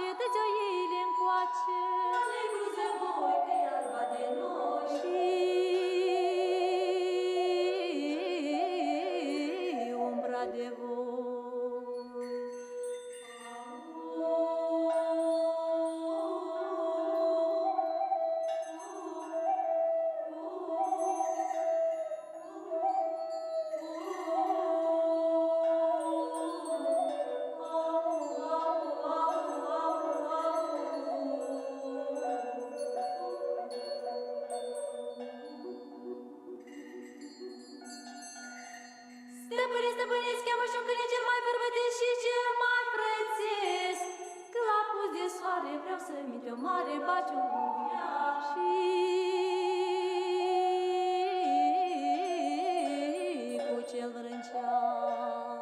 pace, dă-ți o ile încoace. Negruță voi, că iarba de noi. Și umbra de voi. Stăpâne, cheamă și un câine cel mai bărbătesc și cel mai prețesc. Că la pus de soare vreau să-mi te-o mare baciu și cu cel vrâncean.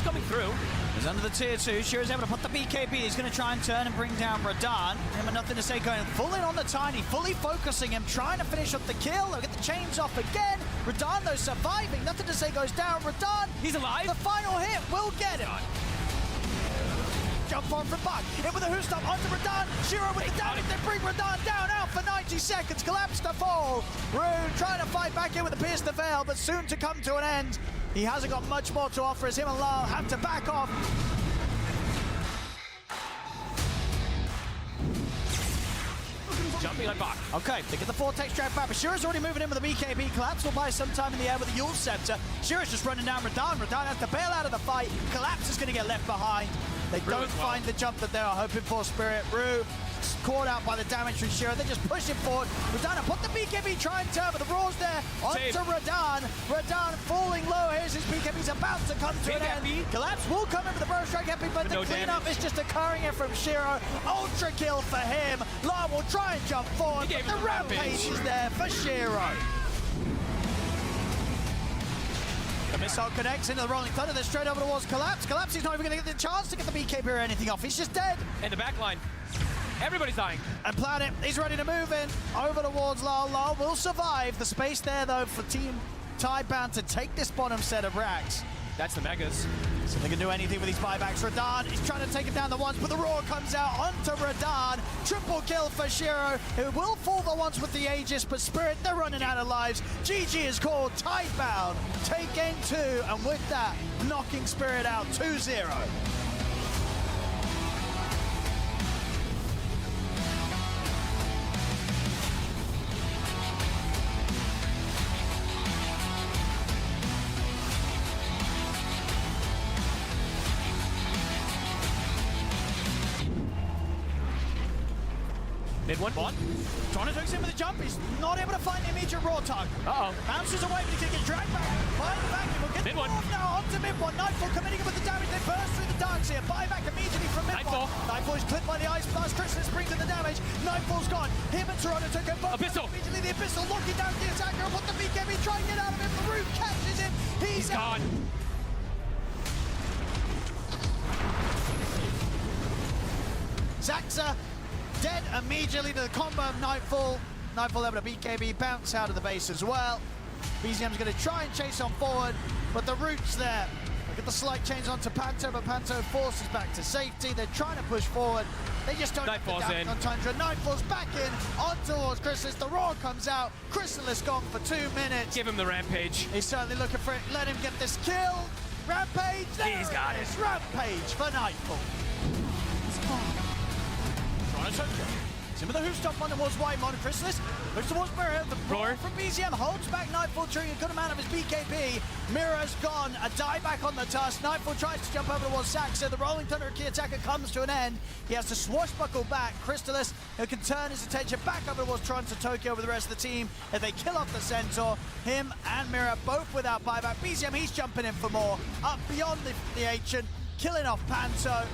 coming through. He's under the tier 2. Shira's able to put the BKB. He's going to try and turn and bring down Radahn. Him and nothing to say, going full in on the Tiny, fully focusing him, trying to finish up the kill. They'll get the chains off again. Radahn, though, surviving. Nothing to say goes down. Radahn, he's alive. The final hit will get him. Jump on from Buck. In with a hoost up onto Radahn. Shiro with the damage. They bring Radahn down, out for 90 seconds. Collapse to fall. Rune trying to fight back in with the Pierce the Veil, but soon to come to an end. He hasn't got much more to offer as him and Lyle have to back off. Jumping on Bach. Okay, they get the Vortex drag back, but Shira's already moving in with the BKB. Collapse will buy some time in the air with the Yule Scepter. Shira's just running down Radahn. Radahn has to bail out of the fight. Collapse is going to get left behind. They don't find the jump that they were hoping for. Spirit Rue caught out by the damage from Shiro. They just push him forward. Radahn put the BKB, try and turn, but the Raw's there onto Radahn. Radahn falling low. Here's his BKB. He's about to come to an end. Collapse will come in with the Burrow Strike Epic, but the cleanup is just occurring here from Shiro. Ultra kill for him. Lar will try and jump forward, but the rampage is there for Shiro. The missile connects into the Rolling Thunder. They're straight over towards Collapse. Collapse is not even going to get the chance to get the BKB or anything off. He's just dead. In the back line. Everybody's dying. And Planet, he's ready to move in over towards Lal. Lal will survive. The space there, though, for Team Tidebound to take this bottom set of racks. That's the Megas. So they can do anything with these buybacks. Radahn is trying to take it down the once, but the Roar comes out onto Radahn. Triple kill for Shiro. It will fall the once with the Aegis, but Spirit, they're running out of lives. GG is called. Tidebound take game 2, and with that, knocking Spirit out 2-0. Mid one. Trying to hooks in with a jump. He's not able to find the immediate raw target. Bounces away, but he's going to get dragged back. Find back. We'll get mid one. Now onto mid one. Nightfall coming in with the damage. They burst through the darks here. Buyback immediately from mid one. Nightfall is clipped by the Ice Blast. Chrysalis brings in the damage. Nightfall's gone. Him and Toronto took a both. Abyssal. Immediately the Abyssal locking down the attacker. What the BKB try and get out of him. The Root catches him. He's gone. Zaxa dead immediately to the combo of Nightfall. Nightfall able to BKB bounce out of the base as well. BZM's going to try and chase on forward, but the Root's there. They get the slight change onto Panto, but Panto forces back to safety. They're trying to push forward. They just don't have the damage on Tundra. Nightfall's back in, on towards Chrysalis. The Roar comes out. Chrysalis gone for 2 minutes. Give him the Rampage. He's certainly looking for it. Let him get this kill. Rampage. He's got it. Rampage for Nightfall. Some of the hoof stop on towards Whitemon. Chrysalis looks towards Mirror. The Roar from BZM holds back Nightfall, triggering a good amount of his BKB. Mirror's gone. A dieback on the tusk. Nightfall tries to jump over towards Saxa. The Rolling Thunder key attacker comes to an end. He has to swashbuckle back. Chrysalis, who can turn his attention back over towards Toronto Tokyo with the rest of the team as they kill off the Centaur. Him and Mirror both without buyback. BZM, he's jumping in for more. Up beyond the Ancient, killing off Panto.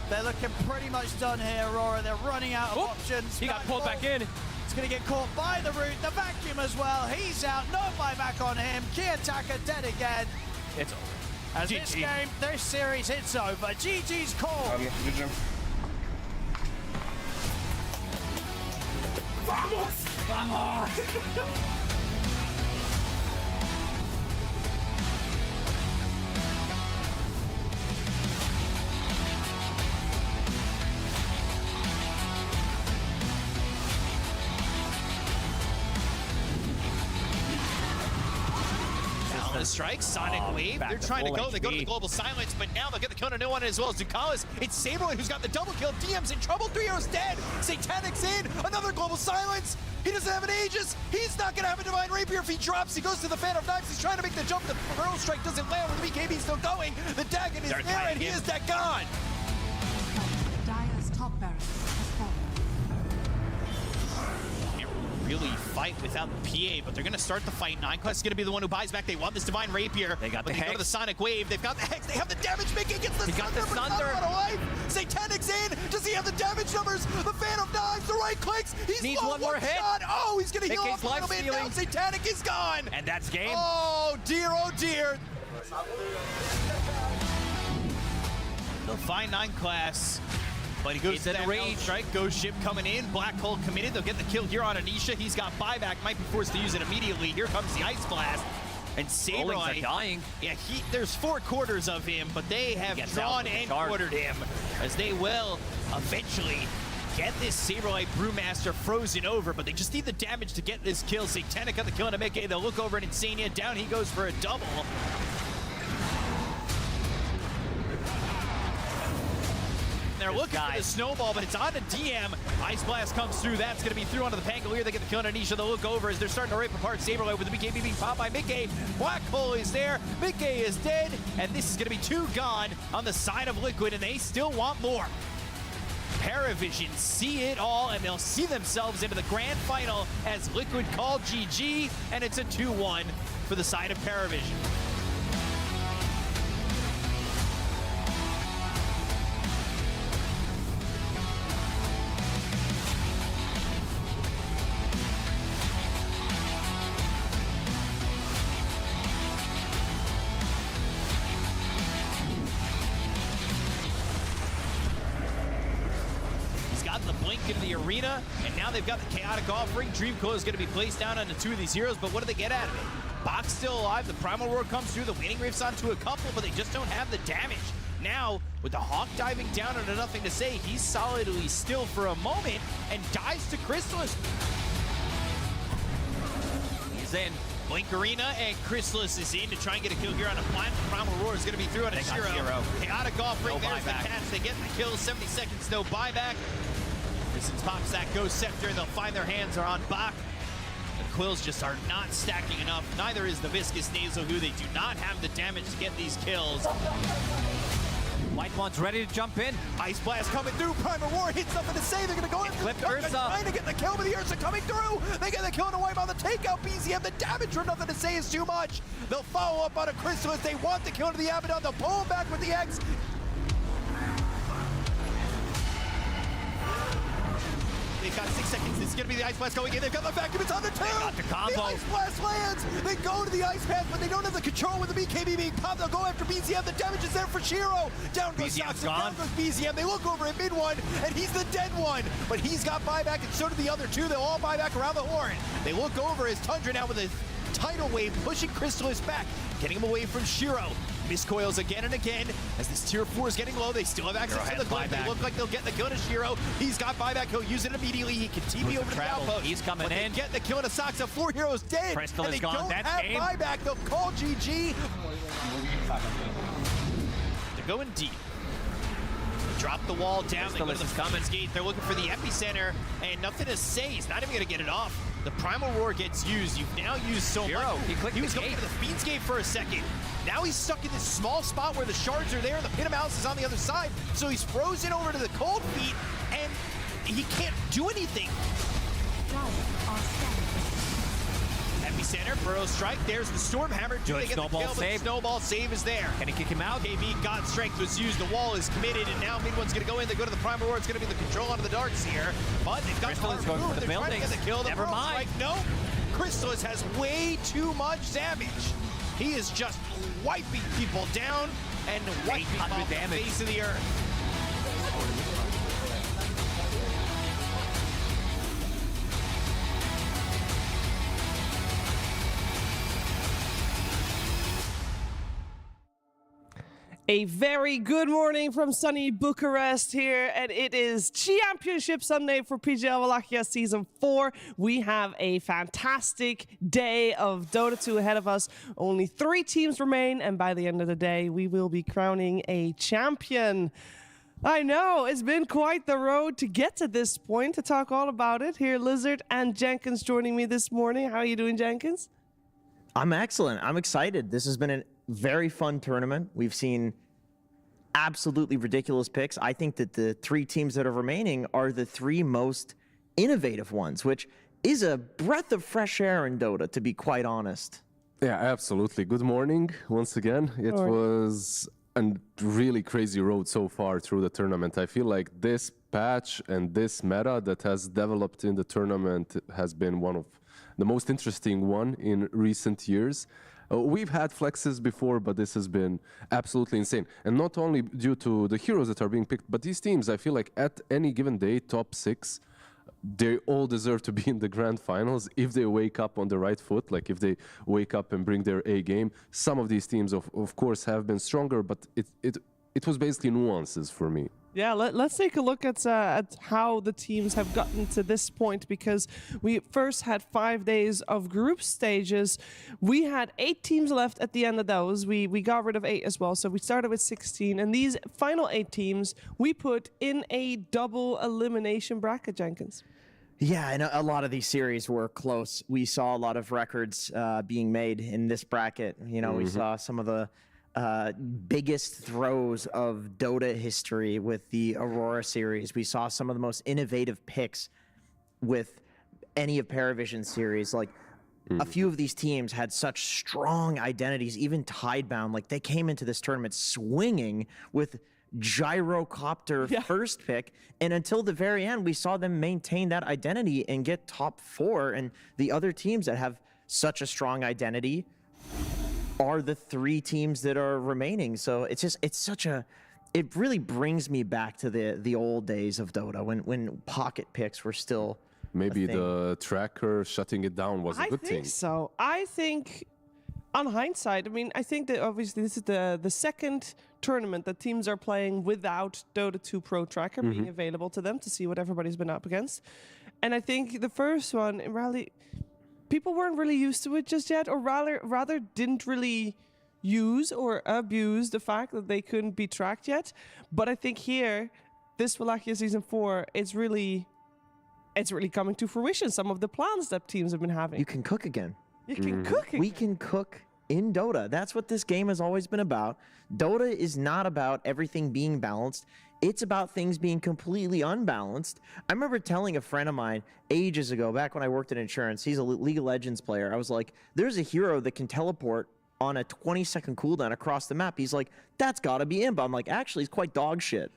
They're looking pretty much done here, Aurora. They're running out of options. He got pulled back in. It's going to get caught by the Root. The vacuum as well. He's out. No buyback on him. Key attacker dead again. It's over. As this game, this series, it's over. GG's call. Vamos! Vamos! Strike, Sonic Wave, they're trying to go. They go to the Global Silence, but now they'll get the counter new one as well as Ducalis. It's Saberlight who's got the double kill. DM's in trouble. 3 Heroes dead. Satanic's in. Another Global Silence. He doesn't have an Aegis. He's not going to have a Divine Rapier if he drops. He goes to the Phantom Knives. He's trying to make the jump. The Barrel Strike doesn't land with BKB still going. The Dagon is there, and he is that gone. Dire's top barracks has fallen. Really fight without the PA, but they're going to start the fight. Ninequest is going to be the one who buys back. They want this Divine Rapier. They got the Hex. They go to the Sonic Wave. They've got the Hex. They have the damage making against the Thunder. He got the Thunder. Satanic's in. Does he have the damage numbers? The Phantom Knives, the right clicks. He's needs one more hit. Shot. Oh, he's going to heal off a little bit. Stealing. Now Satanic is gone. And that's game. Oh, dear, oh, dear. They'll find 9 class. But he goes to that rage strike. Ghost ship coming in. Black hole committed. They'll get the kill here on Anisha. He's got buyback. Might be forced to use it immediately. Here comes the ice blast. And Saberlight, dying. Yeah, there's 4 quarters of him, but they have drawn and quartered him, as they will eventually get this Saberlight Brewmaster frozen over, but they just need the damage to get this kill. Satanic got the kill on a Mickey. They'll look over at Insania. Down he goes for a double. They're looking for the snowball, but it's on to DM. Ice Blast comes through. That's going to be through onto the Pangolier. They get the kill on Anisha. They'll look over as they're starting to rip apart Saberlight with the BKB being popped by Mickey. Black Hole is there. Mickey is dead. And this is going to be 2 gone on the side of Liquid, and they still want more. PARIVISION see it all, and they'll see themselves into the grand final as Liquid call GG, and it's a 2-1 for the side of PARIVISION. The blink into the arena, and now they've got the chaotic offering. Dreamcoil is going to be placed down onto 2 of these heroes, but what do they get out of it? Bach's still alive, the Primal Roar comes through, the Waning Rift's onto a couple, but they just don't have the damage. Now, with the Hawk diving down under nothing to say, he's solidly still for a moment and dies to Chrysalis. He's in. Blink Arena, and Chrysalis is in to try and get a kill here on a plant. Primal Roar is going to be through on a Shiro. Chaotic offering, there's the catch. They get the kill, 70 seconds, no buyback. Since pops that Ghost Scepter, they'll find their hands are on Bach. The Quills just are not stacking enough. Neither is the Viscous Nasal, who they do not have the damage to get these kills. White one's ready to jump in. Ice Blast coming through. Primal Roar hits nothing to say. They're going to go in. Clip Ursa. Trying to get the kill, but the Ursa coming through. They get the kill and a wipe on the takeout. BZM, the damage for nothing to say is too much. They'll follow up on a Chrysalis. They want the kill to the Abaddon. They'll pull him back with the X. They've got 6 seconds. This is going to be the Ice Blast going in. They've got the vacuum. It's on the 2. The combo. The Ice Blast lands. They go to the Ice Path, but they don't have the control with the BKB being popped. They'll go after BZM. The damage is there for Shiro. Down goes Sox, down goes BZM. They look over at mid one, and he's the dead one. But he's got buyback, and so do the other 2. They'll all buy back around the horn. They look over as Tundra now with a tidal wave pushing Chrysalis back, getting him away from Shiro. Miscoils again and again as this tier 4 is getting low. They still have access to the buyback. They look like they'll get the kill to Shiro. He's got buyback. He'll use it immediately. He can TP over to the outpost. He's coming in. Get the kill to Soxa. 4 heroes dead. Crystal and is they gone. don't That's have game. buyback. They'll call GG. They're going deep. Drop the wall down. They go to the Commons Gate. They're looking for the epicenter, and nothing to say. He's not even going to get it off. The Primal Roar gets used. You've now used so much. He was going to the Fiend's Gate for a second. Now he's stuck in this small spot where the shards are there. The Pin of Malice is on the other side. So he's frozen over to the Cold Feet, and he can't do anything. Epicenter, Burrow Strike. There's the Stormhammer. Do they get the kill? But the Snowball save is there. Can he kick him out? KB, God's Strength was used. The wall is committed, and now mid one's going to go in. They go to the Primal Roar. It's going to be the control onto the Darks here. But they've got Crystal is going for the building. The kill. The Never Burrow mind. Strike. No. Chrysalis has way too much damage. He is just wiping people down and wiping off the face of the earth. A very good morning from sunny Bucharest here, and it is Championship Sunday for PGL Wallachia Season 4. We have a fantastic day of Dota 2 ahead of us. Only 3 teams remain, and by the end of the day, we will be crowning a champion. I know, it's been quite the road to get to this point. To talk all about it, here Lizard and Jenkins joining me this morning. How are you doing, Jenkins? I'm excellent. I'm excited. This has been a very fun tournament. We've seen absolutely ridiculous picks. I think that the 3 teams that are remaining are the 3 most innovative ones, which is a breath of fresh air in Dota, to be quite honest. Yeah, absolutely. Good morning once again. It was a really crazy road so far through the tournament. I feel like this patch and this meta that has developed in the tournament has been one of the most interesting one in recent years. We've had flexes before, but this has been absolutely insane. And not only due to the heroes that are being picked, but these teams, I feel like at any given day, top 6, they all deserve to be in the grand finals if they wake up on the right foot, like if they wake up and bring their A game. Some of these teams, of course, have been stronger, but it was basically nuances for me. Yeah, let's take a look at how the teams have gotten to this point, because we first had 5 days of group stages. We had 8 teams left at the end of those. We got rid of 8 as well, so we started with 16. And these final 8 teams we put in a double elimination bracket, Jenkins. Yeah, and a lot of these series were close. We saw a lot of records being made in this bracket. You know, we saw some of the biggest throws of Dota history with the Aurora series. We saw some of the most innovative picks with any of PARIVISION series. Like, a few of these teams had such strong identities, even Tidebound. Like, they came into this tournament swinging with gyrocopter first pick, and until the very end we saw them maintain that identity and get top 4. And the other teams that have such a strong identity are the 3 teams that are remaining. So it's such a, it really brings me back to the old days of Dota when pocket picks were still maybe the tracker shutting it down was a good thing. I think so. I think on hindsight, I mean, I think that obviously this is the second tournament that teams are playing without Dota 2 Pro Tracker being available to them to see what everybody's been up against. And I think the first one, really, people weren't really used to it just yet, or rather didn't really use or abuse the fact that they couldn't be tracked yet. But I think here, this Wallachia Season 4, it's really coming to fruition, some of the plans that teams have been having. You can cook again. You can cook again. We can cook in Dota. That's what this game has always been about. Dota is not about everything being balanced. It's about things being completely unbalanced. I remember telling a friend of mine ages ago, back when I worked in insurance, he's a League of Legends player. I was like, there's a hero that can teleport on a 20-second cooldown across the map. He's like, that's got to be Imba. I'm like, actually, it's quite dog shit.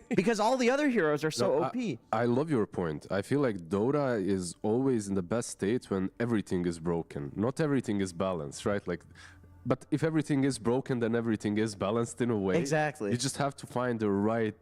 Because all the other heroes are so OP. I love your point. I feel like Dota is always in the best state when everything is broken. Not everything is balanced, right? Like, but if everything is broken, then everything is balanced in a way. Exactly. You just have to find the right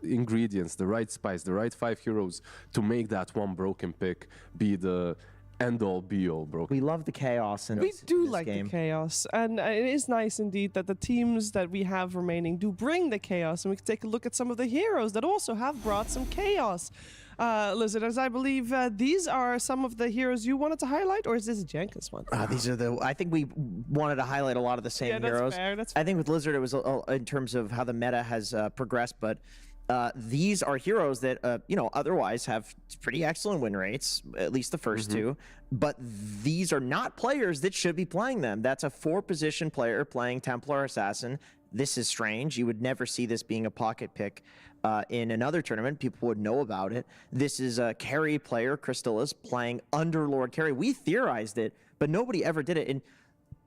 ingredients, the right spice, the right 5 heroes to make that one broken pick be the end-all, be-all broken. We love the chaos in We do this like game. the chaos, and it is nice indeed that the teams that we have remaining do bring the chaos, and we can take a look at some of the heroes that also have brought some chaos. Lizard, as I believe these are some of the heroes you wanted to highlight, or is this a Jenkins one? These are I think we wanted to highlight a lot of the same heroes. That's I think with Lizard it was in terms of how the meta has progressed, but these are heroes that otherwise have pretty excellent win rates, at least the first 2. But these are not players that should be playing them. That's a 4-position player playing Templar Assassin. This is strange. You would never see this being a pocket pick in another tournament. People would know about it. This is a carry player, Crystallis, playing Underlord carry. We theorized it, but nobody ever did it. And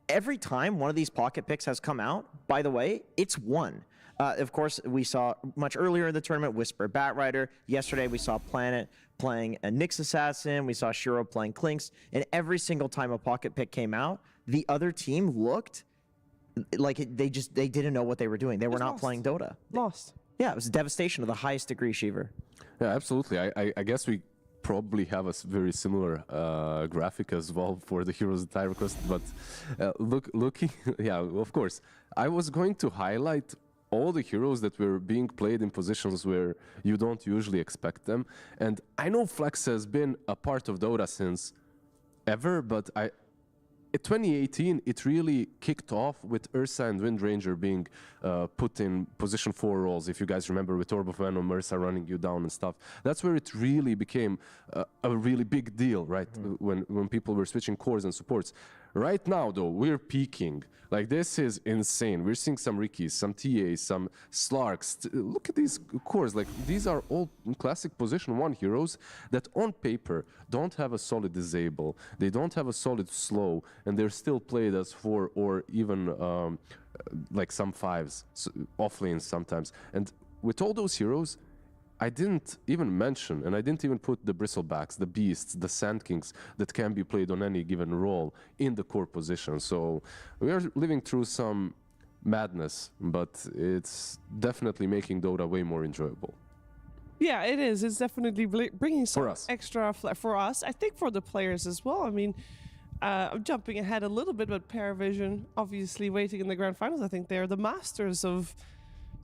every time one of these pocket picks has come out, by the way, it's won. Of course, we saw much earlier in the tournament Whisper Batrider. Yesterday, we saw Planet playing a Nyx Assassin. We saw Shiro playing Clinks. And every single time a pocket pick came out, the other team looked like they didn't know what they were doing. They were not playing Dota. Lost. Yeah, it was devastation of the highest degree, Shiver. Yeah, absolutely. I guess we probably have a very similar graphic as well for the heroes that I requested. But looking, yeah, of course, I was going to highlight all the heroes that were being played in positions where you don't usually expect them. And I know Flex has been a part of Dota since ever, but in 2018, it really kicked off with Ursa and Wind Ranger being put in position 4 roles. If you guys remember, with Orb of Venom, Ursa running you down and stuff. That's where it really became a really big deal, right? When people were switching cores and supports. Right now, though, we're peaking. Like, this is insane. We're seeing some Rickies, some TAs, some Slarks. Look at these cores. Like, these are all classic position 1 heroes that on paper don't have a solid disable. They don't have a solid slow, and they're still played as 4 or even like some 5s, off lanes sometimes. And with all those heroes, I didn't even mention, and I didn't even put the Bristlebacks, the Beasts, the Sand Kings that can be played on any given role in the core position. So we are living through some madness, but it's definitely making Dota way more enjoyable. Yeah, it is. It's definitely bringing some For us. extra for us. I think for the players as well. I mean, I'm jumping ahead a little bit, but PARIVISION obviously waiting in the grand finals. I think they're the masters of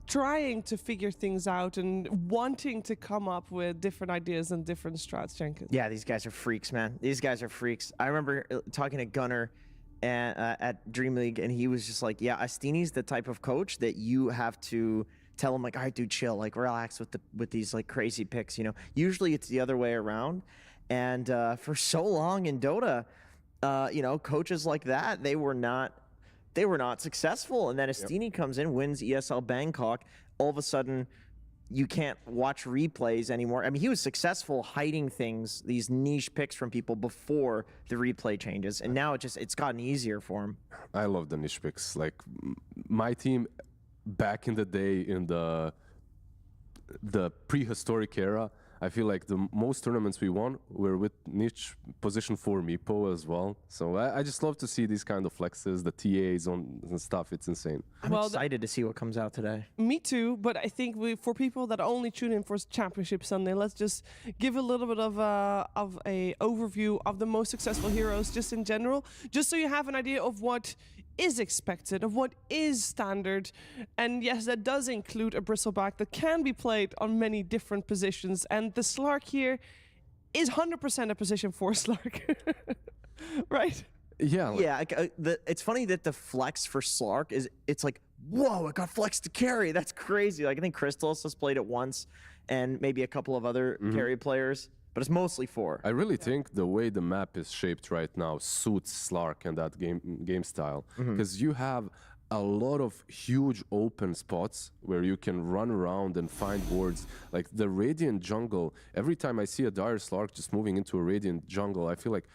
trying to figure things out and wanting to come up with different ideas and different strats, Jenkins. Yeah, these guys are freaks, man. These guys are freaks. I remember talking to Gunnar at Dream League, and he was just like, yeah, Astini's the type of coach that you have to tell him, like, all right, dude, chill, like, relax with these, like, crazy picks, you know? Usually it's the other way around. And for so long in Dota, you know, coaches like that, they were not successful. And then Astini comes in, wins ESL Bangkok. All of a sudden, you can't watch replays anymore. I mean, he was successful hiding things, these niche picks from people before the replay changes. And now it's gotten easier for him. I love the niche picks. Like, my team back in the day, in the prehistoric era, I feel like the most tournaments we won were with niche position 4 Meepo as well. So I just love to see these kind of flexes, the TAs and stuff. It's insane. I'm excited to see what comes out today. Me too, but I think for people that only tune in for Championship Sunday, let's just give a little bit of a overview of the most successful heroes just in general, just so you have an idea of what is expected, of what is standard. And yes, that does include a Bristleback that can be played on many different positions, and the Slark here is 100% a position 4 Slark. Right? Yeah. Like, it's funny that the flex for Slark it's like, whoa, it got flexed to carry. That's crazy. Like, I think Crystals has played it once, and maybe a couple of other carry players, but it's mostly 4. I really think the way the map is shaped right now suits Slark and that game style, because you have a lot of huge open spots where you can run around and find wards. Like the Radiant jungle, every time I see a Dire Slark just moving into a Radiant jungle, I feel like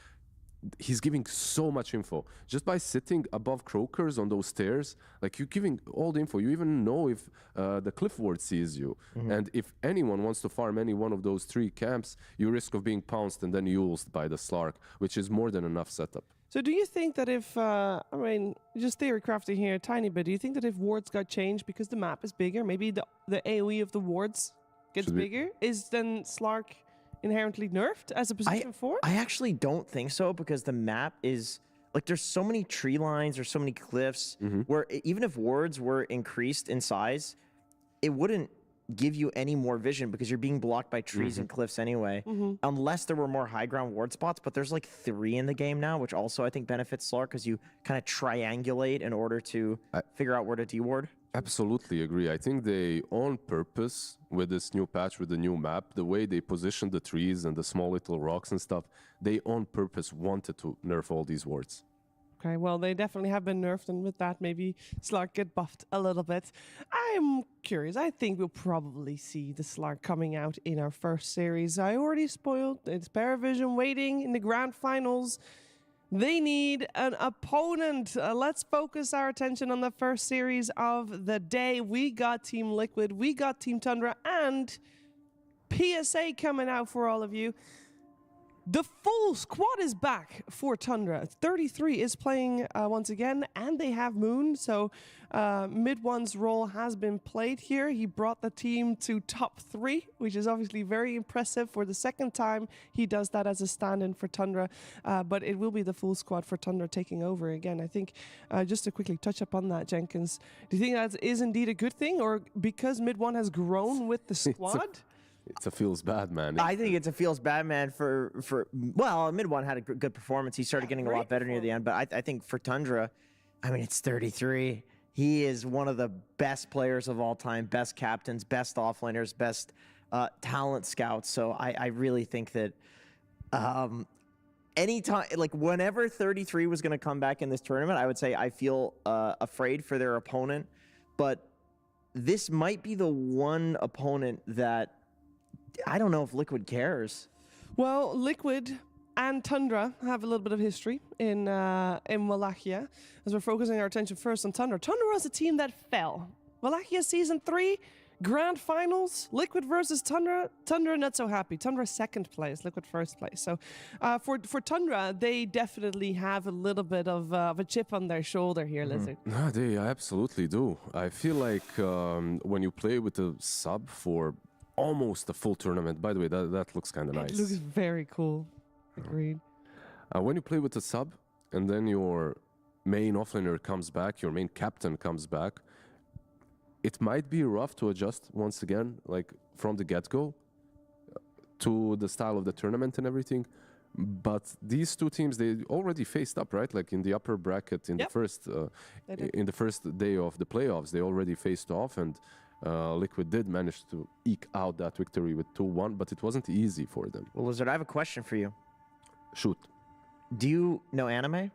he's giving so much info just by sitting above Croakers on those stairs. Like, you're giving all the info. You even know if the cliff ward sees you, and if anyone wants to farm any one of those 3 camps, you risk of being pounced and then used by the Slark, which is more than enough setup. So do you think that if, I mean, just theory crafting here a tiny bit, do you think that if wards got changed because the map is bigger, maybe the AoE of the wards gets bigger, is then Slark inherently nerfed as a position 4? I actually don't think so, because the map is like, there's so many tree lines or so many cliffs where even if wards were increased in size, it wouldn't give you any more vision because you're being blocked by trees and cliffs anyway, unless there were more high ground ward spots. But there's like 3 in the game now, which also I think benefits Slark, because you kind of triangulate in order to figure out where to deward. Absolutely agree. I think they, on purpose, with this new patch, with the new map, the way they positioned the trees and the small little rocks and stuff, they on purpose wanted to nerf all these wards. Okay, well, they definitely have been nerfed, and with that, maybe Slark get buffed a little bit. I'm curious. I think we'll probably see the Slark coming out in our first series. I already spoiled. It's PARIVISION waiting in the grand finals. They need an opponent. Let's focus our attention on the first series of the day. We got Team Liquid, we got Team Tundra, and PSA coming out for all of you. The full squad is back for Tundra. 33 is playing once again, and they have Moon. So Mid1's role has been played here. He brought the team to top 3, which is obviously very impressive for the second time he does that as a stand-in for Tundra. But it will be the full squad for Tundra taking over again. I think just to quickly touch upon that, Jenkins, do you think that is indeed a good thing, or because Mid1 has grown with the squad? It's a feels bad, man. I think it's a feels bad, man, well, Mid1 had a good performance. He started getting a lot better near the end, but I think for Tundra, I mean, it's 33. He is one of the best players of all time, best captains, best offlaners, best talent scouts. So I really think that anytime, like whenever 33 was going to come back in this tournament, I would say I feel afraid for their opponent, but this might be the one opponent that I don't know if Liquid cares. Well, Liquid and Tundra have a little bit of history in Wallachia, as we're focusing our attention first on Tundra. Tundra was a team that fell. Wallachia Season 3 Grand finals, Liquid versus Tundra. Tundra not so happy. Tundra second place, Liquid first place. So for Tundra, they definitely have a little bit of a chip on their shoulder here, Lizard. No, they absolutely do. I feel like when you play with a sub for almost a full tournament, by the way, that looks kind of nice. It looks very cool. Agreed. When you play with a sub and then your main offlaner comes back, your main captain comes back, it might be rough to adjust once again, like from the get-go, to the style of the tournament and everything. But these two teams, they already faced up, right? Like in the upper bracket in the first day of the playoffs, they already faced off, and Liquid did manage to eke out that victory with 2-1, but it wasn't easy for them. Well, Lizard, I have a question for you. Shoot. Do you know anime?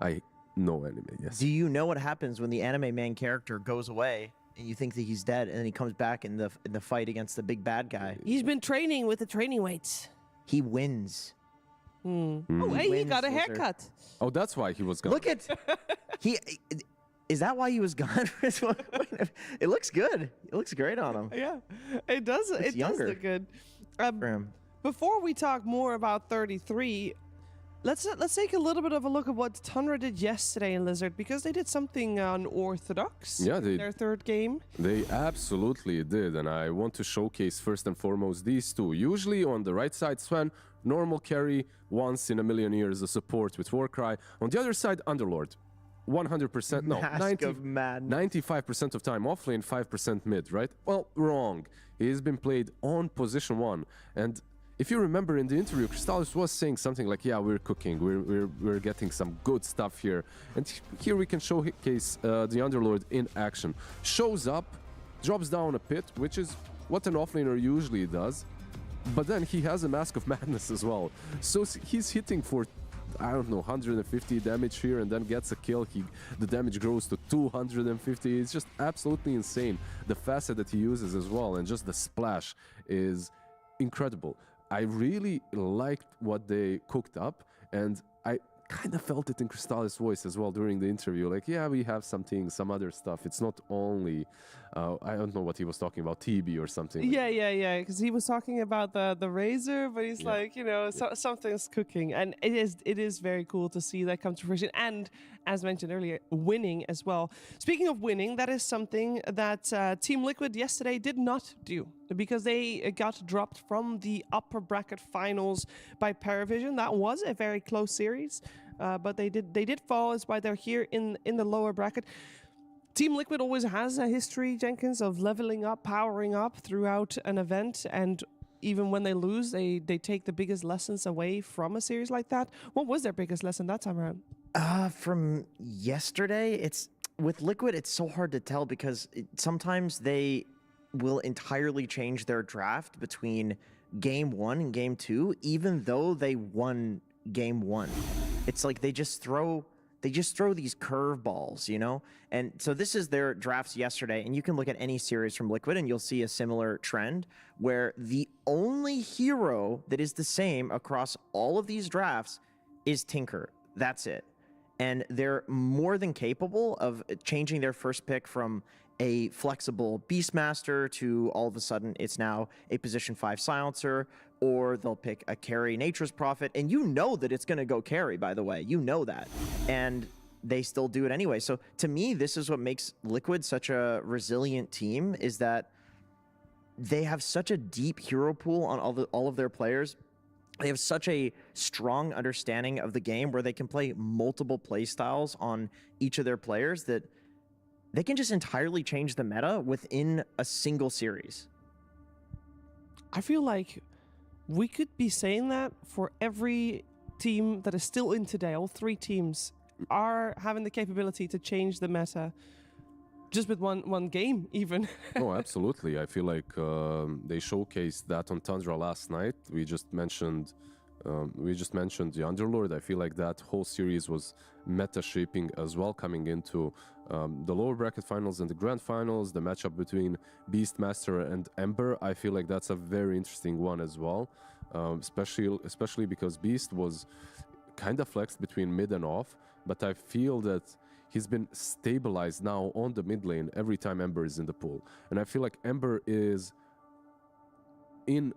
I know anime, yes. Do you know what happens when the anime main character goes away and you think that he's dead, and then he comes back in the fight against the big bad guy? He's been training with the training weights. He wins. Oh, hey, he got a haircut. Oh, that's why he was gone. Look at he. Is that why he was gone? It looks good. It looks great on him. Yeah, it does. It younger. does look good. For him. Before we talk more about 33, let's take a little bit of a look at what Tundra did yesterday in Lizard, because they did something unorthodox. Yeah, in their third game. They absolutely did, and I want to showcase first and foremost these two. Usually on the right side, Sven, normal carry, once in a million years, a support with Warcry. On the other side, Underlord. 100%, no, 95% of time offlane, 5% mid, right? Well, wrong. He's been played on position 1, and if you remember in the interview, Crystallis was saying something like, yeah, we're cooking, we're getting some good stuff here. And here we can showcase the Underlord in action. Shows up, drops down a pit, which is what an offlaner usually does. But then he has a Mask of Madness as well. So he's hitting for, I don't know, 150 damage here, and then gets a kill. The damage grows to 250. It's just absolutely insane. The facet that he uses as well, and just the splash is incredible. I really liked what they cooked up, and I kind of felt it in Crystallis' voice as well during the interview. Like, yeah, we have some other stuff. It's not only, I don't know what he was talking about, TB or something. Yeah, because he was talking about the Razor, but he's like, something's cooking. And it is very cool to see that come to fruition. And as mentioned earlier, winning as well. Speaking of winning, that is something that Team Liquid yesterday did not do, because they got dropped from the upper bracket finals by PARIVISION. That was a very close series, but they did fall. That's why they're here in the lower bracket. Team Liquid always has a history, Jenkins, of leveling up, powering up throughout an event, and even when they lose, they take the biggest lessons away from a series like that. What was their biggest lesson that time around? From yesterday, it's with Liquid, it's so hard to tell, because sometimes they will entirely change their draft between game 1 and game 2, even though they won game 1. It's like they just throw these curveballs, you know? And so this is their drafts yesterday, and you can look at any series from Liquid and you'll see a similar trend where the only hero that is the same across all of these drafts is Tinker. That's it. And they're more than capable of changing their first pick from a flexible Beastmaster to all of a sudden it's now a position 5 silencer, or they'll pick a carry Nature's Prophet, and you know that it's going to go carry, by the way. You know that. And they still do it anyway. So to me, this is what makes Liquid such a resilient team, is that they have such a deep hero pool on all of their players. They have such a strong understanding of the game where they can play multiple play styles on each of their players, that they can just entirely change the meta within a single series. I feel like we could be saying that for every team that is still in today. All 3 teams are having the capability to change the meta just with one game, even. No, absolutely. I feel like they showcased that on Tundra last night. We just mentioned the Underlord. I feel like that whole series was meta shaping as well, coming into the lower bracket finals and the grand finals. The matchup between Beastmaster and Ember, I feel like that's a very interesting one as well, especially because Beast was kind of flexed between mid and off, but I feel that he's been stabilized now on the mid lane every time Ember is in the pool. And I feel like Ember is in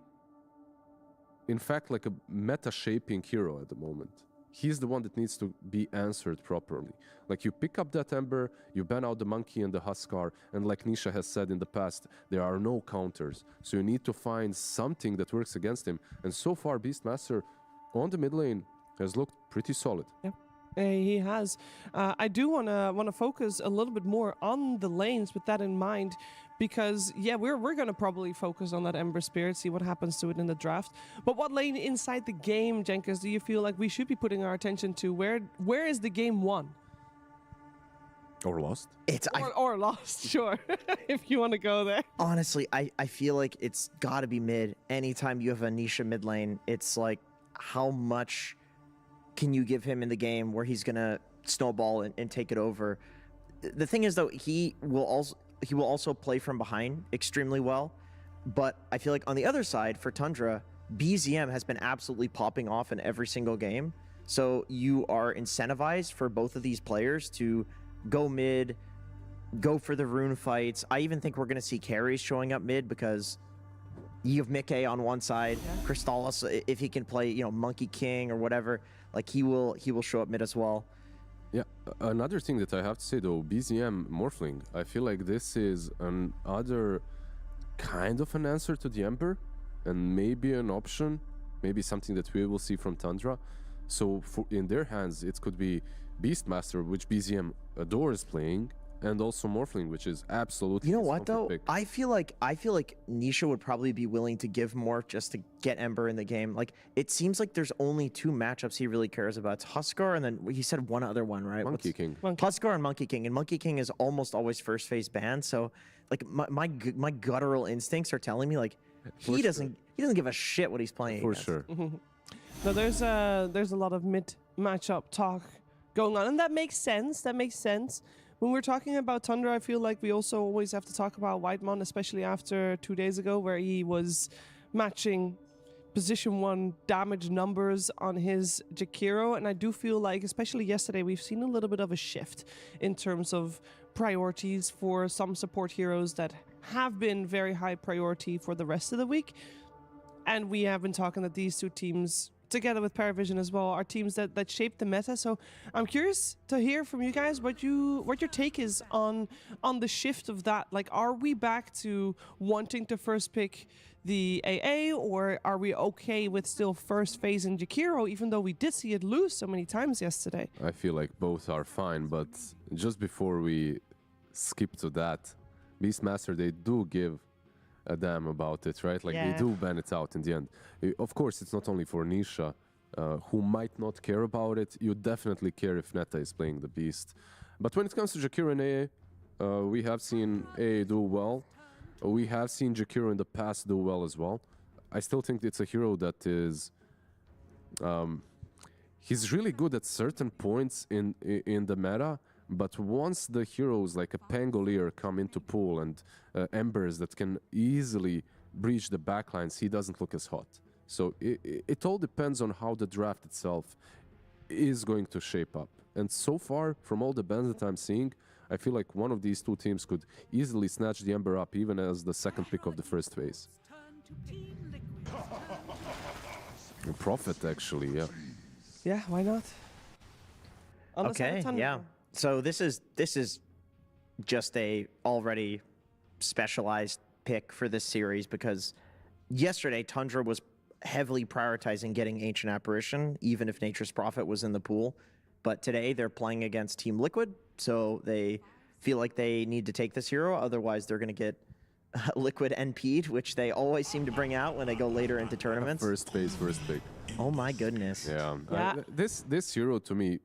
fact like a meta-shaping hero at the moment. He's the one that needs to be answered properly. Like, you pick up that Ember, you ban out the Monkey and the Huskar, and like Nisha has said in the past, there are no counters. So you need to find something that works against him. And so far, Beastmaster on the mid lane has looked pretty solid. Yeah. He has. I do want to focus a little bit more on the lanes with that in mind, because yeah, we're going to probably focus on that Ember Spirit, see what happens to it in the draft. But what lane inside the game, Jenkins, do you feel like we should be putting our attention to? Where is the game won? Or lost? Or lost, sure, if you want to go there. Honestly, I feel like it's got to be mid. Anytime you have a Nisha mid lane, it's like, how much can you give him in the game where he's gonna snowball and take it over? The thing is, though, he will also play from behind extremely well. But I feel like on the other side for Tundra, BZM has been absolutely popping off in every single game. So you are incentivized for both of these players to go mid, go for the rune fights. I even think we're gonna see carries showing up mid, because you have Mickey on one side, Crystallis, if he can play, Monkey King or whatever, like he will show up mid as well. Yeah, another thing that I have to say though, BZM Morphling, I feel like this is another kind of an answer to the Ember, and maybe an option, maybe something that we will see from Tundra. So in their hands, it could be Beastmaster, which BZM adores playing, and also Morphling, which is absolutely. You know what though? Pick. I feel like Nisha would probably be willing to give more just to get Ember in the game. Like, it seems like there's only two matchups he really cares about. It's Huskar, and then he said one other one, right? Monkey King. Huskar and Monkey King, and Monkey King is almost always first phase banned. So, like, my guttural instincts are telling me like he doesn't give a shit what he's playing. For against. sure. No, there's a lot of mid matchup talk going on, and that makes sense. When we're talking about Tundra, I feel like we also always have to talk about Whitemon, especially after 2 days ago, where he was matching position 1 damage numbers on his Jakiro. And I do feel like, especially yesterday, we've seen a little bit of a shift in terms of priorities for some support heroes that have been very high priority for the rest of the week. And we have been talking that these two teams, together with PARIVISION as well, are teams that shape the meta. So I'm curious to hear from you guys what your take is on the shift of that. Like, are we back to wanting to first pick the AA, or are we okay with still first phase in Jakiro, even though we did see it lose so many times yesterday? I feel like both are fine, but just before we skip to that, Beastmaster, they do give a damn about it, right? Like, they do ban it out in the end. Of course, it's not only for Nisha, who might not care about it. You definitely care if Neta is playing the Beast. But when it comes to Jakiro and AA, we have seen AA do well. We have seen Jakiro in the past do well as well. I still think it's a hero that is... he's really good at certain points in the meta, but once the heroes like a Pangolier come into pool and Embers that can easily breach the backlines, he doesn't look as hot. So it all depends on how the draft itself is going to shape up. And so far, from all the bans that I'm seeing, I feel like one of these two teams could easily snatch the Ember up, even as the second pick of the first phase. Prophet, actually, yeah. Yeah, why not? Okay, yeah. So this is just a already specialized pick for this series, because yesterday Tundra was heavily prioritizing getting Ancient Apparition, even if Nature's Prophet was in the pool. But today they're playing against Team Liquid, so they feel like they need to take this hero, otherwise they're going to get Liquid NP'd, which they always seem to bring out when they go later into tournaments. First phase, first pick. Oh my goodness. Yeah. This hero to me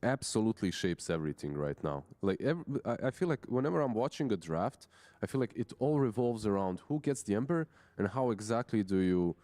absolutely shapes everything right now. Like, I feel like whenever I'm watching a draft, I feel like it all revolves around who gets the Ember and how exactly do you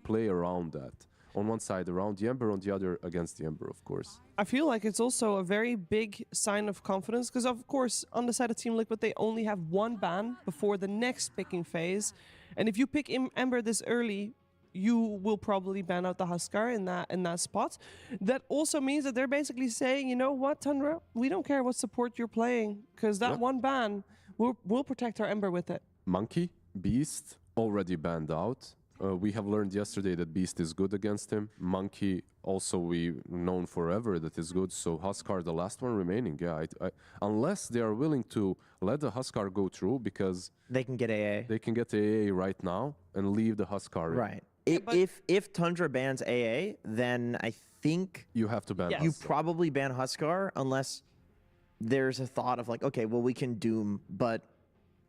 play around that. On one side around the Ember, on the other against the Ember, of course. I feel like it's also a very big sign of confidence, because of course on the side of Team Liquid they only have one ban before the next picking phase, and if you pick Ember this early, you will probably ban out the Huskar in that spot. That also means that they're basically saying, you know what, Tundra, we don't care what support you're playing, because that one ban, we'll protect our Ember with it. Monkey, Beast, already banned out. We have learned yesterday that Beast is good against him. Monkey, also we known forever that is good. So Huskar, the last one remaining. Yeah, unless they are willing to let the Huskar go through, because they can get AA. They can get AA right now and leave the Huskar. Right. If Tundra bans AA, then I think you have to ban. You probably ban Huskar unless there's a thought of like, okay, well we can Doom, but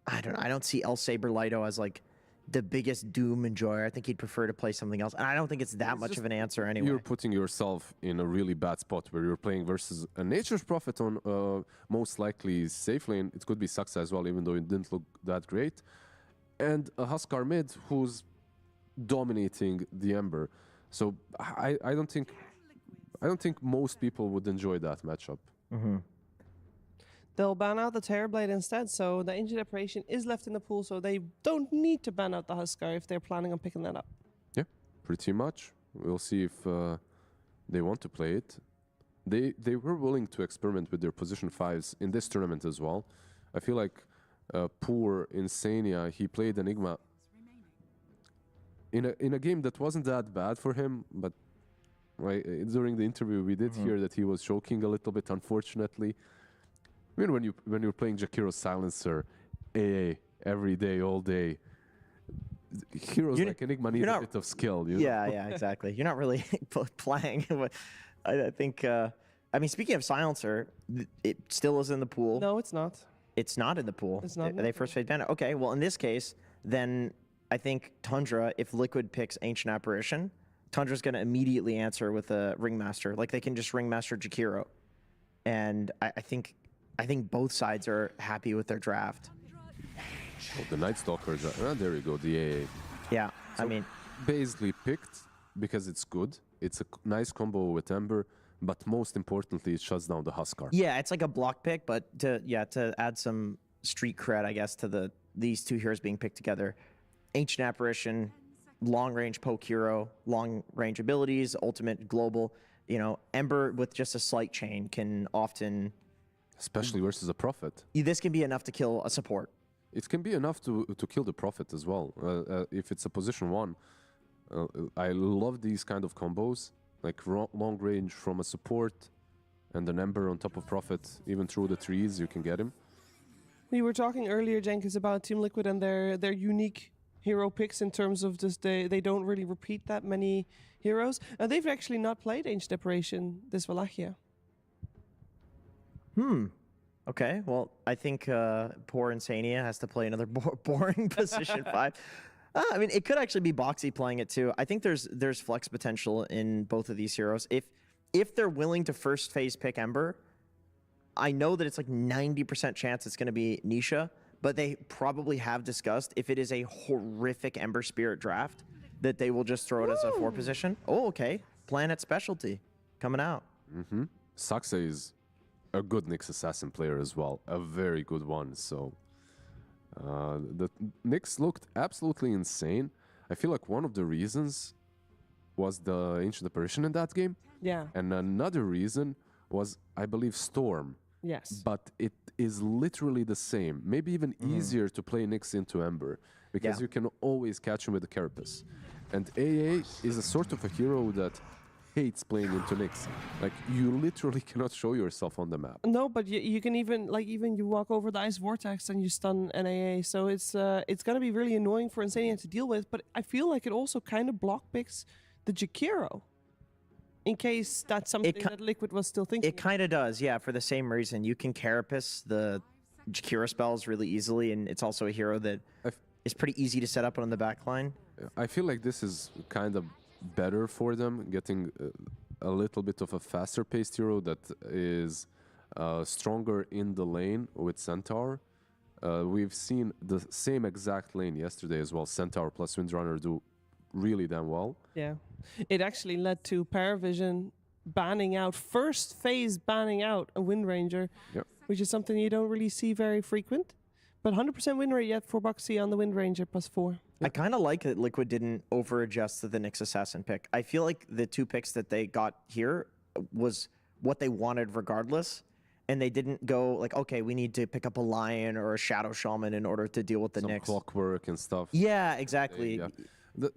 I don't see El Saberlito as like the biggest Doom enjoyer. I think he'd prefer to play something else. And I don't think it's that much of an answer anyway. You're putting yourself in a really bad spot where you're playing versus a Nature's Prophet on most likely safe lane. It could be Saxa as well, even though it didn't look that great. And a Huskar mid who's dominating the Ember. So I don't think most people would enjoy that matchup. They'll ban out the Terrorblade instead, so the Injured Operation is left in the pool, so they don't need to ban out the Huskar if they're planning on picking that up. Yeah, pretty much. We'll see if they want to play it. They were willing to experiment with their position 5s in this tournament as well. I feel like poor Insania, he played Enigma in a game that wasn't that bad for him, but during the interview we did hear that he was choking a little bit, unfortunately. I mean, when you're playing Jakiro's Silencer, AA, every day, all day, heroes like Enigma need a bit of skill. You know? Yeah, exactly. You're not really playing. I think, I mean, speaking of Silencer, it still is in the pool. No, it's not. It's not in the pool. It's not. They first phase banned it. Okay, well, in this case, then I think Tundra, if Liquid picks Ancient Apparition, Tundra's going to immediately answer with a Ringmaster. Like, they can just Ringmaster Jakiro. And I think both sides are happy with their draft. Oh, the Night Stalker, there you go, the AA. Yeah, so I mean, basically picked because it's good. It's a nice combo with Ember, but most importantly, it shuts down the Huskar. Yeah, it's like a block pick, but to add some street cred, I guess, to these two heroes being picked together. Ancient Apparition, long-range poke hero, long-range abilities, ultimate global. You know, Ember with just a slight chain can often... Especially versus a Prophet. This can be enough to kill a support. It can be enough to kill the Prophet as well. If it's a position 1, I love these kind of combos. Like long range from a support and an Ember on top of Prophet. Even through the trees, you can get him. We were talking earlier, Jenkins, about Team Liquid and their unique hero picks in terms of just they don't really repeat that many heroes. They've actually not played Ancient Operation this Wallachia. Okay, well, I think poor Insania has to play another boring position 5. I mean, it could actually be Boxy playing it too. I think there's flex potential in both of these heroes. If they're willing to first phase pick Ember, I know that it's like 90% chance it's going to be Nisha, but they probably have discussed if it is a horrific Ember Spirit draft, that they will just throw it as a 4 position. Oh, okay. Planet Specialty coming out. Saxa is a good Nyx Assassin player as well, a very good one. So the Nyx looked absolutely insane. I feel like one of the reasons was the Ancient Apparition in that game. Yeah. And another reason was, I believe, Storm. Yes. But it is literally the same. Maybe even easier to play Nyx into Ember, because you can always catch him with the Carapace. And AA is a sort of a hero that hates playing into Nyx. Like, you literally cannot show yourself on the map. No, but you can even you walk over the Ice Vortex and you stun an AA. So it's gonna be really annoying for Insania to deal with. But I feel like it also kind of block picks the Jakiro, in case that's something that Liquid was still thinking. It kind of does, yeah, for the same reason. You can Carapace the Jakiro spells really easily, and it's also a hero that is pretty easy to set up on the back line. I feel like this is kind of better for them, getting a little bit of a faster paced hero that is stronger in the lane with Centaur. We've seen the same exact lane yesterday as well. Centaur plus Windrunner do really damn well. Yeah. It actually led to PARIVISION banning out, first phase banning out a Wind Ranger, which is something you don't really see very frequent. But 100% win rate yet for Boxy on the Wind Ranger +4. I kind of like that Liquid didn't over-adjust to the Nyx Assassin pick. I feel like the 2 picks that they got here was what they wanted regardless, and they didn't go like, okay, we need to pick up a Lion or a Shadow Shaman in order to deal with the Some Nyx. clockwork and stuff. Yeah, exactly. Yeah.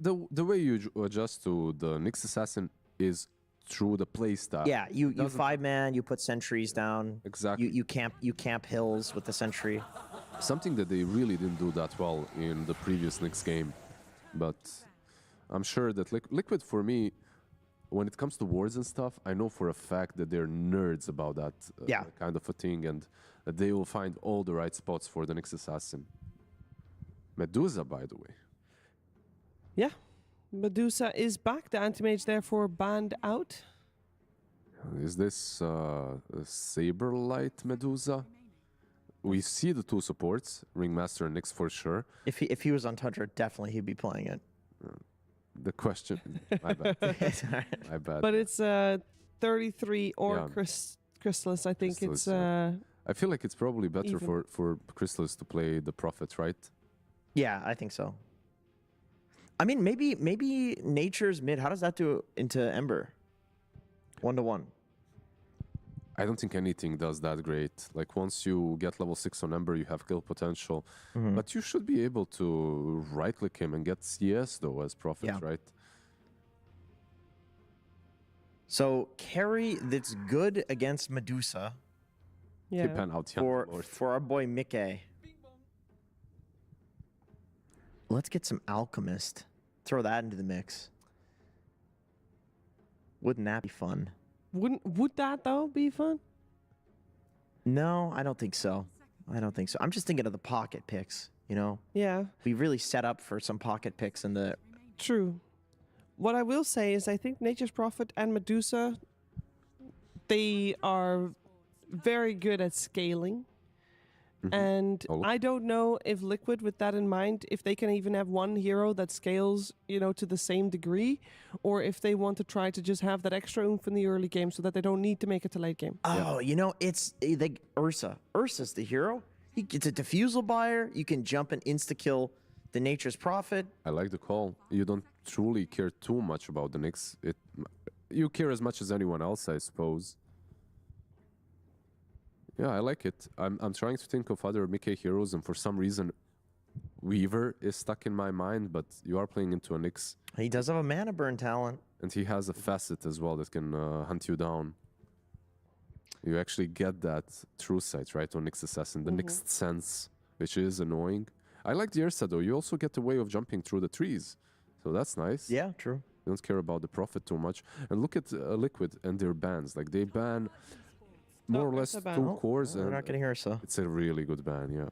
The way you adjust to the Nyx Assassin is through the playstyle. Yeah, you 5-man, you put sentries down. Exactly. You camp hills with the sentry. Something that they really didn't do that well in the previous Nyx game. But I'm sure that Liquid, for me, when it comes to wards and stuff, I know for a fact that they're nerds about that kind of a thing, and that they will find all the right spots for the Nyx Assassin. Medusa, by the way. Yeah. Medusa is back. The anti-mage therefore banned out. Is this a Saber Light Medusa? We see the 2 supports, Ringmaster and Nyx for sure. If he was on Tundra, definitely he'd be playing it. The question, my bad. My bad. But it's 33 or Chrysalis. I think Chrysalis, it's... I feel like it's probably better even. for Chrysalis to play the Prophet, right? Yeah, I think so. I mean, maybe Nature's mid. How does that do into Ember? 1-to-1. I don't think anything does that great. Like once you get level 6 on Ember, you have kill potential. But you should be able to right-click him and get CS though as Prophet, right? So carry that's good against Medusa Yeah. for our boy Mickey. Let's get some Alchemist. Throw that into the mix. Wouldn't that be fun? Would that though be fun? No, I don't think so. I'm just thinking of the pocket picks, you know? Yeah. We really set up for some pocket picks in the... True. What I will say is I think Nature's Prophet and Medusa, they are very good at scaling. And I don't know if Liquid, with that in mind, if they can even have one hero that scales, you know, to the same degree, or if they want to try to just have that extra oomph in the early game so that they don't need to make it to late game. Oh, you know, it's Ursa. Ursa's the hero. It's a defusal buyer. You can jump and insta-kill the Nature's Prophet. I like the call. You don't truly care too much about the Nyx. You care as much as anyone else, I suppose. Yeah, I like it. I'm trying to think of other Mickey heroes, and for some reason, Weaver is stuck in my mind, but you are playing into a Nyx. He does have a mana burn talent. And he has a facet as well that can hunt you down. You actually get that true sight, right, on Nyx Assassin, the Nyx sense, which is annoying. I like the Ursa, though. You also get a way of jumping through the trees, so that's nice. Yeah, true. You don't care about the Prophet too much. And look at Liquid and their bans. Like, they ban more or less 2 cores. We're not getting Ursa. It's a really good ban, yeah.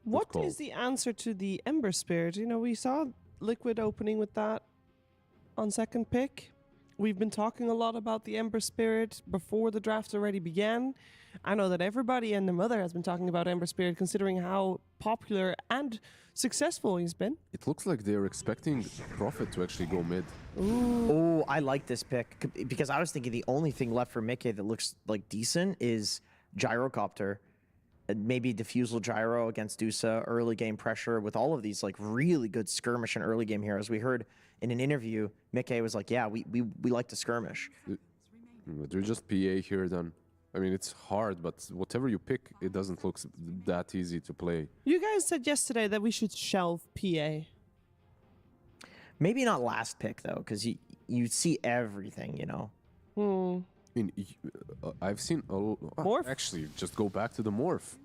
What is the answer to the Ember Spirit? You know, we saw Liquid opening with that on second pick. We've been talking a lot about the Ember Spirit before the draft already began. I know that everybody and their mother has been talking about Ember Spirit, considering how popular and successful he's been. It looks like they're expecting Prophet to actually go mid. Oh, I like this pick because I was thinking the only thing left for Mickey that looks like decent is Gyrocopter. Maybe Diffusal Gyro against Dusa, early game pressure with all of these like really good skirmish and early game heroes. We heard in an interview, Mickey was like, yeah, we like to skirmish. They're just PA here then. I mean, it's hard, but whatever you pick, it doesn't look that easy to play. You guys said yesterday that we should shelve PA. Maybe not last pick, though, because you see everything, you know? I mean, I've seen... Morph? Actually, just go back to the Morph.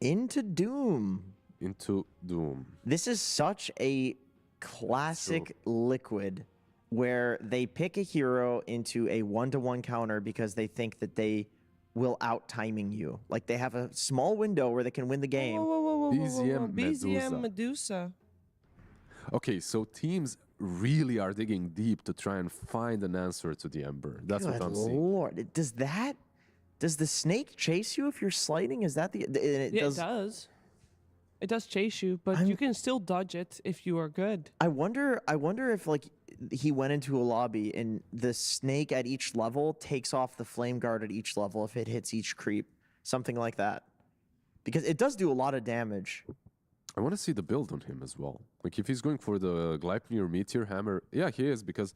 Into Doom. Into Doom. This is such a classic Liquid where they pick a hero into a 1-to-1 counter because they think that they will out-timing you. Like, they have a small window where they can win the game. BZM Medusa. Okay, so teams really are digging deep to try and find an answer to the Ember. That's what I'm seeing. Lord, does the snake chase you if you're sliding? Is that the... It does. It does chase you, but you can still dodge it if you are good. I wonder if like he went into a lobby and the snake at each level takes off the flame guard at each level if it hits each creep, something like that, because it does do a lot of damage. I want to see the build on him as well. Like if he's going for the Gleipnir Meteor Hammer, yeah, he is, because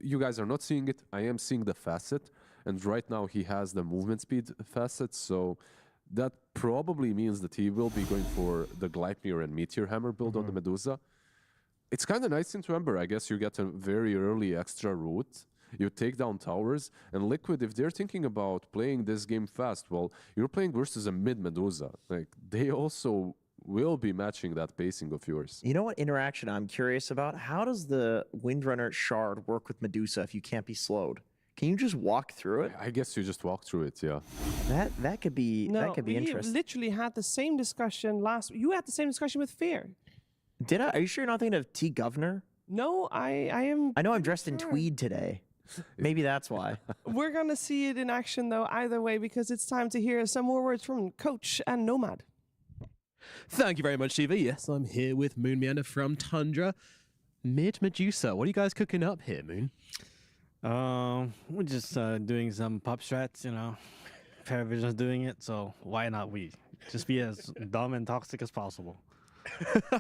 you guys are not seeing it. I am seeing the facet, and right now he has the movement speed facet, so that probably means that he will be going for the Gleipnir and Meteor Hammer build on the Medusa. It's kind of nice into Ember. I guess you get a very early extra route. You take down towers, and Liquid, if they're thinking about playing this game fast, well, you're playing versus a mid Medusa. Like they also will be matching that pacing of yours. You know what interaction I'm curious about? How does the Windrunner shard work with Medusa if you can't be slowed? Can you just walk through it? I guess you just walk through it, yeah. That could be interesting. We literally had the same discussion last. You had the same discussion with Fear. Did I? Are you sure you're not thinking of T Governor? No, I am. I know I'm dressed in tweed today. Maybe that's why. We're gonna see it in action though, either way, because it's time to hear some more words from Coach and Nomad. Thank you very much, Shiva. Yes, I'm here with Moon Meander from Tundra. Mid Medusa, what are you guys cooking up here, Moon? We're just doing some pop strats, you know. PARIVISION's doing it, so why not we? Just be as dumb and toxic as possible.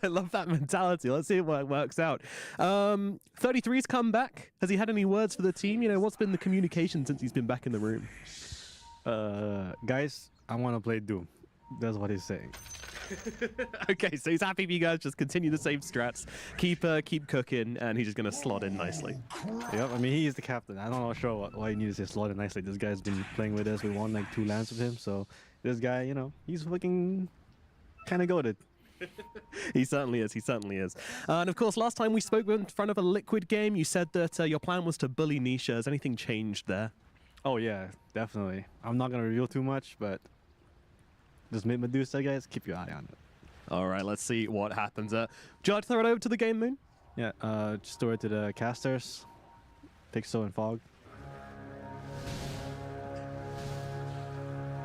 I love that mentality. Let's see what works out. 33's come back. Has he had any words for the team? You know, what's been the communication since he's been back in the room? Guys, I want to play Doom. That's what he's saying. Okay, so he's happy if you guys just continue the same strats, keep cooking, and he's just going to slot in nicely. Yep, I mean, he's the captain. I'm not sure why he needs to slot in nicely. This guy's been playing with us. We won like 2 lands with him, so this guy, you know, he's looking kind of goated. He certainly is. He certainly is. And of course, last time we spoke in front of a Liquid game, you said that your plan was to bully Nisha. Has anything changed there? Oh yeah, definitely. I'm not gonna reveal too much, but just mid Medusa, guys, keep your eye on it. All right, let's see what happens. Would you like to throw it over to the game, Moon? Yeah, just throw it to the casters. Pixel and Fog.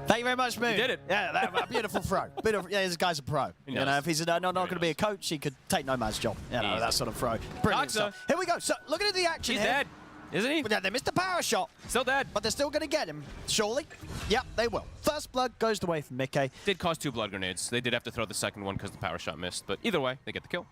Thank you very much, Moon. You did it. Yeah, a beautiful throw. Yeah, this guy's a pro. You know, if he's not going to be a coach, he could take Nomad's job. You know, that sort of throw. Brilliant stuff. Here we go. So, looking at the action He's here. dead, isn't he? Yeah, they missed the power shot. Still dead. But they're still going to get him, surely. Yep, they will. First blood goes the way from Mickey. Did cause 2 blood grenades. They did have to throw the second one because the power shot missed. But either way, they get the kill.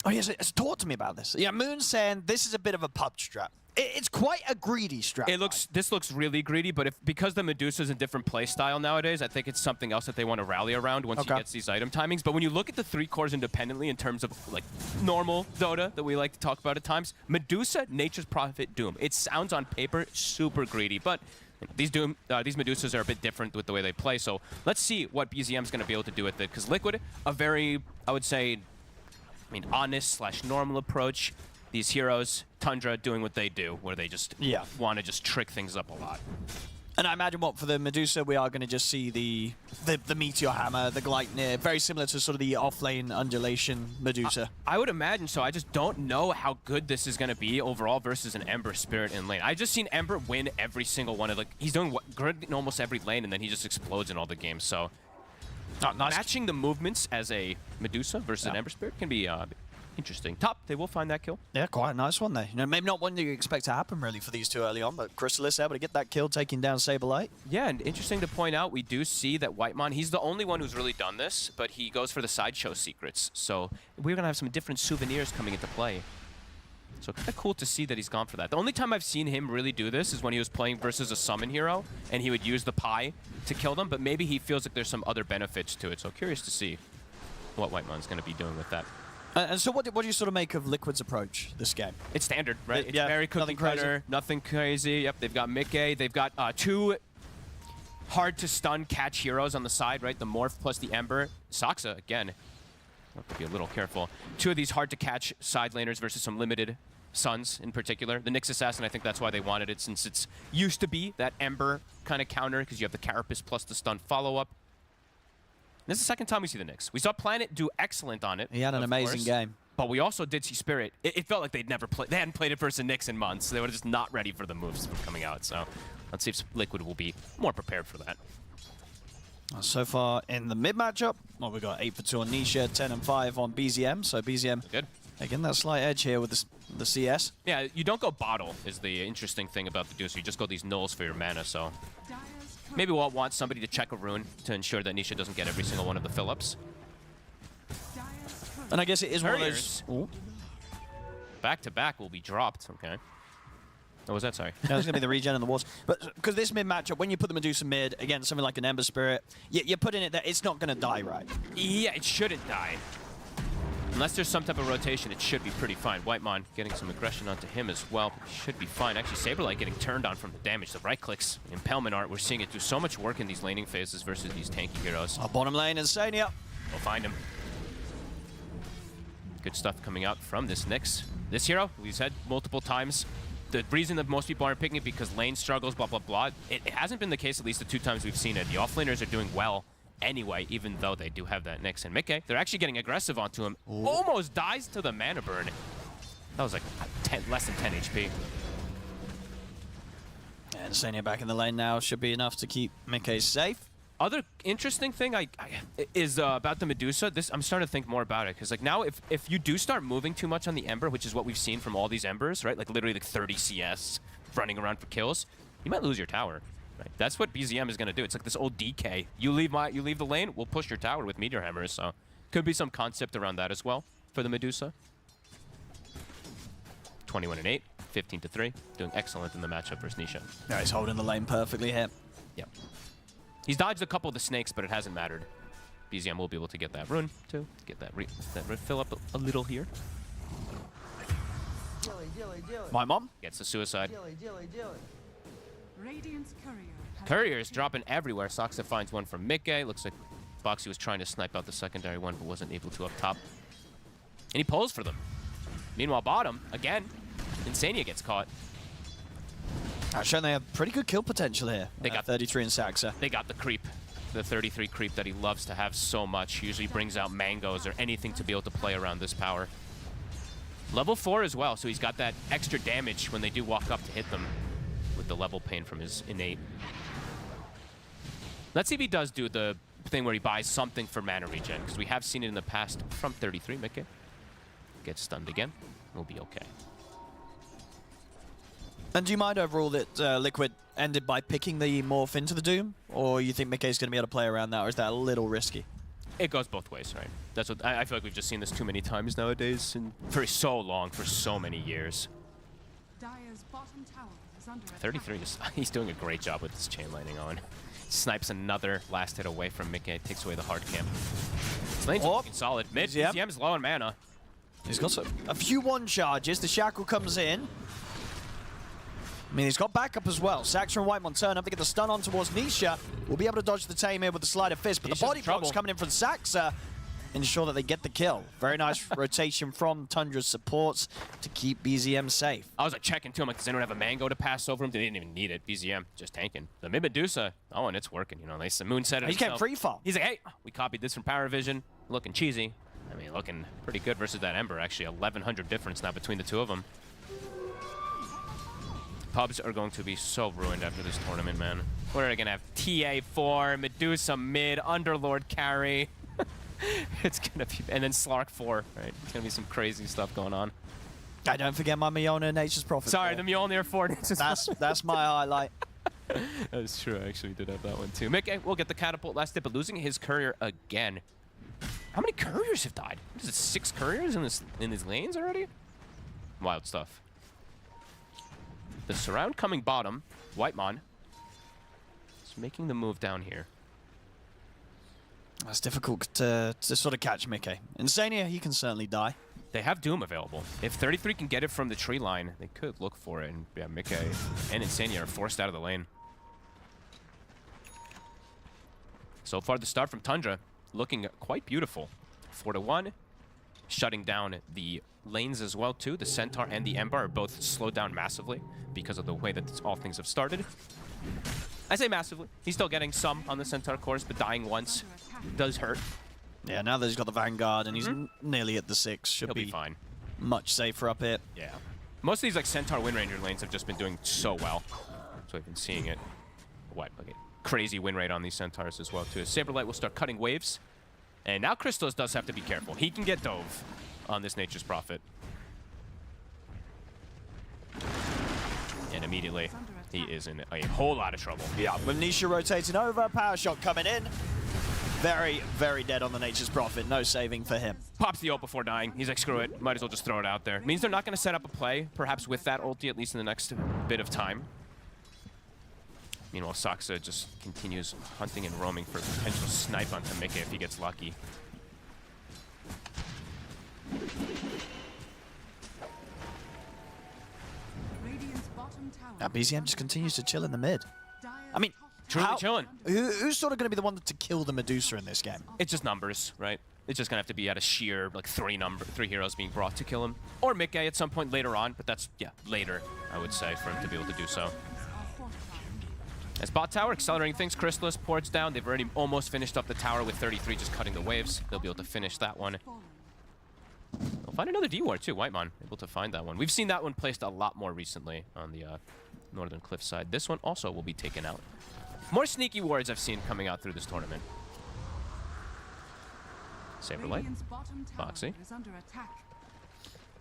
Oh, yes, talk to me about this. Yeah, Moon's saying this is a bit of a pub strat. It's quite a greedy strat. This looks really greedy, but because the Medusa's a different play style nowadays, I think it's something else that they want to rally around once he gets these item timings. But when you look at the 3 cores independently in terms of like normal Dota that we like to talk about at times, Medusa, Nature's Prophet, Doom. It sounds on paper super greedy, but these Medusas are a bit different with the way they play. So let's see what BZM's going to be able to do with it. Because Liquid, a very, I would say, honest / normal approach. These heroes, Tundra, doing what they do, where they just want to just trick things up a lot. And I imagine what for the Medusa, we are going to just see the Meteor Hammer, the Gleipnir, very similar to sort of the off-lane undulation Medusa. I would imagine so. I just don't know how good this is going to be overall versus an Ember Spirit in lane. I just seen Ember win every single one of he's doing good in almost every lane, and then he just explodes in all the games. So matching the movements as a Medusa versus an Ember Spirit can be interesting. Top, they will find that kill. Yeah, quite a nice one there. You know, maybe not one that you expect to happen really for these two early on, but Chrysalis able to get that kill, taking down Saberlight. Yeah, and interesting to point out, we do see that Whitemon, he's the only one who's really done this, but he goes for the sideshow secrets. So we're going to have some different souvenirs coming into play. So kind of cool to see that he's gone for that. The only time I've seen him really do this is when he was playing versus a summon hero, and he would use the pie to kill them, but maybe he feels like there's some other benefits to it. So curious to see what Whitemon's going to be doing with that. And so what do you sort of make of Liquid's approach this game? It's standard, right? It's very cookie cutter, nothing crazy. Yep, they've got Mickey. They've got 2 hard-to-stun catch heroes on the side, right? The Morph plus the Ember. Saksa, again, I have to be a little careful. 2 of these hard-to-catch side laners versus some limited Suns in particular. The Nyx Assassin, I think that's why they wanted it, since it's used to be that Ember kind of counter, because you have the Carapace plus the stun follow-up. This is the second time we see the Nyx. We saw Planet do excellent on it. He had an amazing game. But we also did see Spirit. It felt like they hadn't played it versus Nyx in months. They were just not ready for the moves coming out. So let's see if Liquid will be more prepared for that. So far in the mid matchup, well, we've got 8 for 2 on Nisha, 10 and 5 on BZM. So BZM good. Again, that slight edge here with the CS. Yeah, you don't go bottle is the interesting thing about the Deuce. You just go these nulls for your mana. So maybe we'll want somebody to check a rune to ensure that Nisha doesn't get every single one of the fill-ups. And I guess it is one of those... Back-to-back will be dropped, okay. What was that, sorry? No, it's going to be the regen and the walls. But because this mid matchup, when you put the Medusa mid against something like an Ember Spirit, you're putting it there, it's not going to die, right? Yeah, it shouldn't die. Unless there's some type of rotation, it should be pretty fine. Whitemon getting some aggression onto him as well. Should be fine. Actually, Saberlight getting turned on from the damage. The right clicks, Impalement Art, we're seeing it do so much work in these laning phases versus these tanky heroes. Bottom lane, Insania. We'll find him. Good stuff coming out from this Nyx. This hero, we've said multiple times, the reason that most people aren't picking it because lane struggles, blah, blah, blah. It hasn't been the case at least the 2 times we've seen it. The offlaners are doing well anyway, even though they do have that Nyx and Mickey. They're actually getting aggressive onto him. Ooh. Almost dies to the mana burn. That was like less than 10 HP. And Insania back in the lane now should be enough to keep Mickey safe. Other interesting thing is about the Medusa. I'm starting to think more about it because like now if you do start moving too much on the Ember, which is what we've seen from all these Embers, right? Like literally like 30 CS running around for kills, you might lose your tower. Right? That's what BZM is going to do. It's like this old DK. You leave the lane, we'll push your tower with Meteor Hammers. So could be some concept around that as well for the Medusa. 21-8, 15-3, doing excellent in the matchup versus Nisha. Yeah, he's holding the lane perfectly here. Yep. He's dodged a couple of the snakes, but it hasn't mattered. BZM will be able to get that rune, too. Get that fill up a little here. My mom? Gets the suicide. Radiant's courier. Courier is dropping everywhere. Soxa finds one from Mickey. Looks like Boxy was trying to snipe out the secondary one, but wasn't able to up top. And he pulls for them. Meanwhile, bottom, again, Insania gets caught. Showing they have pretty good kill potential here. They got 33 in Saxa. They got the creep. The 33 creep that he loves to have so much. Usually brings out mangoes or anything to be able to play around this power. Level 4 as well, so he's got that extra damage when they do walk up to hit them with the level pain from his innate. Let's see if he does do the thing where he buys something for mana regen, because we have seen it in the past from 33. Mickey gets stunned again. We'll be okay. And do you mind overall that Liquid ended by picking the morph into the Doom? Or you think Mickey's going to be able to play around that, or is that a little risky? It goes both ways, right? That's what I feel like we've just seen this too many times nowadays, and for so long, for so many years. Dire's bottom tower is under 33, he's doing a great job with this chain lightning on. Snipes another last hit away from Mickey, takes away the hard camp. This lane's looking solid. Mid, BZM's low on mana. He's got a few one charges. The Shackle comes in. I mean, he's got backup as well. Saxa and Whitemon turn up. They get the stun on towards Nisha. We'll be able to dodge the tame here with the sleight of fist, but Nisha's the body block's coming in from Saxa. Ensure that they get the kill. Very nice rotation from Tundra's supports to keep BZM safe. I was like checking too. I'm like, does anyone have a mango to pass over him? They didn't even need it. BZM just tanking. The mid Medusa, oh, and it's working. You know, they moon set it. He's getting free fall. He's like, hey, we copied this from PARIVISION. Looking cheesy. I mean, looking pretty good versus that Ember. Actually, 1,100 difference now between the two of them. Pubs are going to be so ruined after this tournament, man. What are they going to have? TA4, Medusa mid, Underlord carry. It's going to be... And then Slark 4, right? It's going to be some crazy stuff going on. I don't forget my Mjolnir Nature's Prophet. Sorry, the Mjolnir 4 Nature's Prophet. That's my highlight. That's true. I actually did have that one, too. Mickey will get the catapult last hit, but losing his courier again. How many couriers have died? Is it 6 couriers in his lanes already? Wild stuff. The surround coming bottom. Whitemon is making the move down here. That's difficult to sort of catch Mickey. Insania, he can certainly die. They have Doom available. If 33 can get it from the tree line, they could look for it. And yeah, Mickey and Insania are forced out of the lane. So far, the start from Tundra looking quite beautiful. 4-1, shutting down the lanes as well too. The Centaur and the Ember are both slowed down massively because of the way that all things have started. I say massively. He's still getting some on the Centaur course, but dying once does hurt. Yeah, now that he's got the Vanguard and he's nearly at the 6, He'll be fine. Much safer up here. Yeah. Most of these like Centaur Wind Ranger lanes have just been doing so well. So we've been seeing it. What? Okay. Crazy win rate on these Centaurs as well too. Saberlight will start cutting waves. And now Crystallis does have to be careful. He can get dove on this Nature's Prophet. And immediately, he is in a whole lot of trouble. Yeah, with Nisha rotating over, Power Shot coming in. very, very dead on the Nature's Prophet. No saving for him. Pops the ult before dying. He's like, screw it. Might as well just throw it out there. Means they're not going to set up a play, perhaps with that ulti, at least in the next bit of time. Meanwhile, Saksa just continues hunting and roaming for a potential snipe onto Mika if he gets lucky. Now BZM just continues to chill in the mid. I mean, Truly chilling. Who's sort of going to be the one to kill the Medusa in this game? It's just numbers, right? It's just going to have to be at a sheer, like, three heroes being brought to kill him. Or Mika at some point later on, but that's, yeah, later, I would say, for him to be able to do so. As bot tower, accelerating things, Chrysalis ports down. They've already almost finished up the tower with 33 just cutting the waves. They'll be able to finish that one. They'll find another D-Ward too, Whitemon, able to find that one. We've seen that one placed a lot more recently on the northern cliff side. This one also will be taken out. More sneaky wards I've seen coming out through this tournament. Saberlight, Foxy.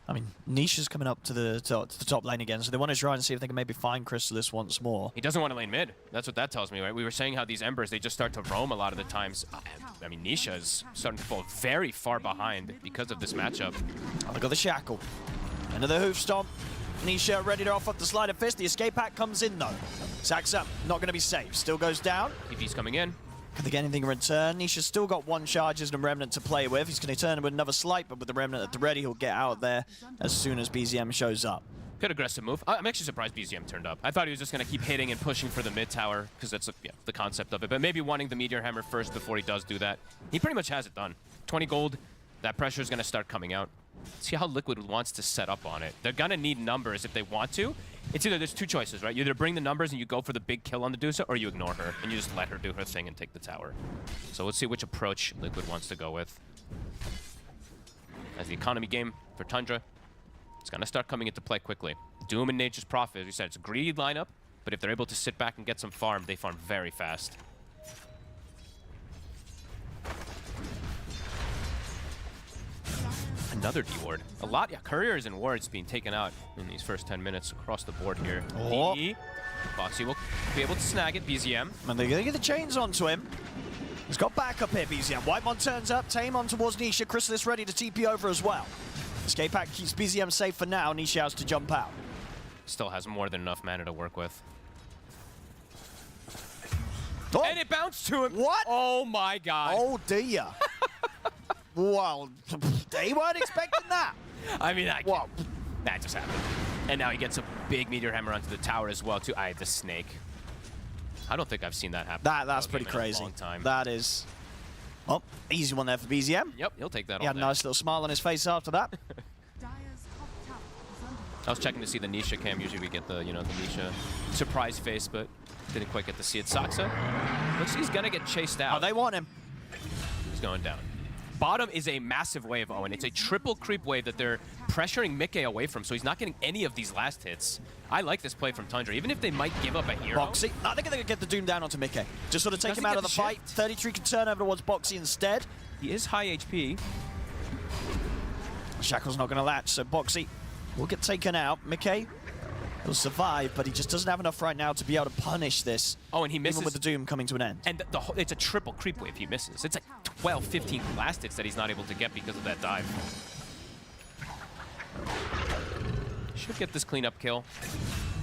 I mean, Nisha's coming up to the top lane again, so they want to try and see if they can maybe find Chrysalis once more. He doesn't want to lane mid. That's what that tells me, right? We were saying how these Embers, they just start to roam a lot of the times. I mean, Nisha is starting to fall very far behind because of this matchup. Oh, look at the shackle. Into the hoof stomp. Nisha ready to offer up the sleight of fist. The escape pack comes in, though. Saksa not going to be safe. Still goes down. TP's coming in. Can they get anything in return? Nisha's still got one charges and a Remnant to play with. He's going to turn with another slight, but with the Remnant at the ready, he'll get out there as soon as BZM shows up. Good aggressive move. I'm actually surprised BZM turned up. I thought he was just going to keep hitting and pushing for the mid tower, because that's the concept of it. But maybe wanting the Meteor Hammer first before he does do that. He pretty much has it done. 20 gold. That pressure is going to start coming out. See how Liquid wants to set up on it. They're going to need numbers if they want to. It's either, there's two choices, right? You either bring the numbers and you go for the big kill on the Medusa, or you ignore her and you just let her do her thing and take the tower. So let's see which approach Liquid wants to go with. As the economy game for Tundra, it's going to start coming into play quickly. Doom and Nature's Prophet, as you said, it's a greedy lineup, but if they're able to sit back and get some farm, they farm very fast. Another D-Ward. A lot, yeah, couriers and wards being taken out in these first 10 minutes across the board here. Oh. Foxy will be able to snag it, BZM. And they're going to get the chains onto him. He's got backup here, BZM. Whitemon turns up, Tame on towards Nisha. Chrysalis ready to TP over as well. Escape pack keeps BZM safe for now. Nisha has to jump out. Still has more than enough mana to work with. Oh. And it bounced to him. What? Oh my god. Oh dear. Well, they weren't expecting that. I mean, that just happened. And now he gets a big Meteor Hammer onto the tower as well, too. The snake. I don't think I've seen that happen. That's pretty crazy. Long time. That is... Oh, easy one there for BZM. Yep, he'll take that. He had a nice little smile on his face after that. I was checking to see the Nisha cam. Usually we get the, the Nisha surprise face, but didn't quite get to see it. Saksa looks like he's going to get chased out. Oh, they want him. He's going down. Bottom is a massive wave, Owen. It's a triple creep wave that they're pressuring Mickey away from, so he's not getting any of these last hits. I like this play from Tundra, even if they might give up a hero. Boxy. I think they're going to get the Doom down onto Mickey. Just sort of take him out of the fight. 33 can turn over towards Boxy instead. He is high HP. Shackle's not going to latch, so Boxy will get taken out. Mickey will survive, but he just doesn't have enough right now to be able to punish this. Oh, and he misses. Even with the Doom coming to an end. And it's a triple creep wave he misses. It's like 12, 15 last hits that he's not able to get because of that dive. Should get this cleanup kill.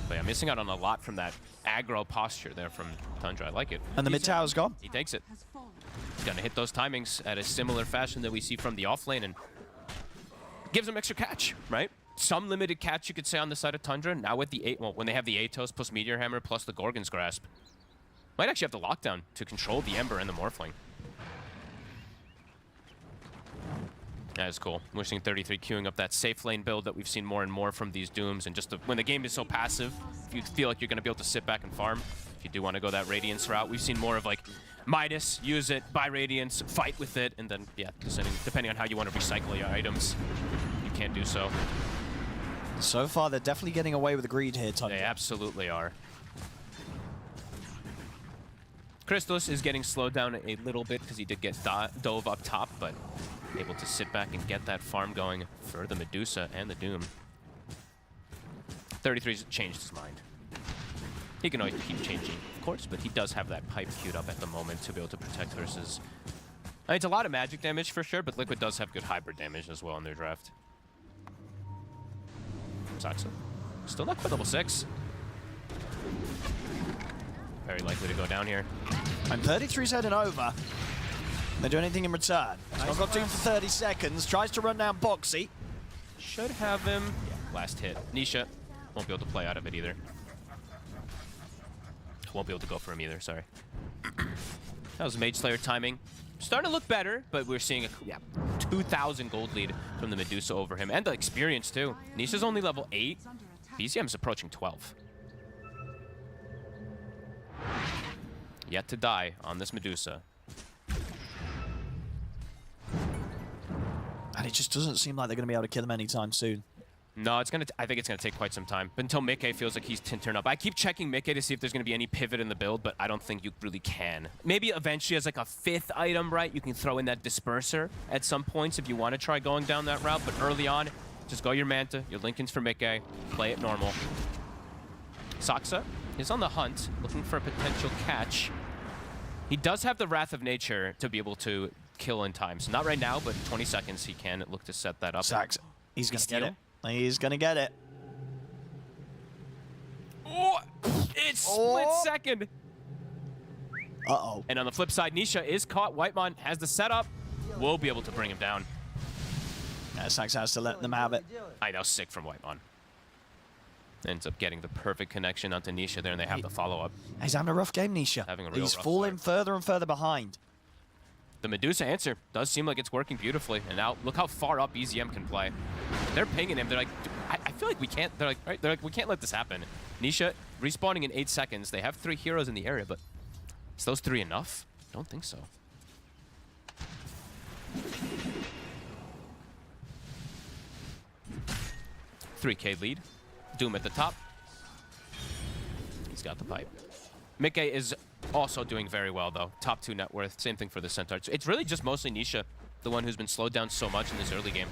But yeah, missing out on a lot from that aggro posture there from Tundra. I like it. And the mid tower's gone. He takes it. He's going to hit those timings at a similar fashion that we see from the offlane and gives him extra catch, right? Some limited catch, you could say, on the side of Tundra. Now with the when they have the Atos plus Meteor Hammer plus the Gorgon's Grasp, might actually have the lockdown to control the Ember and the Morphling. That is cool. We're seeing 33 queuing up that safe lane build that we've seen more and more from these Dooms, and just when the game is so passive, if you feel like you're going to be able to sit back and farm, if you do want to go that Radiance route, we've seen more of like Midas, use it, buy Radiance, fight with it, and then, yeah, depending on how you want to recycle your items, you can do so. So far, they're definitely getting away with the greed here, Tundra. They absolutely are. Crystallis is getting slowed down a little bit because he did get dove up top, but able to sit back and get that farm going for the Medusa and the Doom. 33's changed his mind. He can always keep changing, of course, but he does have that pipe queued up at the moment to be able to protect versus It's a lot of magic damage for sure, but Liquid does have good hybrid damage as well in their draft. Saxa. Still not quite level 6. Very likely to go down here. And 33's heading over. They do anything in return. He's got 2 for 30 seconds. Tries to run down Boxy. Should have him. Yeah, last hit. Nisha won't be able to play out of it either. Won't be able to go for him either, sorry. That was Mage Slayer timing. Starting to look better, but we're seeing a 2,000 gold lead from the Medusa over him. And the experience, too. Nisha's only level 8. BCM's approaching 12. Yet to die on this Medusa. And it just doesn't seem like they're going to be able to kill him anytime soon. No, it's gonna. I think it's gonna take quite some time. But until Mickey feels like he's turned up. I keep checking Mickey to see if there's gonna be any pivot in the build, but I don't think you really can. Maybe eventually as like a 5th item, right? You can throw in that disperser at some points if you want to try going down that route. But early on, just go your Manta, your Lincolns for Mickey, play it normal. Saxa is on the hunt, looking for a potential catch. He does have the Wrath of Nature to be able to kill in time. So not right now, but 20 seconds he can look to set that up. Saxa, he's gonna get it. He's gonna get it. Oh, it's split second. Uh-oh. And on the flip side, Nisha is caught. Whitemon has the setup. We'll be able to bring him down. Yeah, Saxa has to let them have it. I know, sick from Whitemon. Ends up getting the perfect connection onto Nisha there, and they have the follow-up. He's having a rough game, Nisha. He's falling further and further behind. The Medusa answer does seem like it's working beautifully. And now look how far up EZM can play. They're pinging him. They're like, I feel like we can't. They're like, right? They're like, we can't let this happen. Nisha respawning in 8 seconds. They have 3 heroes in the area, but is those 3 enough? I don't think so. $3K lead. Doom at the top. He's got the pipe. Mickey is also doing very well, though. Top 2 net worth. Same thing for the Centaur. It's really just mostly Nisha, the one who's been slowed down so much in this early game.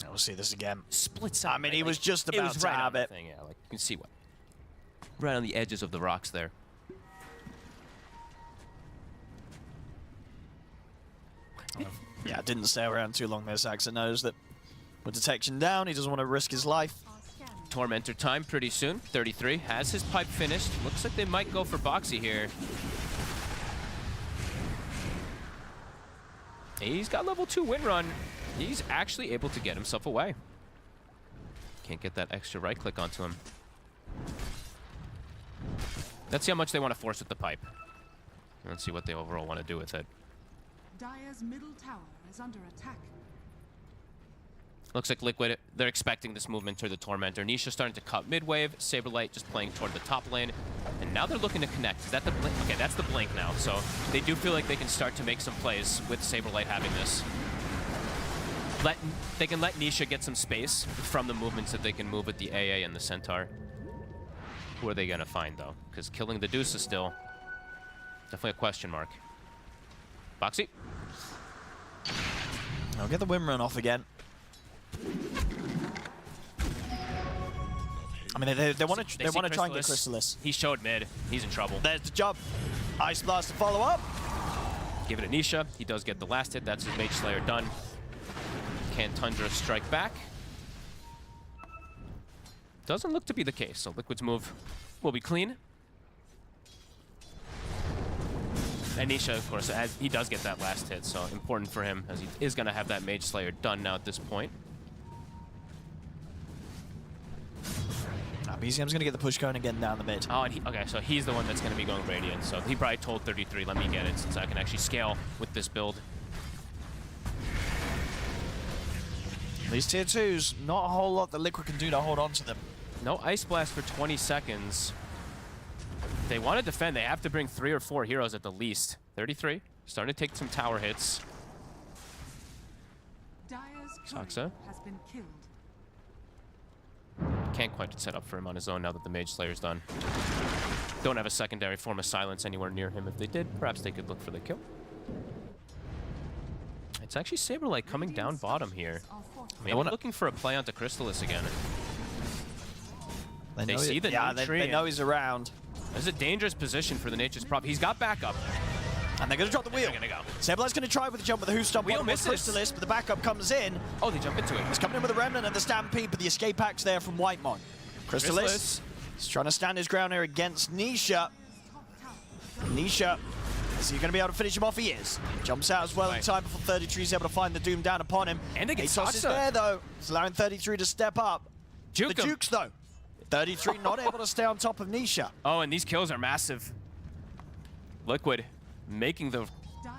We'll see this again. Splits out. I mean, he was just about to have it. Yeah, like you can see what. Right on the edges of the rocks there. Yeah, didn't stay around too long there. Saxa knows that with detection down, he doesn't want to risk his life. Tormentor time pretty soon. 33 has his pipe finished. Looks like they might go for Boxy here. He's got level 2 win run. He's actually able to get himself away. Can't get that extra right click onto him. Let's see how much they want to force with the pipe. Let's see what they overall want to do with it. Dire's middle tower is under attack. Looks like Liquid, they're expecting this movement toward the Tormentor. Nisha starting to cut mid-wave, Saberlight just playing toward the top lane. And now they're looking to connect. Is that the blink? Okay, that's the blink now. So they do feel like they can start to make some plays with Saberlight having this. They can let Nisha get some space from the movements that they can move with the AA and the Centaur. Who are they going to find, though? Because killing the Deuce is still definitely a question mark. Boxy. I'll get the win run off again. I mean, they want to try and get Chrysalis. He showed mid. He's in trouble. There's the job. Ice Blast to follow up. Give it to Nisha. He does get the last hit. That's his Mage Slayer done. Can Tundra strike back? Doesn't look to be the case, so Liquid's move will be clean. And Nisha, of course, he does get that last hit, so important for him, as he is going to have that Mage Slayer done now at this point. BZM's going to get the push going again down the mid. Oh, and okay, so he's the one that's going to be going Radiant, so he probably told 33, let me get it, since I can actually scale with this build. These tier 2s, not a whole lot that Liquid can do to hold on to them. No Ice Blast for 20 seconds. If they want to defend, they have to bring 3 or 4 heroes at the least. 33, starting to take some tower hits. Saxa has been killed. Can't quite set up for him on his own now that the Mage Slayer's done. Don't have a secondary form of silence anywhere near him. If they did, perhaps they could look for the kill. It's actually Saberlight coming down bottom here. Maybe looking for a play onto Chrysalis again. They see the tree. They know he's around. This is a dangerous position for the Nature's Prop. He's got backup. And they're going to drop the wheel. They're going to go. Sableye's going to try with the jump with the Who Stomp. Wheel misses. Crystallis, but the backup comes in. Oh, they jump into it. He's coming in with the Remnant and the Stampede, but the escape axe there from Whitemon. Crystallis is trying to stand his ground here against Nisha. Nisha, is he going to be able to finish him off? He is. Jumps out as well in time before 33 is able to find the Doom down upon him. And they get Atos is there, though. It's allowing 33 to step up. Juke the Jukes, though. 33 not able to stay on top of Nisha. Oh, and these kills are massive. Liquid making the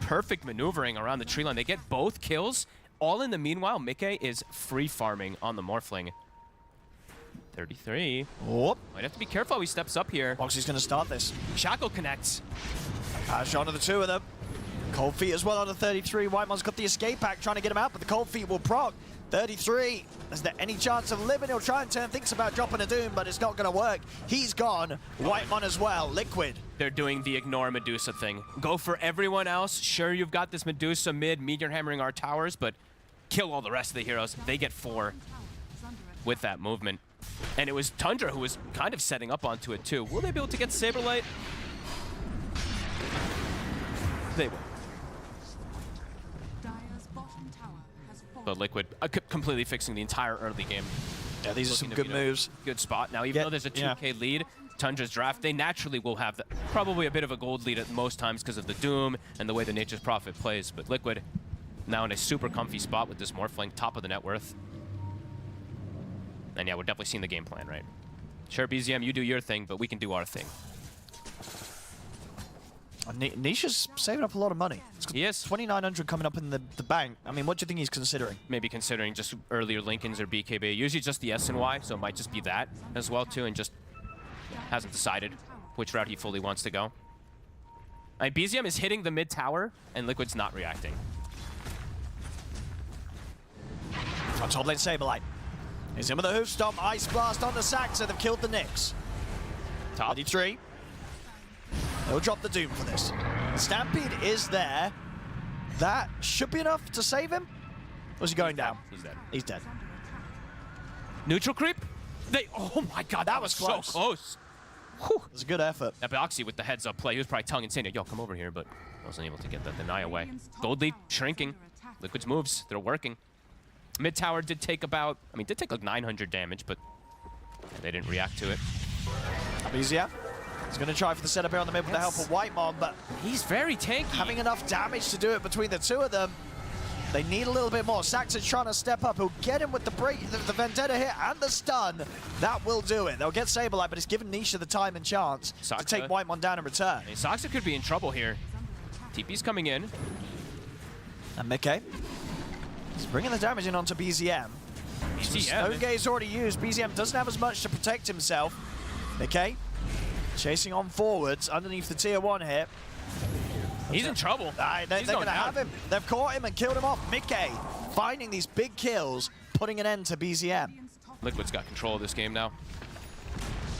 perfect maneuvering around the tree line. They get both kills. All in the meanwhile, Mickey is free farming on the Morphling. 33. Whoop. Might have to be careful how he steps up here. Boxy's going to start this. Shackle connects. Pass onto the two of them. Cold Feet as well onto 33. Whitemon's got the escape pack trying to get him out, but the Cold Feet will proc. 33. Is there any chance of living? He'll try and turn, thinks about dropping a Doom, but it's not going to work. He's gone. Whitemon as well. Liquid. They're doing the ignore Medusa thing. Go for everyone else. Sure, you've got this Medusa mid, meteor hammering our towers, but kill all the rest of the heroes. They get 4 with that movement. And it was Tundra who was kind of setting up onto it too. Will they be able to get Saberlight? They will. But Liquid completely fixing the entire early game. Yeah, these are some good moves. Good spot. Now, even though there's a 2K lead, Tundra's draft, they naturally will have probably a bit of a gold lead at most times because of the Doom and the way the Nature's Prophet plays. But Liquid now in a super comfy spot with this Morphling, top of the net worth. And yeah, we're definitely seeing the game plan, right? Sure, BZM, you do your thing, but we can do our thing. Nisha's saving up a lot of money. He is. 2,900 coming up in the bank. I mean, what do you think he's considering? Maybe considering just earlier Lincolns or BKB. Usually just the SNY, so it might just be that as well too, and just hasn't decided which route he fully wants to go. I mean, BZM is hitting the mid tower, and Liquid's not reacting. On top lane, Saberlight. He's in with a Hoof Stomp. Ice Blast on the Saxon. They've killed the Nyx. Top. 33. He'll drop the Doom for this. Stampede is there. That should be enough to save him. Or is he going down? He's dead. He's dead. Neutral creep? Oh my god, that was close. so close. It was a good effort. Boxy with the heads up play. He was probably tongue insane. Yo, come over here, but wasn't able to get that deny away. Gold lead shrinking. Liquid's moves, they're working. Mid tower did take about, did take like 900 damage, but they didn't react to it. Easier. He's going to try for the setup here on the mid with the help of Whitemon, but he's very tanky. Having enough damage to do it between the two of them. They need a little bit more. Saxon's trying to step up. He'll get him with the break, the Vendetta hit and the stun. That will do it. They'll get Saberlight, but it's given Nisha the time and chance to take Whitemon down in return. Saxa could be in trouble here. TP's coming in. And Mickey. He's bringing the damage in onto BZM. Stone Gaze already used. BZM doesn't have as much to protect himself. Mickey chasing on forwards underneath the tier 1 hit. He's in trouble. They're going to have him. They've caught him and killed him off. Mickey finding these big kills, putting an end to BZM. Liquid's got control of this game now.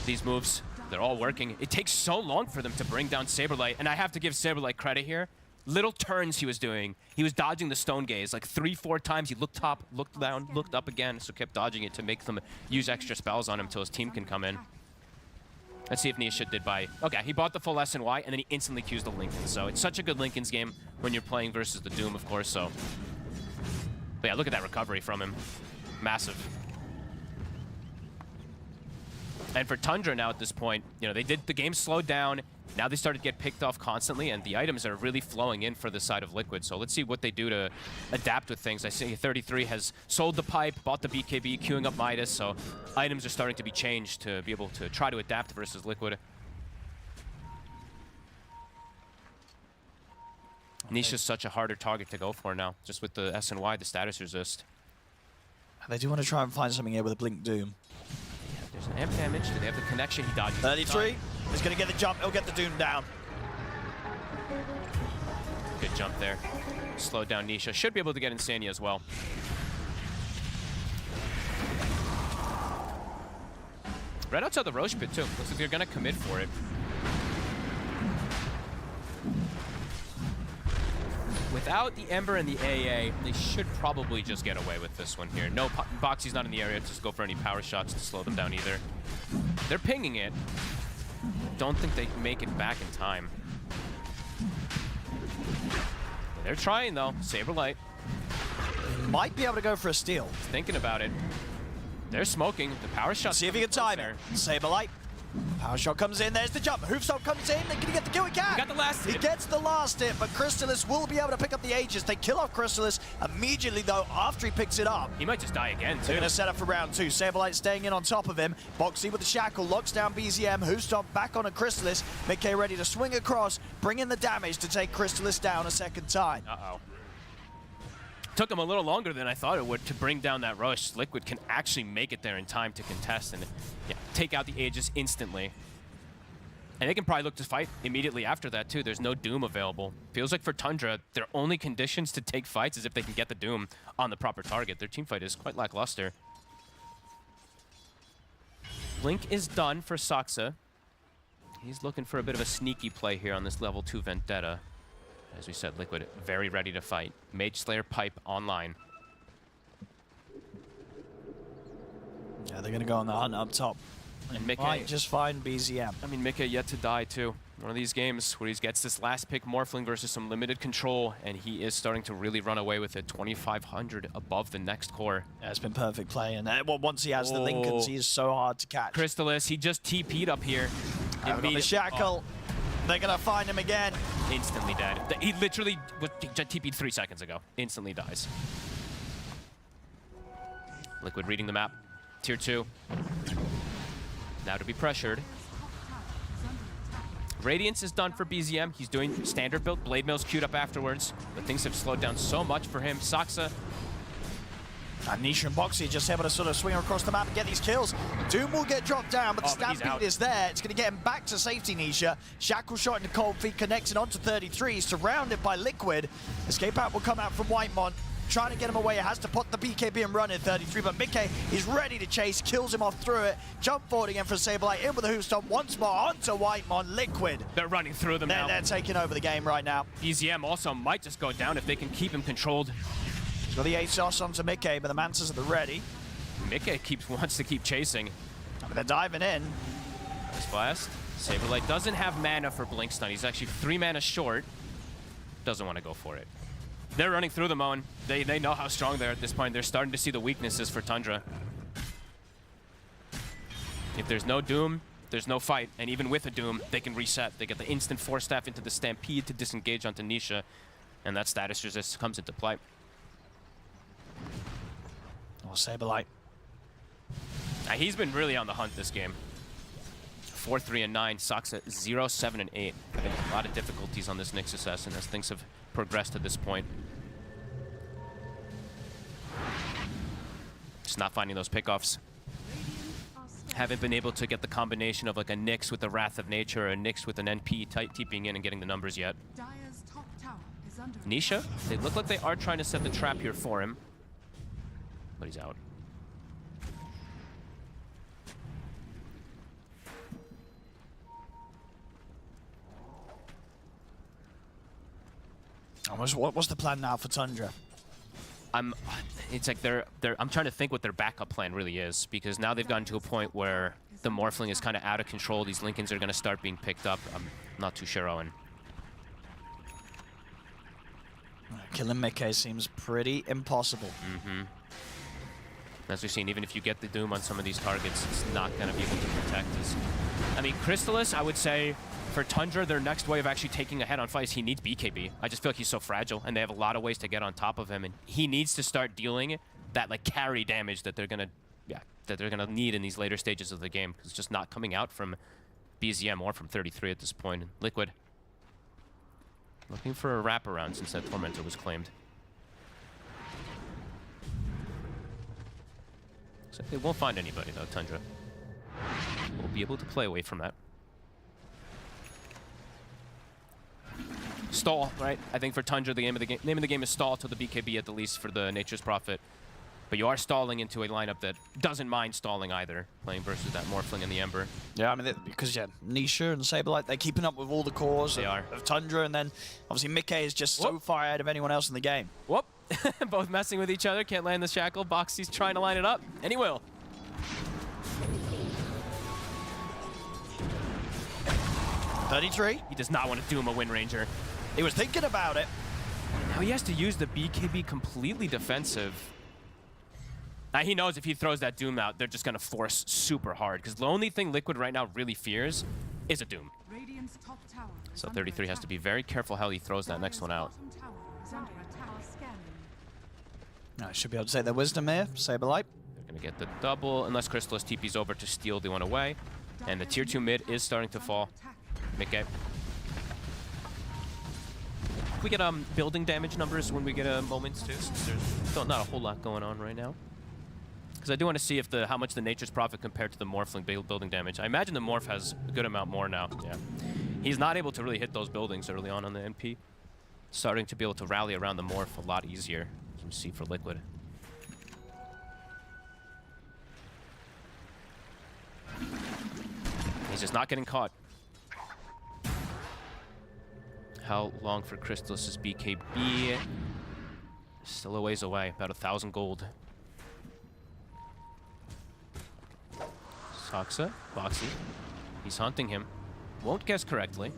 These moves, they're all working. It takes so long for them to bring down Saberlight, and I have to give Saberlight credit here. Little turns he was doing. He was dodging the Stone Gaze like 3-4 times. He looked top, looked down, looked up again, so kept dodging it to make them use extra spells on him until his team can come in. Let's see if Nisha did buy. Okay, he bought the full SNY, and then he instantly Q's the Lincoln. So it's such a good Lincoln's game when you're playing versus the Doom, of course, so. But yeah, look at that recovery from him. Massive. And for Tundra now at this point, the game slowed down. Now they started to get picked off constantly, and the items are really flowing in for the side of Liquid. So let's see what they do to adapt with things. I see 33 has sold the pipe, bought the BKB, queuing up Midas, so items are starting to be changed to be able to try to adapt versus Liquid. Nisha's such a harder target to go for now, just with the SNY, the status resist. They do want to try and find something here with a Blink Doom. Yeah, there's an amp damage. Do they have the connection? He dodges. 33. He's going to get the jump. He'll get the Doom down. Good jump there. Slowed down Nisha. Should be able to get Insania as well. Right outside the Roche pit, too. Looks like they're going to commit for it. Without the Ember and the AA, they should probably just get away with this one here. No, Boxy's not in the area to just go for any power shots to slow them down either. They're pinging it. Don't think they can make it back in time. They're trying though. Saberlight might be able to go for a steal. Thinking about it. They're smoking. The power shot. See if he can time it. Saberlight. Power shot comes in. There's the jump. Hoofstop comes in. They're going to get the kill. He can. He got the last hit. He gets the last hit, but Crystallis will be able to pick up the Aegis. They kill off Crystallis immediately, though, after he picks it up. He might just die again, too. They're going to set up for round 2. Saberlight staying in on top of him. Boxy with the shackle. Locks down BZM. Hoofstop back on a Crystallis. Mickey ready to swing across, bring in the damage to take Crystallis down a second time. Uh-oh. Took him a little longer than I thought it would to bring down that rush. Liquid can actually make it there in time to contest and take out the Aegis instantly. And they can probably look to fight immediately after that, too. There's no Doom available. Feels like for Tundra, their only conditions to take fights is if they can get the Doom on the proper target. Their team fight is quite lackluster. Blink is done for Saksa. He's looking for a bit of a sneaky play here on this level 2 Vendetta. As we said, Liquid very ready to fight. Mage Slayer Pipe online. Yeah, they're going to go on the hunt up top. And Mickey might just find BZM. I mean, Mickey yet to die, too. One of these games where he gets this last pick Morphling versus some limited control, and he is starting to really run away with it. 2,500 above the next core. Yeah, it's been perfect play. And once he has the Lincolns, he is so hard to catch. Crystallis, he just TP'd up here. On the shackle. They're going to find him again. Instantly dead. He literally was TP'd 3 seconds ago. Instantly dies. Liquid reading the map. Tier 2. Now to be pressured. Radiance is done for BZM. He's doing standard build. Blade Mill's queued up afterwards. But things have slowed down so much for him. Saksa. And Nisha and Boxy just able to sort of swing across the map and get these kills. Doom will get dropped down, but the Stampede is there. It's going to get him back to safety, Nisha. Shackle shot into cold feet, connected onto 33, surrounded by Liquid. Escape out will come out from Whitemont. Trying to get him away, has to put the BKB and run in 33, but Mickey is ready to chase, kills him off through it. Jump forward again for Saberlight, in with the Hoofstop once more onto Whitemont. Liquid. They're running through them now. They're taking over the game right now. BZM also might just go down if they can keep him controlled. Got the ASOS onto Mickey, but the Mantas are the ready. Mickey wants to keep chasing. But they're diving in. Nice blast. Saberlight doesn't have mana for Blink Stun. He's actually 3 mana short. Doesn't want to go for it. They're running through them, Owen. They know how strong they are at this point. They're starting to see the weaknesses for Tundra. If there's no Doom, there's no fight. And even with a Doom, they can reset. They get the instant Force Staff into the Stampede to disengage onto Nisha. And that status resist comes into play. Oh, Saberlight. He's been really on the hunt this game. 4, 3, and 9. Saksa 0, 7, and 8. Having a lot of difficulties on this Nyx Assassin as things have progressed to this point. Just not finding those pickoffs. Haven't been able to get the combination of like a Nyx with the Wrath of Nature or a Nyx with an NP TPing in and getting the numbers yet. Nisha, they look like they are trying to set the trap here for him. But he's out. What's the plan now for Tundra? It's like I'm trying to think what their backup plan really is, because now they've gotten to a point where the Morphling is kind of out of control. These Lincolns are going to start being picked up. I'm not too sure, Owen. Killing Mickey seems pretty impossible. As we've seen, even if you get the Doom on some of these targets, it's not going to be able to protect us. I mean, Crystallis, I would say, for Tundra, their next way of actually taking a head on fights, he needs BKB. I just feel like he's so fragile, and they have a lot of ways to get on top of him, and he needs to start dealing that like carry damage that they're gonna need in these later stages of the game, because it's just not coming out from BZM or from 33 at this point. And Liquid looking for a wraparound since that Tormentor was claimed. So they won't find anybody though, Tundra. We'll be able to play away from that. Stall, right? I think for Tundra, the name of the game is stall till the BKB at the least for the Nature's Prophet. But you are stalling into a lineup that doesn't mind stalling either, playing versus that Morphling and the Ember. Yeah, I mean, because Nisha and Saberlight, they're keeping up with all the cores of Tundra, and then obviously Mickey is just so far ahead of anyone else in the game. Whoop! Both messing with each other, can't land the shackle. Boxy's trying to line it up, and he will. 33. He does not want to doom a Wind Ranger. He was thinking about it. Now he has to use the BKB completely defensive. Now he knows if he throws that Doom out, they're just going to force super hard, because the only thing Liquid right now really fears is a Doom. Radiant's top tower is So under 33 has to be very careful how he throws that next one out. bottom tower is under attack. Scanning. I should be able to say their wisdom here, Saberlight. They're going to get the double, unless Crystallis TP's over to steal the one away. And the tier 2 mid is starting to fall. Mickey. We get building damage numbers when we get moments too, since there's not a whole lot going on right now. Because I do want to see if how much the Nature's Prophet compared to the Morphling building damage. I imagine the Morph has a good amount more now. Yeah, he's not able to really hit those buildings early on the NP. Starting to be able to rally around the Morph a lot easier, as you see for Liquid. He's just not getting caught. How long for Crystallis' BKB? Still a ways away, about 1,000 gold. Saksa, Boxy. He's hunting him. Won't guess correctly.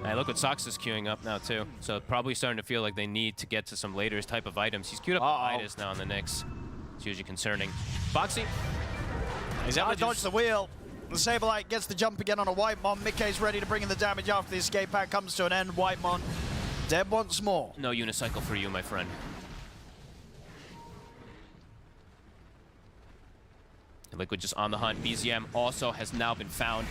Hey, look what Saksa's queuing up now too. So probably starting to feel like they need to get to some later type of items. He's queued up Midas now on the Nyx. It's usually concerning. Boxy. He's able to dodge the wheel. The Saberlight gets the jump again on a Whitemon. Mickey's ready to bring in the damage after the escape pack comes to an end. Whitemon dead once more. No unicycle for you, my friend. Liquid just on the hunt. BZM also has now been found.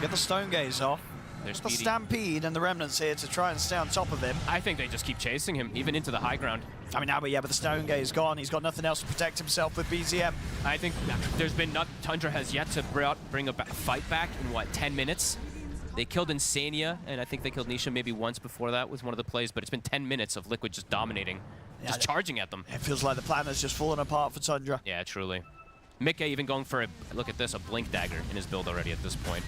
Get the Stone Gaze off. There's the Stampede and the Remnants here to try and stay on top of him. I think they just keep chasing him, even into the high ground. I mean, now, but the Stone Gaze gone. He's got nothing else to protect himself with BZM. I think there's been Tundra has yet to bring a fight back in, what, 10 minutes? They killed Insania, and I think they killed Nisha maybe once before that was one of the plays, but it's been 10 minutes of Liquid just dominating, just charging at them. It feels like the plan has just fallen apart for Tundra. Yeah, truly. Mickey even going for look at this, a Blink Dagger in his build already at this point.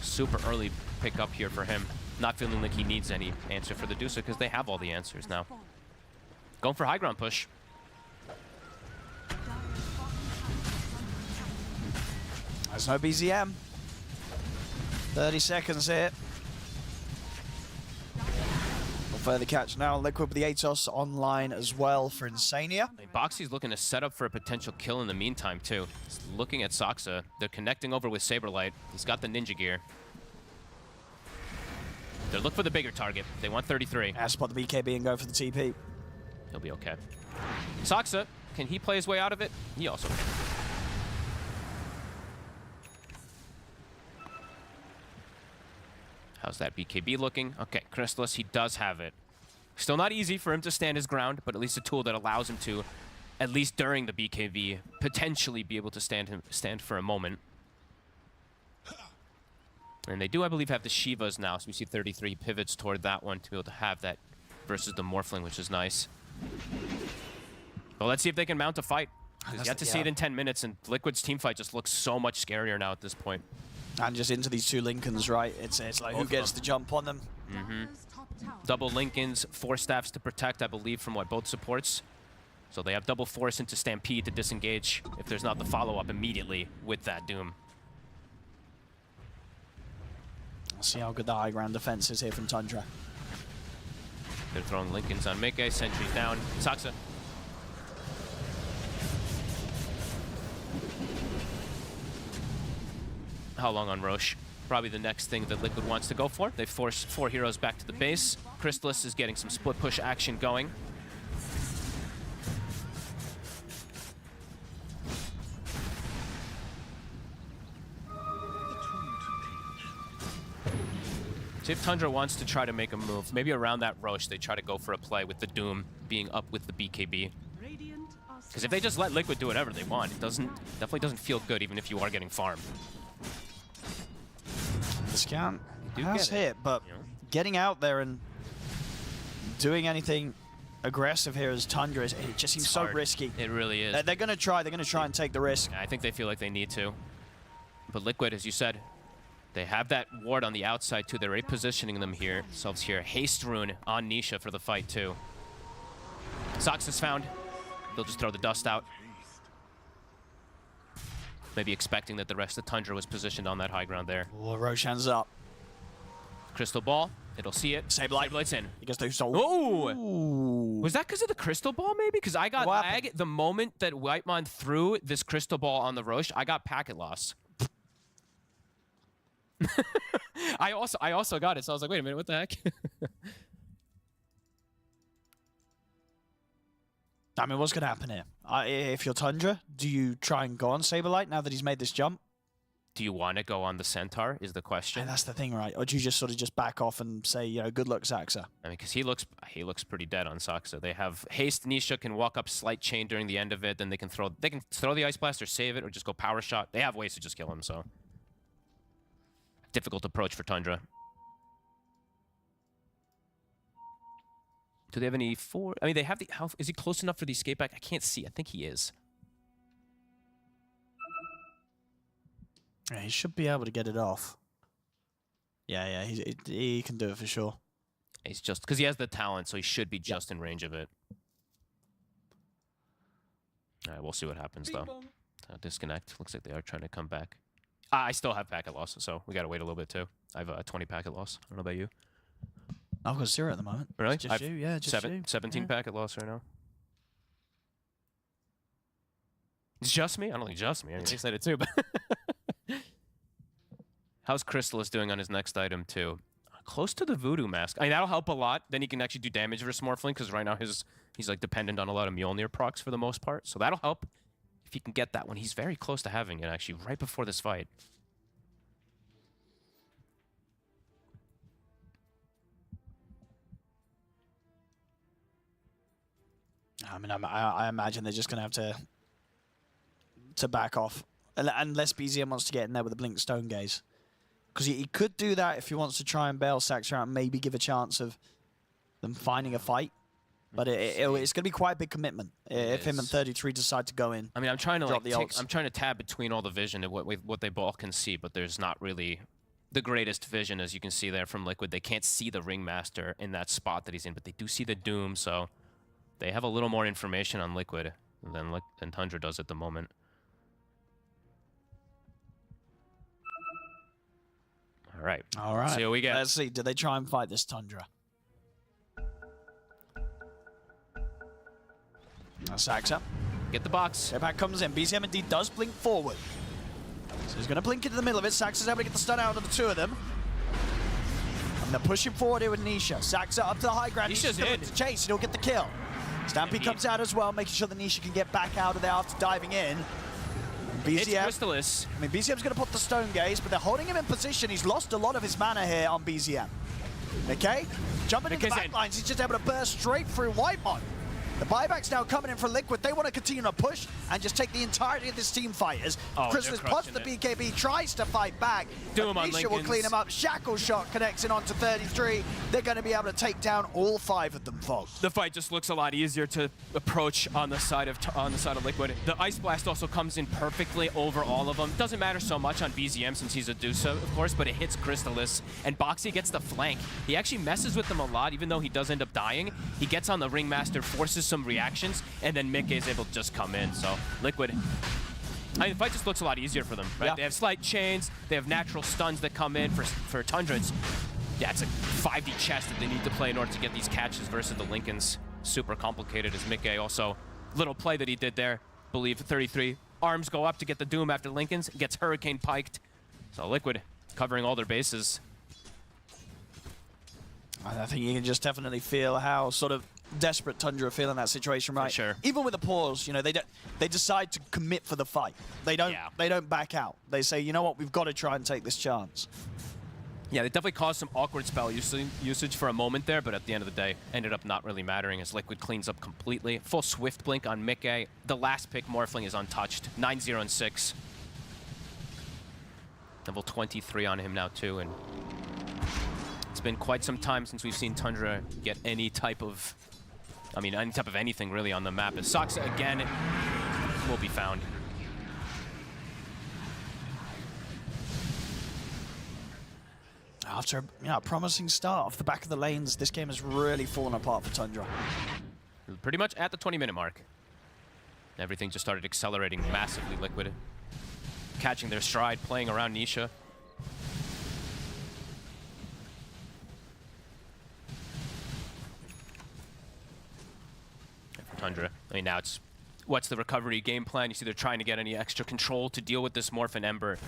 Super early pick up here for him. Not feeling like he needs any answer for the Dusa because they have all the answers now. Going for high ground push. There's no BZM. 30 seconds here. No further catch now. Liquid with the Atos online as well for Insania. Boxy's looking to set up for a potential kill in the meantime too. He's looking at Saksa. They're connecting over with Saberlight. He's got the ninja gear. They look for the bigger target. They want 33. Spot the BKB and go for the TP. He'll be okay. Saksa, can he play his way out of it? He also can. How's that BKB looking? Okay, Crystallis, he does have it. Still not easy for him to stand his ground, but at least a tool that allows him to, at least during the BKB, potentially be able to stand for a moment. And they do, I believe, have the Shivas now, so we see 33 pivots toward that one to be able to have that versus the Morphling, which is nice. Well, let's see if they can mount a fight. Because you have to see it in 10 minutes, and Liquid's team fight just looks so much scarier now at this point. And just into these two Lincolns, right? It's like who gets the jump on them. Double Lincolns, 4 staffs to protect, I believe, from what, both supports. So they have double force into Stampede to disengage if there's not the follow-up immediately with that Doom. Let's see how good the high ground defense is here from Tundra. They're throwing Lincolns on Mickey, sentries down. Saksa. How long on Roche? Probably the next thing that Liquid wants to go for. They force 4 heroes back to the base. Crystallis is getting some split push action going. So if Tundra wants to try to make a move, maybe around that Roche, they try to go for a play with the Doom being up with the BKB. Because if they just let Liquid do whatever they want, it definitely doesn't feel good, even if you are getting farmed. The scan has hit, but getting out there and doing anything aggressive here as Tundra is. It just seems so risky. It really is. They're going to try. They're going to try and take the risk. I think they feel like they need to. But Liquid, as you said, they have that ward on the outside too. They're already positioning themselves here. Haste rune on Nisha for the fight too. Sox is found. They'll just throw the dust out. Maybe expecting that the rest of Tundra was positioned on that high ground there. Oh, Roshan's up. Crystal ball. It'll see it. Sablelight's in. He gets those soul. Oh! Was that because of the crystal ball, maybe? Because I got lag the moment that Whitemon threw this crystal ball on the Roche. I got packet loss. I also got it, so I was like, wait a minute, what the heck? I mean, what's going to happen here? If you're Tundra, do you try and go on Saberlight now that he's made this jump? Do you want to go on the Centaur is the question. And that's the thing, right? Or do you just sort of just back off and say, you know, good luck, Saxa? I mean, because he looks pretty dead on Saxa. They have haste. Nisha can walk up slight chain during the end of it. Then they can throw the Ice Blast or save it or just go power shot. They have ways to just kill him. So difficult approach for Tundra. Do they have any I mean, they have the health. Is he close enough for the escape back? I can't see. I think he is. Yeah, he should be able to get it off. Yeah, he can do it for sure. He's just because he has the talent, so he should be just in range of it. All right, we'll see what happens though. Disconnect. Looks like they are trying to come back. I still have packet loss, so we gotta wait a little bit too. I have a 20 packet loss. I don't know about you. I've got 0 at the moment. Really? It's just you, yeah, just you. 17 packet loss right now. It's just me? I don't think just me. I mean, they said it too, but how's Crystallis doing on his next item too? Close to the Voodoo Mask. I mean, that'll help a lot. Then he can actually do damage versus Morphling because right now he's like dependent on a lot of Mjolnir procs for the most part. So that'll help if he can get that one. He's very close to having it actually right before this fight. I mean, I imagine they're just going to have to back off. Unless BZM wants to get in there with a Blink Stone Gaze. Because he could do that if he wants to try and bail Saxa out and maybe give a chance of them finding a fight. But it's going to be quite a big commitment if him and 33 decide to go in. I mean, I'm trying to I'm trying to tab between all the vision of what they both can see, but there's not really the greatest vision, as you can see there from Liquid. They can't see the Ringmaster in that spot that he's in, but they do see the Doom, so they have a little more information on Liquid than Tundra does at the moment. All right. All right. See what we get. Let's see. Do they try and fight this Tundra? Saxa. Get the box. Back comes in. BZM indeed does blink forward. So he's going to blink into the middle of it. Saxa's able to get the stun out of the two of them. And they're pushing forward here with Nisha. Saxa up to the high ground. Nisha's in to chase, and he'll get the kill. Stampede comes out as well, making sure that Nisha can get back out of there after diving in. BZM, it's Crystallis. I mean, BZM's going to put the Stone Gaze, but they're holding him in position. He's lost a lot of his mana here on BZM. Okay? Jumping into the back lines, he's just able to burst straight through Whitemon. The buyback's now coming in for Liquid. They want to continue to push and just take the entirety of this team fight as Crystallis pops the BKB, tries to fight back. Nisha will clean him up. Shackle Shot connects in onto 33. They're going to be able to take down all 5 of them, folks. The fight just looks a lot easier to approach on the side of Liquid. The Ice Blast also comes in perfectly over all of them. Doesn't matter so much on BZM since he's a Dusa, of course, but it hits Crystallis, and Boxy gets the flank. He actually messes with them a lot, even though he does end up dying. He gets on the Ringmaster, forces some reactions, and then Mickey is able to just come in. So Liquid, I mean, the fight just looks a lot easier for them, right? Yeah. They have slight chains, they have natural stuns that come in for Tundra. It's a 5D chest that they need to play in order to get these catches versus the Lincolns. Super complicated as Mickey. Also, little play that he did there. Believe 33 arms go up to get the Doom after Lincolns, gets Hurricane piked. So Liquid covering all their bases. I think you can just definitely feel how sort of desperate Tundra feel in that situation, right? For sure. Even with a pause, you know, they decide to commit for the fight. They don't back out. They say, you know what, we've got to try and take this chance. Yeah, they definitely caused some awkward spell usage for a moment there, but at the end of the day, ended up not really mattering as Liquid cleans up completely. Full Swift Blink on Mickey. The last pick, Morphling, is untouched. 9-0 and 6. Level 23 on him now too, and it's been quite some time since we've seen Tundra get any type of I mean, any type of anything really on the map. As Soxa again will be found. After a promising start off the back of the lanes, this game has really fallen apart for Tundra. Pretty much at the 20-minute mark. Everything just started accelerating massively. Liquid catching their stride, playing around Nisha. And for Tundra, I mean, now it's what's the recovery game plan? You see they're trying to get any extra control to deal with this Morph and Ember.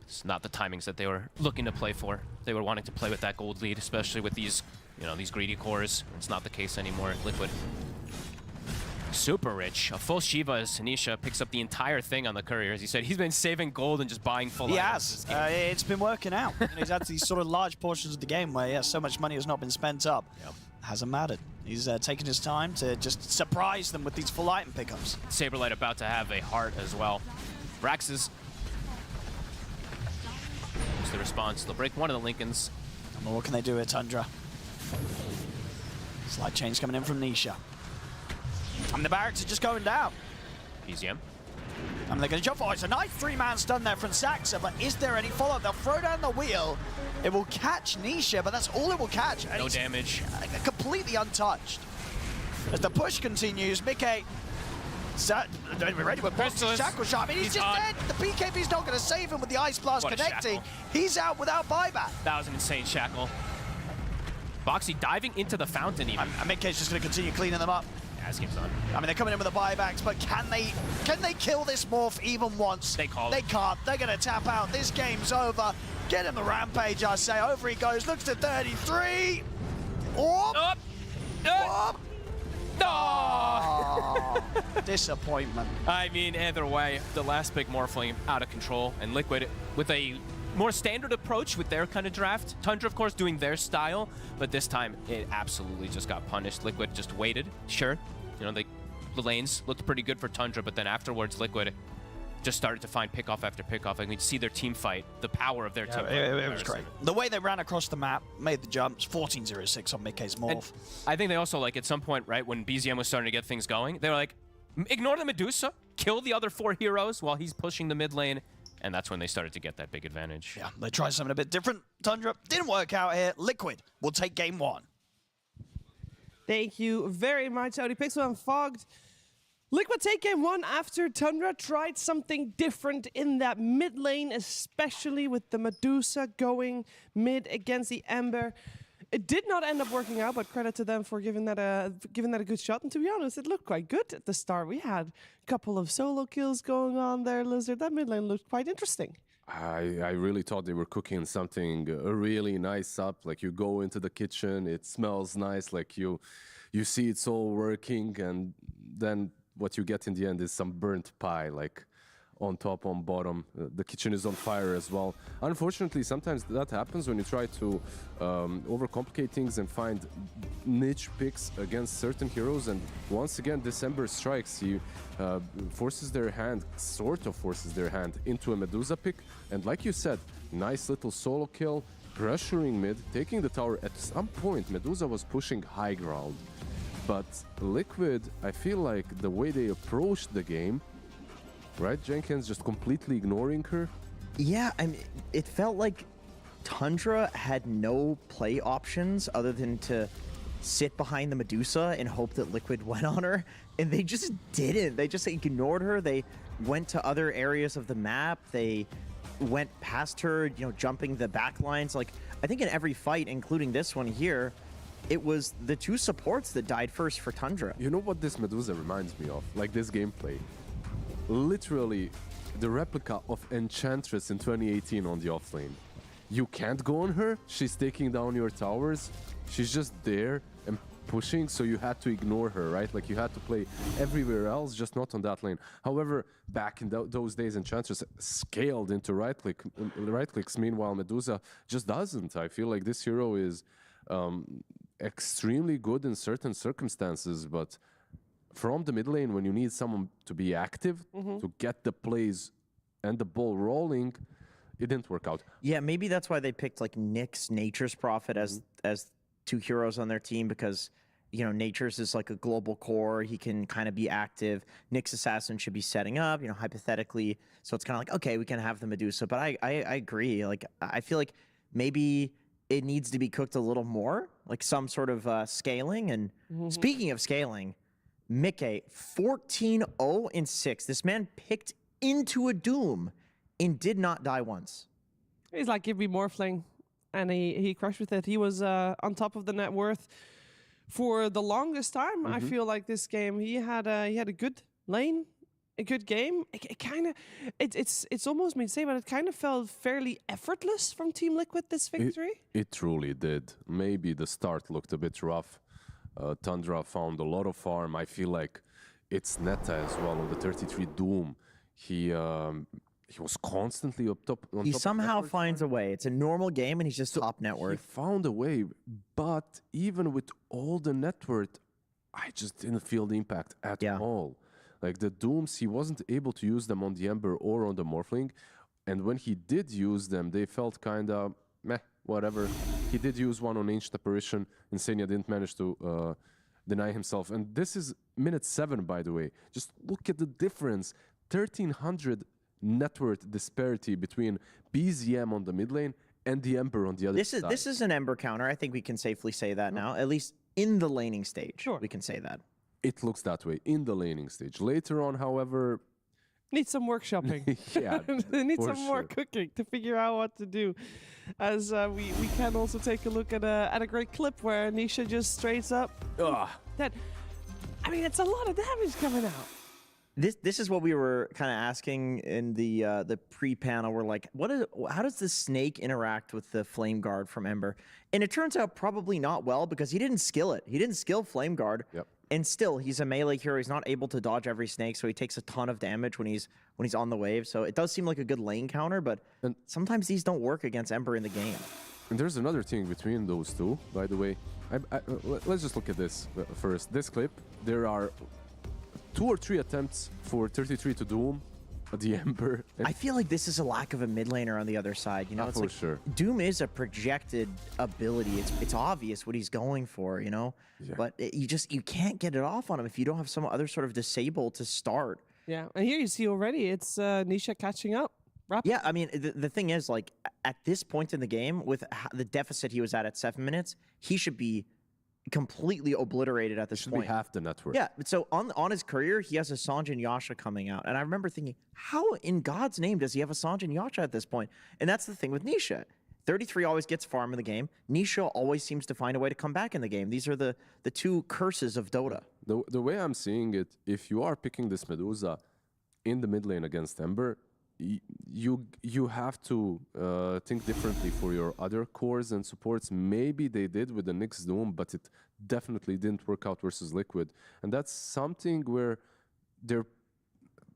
It's not the timings that they were looking to play for. They were wanting to play with that gold lead, especially with these, these greedy cores. It's not the case anymore. Liquid, super rich. A full Shiva as Nisha picks up the entire thing on the courier. As he said, he's been saving gold and just buying full items. Yes, it's been working out. He's had these sort of large portions of the game where so much money has not been spent up. Yep. Hasn't mattered. He's taking his time to just surprise them with these full item pickups. Saberlight about to have a heart as well. Brax's the response. They'll break one of the Lincolns. And what can they do with Tundra? Slight change coming in from Nisha. And the barracks are just going down. PZM. And they're going to jump for it. It's a nice three-man stun there from Saxa, but is there any follow-up? They'll throw down the wheel. It will catch Nisha, but that's all it will catch. And no damage. Completely untouched. As the push continues, Mickey ready with Boston's shackle shot. I mean, he's just dead. The BKB's not going to save him with the Ice Blast connecting. He's out without buyback. That was an insane shackle. Boxy diving into the fountain even. And Mickey's just going to continue cleaning them up. Yeah, this game's on. I mean, they're coming in with the buybacks, but can they kill this Morph even once? They call it. They can't. They're going to tap out. This game's over. Get him the rampage, I say. Over he goes. Looks to 33. Oh! No! Disappointment. I mean, either way, the last big Morphling out of control, and Liquid with a more standard approach with their kind of draft. Tundra, of course, doing their style, but this time it absolutely just got punished. Liquid just waited. Sure, the lanes looked pretty good for Tundra, but then afterwards, Liquid just started to find pickoff after pickoff. I mean, see their team fight, the power of their team fight. It was great. The way they ran across the map, made the jumps, 14-0-6 on Mickey's Morph. And I think they also, at some point, right, when BZM was starting to get things going, they were like, ignore the Medusa, kill the other 4 heroes while he's pushing the mid lane, and that's when they started to get that big advantage. Yeah, they tried something a bit different. Tundra didn't work out here. Liquid will take game 1. Thank you very much, Audi Pixel and Fogged. Liquid take game 1 after Tundra tried something different in that mid lane, especially with the Medusa going mid against the Ember. It did not end up working out, but credit to them for giving that a good shot. And to be honest, it looked quite good at the start. We had a couple of solo kills going on there, Lizard. That mid lane looked quite interesting. I really thought they were cooking something really nice up. Like, you go into the kitchen, it smells nice, like you see it's all working, and then what you get in the end is some burnt pie, like on top, on bottom. The kitchen is on fire as well. Unfortunately, sometimes that happens when you try to overcomplicate things and find niche picks against certain heroes. And once again, December strikes. He forces their hand, sort of forces their hand into a Medusa pick. And like you said, nice little solo kill, pressuring mid, taking the tower. At some point, Medusa was pushing high ground. But Liquid, I feel like the way they approached the game, right, Jenkins, just completely ignoring her? Yeah, I mean, it felt like Tundra had no play options other than to sit behind the Medusa and hope that Liquid went on her, and they just didn't. They just ignored her. They went to other areas of the map. They went past her, jumping the back lines. Like, I think in every fight, including this one here, it was the 2 supports that died first for Tundra. You know what this Medusa reminds me of? Like, this gameplay. Literally the replica of Enchantress in 2018 on the offlane. You can't go on her, she's taking down your towers, she's just there and pushing, so you had to ignore her, right? Like, you had to play everywhere else, just not on that lane. However, back in those days, Enchantress scaled into right clicks, meanwhile Medusa just doesn't. I feel like this hero is extremely good in certain circumstances, but from the mid lane, when you need someone to be active, to get the plays and the ball rolling, it didn't work out. Yeah, maybe that's why they picked like Nyx, Nature's Prophet as two heroes on their team, because you know Nature's is like a global core. He can kind of be active. Nyx Assassin should be setting up, you know, hypothetically. So it's kind of like, okay, we can have the Medusa. But I agree. Like I feel like maybe it needs to be cooked a little more, like some sort of scaling. And speaking of scaling, Mickey 14-0-6. This man picked into a Doom and did not die once. He's like, give me Morphling. And he crushed with it. He was on top of the net worth for the longest time. I feel like this game, he had a good lane, a good game. It's almost me to say, but it kind of felt fairly effortless from Team Liquid, this victory. It truly did. Maybe the start looked a bit rough. Tundra found a lot of farm. I feel like it's Neta as well on the 33 Doom. He was constantly up top. He somehow finds a way. It's a normal game, and he's just top net worth. He found a way, but even with all the net worth, I just didn't feel the impact at all. Like the Dooms, he wasn't able to use them on the Ember or on the Morphling, and when he did use them, they felt kind of meh, whatever. He did use one on Ancient Apparition. Insania didn't manage to deny himself, and this is minute 7, by the way. Just look at the difference. 1,300 net worth disparity between BZM on the mid lane and the Ember on the other side. This is an Ember counter. I think we can safely say that now, at least in the laning stage. Sure. We can say that. It looks that way in the laning stage. Later on, however... Needs some workshopping. Yeah, needs some more cooking to figure out what to do. As we can also take a look at a great clip where Nisha just straights up. That, I mean, it's a lot of damage coming out. This is what we were kind of asking in the pre-panel. We're like, how does the snake interact with the Flame Guard from Ember? And it turns out probably not well, because he didn't skill it. He didn't skill Flame Guard. Yep. And still, he's a melee hero. He's not able to dodge every snake, so he takes a ton of damage when he's on the wave. So it does seem like a good lane counter, but sometimes these don't work against Ember in the game. And there's another thing between those two, by the way. Let's just look at this first. This clip, there are 2 or 3 attempts for 33 to Doom, the Ember. I feel like this is a lack of a mid laner on the other side. You know, it's for like sure. Doom is a projected ability. It's obvious what he's going for, you know? Yeah. But you can't get it off on him if you don't have some other sort of disable to start. Yeah, and here you see already, it's Nisha catching up. Rapid. Yeah, I mean, the thing is, like, at this point in the game, with the deficit he was at 7 minutes, he should be completely obliterated at this point. Should be half the network. Yeah, but so on his career, he has a Sanj and Yasha coming out. And I remember thinking, how in God's name does he have a Sanj and Yasha at this point? And that's the thing with Nisha. 33 always gets farm in the game. Nisha always seems to find a way to come back in the game. These are the two curses of Dota. The way I'm seeing it, if you are picking this Medusa in the mid lane against Ember, you have to think differently for your other cores and supports. Maybe they did with the Nyx Doom, but it definitely didn't work out versus Liquid. And that's something where their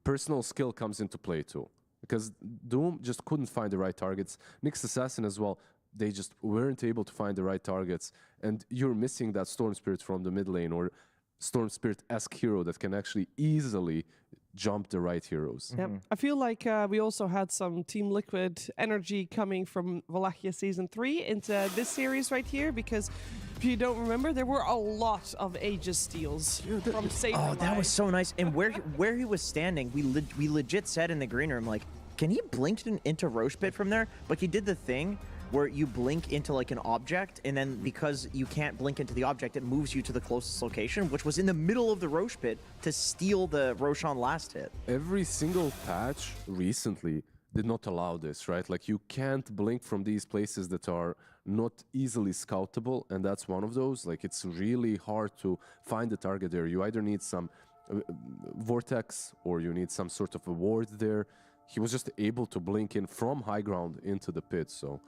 personal skill comes into play too. Because Doom just couldn't find the right targets. Nyx Assassin as well, they just weren't able to find the right targets. And you're missing that Storm Spirit from the mid lane, or Storm Spirit-esque hero that can actually easily jump the right heroes. Yep. I feel like we also had some Team Liquid energy coming from Wallachia Season 3 into this series right here, because if you don't remember, there were a lot of Aegis steals from Saber. Oh, that was so nice. And where he was standing, we legit said in the green room, like, can he blink into Roche Pit from there? But he did the thing where you blink into like an object, and then because you can't blink into the object, it moves you to the closest location, which was in the middle of the Roche Pit to steal the Roshan last hit. Every single patch recently did not allow this, right? Like, you can't blink from these places that are not easily scoutable, and that's one of those. Like, it's really hard to find the target there. You either need some vortex, or you need some sort of a ward there. He was just able to blink in from high ground into the pit, so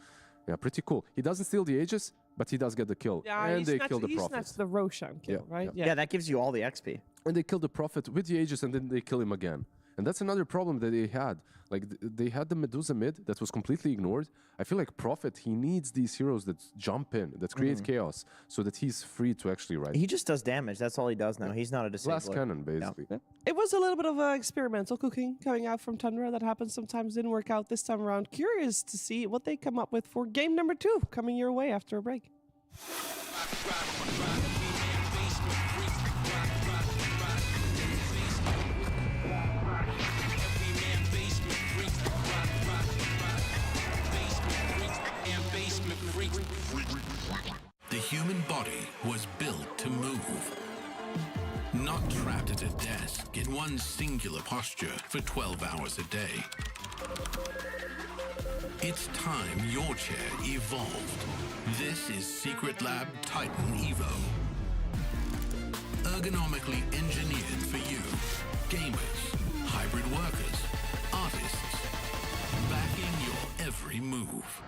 yeah, pretty cool. He doesn't steal the Aegis, but he does get the kill. Yeah, and they kill the he Prophet. snatched the Roshan kill, right? Yeah, that gives you all the XP. And they kill the Prophet with the Aegis, and then they kill him again. And that's another problem that they had. Like, they had the Medusa mid that was completely ignored. I feel like Prophet, he needs these heroes that jump in, that create chaos, so that he's free to actually ride. He just does damage. That's all he does now. He's not a disabler. Glass cannon, basically. Yeah. It was a little bit of experimental cooking coming out from Tundra. That happens sometimes. Didn't work out this time around. Curious to see what they come up with for game number 2 coming your way after a break. The human body was built to move, not trapped at a desk in one singular posture for 12 hours a day. It's time your chair evolved. This is Secret Lab Titan Evo. Ergonomically engineered for you, gamers, hybrid workers, artists, backing your every move.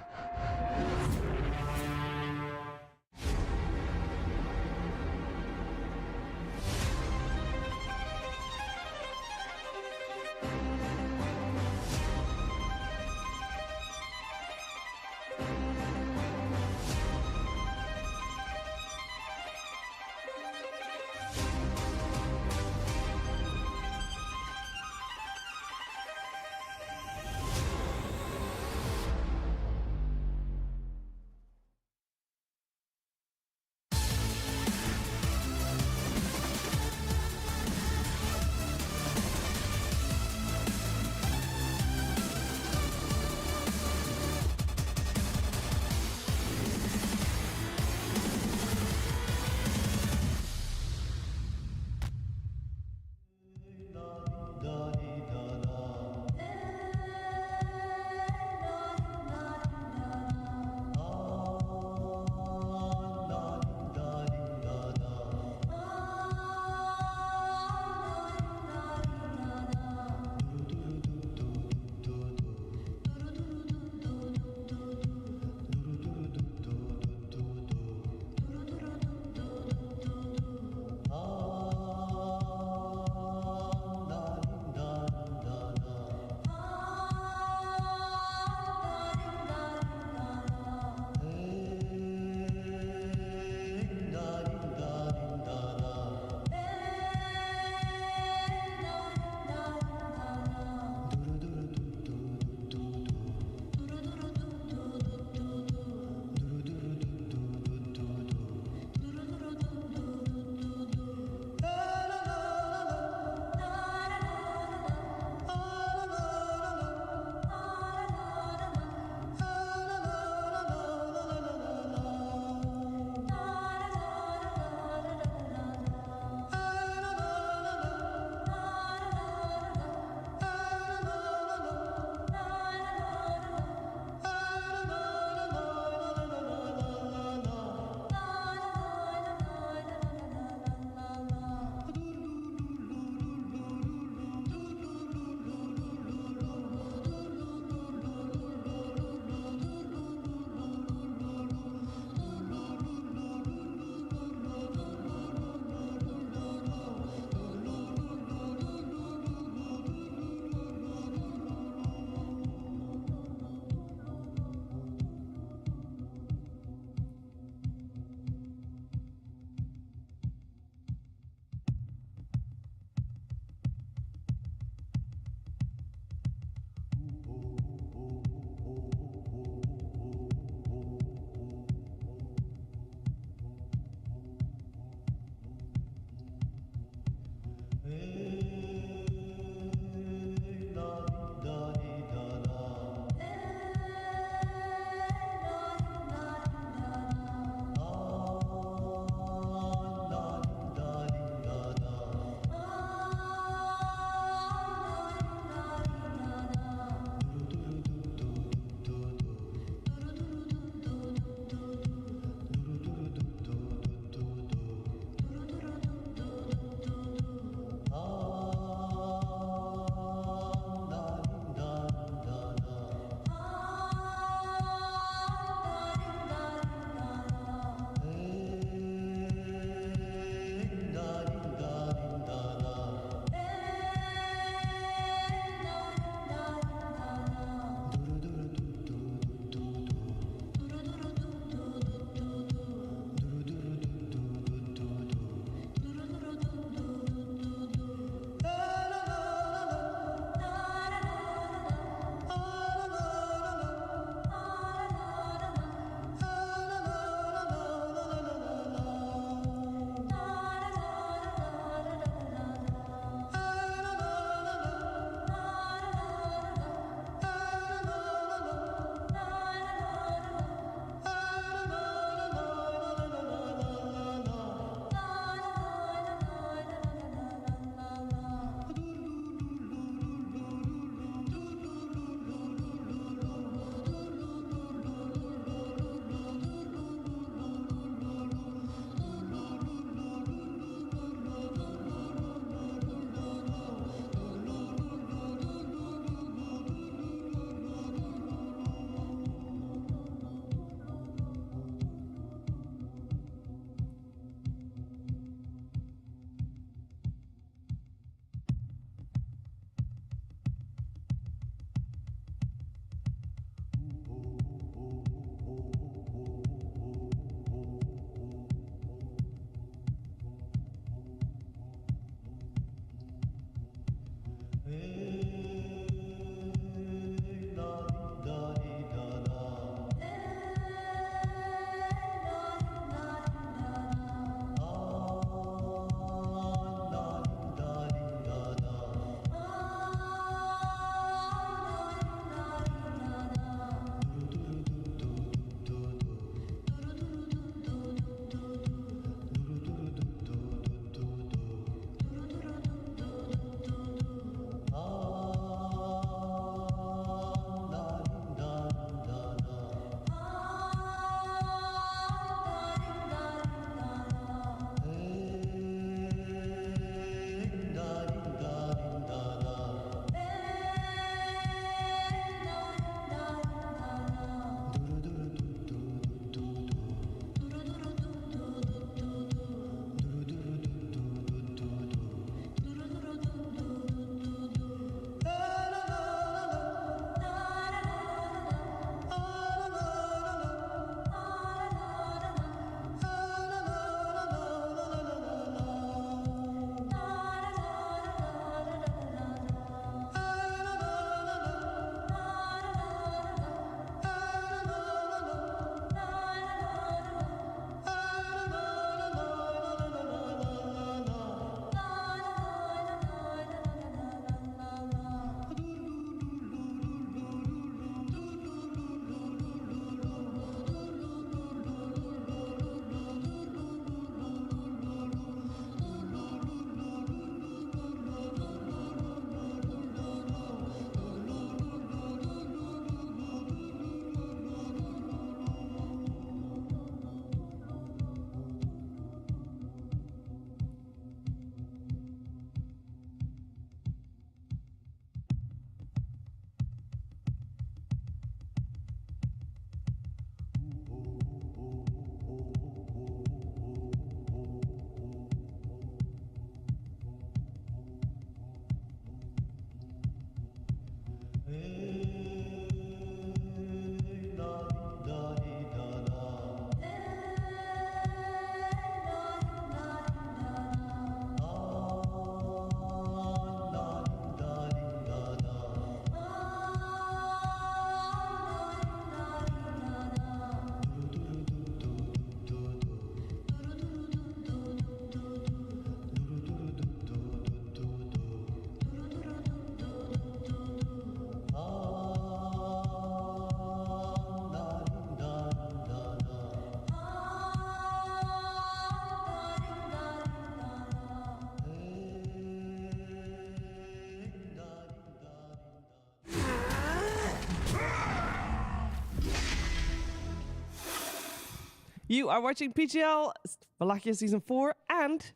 You are watching PGL Wallachia Season 4, and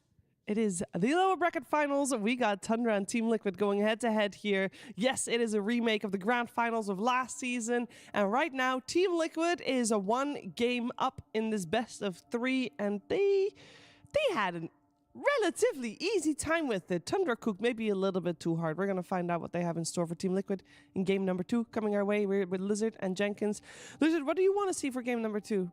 it is the lower bracket finals. We got Tundra and Team Liquid going head-to-head here. Yes, it is a remake of the grand finals of last season, and right now, Team Liquid is a 1 game up in this best of 3, and they had a relatively easy time with it. Tundra cooked maybe a little bit too hard. We're going to find out what they have in store for Team Liquid in game number 2 coming our way. We're with Lizard and Jenkins. Lizard, what do you want to see for game number 2?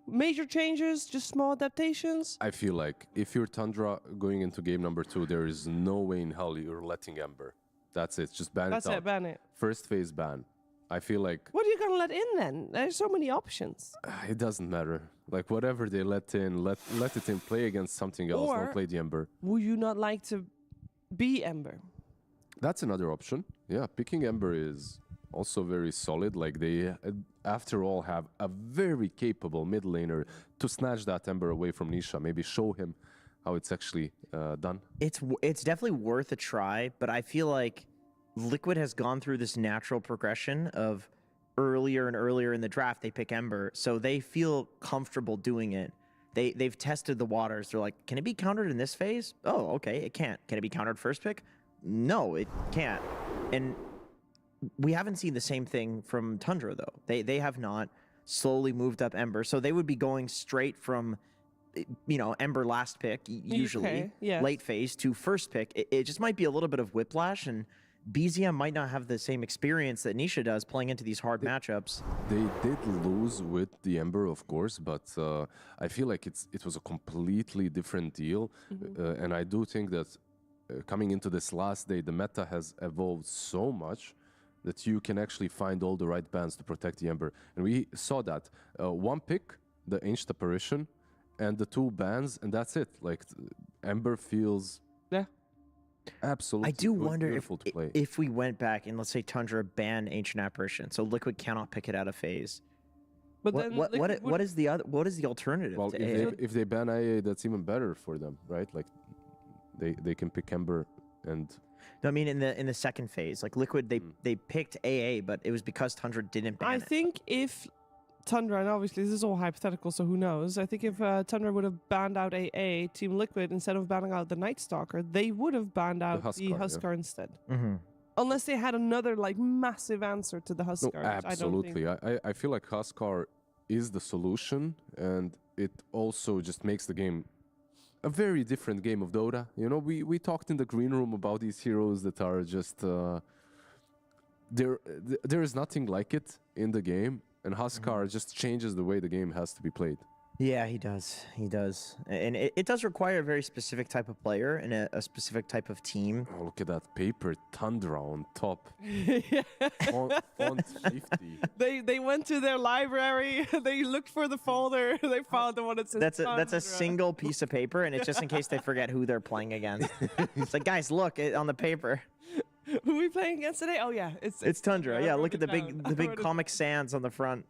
Major changes, just small adaptations? I feel like if you're Tundra going into game number 2, there is no way in hell you're letting Ember. That's it. Just ban it out. That's it, ban it. First phase ban. I feel like... What are you going to let in then? There's so many options. It doesn't matter. Like, whatever they let in, let it in. Play against something else. Or don't play the Ember. Would you not like to be Ember? That's another option. Yeah, picking Ember is also very solid. Like, they, after all, have a very capable mid laner to snatch that Ember away from Nisha. Maybe show him how it's actually done. It's definitely worth a try, but I feel like Liquid has gone through this natural progression of earlier and earlier in the draft they pick Ember, so they feel comfortable doing it. They've tested the waters. They're like, can it be countered in this phase? Oh, okay, it can't. Can it be countered first pick? No, it can't. And we haven't seen the same thing from Tundra though. They have not slowly moved up Ember, so they would be going straight from, you know, Ember last pick usually, yes. late phase to first pick. It just might be a little bit of whiplash, and BZM might not have the same experience that Nisha does playing into these hard matchups. They did lose with the Ember, of course, but I feel like it was a completely different deal. And I do think that coming into this last day, the meta has evolved so much that you can actually find all the right bans to protect the Ember. And we saw that. One pick, the Ancient Apparition, and the 2 bans, and that's it. Like, Ember feels absolutely I do wonder beautiful to play. if we went back and let's say Tundra banned Ancient Apparition, so Liquid cannot pick it out of phase. But What is the other? What is the alternative Well, to AA? if they ban AA, that's even better for them, right? Like, they can pick Ember and... No, I mean in the second phase, like Liquid, they picked AA, but it was because Tundra didn't ban I it. think if Tundra, and obviously this is all hypothetical, so who knows? I think if Tundra would have banned out AA, Team Liquid, instead of banning out the Night Stalker, they would have banned out the Huskar instead. Unless they had another like massive answer to the Huskar. No, absolutely. I feel like Huskar is the solution, and it also just makes the game a very different game of Dota. You know, we talked in the green room about these heroes that are just there is nothing like it in the game, and Huskar just changes the way the game has to be played. Yeah, he does. He does. And it does require a very specific type of player and a specific type of team. Oh, look at that paper Tundra on top. Font 50. They went to their library, they looked for the folder, they found the one that says That's a Tundra. single piece of paper, and it's just in case they forget who they're playing against. It's like, guys, look on the paper. Who are we playing against today? Oh yeah, It's Tundra. I Yeah, wrote look at it the down. big Comic Sans on the front.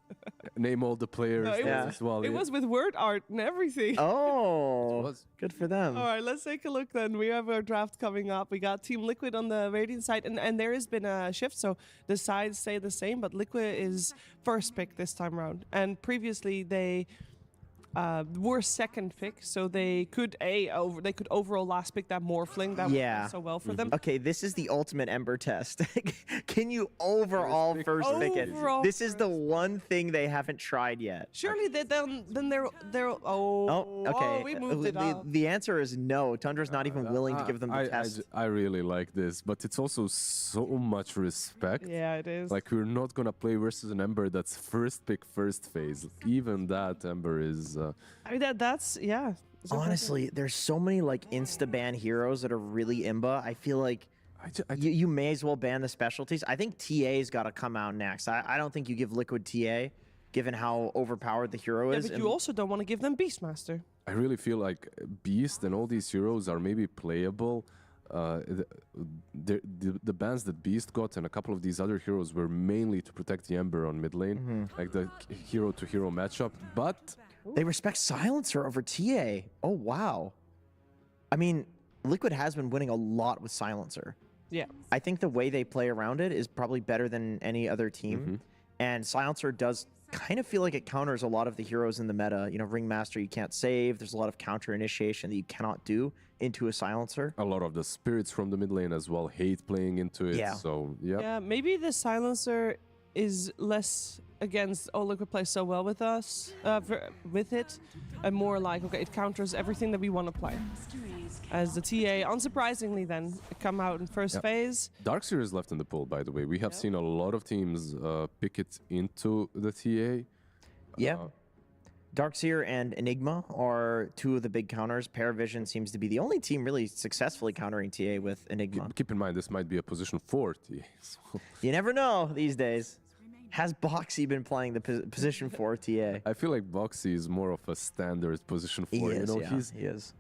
Name all the players No, it as well. It was with word art and everything. Oh, good for them. All right, let's take a look then. We have our draft coming up. We got Team Liquid on the Radiant side, and there has been a shift, so the sides stay the same, but Liquid is first pick this time around. And previously they were second pick, so they could overall last pick that Morphling that went so well for them. Okay, this is the ultimate Ember test. Can you overall first pick it? This is the one thing they haven't tried yet. Surely then they're we moved it up. The answer is no. Tundra's not even willing to give them the test. I really like this, but it's also so much respect. Yeah, it is. Like, we're not gonna play versus an Ember that's first pick, first phase. Even that Ember is... I mean, that's Honestly, there's so many like insta-ban heroes that are really imba. I feel like you may as well ban the specialties. I think TA's got to come out next. I don't think you give Liquid TA, given how overpowered the hero is. But you also don't want to give them Beastmaster. I really feel like Beast and all these heroes are maybe playable. The bans that Beast got and a couple of these other heroes were mainly to protect the Ember on mid lane, like the hero-to-hero matchup, but... They respect Silencer over TA. Oh, wow. I mean, Liquid has been winning a lot with Silencer. Yeah. I think the way they play around it is probably better than any other team. And Silencer does kind of feel like it counters a lot of the heroes in the meta. You know, Ringmaster you can't save. There's a lot of counter initiation that you cannot do into a Silencer. A lot of the spirits from the mid lane as well hate playing into it. Yeah. So, yeah. Yeah, maybe the Silencer is less against, oh, Liquid plays so well with us, with it, and more like, okay, it counters everything that we want to play. As the TA, unsurprisingly then, come out in first phase. Darkseer is left in the pool, by the way. We have seen a lot of teams pick it into the TA. Yeah. Darkseer and Enigma are two of the big counters. PARIVISION seems to be the only team really successfully countering TA with Enigma. Keep in mind, this might be a position 4 TA. You never know these days. Has Boxy been playing the position 4 TA? I feel like Boxy is more of a standard position 4. He is, you know, yeah, he is.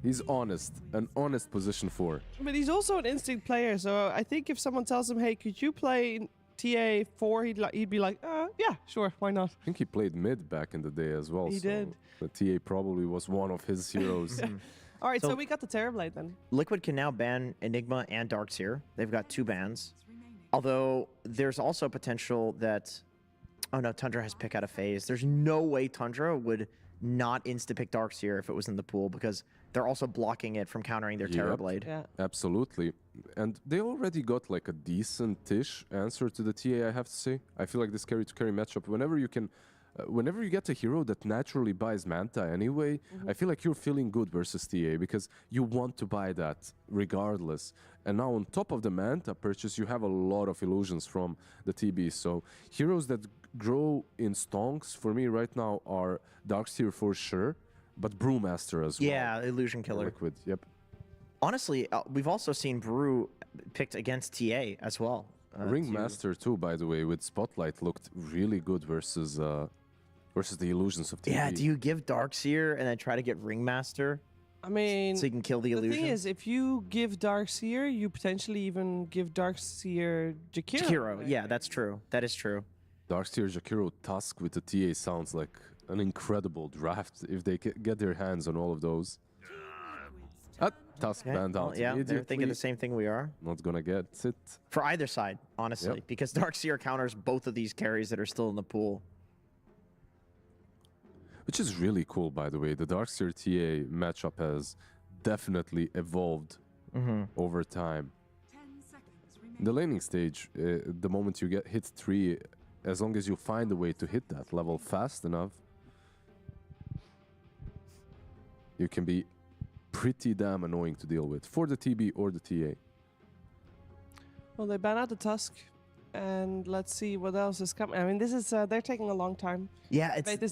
He's honest, an honest position 4. But he's also an instinct player, so I think if someone tells him, hey, could you play TA 4, he'd be like, yeah, sure, why not? I think he played mid back in the day as well. He did. The TA probably was one of his heroes. All right, so we got the Terrorblade then. Liquid can now ban Enigma and Darkseer. They've got 2 bans. Although there's also potential that, oh no, Tundra has pick out of phase. There's no way Tundra would not insta-pick Darkseer if it was in the pool, because they're also blocking it from countering their Terrorblade. Yeah. Absolutely. And they already got like a decent-ish answer to the TA, I have to say. I feel like this carry-to-carry matchup, whenever you can... whenever you get a hero that naturally buys Manta anyway, I feel like you're feeling good versus TA because you want to buy that regardless. And now on top of the Manta purchase, you have a lot of illusions from the TB. So heroes that grow in stonks for me right now are Darkseer for sure, but Brewmaster as well. Yeah, Illusion Killer. Liquid, yep. Honestly, we've also seen Brew picked against TA as well. Ringmaster too, by the way, with Spotlight looked really good versus the illusions of TV. Yeah, do you give Darkseer and then try to get Ringmaster? I mean, so you can kill the illusion? The thing is, if you give Darkseer, you potentially even give Darkseer Jakiro. Jakiro, yeah, that's true. That is true. Darkseer Jakiro Tusk with the TA sounds like an incredible draft if they get their hands on all of those. Tusk banned out. Yeah, they're thinking the same thing we are. Not gonna get it. For either side, honestly, because Darkseer counters both of these carries that are still in the pool. Which is really cool, by the way. The Darkseer TA matchup has definitely evolved over time. In the laning stage, the moment you get hit 3, as long as you find a way to hit that level fast enough, you can be pretty damn annoying to deal with for the TB or the TA. Well, they ban out the Tusk, and let's see what else is coming. I mean, this is they're taking a long time. Yeah, it's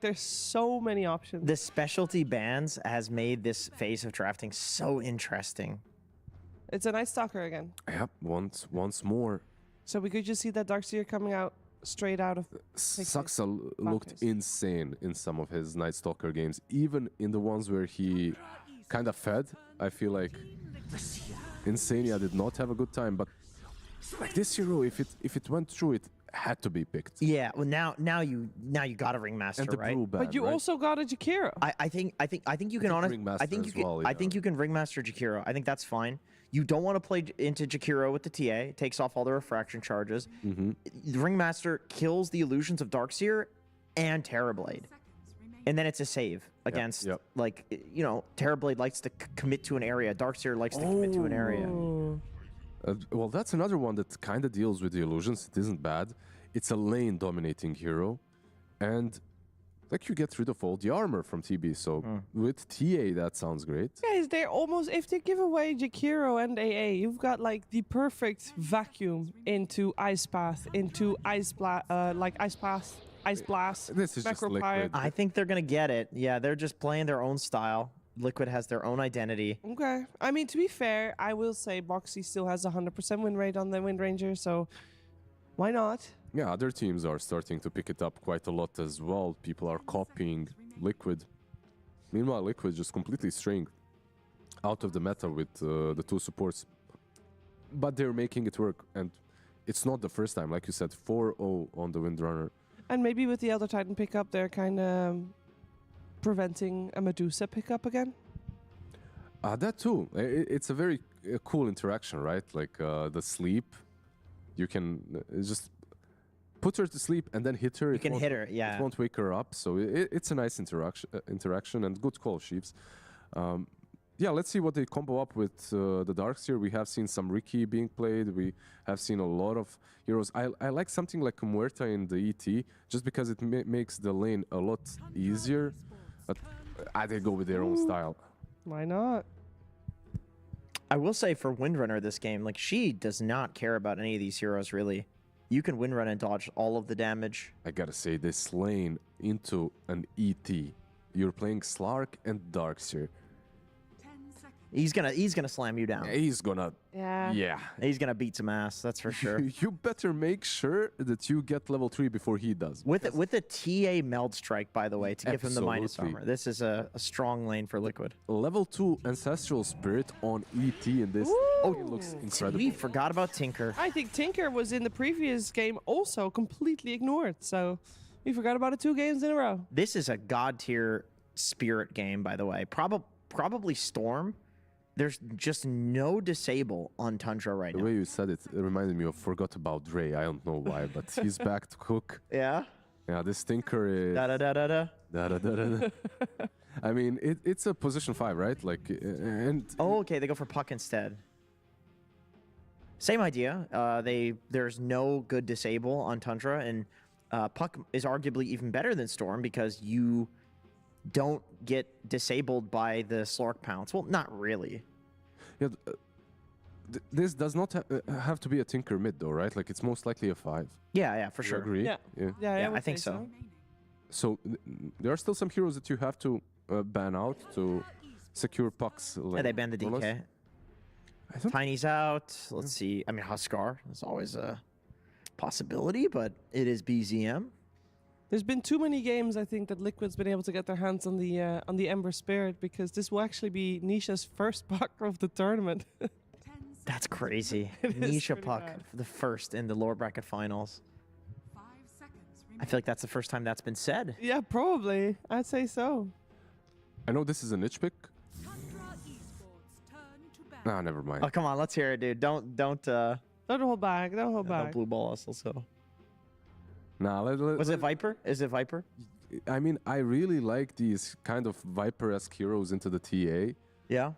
there's so many options. The specialty bans has made this phase of drafting so interesting. It's a Night Stalker again. Yep, once more. So we could just see that Darkseer coming out straight out of Saxa looked insane in some of his Night Stalker games, even in the ones where he kind of fed. I feel like Insania did not have a good time, but like this hero, if it went through, it had to be picked. Yeah, well now you got a Ringmaster, right? But you also got a Jakiro. I think you can honestly. I think you can. I think you can Ringmaster Jakiro. I think that's fine. You don't want to play into Jakiro with the TA. It takes off all the refraction charges. The Ringmaster kills the illusions of Darkseer and Terrorblade. And then it's a save against, like, you know, Terrorblade likes to commit to an area. Darkseer likes to commit to an area. Well, that's another one that kind of deals with the illusions. It isn't bad. It's a lane-dominating hero. And, like, you get rid of all the armor from TB. So, with TA, that sounds great. Guys, they're almost... If they give away Jakiro and AA, you've got, like, the perfect vacuum into Ice Path, into Ice Blast, Ice Blast, this is just Liquid. I think they're going to get it. Yeah, they're just playing their own style. Liquid has their own identity. Okay. I mean, to be fair, I will say Boxy still has 100% win rate on the Wind Ranger, so why not? Yeah, other teams are starting to pick it up quite a lot as well. People are copying Liquid. Meanwhile, Liquid just completely straying out of the meta with the 2 supports. But they're making it work, and it's not the first time. Like you said, 4-0 on the Windrunner. And maybe with the Elder Titan pickup, they're kind of preventing a Medusa pickup again? That too. It's a very cool interaction, right? Like the sleep. You can just put her to sleep and then hit her. You can hit her, yeah. It won't wake her up. So it's a nice interaction and good call, Sheeps. Yeah, let's see what they combo up with the Darkseer. We have seen some Riki being played. We have seen a lot of heroes. I like something like Muerta in the ET, just because it makes the lane a lot easier. But they go with their own style. Why not? I will say for Windrunner this game, like, she does not care about any of these heroes, really. You can Windrun and dodge all of the damage. I gotta say, this lane into an ET. You're playing Slark and Darkseer. He's gonna slam you down. He's gonna... Yeah. He's gonna beat some ass, that's for sure. You better make sure that you get level 3 before he does. With a TA Meld Strike, by the way, to give him the minus armor. This is a strong lane for Liquid. Level 2 Ancestral Spirit on ET in this. It looks incredible. We forgot about Tinker. I think Tinker was in the previous game also completely ignored, so we forgot about it 2 games in a row. This is a god tier spirit game, by the way. Probably Storm. There's just no disable on Tundra right now. The way you said it, it reminded me of Forgot About Dre. I don't know why, but he's back to cook. Yeah? Yeah, this Tinker is... Da-da-da-da-da. Da-da-da-da-da. I mean, it's a position 5, right? Like, and... Oh, okay, they go for Puck instead. Same idea. There's no good disable on Tundra, and Puck is arguably even better than Storm because you don't get disabled by the Slark Pounce. Well, not really. Yeah, this does not have to be a Tinker mid, though, right? Like, it's most likely a 5. Yeah, for sure. Agree? Yeah, I think so. So there are still some heroes that you have to ban out to secure pucks. Yeah, they banned the DK. Tiny's out. Let's see. I mean, Huskar is always a possibility, but it is BZM. There's been too many games, I think, that Liquid's been able to get their hands on the Ember Spirit, because this will actually be Nisha's first puck of the tournament. That's crazy. It is Nisha pretty puck bad. for the first in the lower bracket finals. I feel like that's the first time that's been said. Yeah, probably. I'd say so. I know this is a niche pick. Nah, never mind. Oh, come on, let's hear it, dude. Don't hold back. Don't hold don't back. blue ball us. Let's go. Nah, Was it Viper? Is it Viper? I mean, I really like these kind of Viper-esque heroes into the TA. Yeah.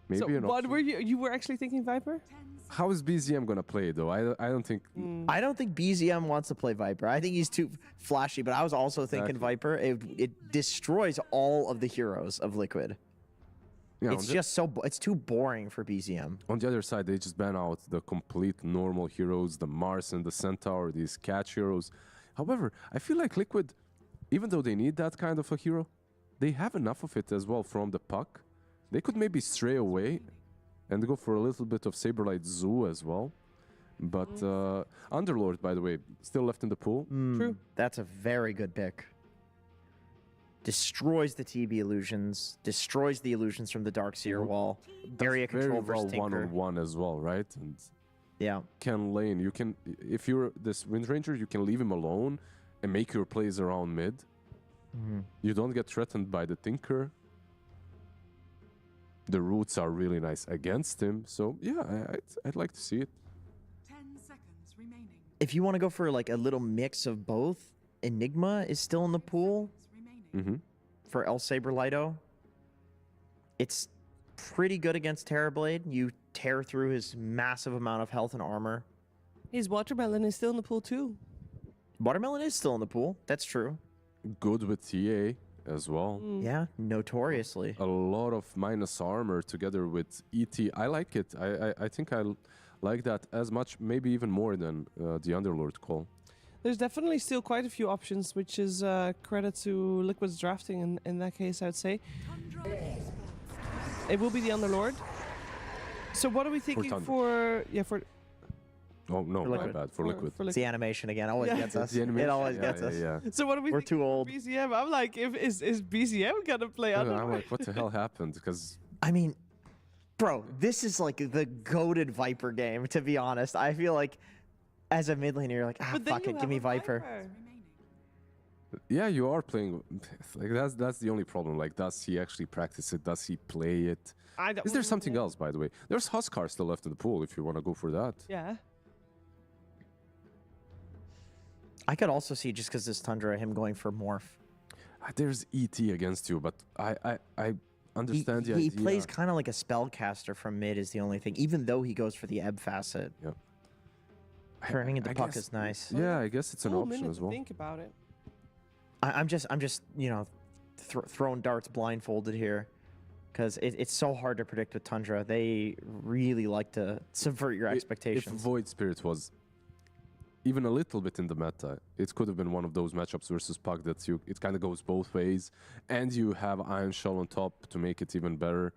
Maybe So an what option. were you were actually thinking Viper? How is BZM gonna play though? I don't think. I don't think BZM wants to play Viper. I think he's too flashy, but I was also thinking Viper. It destroys all of the heroes of Liquid. Yeah, It's just it's too boring for BZM. On the other side, they just ban out the complete normal heroes, the Mars and the Centaur, these catch heroes. However, I feel like Liquid, even though they need that kind of a hero, they have enough of it as well from the puck. They could maybe stray away and go for a little bit of Saberlight Zoo as well. But Underlord, by the way, still left in the pool. True. That's a very good pick. Destroys the TB illusions, destroys the illusions from the Darkseer wall. Area control Very well versus Tinker. one-on-one as well, right? And Yeah. can lane. You can, if you're this Wind Ranger, you can leave him alone and make your plays around mid. You don't get threatened by the Tinker. The roots are really nice against him. So yeah, I'd like to see it. 10 seconds remaining. If you want to go for like a little mix of both, Enigma is still in the pool for El Saberlighto. It's pretty good against Terrorblade. You tear through his massive amount of health and armor. His Watermelon is still in the pool too. Watermelon is still in the pool. That's true. Good with TA as well. Yeah, notoriously. A lot of minus armor together with ET. I like it. I think I like that as much, maybe even more than the Underlord call. There's definitely still quite a few options, which is credit to Liquid's drafting in that case, I would say. It will be the Underlord. So what are we thinking for... Yeah, for... Oh, no, For my Liquid. bad. For Liquid. It's the animation again. Always Yeah. gets us. The animation, It always yeah, gets yeah, us. yeah. So what are we We're thinking too old. BZM? I'm like, is BZM gonna play Yeah, Underlord? I'm like, what the hell happened? Because I mean, bro, this is like the goated Viper game, to be honest. I feel like as a mid laner, you're like, But then fuck you it, give have me a Viper. yeah, you are playing. Like that's the only problem. Like, does he actually practice it? Does he play it? Is there something else, by the way? There's Huskar still left in the pool if you want to go for that. Yeah. I could also see, just because this Tundra, him going for Morph. There's ET against you, but I understand the He idea. plays kind of like a spellcaster from mid is the only thing, even though he goes for the Ebb facet. Yep. Turning into I puck guess- is nice. Yeah, I guess it's an Full option minute as to well. think about it. I'm just, you know, throwing darts blindfolded here, because it's so hard to predict with Tundra. They really like to subvert your If expectations. Void Spirit was even a little bit in the meta, it could have been one of those matchups versus Puck that it kind of goes both ways, and you have Iron Shell on top to make it even better.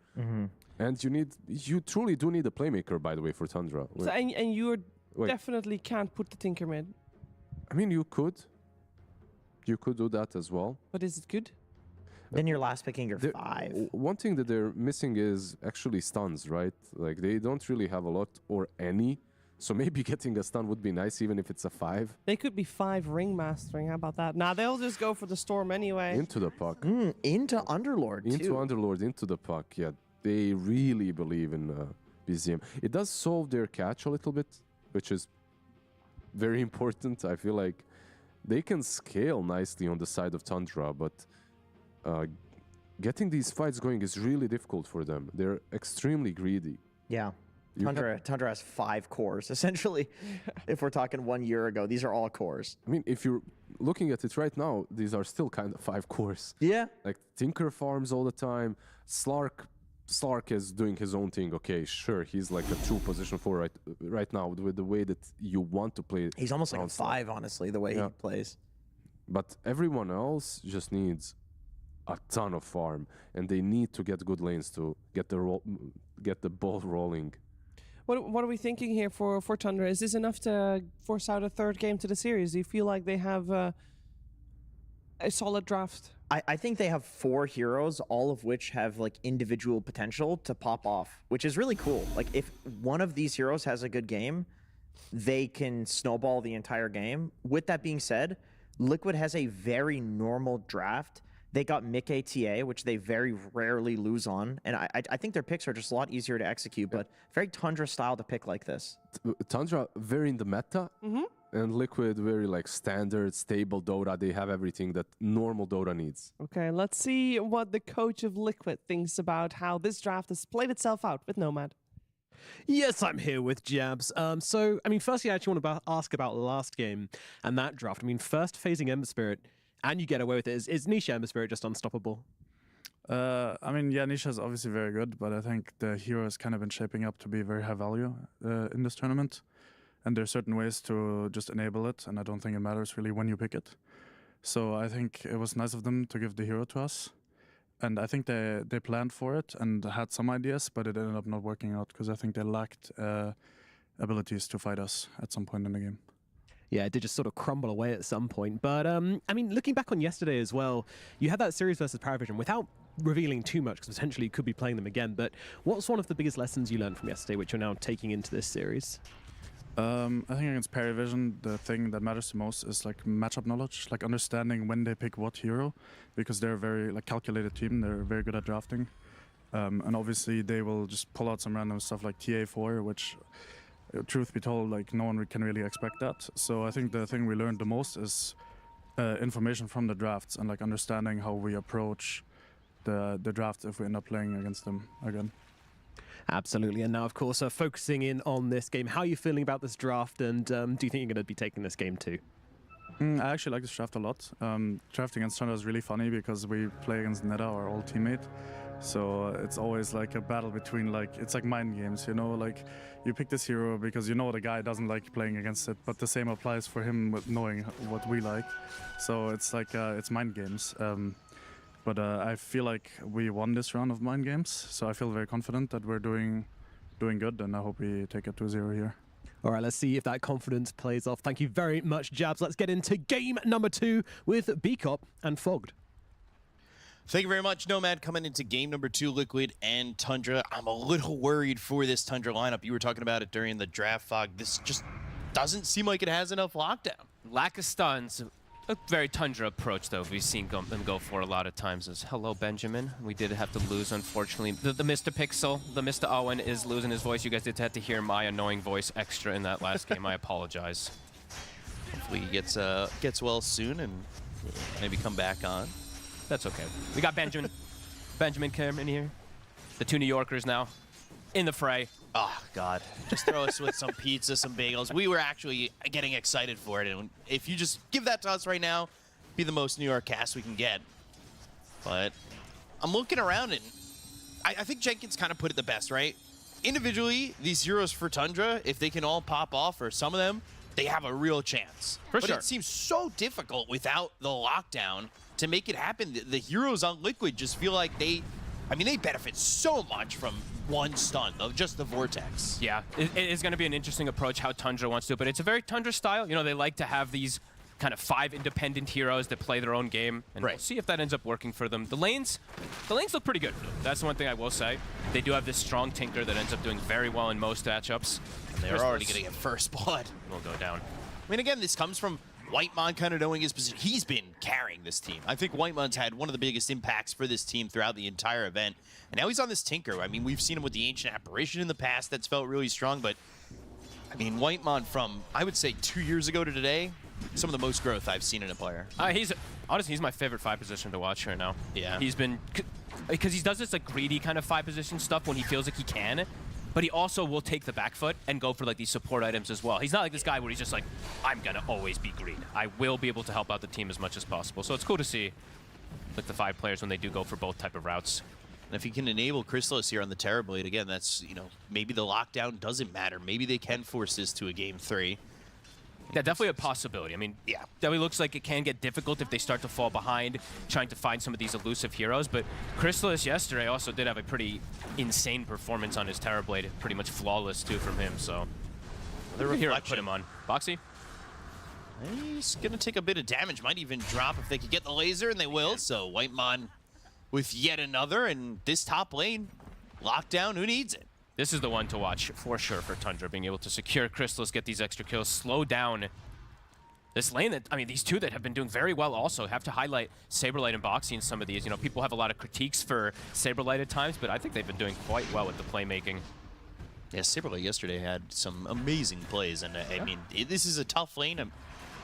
And you truly do need a playmaker, by the way, for Tundra. So, and you Wait. definitely can't put the Tinker mid. I mean, you could do that as well. But is it good? Then you're last picking your There- 5. One thing that they're missing is actually stuns, right? Like, they don't really have a lot or any. So maybe getting a stun would be nice, even if it's a 5. They could be 5 ring mastering. How about that? Nah, they'll just go for the storm anyway. Into the puck. Into Underlord, Into too. Underlord, into the puck. Yeah, they really believe in BZM. It does solve their catch a little bit, which is very important. I feel like they can scale nicely on the side of Tundra, but getting these fights going is really difficult for them. They're extremely greedy. Yeah. You Tundra has 5 cores, essentially. If we're talking 1 year ago, these are all cores. I mean, if you're looking at it right now, these are still kind of 5 cores. Yeah. Like, Tinker farms all the time. Slark is doing his own thing. Okay, sure, he's like a true position 4 right now with the way that you want to play. He's almost like a around Slark. 5, honestly, the way he plays. But everyone else just needs a ton of farm, and they need to get good lanes to get the ball rolling. What are we thinking here for Tundra? Is this enough to force out a third game to the series? Do you feel like they have a solid draft? I think they have 4 heroes, all of which have like individual potential to pop off, which is really cool. Like if one of these heroes has a good game, they can snowball the entire game. With that being said, Liquid has a very normal draft. They got Mick ATA, which they very rarely lose on. And I think their picks are just a lot easier to execute, but very Tundra style to pick like this. Tundra very in the meta, and Liquid very like standard, stable Dota. They have everything that normal Dota needs. Okay, let's see what the coach of Liquid thinks about how this draft has played itself out with Nomad. Yes, I'm here with Jabs. So, I mean, firstly, I actually want to ask about the last game and that draft. I mean, first phasing Ember Spirit, and you get away with it. Is Nisha Ember Spirit just unstoppable? I mean, yeah, Nisha is obviously very good, but I think the hero has kind of been shaping up to be very high value in this tournament. And there are certain ways to just enable it, and I don't think it matters really when you pick it. So I think it was nice of them to give the hero to us. And I think they planned for it and had some ideas, but it ended up not working out because I think they lacked abilities to fight us at some point in the game. Yeah, it did just sort of crumble away at some point. But, I mean, looking back on yesterday as well, you had that series versus PARIVISION without revealing too much, because potentially you could be playing them again. But what's one of the biggest lessons you learned from yesterday, which you're now taking into this series? I think against PARIVISION, the thing that matters the most is like matchup knowledge, like understanding when they pick what hero, because they're a very like calculated team. They're very good at drafting, and obviously they will just pull out some random stuff like TA4, which, truth be told, like no one can really expect that. So I think the thing we learned the most is information from the drafts and like understanding how we approach the draft if we end up playing against them again. Absolutely. And now, of course, focusing in on this game, how are you feeling about this draft, and do you think you're going to be taking this game too? I actually like this draft a lot. Drafting against Tundra is really funny because we play against Neda, our old teammate. So it's always like a battle between, like, it's like mind games, you know, like you pick this hero because you know the guy doesn't like playing against it, but the same applies for him with knowing what we like. So it's like, it's mind games. But I feel like we won this round of mind games, so I feel very confident that we're doing good, and I hope we take it 2-0 here. All right, let's see if that confidence plays off. Thank you very much, Jabs. Let's get into game number 2 with BCOP and Fogged. Thank you very much, Nomad. Coming into game number 2, Liquid and Tundra. I'm a little worried for this Tundra lineup. You were talking about it during the draft, Fog. This just doesn't seem like it has enough lockdown. Lack of stuns. A very Tundra approach, though, we've seen them go for a lot of times. Is hello, Benjamin. We did have to lose, unfortunately. The Mr. Pixel, the Mr. Owen is losing his voice. You guys did have to hear my annoying voice extra in that last game. I apologize. Hopefully he gets well soon and maybe come back on. That's okay. We got Benjamin. Benjamin came in here. The 2 New Yorkers now in the fray. Oh, God. Just throw us with some pizza, some bagels. We were actually getting excited for it. And if you just give that to us right now, be the most New York cast we can get. But I'm looking around, and I think Jenkins kind of put it the best, right? Individually, these heroes for Tundra, if they can all pop off, or some of them, they have a real chance. For sure. But it seems so difficult without the lockdown to make it happen. The heroes on Liquid just feel like they benefit so much from one stun, of just the Vortex. Yeah, it is going to be an interesting approach how Tundra wants to, but it's a very Tundra style. You know, they like to have these kind of 5 independent heroes that play their own game, and we'll see if that ends up working for them. The lanes look pretty good. That's one thing I will say. They do have this strong Tinker that ends up doing very well in most matchups. And they're already going to get first blood. We'll go down. I mean, again, this comes from Whitemon kind of knowing his position. He's been carrying this team. I think Whitemon's had one of the biggest impacts for this team throughout the entire event. And now he's on this Tinker. I mean, we've seen him with the Ancient Apparition in the past. That's felt really strong. But, I mean, Whitemon from, I would say, 2 years ago to today, some of the most growth I've seen in a player. Honestly, he's my favorite 5 position to watch right now. Yeah. He's been, because he does this like greedy kind of 5 position stuff when he feels like he can. But he also will take the back foot and go for like these support items as well. He's not like this guy where he's just like, I'm gonna always be green. I will be able to help out the team as much as possible. So it's cool to see like the 5 players when they do go for both type of routes. And if he can enable Chrysalis here on the Terrorblade, again, that's, you know, maybe the lockdown doesn't matter. Maybe they can force this to a game 3. Yeah, definitely a possibility. I mean, yeah, definitely looks like it can get difficult if they start to fall behind, trying to find some of these elusive heroes. But Chrysalis yesterday also did have a pretty insane performance on his Terrorblade, pretty much flawless too from him. So the hero put him on. Boxy? He's gonna take a bit of damage. Might even drop if they could get the laser, and they will. So Whitemon with yet another, and this top lane locked down. Who needs it? This is the one to watch for sure for Tundra, being able to secure Crystals, get these extra kills, slow down this lane that, I mean, these two that have been doing very well also. Have to highlight Saberlight and Boxy in some of these. You know, people have a lot of critiques for Saberlight at times, but I think they've been doing quite well with the playmaking. Yeah, Saberlight yesterday had some amazing plays, and I mean, this is a tough lane.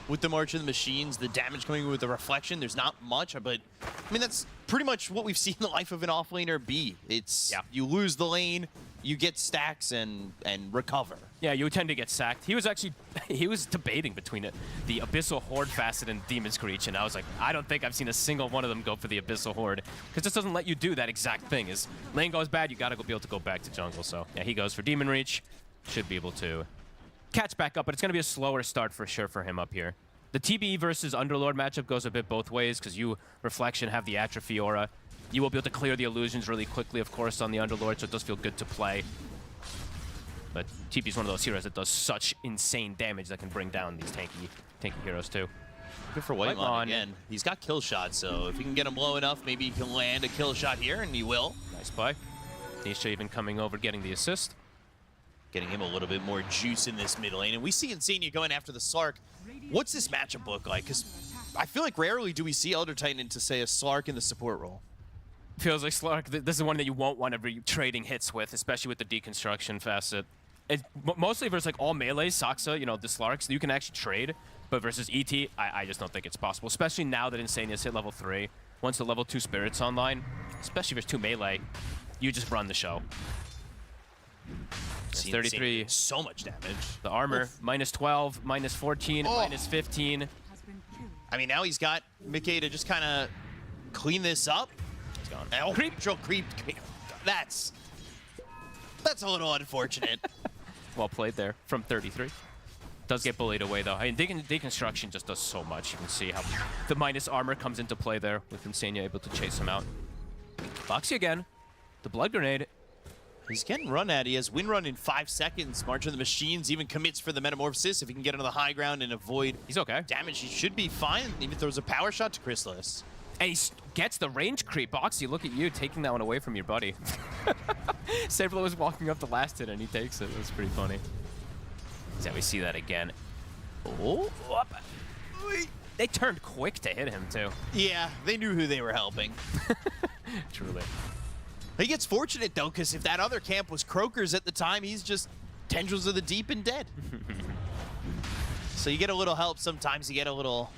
With the March of the Machines, the damage coming with the Reflection, there's not much, but I mean, that's pretty much what we've seen the life of an offlaner be. It's, you lose the lane, you get stacks and recover. Yeah, you tend to get sacked. He was actually, he was debating between the Abyssal Horde facet and Demon Screech, and I was like, I don't think I've seen a single one of them go for the Abyssal Horde, because this doesn't let you do that exact thing. Is lane goes bad, you gotta be able to go back to jungle. So yeah, he goes for Demon Reach, should be able to catch back up, but it's going to be a slower start for sure for him up here. The TBE versus Underlord matchup goes a bit both ways, because you, Reflection, have the Atrophy Aura. You will be able to clear the illusions really quickly, of course, on the Underlord, so it does feel good to play. But TB is one of those heroes that does such insane damage that can bring down these tanky heroes too. Good for Whitemon again. He's got kill shot, so if you can get him low enough, maybe he can land a kill shot here, and he will. Nice play. Nisha even coming over, getting the assist. Getting him a little bit more juice in this mid lane. And we see Insania going after the Slark. What's this matchup look like? Because I feel like rarely do we see Elder Titan into, say, a Slark in the support role. Feels like Slark, this is one that you won't want to be trading hits with, especially with the deconstruction facet. It's mostly versus like all melee, Saksa, you know, the Slarks, you can actually trade. But versus ET, I just don't think it's possible, especially now that Insania's hit level 3. Once the level 2 Spirit's online, especially versus 2 melee, you just run the show. It's 33. So much damage. The armor, minus 12, minus 14, minus 15. I mean, now he's got Mickey to just kind of clean this up. He's gone. Oh, creep. That's a little unfortunate. Well played there from 33. Does get bullied away, though. I mean, deconstruction just does so much. You can see how the minus armor comes into play there with Insania able to chase him out. Boxy again. The Blood Grenade. He's getting run at. He has win run in 5 seconds. March of the Machines even commits for the Metamorphosis. If he can get into the high ground and avoid damage, he should be fine. Even throws a power shot to Chrysalis. And he gets the range creep. Boxy, look at you taking that one away from your buddy. Saberlo was walking up the last hit and he takes it. That's pretty funny. So we see that again. Oh, they turned quick to hit him too. Yeah, they knew who they were helping. Truly. He gets fortunate, though, because if that other camp was Croakers at the time, he's just Tendrils of the Deep and dead. So you get a little help sometimes, you get a little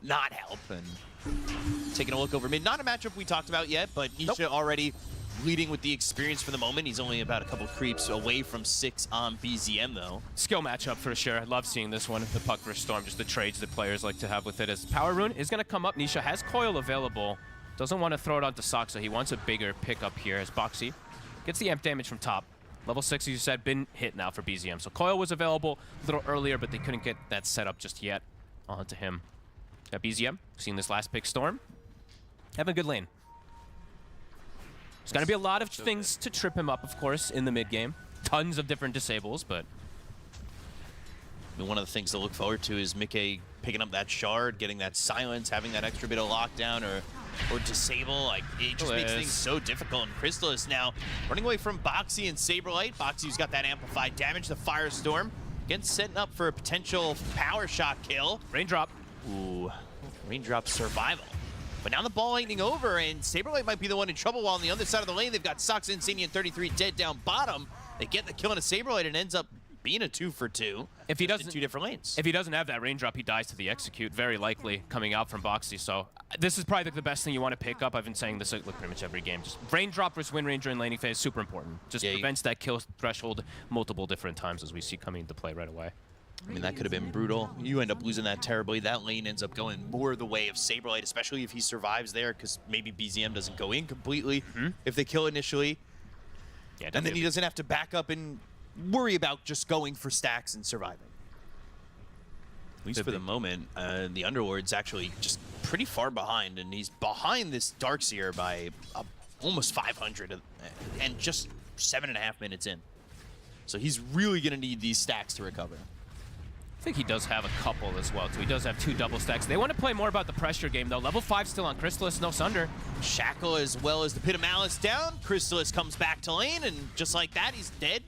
not help. And taking a look over mid. Not a matchup we talked about yet, but Nisha already leading with the experience for the moment. He's only about a couple creeps away from 6 on BZM, though. Skill matchup for sure. I love seeing this one. The Puck versus Storm, just the trades that players like to have with it. As Power Rune is going to come up. Nisha has Coil available. Doesn't want to throw it onto Saksa. He wants a bigger pickup here as Boxy gets the amp damage from top. Level 6, as you said, been hit now for BZM. So Coil was available a little earlier, but they couldn't get that set up just yet onto him. Got BZM, seen this last pick Storm. Having a good lane. There's going to be a lot of things to trip him up, of course, in the mid game. Tons of different disables, but... One of the things to look forward to is Mickey picking up that shard, getting that silence, having that extra bit of lockdown or disable. Like, it just makes things so difficult. And Chrysalis now running away from Boxy and Saberlight. Boxy's got that amplified damage, the Firestorm. Again, setting up for a potential power shot kill. Raindrop. Ooh, Raindrop survival. But now the ball lightning over, and Saberlight might be the one in trouble, while on the other side of the lane, they've got Sox, Insania, and 33 dead down bottom. They get the kill on a Saberlight, and ends up being a 2-for-2. If he doesn't, 2 different lanes. If he doesn't have that Raindrop, he dies to the execute, very likely coming out from Boxy. So this is probably the best thing you want to pick up. I've been saying this like pretty much every game. Just Raindrop versus Wind Ranger in laning phase, super important. Just prevents that kill threshold multiple different times, as we see coming into play right away. I mean, that could have been brutal. You end up losing that terribly. That lane ends up going more the way of Saberlight, especially if he survives there, because maybe BZM doesn't go in completely if they kill initially. Yeah, and then he doesn't have to back up and worry about just going for stacks and surviving. At least for the moment, the Underlord's actually just pretty far behind, and he's behind this Darkseer by almost 500 and just 7.5 minutes in. So he's really going to need these stacks to recover. I think he does have a couple as well, too. He does have 2 double stacks. They want to play more about the pressure game, though. Level 5 still on Crystallis, no Sunder. Shackle as well as the Pit of Malice down. Crystallis comes back to lane, and just like that, he's dead.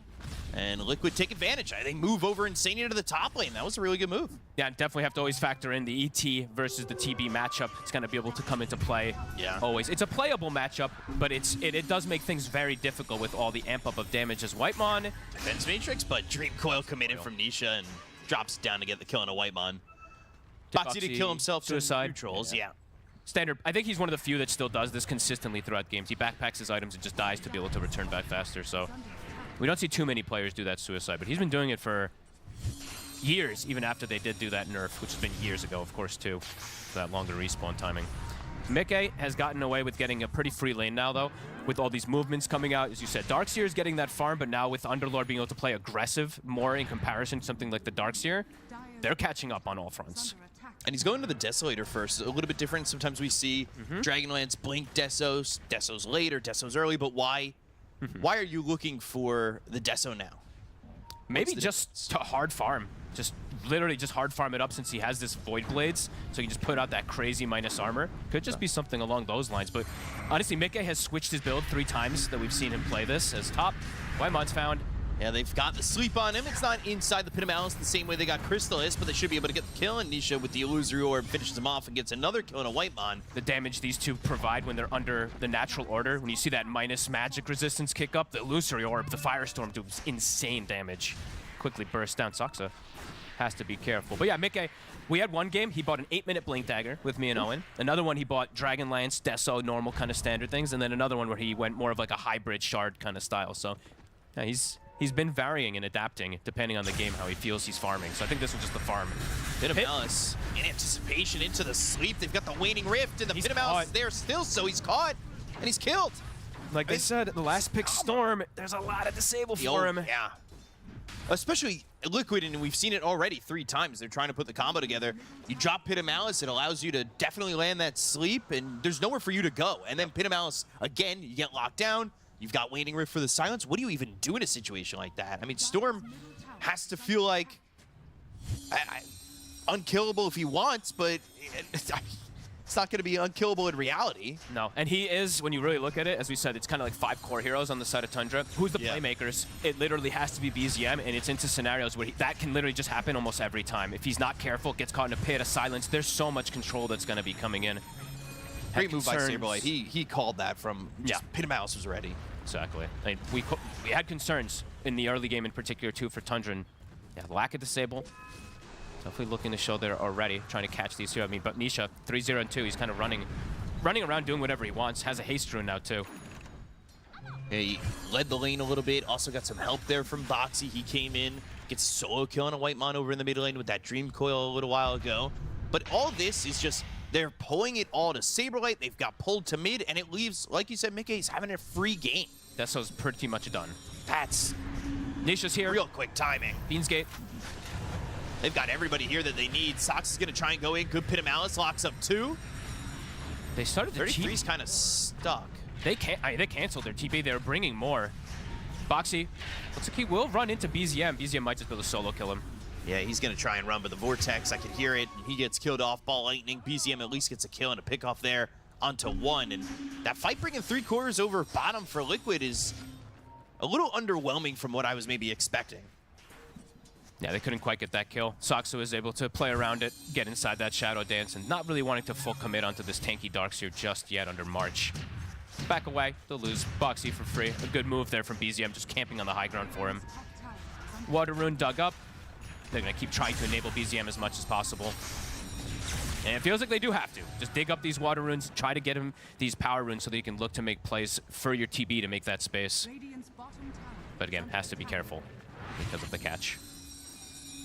And Liquid take advantage. They move over Insania to the top lane. That was a really good move. Yeah, definitely have to always factor in the ET versus the TB matchup. It's going to be able to come into play always. It's a playable matchup, but it does make things very difficult with all the amp up of damage as Whitemon. Defense Matrix, but Dream Coil committed from Nisha and drops down to get the kill on a Whitemon. Boxy to kill himself suicide. Neutrals, yeah. Standard. I think he's one of the few that still does this consistently throughout games. He backpacks his items and just dies to be able to return back faster, so we don't see too many players do that suicide, but he's been doing it for years, even after they did do that nerf, which has been years ago, of course, too, that longer respawn timing. Mickey has gotten away with getting a pretty free lane now, though, with all these movements coming out. As you said, Darkseer is getting that farm, but now with Underlord being able to play aggressive more in comparison to something like the Darkseer, they're catching up on all fronts. And he's going to the Desolator first. A little bit different. Sometimes we see Dragonlance blink Desos. Desos late or Desos early, but why? Why are you looking for the Deso now? Maybe just to hard farm. Just literally just hard farm it up since he has this Void Blades, so he can just put out that crazy minus armor. Could just be something along those lines, but honestly, Mickey has switched his build 3 times that we've seen him play this as top. Whitemon's found. Yeah, they've got the sleep on him. It's not inside the Pit of Malice the same way they got Crystallis, but they should be able to get the kill, and Nisha with the Illusory Orb finishes him off and gets another kill on a Whitemon. The damage these two provide when they're under the natural order, when you see that minus magic resistance kick up, the Illusory Orb, the Firestorm does insane damage. Quickly burst down. Soxa has to be careful. But yeah, Mickey, we had one game, he bought an 8-minute Blink Dagger with me and Owen. Another one, he bought Dragonlance, Deso, normal kind of standard things, and then another one where he went more of like a hybrid shard kind of style. So yeah, he's been varying and adapting depending on the game, how he feels he's farming. So I think this was just the farm. Pit of Malice in anticipation into the sleep. They've got the Waning Rift, and the Pit of Malice is there still, so he's caught, and he's killed. Like they said, the last pick Storm, there's a lot of disable for him. Yeah. Especially Liquid, and we've seen it already 3 times. They're trying to put the combo together. You drop Pit of Malice, it allows you to definitely land that sleep, and there's nowhere for you to go. And then Pit of Malice, again, you get locked down. You've got Waning Rift for the silence. What do you even do in a situation like that? I mean, Storm has to feel like unkillable if he wants, but it's not going to be unkillable in reality. No, and he is, when you really look at it, as we said, it's kind of like 5 core heroes on the side of Tundra. Who's the playmakers? It literally has to be BZM, and it's into scenarios where that can literally just happen almost every time. If he's not careful, gets caught in a pit of silence, there's so much control that's going to be coming in. Great move by Saberlight. He called that from Pit of Malice was ready. Exactly. I mean, we had concerns in the early game in particular, too, for Tundra. And, yeah, lack of disable. Definitely looking to show they're already trying to catch these two. I mean, but Nisha, 3-0 and 2, he's kind of running around doing whatever he wants. Has a haste rune now, too. Yeah, he led the lane a little bit. Also got some help there from Boxy. He came in, gets solo kill on a Whitemon over in the mid lane with that Dream Coil a little while ago. But all this is just, they're pulling it all to Saberlight. They've got pulled to mid, and it leaves, like you said, Mickey's having a free game. Deso's pretty much done. That's Nisha's here. Real quick timing. Beans Gate. They've got everybody here that they need. Sox is going to try and go in. Good Pit of Malice locks up 2. They started 33's kind of stuck. They canceled their TP. They're bringing more. Boxy, looks like he will run into BZM. BZM might just be able to solo kill him. Yeah, he's going to try and run, but the Vortex, I can hear it. He gets killed off. Ball Lightning. BZM at least gets a kill and a pick off there onto 1. And that fight bringing 3 cores over bottom for Liquid is a little underwhelming from what I was maybe expecting. Yeah, they couldn't quite get that kill. Soxa was able to play around it, get inside that Shadow Dance, and not really wanting to full commit onto this tanky Darkseer just yet under March. Back away, they'll lose. Boxy for free. A good move there from BZM, just camping on the high ground for him. Water Rune dug up. They're going to keep trying to enable BZM as much as possible. And it feels like they do have to. Just dig up these Water Runes, try to get him these Power Runes so that you can look to make plays for your TB to make that space. But again, has to be careful because of the catch.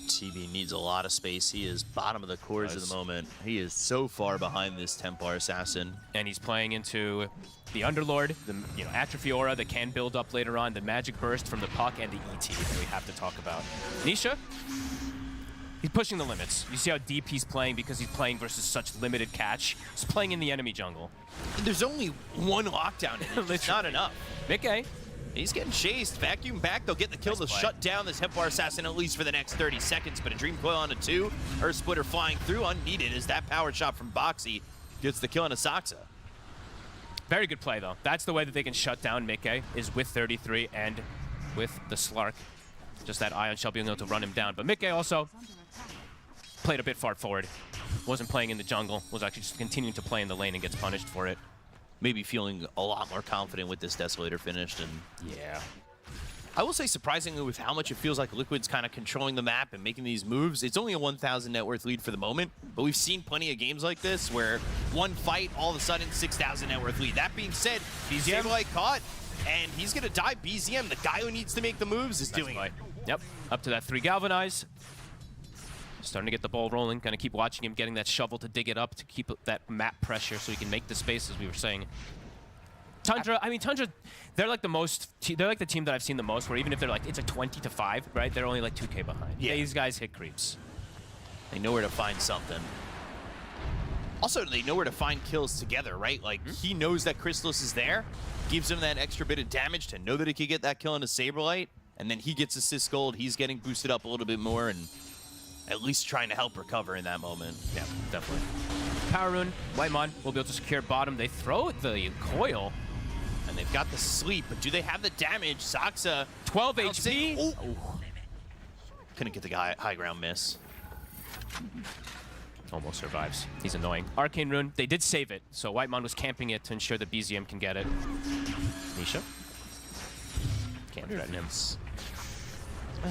TB needs a lot of space. He is bottom of the cores at the moment. He is so far behind this Templar Assassin. And he's playing into the Underlord, the Atrophy Aura that can build up later on, the Magic Burst from the Puck, and the ET that we have to talk about. Nisha, He's pushing the limits. You see how deep he's playing because he's playing versus such limited catch. He's playing in the enemy jungle. There's only one lockdown in it. It's not enough. Mickey. He's getting chased. Vacuum back. They'll get the kill. They'll shut down this Hepbar Assassin at least for the next 30 seconds. But a Dream Coil on a 2. Earth Splitter flying through unneeded as that power shot from Boxy gets the kill on a Saxa. Very good play, though. That's the way that they can shut down Mickey, is with 33 and with the Slark. Just that Ion Shell being able to run him down. But Mickey also played a bit far forward. Wasn't playing in the jungle. Was actually just continuing to play in the lane and gets punished for it. Maybe feeling a lot more confident with this Desolator finished. And yeah. I will say, surprisingly, with how much it feels like Liquid's kind of controlling the map and making these moves, it's only a 1,000 net worth lead for the moment, but we've seen plenty of games like this where one fight, all of a sudden, 6,000 net worth lead. That being said, BZM caught, and he's going to die. BZM, the guy who needs to make the moves, is doing it. Yep, up to that 3 Galvanize. Starting to get the ball rolling. Gonna keep watching him, getting that shovel to dig it up to keep that map pressure so he can make the space, as we were saying. Tundra, I mean, Tundra, they're like the team that I've seen the most, where even if they're like, it's a 20-5, right? They're only like 2K behind. Yeah. These guys hit creeps. They know where to find something. Also, they know where to find kills together, right? Like, he knows that Chrysalis is there, gives him that extra bit of damage to know that he could get that kill on a Saberlight, and then he gets assist gold. He's getting boosted up a little bit more, and at least trying to help recover in that moment. Yeah, definitely. Power Rune, Whitemon will be able to secure bottom. They throw the coil. And they've got the sleep, but do they have the damage? Saxa, 12 HP. Ooh. Couldn't get the high ground miss. Almost survives. He's annoying. Arcane Rune, they did save it, so Whitemon was camping it to ensure that BZM can get it. Nisha. Can't threaten him.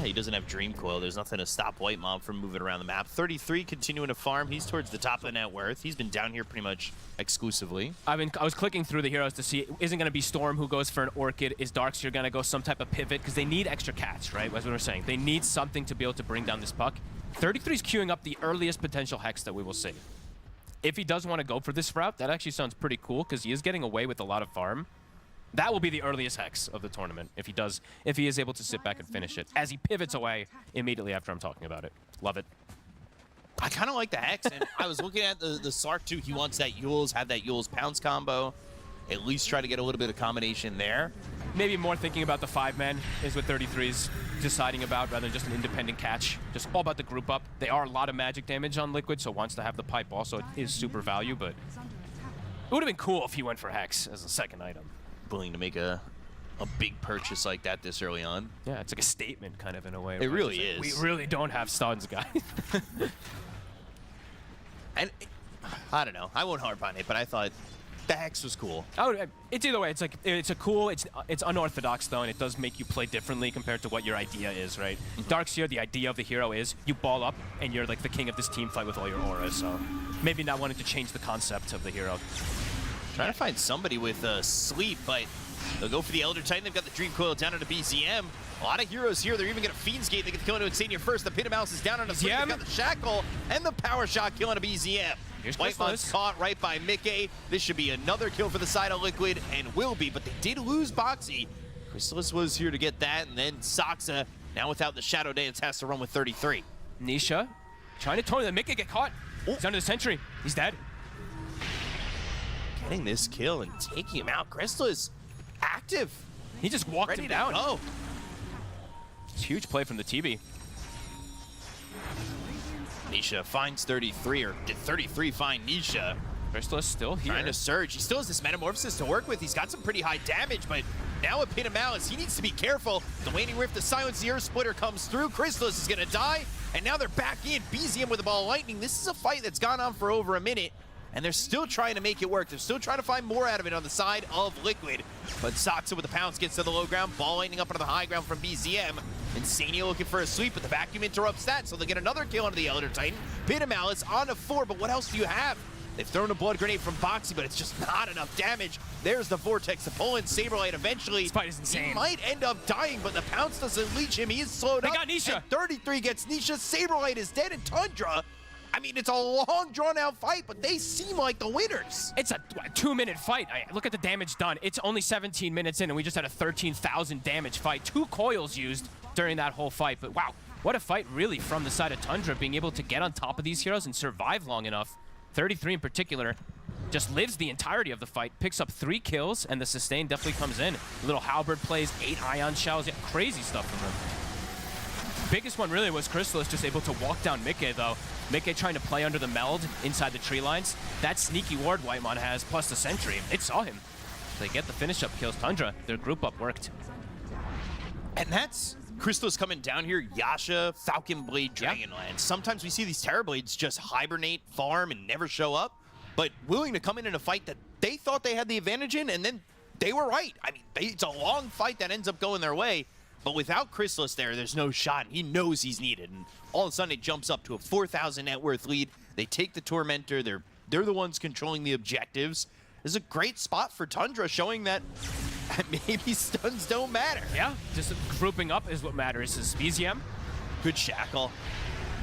He doesn't have Dream Coil. There's nothing to stop Whitemon from moving around the map. 33 continuing to farm. He's towards the top of the net worth. He's been down here pretty much exclusively. I was clicking through the heroes to see, isn't going to be Storm who goes for an Orchid? Is Darkseer going to go some type of pivot? Because they need extra catch, right? That's what we're saying. They need something to be able to bring down this puck. 33 is queuing up the earliest potential Hex that we will see. If he does want to go for this route, that actually sounds pretty cool because he is getting away with a lot of farm. That will be the earliest Hex of the tournament if he is able to sit back and finish it, as he pivots away immediately after I'm talking about it. Love it. I kind of like the Hex, and I was looking at the Sark too. He wants that Yules, have that Yules pounce combo, at least try to get a little bit of combination there. Maybe more thinking about the 5-man is what 33's deciding about rather than just an independent catch. Just all about the group up. They are a lot of magic damage on Liquid, so wants to have the pipe also is super value, but it would have been cool if he went for Hex as a second item. Willing to make a big purchase like that this early on. Yeah, it's like a statement kind of in a way. It really is. We really don't have stuns, guys. And I don't know. I won't harp on it, but I thought the Hex was cool. It's either way. It's like it's unorthodox though, and it does make you play differently compared to what your idea is, right? Darkseer, the idea of the hero is you ball up and you're like the king of this team fight with all your auras. So maybe not wanting to change the concept of the hero. Trying to find somebody with sleep, but they'll go for the Elder Titan. They've got the Dream Coil down into BZM. A lot of heroes here. They're even going to Fiend's Gate. They get the kill into Insania first. The Pit of Mouse is down on a sleep. They've got the Shackle and the power shot killing a BZM. Whitemon's caught right by Mickey. This should be another kill for the side of Liquid, and will be, but they did lose Boxy. Chrysalis was here to get that, and then Saxa, now without the Shadow Dance, has to run with 33. Nisha trying to torn the Mickey get caught. He's under the sentry. He's dead. Getting this kill and taking him out. Chrysalis active. He just walked him down. Oh, it's a huge play from the TB. Nisha finds 33, or did 33 find Nisha? Crystal is still here. Trying to surge. He still has this Metamorphosis to work with. He's got some pretty high damage, but now with Pit of Malice, he needs to be careful. The Waning Rift, the Silence, the Earth Splitter comes through. Chrysalis is going to die, and now they're back in. BZM with the Ball of Lightning. This is a fight that's gone on for over a minute, and they're still trying to make it work. They're still trying to find more out of it on the side of Liquid. But Saxa with the pounce gets to the low ground. Ball Lightning up onto the high ground from BZM. Insania looking for a sweep, but the vacuum interrupts that, so they get another kill onto the Elder Titan. Pit of Malice on to 4, but what else do you have? They've thrown a blood grenade from Boxy, but it's just not enough damage. There's the Vortex to pull in Saberlight eventually. This fight is insane. He might end up dying, but the pounce doesn't leech him. He is slowed up. They got Nisha. And 33 gets Nisha. Saberlight is dead, and Tundra, I mean, it's a long, drawn-out fight, but they seem like the winners. It's a 2-minute fight. Look at the damage done. It's only 17 minutes in, and we just had a 13,000 damage fight. 2 coils used during that whole fight, but wow, what a fight really from the side of Tundra, being able to get on top of these heroes and survive long enough. 33 in particular just lives the entirety of the fight, picks up 3 kills, and the sustain definitely comes in. Little halberd plays, 8 ion shells, yeah, crazy stuff from him. Biggest one really was Crystallis just able to walk down Mickey though. Mickey trying to play under the meld inside the tree lines. That sneaky ward Whitemon has, plus the sentry, it saw him. They get the finish up kills. Tundra, their group up worked. And that's Crystallis coming down here, Yasha, Falcon Blade, Dragonlance. Sometimes we see these Terror Blades just hibernate, farm, and never show up, but willing to come in a fight that they thought they had the advantage in, and then they were right. I mean, it's a long fight that ends up going their way, but without Crystallis there's no shot, and he knows he's needed, and all of a sudden it jumps up to a 4,000 net worth lead. They take the Tormentor, they're the ones controlling the objectives. This is a great spot for Tundra, showing that maybe stuns don't matter. Yeah, just grouping up is what matters. Is BZM. Good shackle.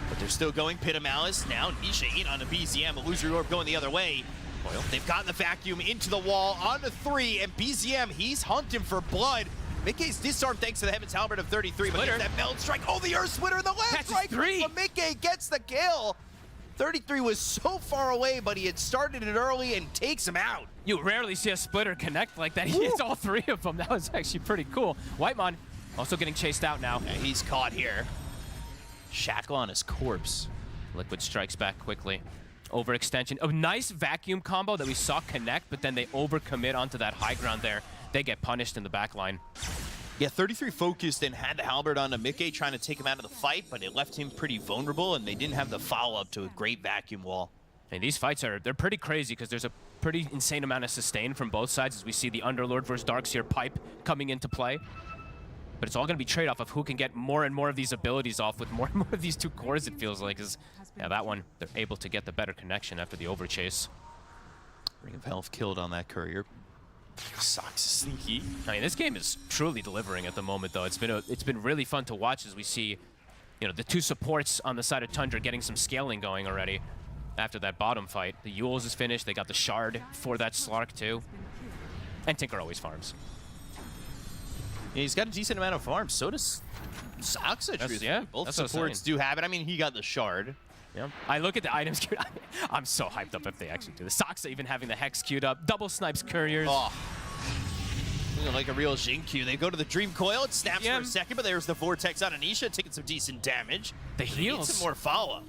But they're still going Pit of Malice. Now Nisha in on the BZM. Illusory Orb going the other way. Well, they've gotten the vacuum into the wall, onto 3, and BZM, he's hunting for blood. Mickey's disarmed thanks to the Heaven's Halberd of 33, but there's that Meld Strike. Oh, the Earth Splitter in the last strike. 3. Mickey gets the kill. 33 was so far away, but he had started it early and takes him out. You rarely see a splitter connect like that. He hits all 3 of them. That was actually pretty cool. Whitemon also getting chased out now. Yeah, he's caught here. Shackle on his corpse. Liquid strikes back quickly. Overextension. A nice vacuum combo that we saw connect, but then they overcommit onto that high ground there. They get punished in the back line. Yeah, 33 focused and had the halberd on Mickey trying to take him out of the fight, but it left him pretty vulnerable, and they didn't have the follow-up to a great vacuum wall. And these fights they're pretty crazy because there's a pretty insane amount of sustain from both sides as we see the Underlord versus Darkseer pipe coming into play. But it's all going to be trade-off of who can get more and more of these abilities off with more and more of these 2 cores, it feels like. Yeah, that one, they're able to get the better connection after the overchase. Ring of Health killed on that courier. Sox sneaky. I mean, this game is truly delivering at the moment, though. It's been really fun to watch as we see, you know, the 2 supports on the side of Tundra getting some scaling going already after that bottom fight. The Yules is finished. They got the Shard for that Slark, too. And Tinker always farms. Yeah, he's got a decent amount of farms. So does Soxa. Yeah, both supports do have it. I mean, he got the Shard. Yeah. I look at the items queued. I'm so hyped up if they actually do this. Soxa even having the Hex queued up. Double snipes couriers. Oh. Like a real Jin queue. They go to the Dream Coil. It snaps for a second, but there's the Vortex on Anisha, taking some decent damage. The heals. Some more follow-up.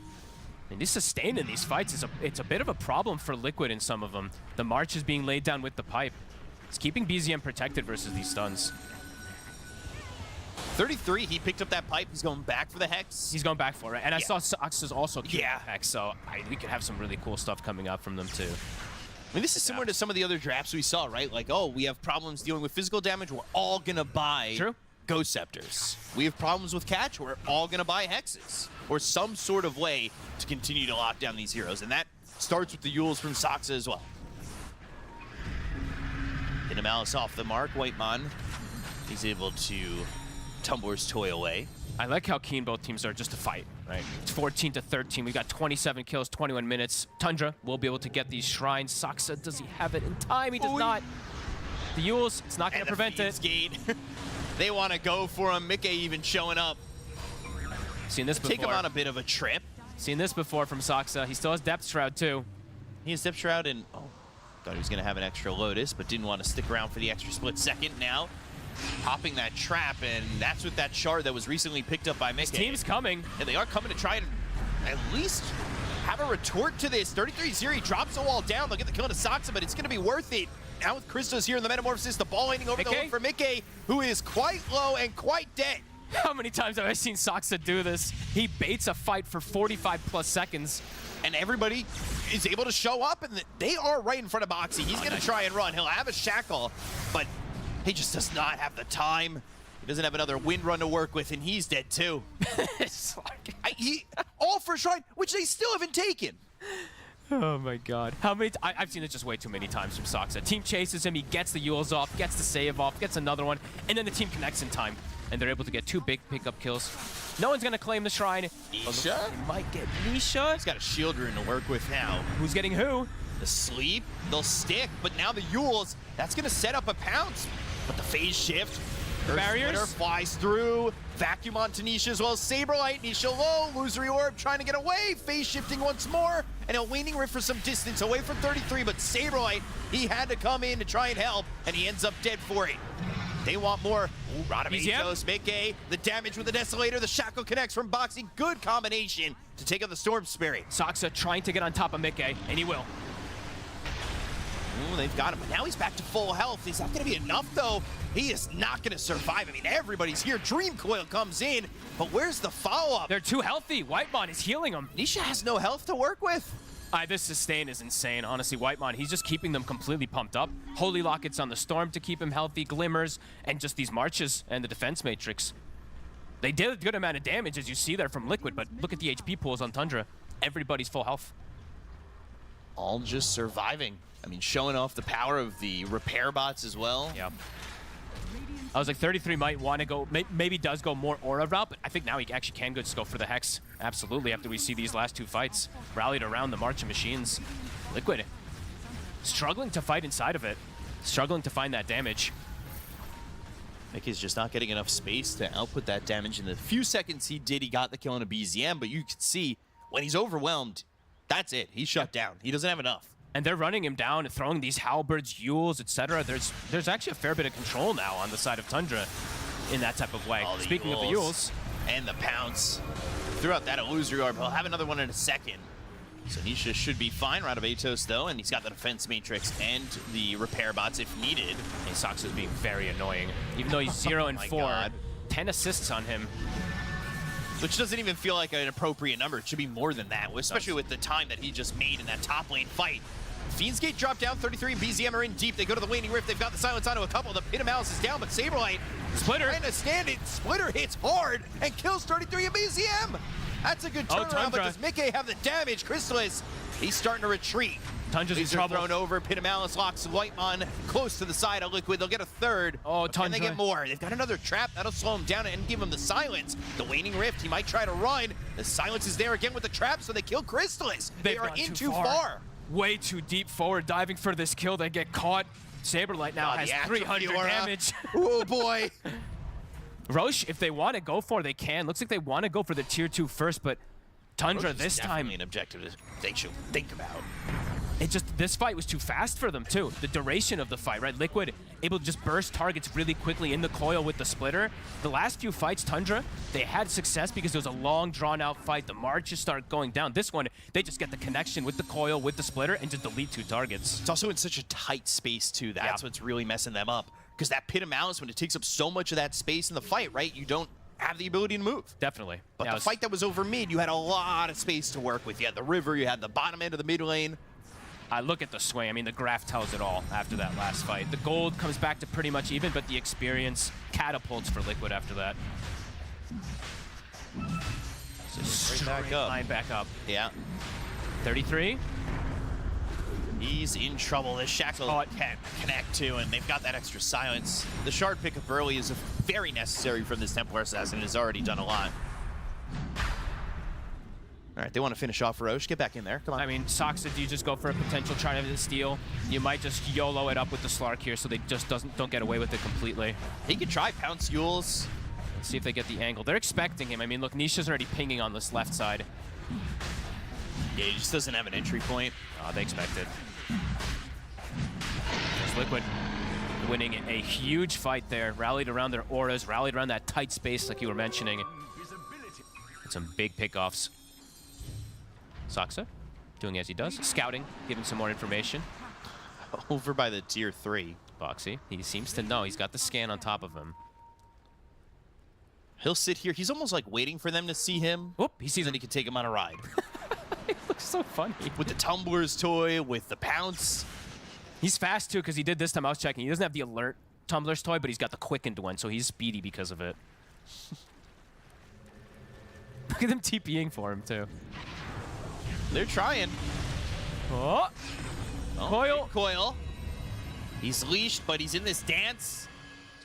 And this sustain in these fights it's a bit of a problem for Liquid in some of them. The March is being laid down with the pipe. It's keeping BZM protected versus these stuns. 33, he picked up that pipe. He's going back for the Hex. He's going back for it. And I saw Soxa's also queuing the Hex, so we could have some really cool stuff coming up from them too. I mean, this is similar to some of the other drafts we saw, right? Like, oh, we have problems dealing with physical damage. We're all going to buy Ghost Scepters. We have problems with catch. We're all going to buy Hexes. Or some sort of way to continue to lock down these heroes. And that starts with the Yules from Soxa as well. Hit a Malice off the mark. Whitemon, he's able to tumble his toy away. I like how keen both teams are just to fight, right? It's 14-13. We got 27 kills, 21 minutes. Tundra will be able to get these shrines. Soxa, does he have it in time? He does not. The Yules, it's not going to prevent it. Gate. They want to go for him. Mickey even showing up. Seen this before. Take him on a bit of a trip. Seen this before from Soxa. He still has Depth Shroud too. He has Depth Shroud and thought he was going to have an extra Lotus, but didn't want to stick around for the extra split second. Now popping that trap, and that's with that Shard that was recently picked up by Mickey. His team's coming. And they are coming to try and at least have a retort to this. 33 Zeri drops the wall down. They'll get the kill to Soxa, but it's going to be worth it. Now with Crystallis here in the Metamorphosis, the ball handing over the hook for Mickey, who is quite low and quite dead. How many times have I seen Soxa do this? He baits a fight for 45+ seconds. And everybody is able to show up, and they are right in front of Boxy. He's going to try and run. He'll have a shackle, but he just does not have the time. He doesn't have another wind run to work with, and he's dead too. All for Shrine, which they still haven't taken. Oh my God. How many? I've seen it just way too many times from Soxa. Team chases him, he gets the Yules off, gets the save off, gets another one, and then the team connects in time. And they're able to get 2 big pickup kills. No one's gonna claim the Shrine. Nisha? They might get Nisha. He's got a shield rune to work with now. Who's getting who? The sleep, they'll stick, but now the Yules, that's gonna set up a pounce. But the phase shift, Barriers. Splitter flies through. Vacuum onto Nisha as well as Saberlight. Nisha low. Illusory Orb trying to get away. Phase shifting once more. And a waning rift for some distance away from 33. But Saberlight, he had to come in to try and help. And he ends up dead for it. They want more. Ooh, Radametos, Mickey, the damage with the Desolator. The Shackle connects from Boxy. Good combination to take out the Storm Spirit. Saksa trying to get on top of Mickey, and he will. Ooh, they've got him, but now he's back to full health. Is that going to be enough, though? He is not going to survive. I mean, everybody's here. Dream Coil comes in, but where's the follow-up? They're too healthy. Whitemon is healing them. Nisha has no health to work with. This sustain is insane, honestly. Whitemon, he's just keeping them completely pumped up. Holy Lockets on the Storm to keep him healthy, Glimmers, and just these marches and the defense matrix. They did a good amount of damage, as you see there from Liquid, but look at the HP pools on Tundra. Everybody's full health. All just surviving. I mean, showing off the power of the repair bots as well. Yeah. I was like, 33 might want to go, maybe does go more Aura route, but I think now he actually can just go for the Hex. Absolutely, after we see these last two fights. Rallied around the March of Machines. Liquid struggling to fight inside of it. Struggling to find that damage. Mickey's just not getting enough space to output that damage. In the few seconds he did, he got the kill on a BZM, but you can see when he's overwhelmed, that's it. He's shut down. He doesn't have enough. And they're running him down and throwing these halberds, Yules, etc. There's actually a fair bit of control now on the side of Tundra in that type of way. Speaking of the Yules. And the Pounce. Throughout that illusory orb, he'll have another one in a second. So Nisha should be fine. Radametos, though, and he's got the defense matrix and the repair bots if needed. And Sox is being very annoying. Even though he's 0 and 4, God. 10 assists on him. Which doesn't even feel like an appropriate number. It should be more than that, especially with the time that he just made in that top lane fight. Fiend's Gate dropped down, 33 and BZM are in deep. They go to the Waning Rift. They've got the silence onto a couple. The Pit of Malice is down, but Saberlight Splitter trying to stand it. Splitter hits hard and kills 33 and BZM. That's a good turnaround, but does Mickey have the damage? Chrysalis, he's starting to retreat. Tundra's in trouble. Thrown over. Pit of Malice locks Whitemon close to the side of Liquid. They'll get a third. Oh, Tundra. Can they get more? They've got another trap. That'll slow him down and give him the silence. The Waning Rift, he might try to run. The silence is there again with the trap, so they kill Chrysalis. They are in too far. Way too deep forward, diving for this kill. They get caught. Saberlight now has 300 damage. Oh, boy. Roche, if they want to go for it, they can. Looks like they want to go for the tier 2 first, but Tundra Roche this is time. an objective that they should think about. This fight was too fast for them too. The duration of the fight, right? Liquid able to just burst targets really quickly in the coil with the splitter. The last few fights, Tundra, they had success because it was a long, drawn-out fight. The marches start going down. This one, they just get the connection with the coil, with the splitter, and just delete 2 targets. It's also in such a tight space too. That's what's really messing them up. Because that Pit of Malice, when it takes up so much of that space in the fight, right? You don't have the ability to move. Definitely. But the fight that was over mid, you had a lot of space to work with. You had the river, you had the bottom end of the mid lane. Look at the swing. I mean, the graph tells it all after that last fight. The gold comes back to pretty much even, but the experience catapults for Liquid after that. So straight back up. Line back up. Yeah. 33. He's in trouble. This Shackle can't connect to, and they've got that extra silence. The shard pickup early is very necessary from this Templar Assassin. Has already done a lot. All right, they want to finish off Roche. Get back in there. Come on. I mean, Soxa, do you just go for a potential try to steal? You might just YOLO it up with the Slark here so they just don't get away with it completely. He could try Pounce Yules. Let's see if they get the angle. They're expecting him. I mean, look, Nisha's already pinging on this left side. Yeah, he just doesn't have an entry point. Oh, they expect it. There's Liquid winning a huge fight there. Rallied around their auras, rallied around that tight space like you were mentioning. And some big pickoffs. Soxa doing as he does, scouting, giving some more information. Over by the tier 3. Boxy, he seems to know. He's got the scan on top of him. He'll sit here. He's almost like waiting for them to see him. Whoop, he sees him. He can take him on a ride. It looks so funny. With the Tumblr's toy, with the Pounce. He's fast too, because he did this time. I was checking. He doesn't have the alert Tumblr's toy, but he's got the quickened one, so he's speedy because of it. Look at them TPing for him too. They're trying. Oh. Coil. Coil. He's leashed, but he's in this dance.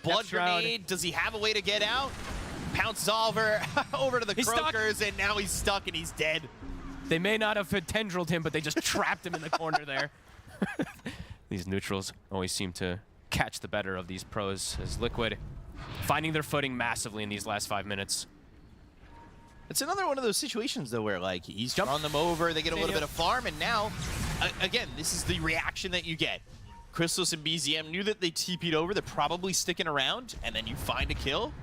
Blood grenade. Does he have a way to get out? Pounces over to the Croakers, and now he's stuck and he's dead. They may not have tendrilled him, but they just trapped him in the corner there. These neutrals always seem to catch the better of these pros as Liquid finding their footing massively in these last 5 minutes. It's another one of those situations, though, where, like, he's drawn them over, they get a little bit of farm, and now, again, this is the reaction that you get. Crystalus and BZM knew that they TP'd over, they're probably sticking around, and then you find a kill,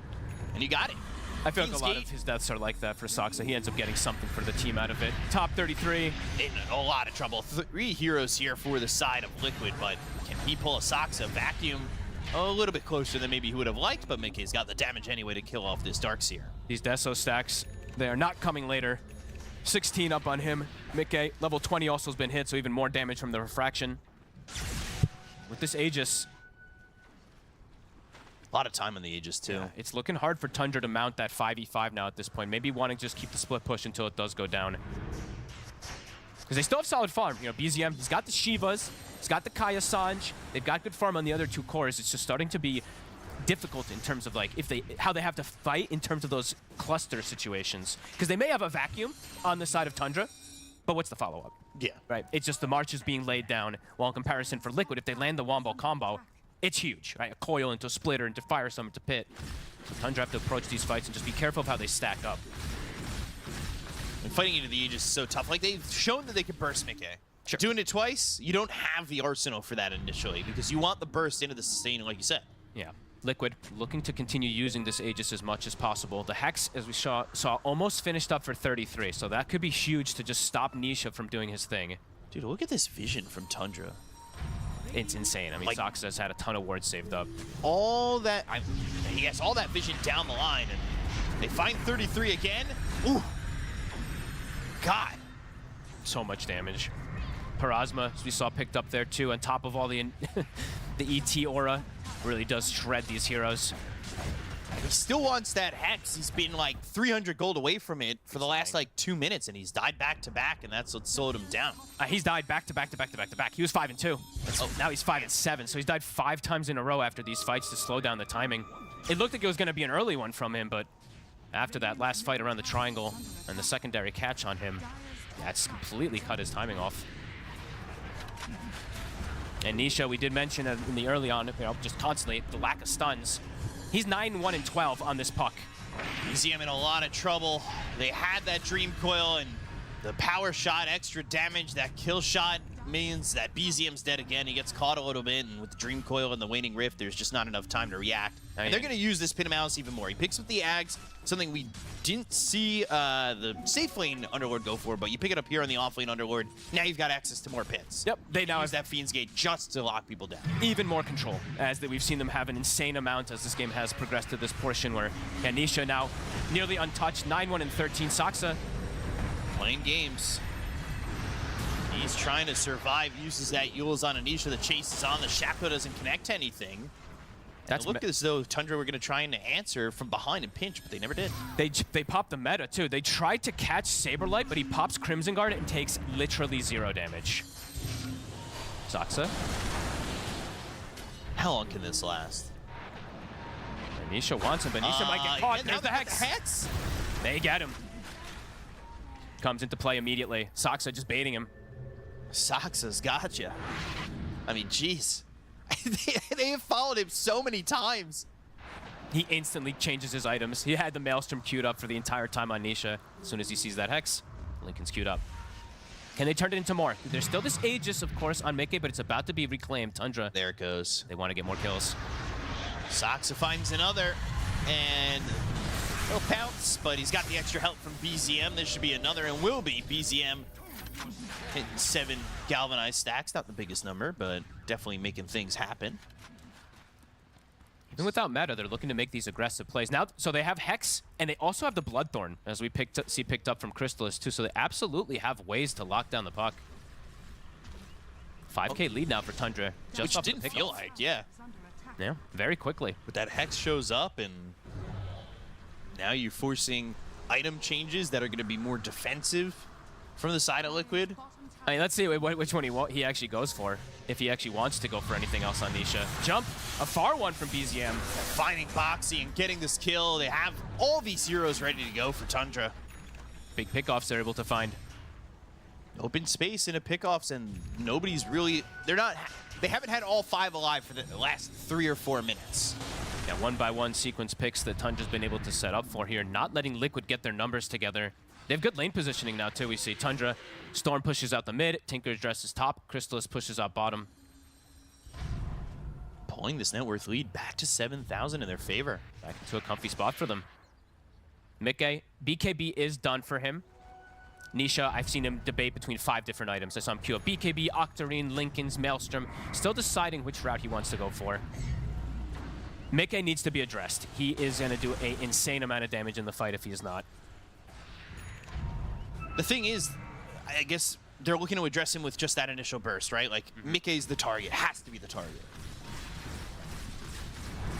and you got it. I feel like a lot of his deaths are like that for Soxa. He ends up getting something for the team out of it. Top 33. In a lot of trouble. 3 heroes here for the side of Liquid, but can he pull a Soxa vacuum? A little bit closer than maybe he would have liked, but Mickey's got the damage anyway to kill off this Darkseer. These Deso stacks, they are not coming later. 16 up on him. Mickey, level 20 also has been hit, so even more damage from the refraction. With this Aegis. A lot of time on the Aegis, too. Yeah, it's looking hard for Tundra to mount that 5v5 now at this point. Maybe wanting to just keep the split push until it does go down. Because they still have solid farm. You know, BZM, he's got the Shivas, he's got the Kaya Sanj. They've got good farm on the other 2 cores. It's just starting to be difficult in terms of like how they have to fight in terms of those cluster situations. Because they may have a vacuum on the side of Tundra, but what's the follow-up? Yeah. Right. It's just the march is being laid down. While in comparison for Liquid, if they land the Wombo combo, it's huge, right? A coil into a splitter, into Firestorm, into Pit. So Tundra have to approach these fights and just be careful of how they stack up. And fighting into the Aegis is so tough. Like, they've shown that they can burst Mickey. Sure. Doing it twice, you don't have the arsenal for that initially, because you want the burst into the sustain, like you said. Yeah. Liquid looking to continue using this Aegis as much as possible. The Hex, as we saw almost finished up for 33, so that could be huge to just stop Nisha from doing his thing. Dude, look at this vision from Tundra. It's insane. I mean, like, Soxa has had a ton of wards saved up. All that, he has all that vision down the line, and they find 33 again. Ooh. God. So much damage. Parasma, as we saw, picked up there too, on top of all the the ET aura. Really does shred these heroes. He still wants that Hex. He's been like 300 gold away from it for the last like 2 minutes, and he's died back to back, and that's what slowed him down. He's died back to back to back to back to back. He was 5-2. Oh, now he's 5-7. So he's died 5 times in a row after these fights to slow down the timing. It looked like it was going to be an early one from him, but after that last fight around the triangle and the secondary catch on him, that's completely cut his timing off. And Nisha, we did mention in the early on, you know, just constantly the lack of stuns. He's 9-1-12 on this puck. BZM in a lot of trouble. They had that Dream Coil and the power shot, extra damage. That kill shot means that BZM's dead again. He gets caught a little bit, and with the Dream Coil and the Waning Rift, there's just not enough time to react. And they're going to use this Pit of Malice even more. He picks up the Ags, something we didn't see the safe lane Underlord go for, but you pick it up here on the off lane Underlord. Now you've got access to more pits. Yep, they now use that Fiend's Gate just to lock people down. Even more control, as we've seen them have an insane amount as this game has progressed to this portion where Nisha now nearly untouched, 9-1-13. Soxa playing games. He's trying to survive, uses that Yules on Anisha. The chase is on. The Shackle doesn't connect to anything. It looked as though Tundra were going to try and answer from behind and pinch, but they never did. They popped the meta, too. They tried to catch Saberlight, but he pops Crimson Guard and takes literally 0 damage. Soxa. How long can this last? Nisha wants him, but Nisha might get caught. There's the Hex. They get him. Comes into play immediately. Soxa just baiting him. Soxa's gotcha. I mean, jeez. They have followed him so many times. He instantly changes his items. He had the Maelstrom queued up for the entire time on Nisha. As soon as he sees that Hex, Lincoln's queued up. Can they turn it into more? There's still this Aegis, of course, on Mickey, but it's about to be reclaimed. Tundra. There it goes. They want to get more kills. Soxa finds another, and he'll pounce, but he's got the extra help from BZM. This should be another, and will be. BZM hitting 7 galvanized stacks. Not the biggest number, but definitely making things happen. Even without meta, they're looking to make these aggressive plays. Now, so they have Hex, and they also have the Bloodthorn, as we see picked up from Crystallis, too. So they absolutely have ways to lock down the puck. 5K lead now for Tundra. Which didn't feel like, yeah. Yeah, very quickly. But that Hex shows up, and now you're forcing item changes that are going to be more defensive from the side of Liquid. I mean, let's see which one he actually goes for, if he actually wants to go for anything else on Nisha. Jump, a far one from BZM. Finding Boxy and getting this kill. They have all these heroes ready to go for Tundra. Big pickoffs they're able to find. Open space in a pickoffs, and nobody's really, they haven't had all 5 alive for the last 3 or 4 minutes. Yeah, one-by-one sequence picks that Tundra's been able to set up for here, not letting Liquid get their numbers together. They have good lane positioning now, too. We see Tundra, Storm pushes out the mid, Tinker addresses top, Crystallis pushes out bottom. Pulling this net worth lead back to 7,000 in their favor. Back into a comfy spot for them. Mickey, BKB is done for him. Nisha, I've seen him debate between 5 different items. I saw him queue up BKB, Octarine, Linken's, Maelstrom, still deciding which route he wants to go for. Mickey needs to be addressed. He is going to do an insane amount of damage in the fight if he is not. The thing is, I guess they're looking to address him with just that initial burst, right? Like, Mickey's the target, has to be the target.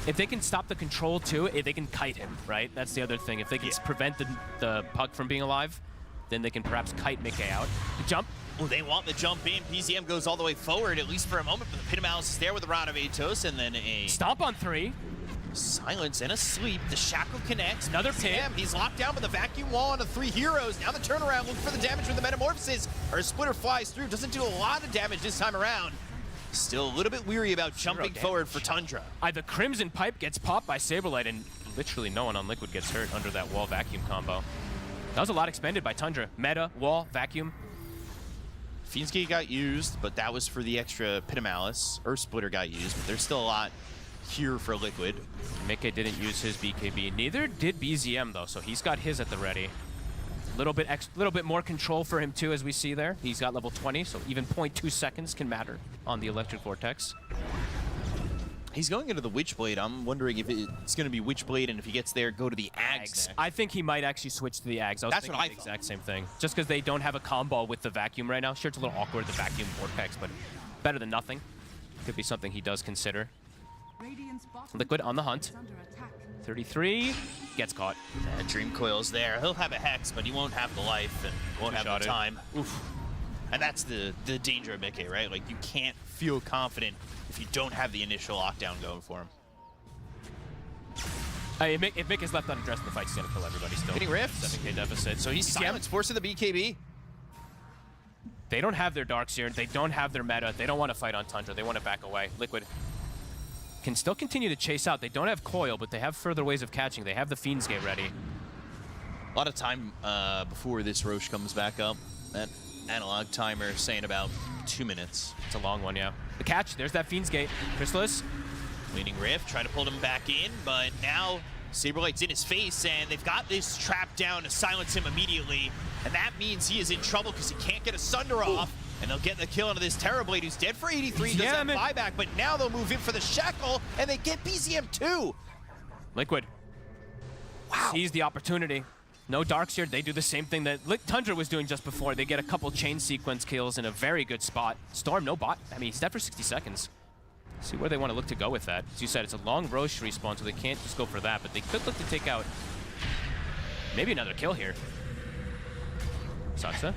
If they can stop the control too, if they can kite him, right? That's the other thing. If they can prevent the puck from being alive, then they can perhaps kite Mickey out. The jump. Oh, they want the jump in. PZM goes all the way forward, at least for a moment, but the Pit of Malice is there with a round of Atos, and then a... Stomp on 3. Silence and a sleep. The Shackle connects. Another pit. He's locked down with a vacuum wall on the 3 heroes. Now the turnaround, look for the damage with the Metamorphosis. Our Splitter flies through, doesn't do a lot of damage this time around. Still a little bit weary about jumping forward for Tundra. The Crimson Pipe gets popped by Saberlight, and literally no one on Liquid gets hurt under that wall vacuum combo. That was a lot expended by Tundra. Meta, wall, vacuum. Fiend's Gate got used, but that was for the extra Pit of Malice. Earth Splitter got used, but there's still a lot here for Liquid. Mickey didn't use his BKB. Neither did BZM, though, so he's got his at the ready. Little bit more control for him, too, as we see there. He's got level 20, so even 0.2 seconds can matter on the Electric Vortex. He's going into the Witchblade. I'm wondering if it's going to be Witchblade, and if he gets there, go to the Ags next. I think he might actually switch to the Ags. That's what I thought. The exact same thing. Just because they don't have a combo with the vacuum right now. Sure, it's a little awkward, the vacuum Vortex, but better than nothing. Could be something he does consider. Liquid on the hunt. 33 gets caught. Dream Coil's there. He'll have a Hex, but he won't have the life and won't have the time. Oof. And that's the danger of Mickey, right? Like, you can't feel confident if you don't have the initial lockdown going for him. If Mick is left unaddressed in the fight, he's going to kill everybody still. Getting rift. 7k deficit. So he's silenced, forcing the BKB. They don't have their Darkseer. They don't have their meta. They don't want to fight on Tundra. They want to back away. Liquid can still continue to chase out. They don't have Coil, but they have further ways of catching. They have the Fiend's Gate ready. A lot of time before this Roche comes back up. That analog timer saying about 2 minutes. It's a long one, yeah. The catch, there's that Fiend's Gate. Crystallis. Leaning Rift, trying to pull him back in, but now Saberlight's in his face, and they've got this trap down to silence him immediately, and that means he is in trouble because he can't get a Sunder off, and they'll get the kill onto this Terrorblade, who's dead for 83, doesn't have buyback, but now they'll move in for the Shackle, and they get BZM too. Liquid. Wow. Seize the opportunity. No Darkseer, they do the same thing that Tundra was doing just before. They get a couple chain sequence kills in a very good spot. Storm, no bot. I mean, he's dead for 60 seconds. See where they want to look to go with that. As you said, it's a long Roche respawn, so they can't just go for that, but they could look to take out maybe another kill here. Saksa.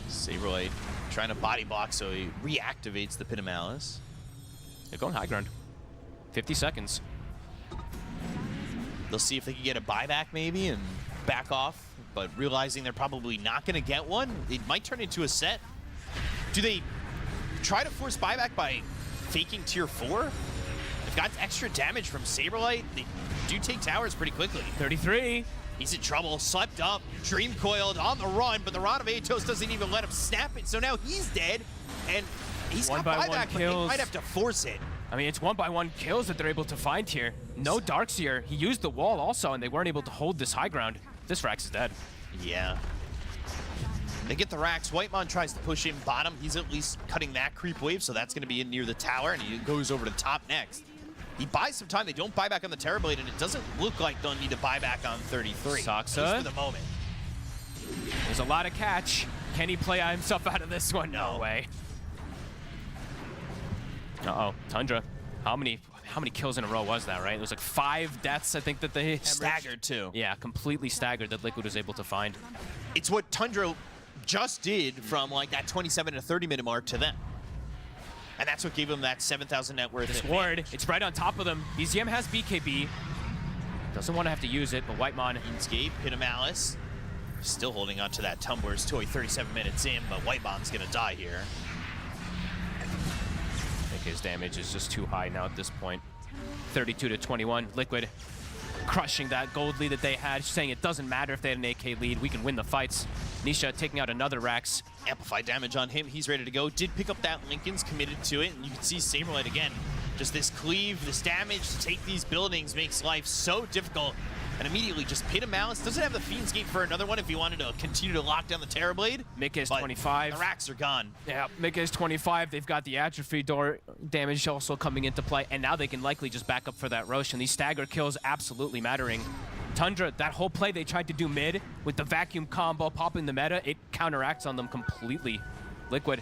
Saberlight trying to body block, so he reactivates the Pit of Malice. They're going high ground. 50 seconds. They'll see if they can get a buyback maybe and back off, but realizing they're probably not going to get one, it might turn into a set. Do they try to force buyback by faking tier 4? They've got extra damage from Saberlight. They do take towers pretty quickly. 33. He's in trouble, slept up, dream coiled on the run, but the Rod of Atos doesn't even let him snap it, so now he's dead, and he's got buyback, but they might have to force it. I mean, it's 1-by-1 kills that they're able to find here. No Darkseer. He used the wall also, and they weren't able to hold this high ground. This Rax is dead. Yeah. They get the Rax. Whitemon tries to push in bottom. He's at least cutting that creep wave, so that's going to be in near the tower, and he goes over to top next. He buys some time. They don't buy back on the Terrorblade, and it doesn't look like they'll need to buy back on 33. Saksa. For the moment. There's a lot of catch. Can he play himself out of this one? No way. Uh-oh, Tundra. How many kills in a row was that, right? It was like 5 deaths, I think, that they staggered too. Yeah, completely staggered that Liquid was able to find. It's what Tundra just did from like that 27 to 30 minute mark to them. And that's what gave him that 7,000 net worth. This ward, it's right on top of them. BZM has BKB. Doesn't want to have to use it, but Whitemon. Escape, Pit of Malice. Still holding on to that Tumbler's toy 37 minutes in, but Whitemon's going to die here. I think his damage is just too high now at this point. 32-21. Liquid crushing that gold lead that they had, saying it doesn't matter if they had an AK lead, we can win the fights. Nisha taking out another Rax. Amplified damage on him, he's ready to go. Did pick up that Lincoln's committed to it, and you can see Saberlight again. Just this cleave, this damage to take these buildings makes life so difficult. And immediately just pit a Malice. Doesn't have the Fiend's Gate for another one if he wanted to continue to lock down the Terrorblade. Mickey's 25. The Racks are gone. Yeah, Mickey's 25. They've got the Atrophy door damage also coming into play, and now they can likely just back up for that Rosh, and these stagger kills absolutely mattering. Tundra, that whole play they tried to do mid with the vacuum combo, popping the meta, it counteracts on them completely. Liquid.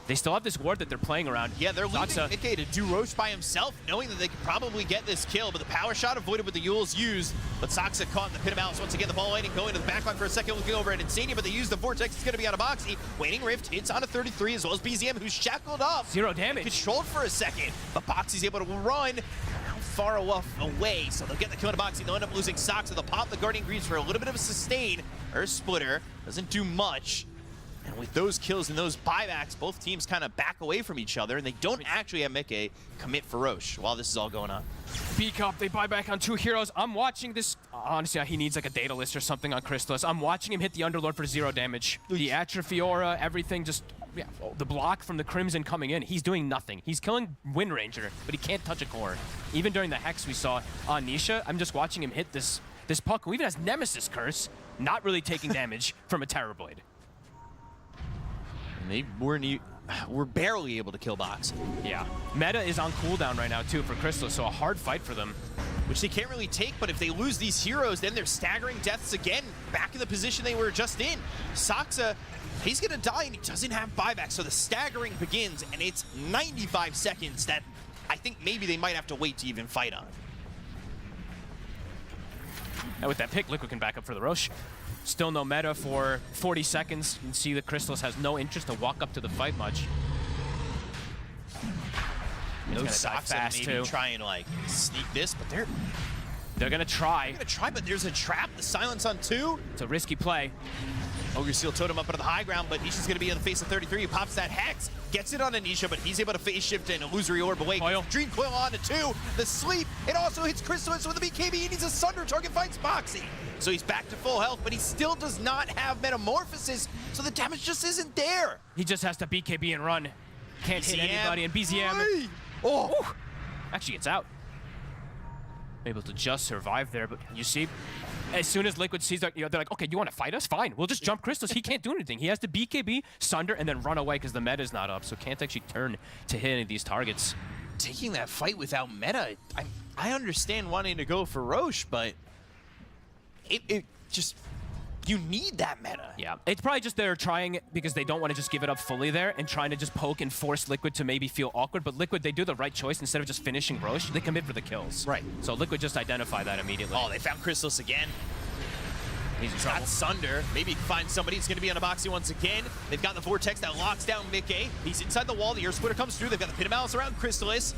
They still have this ward that they're playing around. Yeah, they're leaving Mickey to do Rosh by himself, knowing that they could probably get this kill, but the power shot avoided with the Yules used. But Soxa caught in the pit of Malice once again. The ball waiting, going to the backline for a second, looking over at Insania, but they use the Vortex. It's going to be on a Boxy. Waiting Rift hits on a 33, as well as BZM, who's shackled up. 0 damage. Controlled for a second, but Boxy's able to run far away, so they'll get the kill to Boxy. They'll end up losing Soxa. They'll pop the Guardian Greaves for a little bit of a sustain. Or Splitter doesn't do much. And with those kills and those buybacks, both teams kind of back away from each other, and they don't actually have Mickey commit for Rosh while this is all going on. B-Cup, they buy back on 2 heroes. I'm watching this. Honestly, he needs like a data list or something on Crystallis. I'm watching him hit the Underlord for 0 damage. The Atrophy aura, everything just, yeah, the block from the Crimson coming in. He's doing nothing. He's killing Wind Ranger, but he can't touch a core. Even during the Hex we saw on Nisha, I'm just watching him hit this puck, who even has Nemesis Curse, not really taking damage from a Terrorblade. They were barely able to kill Box. Yeah. Meta is on cooldown right now, too, for Crystal, so a hard fight for them. Which they can't really take, but if they lose these heroes, then they're staggering deaths again, back in the position they were just in. Soxa, he's gonna die, and he doesn't have buyback, so the staggering begins, and it's 95 seconds that I think maybe they might have to wait to even fight on. And with that pick, Liquid can back up for the Rosh. Still no meta for 40 seconds. You can see that Crystallis has no interest to walk up to the fight much. No Soxa maybe try and like sneak this, but they're gonna try. They're gonna try, but there's a trap. The silence on 2. It's a risky play. Ogre Seal Totem up into the high ground, but Nisha's gonna be in the face of 33. He pops that Hex, gets it on Anisha, but he's able to phase shift an Illusory Orb away. Coil. Dream Coil on to 2. The sleep, it also hits Crystallis with the BKB. He needs a Sunder. Target finds Boxy. So he's back to full health, but he still does not have Metamorphosis, so the damage just isn't there. He just has to BKB and run. Can't hit anybody, and BZM. Oh! Actually, it's out. Able to just survive there, but you see, as soon as Liquid sees that, they're like, okay, you want to fight us? Fine, we'll just jump Crystals. He can't do anything. He has to BKB, Sunder, and then run away because the meta's not up, so can't actually turn to hit any of these targets. Taking that fight without meta, I understand wanting to go for Rosh, but it just, you need that meta. Yeah, it's probably just they're trying because they don't want to just give it up fully there and trying to just poke and force Liquid to maybe feel awkward, but Liquid, they do the right choice. Instead of just finishing Rosh, they commit for the kills. Right. So Liquid just identify that immediately. Oh, they found Crystallis again. He's in trouble. Got Sunder. Maybe find somebody who's going to be on a Boxy once again. They've got the Vortex that locks down Mickey. He's inside the wall. The Earth Splitter comes through. They've got the Pit of Malice around Crystallis,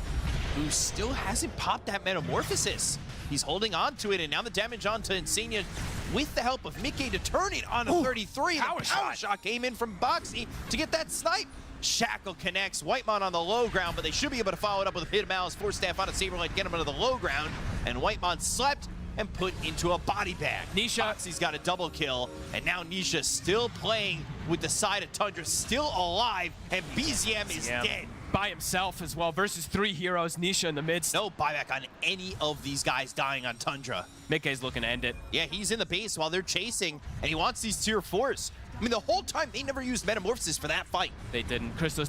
who still hasn't popped that Metamorphosis. He's holding on to it, and now the damage onto Insania with the help of Mickey to turn it on a 33. Power shot came in from Boxy to get that snipe. Shackle connects. Whitemon on the low ground, but they should be able to follow it up with a Pit of Malice. Force Staff on a Saberlight, get him into the low ground, and Whitemon slept and put into a body bag. Nisha. Boxy's got a double kill, and now Nisha still playing with the side of Tundra, still alive, and BZM is dead. By himself as well versus 3 heroes. Nisha in the midst. No buyback on any of these guys dying on Tundra. Mickey's looking to end it. Yeah, he's in the base while they're chasing, and he wants these tier 4s. I mean, the whole time, they never used Metamorphosis for that fight. They didn't. Crystallis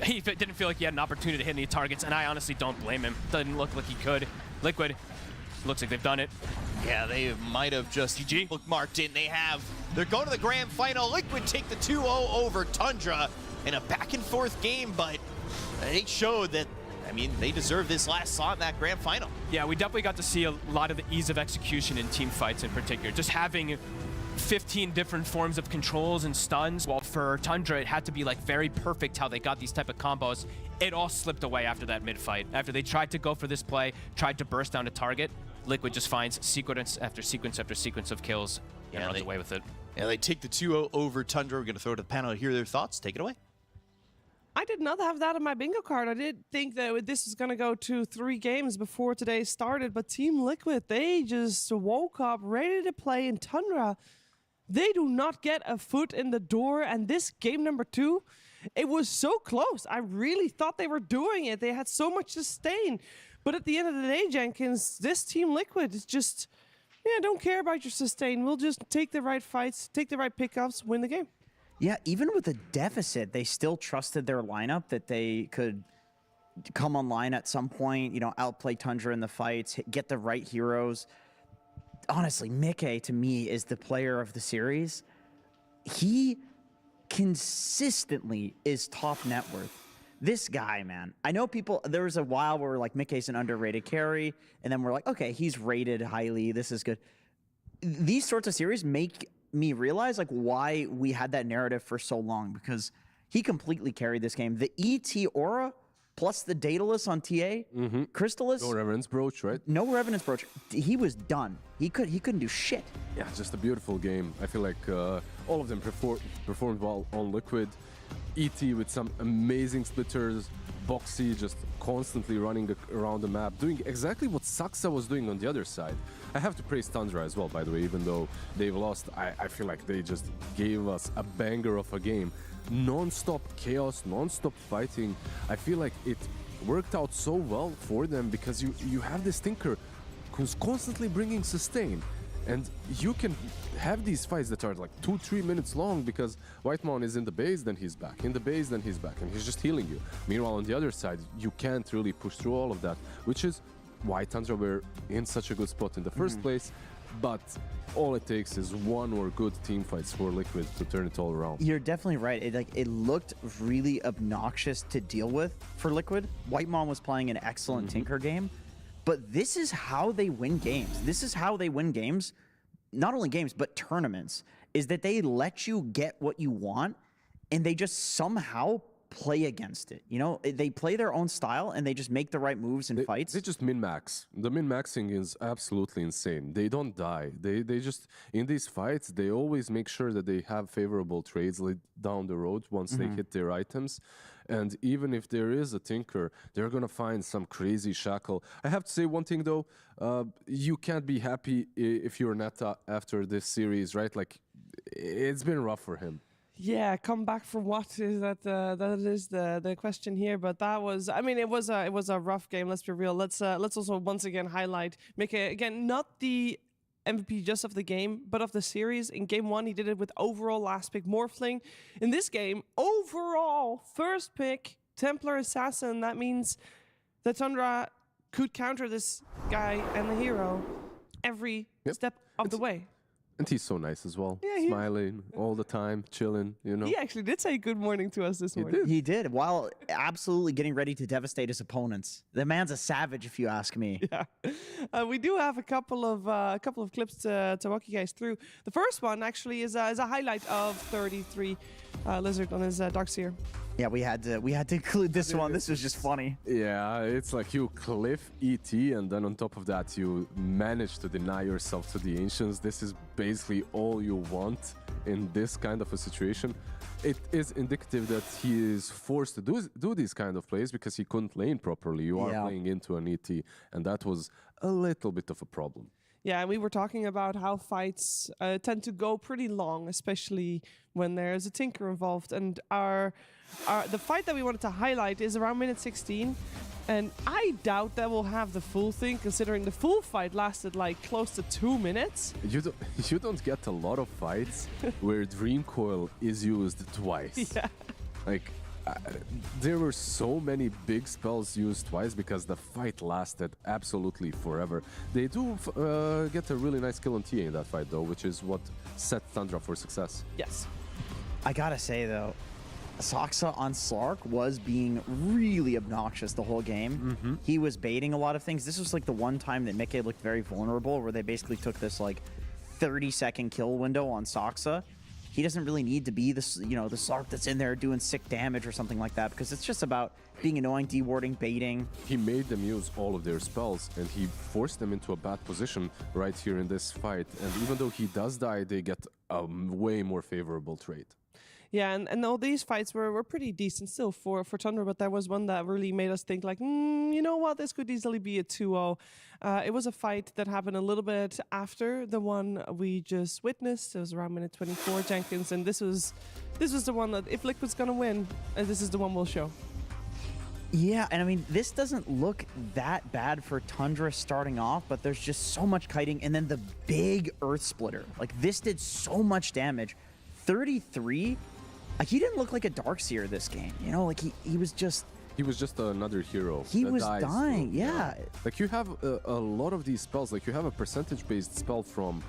he didn't feel like he had an opportunity to hit any targets, and I honestly don't blame him. Doesn't look like he could. Liquid, looks like they've done it. Yeah, they might have just bookmarked it, and they have. They're going to the grand final. Liquid take the 2-0 over Tundra in a back-and-forth game, but they showed that, I mean, they deserve this last slot in that grand final. Yeah, we definitely got to see a lot of the ease of execution in team fights in particular. Just having 15 different forms of controls and stuns, while for Tundra, it had to be like very perfect how they got these type of combos. It all slipped away after that mid-fight. After they tried to go for this play, tried to burst down a target, Liquid just finds sequence after sequence after sequence of kills and runs away with it. Yeah, they take the 2-0 over Tundra. We're going to throw it to the panel to hear their thoughts. Take it away. I did not have that on my bingo card. I did think that this was going to go to 3 games before today started, but Team Liquid, they just woke up ready to play in Tundra. They do not get a foot in the door, and this game number 2, it was so close. I really thought they were doing it. They had so much sustain. But at the end of the day, Jenkins, this Team Liquid is just, don't care about your sustain. We'll just take the right fights, take the right pickups, win the game. Yeah, even with a deficit, they still trusted their lineup that they could come online at some point, outplay Tundra in the fights, get the right heroes. Honestly, Mickey, to me, is the player of the series. He consistently is top net worth. This guy, man, I know people, there was a while where we're like, Mickey's an underrated carry, and then we're like, okay, he's rated highly, this is good. These sorts of series make me realize like why we had that narrative for so long, because he completely carried this game. The ET Aura plus the Daedalus on TA, Crystallis. No Revenant's Brooch, right? No Revenant's Brooch. He was done. He couldn't do shit. Yeah, just a beautiful game. I feel like all of them performed well on Liquid. ET with some amazing splitters. Boxy just constantly running around the map, doing exactly what Saxa was doing on the other side. I have to praise Tundra as well, by the way, even though they've lost. I feel like they just gave us a banger of a game. Non-stop chaos, non-stop fighting. I feel like it worked out so well for them because you have this Tinker who's constantly bringing sustain. And you can have these fights that are like 2-3 minutes long because Whitemon is in the base, then he's back. In the base, then he's back, and he's just healing you. Meanwhile, on the other side, you can't really push through all of that, which is why Tundra were in such a good spot in the first place. But all it takes is one more good team fights for Liquid to turn it all around. You're definitely right. It looked really obnoxious to deal with for Liquid. Whitemon was playing an excellent Tinker game. But this is how they win games. This is how they win games, not only games, but tournaments, is that they let you get what you want and they just somehow play against it. They play their own style and they just make the right moves in fights. They just min-max. The min-maxing is absolutely insane. They don't die. They just, in these fights, they always make sure that they have favorable trades down the road once they hit their items. And even if there is a Tinker, they're going to find some crazy shackle. I have to say one thing, though. You can't be happy if you're Neta after this series, right? Like, it's been rough for him. Yeah, come back from what is that? That is the question here. But that was, I mean, it was a rough game. Let's be real. Let's also once again highlight Mickey again, not the MVP just of the game, but of the series. In game 1, he did it with overall last pick Morphling. In this game, overall first pick Templar Assassin. That means that Tundra could counter this guy and the hero every step of the way. And he's so nice as well. Yeah, smiling all the time, chilling, He actually did say good morning to us this morning. He did, while absolutely getting ready to devastate his opponents. The man's a savage, if you ask me. Yeah. We do have a couple of clips to walk you guys through. The first one actually is a highlight of 33 Lizard on his Darkseer. Yeah, we had to include this one. This was just funny. Yeah, it's like you cliff ET, and then on top of that, you manage to deny yourself to the Ancients. This is basically all you want in this kind of a situation. It is indicative that he is forced to do these kind of plays because he couldn't lane properly. You are playing into an ET, and that was a little bit of a problem. Yeah, and we were talking about how fights tend to go pretty long, especially when there's a Tinker involved. And the fight that we wanted to highlight is around minute 16. And I doubt that we'll have the full thing, considering the full fight lasted like close to 2 minutes. You don't get a lot of fights where Dream Coil is used twice. Yeah. Like, there were so many big spells used twice because the fight lasted absolutely forever. They do get a really nice kill on TA in that fight, though, which is what set Tundra for success. Yes. I gotta say, though, Saxa on Slark was being really obnoxious the whole game. He was baiting a lot of things. This was like the one time that Mickey looked very vulnerable, where they basically took this like 30-second kill window on Saxa. He doesn't really need to be the Slark that's in there doing sick damage or something like that, because it's just about being annoying, dewarding, baiting. He made them use all of their spells, and he forced them into a bad position right here in this fight. And even though he does die, they get a way more favorable trade. Yeah, and all these fights were pretty decent still for Tundra, but there was one that really made us think like, you know what, this could easily be a 2-0. It was a fight that happened a little bit after the one we just witnessed. It was around minute 24, Jenkins, and this was the one that if Liquid's gonna win, this is the one we'll show. Yeah, and I mean, this doesn't look that bad for Tundra starting off, but there's just so much kiting, and then the big Earth Splitter. Like, this did so much damage. 33, he didn't look like a Darkseer this game, you know? Like, he was just... He was just another hero. He was dying, yeah. Like, you have a lot of these spells. Like, you have a percentage-based spell from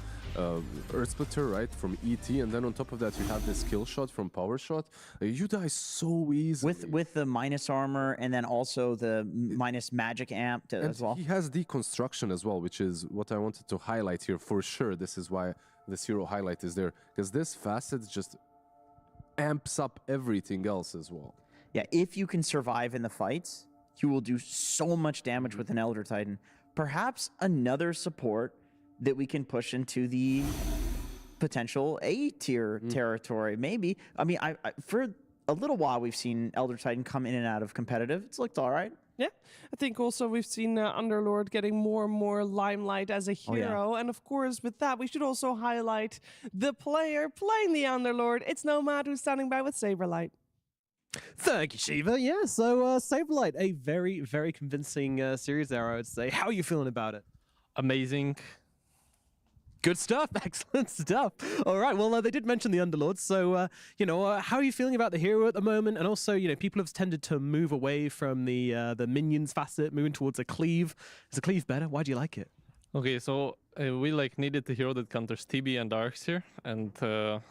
Earth Splitter, right? From ET, and then on top of that, you have this kill shot from Power Shot. You die so easily. With the minus armor, and then also the minus magic amp as well. He has deconstruction as well, which is what I wanted to highlight here for sure. This is why this hero highlight is there, because this facet just amps up everything else as well. Yeah, if you can survive in the fights, you will do so much damage with an Elder Titan. Perhaps another support that we can push into the potential A-tier territory, maybe. I mean, I for a little while, we've seen Elder Titan come in and out of competitive. It's looked all right. Yeah, I think also we've seen Underlord getting more and more limelight as a hero. Oh, yeah. And of course, with that, we should also highlight the player playing the Underlord. It's Nomad who's standing by with Saberlight. Thank you, Shiva. Yeah, so Saberlight, a very, very convincing series there, I would say. How are you feeling about it? Amazing. Good stuff. Excellent stuff. All right. Well, they did mention the Underlords. So, how are you feeling about the hero at the moment? And also, people have tended to move away from the minions facet, moving towards a cleave. Is a cleave better? Why do you like it? Okay, so we needed the hero that counters TB and Darkseer, and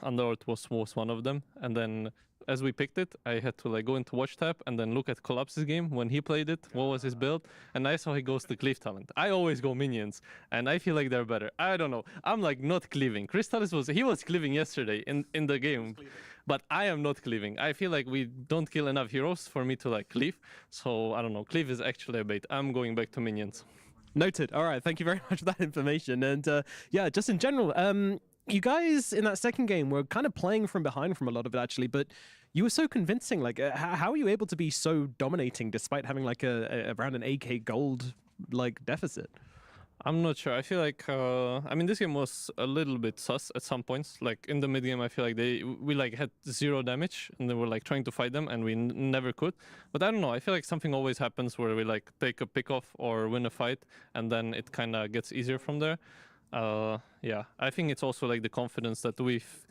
Underlord was one of them. And then as we picked it, I had to go into watch tab and then look at Collapse's game when he played it, what was his build, and I saw he goes to cleave talent. I always go minions, and I feel like they're better. I don't know. I'm not cleaving. Crystallis was cleaving yesterday in the game, but I am not cleaving. I feel like we don't kill enough heroes for me to cleave, so I don't know. Cleave is actually a bait. I'm going back to minions. Noted. All right. Thank you very much for that information. And yeah, just in general, you guys in that second game were kind of playing from behind from a lot of it, actually, but you were so convincing. How are you able to be so dominating despite having around an 8k gold deficit? I'm not sure. I feel like this game was a little bit sus at some points. In the mid game, I feel like we had 0 damage and they were trying to fight them and we never could. But I don't know. I feel like something always happens where we take a pick off or win a fight and then it kind of gets easier from there. Yeah, I think it's also the confidence that we've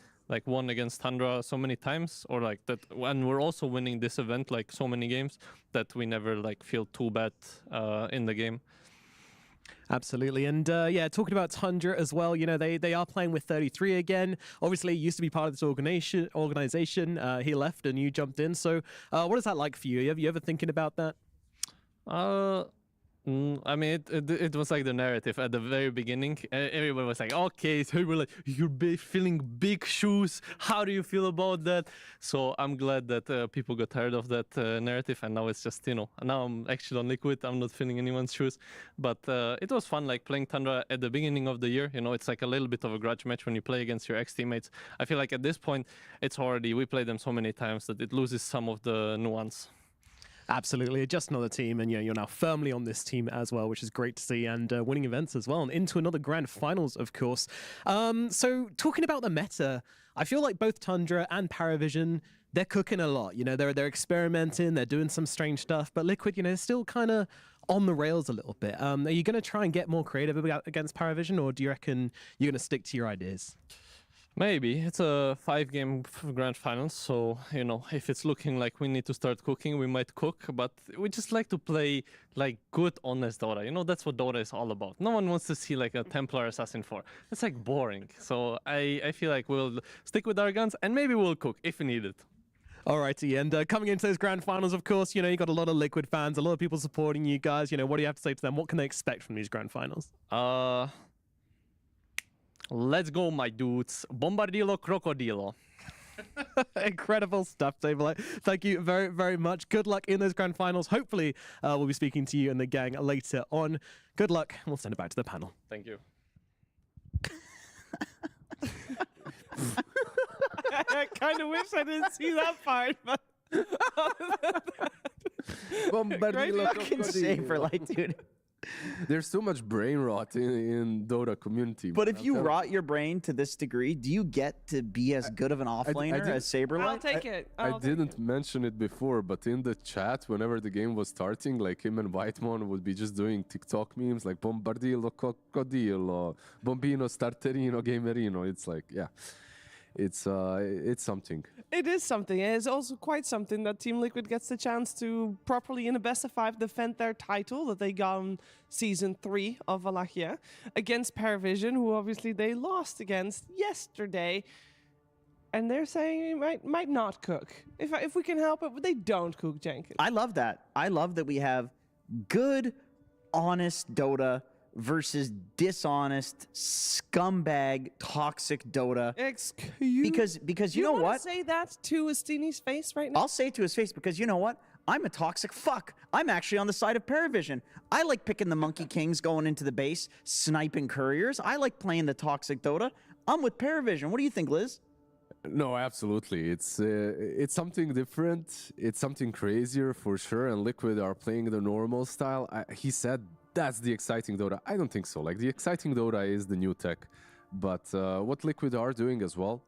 won against Tundra so many times, or that when we're also winning this event so many games, that we never feel too bad in the game. Absolutely. And yeah, talking about Tundra as well, they are playing with 33 again. Obviously, he used to be part of this organization. He left and you jumped in. So what is that like for you? Have you ever thinking about that? It was the narrative at the very beginning. Everyone was okay, so you're filling big shoes. How do you feel about that? So I'm glad that people got tired of that narrative, and now it's just, now I'm actually on Liquid. I'm not filling anyone's shoes. But it was fun, playing Tundra at the beginning of the year. It's a little bit of a grudge match when you play against your ex-teammates. I feel at this point, we played them so many times that it loses some of the nuance. Absolutely, just another team, and you're now firmly on this team as well, which is great to see, and winning events as well, and into another grand finals, of course. So talking about the meta, I feel like both Tundra and PARIVISION, they're cooking a lot. They're experimenting, they're doing some strange stuff, but Liquid, is still kind of on the rails a little bit. Are you going to try and get more creative against PARIVISION, or do you reckon you're going to stick to your ideas? Maybe. It's a 5-game grand finals, so, if it's looking like we need to start cooking, we might cook, but we just like to play, good, honest Dota. That's what Dota is all about. No one wants to see, a Templar Assassin 4. It's, boring. So I feel like we'll stick with our guns, and maybe we'll cook if needed. Alrighty, and coming into those grand finals, of course, you got a lot of Liquid fans, a lot of people supporting you guys. What do you have to say to them? What can they expect from these grand finals? Let's go, my dudes. Bombardilo, crocodilo. Incredible stuff, Saberlight. Thank you very, very much. Good luck in those grand finals. Hopefully, we'll be speaking to you and the gang later on. Good luck. We'll send it back to the panel. Thank you. kind of wish I didn't see that part, but. Bombardillo fucking save for like, dude. There's so much brain rot in Dota community. But if you rot your brain to this degree, do you get to be as good of an offlaner as Saberlight? I'll take it. I didn't mention it before, but in the chat, whenever the game was starting, like him and Whitemon would be just doing TikTok memes like Bombardillo, Crocodillo, Bombino, Starterino, Gamerino. It's like, yeah. It's something. It is something. It is also quite something that Team Liquid gets the chance to properly, in a best of 5, defend their title that they got in Season 3 of Wallachia against PARIVISION, who obviously they lost against yesterday. And they're saying it might not cook. If we can help it, but they don't cook, Jenkins. I love that. I love that we have good, honest Dota versus dishonest, scumbag, toxic Dota. Because you know what? You want to say that to Astini's face right now? I'll say it to his face because you know what? I'm a toxic fuck. I'm actually on the side of PARIVISION. I like picking the Monkey Kings going into the base, sniping couriers. I like playing the toxic Dota. I'm with PARIVISION. What do you think, Liz? No, absolutely. It's something different. It's something crazier for sure. And Liquid are playing the normal style. He said that's the exciting Dota. I don't think so. Like, the exciting Dota is the new tech. But what Liquid are doing as well,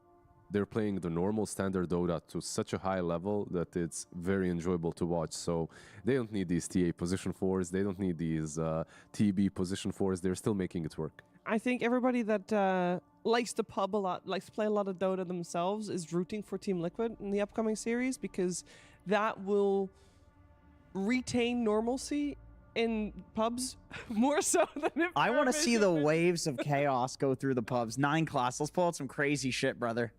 they're playing the normal standard Dota to such a high level that it's very enjoyable to watch. So they don't need these TA position 4s. They don't need these TB position 4s. They're still making it work. I think everybody that likes to pub a lot, likes to play a lot of Dota themselves, is rooting for Team Liquid in the upcoming series because that will retain normalcy in pubs more so than if I want to see the waves of chaos go through the pubs. 9 class. Let's pull out some crazy shit, brother.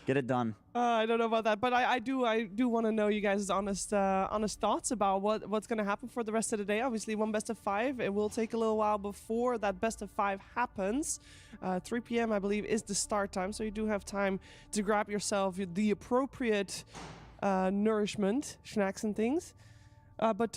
Get it done. I don't know about that, but I do want to know you guys' honest thoughts about what's going to happen for the rest of the day. Obviously, one best of 5. It will take a little while before that best of 5 happens. 3 p.m. I believe is the start time, so you do have time to grab yourself the appropriate nourishment, snacks and things. But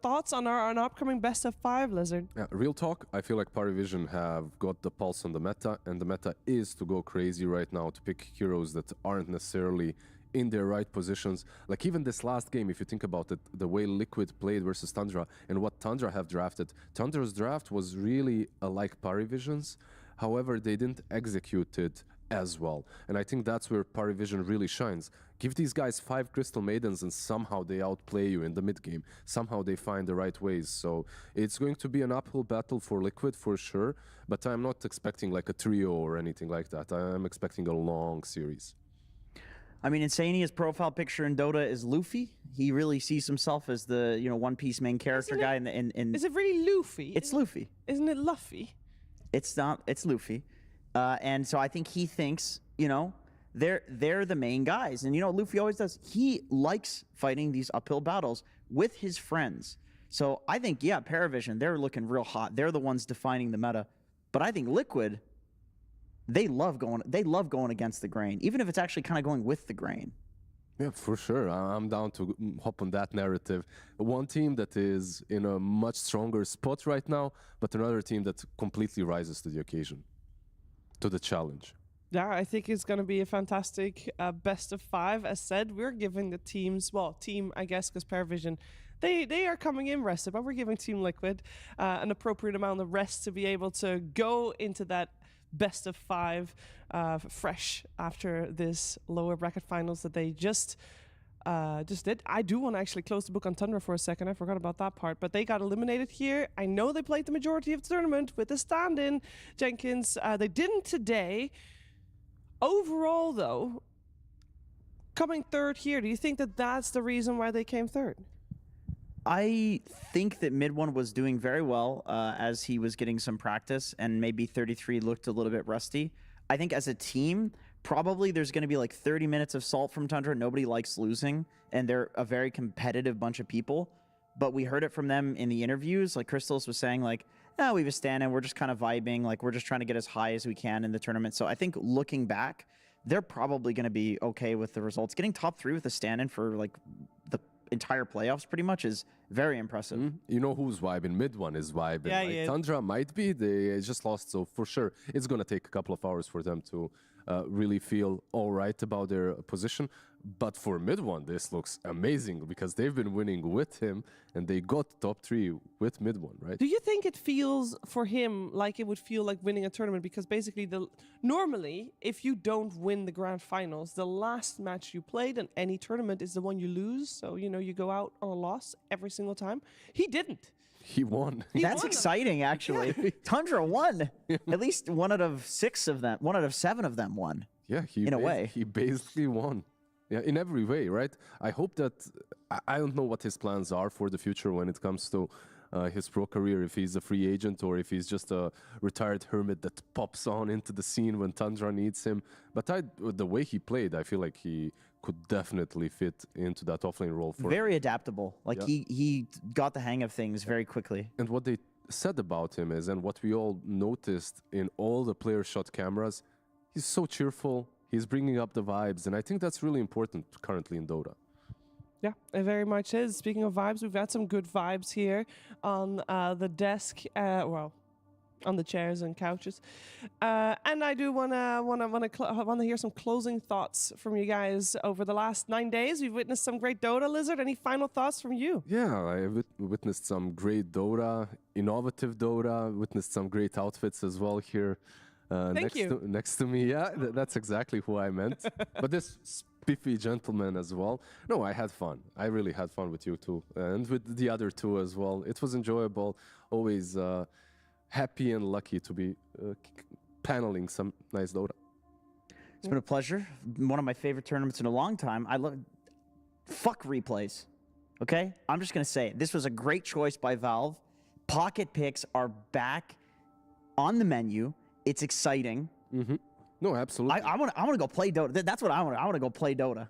thoughts on our upcoming best of 5, Lizard? Yeah, real talk, I feel like PARIVISION have got the pulse on the meta, and the meta is to go crazy right now to pick heroes that aren't necessarily in their right positions. Like even this last game, if you think about it, the way Liquid played versus Tundra and what Tundra have drafted, Tundra's draft was really like PARIVISION's. However, they didn't execute it as well. And I think that's where PARIVISION really shines. Give these guys 5 Crystal Maidens and somehow they outplay you in the mid game. Somehow they find the right ways. So it's going to be an uphill battle for Liquid for sure, but I'm not expecting like a trio or anything like that. I'm expecting a long series. I mean, Insania's profile picture in Dota is Luffy. He really sees himself as the, One Piece main character guy in Is it really Luffy? It's Luffy. Isn't it Luffy? It's not, it's Luffy. And so I think he thinks, they're the main guys. And Luffy always does. He likes fighting these uphill battles with his friends. So I think, yeah, PARIVISION, they're looking real hot. They're the ones defining the meta. But I think Liquid, they love going against the grain, even if it's actually kind of going with the grain. Yeah, for sure. I'm down to hop on that narrative. One team that is in a much stronger spot right now, but another team that completely rises to the occasion, to the challenge. Yeah, I think it's going to be a fantastic best of 5. As said, we're giving the teams, team, I guess, because PARIVISION, they are coming in rested, but we're giving Team Liquid an appropriate amount of rest to be able to go into that best of 5 fresh after this lower bracket finals that they just did. I do want to actually close the book on Tundra for a second. I forgot about that part, but they got eliminated here. I know they played the majority of the tournament with the stand-in, Jenkins. They didn't today. Overall, though, coming third here, do you think that that's the reason why they came third? I think that mid one was doing very well as he was getting some practice, and maybe 33 looked a little bit rusty. I think as a team, probably there's going to be like 30 minutes of salt from Tundra. Nobody likes losing, and they're a very competitive bunch of people. But we heard it from them in the interviews. Like Crystals was saying, like, we have a stand-in, we're just kind of vibing, like we're just trying to get as high as we can in the tournament. So I think looking back, they're probably going to be okay with the results. Getting top 3 with a stand-in for like the entire playoffs pretty much is very impressive. You know who's vibing? Mid one is vibing. Yeah, Tundra might be. They just lost, so for sure it's going to take a couple of hours for them to really feel all right about their position. But for mid one, this looks amazing because they've been winning with him and they got top 3 with mid one, right? Do you think it feels for him like it would feel like winning a tournament? Because basically, normally, if you don't win the grand finals, the last match you played in any tournament is the one you lose. So, you know, you go out on a loss every single time. He didn't. He won. That's exciting, actually. Yeah. Tundra won. At least 1 out of 6 of them, 1 out of 7 of them won. Yeah, in a way. He basically won. Yeah, in every way, right? I hope that, I don't know what his plans are for the future when it comes to his pro career, if he's a free agent or if he's just a retired hermit that pops on into the scene when Tundra needs him. But the way he played, I feel like he could definitely fit into that offlane role. Very adaptable. Like he got the hang of things very quickly. And what they said about him is, and what we all noticed in all the player shot cameras, he's so cheerful. He's bringing up the vibes, and I think that's really important currently in Dota. Yeah, it very much is. Speaking of vibes, we've got some good vibes here on the desk. Well, on the chairs and couches, and I do want to hear some closing thoughts from you guys over the last 9 days. We've witnessed some great Dota. Lizard, any final thoughts from you? Yeah, I witnessed some great Dota, innovative Dota. Witnessed some great outfits as well here. Next to me, yeah, that's exactly who I meant. But this spiffy gentleman as well. No, I had fun. I really had fun with you two, and with the other two as well. It was enjoyable. Always happy and lucky to be paneling some nice Dota. It's been a pleasure. One of my favorite tournaments in a long time. I love. Fuck replays. Okay, I'm just gonna say it. This was a great choice by Valve. Pocket picks are back on the menu. It's exciting. Mm-hmm. No, absolutely. I want to go play Dota. That's what I want. I want to go play Dota.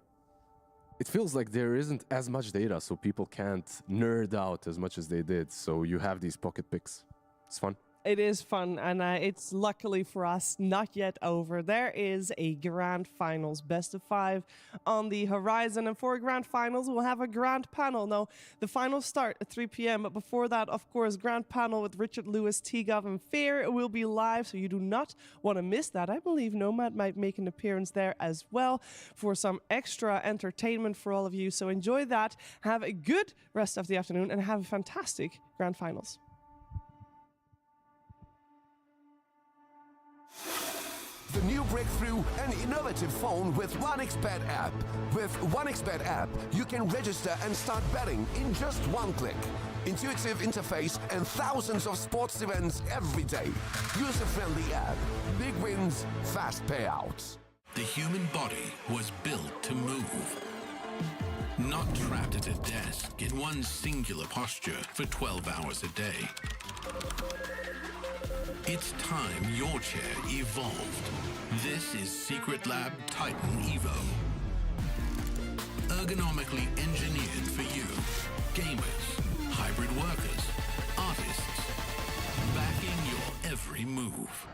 It feels like there isn't as much data, so people can't nerd out as much as they did. So you have these pocket picks. It's fun. It is fun, and it's luckily for us not yet over. There is a grand finals best of 5 on the horizon, and for grand finals we'll have a grand panel. Now the finals start at 3 p.m. but before that, of course, grand panel with Richard Lewis, T-Gov, and Fear will be live, so you do not want to miss that. I believe Nomad might make an appearance there as well for some extra entertainment for all of you. So enjoy that, have a good rest of the afternoon, and have a fantastic grand finals. The new breakthrough and innovative phone with OneXBet app. With OneXBet app, you can register and start betting in just one click. Intuitive interface and thousands of sports events every day. User-friendly app. Big wins, fast payouts. The human body was built to move. Not trapped at a desk in one singular posture for 12 hours a day. It's time your chair evolved. This is Secret Lab Titan Evo. Ergonomically engineered for you, gamers, hybrid workers, artists, backing your every move.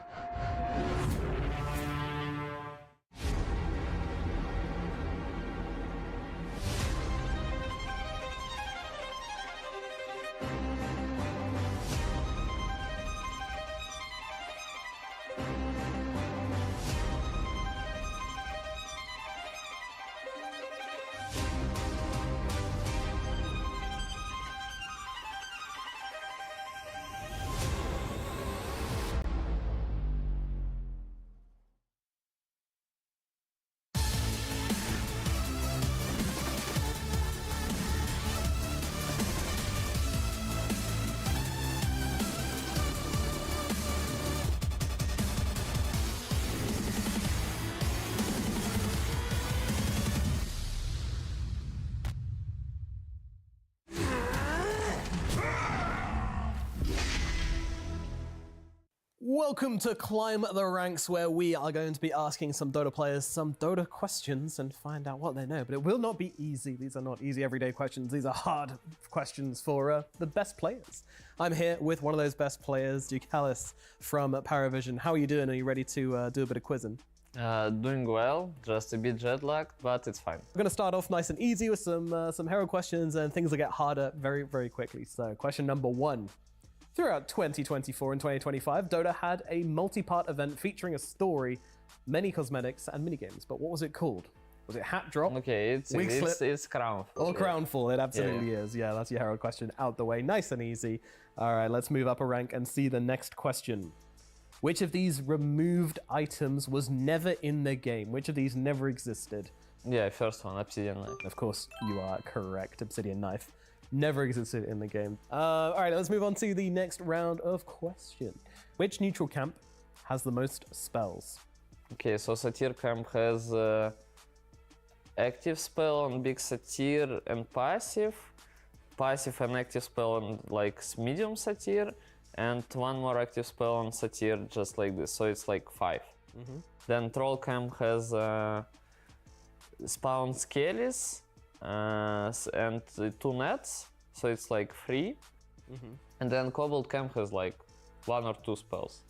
Welcome to Climb the Ranks, where we are going to be asking some Dota players some Dota questions and find out what they know. But it will not be easy. These are not easy everyday questions. These are hard questions for the best players. I'm here with one of those best players, Double-Elimination from PARIVISION. How are you doing? Are you ready to do a bit of quizzing? Doing well, just a bit jet-lagged, but it's fine. We're going to start off nice and easy with some hero questions, and things will get harder very, very quickly. So question number 1. Throughout 2024 and 2025, Dota had a multi-part event featuring a story many cosmetics and minigames, but what was it called? Was it hat drop? Okay, it's crown. Or crown fall, it absolutely is. Yeah, that's your Herald question out the way. Nice and easy. All right, let's move up a rank and see the next question. Which of these removed items was never in the game? Which of these never existed? Yeah, first one, Obsidian Knife. Of course, you are correct. Obsidian Knife never existed in the game. All right, let's move on to the next round of question. Which neutral camp has the most spells? Okay, so Satyr camp has active spell on Big Satyr and passive and active spell on like medium Satyr, and one more active spell on Satyr just like this, so it's like 5. Then Troll camp has spawn Skellies and 2 nets, so it's like 3. And then Kobold camp has like 1 or 2 spells,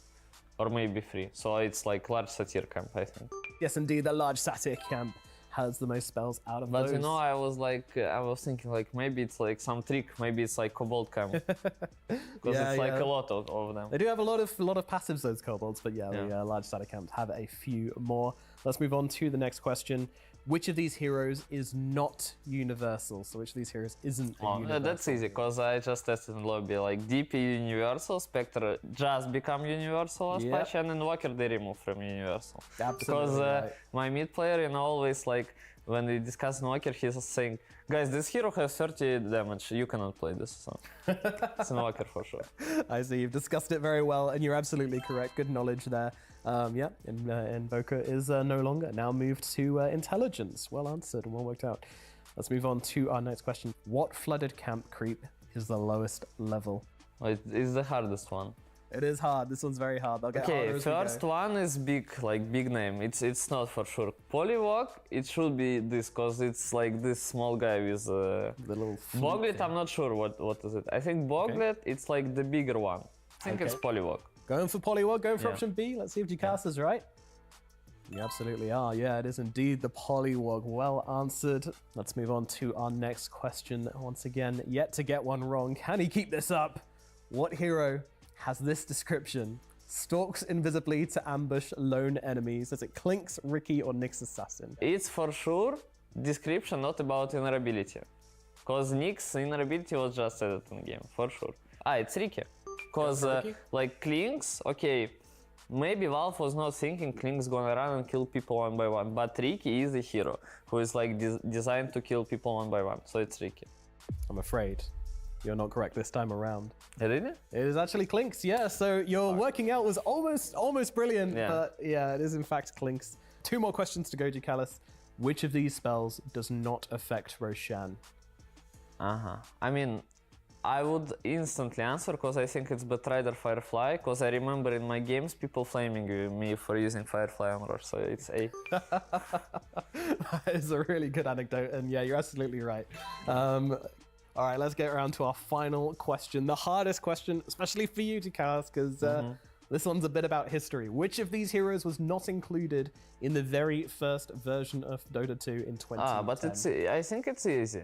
or maybe 3, so it's like large Satyr camp, I think. Yes, indeed, the large Satyr camp has the most spells out of those. But you know, I was thinking like maybe it's like some trick, maybe it's like Kobold camp, because it's like a lot of them. They do have a lot of passives, those kobolds, but yeah, the large Satyr camps have a few more. Let's move on to the next question. Which of these heroes is not universal? So which of these heroes isn't a universal? That's easy, because I just tested in lobby, like DP universal, Spectre just become universal last patch, and Invoker they remove from universal. Absolutely. Because my mid player, you know, always like, when we discuss Invoker, he's saying, guys, this hero has 30 damage, you cannot play this, so it's Invoker for sure. I see, you've discussed it very well, and you're absolutely correct. Good knowledge there. Yeah, Invoker is no longer, now moved to Intelligence. Well answered and well worked out. Let's move on to our next question. What flooded camp creep is the lowest level? It's the hardest one. It is hard. This one's very hard. They'll get harder as we go. First one is big, like big name. It's not for sure. Polywog, it should be this, because it's like this small guy with the little Boglet. I'm not sure what is it. I think Boglet, it's like the bigger one. I think it's Polywog. Going for Polywog, going for option B. Let's see if Jukasa is right. You absolutely are. Yeah, it is indeed the Polywog. Well answered. Let's move on to our next question. Once again, yet to get one wrong. Can he keep this up? What hero has this description? Stalks invisibly to ambush lone enemies. Is it Clinks, Ricky, or Nyx Assassin? It's for sure description, not about inner ability. Because Nyx inner ability was just added in game, for sure. It's Ricky. Because like Clinks, okay, maybe Valve was not thinking Clinks gonna run and kill people one by one, but Ricky is a hero who is like designed to kill people one by one, so it's Ricky. I'm afraid you're not correct this time around. Really? It is actually Clinks, yeah, so your working out was almost brilliant, but yeah, it is in fact Clinks. 2 more questions to go, Ducalis. Which of these spells does not affect Roshan? I mean, I would instantly answer, because I think it's Batrider Firefly, because I remember in my games people flaming me for using Firefly on Rosh, so it's A. That is a really good anecdote, and yeah, you're absolutely right. All right, let's get around to our final question, the hardest question, especially for you to cast, because this one's a bit about history. Which of these heroes was not included in the very first version of Dota 2 in 2010? But I think it's easy.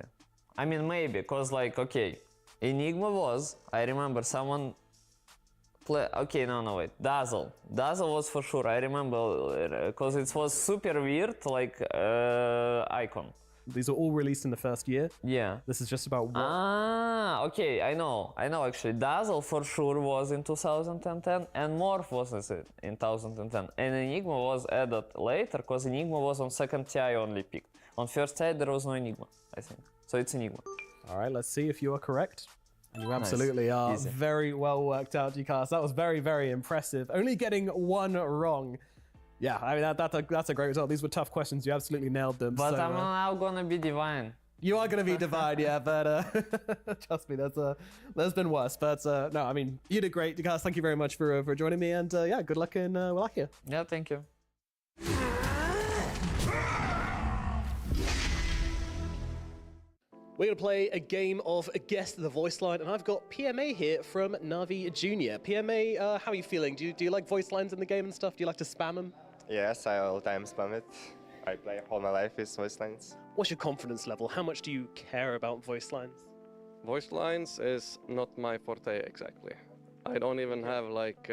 I mean, maybe, because like, okay, Enigma was, I remember someone play, okay, no, wait, Dazzle was for sure, I remember, because it was super weird, like, icon. These are all released in the first year? Yeah. This is just about what? Okay, I know actually. Dazzle for sure was in 2010, and Morph was in 2010. And Enigma was added later, because Enigma was on second TI only picked. On first TI there was no Enigma, I think. So it's Enigma. All right, let's see if you are correct. And you absolutely are. Easy. Very well worked out, Ducalis. That was very, very impressive. Only getting 1 wrong. Yeah, I mean, that's a great result. These were tough questions. You absolutely nailed them. But I'm now gonna be divine. You are gonna be divine, yeah, but trust me, there's been worse. But no, I mean, you did great, Ducalis. Thank you very much for joining me, and yeah, good luck in Wallachia. Yeah, thank you. We're going to play a game of Guess the Voice Line, and I've got PMA here from NAVI Junior. PMA, how are you feeling? Do you like voice lines in the game and stuff? Do you like to spam them? Yes, I all time spam it. I play all my life with voice lines. What's your confidence level? How much do you care about voice lines? Voice lines is not my forte exactly. I don't even have like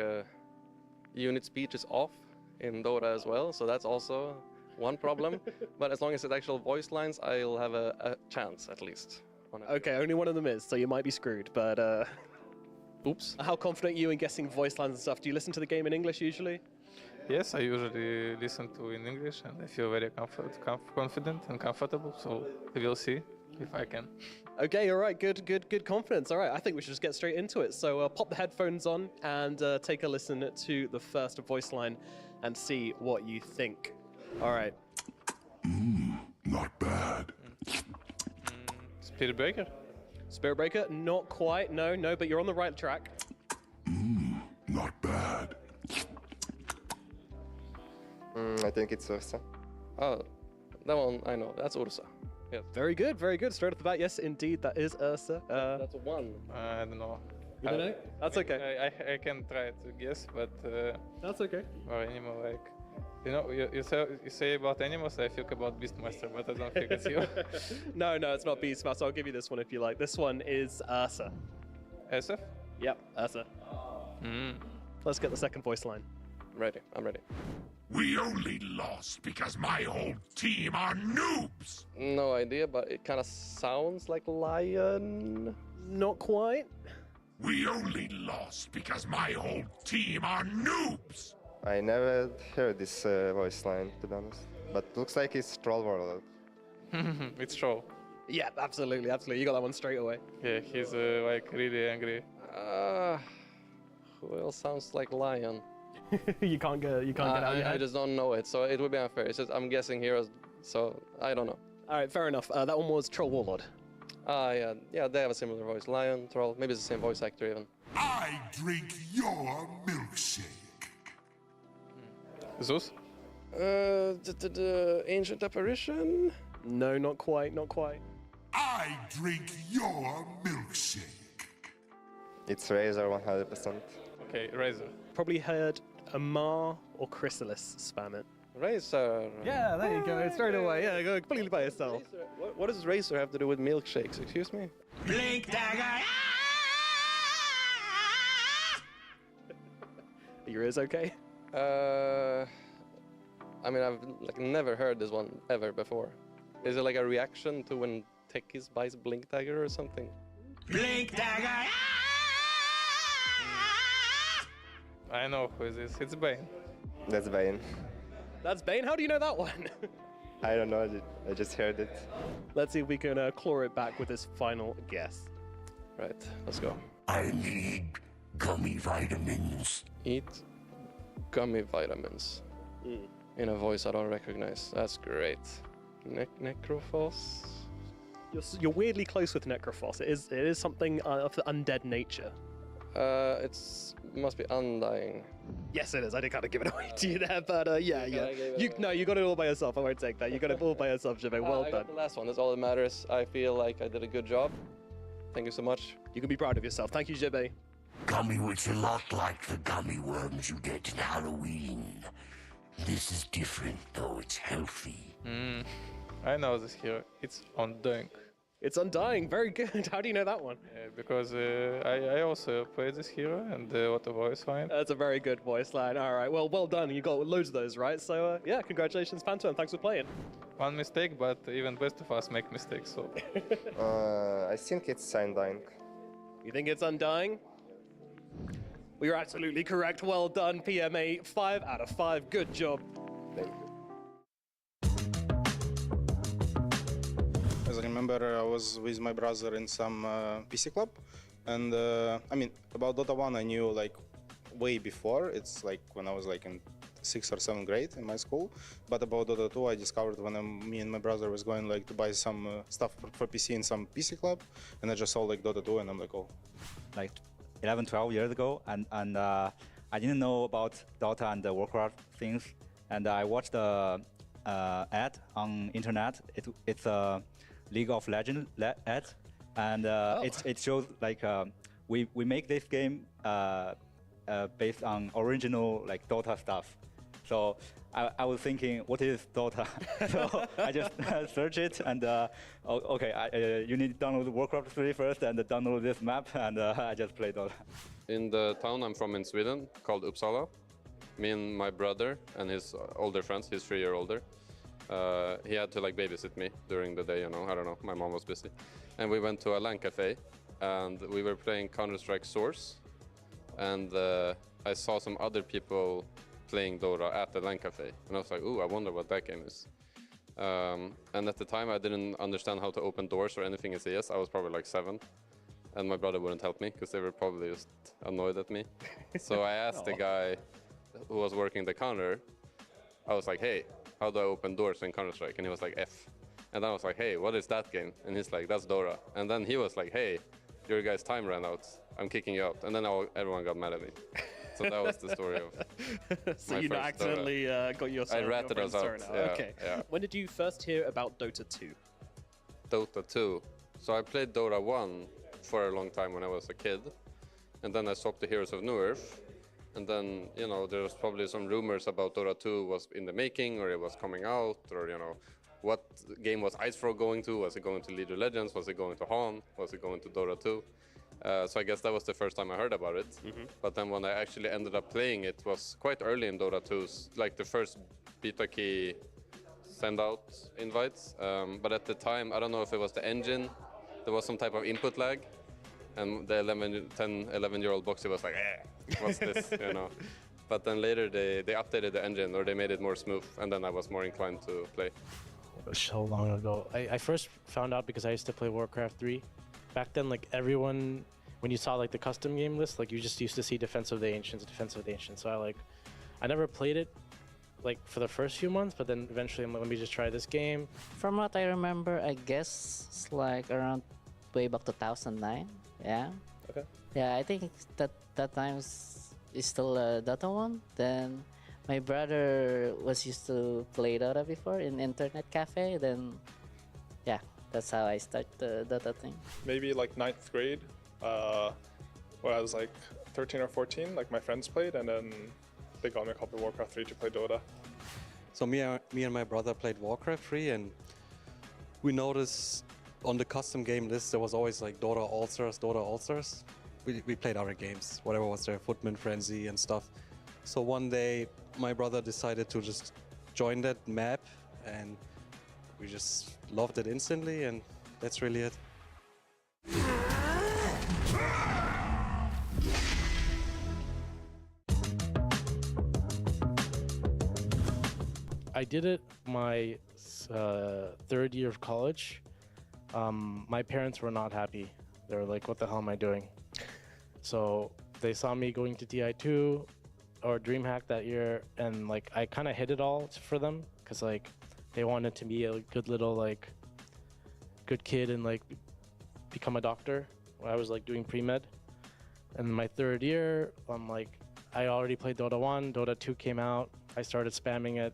unit speech is off in Dota as well, so that's also one problem. But as long as it's actual voice lines, I'll have a chance at least. Okay, only one of them is, so you might be screwed, but oops. How confident are you in guessing voice lines and stuff? Do you listen to the game in English usually? Yes, I usually listen to in English, and I feel very confident and comfortable, so we'll see if I can. Okay, all right, good confidence. All right, I think we should just get straight into it. So pop the headphones on and take a listen to the first voice line and see what you think. All right. Not bad. Spirit Breaker? Spirit Breaker? Not quite, no, but you're on the right track. Not bad. I think it's Ursa. Oh, that one I know. That's Ursa. Yeah. Very good. Straight off the bat, yes, indeed, that is Ursa. That's a one. I don't know. You don't know? That's okay. I can try to guess, but that's okay. Or animal like. You know, you say about animals, I think about Beastmaster, but I don't think it's you. No, it's not Beastmaster. I'll give you this one if you like. This one is Ursa. SF? Yep, Ursa. Let's get the second voice line. Ready, I'm ready. We only lost because my whole team are noobs. No idea, but it kind of sounds like lion. Not quite. We only lost because my whole team are noobs. I never heard this voice line, to be honest. But looks like it's Troll Warlord. It's Troll. Yeah, absolutely. You got that one straight away. Yeah, he's like really angry. Who else sounds like lion? you can't get out. I just don't know it, so it would be unfair. It's just I'm guessing heroes, so I don't know. All right, fair enough. That one was Troll Warlord. Yeah, they have a similar voice. Lion, Troll, maybe it's the same voice actor even. I drink your milkshake. Zeus? Ancient Apparition? No, not quite. I drink your milkshake. It's Razor 100%. Okay, Razor. Probably heard Amar or Chrysalis spam it. Razor. Yeah, there you go. Straight away. Yeah, go completely by yourself. What does Razor have to do with milkshakes? Excuse me? Blink dagger. Are your ears okay? I mean, I've like never heard this one ever before. Is it like a reaction to when Techies buys Blink Dagger or something? Blink dagger. I know who is this. It's Bane. That's Bane. That's Bane? How do you know that one? I don't know, I just heard it. Let's see if we can claw it back with this final guess. Right, let's go. I need gummy vitamins. Eat gummy vitamins. In a voice I don't recognize. That's great. Necrophos? You're weirdly close with Necrophos. It is something of the undead nature. It must be Undying. Yes, it is. I did kind of give it away to you there, but yeah. You got it all by yourself. I won't take that. You got it all by yourself, Jibbe. Well done. I got the last one. That's all that matters. I feel like I did a good job. Thank you so much. You can be proud of yourself. Thank you, Jibbe. Gummy looks a lot like the gummy worms you get in Halloween. This is different, though. It's healthy. I know this hero. It's Undying. It's Undying. Very good. How do you know that one? Because I also played this hero, and what a voice line. That's a very good voice line. All right. Well done. You got loads of those, right? So yeah, congratulations, Panto, and thanks for playing. One mistake, but even best of us make mistakes. So. I think it's Undying. You think it's Undying? Well, you're absolutely correct. Well done, PMA. 5 out of 5. Good job. Thank you. As I remember, I was with my brother in some PC club, and I mean, about Dota 1 I knew like way before. It's like when I was like in 6th or 7th grade in my school. But about Dota 2 I discovered when me and my brother was going like to buy some stuff for PC in some PC club, and I just saw like Dota 2 and I'm like, oh. Like 11, 12 years ago, and I didn't know about Dota and the Warcraft things, and I watched the ad on internet. It's a League of Legends ad, and it shows like we make this game based on original like Dota stuff. So I was thinking, what is Dota? So I just searched it, and okay, you need to download Warcraft 3 first and download this map, and I just played Dota. In the town I'm from in Sweden, called Uppsala, me and my brother and his older friends, he's 3 years older. He had to like babysit me during the day, you know, I don't know, my mom was busy. And we went to a LAN cafe and we were playing Counter-Strike Source. And I saw some other people playing Dota at the LAN cafe. And I was like, ooh, I wonder what that game is. And at the time I didn't understand how to open doors or anything in CS. I was probably like 7. And my brother wouldn't help me because they were probably just annoyed at me. So I asked the guy who was working the counter, I was like, hey, how do I open doors in Counter-Strike? And he was like, F. And then I was like, hey, what is that game? And he's like, that's Dota. And then he was like, hey, your guy's time ran out. I'm kicking you out. And then everyone got mad at me. So that was the story of So you accidentally got yourself. I ratted us out. Yeah, okay. Yeah. When did you first hear about Dota 2? Dota 2. So I played Dota 1 for a long time when I was a kid. And then I swapped to Heroes of New Earth. And then, you know, there was probably some rumors about Dota 2 was in the making or it was coming out or, you know, what game was Icefro going to? Was it going to League of Legends? Was it going to HON? Was it going to Dota 2? So I guess that was the first time I heard about it. But then when I actually ended up playing it was quite early in Dota 2's, like the first beta key send out invites. But at the time, I don't know if it was the engine, there was some type of input lag. And the 11-year-old boxer was like, what's this, you know? But then later they updated the engine or they made it more smooth and then I was more inclined to play. It was so long ago. I first found out because I used to play Warcraft 3. Back then, like everyone, when you saw like the custom game list, like you just used to see Defense of the Ancients, Defense of the Ancients. So I never played it like for the first few months, but then eventually I'm like, let me just try this game. From what I remember, I guess it's like around way back 2009. Yeah. Okay. Yeah, I think that time is still Dota 1. Then my brother was used to play Dota before in internet cafe. Then yeah, that's how I started the Dota thing. Maybe like 9th grade, when I was like 13 or 14, like my friends played and then they got me a copy of Warcraft 3 to play Dota. So me and my brother played Warcraft 3 and we noticed on the custom game list there was always like Dota All-Stars, Dota All-Stars. We played other games, whatever was there, Footman Frenzy and stuff. So one day my brother decided to just join that map and we just loved it instantly and that's really it. I did it my 3rd year of college. My parents were not happy. They were like, what the hell am I doing? So they saw me going to TI2 or DreamHack that year, and like I kind of hid it all for them because like they wanted to be a good little like good kid and like become a doctor. I was like doing pre-med. And my 3rd year, I already played Dota 1, Dota 2 came out, I started spamming it,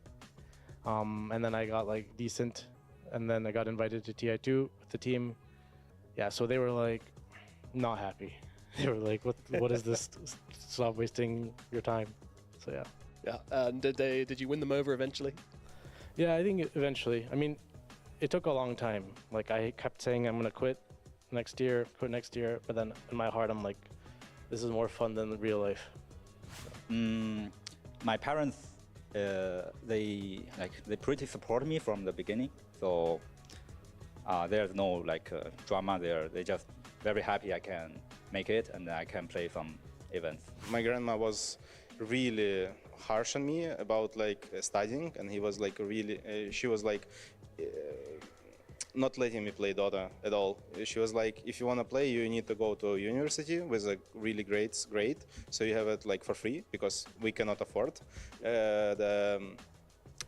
and then I got like decent, and then I got invited to TI2 with the team. Yeah, so they were like not happy. They were like, what is this? Stop wasting your time. So yeah. Yeah, and did you win them over eventually? Yeah, I think eventually. I mean, it took a long time. Like I kept saying I'm gonna quit next year, but then in my heart I'm like, this is more fun than real life. My parents, they pretty support me from the beginning. So there's no drama there. They just very happy I can make it and I can play some events. My grandma was really harsh on me about studying, and he was she was not letting me play Dota at all. She was like, if you want to play, you need to go to university with a really great grade, so you have it for free, because we cannot afford the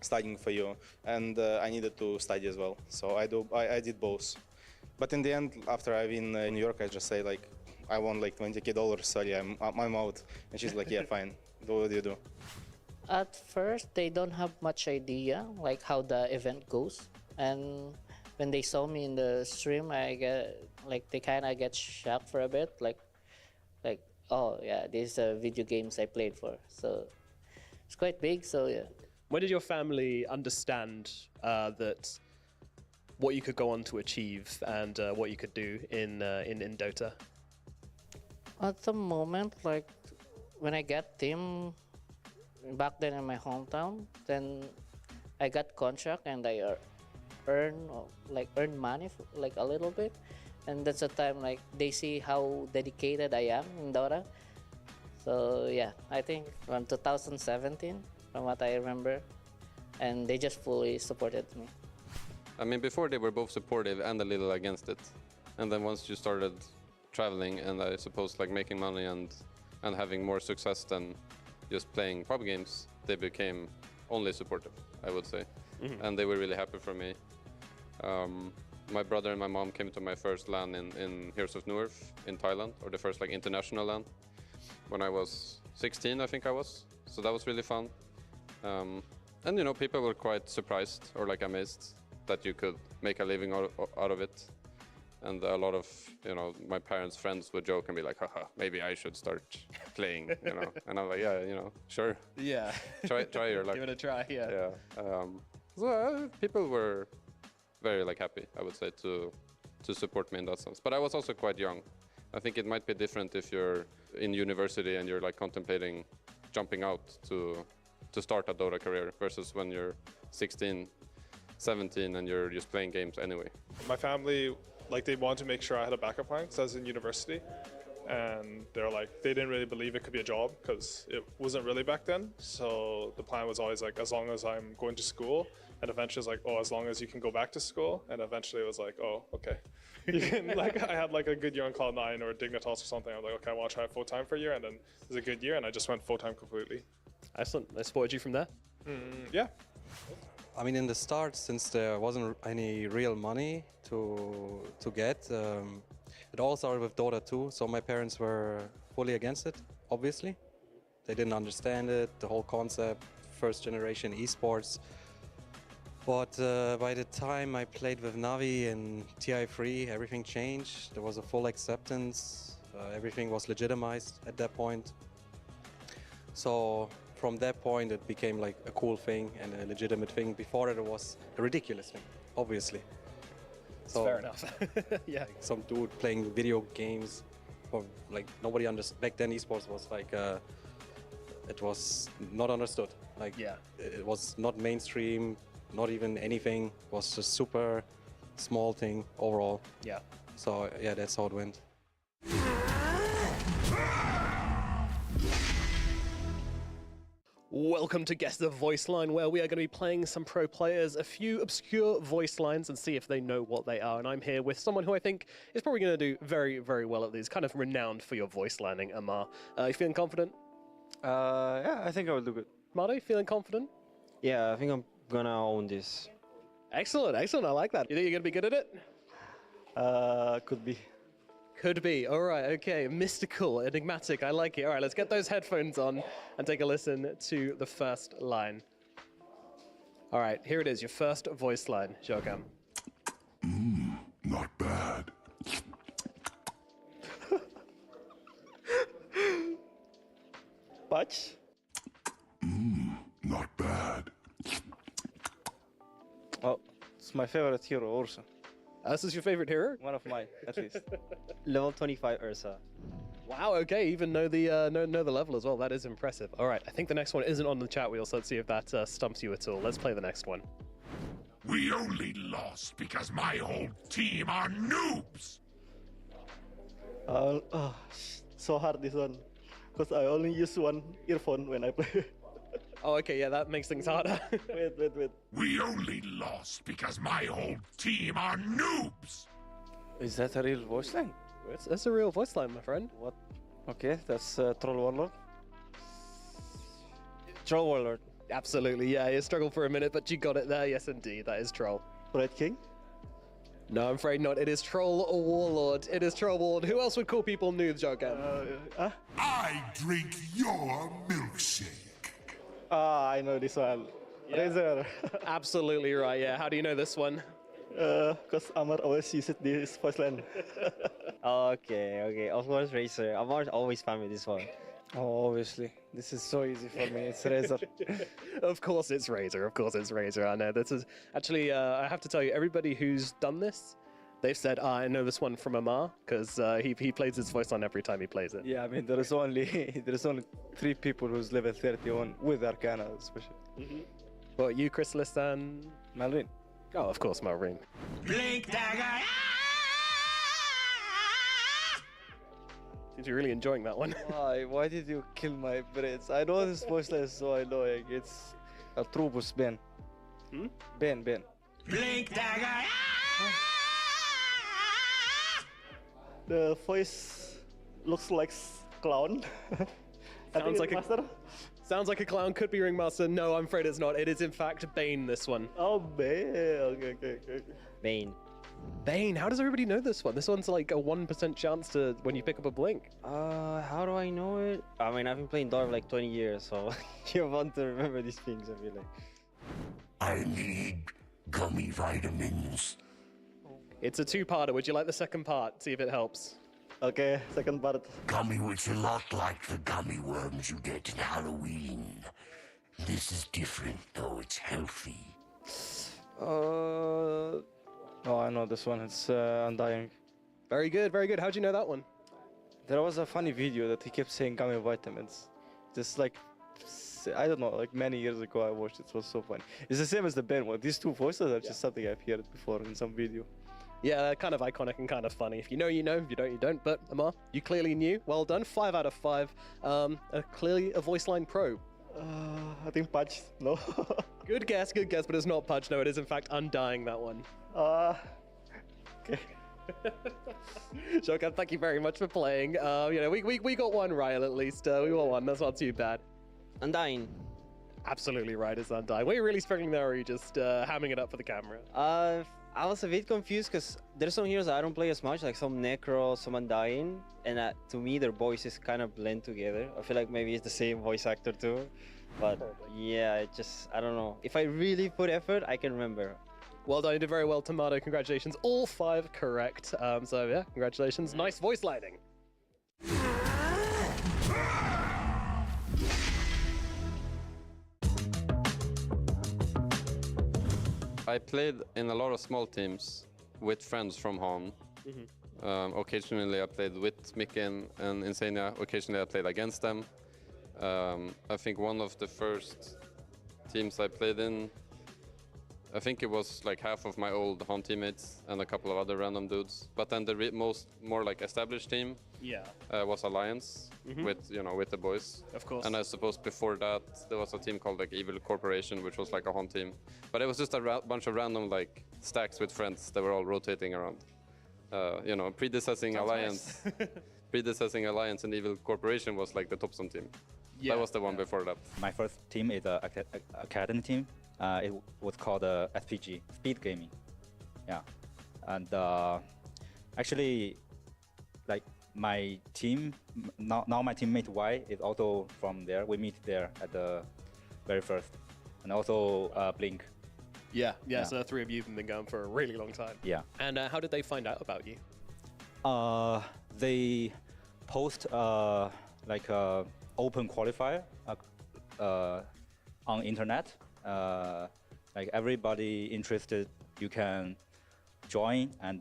studying for you, and I needed to study as well. So I did both. But in the end, after I've been in New York, I just say I won $20K, sorry, I'm out. And she's like, yeah, fine, do what you do. At first, they don't have much idea how the event goes, and when they saw me in the stream, I get they kind of get shocked for a bit, oh yeah, these are video games I played for. So it's quite big. So yeah. When did your family understand that what you could go on to achieve and what you could do in Dota? At the moment, when I get team, back then in my hometown. Then I got contract and I earn money like a little bit, and that's the time like they see how dedicated I am in Dota. So yeah, I think from 2017, from what I remember, and they just fully supported me. I mean, before they were both supportive and a little against it, and then once you started traveling and I suppose like making money and having more success than just playing pub games, they became only supportive, I would say. And they were really happy for me. My brother and my mom came to my first LAN in Heroes of Newerth in Thailand, or the first like international LAN, when I was 16, I think I was. So that was really fun. And you know, people were quite surprised or like amazed that you could make a living out of it. And a lot of, you know, my parents' friends would joke and be like, haha, maybe I should start playing, you know. And I'm like, yeah, you know, sure. Yeah. Try your luck. Give it a try, yeah. Yeah. So people were very like happy, I would say, to support me in that sense. But I was also quite young. I think it might be different if you're in university and you're like contemplating jumping out to start a Dota career versus when you're 16, 17 and you're just playing games anyway. My family, like, they wanted to make sure I had a backup plan because I was in university, and they're like, they didn't really believe it could be a job because it wasn't really back then. So the plan was always like, as long as I'm going to school, and eventually it's like, oh, as long as you can go back to school, and eventually it was like, oh, okay. You can, like, I had like a good year on Cloud9 or Dignitas or something. I was like, okay, I want to try full time for a year, and then it was a good year, and I just went full time completely. Excellent. They supported you from there? Yeah. I mean, in the start, since there wasn't any real money to get, it all started with Dota 2. So my parents were fully against it, obviously. They didn't understand it, the whole concept, first generation esports. But by the time I played with NAVI and TI3, everything changed. There was a full acceptance. Everything was legitimized at that point. So from that point, it became like a cool thing and a legitimate thing. Before it was a ridiculous thing, obviously. So, fair enough. Yeah. Like some dude playing video games, or like nobody understood. Back then, esports was like it was not understood. Like it was not mainstream, not even anything. It was a super small thing overall. Yeah. So yeah, that's how it went. Welcome to Guess the Voice Line, where we are going to be playing some pro players, a few obscure voice lines, and see if they know what they are. And I'm here with someone who I think is probably going to do very, very well at these. Kind of renowned for your voice lining, Amar. You feeling confident? Yeah, I think I will do good. Marty, feeling confident? Yeah, I think I'm gonna own this. Excellent, excellent. I like that. You think you're going to be good at it? Could be. Could be. All right, okay. Mystical, enigmatic. I like it. All right, let's get those headphones on and take a listen to the first line. All right, here it is, your first voice line, Jogam. Not bad. Patch? Not bad. Oh, it's my favorite hero, Ursa. This is your favorite hero? One of mine, at least. Level 25 Ursa. Wow, okay, even know the know the level as well. That is impressive. All right, I think the next one isn't on the chat wheel, so let's see if that stumps you at all. Let's play the next one. We only lost because my whole team are noobs. So hard this one, because I only use one earphone when I play. Oh, okay, yeah, that makes things harder. Wait. We only lost because my whole team are noobs. Is that a real voice line? That's a real voice line, my friend. What? Okay, that's Troll Warlord. Troll Warlord. Absolutely, yeah, you struggled for a minute, but you got it there. Yes, indeed, that is Troll. Red King? No, I'm afraid not. It is Troll Warlord. It is Troll Warlord. Who else would call people noobs, Jogam? I drink your milkshake. I know this one. Yeah. Razor. Absolutely right, yeah. How do you know this one? Because Amar always uses this voice line. Okay. Of course, Razor. Amar's always fun with this one. Oh, obviously. This is so easy for me. It's Razor. Of course it's Razor. Of course it's Razor. I know. This is actually, I have to tell you, everybody who's done this, They've said, I know this one from Amar, because he plays his voice line every time he plays it. Yeah, I mean, there is only 3 people who's level 31 with Arcana, especially. Well, you, Chrysalis, and... Malrine. Oh, of course, Malrine. Blink dagger! Seems you're really enjoying that one. Why? Why did you kill my brains? I know this voice line is so annoying. It's a Trubus Ben. Ben. Blink dagger! The voice looks like clown. Sounds like a clown, could be Ringmaster. No, I'm afraid it's not. It is in fact Bane, this one. Oh, Bane. Okay. Bane, how does everybody know this one? This one's like a 1% chance to when you pick up a blink. How do I know it? I mean, I've been playing Dota for like 20 years, so you want to remember these things, I feel like. I need gummy vitamins. It's a 2-parter. Would you like the second part? See if it helps. Okay, second part. Gummy was a lot like the gummy worms you get in Halloween. This is different, though it's healthy. Oh, I know this one. It's Undying. Very good. How'd you know that one? There was a funny video that he kept saying gummy vitamins. Just like, I don't know, like many years ago I watched it. It was so funny. It's the same as the Ben one. These 2 voices are just something I've heard before in some video. Yeah, they're kind of iconic and kind of funny. If you know, you know. If you don't, you don't. But Amar, you clearly knew. Well done. 5 out of 5. Clearly a voice line pro. I think Pudge. No. Good guess, but it's not Pudge. No, it is in fact Undying, that one. Okay. Shokan, thank you very much for playing. We got one right at least. We got one. That's not too bad. Undying. Absolutely right, it's Undying. Were you really struggling there, or are you just hamming it up for the camera? I was a bit confused because there's some heroes I don't play as much, like some Necro, some Undying, and to me their voices kind of blend together. I feel like maybe it's the same voice actor too, but yeah, I don't know. If I really put effort, I can remember. Well done, you did very well, Tomato. Congratulations, all 5 correct. So yeah, congratulations. Nice voice lining. I played in a lot of small teams with friends from home. Occasionally I played with Micken and Insania. Occasionally I played against them. I think one of the first teams I played in, I think it was like half of my old home teammates and a couple of other random dudes. But then the more like established team was Alliance with the boys. Of course. And I suppose before that there was a team called like Evil Corporation, which was like a home team. But it was just a bunch of random like stacks with friends that were all rotating around. Predecessing Alliance. Predecessing Alliance and Evil Corporation was like the Topsum team. That was the one before that. My first team is a academy team. It was called SPG, Speed Gaming. Yeah, and actually, like my team now my teammate Y is also from there. We meet there at the very first, and also Blink. Yeah. So the 3 of you have been going for a really long time. Yeah. And how did they find out about you? They post like open qualifier on internet. Like everybody interested, you can join, and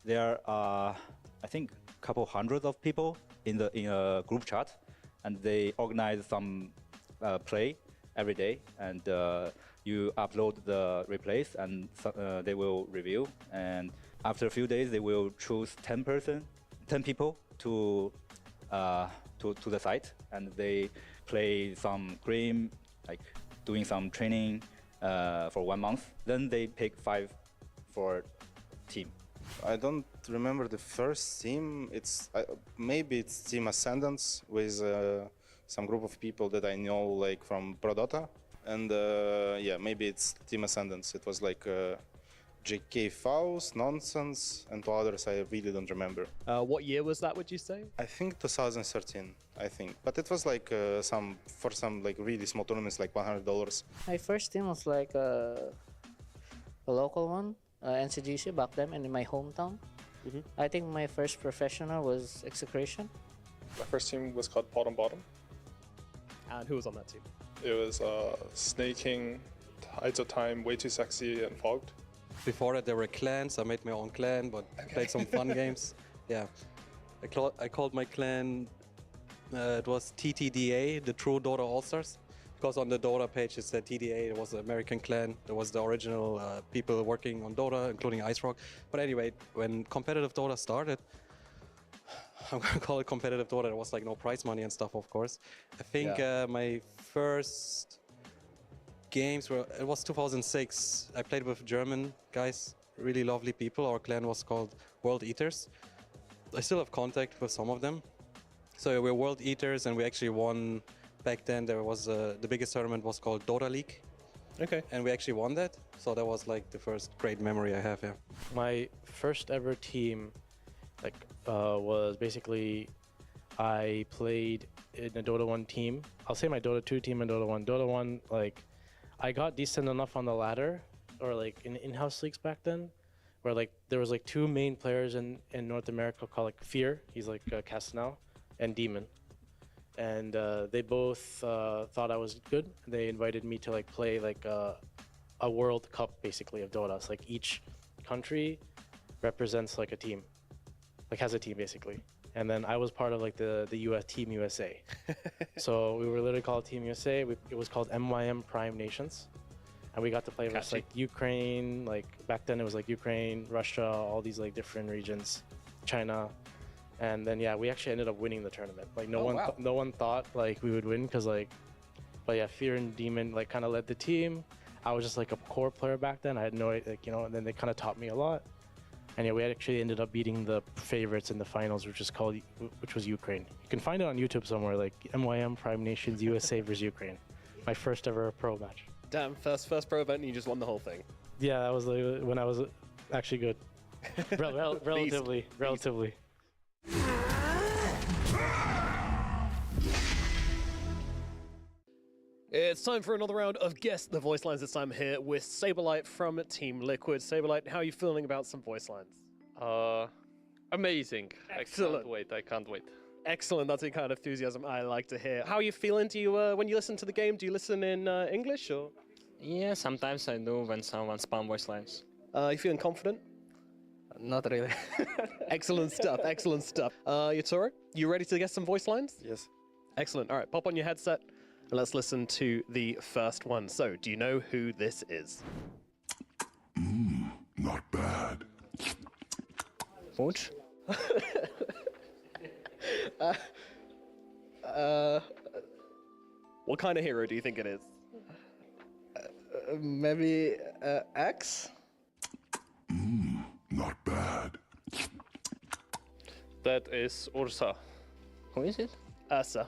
there are I think a couple hundred of people in a group chat, and they organize some play every day, and you upload the replays, and they will review, and after a few days they will choose 10 people to the site, and they play some game, like doing some training for 1 month. Then they pick 5 for team. I don't remember the first team. Maybe it's Team Ascendance with some group of people that I know like from Pro Dota, and yeah, maybe it's Team Ascendance. It was like JK Faust, Nonsense, and 2 others I really don't remember. What year was that, would you say? I think 2013, I think. But it was like for some like really small tournaments, like $100. My first team was like a local one, NCGC back then, and in my hometown. I think my first professional was Execration. My first team was called Bottom. And who was on that team? It was Snake King, Tides of Time, Way Too Sexy, and Fogged. Before that, there were clans. I made my own clan, but played some fun games. Yeah, I called my clan. It was TTDA, the True Dota All-Stars, because on the Dota page it said TDA. It was the American clan. There was the original people working on Dota, including Ice Rock. But anyway, when competitive Dota started, I'm gonna call it competitive Dota. There was like no prize money and stuff, of course. I think my first games were, it was 2006. I played with German guys, really lovely people. Our clan was called World Eaters. I still have contact with some of them. So we're World Eaters, and we actually won. Back then there was the biggest tournament was called Dota League. Okay. And we actually won that. So that was like the first great memory I have here. My first ever team was basically I played in a Dota 1 team. I'll say my Dota 2 team and Dota 1. Dota 1, like, I got decent enough on the ladder, or like in-house leagues back then, where like there was like 2 main players in North America called like Fear, he's like Castanel, and Demon. And they both thought I was good. They invited me to like play like a World Cup basically of Dota. It's like each country represents like a team, like has a team basically. And then I was part of like the US Team USA. So we were literally called Team USA. It was called MYM Prime Nations. And we got to play with like Ukraine, like back then it was like Ukraine, Russia, all these like different regions, China. And then yeah, we actually ended up winning the tournament. Like no one thought like we would win, because like, but yeah, Fear and Demon like kind of led the team. I was just like a core player back then. I had no, like, you know, and then they kind of taught me a lot. And yeah, we actually ended up beating the favorites in the finals, which was Ukraine. You can find it on YouTube somewhere, like MYM Prime Nations USA versus Ukraine. My first ever pro match. Damn, first pro event and you just won the whole thing. Yeah, that was like when I was actually good. Relatively. It's time for another round of Guess the Voice Lines. This time here with Saberlight from Team Liquid. Saberlight, how are you feeling about some voice lines? Amazing. Excellent. I can't wait. Excellent, that's the kind of enthusiasm I like to hear. How are you feeling? Do you, when you listen to the game, do you listen in English or? Yeah, sometimes I do when someone spam voice lines. You feeling confident? Not really. Excellent stuff, excellent stuff. Yatoro, you ready to guess some voice lines? Yes. Excellent, all right, pop on your headset and let's listen to the first one. So, do you know who this is? Not bad. Pooch? What kind of hero do you think it is? Maybe X? Not bad. That is Ursa. Who is it? Ursa.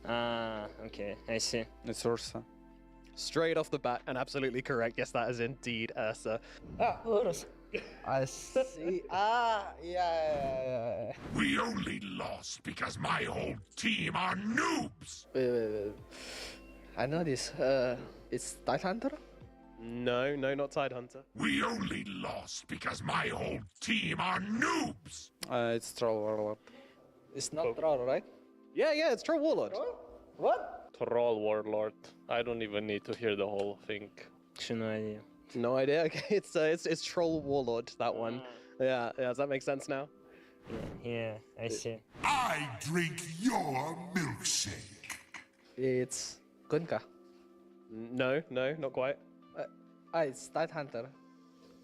Ah, okay, I see. It's Ursa. Straight off the bat, and absolutely correct. Yes, that is indeed Ursa. Ah, Ursa. I see. Yeah. We only lost because my whole team are noobs. Wait. I know this. It's Tidehunter? No, not Tidehunter. We only lost because my whole team are noobs. It's Troll Warlord. It's not Troll, right? Yeah, it's Troll Warlord. What? Troll Warlord. I don't even need to hear the whole thing. No idea. No idea. Okay, it's Troll Warlord, that one. Yeah. Does that make sense now? Yeah, I see. I drink your milkshake. It's Gunka. No, not quite. It's Tidehunter.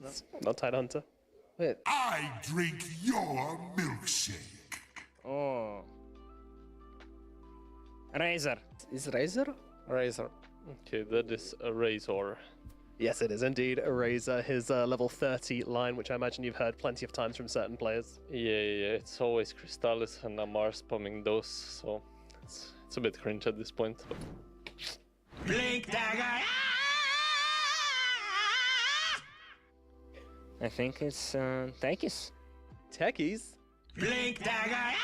No. Not Tidehunter. Wait. I drink your milkshake. Oh. Razor. Is Razor? Razor. Okay, that is a Razor. Yes, it is indeed a Razor, his level 30 line, which I imagine you've heard plenty of times from certain players. Yeah, it's always Crystallis and Amar spamming those, so it's a bit cringe at this point. But... Blink dagger. I think it's Techies. Techies? Blink dagger.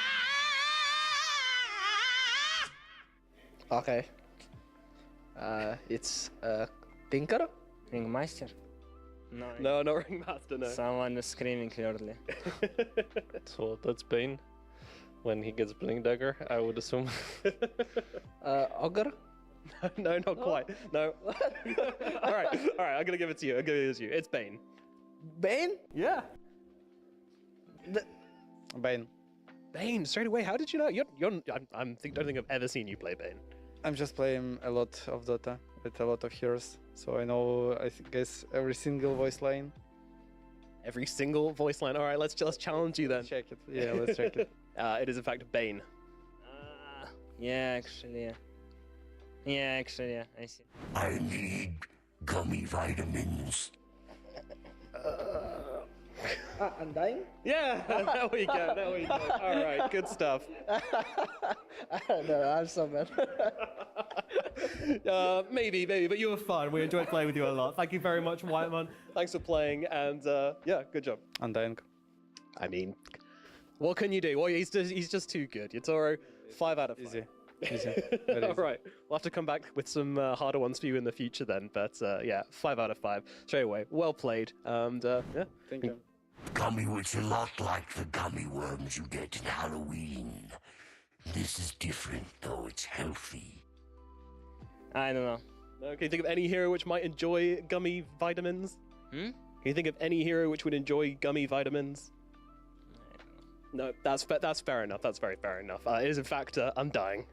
Okay. It's Tinker? Ringmaster? No, not Ringmaster, no. Someone is screaming clearly. So that's Bane. When he gets Blink Dagger, I would assume. Ogre? No, not quite. No. All right, I'm gonna give it to you. It's Bane. Bane? Yeah. Bane. Bane, straight away. How did you know? Don't think I've ever seen you play Bane. I'm just playing a lot of Dota with a lot of heroes, so I know, guess, every single voice line. Every single voice line. All right, let's challenge you then. Check it. Yeah, let's check it. It is in fact Bane. Yeah, actually, yeah. Yeah, actually, yeah. I see. I need gummy vitamins. I'm dying? Yeah, there we go, there we go. All right, good stuff. No, I'm so bad. Maybe, but you were fun. We enjoyed playing with you a lot. Thank you very much, Whiteman. Thanks for playing, and yeah, good job. Undying. I mean, what can you do? Well, he's just too good. Yotaro, 5 out of 5. Easy. Easy. All right, we'll have to come back with some harder ones for you in the future then. But yeah, 5 out of 5 straight away. Well played, and yeah. Thank you. Gummy, it's a lot like the gummy worms you get in Halloween. This is different, though it's healthy. I don't know. Can you think of any hero which might enjoy gummy vitamins? Can you think of any hero which would enjoy gummy vitamins? No, that's fair enough. That's very fair enough. It is in fact Undying.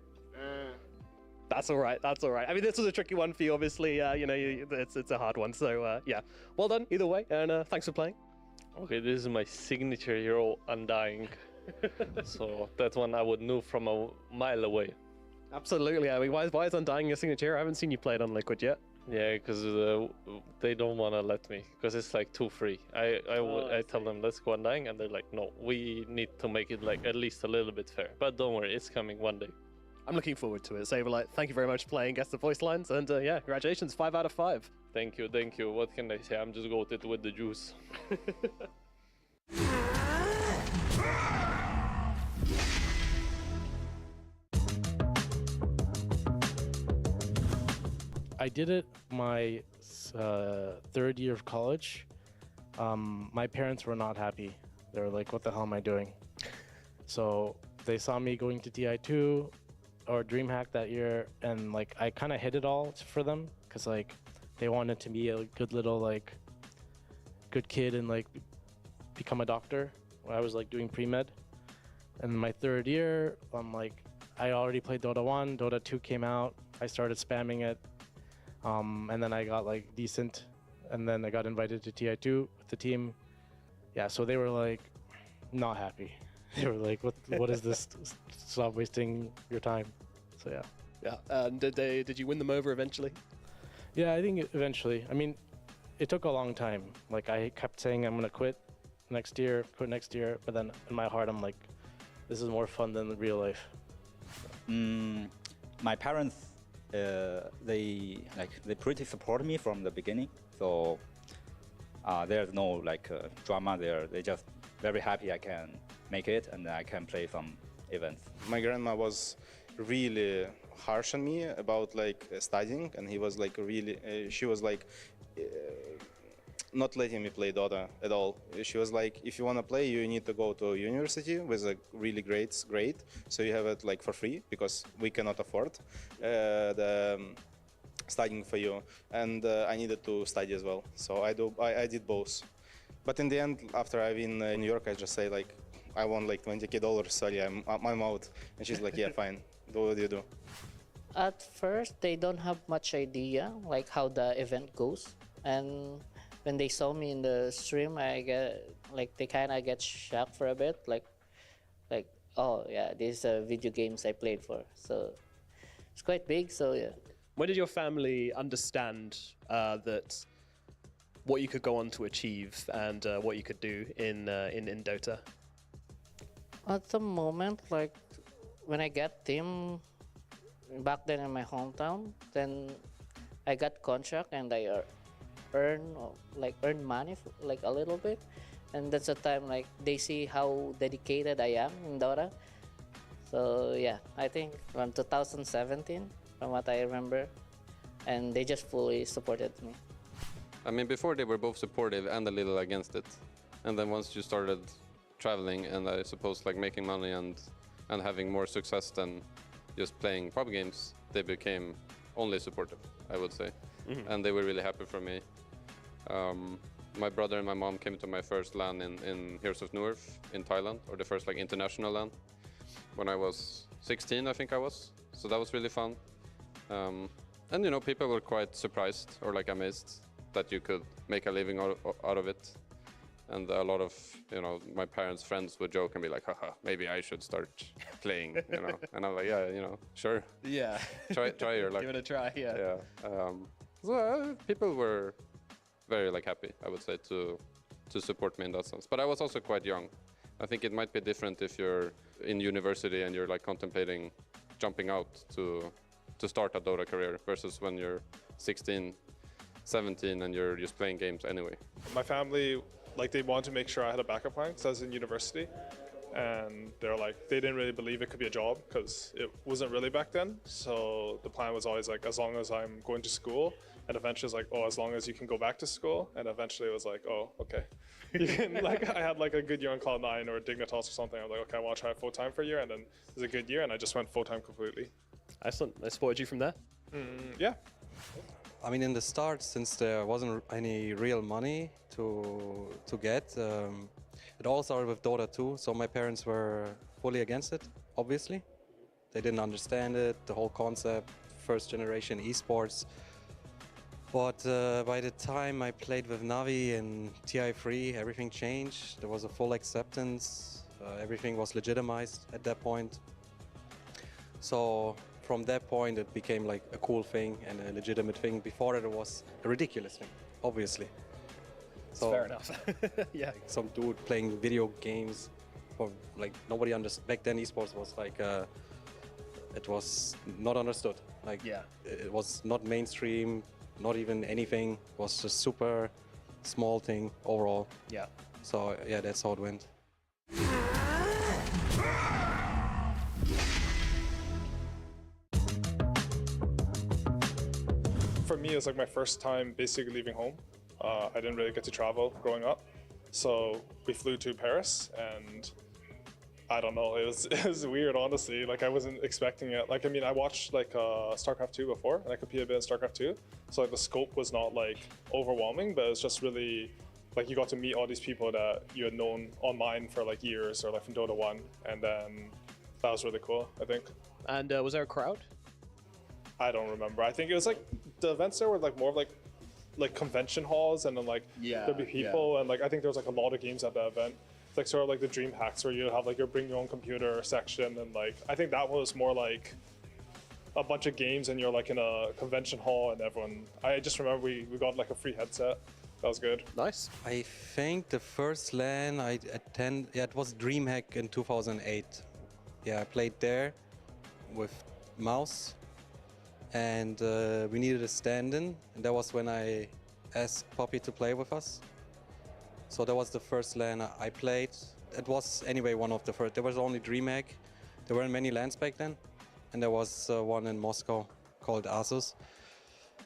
That's all right. That's all right. I mean, this was a tricky one for you, obviously. You know, it's a hard one. So yeah, well done either way, and thanks for playing. Okay, this is my signature hero, Undying. So that one I would know from a mile away. Absolutely. I mean, why is Undying your signature? I haven't seen you play it on Liquid yet. Yeah, because they don't want to let me, because it's like too free. I tell them, let's go Undying, and they're like, no, we need to make it like at least a little bit fair. But don't worry, it's coming one day. I'm looking forward to it. Saberlight, thank you very much for playing Guess the Voice Lines, and yeah, congratulations, 5 out of 5. Thank you. What can I say? I'm just goated with the juice. I did it my third year of college. My parents were not happy. They were like, what the hell am I doing? So they saw me going to TI2 or DreamHack that year, and like I kind of hid it all for them, because like they wanted to be a good little like good kid and like become a doctor. I was like doing pre-med. And my third year, I'm like, I already played Dota 1, Dota 2 came out, I started spamming it. And then I got like decent, and then I got invited to TI2 with the team. Yeah, so they were like not happy. They were like, what is this? Stop wasting your time. So yeah. Yeah, and did you win them over eventually? Yeah, I think eventually. I mean, it took a long time. Like I kept saying I'm gonna quit next year, but then in my heart I'm like, this is more fun than real life. My parents, they pretty support me from the beginning. So there's no like drama there. They just very happy I can make it and I can play some events. My grandma was really harsh on me about like studying, and he was like really, she was like not letting me play Dota at all. She was like, if you want to play, you need to go to a university with a really great grade, so you have it like for free, because we cannot afford the studying for you. And I needed to study as well, so I did both. But in the end, after I win in New York, I just say like, I won like $20,000, sorry, I'm out. And she's like, yeah, fine, do what you do. At first, they don't have much idea like how the event goes, and when they saw me in the stream, I get like they kind of get shocked for a bit, like oh yeah, these are video games I played for. So it's quite big. So yeah. When did your family understand that what you could go on to achieve and what you could do in Dota? At the moment, like when I got team back then in my hometown, then I got contract and I earn money like a little bit, and that's the time like they see how dedicated I am in Dota. So yeah, I think around 2017 from what I remember, and they just fully supported me. I mean, before they were both supportive and a little against it, and then once you started traveling and I suppose like making money and having more success than just playing pub games, they became only supportive, I would say. And they were really happy for me. my brother and my mom came to my first LAN in Heroes of Newerth in Thailand, or the first like international LAN, when I was 16, I think I was. So that was really fun. And you know, people were quite surprised or like amazed that you could make a living out of it. And a lot of, you know, my parents' friends would joke and be like, haha, maybe I should start playing, you know. And I'm like, yeah, you know, sure. Yeah. Try your luck. Give it a try, yeah. Yeah. So people were very like happy, I would say, to support me in that sense. But I was also quite young. I think it might be different if you're in university and you're like contemplating jumping out to start a Dota career versus when you're 16, 17 and you're just playing games anyway. My family, like, they wanted to make sure I had a backup plan because I was in university, and they're like, they didn't really believe it could be a job because it wasn't really back then. So the plan was always like, as long as I'm going to school, and eventually it's like, oh, as long as you can go back to school, and eventually it was like, oh, okay. You can, like, I had like a good year on Cloud9 or Dignitas or something. I was like, okay, I want to try full time for a year, and then it was a good year, and I just went full time completely. Excellent. I supported you from there. Yeah. I mean, in the start, since there wasn't any real money to get, it all started with Dota 2. So my parents were fully against it, obviously. They didn't understand it, the whole concept, first generation esports. But by the time I played with NAVI and TI3, everything changed. There was a full acceptance. Everything was legitimized at that point. So from that point, it became like a cool thing and a legitimate thing. Before it was a ridiculous thing, obviously. So, fair enough. Yeah. like some dude playing video games, or like nobody understood. Back then, esports was like it was not understood. Like it was not mainstream, not even anything. It was just super small thing overall. Yeah. So yeah, that's how it went. For me, it was like my first time basically leaving home. I didn't really get to travel growing up. So we flew to Paris, and I don't know, it was weird, honestly. Like, I wasn't expecting it. Like, I mean, I watched like StarCraft 2 before, and I competed a bit in StarCraft 2. So like the scope was not like overwhelming, but it was just really like you got to meet all these people that you had known online for like years, or like from Dota 1, and then that was really cool, I think. And was there a crowd? I don't remember. I think it was like the events there were like more of like convention halls, and then like there'd be people, and like I think there was like a lot of games at the event. It's like sort of like the dream hacks where you have like your bring your own computer section, and like I think that was more like a bunch of games, and you're like in a convention hall, and everyone. I just remember we got like a free headset. That was good. Nice. I think the first LAN I attended, it was DreamHack in 2008. Yeah, I played there with mouse, and we needed a stand-in, and that was when I asked Poppy to play with us. So that was the first LAN I played. It was anyway one of the first. There was only DreamHack. There weren't many LANs back then, and there was one in Moscow called ASUS.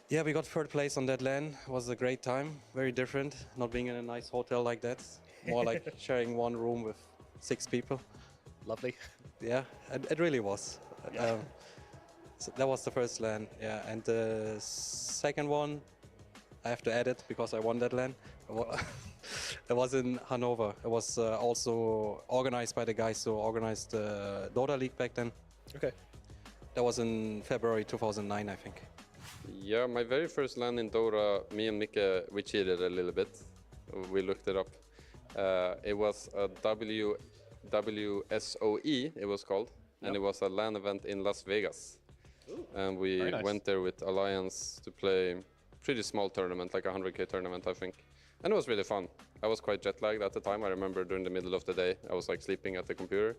Yeah, we got third place on that LAN. It was a great time. Very different, not being in a nice hotel like that. More like sharing one room with 6 people. Lovely. Yeah, it really was. Yeah. So that was the first LAN, yeah. And the second one, I have to add it because I won that LAN. It was in Hanover. It was also organized by the guys who organized the Dota League back then. Okay. That was in February 2009, I think. Yeah, my very first LAN in Dota, me and Mika, we cheated a little bit. We looked it up. It was a WSOE, it was called, and it was a LAN event in Las Vegas. Ooh, and we went there with Alliance to play pretty small tournament, like a 100K tournament, I think. And it was really fun. I was quite jet lagged at the time. I remember during the middle of the day, I was like sleeping at the computer.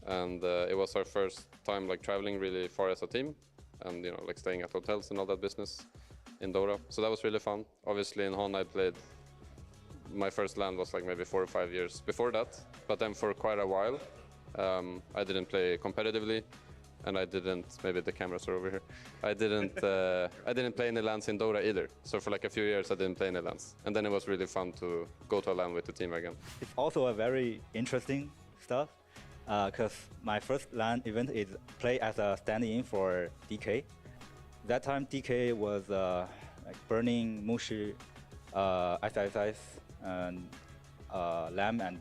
And it was our first time like traveling really far as a team, and you know, like staying at hotels and all that business in Dota. So that was really fun. Obviously in Hon I played, my first LAN was like maybe 4 or 5 years before that. But then for quite a while, I didn't play competitively, and I didn't, maybe the cameras are over here. I didn't play any LANs in Dota either. So for like a few years I didn't play any LANs. And then it was really fun to go to a LAN with the team again. It's also a very interesting stuff, because my first LAN event is play as a stand-in for DK. That time DK was like burning Mushi SSS, and LAM and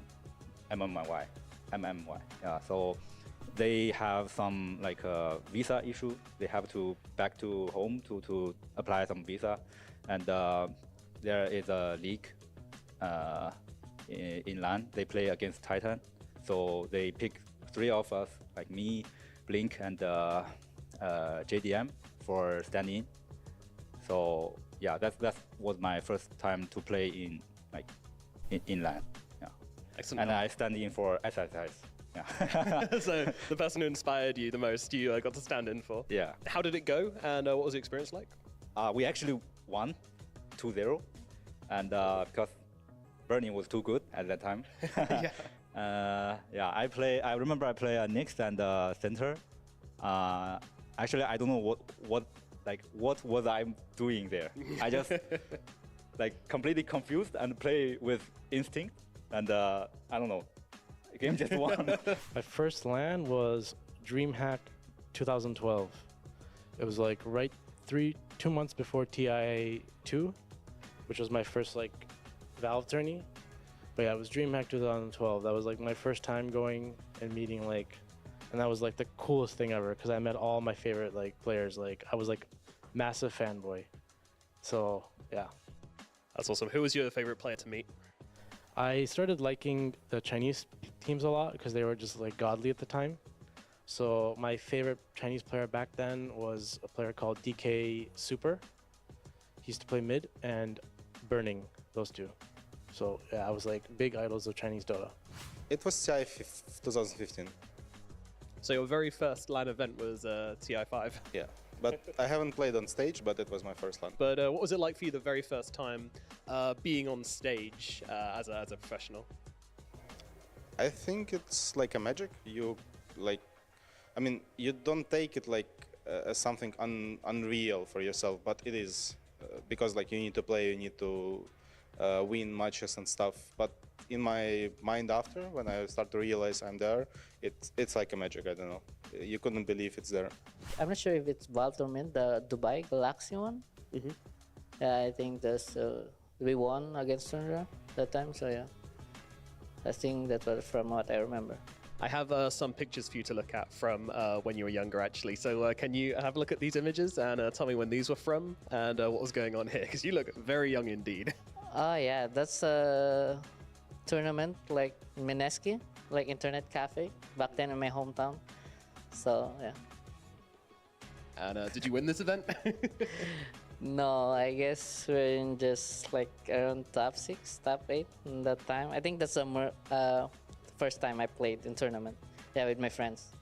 MMY. Yeah, so they have some like visa issue. They have to back to home to apply some visa, and there is a league in LAN. They play against Titan, so they pick 3 of us, like me, Blink, and JDM for stand-in. So yeah, that was my first time to play in in LAN. Yeah. Excellent. And I stand in for SSS. Yeah. So the person who inspired you the most, you got to stand in for. Yeah. How did it go, and what was the experience like? We actually won 2-0, and because Burning was too good at that time. Yeah. I remember I play Nyx and center. Actually, I don't know what was I doing there. I just completely confused and play with instinct, and I don't know. The game just won. My first LAN was DreamHack 2012. It was like 2 months before TI2, which was my first Valve tourney. But yeah, it was DreamHack 2012. That was my first time going and meeting and that was the coolest thing ever, because I met all my favorite players. I was massive fanboy. So yeah. That's awesome. Who was your favorite player to meet? I started liking the Chinese teams a lot because they were just godly at the time. So my favorite Chinese player back then was a player called DK Super. He used to play mid, and Burning, those two. So yeah, I was big idols of Chinese Dota. It was TI 2015. So your very first LAN event was TI5? Yeah, but I haven't played on stage, but it was my first LAN. But what was it like for you the very first time being on stage as a professional? I think it's like a magic. You you don't take it as something unreal for yourself, but it is because you need to play, you need to win matches and stuff. But in my mind after, when I start to realize I'm there, it's like a magic. I don't know. You couldn't believe it's there. I'm not sure if it's Valve tournament, the Dubai Galaxy one. Yeah, I think we won against Tundra that time. So yeah, I think that was from what I remember. I have some pictures for you to look at from when you were younger, actually. So can you have a look at these images and tell me when these were from and what was going on here? Because you look very young indeed. Oh yeah, that's a tournament Mineski, internet cafe back then in my hometown. So yeah. And did you win this event? No, I guess we're in just around top 6, top 8 in that time. I think that's the first time I played in tournament. Yeah, with my friends.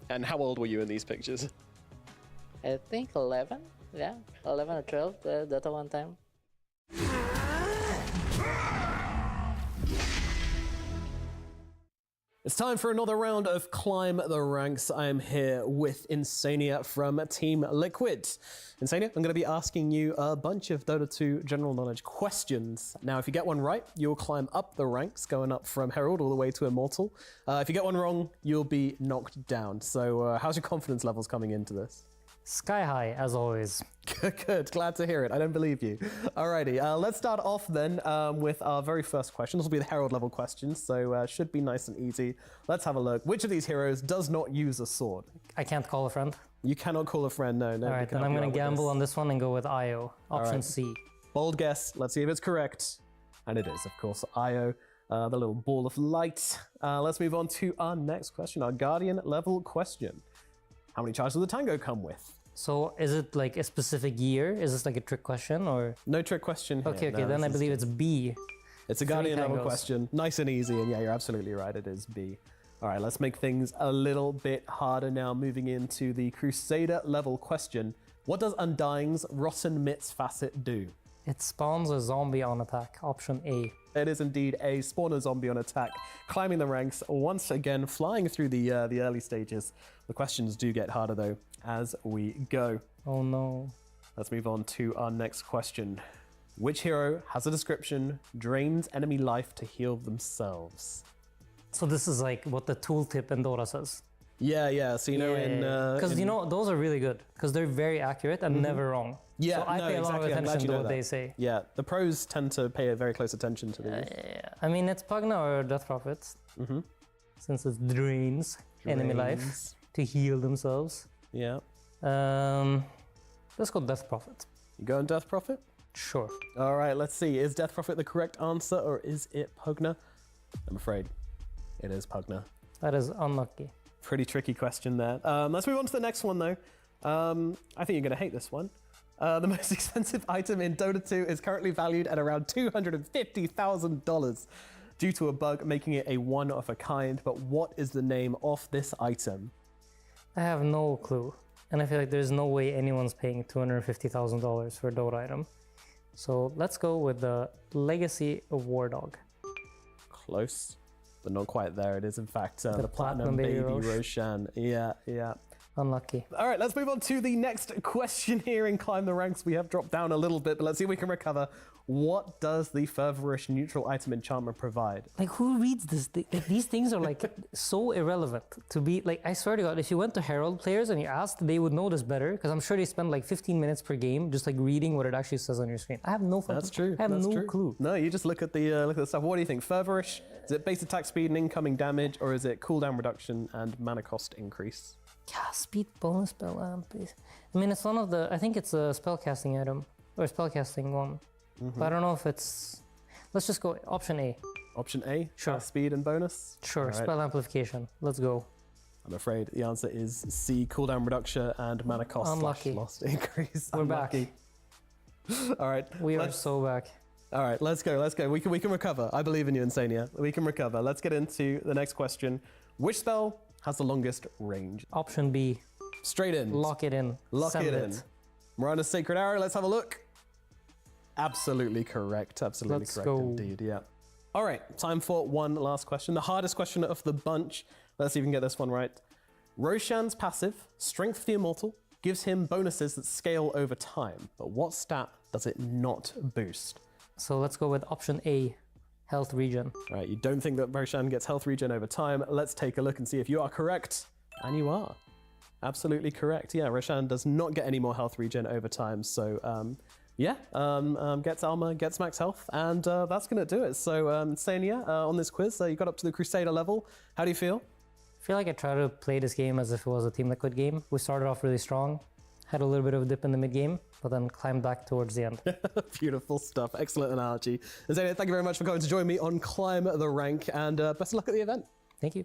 And how old were you in these pictures? I think 11. Yeah, 11 or 12. Dota one time. It's time for another round of Climb the Ranks. I am here with Insania from Team Liquid. Insania, I'm going to be asking you a bunch of Dota 2 general knowledge questions. Now, if you get one right, you'll climb up the ranks, going up from Herald all the way to Immortal. If you get one wrong, you'll be knocked down. So how's your confidence levels coming into this? Sky high, as always. Good, glad to hear it. I don't believe you. Alrighty, let's start off then with our very first question. This will be the Herald level questions, so should be nice and easy. Let's have a look. Which of these heroes does not use a sword? I can't call a friend. You cannot call a friend, no. Alright, then I'm going to gamble on this one and go with Io. Option C. Bold guess. Let's see if it's correct. And it is, of course, Io. The little ball of light. Let's move on to our next question, our Guardian level question. How many charges does the Tango come with? So is it a specific year? Is this a trick question or? No trick question here. Okay, then I believe it's B. It's a Guardian level question. Nice and easy, and yeah, you're absolutely right, it is B. All right, let's make things a little bit harder now, moving into the Crusader level question. What does Undying's Rotten Mitts facet do? It spawns a zombie on attack, option A. It is indeed a spawner zombie on attack, climbing the ranks, once again flying through the early stages. The questions do get harder though as we go. Oh no. Let's move on to our next question. Which hero has a description, drains enemy life to heal themselves? So this is what the tooltip in Dota says. Yeah. So because those are really good because they're very accurate and never wrong. Yeah, so I pay a lot of attention to what they say. Yeah, the pros tend to pay a very close attention to these. Yeah. I mean, it's Pugna or Death Prophets, since it drains enemy life to heal themselves. Yeah. Let's go Death Prophet. You going Death Prophet? Sure. All right, let's see. Is Death Prophet the correct answer or is it Pugna? I'm afraid it is Pugna. That is unlucky. Pretty tricky question there. Let's move on to the next one though. I think you're going to hate this one. The most expensive item in Dota 2 is currently valued at around $250,000 due to a bug making it a one of a kind. But what is the name of this item? I have no clue. And I feel like there's no way anyone's paying $250,000 for a Dota item. So let's go with the Legacy of War Dog. Close, but not quite there. It is in fact the Platinum Baby Roshan. Yeah. Unlucky. All right, let's move on to the next question here in Climb the Ranks. We have dropped down a little bit, but let's see if we can recover. What does the Fervorish neutral item enchantment provide? Like, who reads this? These things are like so irrelevant to be like, I swear to God, if you went to Herald players and you asked, they would know this better because I'm sure they spend like 15 minutes per game just like reading what it actually says on your screen. I have no fucking That's true. I have no clue. No, you just look at the stuff. What do you think? Fervorish, is it base attack speed and incoming damage, or is it cooldown reduction and mana cost increase? Yeah, speed bonus spell amp. I mean, it's one of the, I think it's a spellcasting item or spellcasting one. But I don't know if it's, let's just go option A. Option A? Sure. Speed and bonus? Sure, All right. spell amplification. Let's go. I'm afraid the answer is C, cooldown reduction and mana cost Unlucky. / lost increase. We're Unlucky. back. All right. We are so back. All right, let's go. We can recover. I believe in you, Insania. We can recover. Let's get into the next question. Which spell has the longest range? Option B. Straight in. Lock it in. Send it in. Mirana's Sacred Arrow. Let's have a look. Absolutely correct. Absolutely Let's correct go. indeed. Yeah. All right. Time for one last question. The hardest question of the bunch. Let's see if we can get this one right. Roshan's passive, Strength of the Immortal, gives him bonuses that scale over time. But what stat does it not boost? So let's go with option A, health regen. All right. You don't think that Roshan gets health regen over time. Let's take a look and see if you are correct. And you are. Absolutely correct. Yeah, Roshan does not get any more health regen over time. So, gets armor, gets max health, and that's going to do it. So, Sania, on this quiz, you got up to the Crusader level. How do you feel? I feel like I try to play this game as if it was a Team Liquid game. We started off really strong, had a little bit of a dip in the mid game, but then climbed back towards the end. Beautiful stuff. Excellent analogy. And Sania, thank you very much for coming to join me on Climb the Rank, and best of luck at the event. Thank you.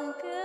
Încă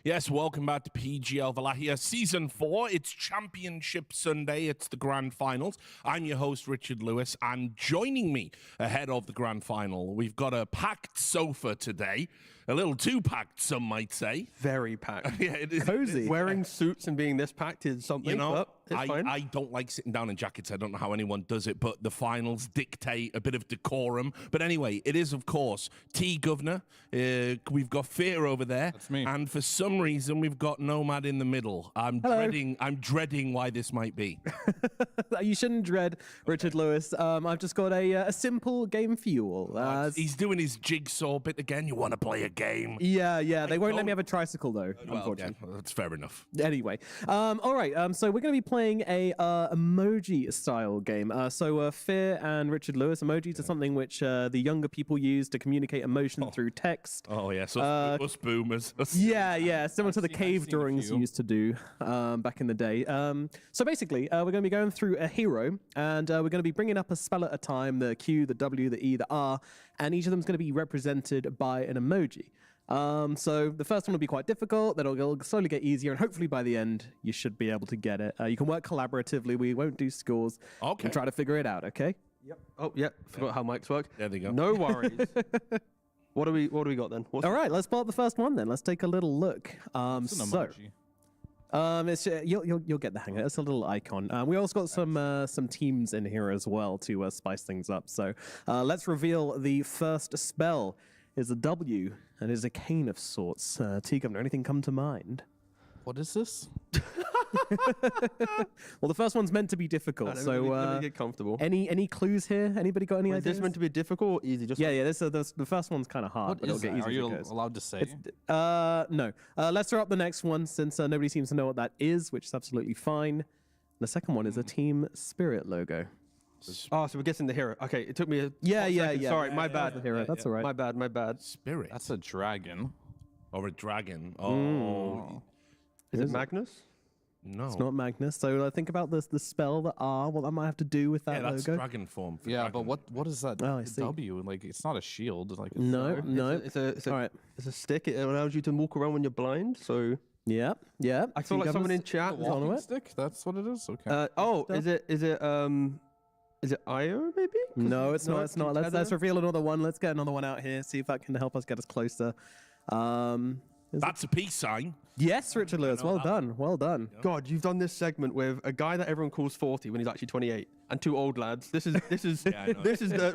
Yes, welcome back to PGL Wallachia Season 4. It's Championship Sunday. It's the Grand Finals. I'm your host, Richard Lewis, and joining me ahead of the Grand Final, we've got a packed sofa today. A little too packed, some might say. Very packed. Yeah, it is. Cozy. Wearing suits and being this packed is something. You know, It's fine. I don't like sitting down in jackets. I don't know how anyone does it, but the finals dictate a bit of decorum. But anyway, it is, of course, T Governor. We've got Fear over there. That's me. And for some reason, we've got Nomad in the middle. I'm dreading why this might be. You shouldn't dread, Richard Lewis. I've just got a simple game for you all. He's doing his jigsaw bit again. You want to play a game? Yeah. They won't let me have a tricycle, though, unfortunately. Yeah, that's fair enough. Anyway, all right. So we're going to be playing a emoji-style game. So Fear and Richard Lewis, emojis are something which the younger people use to communicate emotion through text. Oh, yeah. So us boomers. Yeah. Similar to the cave drawings you used to do back in the day. So basically, we're going to be going through a hero, and we're going to be bringing up a spell at a time, the Q, the W, the E, the R, and each of them is going to be represented by an emoji. So the first one will be quite difficult, then it'll slowly get easier, and hopefully by the end, you should be able to get it. You can work collaboratively. We won't do scores. Okay. And try to figure it out, okay? Yep. Oh, yeah. Forgot how mics work. There they go. No worries. What do we got then? All right, let's pull up the first one then. Let's take a little look. It's an emoji. It's you'll get the hang of it. It's a little icon. We also got some teams in here as well to spice things up. So let's reveal the first spell. Is a W and is a cane of sorts. T Governor, anything come to mind? What is this? Well, the first one's meant to be difficult, so let me get comfortable. Any clues here? Anybody got any Is ideas? this meant to be difficult or easy? Just Yeah. The first one's kind of hard, What but is it'll get that? easier. Are you as it goes. allowed to say? No. Let's throw up the next one since nobody seems to know what that is, which is absolutely fine. The second one is a Team Spirit logo. Oh, so we're guessing the hero. Okay, it took me a Yeah. Sorry, my bad. The hero. That's all right. My bad. Spirit. That's a dragon. Or a dragon. Oh. Is it Magnus? No. It's not Magnus. So think about the spell, the R, what that might have to do with that Yeah, that's logo. dragon form. Yeah, but what is that? Oh, I see. W? Like, it's not a shield. Like, it's No. All right. It's a stick. It allows you to walk around when you're blind. So Yeah. I feel like someone in chat. A walking stick. That's what it is. Okay. Is it Io maybe? No, it's not. It's not. Let's reveal another one. Let's get another one out here. See if that can help us get us closer. That's a peace sign. Yes, Richard Lewis. Well done. Well done. God, you've done this segment with a guy that everyone calls 40 when he's actually 28, and two old lads. This is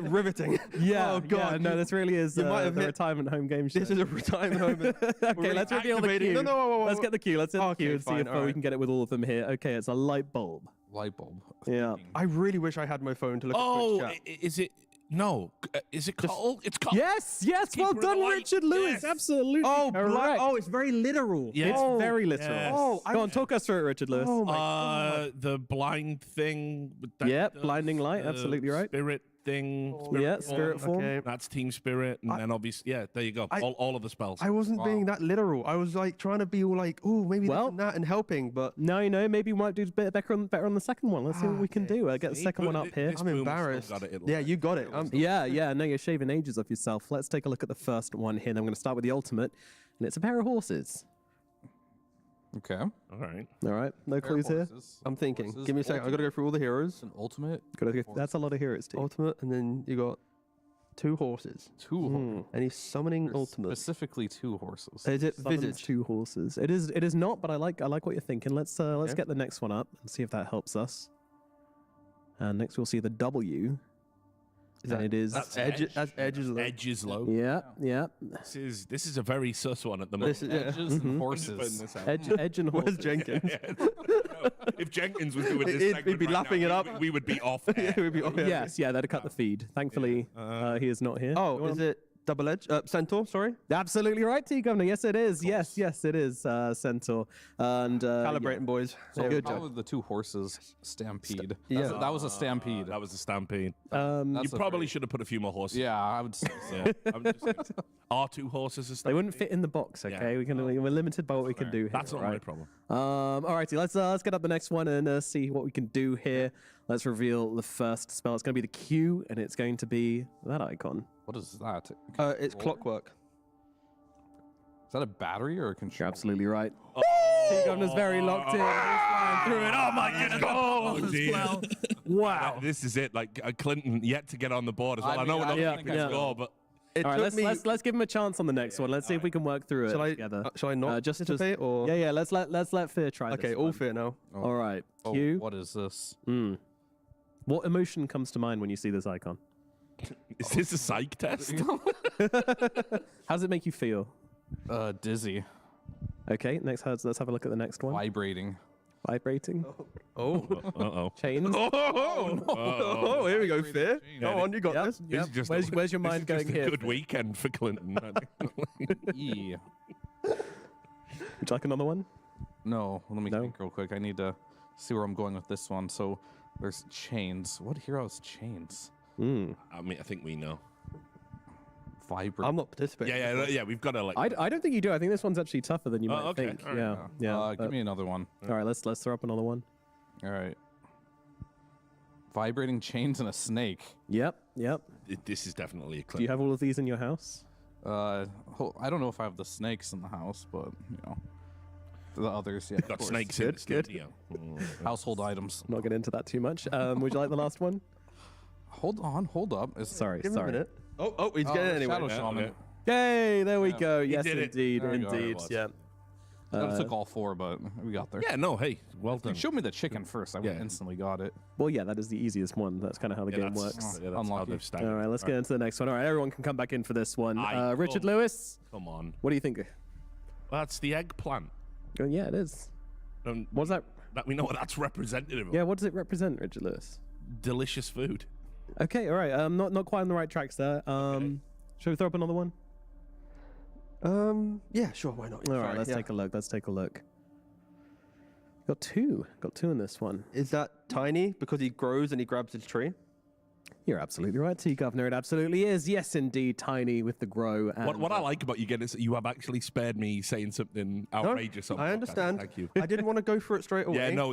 riveting. Yeah. Oh God. Yeah, no, this really is You might have the hit- retirement home game show. This is a retirement home. Okay, let's reveal the activating- cue. No, Let's get the cue. Let's hit the cue and see fine, if all we right. can get it with all of them here. Okay, it's a light bulb. Light bulb. Yeah. I really wish I had my phone to look Oh, at Twitch chat. is it? No. Is it Cole? It's Cole. Yes. Well Keeper of done, the light. Richard Lewis. Yes. Absolutely. correct. It's very literal. Yeah. It's very literal. Yes. Go on, talk us through it, Richard Lewis. Oh my God. The blind thing. That Yep, does, blinding light, absolutely right. Spirit thing. Spirit form. Okay. That's Team Spirit, and then obviously, there you go. All of the spells. I wasn't being that literal. I was like trying to be all like, oh, maybe this Well- and that and helping, but No, maybe we might do better on the second one. Let's see what we can do. Get the second one up here. I'm embarrassed. Yeah, you got it. Yeah. No, you're shaving ages off yourself. Let's take a look at the first one here. And I'm going to start with the ultimate, and it's a pair of horses. Okay. All right. All right. No clues here. I'm thinking. Give me a second. I got to go through all the heroes. An ultimate. That's a lot of heroes, too. Ultimate, and then you got two horses. And he's summoning ultimate. Specifically two horses. Is it Summons Visage? two horses. It is not, but I like what you're thinking. Let's get the next one up and see if that helps us. And next we'll see the W. It is That's Edge's logo. Edge's logo. Yeah. This is a very sus one at the moment. Edges and horses. Edge and horses. Where's Jenkins? If Jenkins was doing this, He'd segment be right laughing now, it up. We would be off. We'd be off. Yes, that'd cut the feed. Thankfully, he is not here. Oh, is it Double Edge? Centaur, sorry. Absolutely right, T Governor. Yes, it is. Yes, it is Centaur. And Calibrating, boys. So Good how job. would the two horses stampede? Yeah. That was a stampede. That was a stampede. That's You a probably very- should have put a few more horses. Yeah, I would say so. Yeah. I'm just saying. Are two horses a stampede? They wouldn't fit in the box. Okay, we're limited by what we can do here. That's not my problem. Alrighty, let's get up the next one and see what we can do here. Let's reveal the first spell. It's going to be the Q, and it's going to be that icon. What is that? It's clockwork. Is that a battery or a controller? You're absolutely right. T Governor's very locked in. He's flying through it. Oh my goodness! Oh, dear. Well. Wow. This is it. Like Clinton yet to get on the board as well. I know we're not keeping score, but All right, let's give him a chance on the next one. Let's see if we can work through it together. Shall I not participate or? Yeah, let's let Fear try. Okay, this all one. Fear now. All right, Oh, Q. what is this? What emotion comes to mind when you see this icon? Is this a psych test? How does it make you feel? Dizzy. Okay, let's have a look at the next one. Vibrating. Vibrating. Oh. Uh-oh. Chains. Oh, here we go, Fear. Go on, you got this. This is just Where's your mind this is going just a here? good weekend for Clinton. E. Would you like another one? No, let me think real quick. I need to see where I'm going with this one. So there's chains. What hero's chains? I mean, I think we know. Vibrate. I'm not participating. Yeah. We've got to like. I don't think you do. I think this one's actually tougher than you might okay. think. All right. Yeah. Give me another one. All right, let's throw up another one. All right. Vibrating chains and a snake. Yep. This is definitely a clip. Do you have all of these in your house? I don't know if I have the snakes in the house, but you know, the others. Yeah, Got snakes in the studio. Household items. Not get into that too much. Would you like the last one? Hold up. Sorry. Give him a minute. Oh, he's getting it anyway. Shadow Shaman. Yay! There we go. You Yes, did it. indeed, There we go. indeed. Yeah. That took all four, but we got there. Yeah, no, hey, well done. You showed me the chicken first. I instantly got it. Well, yeah, that is the easiest one. That's kind of how the game works. Yeah, that's how they've staggered. All right, let's get into the next one. All right, everyone can come back in for this one. Richard come- Lewis, Come on. what do you think? That's the eggplant. Oh, yeah, it is. What's that? We know what that's representative of. Yeah, what does it represent, Richard Lewis? Delicious food. Okay, all right. Not quite on the right tracks there. Shall we throw up another one? Yeah, sure. Why not? All right, let's take a look. Got two in this one. Is that Tiny because he grows and he grabs his tree? You're absolutely right, T Governor. It absolutely is. Yes, indeed, Tiny with the grow. And What I like about you, is that you have actually spared me saying something outrageous. on the I podcast. understand. Thank you. I didn't want to go for it straight away. Yeah, no,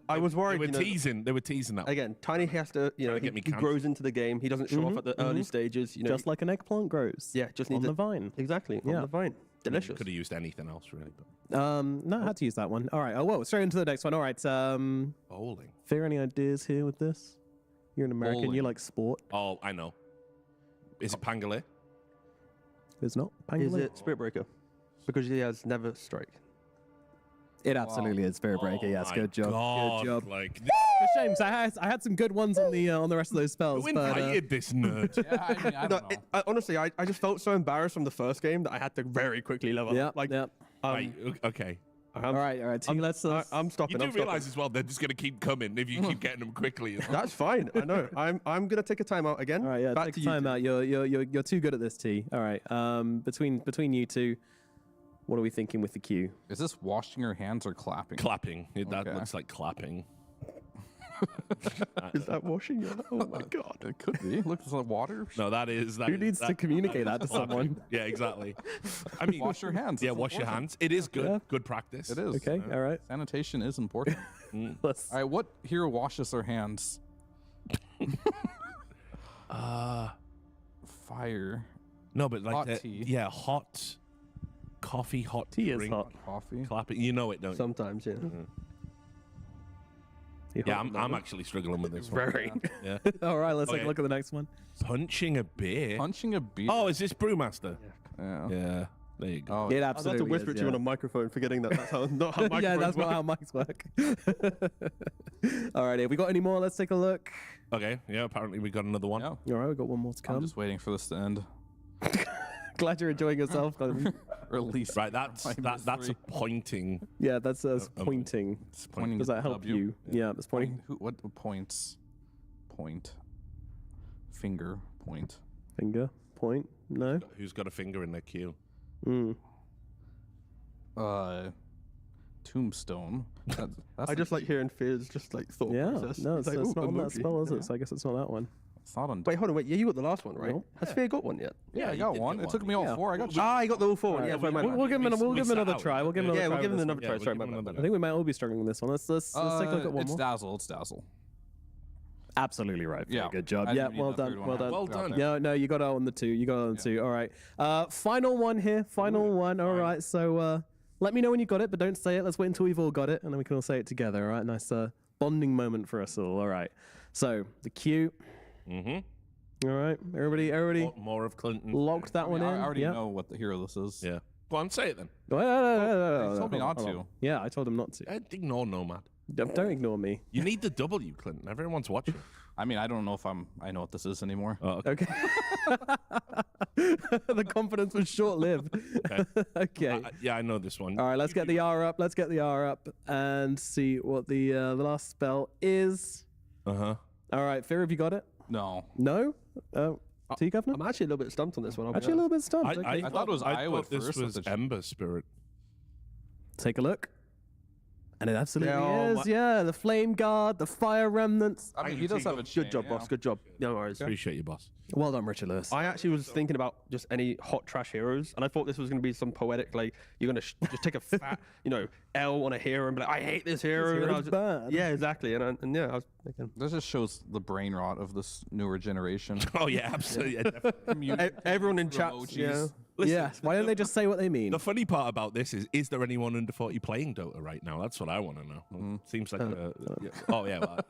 I was worried. They were teasing. They were teasing that. Again, Tiny has to, get me he grows into the game. He doesn't show off at the early stages. just like an eggplant grows. Yeah, just on needs the vine. Exactly, on the vine. Delicious. Could have used anything else, really. But. No, I had to use that one. All right. Oh, well, straight into the next one. All right. Bowling. Fair, any ideas here with this? You're an American. Bowling. You like sport. Oh, I know. Is it Pangolin? It's not. Is Pangolin? it Spirit Breaker? Because he has Never Strike. It absolutely is Spirit Breaker. Yes, my good job. God, Good job. like- Woo! It's a shame. 'Cause I had some good ones on the rest of those spells. Who but, invited this nerd? I don't know. Honestly, I just felt so embarrassed from the first game that I had to very quickly level Yeah. up. Like, yeah. Right, okay. All right. T, let's. I'm stopping. You I'm do realize as well they're just going to keep coming if you keep getting them quickly. As well. That's fine. I know. I'm gonna take a timeout again. All right. Yeah. Back Take to a you time two. out. You're too good at this, T. All right. Between you two, what are we thinking with the Q? Is this washing your hands or clapping? Clapping. That Okay. looks like clapping. Is that washing your? Oh my god! It could be. Look, it's like water. No, that is. Who needs to communicate that to clapping. someone? Yeah, exactly. I mean, Wash your hands. Yeah, It's wash your important. hands. It is good. Yeah. Good practice. It is. Okay. All right. Sanitation is important. Let's. All right, what hero washes their hands? Fire. No, but like Hot the- tea. yeah, hot coffee, hot Tea is drink, hot. Coffee. Clapping. You know it, don't you? Sometimes, yeah. Yeah, I'm actually struggling with this one. Very. Yeah. All right. Let's take Okay. a look at the next one. Punching a beer. Punching a beer. Oh, is this Brewmaster? Yeah. Yeah. There you go. Oh, It I was about to absolutely whisper is, it to you on yeah. a microphone, forgetting that that's how not how microphones Yeah, that's work. not how mics work. All right. Have we got any more? Let's take a look. Okay. Yeah. Apparently we got another one. Yeah. All right. We've got one more to I'm come. just waiting for this to end. Glad you're enjoying yourself. Or at least. Right. That's that's a pointing. Yeah, that's us pointing. It's pointing. Does that help W? you? Yeah, it's pointing. What points? Point. Finger. Point. Finger. Point. No. Who's got a finger in their queue? Tombstone. That's I just like hearing Fear's just like thought Yeah. process. No, it's like, not ooh, on that emoji. spell, is it? So I guess it's not that one. It's not on. Wait, hold on. Wait, yeah, you got the last one, right? No. Has Fear got one yet? Yeah, I got did one. get It took one. me all Yeah. four. I got. Ah, you got the all four. All Yeah, right, sorry, my We'll bad. give him we another sat try. out. We'll give him Yeah, another we'll try. give him with another this try. Yeah, Sorry, we'll my give him bad. one. I think we might all be struggling with this one. Let's take a look at one It's more. Dazzle. It's Dazzle. Absolutely right. Very Yeah. good job. I Yeah, didn't need well that done. third one. Well done. Well done. Yeah, no, you got it on the two. You got it on the two. All right. Final one here. Final one. All right. So let me know when you got it, but don't say it. Let's wait until we've all got it, and then we can all say it together. All right. Nice bonding moment for us all. All right. So the Q. All right, everybody. More of Clinton. Locked that one in. I already yeah. know what the hero this is. Yeah. Go on, say it then. He told me not to. Yeah, I told him not to. Ignore Nomad. Don't ignore me. You need the W, Clinton. Everyone's watching. I mean, I don't know if I know what this is anymore. Oh, okay. The confidence was short-lived. Okay. Yeah, I know this one. All right, let's get the R up. Let's get the R up and see what the last spell is. Uh-huh. All right, Fear, have you got it? No. No? T Governor? I'm actually a little bit stumped on this one. Actually, a little bit stumped. I thought it was Iowa this first. was Ember Spirit. Take a look. And it absolutely Yeah, is. Yeah, the Flame Guard, the Fire Remnants. I mean, he does have a Good job, boss. Good job. No worries. Appreciate you, boss. Well done, Richard Lewis. I actually was thinking about just any hot trash heroes, and I thought this was going to be some poetic, like, you're going to just take a fat, L on a hero and be like, I hate this hero. This and I hero's was bad. Yeah, exactly. And yeah, I was thinking. This just shows the brain rot of this newer generation. Oh, yeah, absolutely. Yeah, definitely. Everyone in chat. Yeah. Listen, Yes. Why don't they just say what they mean? The funny part about this is there anyone under 40 playing Dota right now? That's what I want to know. Seems like oh yeah, well,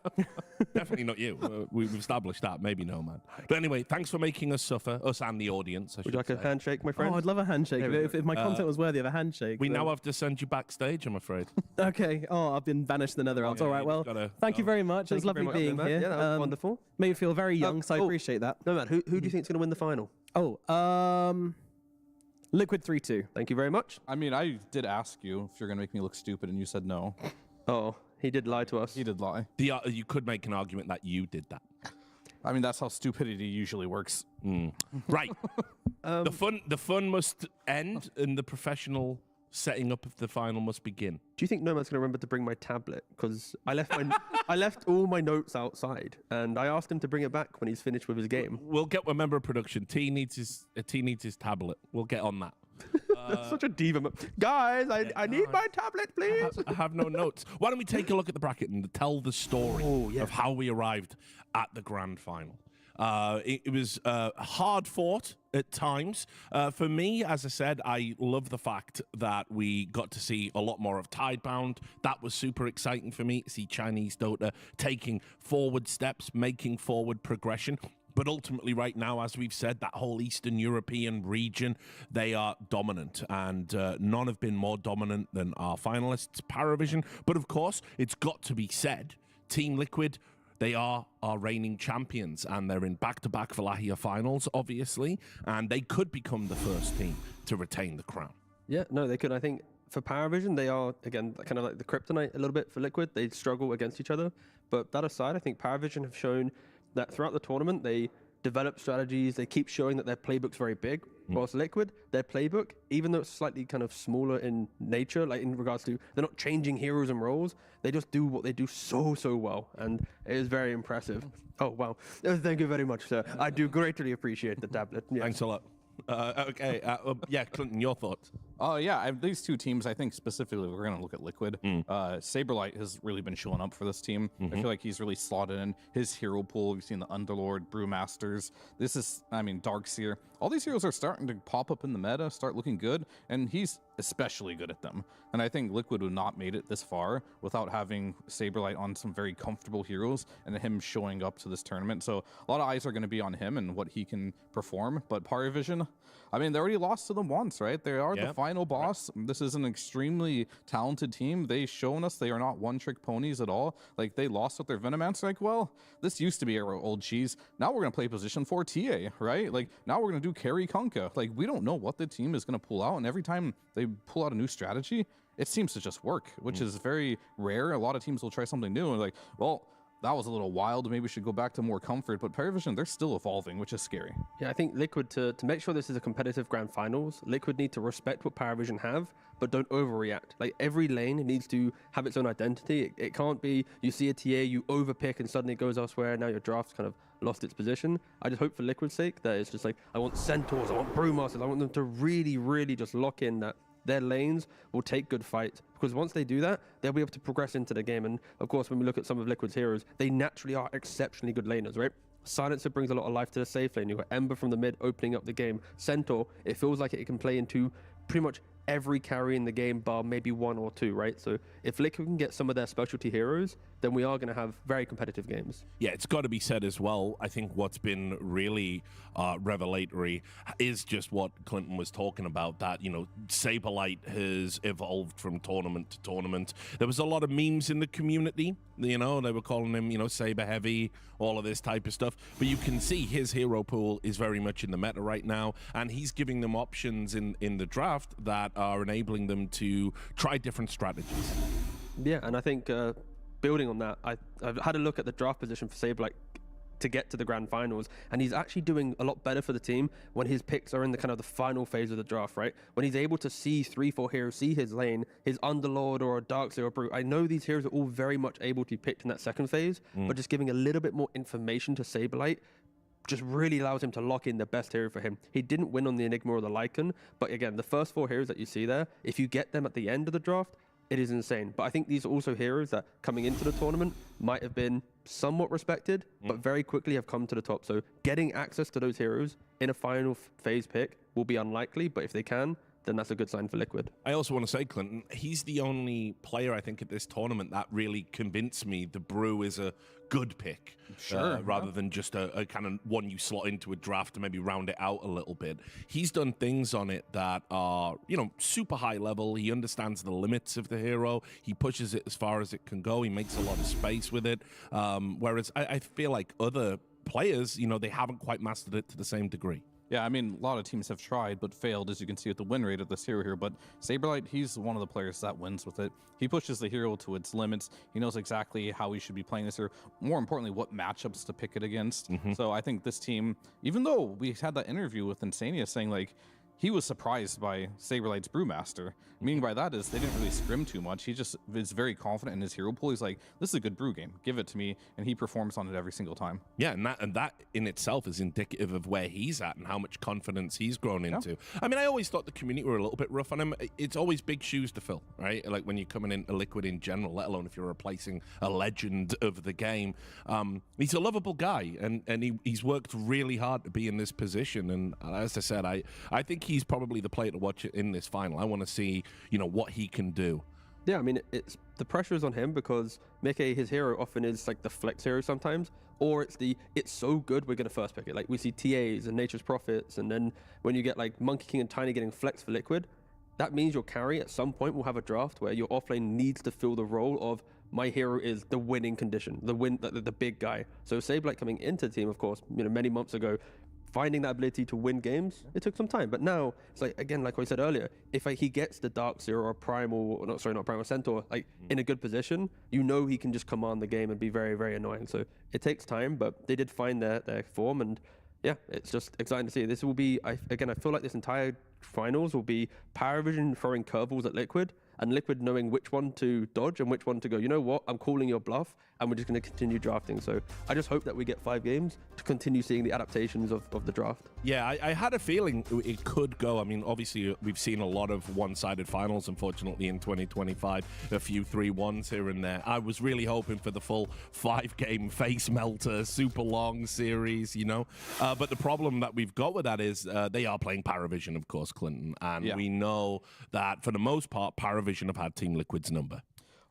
definitely not you. We've established that. Maybe no, man. But anyway, thanks for making us suffer, us and the audience. Would you like a handshake, my friend? Oh, I'd love a handshake. There we If my content was worthy of a handshake. We then- now have to send you backstage, I'm afraid. Okay. Oh, I've been banished to the Netherlands. yeah, All right. you've Well, gotta thank you go. very much. It was Thank you lovely very much, being man. here. Yeah, that was wonderful. Made me feel very young, so I oh, appreciate that. No, man. Who do you think's going to win the final? Liquid 3-2. Thank you very much. I mean, I did ask you if you're going to make me look stupid, and you said no. Oh, he did lie to us. He did lie. You could make an argument that you did that. I mean, that's how stupidity usually works. Right. The fun must end, and the professional setting up of the final must begin. Do you think Nomad's going to remember to bring my tablet? Because I left all my notes outside, and I asked him to bring it back when he's finished with his game. We'll get a member of production. T needs his tablet. We'll get on that. Such a diva. Guys, I need my tablet, please. I have no notes. Why don't we take a look at the bracket and tell the story of how we arrived at the grand final? It was hard fought at times. For me, as I said, I love the fact that we got to see a lot more of Tidebound. That was super exciting for me to see Chinese Dota taking forward steps, making forward progression. But ultimately, right now, as we've said, that whole Eastern European region, they are dominant. And none have been more dominant than our finalists, PARIVISION. But of course, it's got to be said, Team Liquid, they are our reigning champions, and they're in back-to-back Wallachia finals, obviously, and they could become the first team to retain the crown. Yeah, no, they could. I think for PARIVISION, they are, again, kind of like the kryptonite a little bit for Liquid. They struggle against each other. But that aside, I think PARIVISION have shown that throughout the tournament, they develop strategies. They keep showing that their playbook's very big. Whilst Liquid, their playbook, even though it's slightly kind of smaller in nature, like in regards to they're not changing heroes and roles, they just do what they do so well, and it is very impressive. Oh wow! Thank you very much, sir. I do greatly appreciate the tablet. Yes. Thanks a lot. Okay, yeah, Clinton, your thoughts? Oh, yeah, these two teams, I think specifically we're going to look at Liquid. Saberlight has really been showing up for this team. I feel like he's really slotted in his hero pool. We've seen the Underlord, Brewmasters. This is, I mean, Darkseer. All these heroes are starting to pop up in the meta, start looking good, and he's especially good at them. And I think Liquid would not made it this far without having Saberlight on some very comfortable heroes and him showing up to this tournament. So a lot of eyes are going to be on him and what he can perform. But PARIVISION, I mean, they already lost to them once, right? They are the final boss. This is an extremely talented team. They've shown us they are not one-trick ponies at all. Like, they lost with their Venomance. Like, well, this used to be our old cheese. Now we're going to play position 4 TA, right? Like, now we're going to do carry Kunkka. Like, we don't know what the team is going to pull out. And every time they pull out a new strategy, it seems to just work, which is very rare. A lot of teams will try something new and like, well, that was a little wild. Maybe we should go back to more comfort. But PARIVISION, they're still evolving, which is scary. Yeah, I think Liquid, to make sure this is a competitive grand finals, Liquid need to respect what PARIVISION have, but don't overreact. Like, every lane needs to have its own identity. It can't be you see a TA, you overpick, and suddenly it goes elsewhere, and now your draft's kind of lost its position. I just hope for Liquid's sake that it's just like, I want Centaurs, I want Brewmasters, I want them to really just lock in that their lanes will take good fights, because once they do that, they'll be able to progress into the game. And of course, when we look at some of Liquid's heroes, they naturally are exceptionally good laners, right? Silencer brings a lot of life to the safe lane. You've got Ember from the mid opening up the game. Centaur, it feels like it can play into pretty much every carry in the game bar maybe 1 or 2, right? So if Liquid can get some of their specialty heroes, then we are going to have very competitive games. Yeah, it's got to be said as well. I think what's been really revelatory is just what Clinton was talking about, that, you know, Saberlight has evolved from tournament to tournament. There was a lot of memes in the community, you know, they were calling him, you know, Saber Heavy, all of this type of stuff. But you can see his hero pool is very much in the meta right now, and he's giving them options in the draft that are enabling them to try different strategies. Yeah, and I think building on that, I've had a look at the draft position for Saberlight to get to the grand finals, and he's actually doing a lot better for the team when his picks are in the kind of the final phase of the draft, right? When he's able to see 3-4 heroes, see his lane, his Underlord or a Darkseer or Brute. I know these heroes are all very much able to be picked in that second phase, but just giving a little bit more information to Saberlight just really allows him to lock in the best hero for him. He didn't win on the Enigma or the Lycan, but again, the first 4 heroes that you see there, if you get them at the end of the draft, it is insane. But I think these are also heroes that coming into the tournament might have been somewhat respected, but very quickly have come to the top. So getting access to those heroes in a final phase pick will be unlikely, but if they can, then that's a good sign for Liquid. I also want to say, Clinton, he's the only player I think at this tournament that really convinced me the Brew is a good pick, rather than just a kind of one you slot into a draft to maybe round it out a little bit. He's done things on it that are, you know, super high level. He understands the limits of the hero. He pushes it as far as it can go. He makes a lot of space with it. Whereas I feel like other players, you know, they haven't quite mastered it to the same degree. Yeah, I mean, a lot of teams have tried but failed, as you can see with the win rate of this hero here. But Saberlight, he's one of the players that wins with it. He pushes the hero to its limits. He knows exactly how he should be playing this hero. More importantly, what matchups to pick it against. So I think this team, even though we had that interview with Insania saying, like, he was surprised by Saberlight's Brewmaster. Meaning by that is they didn't really scrim too much. He just is very confident in his hero pool. He's like, this is a good brew game. Give it to me. And he performs on it every single time. Yeah, and that in itself is indicative of where he's at and how much confidence he's grown into. I mean, I always thought the community were a little bit rough on him. It's always big shoes to fill, right? Like when you're coming into Liquid in general, let alone if you're replacing a legend of the game. He's a lovable guy, and he's worked really hard to be in this position. And as I said, I think he's probably the player to watch in this final. I want to see, you know, what he can do. Yeah, I mean, it's the pressure is on him because Mike, his hero, often is like the flex hero sometimes, or it's so good we're going to first pick it. Like we see TAs and Nature's Prophets, and then when you get like Monkey King and Tiny getting flex for Liquid, that means your carry at some point will have a draft where your offlane needs to fill the role of my hero is the winning condition, the big guy. So Saberlight coming into the team, of course, you know, many months ago, finding that ability to win games, it took some time. But now, it's like, again, like I said earlier, if he gets the Darkseer or not Primal Centaur, like in a good position, you know he can just command the game and be very, very annoying. So it takes time, but they did find their form, and yeah, it's just exciting to see. This will be, I feel like this entire finals will be PARIVISION throwing curveballs at Liquid, and Liquid knowing which one to dodge and which one to go, you know what, I'm calling your bluff, and we're just going to continue drafting. So I just hope that we get 5 games to continue seeing the adaptations of the draft. Yeah, I had a feeling it could go. I mean, obviously, we've seen a lot of one-sided finals, unfortunately, in 2025, a few 3-1s here and there. I was really hoping for the full 5-game face melter, super long series, you know. But the problem that we've got with that is they are playing PARIVISION, of course, Clinton. And we know that, for the most part, PARIVISION have had Team Liquid's number.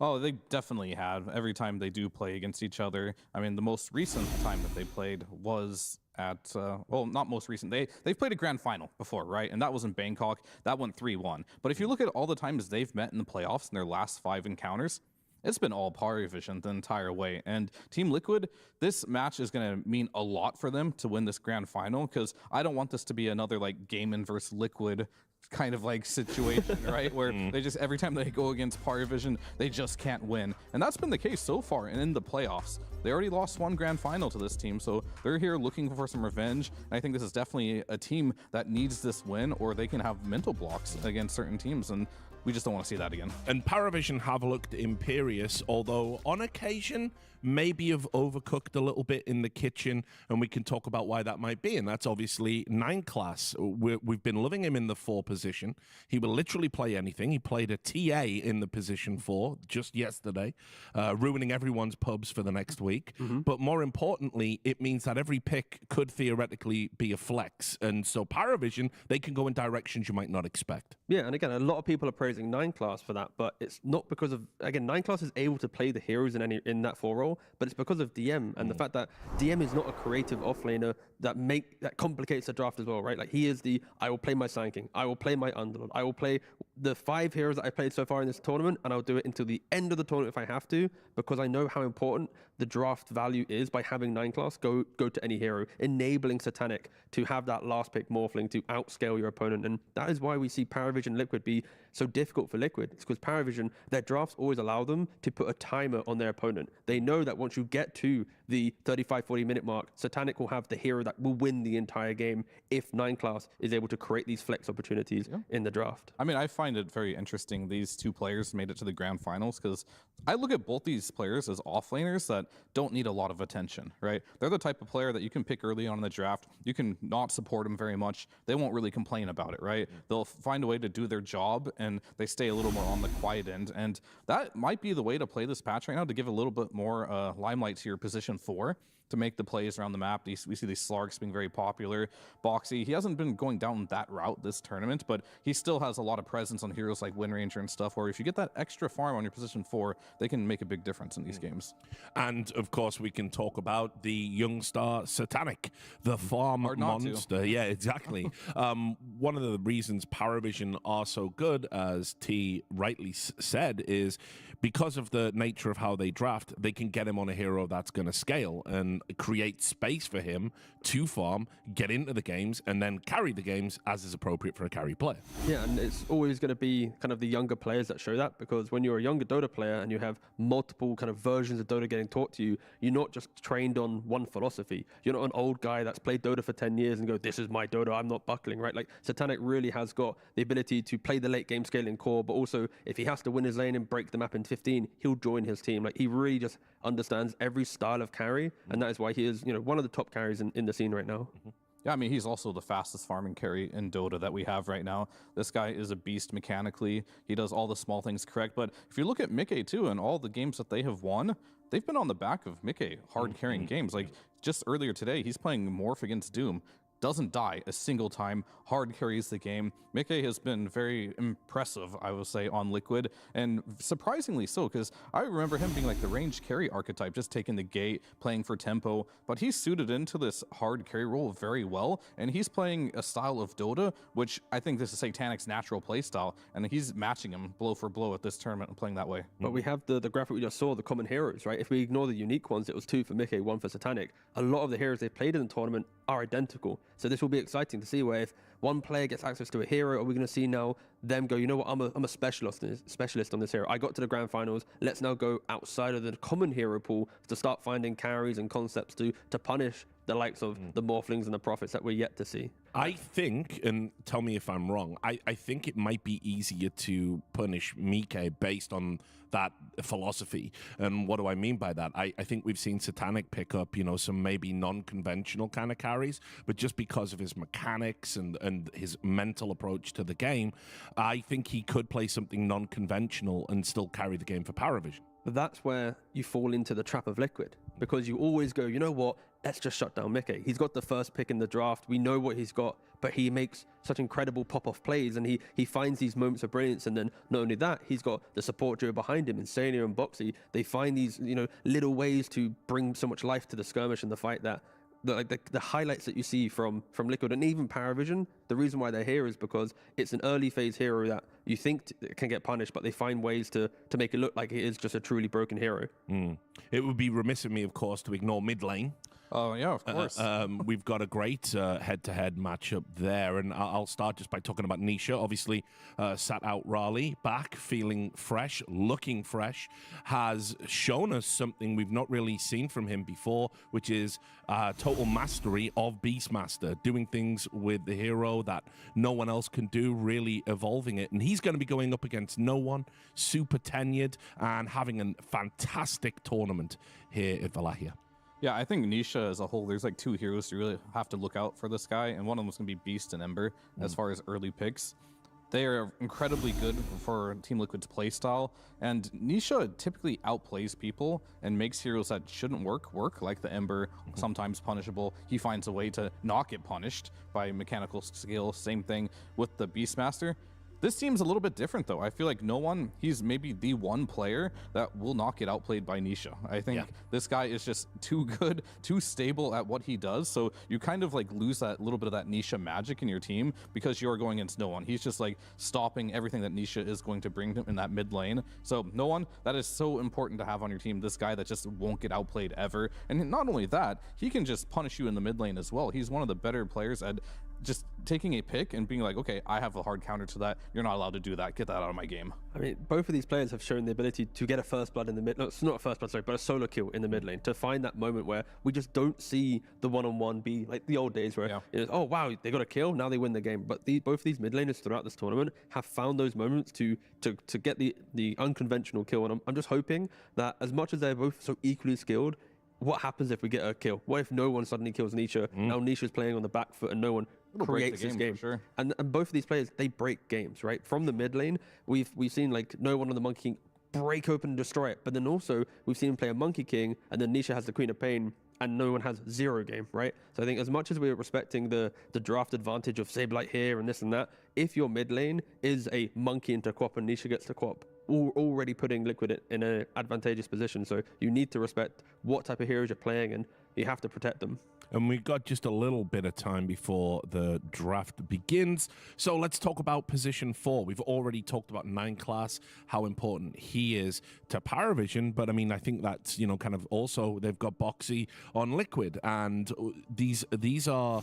Oh, they definitely have. Every time they do play against each other. I mean, the most recent time that they played was at, well, not most recent. They've played a grand final before, right? And that was in Bangkok. That went 3-1. But if you look at all the times they've met in the playoffs in their last 5 encounters, it's been all PARIVISION the entire way. And Team Liquid, this match is going to mean a lot for them to win this grand final, because I don't want this to be another like Gaming versus Liquid kind of like situation, right? Where they just, every time they go against PARIVISION, they just can't win. And that's been the case so far. And in the playoffs, they already lost 1 grand final to this team. So they're here looking for some revenge. And I think this is definitely a team that needs this win, or they can have mental blocks against certain teams. And we just don't want to see that again. And PARIVISION have looked imperious, although on occasion maybe have overcooked a little bit in the kitchen, and we can talk about why that might be. And that's obviously 9 class. We've been loving him in the 4 position. He will literally play anything. He played a TA in the position 4 just yesterday, ruining everyone's pubs for the next week. But more importantly, it means that every pick could theoretically be a flex. And so PARIVISION, they can go in directions you might not expect. Yeah, and again, a lot of people are praising 9 class for that, but it's not because of, again, 9 class is able to play the heroes in that 4 role, but it's because of DM and the fact that DM is not a creative offlaner that complicates the draft as well, right? Like he is I will play my Sand King, I will play my Underlord, I will play the 5 heroes that I played so far in this tournament, and I'll do it until the end of the tournament if I have to, because I know how important the draft value is by having 9 class go to any hero, enabling Satanic to have that last pick Morphling to outscale your opponent. And that is why we see PARIVISION Liquid be so difficult for Liquid. It's because PARIVISION, their drafts always allow them to put a timer on their opponent. They know that once you get to the 35-40 minute mark, Satanic will have the hero that will win the entire game if 9 class is able to create these flex opportunities in the draft. I mean, I find it very interesting these 2 players made it to the grand finals, because I look at both these players as offlaners that don't need a lot of attention, right? They're the type of player that you can pick early on in the draft. You can not support them very much. They won't really complain about it, right? They'll find a way to do their job, and they stay a little more on the quiet end. And that might be the way to play this patch right now, to give a little bit more limelight to your position 4. To make the plays around the map. We see these Slarks being very popular. Boxy, he hasn't been going down that route this tournament, but he still has a lot of presence on heroes like Wind Ranger and stuff, where if you get that extra farm on your position 4, they can make a big difference in these games. And of course, we can talk about the young star Satanic, the farm monster. Yeah, exactly. One of the reasons PARIVISION are so good, as T rightly said, is because of the nature of how they draft, they can get him on a hero that's going to scale and create space for him to farm, get into the games, and then carry the games as is appropriate for a carry player. Yeah, and it's always going to be kind of the younger players that show that, because when you're a younger Dota player and you have multiple kind of versions of Dota getting taught to you, you're not just trained on one philosophy. You're not an old guy that's played Dota for 10 years and go, this is my Dota, I'm not buckling, right? Like Satanic really has got the ability to play the late game scaling core, but also if he has to win his lane and break the map in 15, he'll join his team. Like he really just understands every style of carry, and that is why he is, one of the top carries in the scene right now. Yeah, I mean, he's also the fastest farming carry in Dota that we have right now. This guy is a beast mechanically. He does all the small things correct. But if you look at Mickey too, and all the games that they have won, they've been on the back of Mickey hard carrying games. Like just earlier today, he's playing Morph against Doom. Doesn't die a single time, hard carries the game. Mickey has been very impressive, I would say, on Liquid, and surprisingly so, because I remember him being like the range carry archetype, just taking the gate, playing for tempo, but he's suited into this hard carry role very well, and he's playing a style of Dota, which I think this is Satanic's natural play style, and he's matching him blow for blow at this tournament and playing that way. But we have the graphic we just saw, the common heroes, right? If we ignore the unique ones, it was 2 for Mickey, 1 for Satanic. A lot of the heroes they played in the tournament are identical. So this will be exciting to see where if one player gets access to a hero, are we going to see now them go, you know what, I'm a specialist on this hero. I got to the grand finals. Let's now go outside of the common hero pool to start finding carries and concepts to punish the likes of the Morphlings and the Prophets that we're yet to see. I think, and tell me if I'm wrong, I think it might be easier to punish Mike based on that philosophy. And what do I mean by that? I think we've seen Satanic pick up, some maybe non-conventional kind of carries, but just because of his mechanics and his mental approach to the game, I think he could play something non-conventional and still carry the game for PARIVISION. But that's where you fall into the trap of Liquid, because you always go, you know what, let's just shut down Mickey. He's got the first pick in the draft. We know what he's got, but he makes such incredible pop-off plays, and he finds these moments of brilliance. And then not only that, he's got the support duo behind him, Insania and Boxy. They find these, little ways to bring so much life to the skirmish and the fight that the highlights that you see from Liquid and even PARIVISION, the reason why they're here is because it's an early phase hero that you think can get punished, but they find ways to make it look like it is just a truly broken hero. It would be remiss of me, of course, to ignore mid lane. Oh, yeah, of course. We've got a great head-to-head matchup there, and I'll start just by talking about Nisha. Obviously, sat out Raleigh, back, feeling fresh, looking fresh, has shown us something we've not really seen from him before, which is total mastery of Beastmaster, doing things with the hero that no one else can do, really evolving it. And he's going to be going up against no one, super tenured, and having a fantastic tournament here at Wallachia. Yeah, I think Nisha as a whole, there's like two heroes you really have to look out for this guy, and one of them is going to be Beast and Ember as far as early picks. They are incredibly good for Team Liquid's playstyle, and Nisha typically outplays people and makes heroes that shouldn't work, like the Ember, sometimes punishable. He finds a way to not get punished by mechanical skill. Same thing with the Beastmaster. This team's a little bit different, though. I feel like he's maybe the one player that will not get outplayed by Nisha. I think this guy is just too good, too stable at what he does. So you kind of like lose that little bit of that Nisha magic in your team because you're going against no one. He's just like stopping everything that Nisha is going to bring in that mid lane. So no one, that is so important to have on your team. This guy that just won't get outplayed ever. And not only that, he can just punish you in the mid lane as well. He's one of the better players at just taking a pick and being like, okay, I have a hard counter to that. You're not allowed to do that. Get that out of my game. I mean, both of these players have shown the ability to get a first blood in the mid. No, it's not a first blood, sorry, but a solo kill in the mid lane. To find that moment where we just don't see the one-on-one be like the old days where, oh wow, they got a kill, now they win the game. But both of these mid laners throughout this tournament have found those moments to get the unconventional kill. And I'm just hoping that as much as they're both so equally skilled, what happens if we get a kill? What if no one suddenly kills Nisha? Now Nisha's playing on the back foot and no one creates this game. For sure. And both of these players, they break games, right? From the mid lane, we've seen like no one on the Monkey King break open and destroy it. But then also we've seen him play a Monkey King, and then Nisha has the Queen of Pain, and no one has zero game, right? So I think as much as we're respecting the draft advantage of Saberlight here and this and that, if your mid lane is a Monkey into Quap and Nisha gets to Quap, already putting Liquid in an advantageous position. So you need to respect what type of heroes you're playing, and you have to protect them. And we've got just a little bit of time before the draft begins. So let's talk about position 4. We've already talked about 9 class, how important he is to PARIVISION. But I mean, I think that's, kind of also they've got Boxy on Liquid. And these are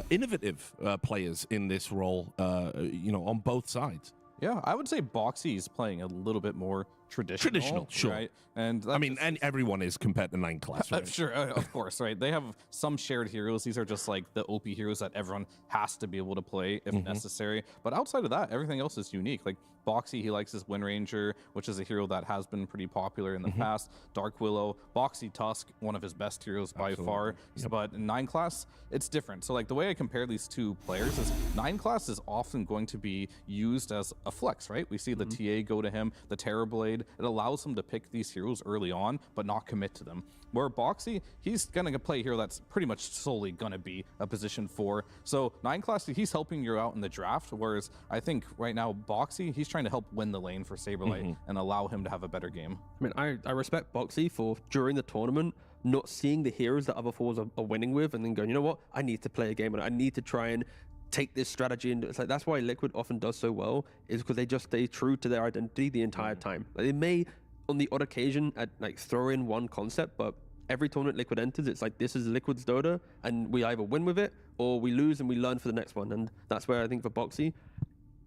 innovative players in this role, on both sides. Yeah, I would say Boxy is playing a little bit more traditional, sure. Right? And I mean, and everyone is compared to 9 class, right? Sure, of course, right? They have some shared heroes. These are just like the OP heroes that everyone has to be able to play if necessary. But outside of that, everything else is unique. Like Boxy, he likes his Wind Ranger, which is a hero that has been pretty popular in the past. Dark Willow, Boxy Tusk, one of his best heroes by far. But in 9 class, it's different. So like the way I compare these two players is 9 class is often going to be used as a flex, right? We see the TA go to him, the Terrorblade. It allows him to pick these heroes early on, but not commit to them. Where Boxy, he's going to play a hero that's pretty much solely going to be a position 4. So 9 class, he's helping you out in the draft, whereas I think right now Boxy, he's trying to help win the lane for Saberlight and allow him to have a better game. I mean, I respect Boxy for, during the tournament, not seeing the heroes that other fours are winning with and then going, you know what, I need to play a game and I need to try and take this strategy. And it's like, that's why Liquid often does so well, is because they just stay true to their identity the entire time. Like, they may, on the odd occasion, throw in one concept, but every tournament Liquid enters, it's like, this is Liquid's Dota, and we either win with it or we lose and we learn for the next one. And that's where I think for Boxy,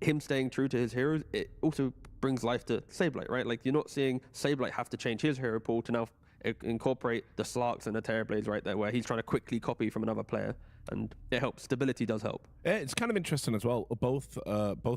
him staying true to his heroes, it also brings life to Saberlight, right? Like, you're not seeing Saberlight have to change his hero pool to now incorporate the Slarks and the Terrorblades right there, where he's trying to quickly copy from another player. And it helps. Stability does help. It's kind of interesting as well. Both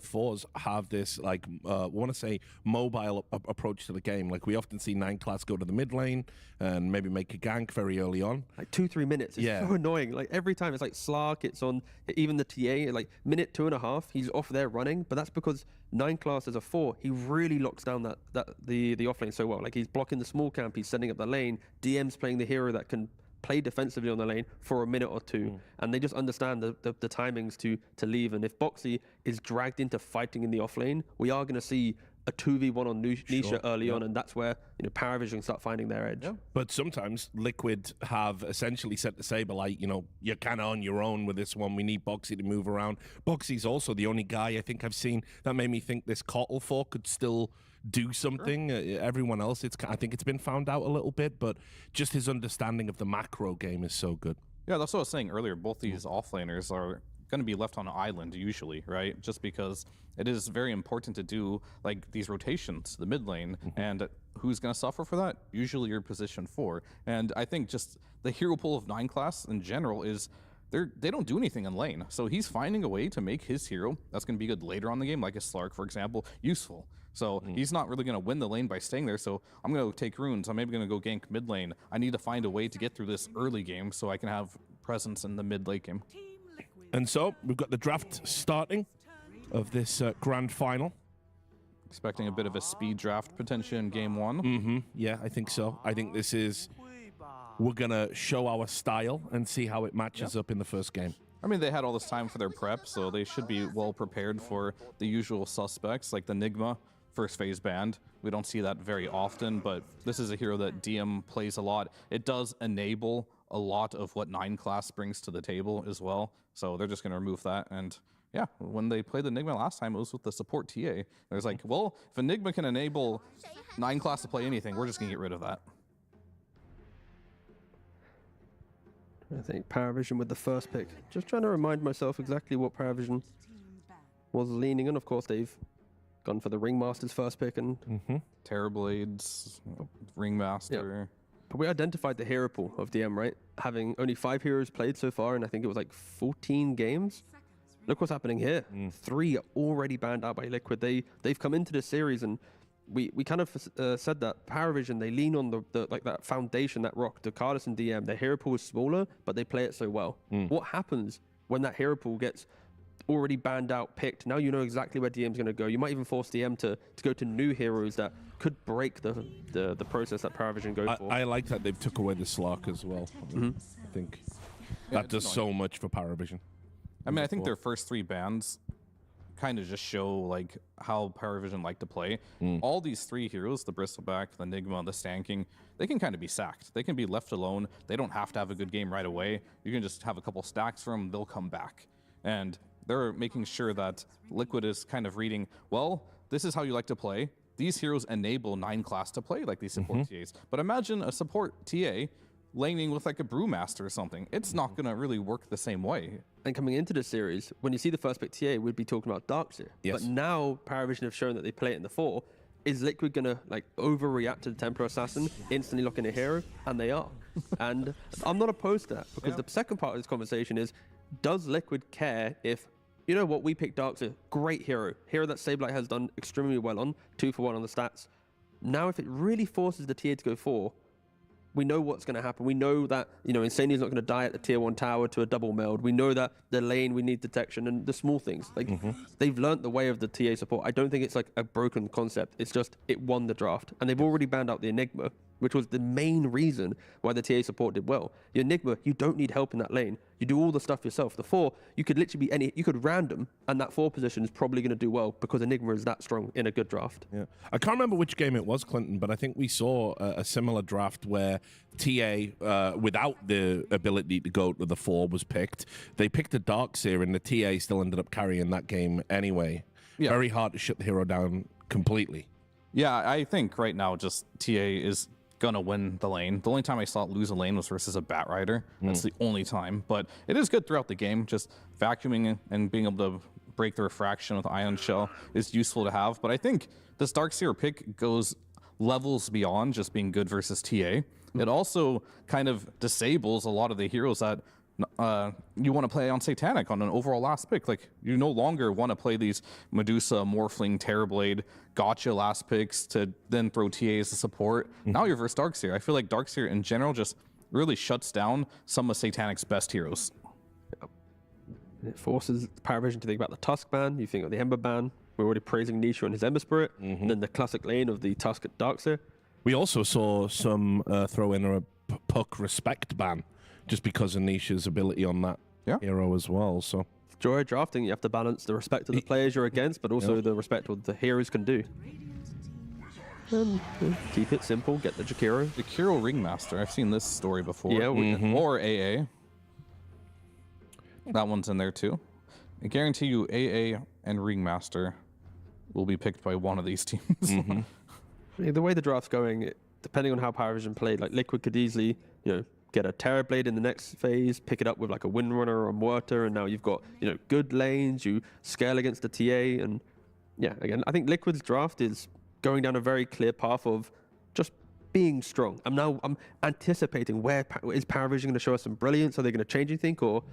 fours have this, want to say, mobile approach to the game. Like, we often see 9 class go to the mid lane and maybe make a gank very early on. Like 2-3 minutes. It's so annoying. Like, every time it's like Slark, it's on, even the TA, like minute 2.5, he's off there running. But that's because 9 class as a 4, he really locks down the offlane so well. Like, he's blocking the small camp, he's setting up the lane. DM's playing the hero that can play defensively on the lane for a minute or two, and they just understand the timings to leave. And if Boxy is dragged into fighting in the offlane, we are going to see a 2v1 on Nisha early on, and that's where PARIVISION start finding their edge. But sometimes Liquid have essentially said to Saberlight, you're kind of on your own with this one. We need Boxy to move around. Boxy's also the only guy I think I've seen that made me think this Kotl 4 could still do something. Everyone else, I think it's been found out a little bit, but just his understanding of the macro game is so good. Yeah, that's what I was saying earlier. Both these offlaners are going to be left on an island usually, right? Just because it is very important to do like these rotations to the mid lane, and who's going to suffer for that? Usually your position 4. And I think just the hero pool of 9 class in general is they don't do anything in lane. So he's finding a way to make his hero that's going to be good later on in the game, like a Slark, for example, useful. So he's not really going to win the lane by staying there. So I'm going to take runes. I'm maybe going to go gank mid lane. I need to find a way to get through this early game so I can have presence in the mid late game. And so we've got the draft starting of this grand final. Expecting a bit of a speed draft potential in game 1. Yeah, I think so. I think this is, we're going to show our style and see how it matches up in the first game. I mean, they had all this time for their prep, so they should be well prepared for the usual suspects, like the Nigma first phase banned. We don't see that very often, but this is a hero that DM plays a lot. It does enable a lot of what 9 class brings to the table as well, so they're just going to remove that. And yeah, when they played the Nigma last time, it was with the support TA. There's like, well, if Enigma can enable 9 class to play anything, we're just going to get rid of that. I think PARIVISION with the first pick. Just trying to remind myself exactly what PARIVISION was leaning on. Of course, they've gone for the Ringmaster's first pick and Terrorblades, Ringmaster. Yep. But we identified the hero pool of DM, right? Having only 5 heroes played so far, and I think it was like 14 games. Look what's happening here. 3 already banned out by Liquid. They've come into this series, and we kind of said that PARIVISION, they lean on the like that foundation, that rock, Ducatus and DM. Their hero pool is smaller, but they play it so well. What happens when that hero pool gets already banned out, picked? Now you know exactly where DM's going to go. You might even force DM to go to new heroes that could break the process that PARIVISION goes for. I like that they've took away the Slark as well. I think that does so much for PARIVISION. I mean, I think their first 3 bans kind of just show like how PARIVISION like to play. All these 3 heroes, the Bristleback, the Nigma, the Stanking, they can kind of be sacked. They can be left alone. They don't have to have a good game right away. You can just have a couple stacks for them, they'll come back. And they're making sure that Liquid is kind of reading, well, this is how you like to play. These heroes enable 9 class to play like these support TAs. But imagine a support TA laning with like a Brewmaster or something. It's not going to really work the same way. And coming into the series, when you see the first pick TA, we'd be talking about Darkseer. Yes. But now PARIVISION have shown that they play it in the 4. Is Liquid going to like overreact to the Tempo Assassin, instantly lock in a hero? And they are. And I'm not opposed to that, because the second part of this conversation is, does Liquid care if, you know what, we picked Darkseer, great hero that Sableye has done extremely well on, 2 for 1 on the stats. Now if it really forces the TA to go 4, we know what's going to happen. We know that, you know, Insania's not going to die at the tier 1 tower to a double meld. We know that the lane, we need detection and the small things. Like, they've learnt the way of the TA support. I don't think it's like a broken concept. It's just, it won the draft. And they've already banned out the Enigma, which was the main reason why the TA support did well. Your Enigma, you don't need help in that lane. You do all the stuff yourself. The 4, you could literally be you could random, and that 4 position is probably going to do well because Enigma is that strong in a good draft. Yeah, I can't remember which game it was, Clinton, but I think we saw a similar draft where TA, without the ability to go to the 4, was picked. They picked a Darkseer, and the TA still ended up carrying that game anyway. Yeah. Very hard to shut the hero down completely. Yeah, I think right now just TA is gonna win the lane. The only time I saw it lose a lane was versus a Bat Rider. That's the only time. But it is good throughout the game. Just vacuuming and being able to break the refraction with Ion Shell is useful to have. But I think this Darkseer pick goes levels beyond just being good versus TA. It also kind of disables a lot of the heroes that you want to play on Satanic on an overall last pick. Like, you no longer want to play these Medusa, Morphling, Terrorblade, Gotcha last picks to then throw TA as a support. Now you're versus Darkseer. I feel like Darkseer in general just really shuts down some of Satanic's best heroes. It forces PARIVISION to think about the Tusk ban. You think of the Ember ban. We're already praising Nisha and his Ember Spirit. And then the classic lane of the Tusk at Darkseer. We also saw some throw in a Puck Respect ban, just because of Nisha's ability on that hero as well. So, joy of drafting, you have to balance the respect of the players you're against, but also the respect of what the heroes can do. And keep it simple, get the Jakiro. Jakiro Ringmaster, I've seen this story before. Yeah, or AA. That one's in there too. I guarantee you AA and Ringmaster will be picked by one of these teams. The way the draft's going, depending on how PARIVISION played, like Liquid could easily, get a Terrorblade in the next phase, pick it up with like a Windrunner or a Muerta, and now you've got, good lanes, you scale against the TA, and yeah, again, I think Liquid's draft is going down a very clear path of just being strong. I'm anticipating where is PARIVISION going to show us some brilliance? Are they going to change anything? Or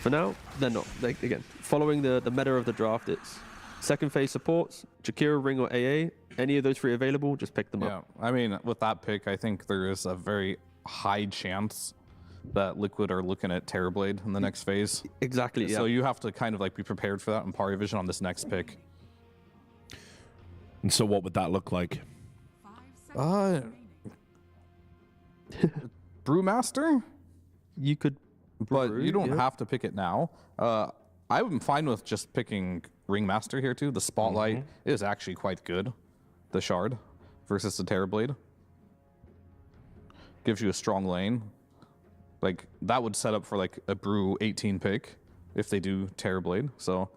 for now, they're not. Again, following the meta of the draft, it's second phase supports, Jakiro, Ring, or AA. Any of those three available, just pick them up. I mean, with that pick, I think there is a very high chance that Liquid are looking at Terrorblade in the next phase. Exactly, So you have to kind of like be prepared for that in PARIVISION on this next pick. And so what would that look like? Brewmaster? You could, but you don't have to pick it now. I'm fine with just picking Ringmaster here too. The Spotlight is actually quite good. The Shard versus the Terrorblade gives you a strong lane. Like that would set up for like a Brew 18 pick if they do Terrorblade. So,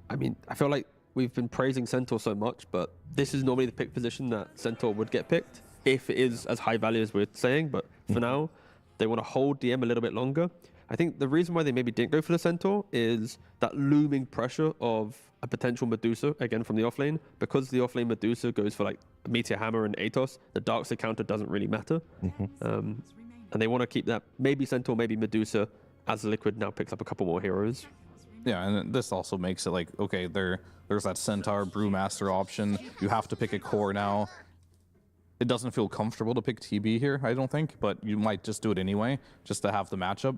I mean, I feel like we've been praising Centaur so much, but this is normally the pick position that Centaur would get picked if it is as high value as we're saying. But for now, they want to hold DM a little bit longer. I think the reason why they maybe didn't go for the Centaur is that looming pressure of a potential Medusa, again from the offlane. Because the offlane Medusa goes for like Meteor Hammer and Atos, the Darkseid counter doesn't really matter. And they want to keep that, maybe Centaur, maybe Medusa, as Liquid now picks up a couple more heroes. Yeah, and this also makes it like, okay, there's that Centaur Brewmaster option. You have to pick a core now. It doesn't feel comfortable to pick TB here, I don't think, but you might just do it anyway, just to have the matchup.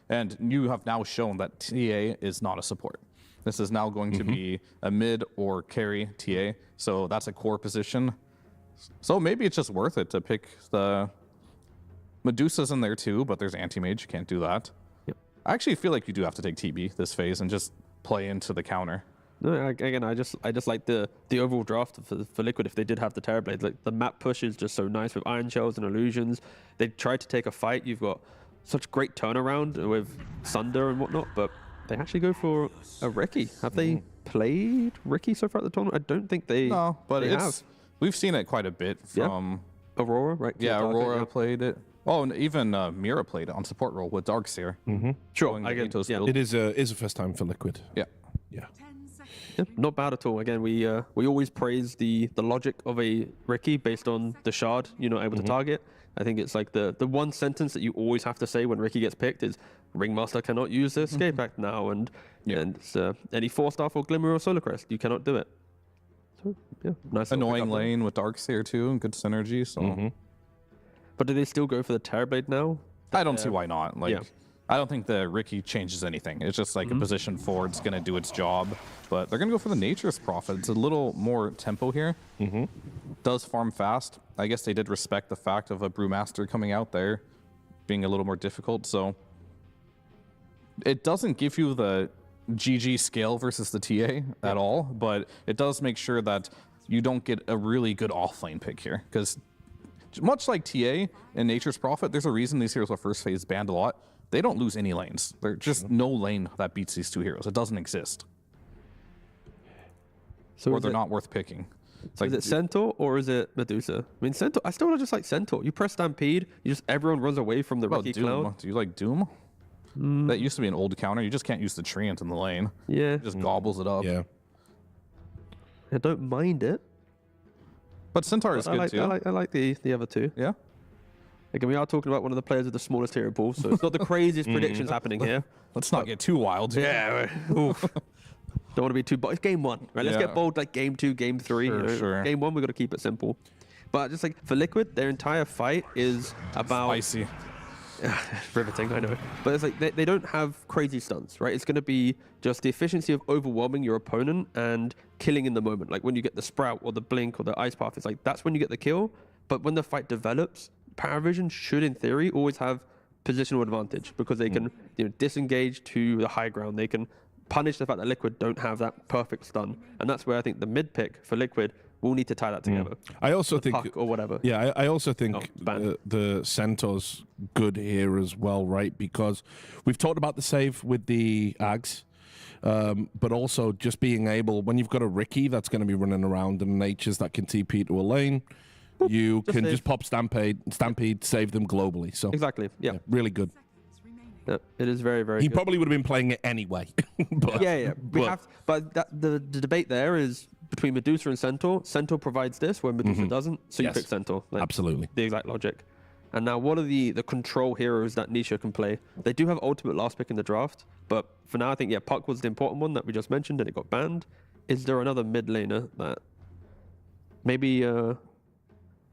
And you have now shown that TA is not a support. This is now going to be a mid or carry TA, so that's a core position. So maybe it's just worth it to pick the Medusa's in there too, but there's anti-mage, you can't do that. I actually feel like you do have to take TB this phase and just play into the counter. No, again, I just like the overall draft for Liquid. If they did have the Terrorblade, like the map push is just so nice with Iron Shells and Illusions. They tried to take a fight. You've got such great turnaround with Sunder and whatnot, but they actually go for a Riki. Have they played Riki so far at the tournament? I don't think they. No, but they have. We've seen it quite a bit from Aurora, right? Yeah, Aurora played it. Oh, and even Mira played it on support role with Darkseer. Sure, It is a first time for Liquid. Yeah. Yeah, not bad at all. Again, we always praise the logic of a Riki based on the shard you're not able to target. I think it's like the one sentence that you always have to say when Riki gets picked is Ringmaster cannot use the escape act now, and it's, any 4-star or Glimmer or Solar Crest, you cannot do it. So yeah, nice. Annoying lane with Darkseer too, and good synergy. So, but do they still go for the Terrorblade now? I don't see why not. Like, I don't think the Riki changes anything. It's just like a position forward. It's going to do its job. But they're going to go for the Nature's Prophet. It's a little more tempo here. Does farm fast. I guess they did respect the fact of a Brewmaster coming out there being a little more difficult. So it doesn't give you the GG scale versus the TA at all. But it does make sure that you don't get a really good offlane pick here. Because much like TA and Nature's Prophet, there's a reason these heroes are first phase banned a lot. They don't lose any lanes. There's just no lane that beats these two heroes. It doesn't exist. So or they're not worth picking. It's like, is it Centaur or is it Medusa? I mean, Centaur, I still just like Centaur. You press Stampede, everyone runs away from the Riki cloud. Do you like Doom? That used to be an old counter. You just can't use the Treant in the lane. Yeah. It just gobbles it up. Yeah. I don't mind it. But Centaur is good too. I like the other two. Yeah. Again, we are talking about one of the players with the smallest hero pool, so it's not the craziest predictions happening here. Let's not get too wild. Yeah. Don't want to be too bold. It's game one, right? Let's get bold like game 2, game 3. Sure. Game 1, we've got to keep it simple. But just like for Liquid, their entire fight is about... Spicy. Riveting, I know. But it's like they don't have crazy stunts, right? It's going to be just the efficiency of overwhelming your opponent and killing in the moment. Like when you get the Sprout or the Blink or the Ice Path, it's like that's when you get the kill. But when the fight develops, PARIVISION should, in theory, always have positional advantage because they can disengage to the high ground. They can punish the fact that Liquid don't have that perfect stun. And that's where I think the mid pick for Liquid will need to tie that together. I also think... Puck or whatever. Yeah, I also think the Centaur's good here as well, right? Because we've talked about the save with the Ags. but also just being able, when you've got a Ricky that's going to be running around and an H's that can TP to a lane, you can just pop Stampede, save them globally. So exactly, yeah, really good. Yeah, it is very, very He good. probably would have been playing it anyway. But, but the debate there is between Medusa and Centaur. Centaur provides this where Medusa doesn't, so you pick Centaur. Absolutely. The exact logic. And now, what are the control heroes that Nisha can play? They do have ultimate last pick in the draft, but for now, I think, Puck was the important one that we just mentioned, and it got banned. Is there another mid laner that maybe, I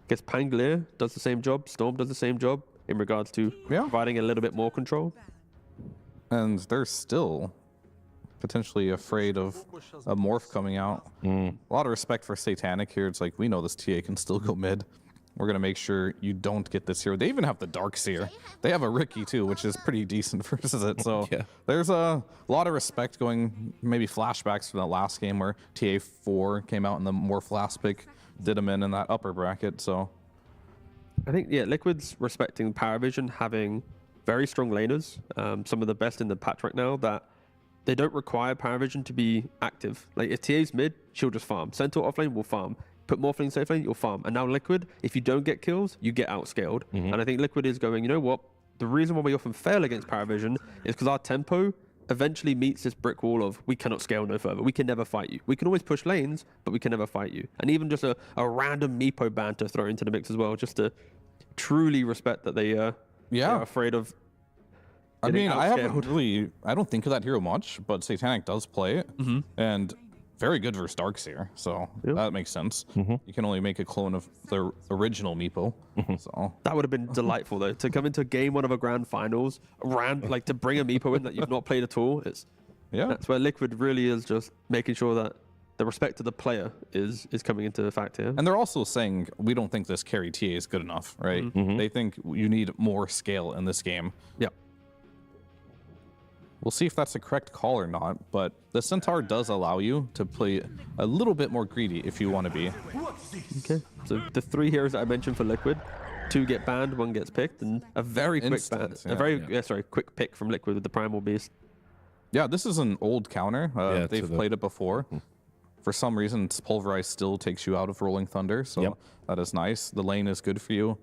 guess Pangolier does the same job, Storm does the same job in regards to providing a little bit more control? And they're still potentially afraid of a morph coming out. A lot of respect for Satanic here. It's like, we know this TA can still go mid. We're going to make sure you don't get this hero. They even have the Darkseer. They have a Ricky, too, which is pretty decent versus it. So there's a lot of respect going, maybe flashbacks from that last game where TA4 came out in the Morph last pick, did him in that upper bracket. So I think, Liquid's respecting PARIVISION, having very strong laners, some of the best in the patch right now, that they don't require PARIVISION to be active. Like, if TA's mid, she'll just farm. Centaur offlane will farm. Put Morphling safe lane, you'll farm. And now Liquid, if you don't get kills, you get outscaled. And I think Liquid is going, you know what? The reason why we often fail against PARIVISION is because our tempo eventually meets this brick wall of, we cannot scale no further. We can never fight you. We can always push lanes, but we can never fight you. And even just a random Meepo ban to throw into the mix as well, just to truly respect that they're afraid of. I mean, I don't think of that hero much, but Satanic does play it. And very good versus Darkseer, so that makes sense. You can only make a clone of the original Meepo. So that would have been delightful, though, to come into game one of a grand finals, like to bring a Meepo in that you've not played at all. That's where Liquid really is just making sure that the respect to the player is coming into effect here. And they're also saying, we don't think this carry TA is good enough, right? They think you need more scale in this game. We'll see if that's the correct call or not, but the Centaur does allow you to play a little bit more greedy if you want to be. Okay, so the 3 heroes that I mentioned for Liquid, 2 get banned, 1 gets picked, and a very quick ban, quick pick from Liquid with the Primal Beast. Yeah, this is an old counter. They've played it before. For some reason, Pulverize still takes you out of Rolling Thunder, so that is nice. The lane is good for you.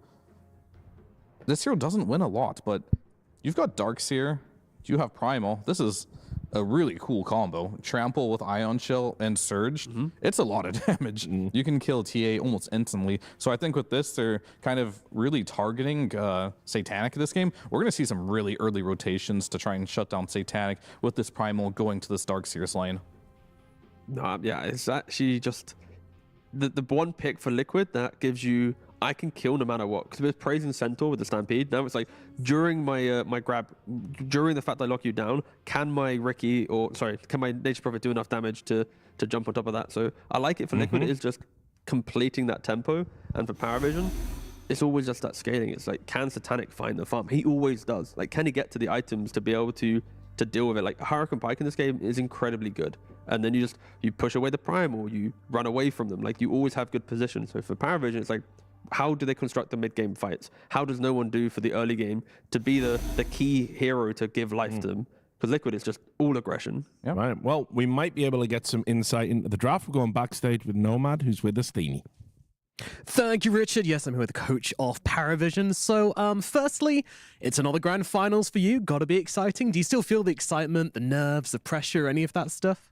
This hero doesn't win a lot, but you've got Darkseer. You have Primal. This is a really cool combo. Trample with Ion Shell and Surge. It's a lot of damage. You can kill TA almost instantly. So I think with this, they're kind of really targeting Satanic in this game. We're going to see some really early rotations to try and shut down Satanic with this Primal going to this Darkseer's lane. No, it's actually just the one pick for Liquid that gives you, I can kill no matter what. Because with praising Centaur with the Stampede, now it's like during my my grab, during the fact I lock you down, can my Nature Prophet do enough damage to jump on top of that? So I like it for Liquid. It's just completing that tempo, and for PARIVISION, it's always just that scaling. It's like, can Satanic find the farm? He always does. Like, can he get to the items to be able to deal with it? Like, Hurricane Pike in this game is incredibly good. And then you push away the Primal, you run away from them. Like, you always have good position. So for PARIVISION, it's like, how do they construct the mid-game fights? How does no one do for the early game to be the key hero to give life to them? Because Liquid is just all aggression. Yeah. Right. Well, we might be able to get some insight into the draft. We're going backstage with Nomad, who's with us, Steenie. Thank you, Richard. Yes, I'm here with the coach of PARIVISION. So, firstly, it's another grand finals for you. Got to be exciting. Do you still feel the excitement, the nerves, the pressure, any of that stuff?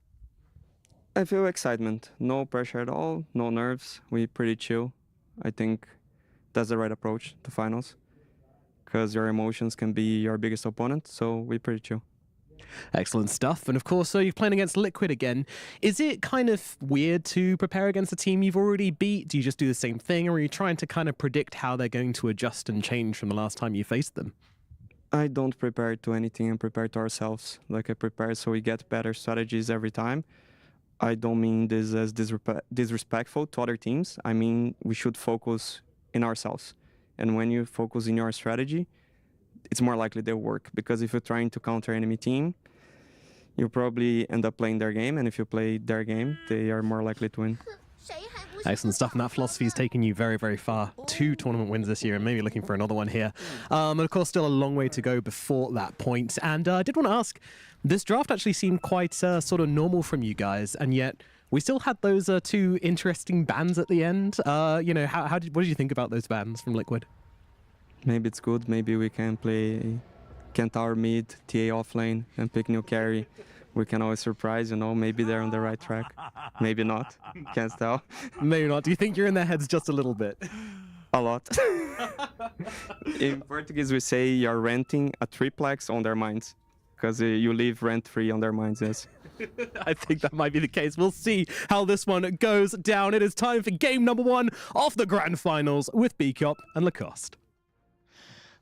I feel excitement. No pressure at all. No nerves. We pretty chill. I think that's the right approach to finals, because your emotions can be your biggest opponent. So we pretty chill. Excellent stuff. And of course, so you're playing against Liquid again. Is it kind of weird to prepare against a team you've already beat? Do you just do the same thing, or are you trying to kind of predict how they're going to adjust and change from the last time you faced them? I don't prepare to anything. I prepare to ourselves. Like, I prepare so we get better strategies every time. I don't mean this as disrespectful to other teams. I mean, we should focus in ourselves. And when you focus in your strategy, it's more likely they'll work. Because if you're trying to counter enemy team, you probably end up playing their game. And if you play their game, they are more likely to win. Excellent stuff, and that philosophy is taking you very, very far. 2 tournament wins this year, and maybe looking for another one here. And of course, still a long way to go before that point. And I did want to ask, this draft actually seemed quite sort of normal from you guys, and yet we still had those 2 interesting bans at the end. You know, what did you think about those bans from Liquid? Maybe it's good. Maybe we can play Kentaur mid, TA offlane, and pick new carry. We can always surprise, you know. Maybe they're on the right track. Maybe not. Can't tell. Maybe not. Do you think you're in their heads just a little bit? A lot. In Portuguese, we say you're renting a triplex on their minds, because you live rent-free on their minds, yes. I think that might be the case. We'll see how this one goes down. It is time for game number 1 of the Grand Finals with BCOP and Lacoste.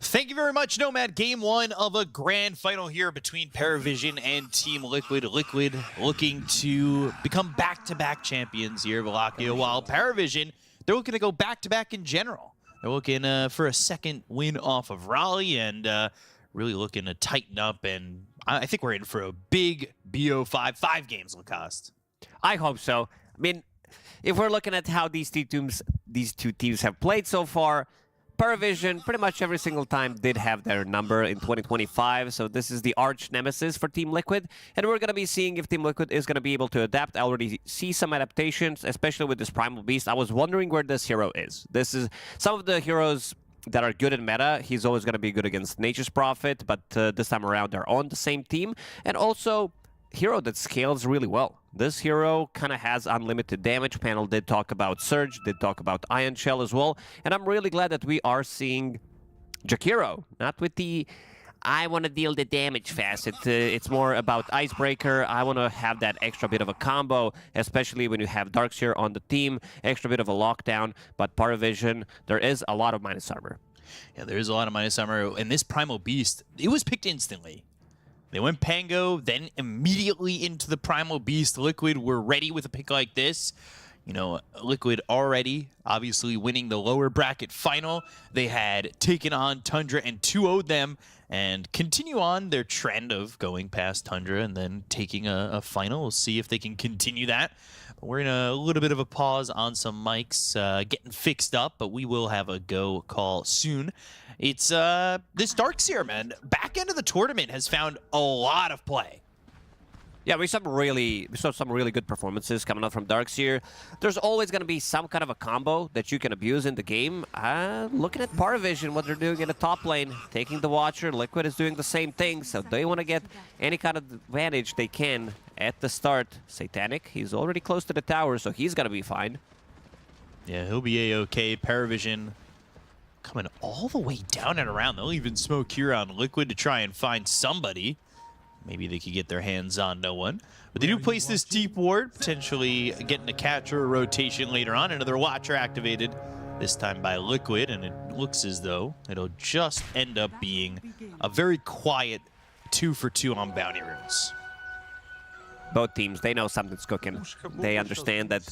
Thank you very much, Nomad. Game 1 of a grand final here between PARIVISION and Team Liquid. Liquid looking to become back-to-back champions here, Wallachia, while PARIVISION, they're looking to go back-to-back in general. They're looking for a second win off of Raleigh and really looking to tighten up, and I think we're in for a big BO5, 5 games, Lacoste. I hope so. I mean, if we're looking at how these two teams have played so far, PARIVISION pretty much every single time did have their number in 2025, so this is the arch nemesis for Team Liquid, and we're going to be seeing if Team Liquid is going to be able to adapt. I already see some adaptations, especially with this Primal Beast. I was wondering where this hero is. This is some of the heroes that are good in meta. He's always going to be good against Nature's Prophet, but this time around they're on the same team, and also hero that scales really well. This hero kind of has unlimited damage. Panel did talk about Surge, did talk about Ion Shell as well, and I'm really glad that we are seeing Jakiro, not with the I want to deal the damage fast. It's more about Icebreaker. I want to have that extra bit of a combo, especially when you have Darkseer on the team, extra bit of a lockdown, but PARIVISION, there is a lot of minus armor. Yeah, there is a lot of minus armor, and this Primal Beast, it was picked instantly. They went Pango, then immediately into the Primal Beast. Liquid were ready with a pick like this. You know, Liquid already, obviously, winning the lower bracket final. They had taken on Tundra and 2-0'd them and continue on their trend of going past Tundra and then taking a final. We'll see if they can continue that. But we're in a little bit of a pause on some mics getting fixed up, but we will have a go call soon. It's this Darkseer, man, back end of the tournament has found a lot of play. Yeah, we saw some really good performances coming out from Darkseer. There's always going to be some kind of a combo that you can abuse in the game. Looking at PARIVISION, what they're doing in the top lane, taking the Watcher, Liquid is doing the same thing, so they want to get any kind of advantage they can at the start. Satanic, he's already close to the tower, so he's going to be fine. Yeah, he'll be A-OK. PARIVISION coming all the way down and around. They'll even smoke here on Liquid to try and find somebody. Maybe they could get their hands on no one. But they do place this deep ward, potentially getting a catch or a rotation later on. Another Watcher activated, this time by Liquid, and it looks as though it'll just end up being a very quiet 2-for-2 on bounty runes. Both teams, they know something's cooking. They understand that.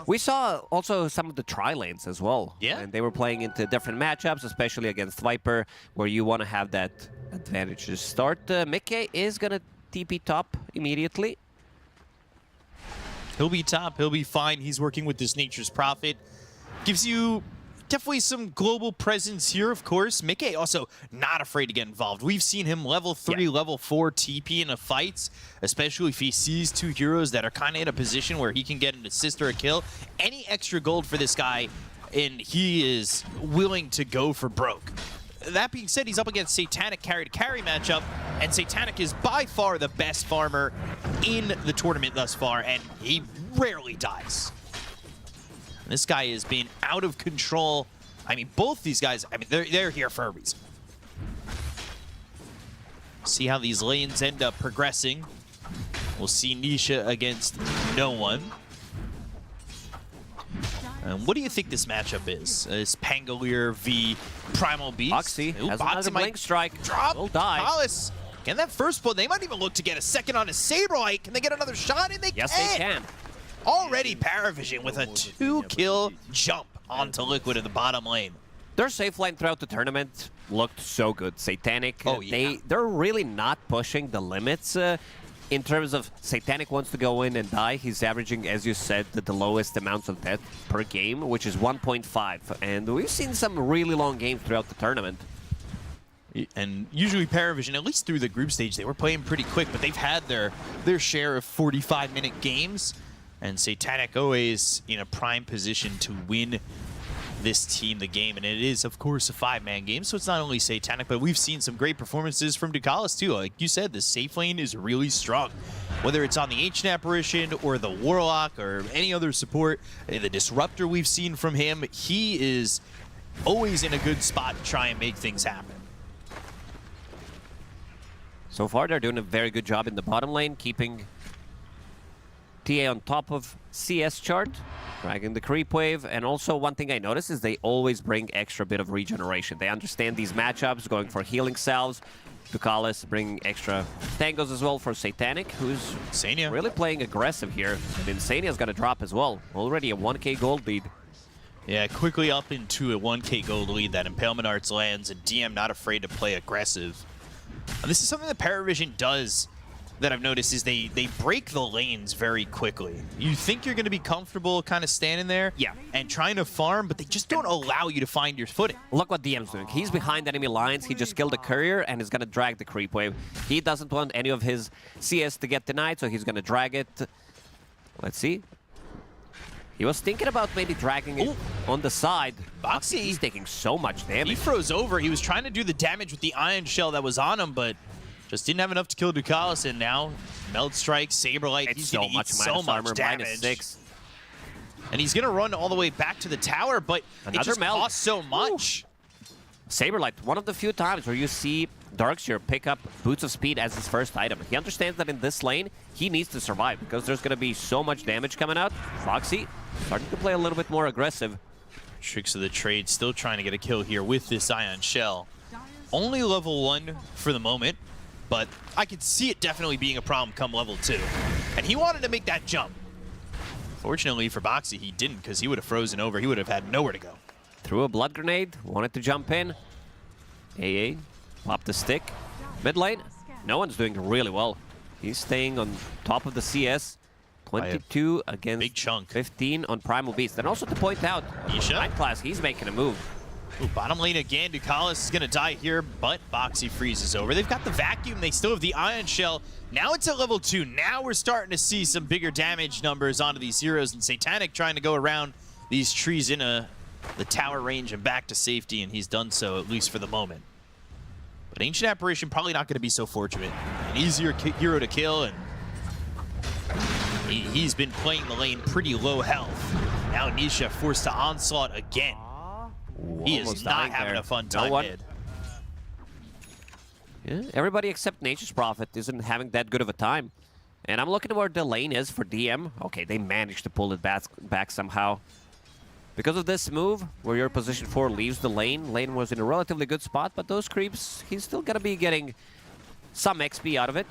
We saw also some of the tri-lanes as well. Yeah. And they were playing into different matchups, especially against Viper, where you want to have that advantage to start. Mickey is going to TP top immediately. He'll be top. He'll be fine. He's working with this Nature's Prophet. Gives you definitely some global presence here, of course. Mickey also not afraid to get involved. We've seen him level 3, level 4 TP in the fights, especially if he sees 2 heroes that are kind of in a position where he can get an assist or a kill. Any extra gold for this guy, and he is willing to go for broke. That being said, he's up against Satanic carry-to-carry matchup, and Satanic is by far the best farmer in the tournament thus far, and he rarely dies. This guy has been out of control. I mean, both these guys, I mean, they're here for a reason. See how these lanes end up progressing. We'll see Nisha against no one. What do you think this matchup is? Is Pangolier v Primal Beast? Boxy has another blink strike. Drop. Will die. Palace. Can that first blow? They might even look to get a second on his Saberlight. Can they get another shot? And they yes, can. They can. Already PARIVISION with a 2-kill jump onto Liquid in the bottom lane. Their safe line throughout the tournament looked so good. Satanic, oh, yeah. They're really not pushing the limits. in terms of Satanic wants to go in and die, he's averaging, as you said, the lowest amounts of death per game, which is 1.5. And we've seen some really long games throughout the tournament. And usually PARIVISION, at least through the group stage, they were playing pretty quick, but they've had their share of 45-minute games. And Satanic always in a prime position to win this team the game. And it is, of course, a 5-man game, so it's not only Satanic, but we've seen some great performances from Ducalis too. Like you said, the safe lane is really strong. Whether it's on the Ancient Apparition or the Warlock or any other support, the Disruptor we've seen from him, he is always in a good spot to try and make things happen. So far, they're doing a very good job in the bottom lane, keeping TA on top of CS chart, dragging the creep wave, and also one thing I noticed is they always bring extra bit of regeneration. They understand these matchups, going for healing salves. Ducalis bringing extra tangos as well for Satanic, who's Insania really playing aggressive here. And Insania's gonna drop as well. Already a 1k gold lead. Yeah, quickly up into a 1k gold lead. That Impalement Arts lands, and DM not afraid to play aggressive. And this is something that PARIVISION does that I've noticed is they break the lanes very quickly. You think you're going to be comfortable kind of standing there and trying to farm, but they just don't allow you to find your footing. Look what DM's doing. He's behind enemy lines. He just killed a courier and is going to drag the creep wave. He doesn't want any of his CS to get denied, so he's going to drag it. Let's see. He was thinking about maybe dragging it on the side. Boxy. He's taking so much damage. He froze over. He was trying to do the damage with the Ion Shell that was on him, but just didn't have enough to kill Ducalis, and now Meld Strike, Saberlight, he's going to eat so much damage. -6. And he's going to run all the way back to the tower, but it just costs so much. Saberlight, one of the few times where you see Darkseer pick up Boots of Speed as his first item. He understands that in this lane, he needs to survive because there's going to be so much damage coming out. Foxy starting to play a little bit more aggressive. Tricks of the trade, still trying to get a kill here with this Ion Shell. Only level 1 for the moment, but I could see it definitely being a problem come level 2. And he wanted to make that jump. Fortunately for Boxy, he didn't, because he would have frozen over. He would have had nowhere to go. Threw a blood grenade, wanted to jump in. AA, pop the stick. Mid lane, no one's doing really well. He's staying on top of the CS. 22 against big chunk. 15 on Primal Beast. And also to point out, Night Class, he's making a move. Ooh, bottom lane again. Ducalis is going to die here, but Boxy freezes over. They've got the vacuum. They still have the Ion Shell. Now it's at level 2. Now we're starting to see some bigger damage numbers onto these heroes. And Satanic trying to go around these trees in the tower range and back to safety, and he's done so, at least for the moment. But Ancient Apparition probably not going to be so fortunate. An easier hero to kill, and he's been playing the lane pretty low health. Now Nisha forced to onslaught again. He is not having a fun time mid. Yeah, everybody except Nature's Prophet isn't having that good of a time. And I'm looking at where the lane is for DM. Okay, they managed to pull it back somehow. Because of this move, where your position 4 leaves the lane, lane was in a relatively good spot, but those creeps, he's still going to be getting some XP out of it.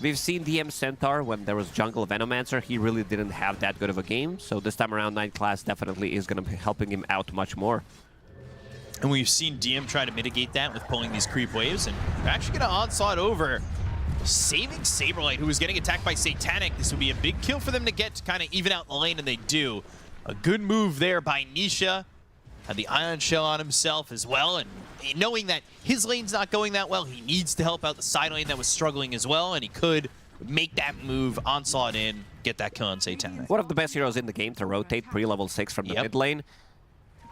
We've seen DM Centaur when there was Jungle Venomancer. He really didn't have that good of a game, so this time around, Night Class definitely is going to be helping him out much more. And we've seen DM try to mitigate that with pulling these creep waves, and they're actually going to onslaught over, saving Saberlight, who was getting attacked by Satanic. This would be a big kill for them to get to kind of even out the lane, and they do. A good move there by Nisha. Had the Ion Shell on himself as well, and knowing that his lane's not going that well, he needs to help out the side lane that was struggling as well, and he could make that move, onslaught in, get that kill on Satanic. One of the best heroes in the game to rotate pre-level 6 from the mid lane,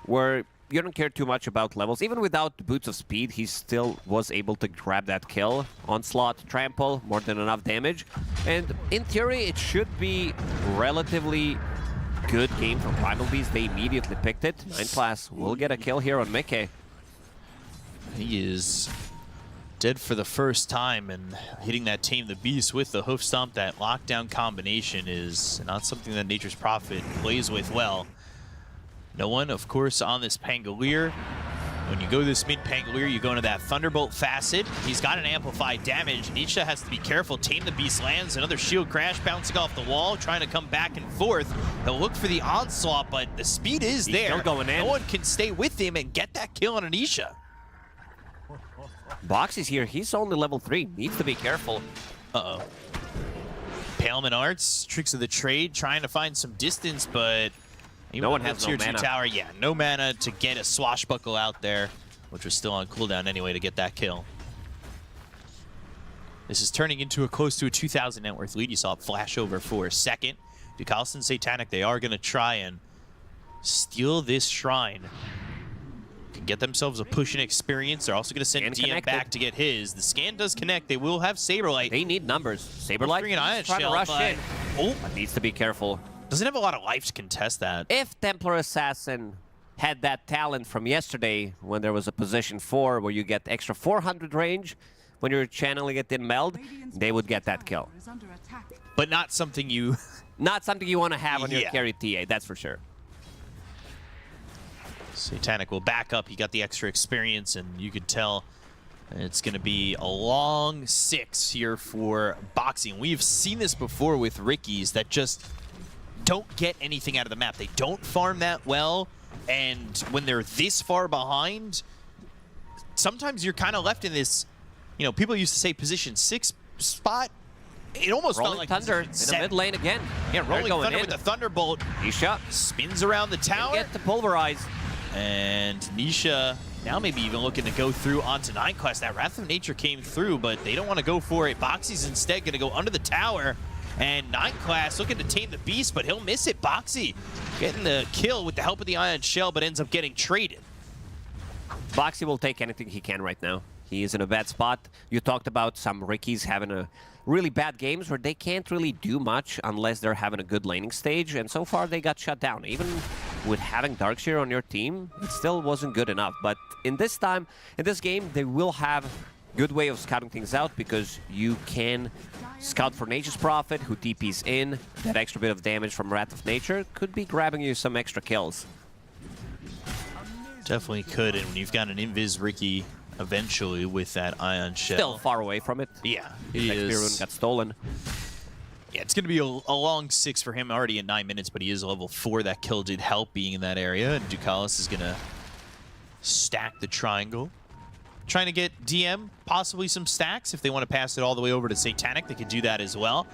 where you don't care too much about levels. Even without the Boots of Speed, he still was able to grab that kill. Onslaught, trample, more than enough damage. And in theory, it should be relatively good game from Primal Beast. They immediately picked it. Night Class will get a kill here on Mickey. He is dead for the first time, and hitting that Tame the Beast with the Hoof Stomp, that lockdown combination is not something that Nature's Prophet plays with well. No one, of course, on this Pangolier. When you go this mid Pangolier, you go into that Thunderbolt facet. He's got an amplified damage. Nisha has to be careful. Tame the Beast lands. Another shield crash bouncing off the wall, trying to come back and forth. He'll look for the onslaught, but the speed is there. Still going in. No one can stay with him and get that kill on Anisha. Box is here. He's only level 3. Needs to be careful. Uh-oh. Paleman Arts, Tricks of the Trade, trying to find some distance, but no one has no tier 2 mana. tower, yeah, no mana to get a swashbuckle out there, which was still on cooldown anyway to get that kill. This is turning into a close to a 2,000 net worth lead. You saw it flash over for a second. Ducalis and Satanic, they are going to try and steal this shrine. Can get themselves a pushing experience. They're also going to send DM back to get his. The scan does connect. They will have Saberlight. They need numbers. Saberlight an Ion trying Shell, to rush but in. But needs to be careful. Doesn't have a lot of life to contest that. If Templar Assassin had that talent from yesterday when there was a position 4 where you get extra 400 range when you're channeling it in meld, they would get that kill. But not something you... Not something you want to have on your carry TA, that's for sure. Satanic will back up. He got the extra experience, and you could tell it's going to be a long 6 here for Boxing. We've seen this before with Rickies that just don't get anything out of the map. They don't farm that well, and when they're this far behind, sometimes you're kind of left in this, you know, people used to say position 6 spot. It almost felt like Thunder in the mid lane again. Yeah, Rolling Thunder with the Thunderbolt. Nisha spins around the tower. Get the pulverize. And Nisha now maybe even looking to go through onto 9 class. That Wrath of Nature came through, but they don't want to go for it. Boxy's instead going to go under the tower. And 9 class looking to tame the beast, but he'll miss it. Boxy getting the kill with the help of the Ion Shell, but ends up getting traded. Boxy will take anything he can right now. He is in a bad spot. You talked about some Rickies having a really bad games where they can't really do much unless they're having a good laning stage, and so far they got shut down. Even with having Darkseer on your team, it still wasn't good enough. But in this game, they will have good way of scouting things out because you can scout for Nature's Prophet, who TPs in. That extra bit of damage from Wrath of Nature could be grabbing you some extra kills. Definitely could, and when you've got an Invis Ricky eventually with that Ion Shell. Still far away from it. Yeah, his is. got stolen. Yeah, it's going to be a long 6 for him already in 9 minutes, but he is level 4. That kill did help being in that area, and Ducalis is going to stack the triangle. Trying to get DM possibly some stacks. If they want to pass it all the way over to Satanic, they could do that as well.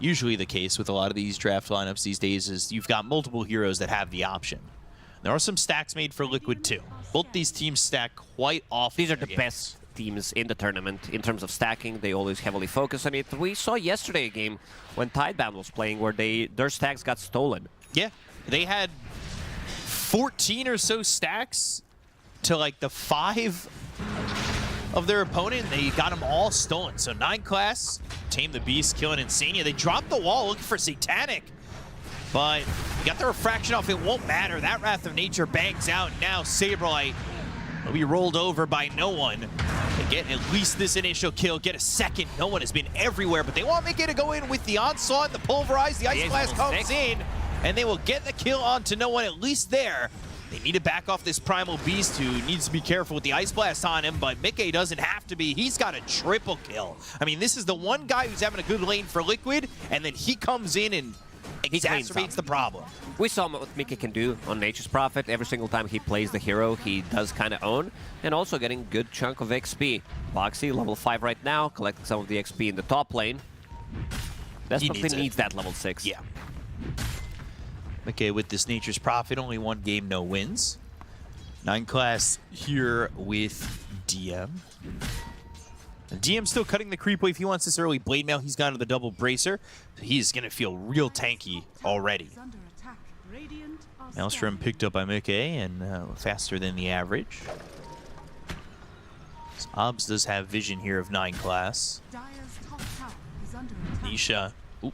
Usually the case with a lot of these draft lineups these days is you've got multiple heroes that have the option. There are some stacks made for Liquid too. Both these teams stack quite often. These are the best teams in the tournament in terms of stacking. They always heavily focus on it. We saw yesterday a game when Tidebound was playing where their stacks got stolen. Yeah, they had 14 or so stacks to like the 5 of their opponent. They got them all stolen. So 9 class, tame the beast, killing Insania. They dropped the wall looking for Satanic. But you got the refraction off, it won't matter. That Wrath of Nature bangs out. Now Saberlight will be rolled over by no one. They get at least this initial kill, get a second. No one has been everywhere, but they want Mickey to go in with the onslaught, the pulverize, the ice blast comes in, and they will get the kill onto no one, at least there. They need to back off this Primal Beast, who needs to be careful with the Ice Blast on him, but Mickey doesn't have to be. He's got a triple kill. I mean, this is the one guy who's having a good lane for Liquid, and then he comes in and exacerbates the problem. We saw what Mickey can do on Nature's Prophet. Every single time he plays the hero, he does kind of own, and also getting good chunk of XP. Boxy, level 5 right now, collecting some of the XP in the top lane. Desperately needs that level 6. Yeah. Okay, with this Nature's Prophet, only 1 game, no wins. 9 class here with DM. And DM still cutting the creep wave. He wants this early blade mail. He's gone to the double bracer. So he's going to feel real tanky already. Maelstrom picked up by Mickey and faster than the average. So Obs does have vision here of 9 class. Nisha. Ooh.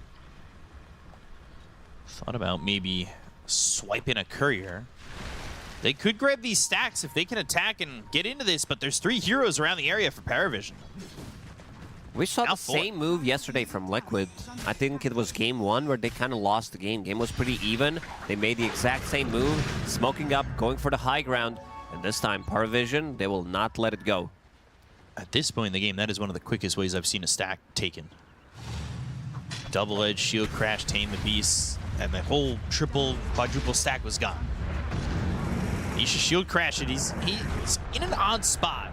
Thought about maybe swiping a courier. They could grab these stacks if they can attack and get into this, but there's 3 heroes around the area for PARIVISION. We saw the same move yesterday from Liquid. I think it was game 1 where they kind of lost the game. Game was pretty even. They made the exact same move, smoking up, going for the high ground. And this time, PARIVISION, they will not let it go. At this point in the game, that is one of the quickest ways I've seen a stack taken. Double-edged shield crash, tame the beast, and the whole triple, quadruple stack was gone. Nisha shield crash it. He's in an odd spot.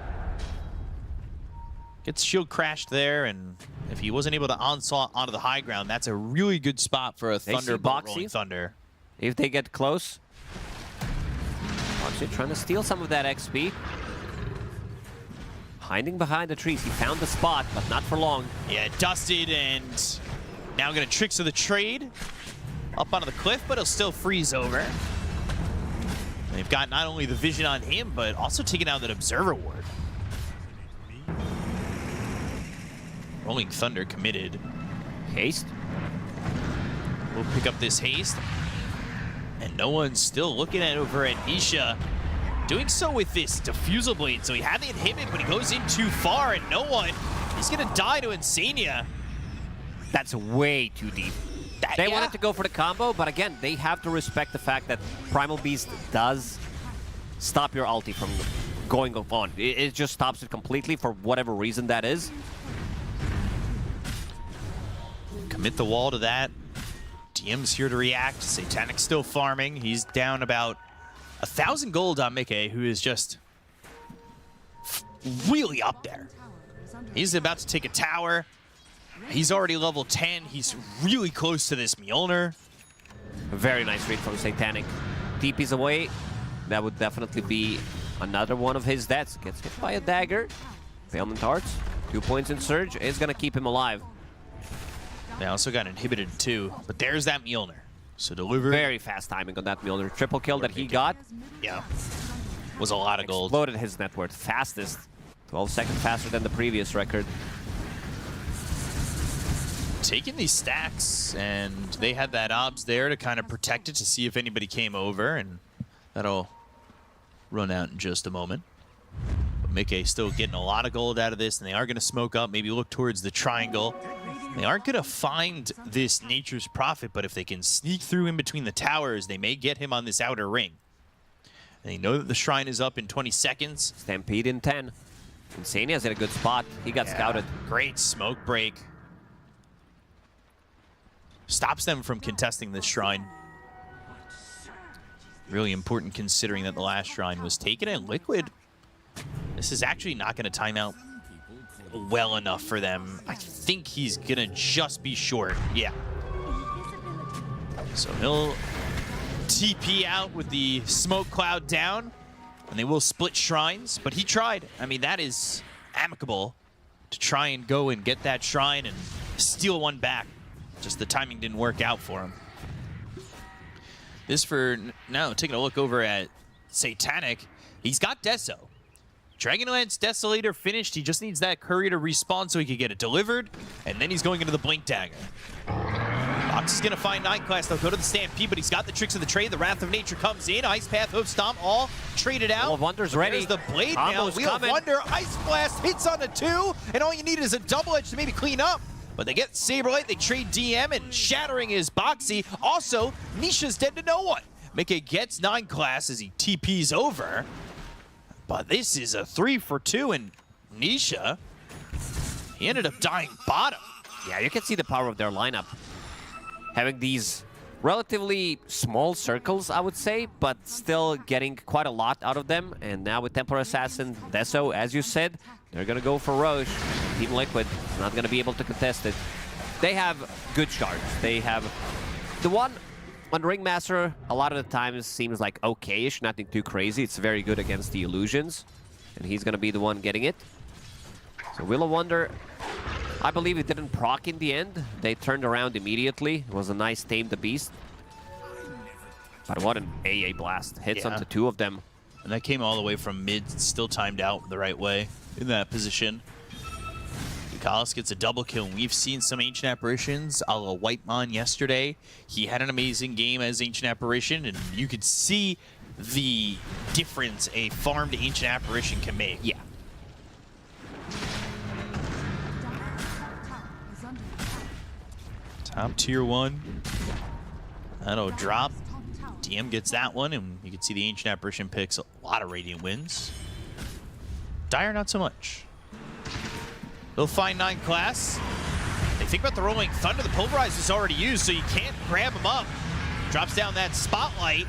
Gets shield crashed there, and if he wasn't able to onslaught onto the high ground, that's a really good spot for a Thunderbolt rolling Thunder. If they get close. Boxy trying to steal some of that XP. Hiding behind the trees. He found the spot, but not for long. Yeah, dusted, and now going to tricks of the trade. Up onto the cliff, but he'll still freeze over. They've got not only the vision on him, but also taking out that Observer Ward. Rolling Thunder committed. Haste. We'll pick up this haste. And no one's still looking at over at Nisha. Doing so with this Diffusal Blade. So he had the inhibit, but he goes in too far, and no one. He's going to die to Insania. That's way too deep. They wanted to go for the combo, but again, they have to respect the fact that Primal Beast does stop your ulti from going on. It just stops it completely for whatever reason that is. Commit the wall to that. DM's here to react. Satanic's still farming. He's down about 1,000 gold on Mickey, who is just really up there. He's about to take a tower. He's already level 10. He's really close to this Mjolnir. A very nice read from Satanic. TP's away. That would definitely be another one of his deaths. Gets hit by a dagger. Bailment Hearts. 2 points in Surge is going to keep him alive. They also got inhibited too, but there's that Mjolnir. So delivered. Very fast timing on that Mjolnir. Triple kill that he got. Yeah. Was a lot of gold. Exploded his net worth. Fastest. 12 seconds faster than the previous record. Taking these stacks, and they had that obs there to kind of protect it to see if anybody came over, and that'll run out in just a moment. But Mickey still getting a lot of gold out of this, and they are going to smoke up, maybe look towards the triangle. They aren't going to find this Nature's Prophet, but if they can sneak through in between the towers, they may get him on this outer ring. And they know that the shrine is up in 20 seconds. Stampede in 10. Insania's in a good spot. He got scouted. Great smoke break. Stops them from contesting this shrine. Really important considering that the last shrine was taken in Liquid. This is actually not going to time out well enough for them. I think he's going to just be short. Yeah. So he'll TP out with the smoke cloud down, and they will split shrines, but he tried. I mean, that is amicable to try and go and get that shrine and steal one back. Just the timing didn't work out for him. This for now, taking a look over at Satanic. He's got Deso. Dragonlance Desolator finished. He just needs that Courier to respawn so he can get it delivered. And then he's going into the Blink Dagger. Fox is going to find 9 class. They'll go to the Stampede, but he's got the tricks of the trade. The Wrath of Nature comes in. Ice Path, Hoof Stomp, all traded out. Wheel of Wonder's ready. There's the Blade now. Wheel of Wonder, Ice Blast hits on the 2. And all you need is a double edge to maybe clean up. But they get Saberlight, they trade DM, and shattering is Boxy. Also, Nisha's dead to no one. Mickey gets 9 class as he TPs over. But this is a 3 for 2, and Nisha, he ended up dying bottom. Yeah, you can see the power of their lineup. Having these relatively small circles, I would say, but still getting quite a lot out of them. And now with Templar Assassin, Deso, as you said, they're going to go for Roche. Team Liquid is not going to be able to contest it. They have good shards. They have the one on Ringmaster, a lot of the times seems like okay-ish, nothing too crazy. It's very good against the illusions, and he's going to be the one getting it. So Wheel of Wonder, I believe it didn't proc in the end. They turned around immediately. It was a nice Tame the Beast. But what an AA blast. Hits onto 2 of them. And that came all the way from mid, still timed out the right way in that position. Bucharest gets a double kill. We've seen some Ancient Apparitions a la Whitemon yesterday. He had an amazing game as Ancient Apparition, and you could see the difference a farmed Ancient Apparition can make. Yeah. Top tier 1. That'll drop. DM gets that one, and you can see the Ancient Apparition picks a lot of Radiant wins. Dire, not so much. They'll find 9 class. They think about the Rolling Thunder. The Pulverize is already used, so you can't grab him up. Drops down that Spotlight.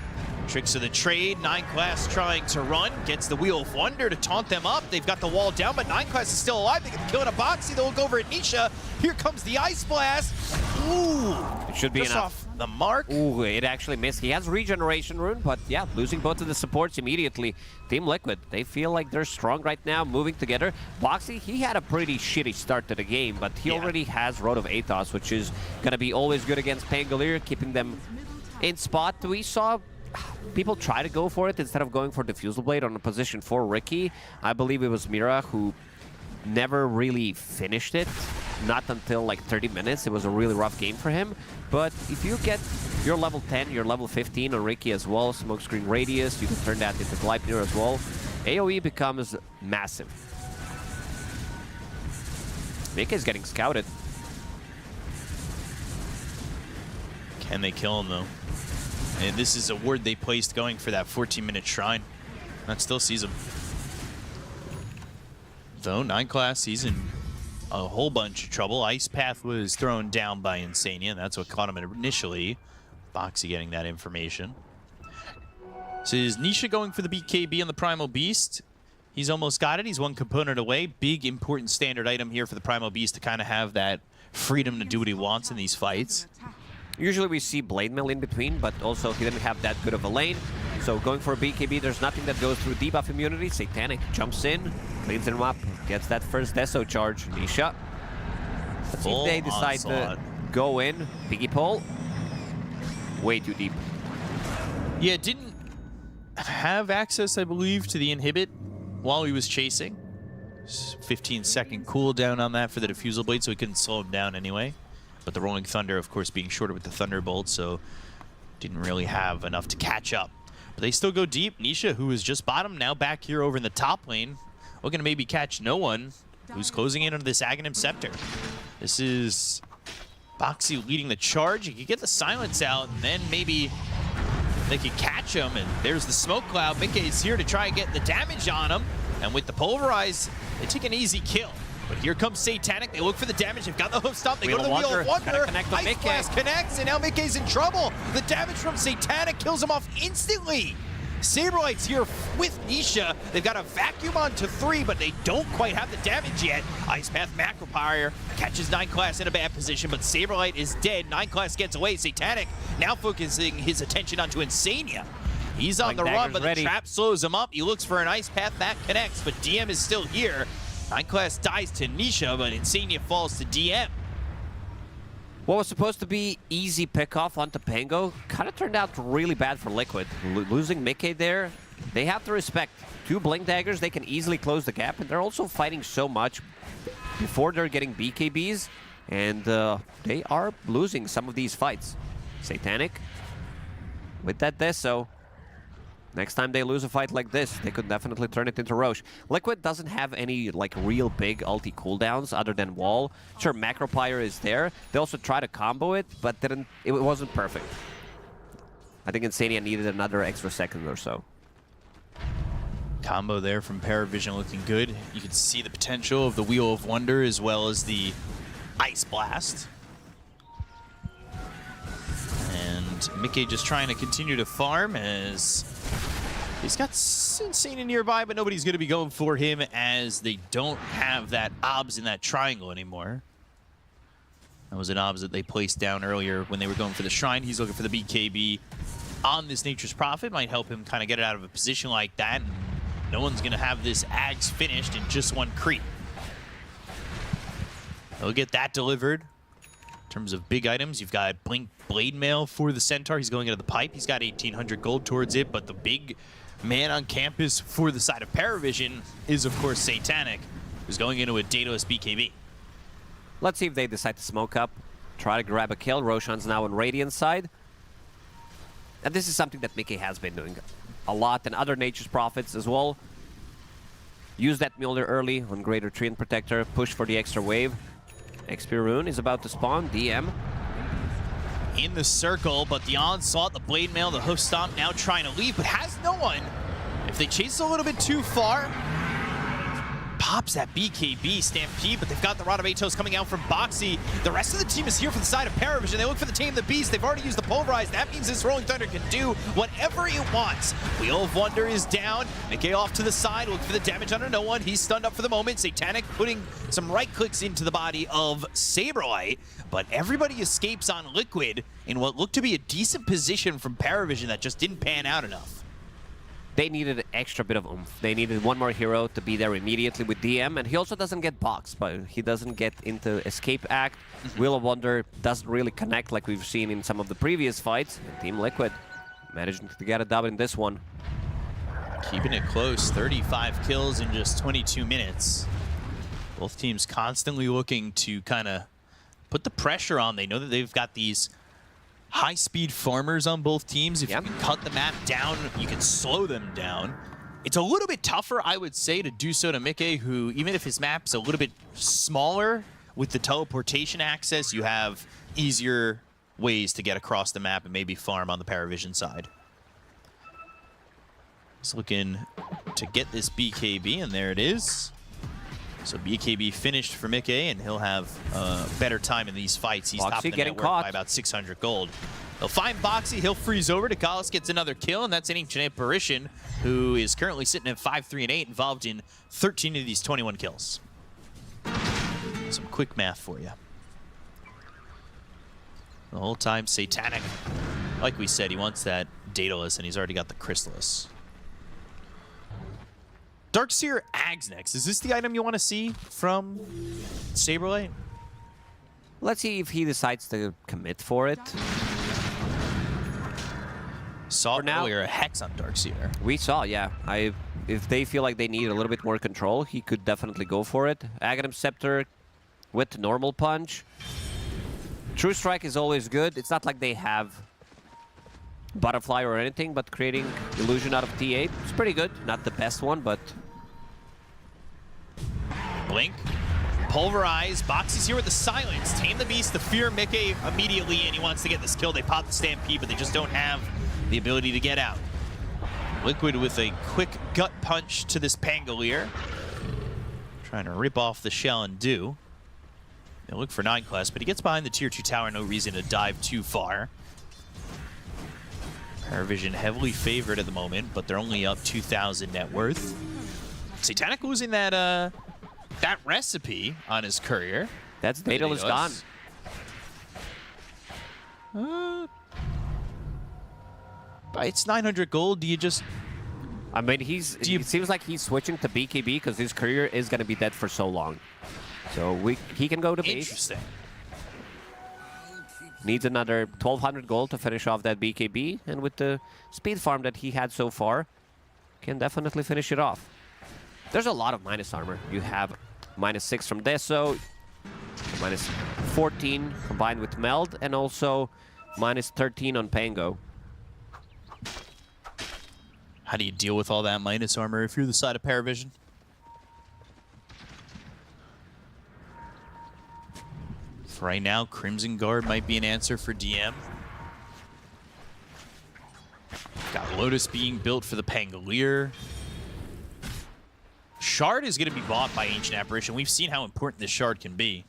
Tricks of the trade. 9class trying to run. Gets the Wheel of Wonder to taunt them up. They've got the wall down, but 9class is still alive. They get the kill in a boxy. They'll look over at Nisha. Here comes the Ice Blast. Ooh. It should be just enough. Off the mark. Ooh, it actually missed. He has Regeneration Rune, but yeah, losing both of the supports immediately. Team Liquid, they feel like they're strong right now, moving together. Boxy, he had a pretty shitty start to the game, but he already has Road of Athos, which is going to be always good against Pangolier, keeping them in spot. We saw people try to go for it instead of going for Diffusal Blade on a position for Ricky. I believe it was Mira who never really finished it, not until like 30 minutes. It was a really rough game for him. But if you get your level 10, your level 15 on Ricky as well, Smokescreen Radius, you can turn that into Gleipnir as well. AoE becomes massive. Mika is getting scouted. Can they kill him though? And this is a ward they placed going for that 14-minute shrine. That still sees him. Though 9class, he's in a whole bunch of trouble. Ice Path was thrown down by Insania, and that's what caught him initially. Boxy getting that information. So is Nisha going for the BKB on the Primal Beast? He's almost got it. He's one component away. Big, important standard item here for the Primal Beast to kind of have that freedom to do what he wants in these fights. Usually we see Blade Mail in between, but also he didn't have that good of a lane. So going for a BKB, there's nothing that goes through debuff immunity. Satanic jumps in, cleans him up, gets that first Deso charge. Nisha. Let's see if they decide to go in. Piggy Pole. Way too deep. Yeah, didn't have access, I believe, to the inhibit while he was chasing. 15-second cooldown on that for the Diffusal Blade, so he couldn't slow him down anyway. But the Rolling Thunder, of course, being shorter with the Thunderbolt, so didn't really have enough to catch up. But they still go deep. Nisha, who was just bottom, now back here over in the top lane, looking to maybe catch no one, who's closing in on this Aghanim Scepter. This is Boxy leading the charge. He could get the silence out, and then maybe they could catch him. And there's the smoke cloud. Mickey is here to try and get the damage on him. And with the Pulverize, they take an easy kill. But here comes Satanic. They look for the damage. They've got the hoof stomp. They go to the Wheel of Wonder. Ice Blast connects, and now Mickey's in trouble. The damage from Satanic kills him off instantly. Saberlight's here with Nisha. They've got a vacuum on to 3, but they don't quite have the damage yet. Ice Path Macropire catches 9class in a bad position, but Saberlight is dead. 9class gets away. Satanic now focusing his attention onto Insania. He's on the run, but the trap slows him up. He looks for an Ice Path that connects, but DM is still here. 9class dies to Nisha, but Insania falls to DM. What was supposed to be easy pickoff onto Pango kind of turned out really bad for Liquid. Losing Mickey there, they have to respect. 2 Blink Daggers, they can easily close the gap, and they're also fighting so much before they're getting BKBs, and they are losing some of these fights. Satanic with that Deso. Next time they lose a fight like this, they could definitely turn it into Roche. Liquid doesn't have any like real big ulti cooldowns other than Wall. Sure, Macropire is there. They also try to combo it, but it wasn't perfect. I think Insania needed another extra second or so. Combo there from PARIVISION looking good. You can see the potential of the Wheel of Wonder as well as the Ice Blast. And Mickey just trying to continue to farm as he's got Insania nearby, but nobody's going to be going for him as they don't have that OBS in that triangle anymore. That was an OBS that they placed down earlier when they were going for the Shrine. He's looking for the BKB on this Nature's Prophet. Might help him kind of get it out of a position like that. And no one's going to have this Ags finished in just one creep. They'll get that delivered. In terms of big items, you've got Blink Blade Mail for the Centaur. He's going into the pipe. He's got 1,800 gold towards it, but the big man on campus for the side of PARIVISION is, of course, Satanic, who's going into a Daedalus BKB. Let's see if they decide to smoke up, try to grab a kill. Roshan's now on Radiant's side. And this is something that Mickey has been doing a lot, and other Nature's Prophets as well. Use that Mjolnir early on Greater Treant Protector, push for the extra wave. XP Rune is about to spawn, DM. In the circle, but the onslaught, the blade mail, the hoof stomp now trying to leave, but has no one. If they chase a little bit too far, pops that BKB Stampede, but they've got the Rod of Atos coming out from Boxy. The rest of the team is here for the side of PARIVISION. They look for the Tame the Beast. They've already used the Pulverize. That means this Rolling Thunder can do whatever it wants. Wheel of Wonder is down. Mickey off to the side. Look for the damage under no one. He's stunned up for the moment. Satanic putting some right clicks into the body of Saberlight, but everybody escapes on Liquid in what looked to be a decent position from PARIVISION that just didn't pan out enough. They needed an extra bit of oomph. They needed one more hero to be there immediately with DM, and he also doesn't get boxed, but he doesn't get into Escape Act. Wheel of Wonder doesn't really connect like we've seen in some of the previous fights. And Team Liquid managing to get a dub in this one. Keeping it close, 35 kills in just 22 minutes. Both teams constantly looking to kind of put the pressure on. They know that they've got these high-speed farmers on both teams. If you can cut the map down, you can slow them down. It's a little bit tougher, I would say, to do so to Mickey, who, even if his map's a little bit smaller, with the teleportation access, you have easier ways to get across the map and maybe farm on the PARIVISION side. He's looking to get this BKB, and there it is. So BKB finished for Mickey, and he'll have a better time in these fights. He's top of the network by about 600 gold. He'll find Boxy, he'll freeze over. Dakalis gets another kill, and that's an Ancient Apparition, who is currently sitting at 5-3-8, involved in 13 of these 21 kills. Some quick math for you. The whole time, Satanic, like we said, he wants that Daedalus, and he's already got the Chrysalis. Darkseer Ags next. Is this the item you want to see from Saberlight? Let's see if he decides to commit for it. Saw earlier a Hex on Darkseer. We saw, yeah. If they feel like they need a little bit more control, he could definitely go for it. Aghanim Scepter with normal punch. True Strike is always good. It's not like they have Butterfly or anything, but creating Illusion out of T8 is pretty good. Not the best one, but... Blink. Pulverize. Boxy's here with the Silence. Tame the Beast, the Fear Mickey immediately, and he wants to get this kill. They pop the Stampede, but they just don't have the ability to get out. Liquid with a quick gut punch to this Pangolier. Trying to rip off the shell and do. They look for 9 class, but he gets behind the tier 2 tower. No reason to dive too far. PARIVISION heavily favored at the moment, but they're only up 2,000 net worth. Satanic losing that that recipe on his courier. That's Daedalus gone. It's 900 gold. Do you just... I mean, it seems like he's switching to BKB because his courier is going to be dead for so long. So he can go to base. Interesting. Needs another 1,200 gold to finish off that BKB, and with the speed farm that he had so far, can definitely finish it off. There's a lot of minus armor. You have -6 from Deso, -14 combined with Meld, and also -13 on Pango. How do you deal with all that minus armor if you're the side of PARIVISION? Right now, Crimson Guard might be an answer for DM. Got Lotus being built for the Pangolier. Shard is going to be bought by Ancient Apparition. We've seen how important this Shard can be.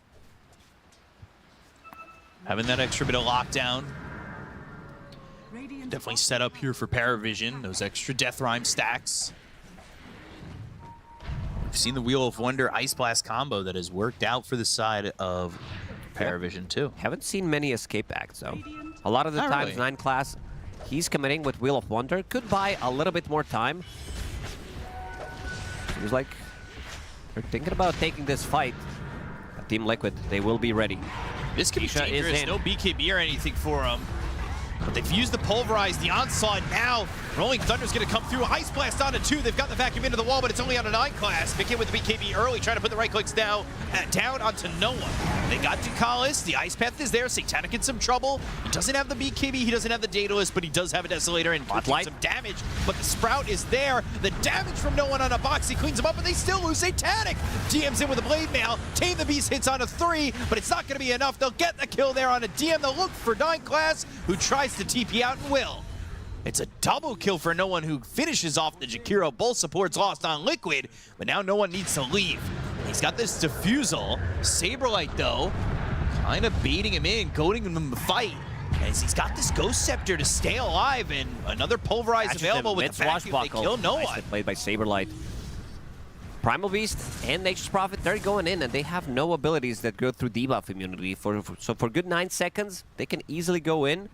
Having that extra bit of lockdown. Definitely set up here for PARIVISION. Those extra Death Rhyme stacks. We've seen the Wheel of Wonder Ice Blast combo that has worked out for the side of PARIVISION too. Haven't seen many escape acts though. A lot of the times, really. 9 class, he's committing with Wheel of Wonder. Could buy a little bit more time. Seems like they're thinking about taking this fight. Team Liquid, they will be ready. This could be dangerous. No BKB or anything for him. But they've used the Pulverize, the Onslaught. Now, Rolling Thunder's going to come through. Ice Blast onto 2. They've got the vacuum into the wall, but it's only on a 9 class. Mickey with the BKB early, trying to put the right clicks down onto no one. They got Dakalis. The Ice Path is there. Satanic in some trouble. He doesn't have the BKB. He doesn't have the Daedalus, but he does have a Desolator and some damage. But the Sprout is there. The damage from no one on a box. He cleans him up, but they still lose Satanic. DM's in with a Blade Mail. Tame the Beast hits on a 3, but it's not going to be enough. They'll get the kill there on a DM. They'll look for 9 class, who tries to TP out and will. It's a double kill for no one who finishes off the Jakiro. Both supports lost on Liquid, but now no one needs to leave. He's got this defusal. Saberlight, though, kind of baiting him in, goading him to fight. As he's got this Ghost Scepter to stay alive, and another Pulverize available with the vacuum. They kill no one. Played by Saberlight. Primal Beast and Nature's Prophet, they're going in, and they have no abilities that go through debuff immunity. So for good 9 seconds, they can easily go in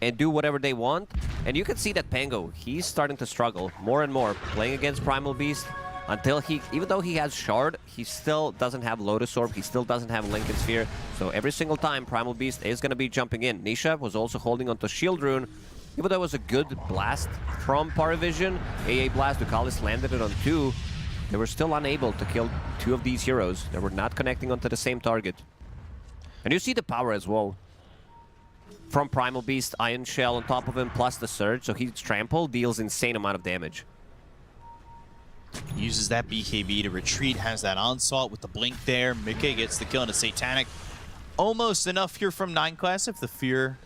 and do whatever they want. And you can see that Pango, he's starting to struggle more and more playing against Primal Beast until even though he has Shard, he still doesn't have Lotus Orb, he still doesn't have Lincoln Sphere. So every single time, Primal Beast is going to be jumping in. Nisha was also holding onto Shield Rune. Even though it was a good blast from PARIVISION, AA Blast, Ducalis landed it on 2. They were still unable to kill 2 of these heroes. They were not connecting onto the same target. And you see the power as well. From Primal Beast, Iron Shell on top of him, plus the Surge. So he's Trample, deals insane amount of damage. Uses that BKB to retreat, has that Onslaught with the Blink there. Mickey gets the kill on a Satanic. Almost enough here from 9 class if the Fear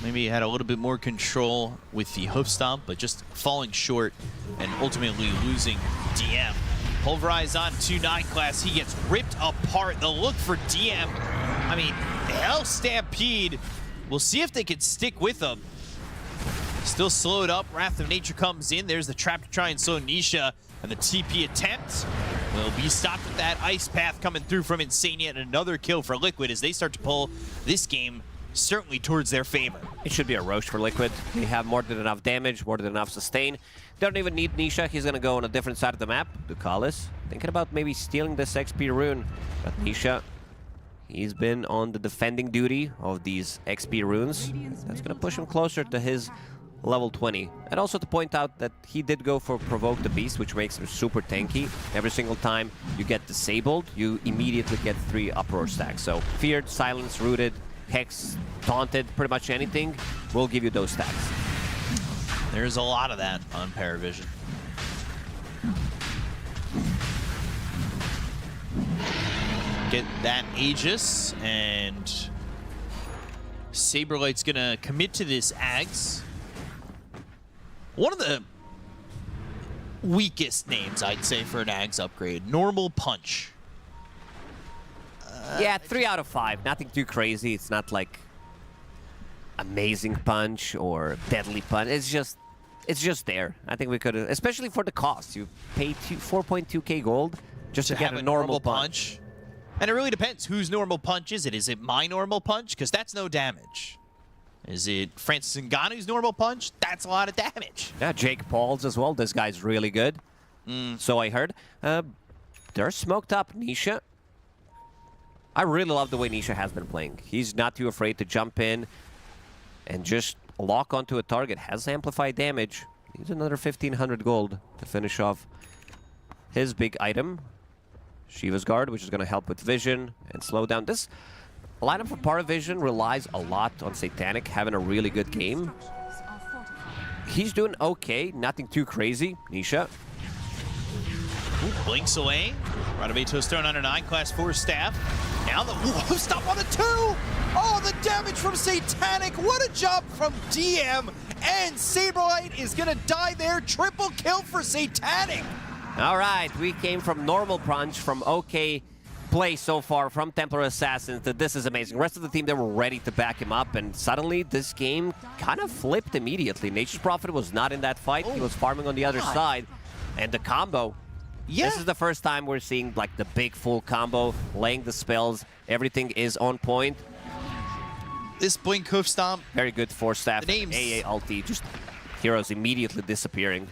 maybe had a little bit more control with the Hoof Stomp, but just falling short and ultimately losing DM. Pulverize on to 9 class. He gets ripped apart. The look for DM. I mean, Hell Stampede. We'll see if they can stick with him. Still slowed up. Wrath of Nature comes in. There's the trap to try and slow Nisha. And the TP attempt will be stopped with that Ice Path coming through from Insania. And another kill for Liquid as they start to pull this game certainly towards their favor. It should be a roast for Liquid. They have more than enough damage, more than enough sustain. They don't even need Nisha. He's going to go on a different side of the map. Ducalis thinking about maybe stealing this XP rune. But Nisha, he's been on the defending duty of these XP runes. That's going to push him closer to his level 20. And also to point out that he did go for Provoke the Beast, which makes him super tanky. Every single time you get disabled, you immediately get 3 Uproar stacks. So Feared, Silence, Rooted, Hex, Taunted, pretty much anything will give you those stacks. There's a lot of that on PARIVISION. Get that Aegis, and Saberlight's gonna commit to this Ags. One of the weakest names, I'd say, for an Ags upgrade. Normal Punch. Yeah, 3 out of 5. Nothing too crazy. It's not like Amazing Punch or Deadly Punch. It's just there. I think we could, especially for the cost. You pay 4.2k gold just to get a normal punch. And it really depends whose normal punch is it. Is it my normal punch? Because that's no damage. Is it Francis Ngannou's normal punch? That's a lot of damage. Yeah, Jake Paul's as well. This guy's really good. So I heard. They're smoked up Nisha. I really love the way Nisha has been playing. He's not too afraid to jump in and just lock onto a target. Has amplified damage. Needs another 1,500 gold to finish off his big item. Shiva's Guard, which is going to help with vision and slow down. This lineup for PARIVISION relies a lot on Satanic having a really good game. He's doing okay, nothing too crazy. Nisha. Blinks away. Radovato's thrown under 9 class 4 staff. Now the stop on the 2. Oh, the damage from Satanic. What a job from DM. And Saberlight is going to die there. Triple kill for Satanic. All right, we came from normal punch, from okay play so far from Templar Assassins to this is amazing. The rest of the team, they were ready to back him up, and suddenly this game kind of flipped immediately. Nature's Prophet was not in that fight. He was farming on the other side, and the combo. Yeah. This is the first time we're seeing like the big full combo, laying the spells. Everything is on point. This Blink Hoof Stomp. Very good 4-staff. AA ulti, just heroes immediately disappearing.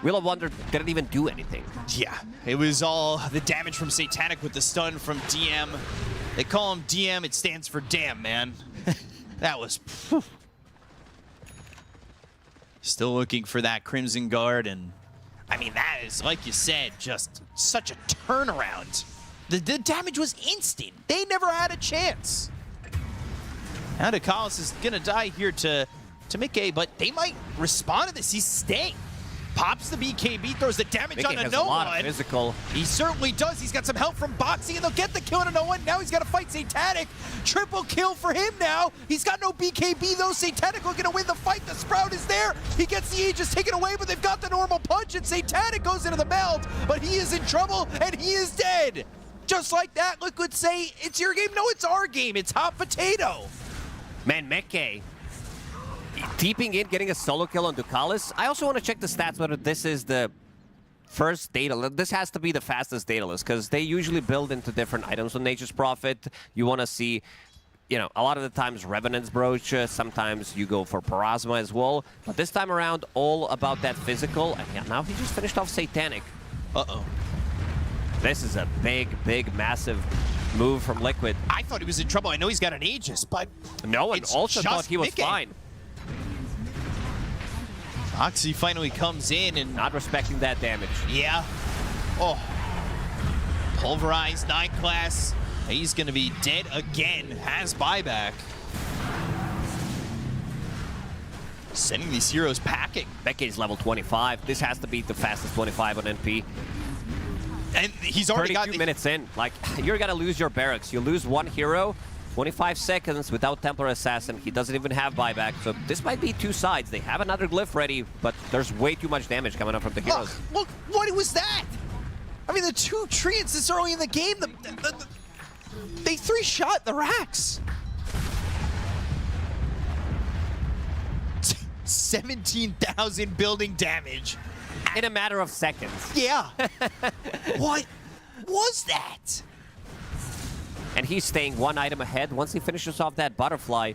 Wheel of Wonder didn't even do anything. Yeah, it was all the damage from Satanic with the stun from DM. They call him DM, it stands for damn, man. That was... Phew. Still looking for that Crimson Guard, and I mean, that is, like you said, just such a turnaround. The damage was instant. They never had a chance. Now Ducalis is gonna die here to Mickey, but they might respond to this. He's staying. Pops the BKB, throws the damage Mickey onto has no a lot one. of physical. He certainly does. He's got some help from Boxy, and they'll get the kill on no one. Now he's got to fight Satanic. Triple kill for him now. He's got no BKB, though. Satanic looking to win the fight. The Sprout is there. He gets the Aegis taken away, but they've got the normal punch, and Satanic goes into the meld, but he is in trouble, and he is dead. Just like that, Liquid say, it's your game. No, it's our game. It's hot potato. Man, Mekke deeping in, getting a solo kill on Ducalis. I also want to check the stats, whether this is the first data. This has to be the fastest dataless, because they usually build into different items on Nature's Prophet. You want to see, you know, a lot of the times Revenant's Brooch, sometimes you go for Parasma as well. But this time around, all about that physical. And yeah, now he just finished off Satanic. Uh-oh. This is a big, big, massive move from Liquid. I thought he was in trouble. I know he's got an Aegis, but no one also just thought he was Mickey. fine. Oxy finally comes in and not respecting that damage. Yeah. Oh. Pulverized 9 class. He's going to be dead again. Has buyback. Sending these heroes packing. Mekke's level 25. This has to be the fastest 25 on NP. And he's already got 32 minutes in. Like, you're going to lose your barracks. You lose one hero, 25 seconds without Templar Assassin. He doesn't even have buyback. So this might be two sides. They have another glyph ready, but there's way too much damage coming up from the heroes. Look, what was that? I mean, the two treants this early in the game, they 3-shot the racks. 17,000 building damage. In a matter of seconds. Yeah. What was that? And he's staying one item ahead. Once he finishes off that butterfly,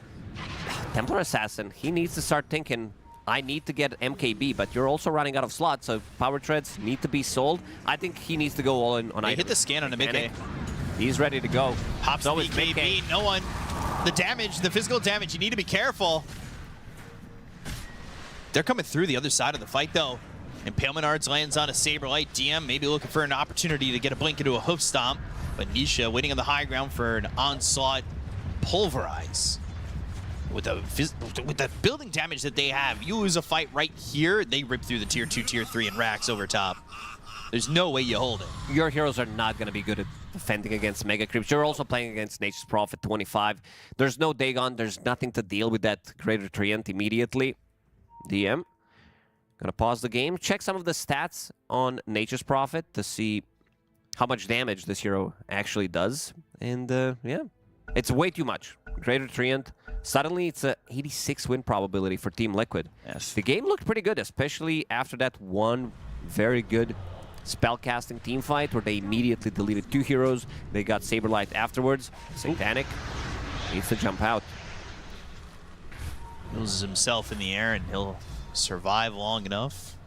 Templar Assassin, he needs to start thinking, I need to get MKB, but you're also running out of slots, so power treads need to be sold. I think he needs to go all in on items. Hit the scan on a Mickey. He's ready to go. Pops so the BKB, no one. The damage, the physical damage, you need to be careful. They're coming through the other side of the fight, though. Impalement Arts lands on a Saberlight. DM maybe looking for an opportunity to get a blink into a hoof stomp. But Nisha waiting on the high ground for an onslaught pulverize. With the building damage that they have, you lose a fight right here, they rip through the tier 2, tier 3 and racks over top. There's no way you hold it. Your heroes are not going to be good at defending against Mega Creeps. You're also playing against Nature's Prophet 25. There's no Dagon. There's nothing to deal with that Greater Treant immediately. DM. Gonna pause the game. Check some of the stats on Nature's Prophet to see how much damage this hero actually does. And yeah, it's way too much. Greater Treant. Suddenly, it's a 86 win probability for Team Liquid. Yes. The game looked pretty good, especially after that one very good spellcasting team fight where they immediately deleted 2 heroes. They got Saberlight afterwards. Satanic needs to jump out. Loses himself in the air and he'll survive long enough.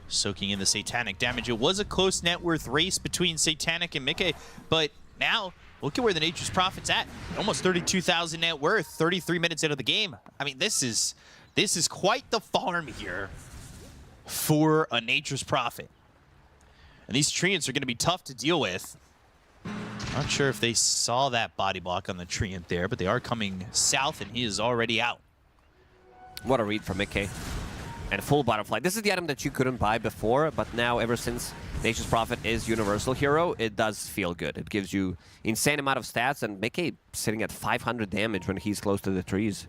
Soaking in the Satanic damage. It was a close net worth race between Satanic and Mickey, but now look at where the Nature's Prophet's at. Almost 32,000 net worth, 33 minutes into the game. I mean, this is quite the farm here for a Nature's Prophet. And these treants are going to be tough to deal with. Not sure if they saw that body block on the treant there, but they are coming south and he is already out. What a read from Mickey. And full butterfly. This is the item that you couldn't buy before, but now ever since Nature's Prophet is Universal Hero, it does feel good. It gives you insane amount of stats, and Mickey sitting at 500 damage when he's close to the trees.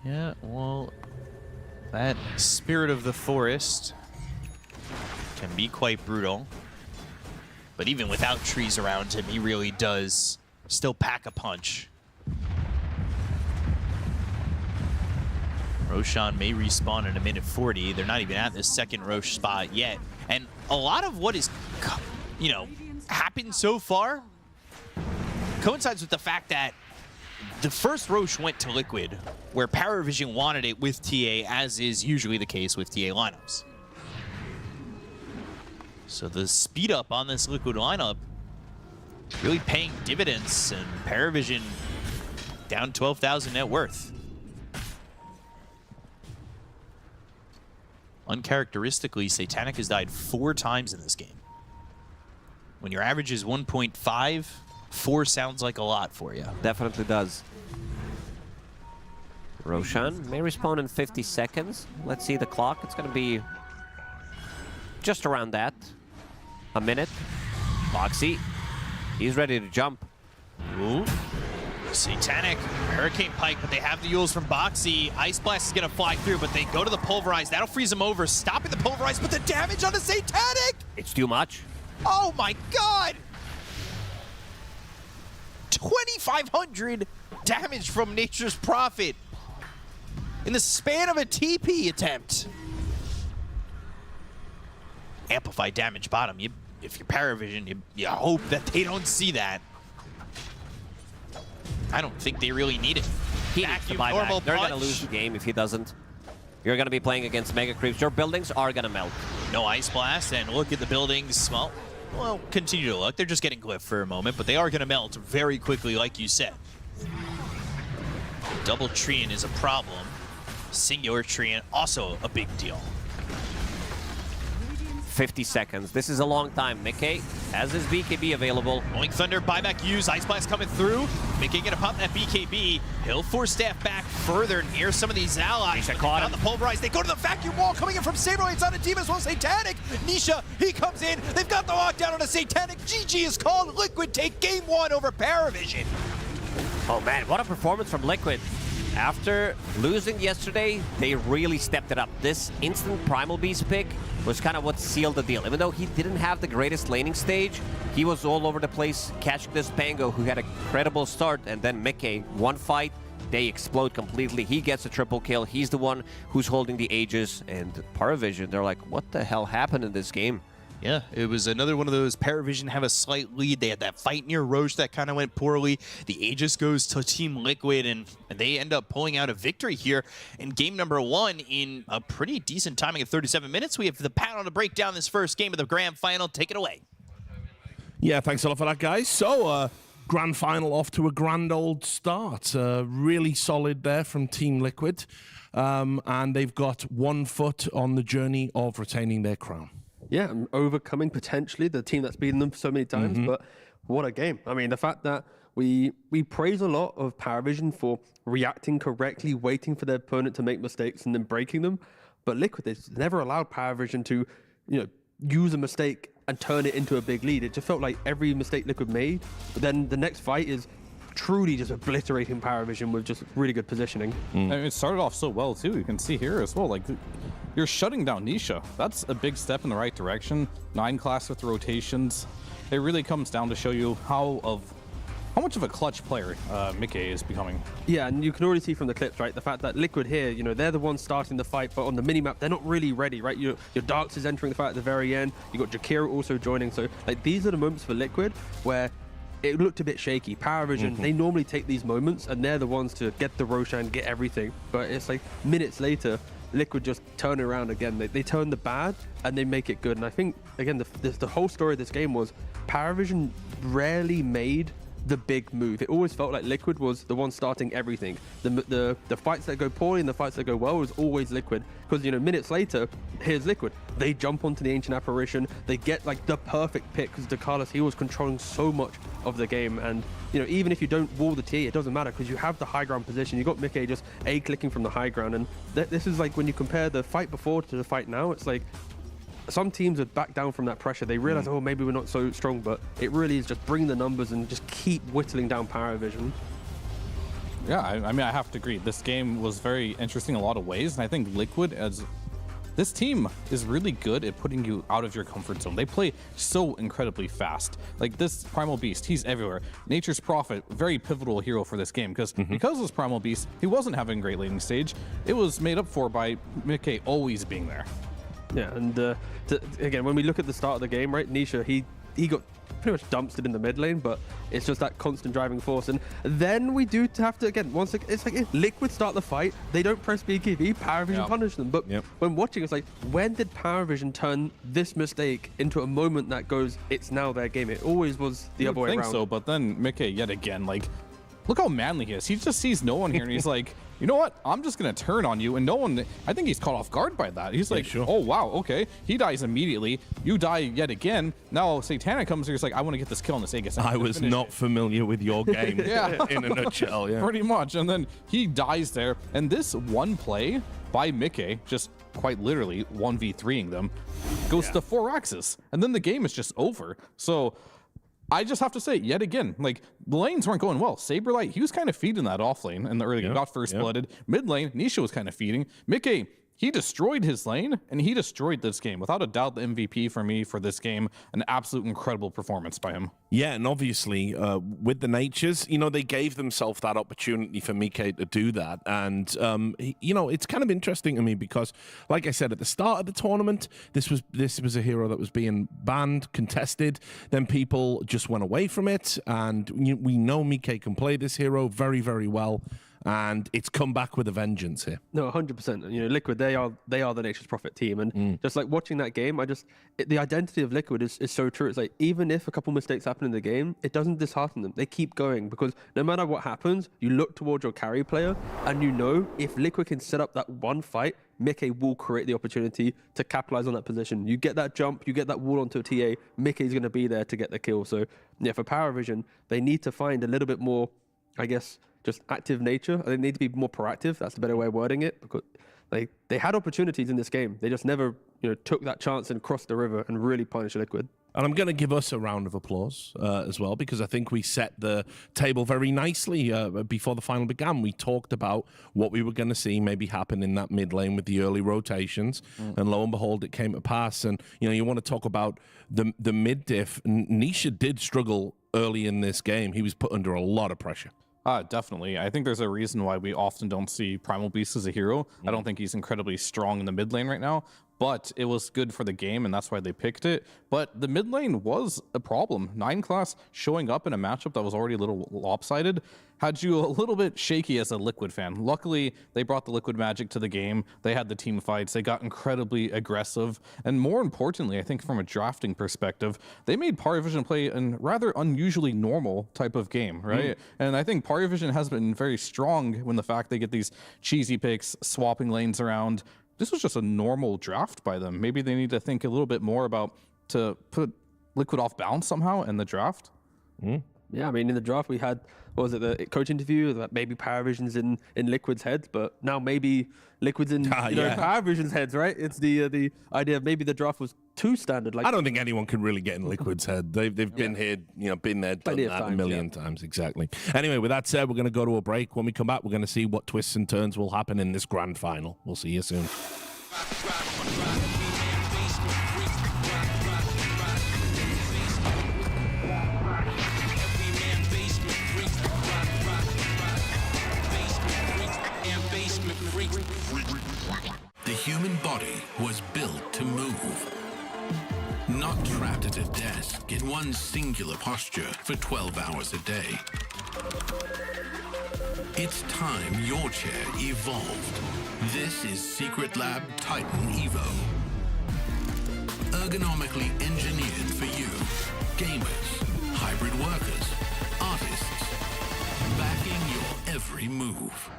Yeah, well, that Spirit of the Forest can be quite brutal. But even without trees around him, he really does still pack a punch. Roshan may respawn in a minute 40. They're not even at this second Rosh spot yet. And a lot of what is, you know, happened so far coincides with the fact that the first Rosh went to Liquid, where PARIVISION wanted it with TA, as is usually the case with TA lineups. So the speed up on this Liquid lineup really paying dividends, and PARIVISION down 12,000 net worth. Uncharacteristically, Satanic has died 4 times in this game. When your average is 1.5, 4 sounds like a lot for you. Definitely does. Roshan may respawn in 50 seconds. Let's see the clock. It's going to be just around that. A minute. Boxy, he's ready to jump. Ooh. Satanic, Hurricane Pike, but they have the Yules from Boxy. Ice Blast is going to fly through, but they go to the Pulverize. That'll freeze them over, stopping the Pulverize, but the damage on the Satanic! It's too much. Oh my god! 2,500 damage from Nature's Prophet in the span of a TP attempt. Amplified damage bottom. If you're PARIVISION, you hope that they don't see that. I don't think they really need it. He needs to buy back. They're going to lose the game if he doesn't. You're going to be playing against Mega Creeps. Your buildings are going to melt. No Ice Blast, and look at the buildings. Well, continue to look. They're just getting glyphed for a moment, but they are going to melt very quickly, like you said. Double Treant is a problem. Singular Treant, also a big deal. 50 seconds. This is a long time. Mickey has his BKB available. Rolling Thunder, buyback use, Ice Blast coming through. Mickey gonna pop that BKB. He'll force staff back further near some of these allies. Nisha caught him. The Pulverize. They go to the vacuum wall coming in from Samurai. It's on a team as well. Satanic. Nisha, he comes in. They've got the lockdown on a Satanic. GG is called. Liquid take game 1 over PARIVISION. Oh man, what a performance from Liquid. After losing yesterday, they really stepped it up. This instant Primal Beast pick was kind of what sealed the deal. Even though he didn't have the greatest laning stage, he was all over the place, catching this Pango, who had a credible start, and then Mickey, one fight, they explode completely. He gets a triple kill. He's the one who's holding the Aegis, and PARIVISION, they're like, what the hell happened in this game? Yeah, it was another one of those. PARIVISION have a slight lead. They had that fight near Roche that kind of went poorly. The Aegis goes to Team Liquid, and they end up pulling out a victory here in game number 1 in a pretty decent timing of 37 minutes. We have the panel to break down this first game of the grand final. Take it away. Yeah, thanks a lot for that, guys. So, grand final off to a grand old start. Really solid there from Team Liquid. And they've got 1 foot on the journey of retaining their crown. Yeah, and overcoming potentially the team that's beaten them so many times, but what a game. I mean, the fact that we praise a lot of PARIVISION for reacting correctly, waiting for their opponent to make mistakes and then breaking them, but Liquid, they've never allowed PARIVISION to, use a mistake and turn it into a big lead. It just felt like every mistake Liquid made, but then the next fight is truly just obliterating PARIVISION with just really good positioning. And it started off so well too. You can see here as well, like you're shutting down Nisha. That's a big step in the right direction. 9 class with rotations. It really comes down to show you how much of a clutch player Mickey is becoming. Yeah, and you can already see from the clips, right, the fact that Liquid here, they're the ones starting the fight, but on the minimap, they're not really ready, right? Your Darks is entering the fight at the very end. You got Jakira also joining. So, like, these are the moments for Liquid where it looked a bit shaky. PARIVISION, they normally take these moments, and they're the ones to get the Roshan, get everything. But it's like minutes later, Liquid just turn around again. They turn the bad, and they make it good. And I think, again, the whole story of this game was PARIVISION rarely made the big move. It always felt like Liquid was the one starting everything. The fights that go poorly and the fights that go well was always Liquid. Because, minutes later, here's Liquid. They jump onto the Ancient Apparition. They get, like, the perfect pick because DeCarlos, he was controlling so much of the game. And, even if you don't wall the T, it doesn't matter because you have the high ground position. You got Mickey just A-clicking from the high ground. And this is like when you compare the fight before to the fight now, it's like some teams would back down from that pressure. They realize, oh, maybe we're not so strong, but it really is just bring the numbers and just keep whittling down PARIVISION. Yeah, I mean, I have to agree. This game was very interesting in a lot of ways, and I think Liquid, as this team, is really good at putting you out of your comfort zone. They play so incredibly fast. Like this Primal Beast, he's everywhere. Nature's Prophet, very pivotal hero for this game, because of this Primal Beast, he wasn't having a great laning stage. It was made up for by Mickey always being there. Yeah, and again, when we look at the start of the game, right, Nisha, he got pretty much dumpstered in the mid lane, but it's just that constant driving force. And then we do have to, again, it's like if Liquid start the fight, they don't press BKB, PARIVISION punish them. But when watching, it's like, when did PARIVISION turn this mistake into a moment that goes, it's now their game? It always was the other way around. I think so, but then Mickey, yet again, like, look how manly he is. He just sees no one here, and he's like, you know what? I'm just going to turn on you. And no one, I think he's caught off guard by that. He's like, oh, wow, okay. He dies immediately. You die yet again. Now Satanic comes here. He's like, I want to get this kill on this Aegis. I was not familiar with your game yeah. in a nutshell. Yeah. Pretty much. And then he dies there. And this one play by Mickey, just quite literally 1v3ing them, goes to 4 axes. And then the game is just over. So I just have to say, yet again, like, the lanes weren't going well. Saberlight, he was kind of feeding that off lane in the early game, got first blooded. Mid lane, Nisha was kind of feeding. Mickey, he destroyed his lane, and he destroyed this game. Without a doubt, the MVP for me for this game, an absolute incredible performance by him. Yeah, and obviously, with the Natures, you know, they gave themselves that opportunity for Mike to do that. And, you know, it's kind of interesting to me because, like I said, at the start of the tournament, this was a hero that was being banned, contested. Then people just went away from it. And we know Mike can play this hero very, very well. And it's come back with a vengeance here. No, 100%. You know, Liquid, they are the Nature's Prophet team, and just like watching that game, the identity of Liquid is so true. It's like even if a couple mistakes happen in the game, it doesn't dishearten them. They keep going because no matter what happens, you look towards your carry player, and you know if Liquid can set up that one fight, Mickey will create the opportunity to capitalize on that position. You get that jump, you get that wall onto a TA, Mickey's going to be there to get the kill. So yeah, for PARIVISION, they need to find a little bit more, I guess, just active nature. They need to be more proactive. That's the better way of wording it, because they had opportunities in this game. They just never, you know, took that chance and crossed the river and really punished Liquid. And I'm going to give us a round of applause as well, because I think we set the table very nicely before the final began. We talked about what we were going to see maybe happen in that mid lane with the early rotations, and lo and behold, it came to pass. And, you know, you want to talk about the mid diff. Nisha did struggle early in this game. He was put under a lot of pressure. Definitely. I think there's a reason why we often don't see Primal Beast as a hero. I don't think he's incredibly strong in the mid lane right now, but it was good for the game, and that's why they picked it. But the mid lane was a problem. 9 class showing up in a matchup that was already a little lopsided had you a little bit shaky as a Liquid fan. Luckily, they brought the Liquid magic to the game. They had the team fights. They got incredibly aggressive. And more importantly, I think from a drafting perspective, they made PARIVISION play a rather unusually normal type of game, right? And I think PARIVISION has been very strong when the fact they get these cheesy picks, swapping lanes around. This was just a normal draft by them. Maybe they need to think a little bit more about to put Liquid off balance somehow in the draft. Yeah, I mean, in the draft we had, what was it, the coach interview that maybe PARIVISION's in Liquid's heads, but now maybe Liquid's in PARIVISION's heads, right? It's the idea of maybe the draft was too standard. Like, I don't think anyone can really get in Liquid's head. They've been here, you know, been there, done that a million times, exactly. Anyway, with that said, we're going to go to a break. When we come back, we're going to see what twists and turns will happen in this grand final. We'll see you soon. The human body was built to move, not trapped at a desk in one singular posture for 12 hours a day. It's time your chair evolved. This is Secret Lab Titan Evo. Ergonomically engineered for you, gamers, hybrid workers, artists, backing your every move.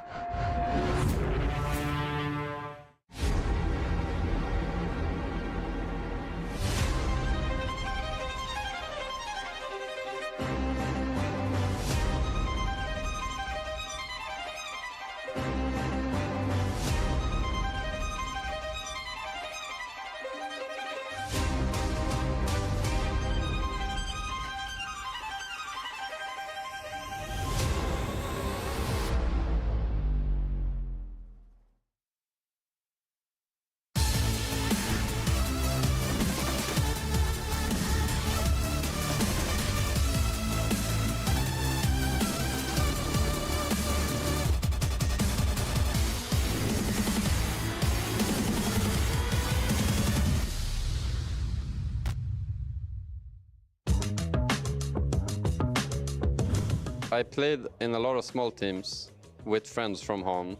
I played in a lot of small teams with friends from home.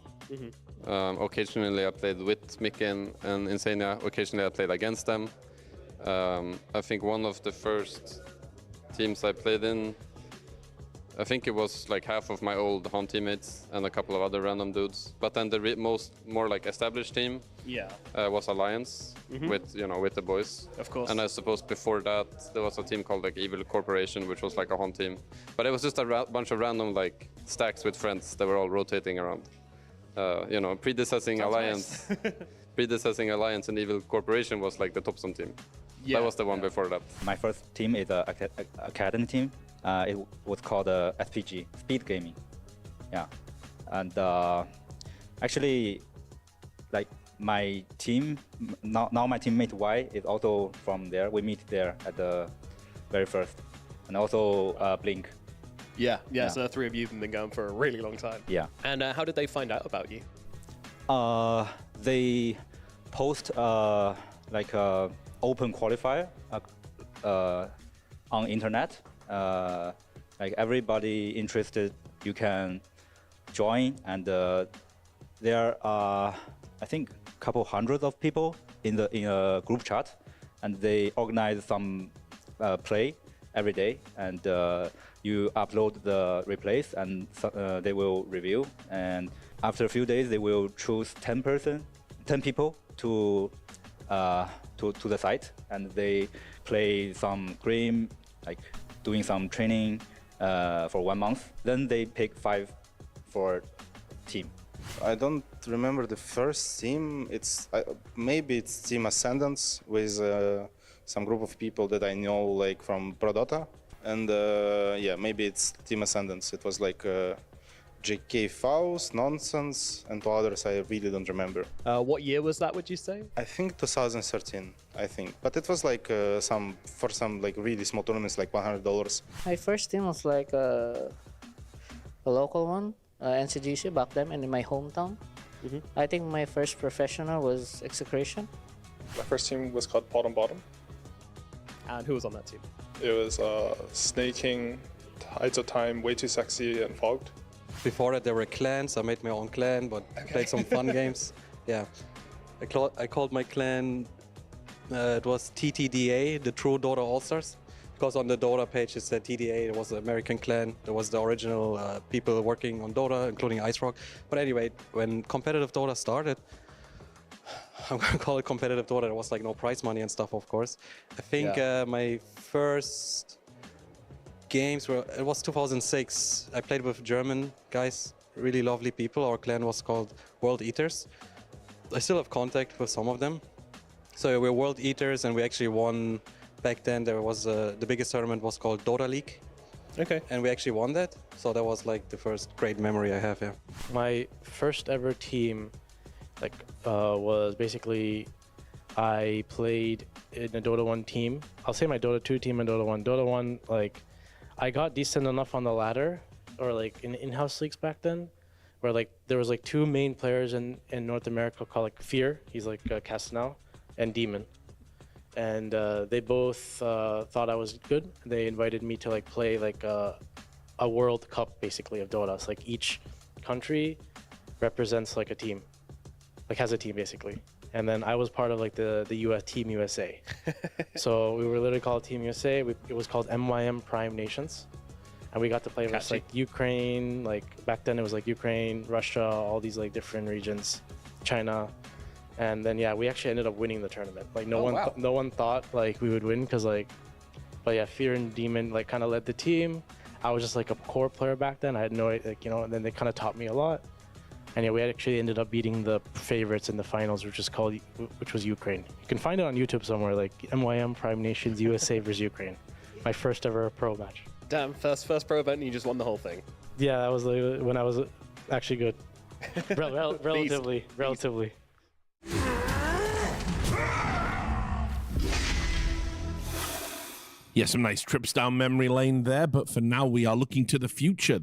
Occasionally I played with Mickey and Insania. Occasionally I played against them. I think one of the first teams I played in, I think it was like half of my old home teammates and a couple of other random dudes. But then the more like established team was Alliance with with the boys. Of course. And I suppose before that there was a team called like Evil Corporation, which was like a home team. But it was just a bunch of random like stacks with friends that were all rotating around. Predecessing Sounds Alliance. nice. Predecessing Alliance and Evil Corporation was like the Topsum team. That was the one before that. My first team is a academy team. It was called SPG, Speed Gaming. Yeah, and actually, like my team now my teammate Y is also from there. We meet there at the very first, and also Blink. Yeah. So the three of you have been going for a really long time. Yeah. And how did they find out about you? They post like a open qualifier on internet. Like everybody interested, you can join, and there are I think a couple hundreds of people in a group chat, and they organize some play every day, and you upload the replays, and they will review, and after a few days they will choose 10 people to the site, and they play some game, like doing some training for 1 month. Then they pick 5 for team. I don't remember the first team. Maybe it's Team Ascendance with some group of people that I know like from Pro Dota, and maybe it's Team Ascendance. It was like JK Faust, Nonsense, and two others I really don't remember. What year was that, would you say? I think 2013, but it was like for some like really small tournaments, like $100. My first team was like a local one, NCGC back then, and in my hometown. I think my first professional was Execration. My first team was called Bottom Bottom. And who was on that team? It was Snaking, Tides of Time, Way Too Sexy, and Fogged. Before that, there were clans. I made my own clan, but played some fun games. Yeah, I called my clan. It was TTDA, the True Dota All Stars, because on the Dota page it said TDA. It was an American clan. There was the original people working on Dota, including Ice Rock. But anyway, when competitive Dota started, I'm gonna call it competitive Dota. There was like no prize money and stuff, of course. I think my first games it was 2006. I played with German guys, really lovely people. Our clan was called World Eaters. I still have contact with some of them. So we're World Eaters, and we actually won. Back then there was the biggest tournament was called Dota League. Okay. And we actually won that. So that was like the first great memory I have here. My first ever team was basically I played in a Dota 1 team. I'll say my Dota 2 team and Dota 1. Dota 1, like, I got decent enough on the ladder, or like in-house leagues back then, where like there was like 2 main players in North America called like Fear, he's like Castanel, and Demon. And they both thought I was good. They invited me to like play like a World Cup basically of Dota. So like each country represents like a team, like has a team basically. And then I was part of like the US Team USA. So we were literally called Team USA. It was called MYM Prime Nations. And we got to play with like Ukraine, like back then it was like Ukraine, Russia, all these like different regions, China. And then we actually ended up winning the tournament. Like no one thought like we would win, because but Fear and Demon like kind of led the team. I was just like a core player back then. I had no and then they kind of taught me a lot. And we actually ended up beating the favorites in the finals, which was Ukraine. You can find it on YouTube somewhere, like MYM Prime Nations USA versus Ukraine. My first ever pro match. Damn, first pro event and you just won the whole thing. Yeah, that was like when I was actually good. Relatively. Yeah, some nice trips down memory lane there, but for now we are looking to the future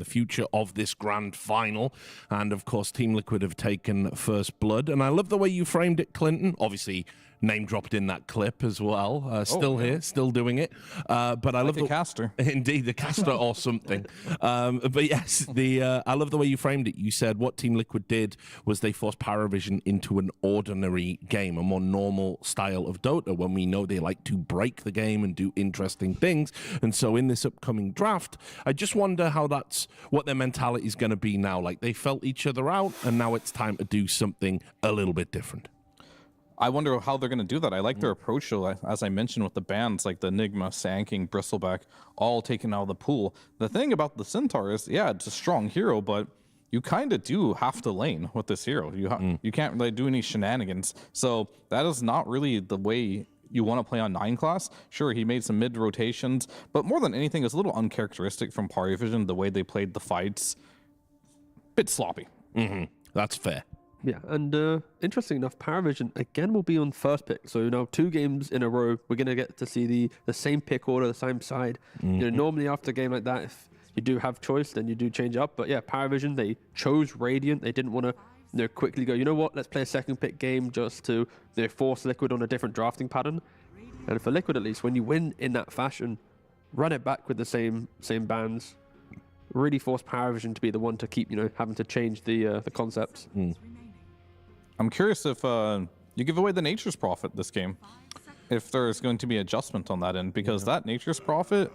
of this grand final. And of course, Team Liquid have taken first blood. And I love the way you framed it, Clinton. Obviously, name dropped in that clip as well. Still here, still doing it. But I love the caster. Indeed, the caster or something. But yes, I love the way you framed it. You said what Team Liquid did was they forced PARIVISION into an ordinary game, a more normal style of Dota, when we know they like to break the game and do interesting things. And so in this upcoming draft, I just wonder how that's what their mentality is going to be now. Like, they felt each other out, and now it's time to do something a little bit different. I wonder how they're going to do that. I like their approach, as I mentioned, with the bans like the Nigma, Sand Bristleback, all taken out of the pool. The thing about the Centaur is, yeah, it's a strong hero, but you kind of do have to lane with this hero. You can't really do any shenanigans. So that is not really the way you want to play on 9 class. Sure, he made some mid rotations, but more than anything, it's a little uncharacteristic from PARIVISION, the way they played the fights. Bit sloppy. That's fair. Yeah, and interesting enough, PARIVISION again will be on first pick. So now 2 games in a row, we're going to get to see the same pick order, the same side. You know, normally after a game like that, if you do have choice, then you do change up. But yeah, PARIVISION, they chose Radiant. They didn't want to quickly go, you know what, let's play a second pick game just to force Liquid on a different drafting pattern. And for Liquid at least, when you win in that fashion, run it back with the same bans. Really force PARIVISION to be the one to keep, having to change the concepts. I'm curious if you give away the Nature's Prophet this game, if there's going to be adjustment on that end, because that Nature's Prophet,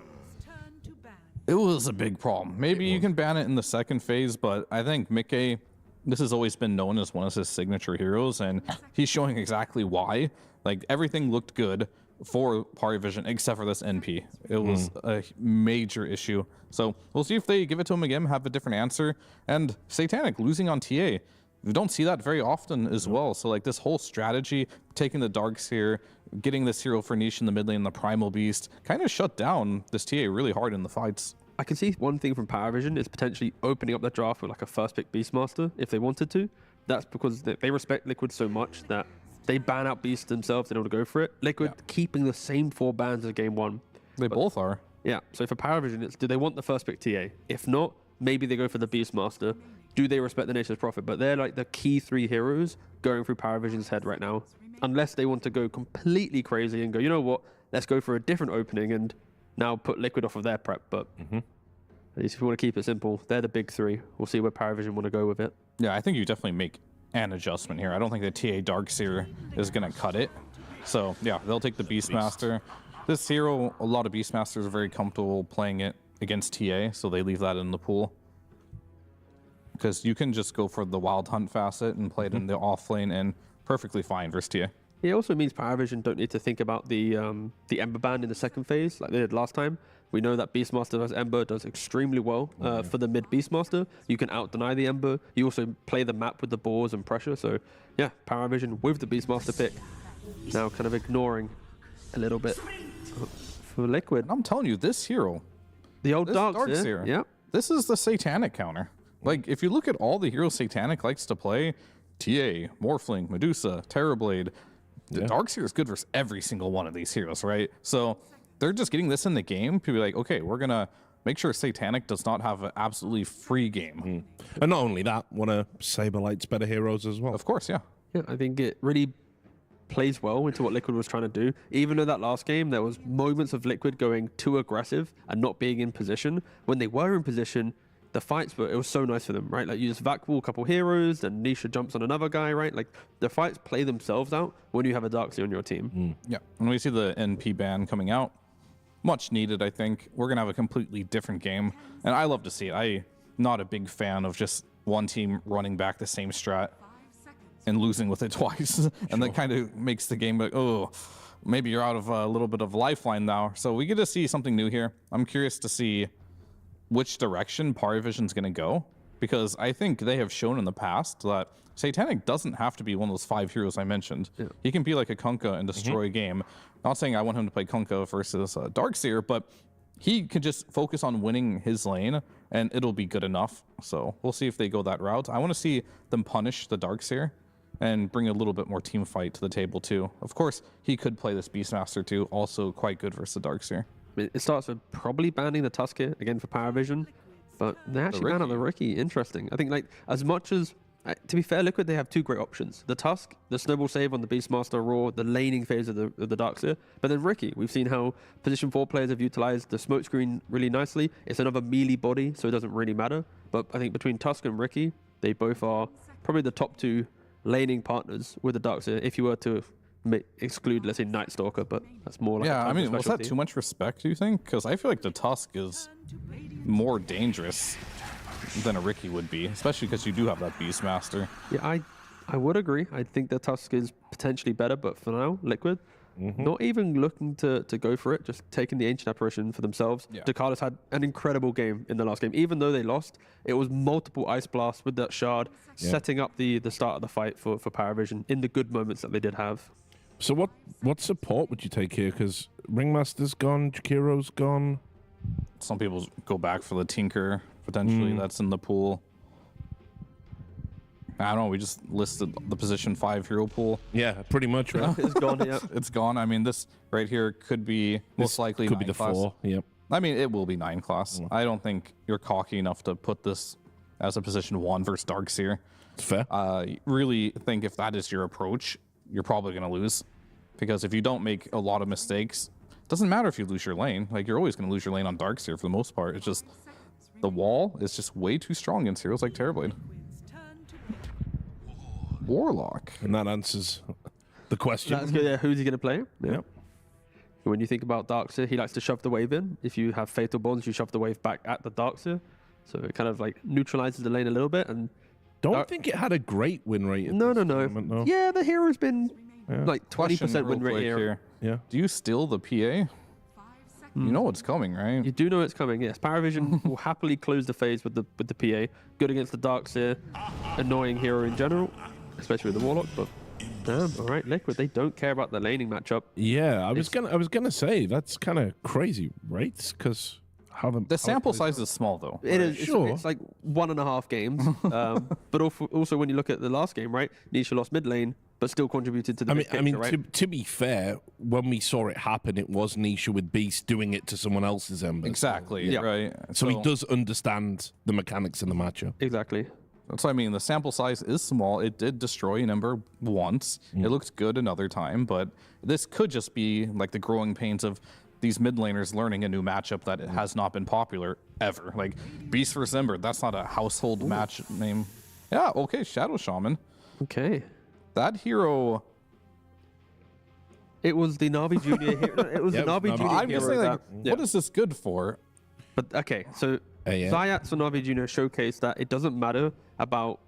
it was a big problem. Maybe you can ban it in the second phase, but I think Mickey, this has always been known as one of his signature heroes, and he's showing exactly why. Like, everything looked good for PARIVISION except for this NP. It was a major issue. So we'll see if they give it to him again, have a different answer. And Satanic losing on TA, we don't see that very often as well. So like this whole strategy, taking the Darkseer, getting this hero for niche in the mid lane, the Primal Beast, kind of shut down this TA really hard in the fights. I can see one thing from PARIVISION is potentially opening up the draft with like a first pick Beastmaster if they wanted to. That's because they respect Liquid so much that they ban out Beast themselves in order to go for it. Liquid keeping the same 4 bans as game 1. They both are. Yeah, so for PARIVISION, it's do they want the first pick TA? If not, maybe they go for the Beastmaster. Do they respect the Nature's Prophet? But they're like the key 3 heroes going through PARIVISION's head right now. Unless they want to go completely crazy and go, you know what, let's go for a different opening and now put Liquid off of their prep. But at least if you want to keep it simple, they're the big 3. We'll see where PARIVISION want to go with it. Yeah, I think you definitely make an adjustment here. I don't think the TA Darkseer is going to cut it. So yeah, they'll take the Beastmaster. This hero, a lot of Beastmasters are very comfortable playing it against TA, so they leave that in the pool. Because you can just go for the Wild Hunt facet and play it in the off lane and perfectly fine versus TA. It also means PARIVISION don't need to think about the Ember ban in the second phase like they did last time. We know that Beastmaster versus Ember does extremely well for the mid Beastmaster. You can out-deny the Ember. You also play the map with the boars and pressure. So yeah, PARIVISION with the Beastmaster pick. Now kind of ignoring a little bit for Liquid. I'm telling you, this hero, the old Darkseer, yeah, this is the Satanic counter. Like, if you look at all the heroes Satanic likes to play, TA, Morphling, Medusa, Terrorblade, the Darkseer is good versus every single one of these heroes, right? So they're just getting this in the game to be like, okay, we're going to make sure Satanic does not have an absolutely free game. And not only that, one of Saberlight's better heroes as well. Of course, yeah. Yeah, I think it really plays well into what Liquid was trying to do. Even though that last game, there was moments of Liquid going too aggressive and not being in position. When they were in position, the fights, but it was so nice for them, right? Like, you just vac wall a couple heroes, and Nisha jumps on another guy, right? Like, the fights play themselves out when you have a Darkseer on your team. Yeah, when we see the NP ban coming out, much needed, I think. We're going to have a completely different game, and I love to see it. I'm not a big fan of just one team running back the same strat and losing with it twice, and that kind of makes the game like, oh, maybe you're out of a little bit of lifeline now. So we get to see something new here. I'm curious to see which direction PARIVISION's going to go, because I think they have shown in the past that Satanic doesn't have to be one of those 5 heroes I mentioned. He can be like a Kunkka and destroy a game. Not saying I want him to play Kunkka versus Darkseer, but he can just focus on winning his lane and it'll be good enough. So we'll see if they go that route. I want to see them punish the Darkseer and bring a little bit more team fight to the table too. Of course, he could play this Beastmaster too, also quite good versus the Darkseer. It starts with probably banning the Tusk here, again for PARIVISION, but they actually ban out the Rookie. Interesting. I think, like, as much as to be fair, Liquid, they have two great options. The Tusk, the Snowball Save on the Beastmaster Aurora, the laning phase of the Darkseer. But then Riki, we've seen how position 4 players have utilized the smokescreen really nicely. It's another melee body, so it doesn't really matter. But I think between Tusk and Riki, they both are probably the top 2 laning partners with the Darkseer, if you were to exclude, let's say, Night Stalker, but that's more like I mean, was that too much respect, do you think? Because I feel like the Tusk is more dangerous than a Riki would be, especially because you do have that Beastmaster. Yeah, I would agree. I think the Tusk is potentially better, but for now, Liquid, not even looking to go for it, just taking the Ancient Apparition for themselves. Yeah. Jakarta's had an incredible game in the last game. Even though they lost, it was multiple Ice Blasts with that Shard, setting up the start of the fight for PARIVISION in the good moments that they did have. So what support would you take here? Because Ringmaster's gone, Jakiro's gone. Some people go back for the Tinker, potentially. That's in the pool. I don't know, we just listed the position 5 hero pool. Yeah, pretty much, right? It's gone, yeah. It's gone. I mean, this right here could be most likely could 9 be the class. 4, yep. I mean, it will be 9 class. I don't think you're cocky enough to put this as a position 1 versus Darkseer. It's fair. Really think if that is your approach, you're probably going to lose. Because if you don't make a lot of mistakes, it doesn't matter if you lose your lane. Like, you're always going to lose your lane on Darkseer for the most part. It's just the wall is just way too strong against heroes like Terrorblade. Warlock. And that answers the question. That's good. Yeah, who's he going to play? Yep. When you think about Darkseer, he likes to shove the wave in. If you have Fatal Bonds, you shove the wave back at the Darkseer. So it kind of like neutralizes the lane a little bit. And don't think it had a great win rate. No. No. Yeah, the hero's been like 20% win rate here. Yeah. Do you steal the PA? You know what's coming, right? You do know it's coming, yes. PARIVISION will happily close the phase with the PA. Good against the Darkseer. Annoying hero in general, especially with the Warlock, but damn, all right, Liquid, they don't care about the laning matchup. Yeah, I was gonna say that's kind of crazy, right? Because the sample size is small though. It is. Sure. It's like 1.5 games. But also when you look at the last game, right? Nisha lost mid lane, but still contributed to the big picture, right? to be fair, when we saw it happen, it was Nisha with Beast doing it to someone else's Ember. Exactly. Yeah. Right. So he does understand the mechanics in the matchup. Exactly. That's what I mean. The sample size is small. It did destroy an Ember once. It looked good another time, but this could just be like the growing pains of these mid laners learning a new matchup that has not been popular ever. Like Beast vs Ember, that's not a household match name. Yeah, okay, Shadow Shaman. Okay. That hero. It was the NAVI Junior hero. It was the NAVI Junior I'm just saying, like, what is this good for? But okay, so Zayats and NAVI Junior showcased that it doesn't matter about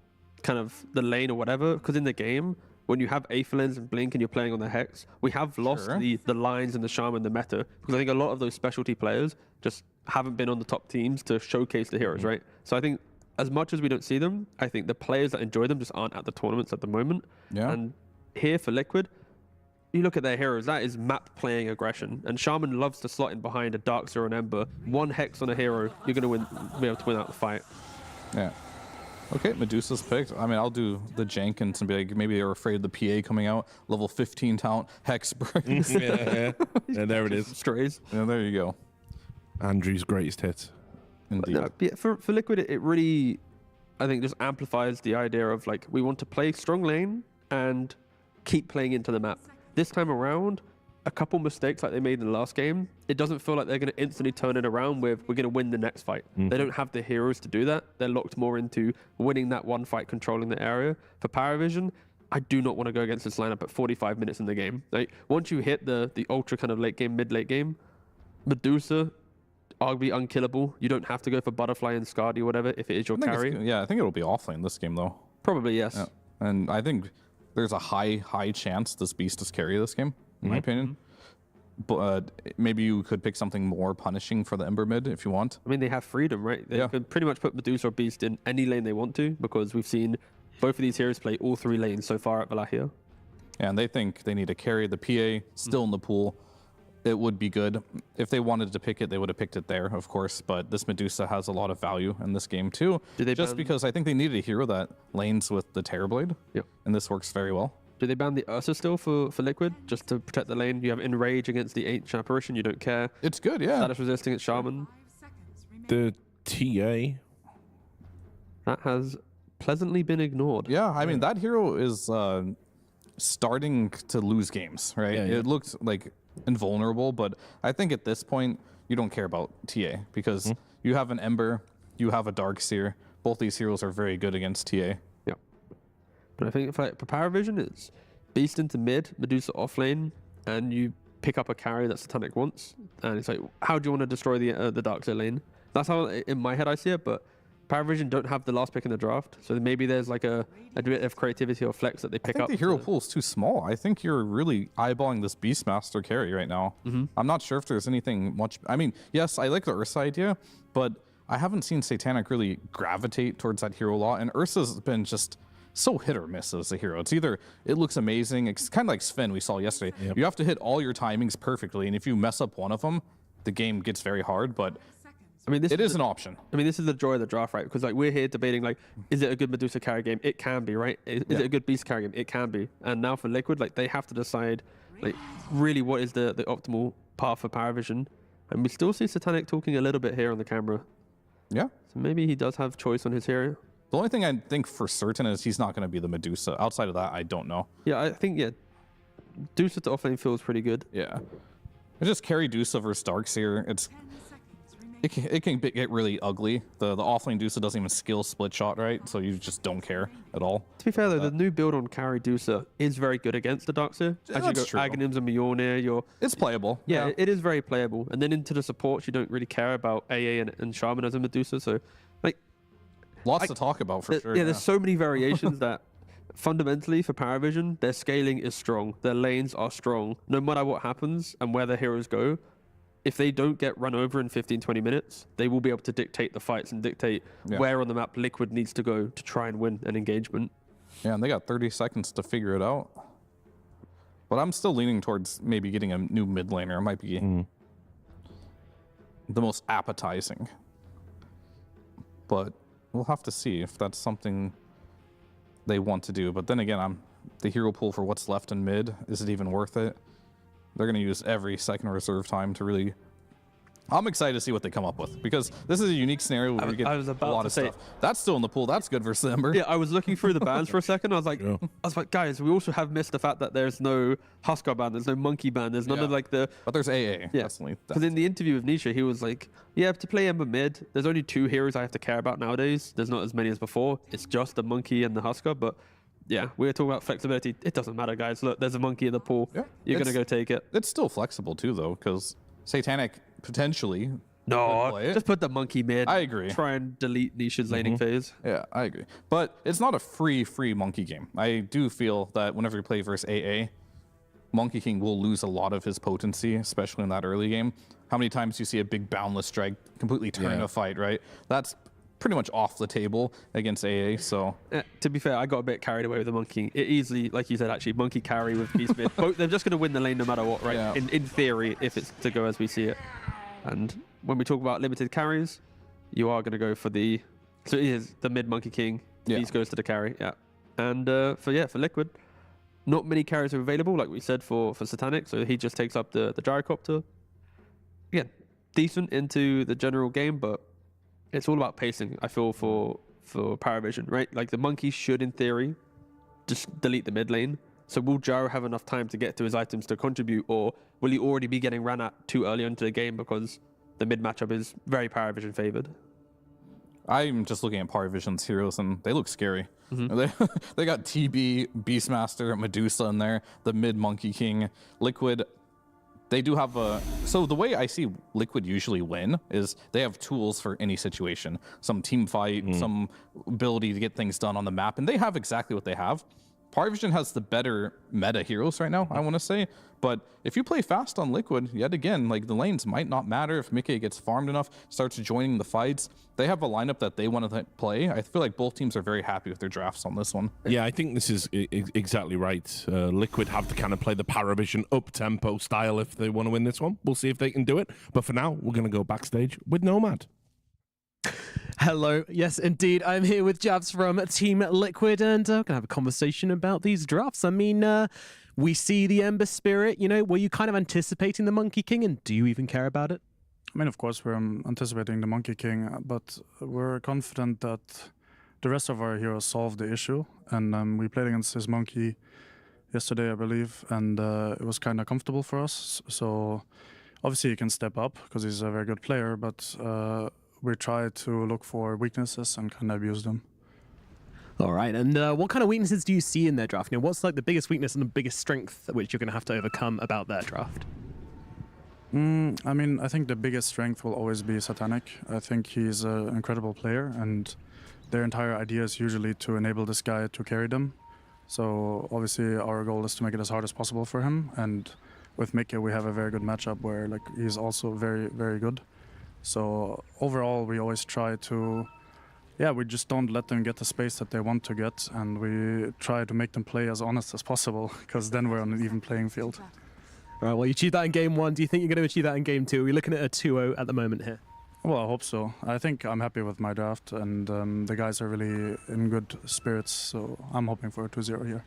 kind of the lane or whatever, because in the game, when you have Aethelins and Blink and you're playing on the Hex, we have lost the lines and the Shaman, the meta, because I think a lot of those specialty players just haven't been on the top teams to showcase the heroes, right? So I think as much as we don't see them, I think the players that enjoy them just aren't at the tournaments at the moment. Yeah. And here for Liquid, you look at their heroes, that is map playing aggression. And Shaman loves to slot in behind a Darkseer or an Ember. One Hex on a hero, you're going to be able to win out the fight. Yeah. Okay, Medusa's picked. I mean, I'll do the Jenkins and be like, maybe they're afraid of the PA coming out. Level 15 talent, Hex Burns. Yeah, there it is. Strays. Yeah, there you go. Andrew's greatest hit. Indeed. No, for Liquid, it really, I think, just amplifies the idea of, like, we want to play strong lane and keep playing into the map. This time around, a couple mistakes like they made in the last game, it doesn't feel like they're going to instantly turn it around with, we're going to win the next fight. They don't have the heroes to do that. They're locked more into winning that one fight, controlling the area. For PARIVISION, I do not want to go against this lineup at 45 minutes in the game. Like, once you hit the ultra kind of late game, mid-late game, Medusa, arguably unkillable. You don't have to go for Butterfly and Skadi or whatever if it is your carry. Yeah, I think it'll be offlane this game, though. Probably, yes. Yeah. And I think there's a high chance this Beast is carry this game, in my opinion. But maybe you could pick something more punishing for the Ember mid if you want. I mean, they have freedom, right? They could pretty much put Medusa or Beast in any lane they want to, because we've seen both of these heroes play all 3 lanes so far at Wallachia. Yeah, and they think they need to carry the PA still in the pool. It would be good. If they wanted to pick it, they would have picked it there, of course. But this Medusa has a lot of value in this game, too. Just because I think they needed a hero that lanes with the Terrorblade. Yep. And this works very well. Do they ban the Ursa still for Liquid, just to protect the lane? You have Enrage against the Ancient Apparition, you don't care. It's good, yeah. Status resisting against Shaman. The TA. That has pleasantly been ignored. Yeah, I mean, that hero is starting to lose games, right? It looked like invulnerable, but I think at this point, you don't care about TA because you have an Ember, you have a Darkseer. Both these heroes are very good against TA. Yeah. But I think for PARIVISION, it's Beast into mid, Medusa off lane, and you pick up a carry that Satanic wants. And it's like, how do you want to destroy the Darkseer lane? That's how, in my head, I see it, but PARIVISION don't have the last pick in the draft, so maybe there's like a bit of creativity or flex that they pick up. I think the hero pool is too small. I think you're really eyeballing this Beastmaster carry right now. I'm not sure if there's anything much... I mean, yes, I like the Ursa idea, but I haven't seen Satanic really gravitate towards that hero a lot, and Ursa's been just so hit or miss as a hero. It's either it looks amazing, it's kind of like Sven we saw yesterday. You have to hit all your timings perfectly, and if you mess up one of them, the game gets very hard, but I mean, it is an option. I mean, this is the joy of the draft, right? Because like we're here debating, like, is it a good Medusa carry game? It can be, right? Is it a good Beast carry game? It can be. And now for Liquid, like they have to decide, like, really what is the optimal path for PARIVISION. And we still see Satanic talking a little bit here on the camera. Yeah. So maybe he does have choice on his hero. The only thing I think for certain is he's not going to be the Medusa. Outside of that, I don't know. Yeah, I think, Medusa to offlane feels pretty good. Yeah. I just carry Medusa versus Darkseer. It can get really ugly. The offlane Dusa doesn't even skill split shot, right? So you just don't care at all. To be fair though, the new build on carry Dusa is very good against the Darkseer. As you go Aghanims and Mjolnir, it's playable. Yeah, it is very playable. And then into the supports, you don't really care about AA and Shaman as a Medusa. So, like, lots to talk about for sure. Yeah, there's so many variations that fundamentally for PARIVISION, their scaling is strong. Their lanes are strong. No matter what happens and where their heroes go, if they don't get run over in 15-20 minutes, they will be able to dictate the fights and dictate where on the map Liquid needs to go to try and win an engagement. Yeah, and they got 30 seconds to figure it out. But I'm still leaning towards maybe getting a new mid laner. It might be the most appetizing. But we'll have to see if that's something they want to do. But then again, the hero pool for what's left in mid. Is it even worth it? They're going to use every second reserve time to really... I'm excited to see what they come up with, because this is a unique scenario where we get a lot of stuff. That's still in the pool. That's good versus Ember. Yeah, I was looking through the bans for a second. I was like, guys, we also have missed the fact that there's no Huskar ban, there's no Monkey ban, there's none of like the... But there's AA. Yeah, because in the interview with Nisha, he was like, yeah, to play Ember mid, there's only 2 heroes I have to care about nowadays. There's not as many as before. It's just the Monkey and the Huskar, but... Yeah, we're talking about flexibility. It doesn't matter, guys. Look, there's a Monkey in the pool. Yeah, you're going to go take it. It's still flexible, too, though, because Satanic potentially... No, just put the Monkey mid. I agree. Try and delete Nisha's laning phase. Yeah, I agree. But it's not a free Monkey game. I do feel that whenever you play versus AA, Monkey King will lose a lot of his potency, especially in that early game. How many times do you see a big boundless strike completely turn a fight, right? That's pretty much off the table against AA, so... to be fair, I got a bit carried away with the Monkey. It easily, like you said, actually, Monkey carry with Beast mid. They're just going to win the lane no matter what, right? Yeah. In theory, if it's to go as we see it. And when we talk about limited carries, you are going to go for the... So it is the mid Monkey King. Yeah. Beast goes to the carry, yeah. And for Liquid, not many carries are available, like we said, for Satanic, so he just takes up the Gyrocopter. Again, decent into the general game, but it's all about pacing, I feel, for PARIVISION, right? Like, the Monkey should, in theory, just delete the mid lane. So will Gyro have enough time to get to his items to contribute, or will he already be getting ran at too early into the game because the mid matchup is very PARIVISION favored? I'm just looking at PARIVISION's heroes, and they look scary. They got TB, Beastmaster, Medusa in there, the mid Monkey King, Liquid. They do have a... So the way I see Liquid usually win is they have tools for any situation. Some team fight, some ability to get things done on the map, and they have exactly what they have. PARIVISION has the better meta heroes right now, I want to say. But if you play fast on Liquid, yet again, like, the lanes might not matter. If Mickey gets farmed enough, starts joining the fights, they have a lineup that they want to play. I feel like both teams are very happy with their drafts on this one. Yeah, I think this is exactly right. Liquid have to kind of play the PARIVISION up-tempo style if they want to win this one. We'll see if they can do it. But for now, we're going to go backstage with Nomad. Hello. Yes, indeed. I'm here with Javs from Team Liquid, and we're going to have a conversation about these drafts. I mean, we see the Ember Spirit. You know, were you kind of anticipating the Monkey King, and do you even care about it? I mean, of course, we're anticipating the Monkey King, but we're confident that the rest of our heroes solved the issue. And we played against his monkey yesterday, I believe, and it was kind of comfortable for us. So obviously he can step up because he's a very good player, but we try to look for weaknesses and kind of abuse them. All right, and what kind of weaknesses do you see in their draft? You know, what's like the biggest weakness and the biggest strength which you're going to have to overcome about their draft? I mean, I think the biggest strength will always be Satanic. I think he's an incredible player, and their entire idea is usually to enable this guy to carry them. So obviously our goal is to make it as hard as possible for him, and with Mickey we have a very good matchup where like he's also very, very good. So overall we always try to, we just don't let them get the space that they want to get, and we try to make them play as honest as possible, because then we're on an even playing field. All right, well, you achieved that in game 1. Do you think you're going to achieve that in game 2? We're looking at a 2-0 at the moment here. Well, I hope so. I think I'm happy with my draft, and the guys are really in good spirits, so I'm hoping for a 2-0 here.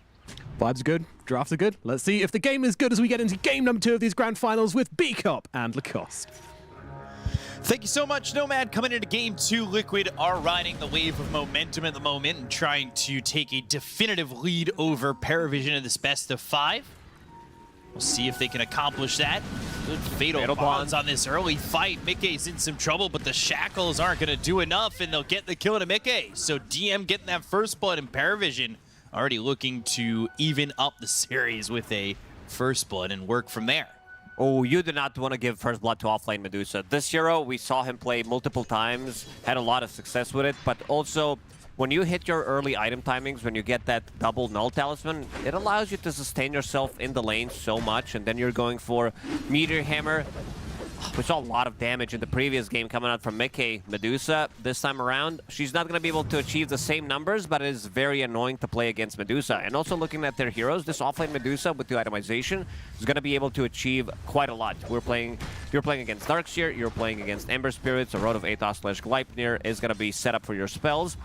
Vibes are good, drafts are good. Let's see if the game is good as we get into game number 2 of these grand finals with B-Cop and Lacoste. Thank you so much, Nomad. Coming into game 2, Liquid are riding the wave of momentum at the moment and trying to take a definitive lead over PARIVISION in this best of 5. We'll see if they can accomplish that. Good fatal bonds on this early fight. Mickey's in some trouble, but the shackles aren't going to do enough, and they'll get the kill to Mickey. So DM getting that first blood, and PARIVISION already looking to even up the series with a first blood and work from there. Oh, you do not want to give first blood to offlane Medusa. This hero, we saw him play multiple times, had a lot of success with it, but also when you hit your early item timings, when you get that double null talisman, it allows you to sustain yourself in the lane so much, and then you're going for Meteor Hammer. We saw a lot of damage in the previous game coming out from Mickey. Medusa, this time around, she's not going to be able to achieve the same numbers, but it is very annoying to play against Medusa. And also looking at their heroes, this offlane Medusa with the itemization is going to be able to achieve quite a lot. You're playing against Darkseer, you're playing against Ember Spirits, a Road of Aethos/Gleipnir is going to be set up for your spells.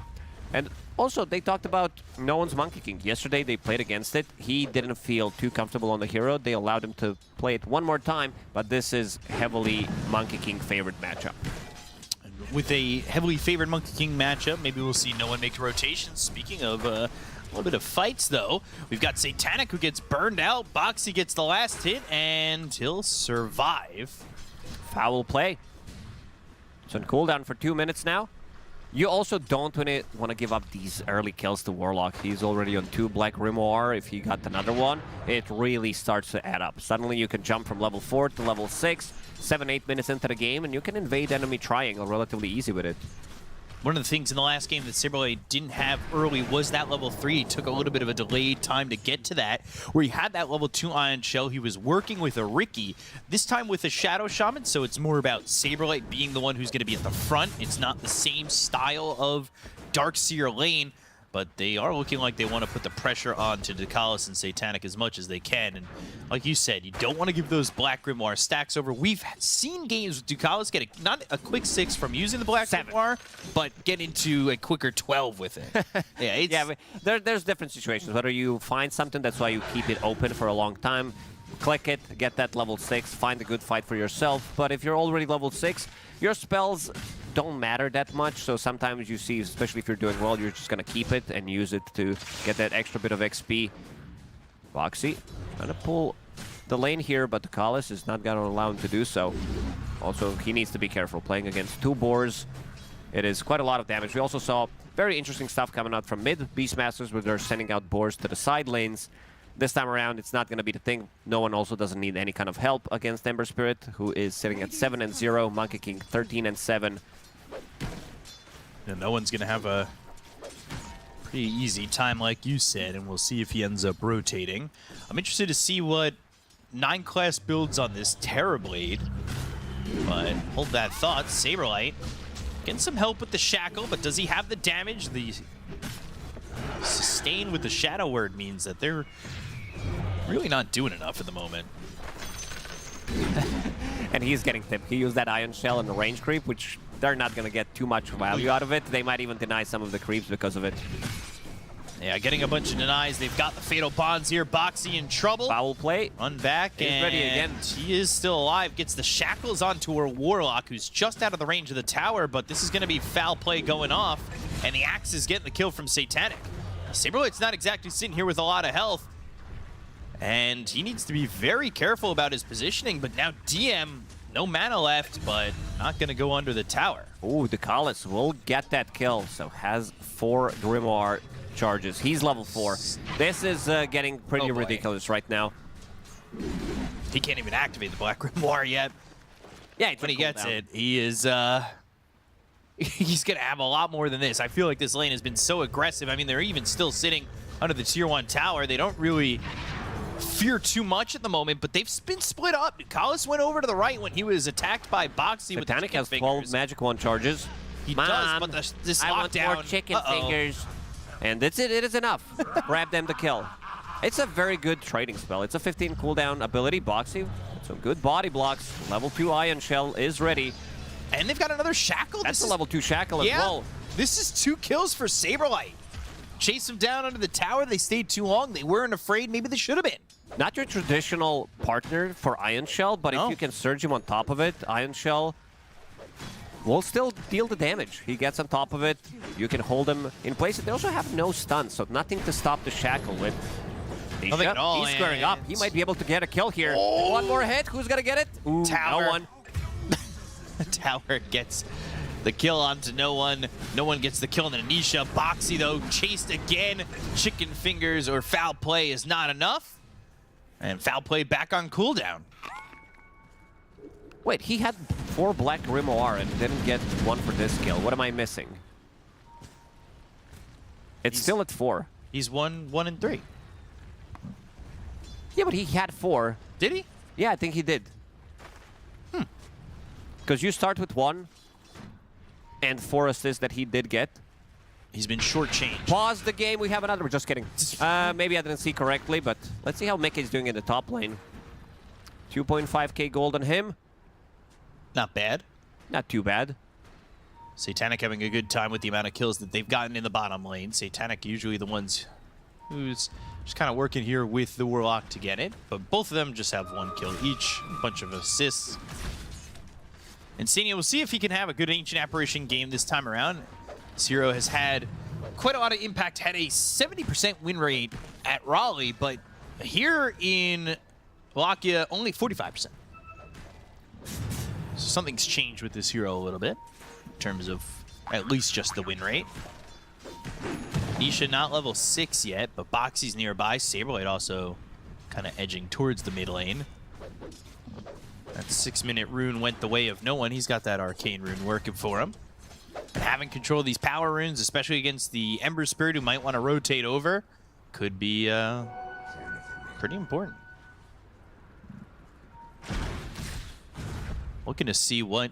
And also, they talked about no one's Monkey King. Yesterday, they played against it. He didn't feel too comfortable on the hero. They allowed him to play it one more time, but this is heavily Monkey King favorite matchup. With a heavily favored Monkey King matchup, maybe we'll see no one make the rotation. Speaking of a little bit of fights, though, we've got Satanic who gets burned out. Boxy gets the last hit, and he'll survive. Foul play. It's on cooldown for 2 minutes now. You also don't want to give up these early kills to Warlock. He's already on 2 Black Grimoire. If he got another one, it really starts to add up. Suddenly you can jump from level 4 to level 6, 7-8 minutes into the game, and you can invade enemy triangle relatively easy with it. One of the things in the last game that Saberlight didn't have early was that level 3. He took a little bit of a delayed time to get to that, where he had that level 2 Ion Shell. He was working with a Riki, this time with a Shadow Shaman, so it's more about Saberlight being the one who's going to be at the front. It's not the same style of Darkseer lane, but they are looking like they want to put the pressure on to Ducalis and Satanic as much as they can. And like you said, you don't want to give those Black Grimoire stacks over. We've seen games with Ducalis get not a quick 6 from using the Black Grimoire, but get into a quicker 12 with it. There's different situations. Whether you find something, that's why you keep it open for a long time. Click it, get that level 6, find a good fight for yourself. But if you're already level 6, your spells don't matter that much, so sometimes you see, especially if you're doing well, you're just gonna keep it and use it to get that extra bit of XP. Boxy trying to pull the lane here, but Ducalis is not gonna allow him to do so. Also, he needs to be careful playing against 2 boars. It is quite a lot of damage. We also saw very interesting stuff coming out from mid Beastmasters, where they're sending out boars to the side lanes. This time around, it's not going to be the thing. No one also doesn't need any kind of help against Ember Spirit, who is sitting at 7-0. Monkey King 13-7. And no one's going to have a pretty easy time, like you said, and we'll see if he ends up rotating. I'm interested to see what 9 class builds on this Terrorblade. But hold that thought. Saberlight getting some help with the Shackle, but does he have the damage? The sustain with the Shadow Word means that they're really not doing enough at the moment. And he's getting tipped. He used that Ion Shell and the range creep, which they're not going to get too much value out of it. They might even deny some of the creeps because of it. Yeah, getting a bunch of denies. They've got the Fatal Bonds here. Boxy in trouble. Foul play. Run back. He's ready again. He is still alive. Gets the Shackles onto a Warlock who's just out of the range of the tower, but this is going to be foul play going off. And the Axe is getting the kill from Satanic. Saberlight's not exactly sitting here with a lot of health. And he needs to be very careful about his positioning. But now DM, no mana left, but not going to go under the tower. Ooh, Ducalis will get that kill. So has 4 Grimoire charges. He's level 4. This is getting pretty ridiculous right now. He can't even activate the Black Grimoire yet. Yeah, when he gets it, he is... he's going to have a lot more than this. I feel like this lane has been so aggressive. I mean, they're even still sitting under the Tier 1 tower. They don't really fear too much at the moment, but they've been split up. Ducalis went over to the right when he was attacked by Boxy with the Satanic has 12 Magic Wand charges. He does, but this I lockdown... want more chicken fingers. And that's it. It is enough. Grab them to kill. It's a very good trading spell. It's a 15 cooldown ability. Boxy, some good body blocks. Level 2 Ion Shell is ready. And they've got another Shackle. That's a level 2 Shackle as well. This is 2 kills for Saberlight. Chase them down under the tower. They stayed too long. They weren't afraid. Maybe they should have been. Not your traditional partner for Ion Shell, but if you can surge him on top of it, Ion Shell will still deal the damage. He gets on top of it. You can hold him in place. They also have no stun, so nothing to stop the Shackle with. He's squaring up. He might be able to get a kill here. Oh. One more hit. Who's going to get it? Ooh, Tower. No one. Tower gets the kill onto no one. No one gets the kill on Anisha. Boxy, though, chased again. Chicken fingers or foul play is not enough. And foul play back on cooldown. Wait, he had 4 Black Grimoire and didn't get 1 for this kill. What am I missing? He's still at 4. He's 1 and 3. Yeah, but he had 4. Did he? Yeah, I think he did. Because you start with 1 and 4 assists that he did get. He's been shortchanged. Pause the game. We have another. We're just kidding. Maybe I didn't see correctly, but let's see how Mickey is doing in the top lane. 2.5k gold on him. Not bad. Not too bad. Satanic having a good time with the amount of kills that they've gotten in the bottom lane. Satanic usually the ones who's just kind of working here with the Warlock to get it. But both of them just have 1 kill each. A bunch of assists. And Senia, we'll see if he can have a good Ancient Apparition game this time around. This hero has had quite a lot of impact, had a 70% win rate at Raleigh, but here in Wallachia, only 45%. So something's changed with this hero a little bit, in terms of at least just the win rate. Nisha not level 6 yet, but Boxy's nearby. Saberlight also kind of edging towards the mid lane. That 6-minute rune went the way of no one. He's got that arcane rune working for him. And having control of these power runes, especially against the Ember Spirit who might want to rotate over, could be pretty important. Looking to see what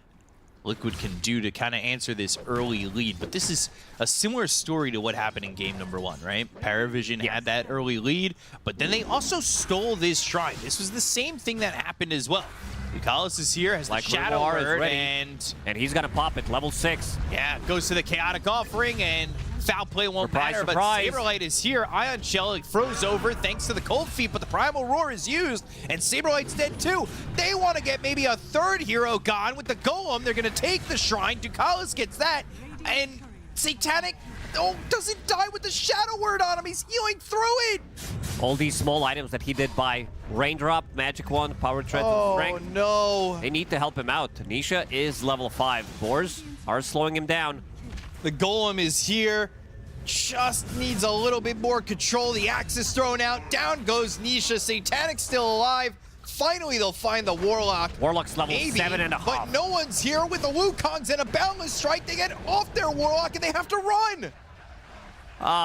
Liquid can do to kind of answer this early lead. But this is a similar story to what happened in game number 1, right? PARIVISION had that early lead, but then they also stole this shrine. This was the same thing that happened as well. Ducalis is here, has the Shadow Word, and he's gonna pop it, level 6. Yeah, goes to the Chaotic Offering, and foul play won't Surprise, matter, surprise. but Saberlight is here. Ion Shell froze over thanks to the Cold Feet, but the Primal Roar is used, and Saberlight's dead too. They want to get maybe a 3rd hero gone with the Golem. They're going to take the Shrine. Ducalis gets that, and Satanic doesn't die with the Shadow Word on him. He's healing through it. All these small items that he did buy. Raindrop, Magic Wand, Power Tread, and Strength. No. They need to help him out. Nisha is level 5. Boars are slowing him down. The Golem is here. Just needs a little bit more control. The axe is thrown out. Down goes Nisha. Satanic still alive. Finally, they'll find the Warlock. Warlock's level 7.5. But no one's here with the Wukongs and a Boundless Strike. They get off their Warlock and they have to run.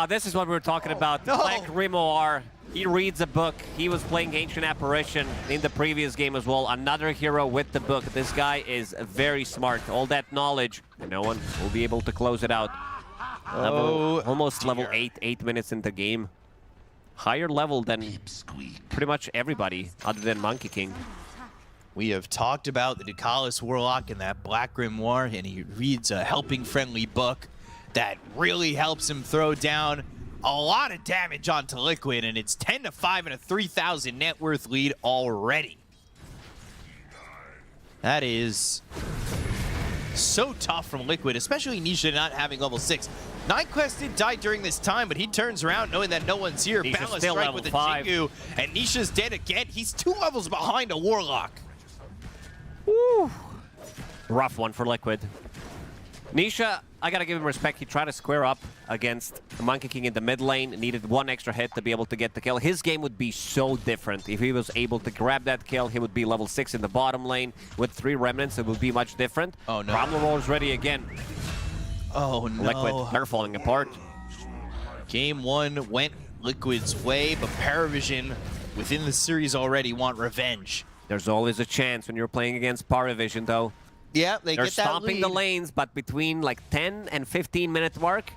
This is what we were talking about. No. Black Grimoire. He reads a book. He was playing Ancient Apparition in the previous game as well. Another hero with the book. This guy is very smart. All that knowledge, and no one will be able to close it out. Almost level 8 minutes into game. Higher level than pretty much everybody other than Monkey King. We have talked about the Ducalis Warlock and that Black Grimoire, and he reads a helping friendly book that really helps him throw down a lot of damage onto Liquid, and it's 10-5 and a 3,000 net worth lead already. That is so tough from Liquid, especially Nisha not having level 6. 9Quest did die during this time, but he turns around knowing that no one's here. Nisha's Balance still strike level with the 5. Jingu, and Nisha's dead again. He's 2 levels behind a Warlock. Woo. Rough one for Liquid. Nisha, I gotta give him respect. He tried to square up against Monkey King in the mid lane. Needed 1 extra hit to be able to get the kill. His game would be so different. If he was able to grab that kill, he would be level 6 in the bottom lane. With 3 remnants, it would be much different. Oh, no. Problem Roller's ready again. Oh, no. Liquid, they're falling apart. Game 1 went Liquid's way, but PARIVISION, within the series already, want revenge. There's always a chance when you're playing against PARIVISION, though. Yeah, They're get that stomping the lead. lanes, but between like 10 and 15-minute mark,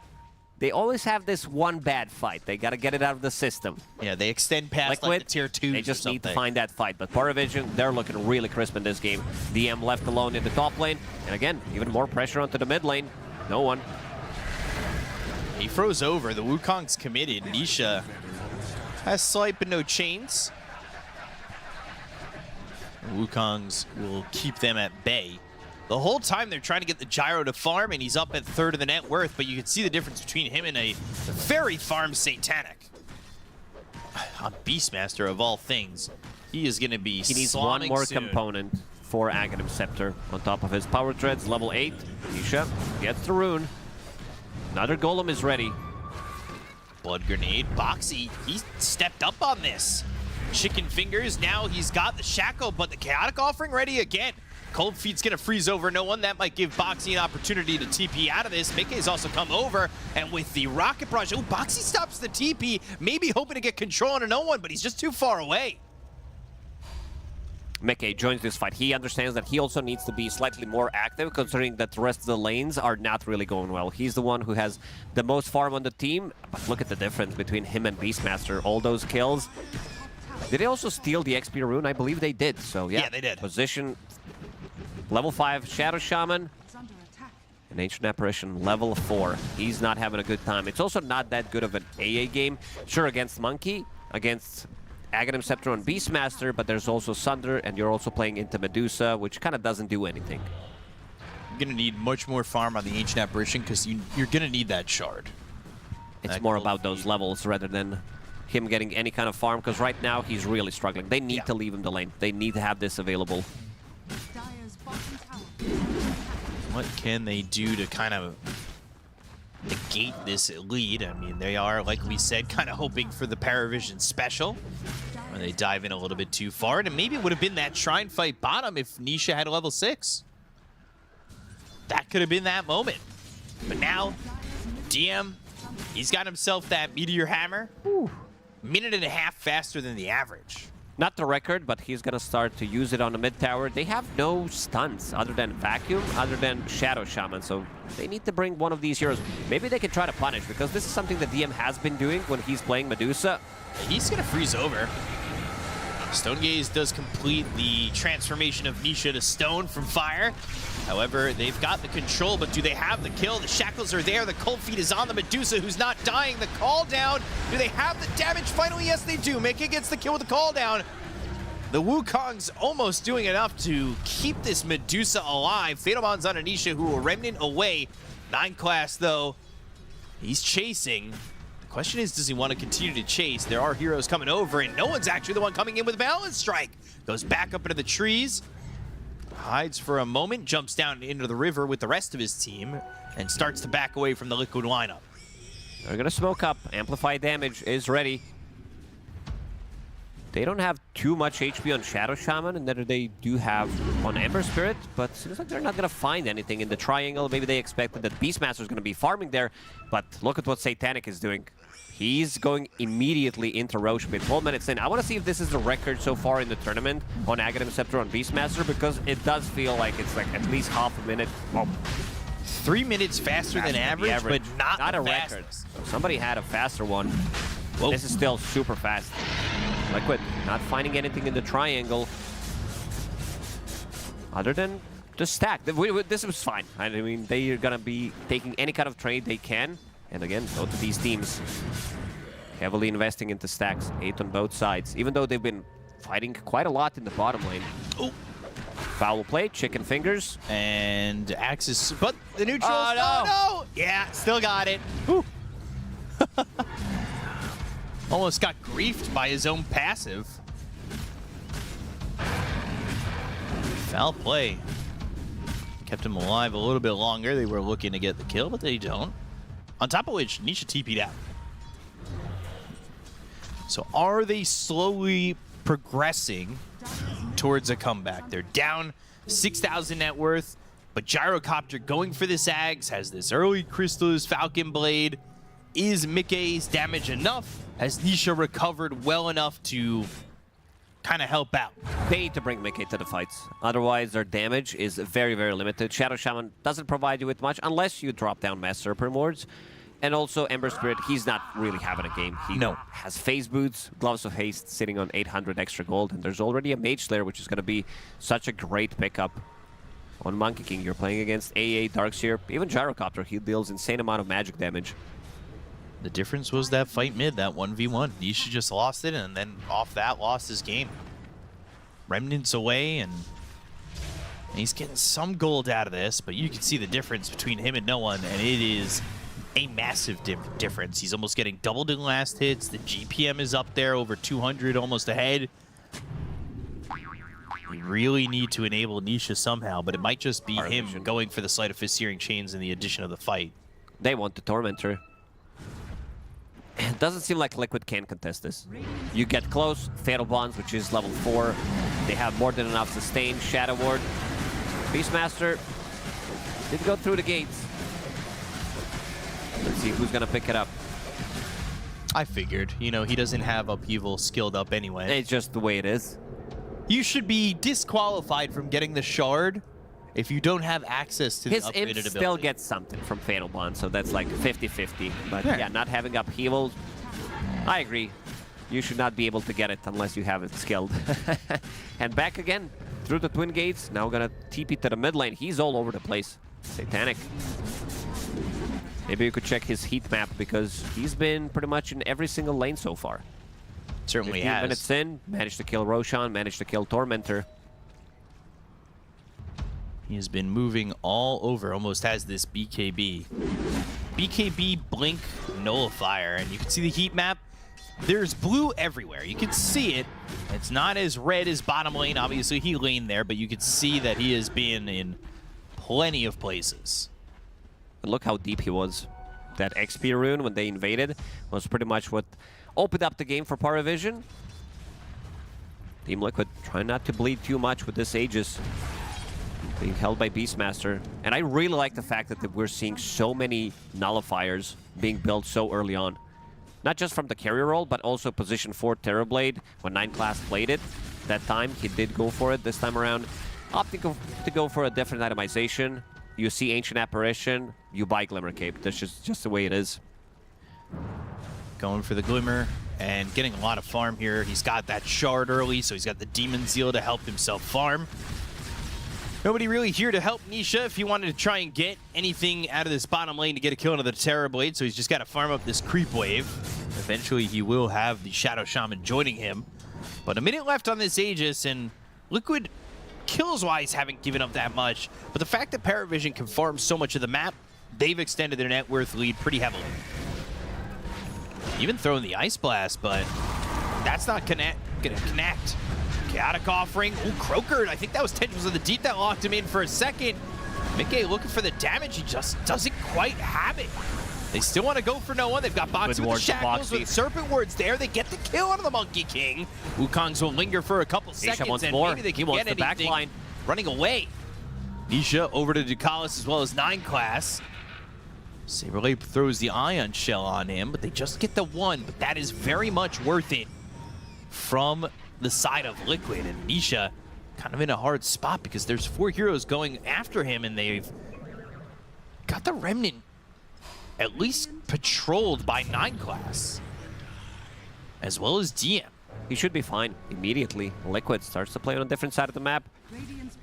they always have this one bad fight. They got to get it out of the system. Yeah, they extend past like the tier 2s. They just need to find that fight. But PARIVISION, they're looking really crisp in this game. DM left alone in the top lane. And again, even more pressure onto the mid lane. No one. He froze over. The Wukong's committed. Nisha has slight but no chains. Wukongs will keep them at bay. The whole time they're trying to get the Gyro to farm, and he's up at 3rd of the net worth, but you can see the difference between him and a very farm Satanic. On Beastmaster, of all things, he is going to be He needs one more soon. component for Aghanim Scepter on top of his power treads. Level 8. Nisha gets the rune. Another golem is ready. Blood Grenade. Boxy, he stepped up on this. Chicken Fingers, now he's got the Shackle, but the Chaotic Offering ready again. Cold Feet's gonna freeze over no one. That might give Boxy an opportunity to TP out of this. Mickey's also come over, and with the Rocket Barrage, oh, Boxy stops the TP, maybe hoping to get control on no one, but he's just too far away. Mickey joins this fight. He understands that he also needs to be slightly more active, considering that the rest of the lanes are not really going well. He's the one who has the most farm on the team, but look at the difference between him and Beastmaster. All those kills. Did they also steal the XP rune? I believe they did. So yeah, they did. Position, level 5 Shadow Shaman. An Ancient Apparition, level 4. He's not having a good time. It's also not that good of an AA game. Sure, against Monkey, against Aghanim Scepter on Beastmaster, but there's also Sunder, and you're also playing into Medusa, which kind of doesn't do anything. You're going to need much more farm on the Ancient Apparition because you're going to need that shard. It's more about those levels rather than him getting any kind of farm, because right now he's really struggling. They need to leave him the lane. They need to have this available. What can they do to kind of negate this lead? I mean, they are, like we said, kind of hoping for the PARIVISION special, where they dive in a little bit too far, and maybe it would have been that Shrine fight bottom if Nisha had a level 6. That could have been that moment. But now, DM, he's got himself that Meteor Hammer. Minute and a half faster than the average. Not the record, but he's going to start to use it on the mid tower. They have no stuns other than Vacuum, other than Shadow Shaman, so they need to bring one of these heroes. Maybe they can try to punish, because this is something that DM has been doing when he's playing Medusa. He's going to freeze over. Stonegaze does complete the transformation of Nisha to stone from fire. However, they've got the control, but do they have the kill? The shackles are there. The cold feet is on the Medusa, who's not dying. The call down. Do they have the damage finally? Yes, they do. Mickey gets the kill with the call down. The Wukong's almost doing enough to keep this Medusa alive. Fatal Bond's on Anisha, who will remnant away. 9Class, though, he's chasing. The question is, does he want to continue to chase? There are heroes coming over, and no one's actually the one coming in with Balance Strike. Goes back up into the trees, hides for a moment, jumps down into the river with the rest of his team, and starts to back away from the Liquid lineup. They're going to smoke up. Amplify damage is ready. They don't have too much HP on Shadow Shaman, and then they do have on Ember Spirit, but seems like they're not going to find anything in the triangle. Maybe they expected that Beastmaster is going to be farming there, but look at what Satanic is doing. He's going immediately into Roche Pit. 12 minutes in. I want to see if this is the record so far in the tournament on Aghanim Scepter on Beastmaster, because it does feel like it's like at least half a minute. Well, 3 minutes faster than average, but not a fastest. record. So somebody had a faster one. Whoa. This is still super fast. Liquid not finding anything in the triangle other than the stack. This was fine. I mean, they are going to be taking any kind of trade they can. And again, both of these teams heavily investing into stacks. 8 on both sides. Even though they've been fighting quite a lot in the bottom lane. Oh, Foul play, chicken fingers. And Axis, but the neutral. Oh, no! Yeah, still got it. Whew. Almost got griefed by his own passive. Foul play. Kept him alive a little bit longer. They were looking to get the kill, but they don't. On top of which, Nisha TP'd out. So are they slowly progressing towards a comeback? They're down 6,000 net worth, but Gyrocopter going for this Ags, has this early Crystal's Falcon Blade. Is Mickey's damage enough? Has Nisha recovered well enough to kind of help out? They need to bring Mickey to the fights. Otherwise, their damage is very, very limited. Shadow Shaman doesn't provide you with much unless you drop down Mass Serpent Wards. And also, Ember Spirit, he's not really having a game. He has Phase Boots, Gloves of Haste sitting on 800 extra gold, and there's already a Mage Slayer, which is going to be such a great pickup on Monkey King. You're playing against AA, Darkseer, even Gyrocopter. He deals insane amount of magic damage. The difference was that fight mid, that 1v1. Nisha just lost it, and then off that, lost his game. Remnants away, and he's getting some gold out of this, but you can see the difference between him and no one, and it is a massive difference. He's almost getting doubled in last hits. The GPM is up there, over 200, almost ahead. We really need to enable Nisha somehow, but it might just be him going for the Sleight of Fist Searing Chains in the addition of the fight. They want the Tormentor. It doesn't seem like Liquid can contest this. You get close, Fatal Bonds, which is level 4. They have more than enough sustain. Shadow Ward. Beastmaster did go through the gates. Let's see who's going to pick it up. I figured. You know, he doesn't have Upheaval skilled up anyway. It's just the way it is. You should be disqualified from getting the Shard if you don't have access to the upgraded ability. His imp still gets something from Fatal Bond, so that's like 50-50. But yeah, not having Upheaval, I agree. You should not be able to get it unless you have it skilled. And back again through the Twin Gates. Now gonna TP to the mid lane. He's all over the place. Satanic. Maybe you could check his heat map because he's been pretty much in every single lane so far. Certainly 15 has. minutes in, managed to kill Roshan, managed to kill Tormentor. He has been moving all over, almost has this BKB. BKB Blink Nullifier, and you can see the heat map. There's blue everywhere. You can see it. It's not as red as bottom lane. Obviously, he laned there, but you can see that he has been in plenty of places. And look how deep he was. That XP rune, when they invaded, was pretty much what opened up the game for PARIVISION. Team Liquid trying not to bleed too much with this Aegis. Being held by Beastmaster. And I really like the fact that we're seeing so many nullifiers being built so early on. Not just from the carrier role, but also position 4 Terrorblade. When 9 class played it, that time he did go for it this time around. Opting to go for a different itemization. You see Ancient Apparition, you buy Glimmer Cape. That's just the way it is. Going for the Glimmer and getting a lot of farm here. He's got that Shard early, so he's got the Demon Zeal to help himself farm. Nobody really here to help Nisha if he wanted to try and get anything out of this bottom lane to get a kill into the Terrorblade, so he's just got to farm up this creep wave. Eventually, he will have the Shadow Shaman joining him. But a minute left on this Aegis, and Liquid, kills-wise, haven't given up that much. But the fact that PARIVISION can farm so much of the map, they've extended their net worth lead pretty heavily. Even throwing the Ice Blast, but that's not gonna connect. Chaotic Offering. Ooh, Croaker. I think that was Tendrils of the Deep that locked him in for a second. Mickey looking for the damage. He just doesn't quite have it. They still want to go for no one. They've got Boxy with the Shackles with Serpent Wards there. They get the kill out of the Monkey King. Wukongs will linger for a couple seconds, and maybe they can get anything. Backline. Running away. Nisha over to Ducalis as well as 9 class. Saberlay throws the Ion Shell on him, but they just get the 1. But that is very much worth it from the side of Liquid. And Nisha kind of in a hard spot because there's 4 heroes going after him, and they've got the Remnant at least patrolled by 9 class, as well as DM. He should be fine immediately. Liquid starts to play on a different side of the map.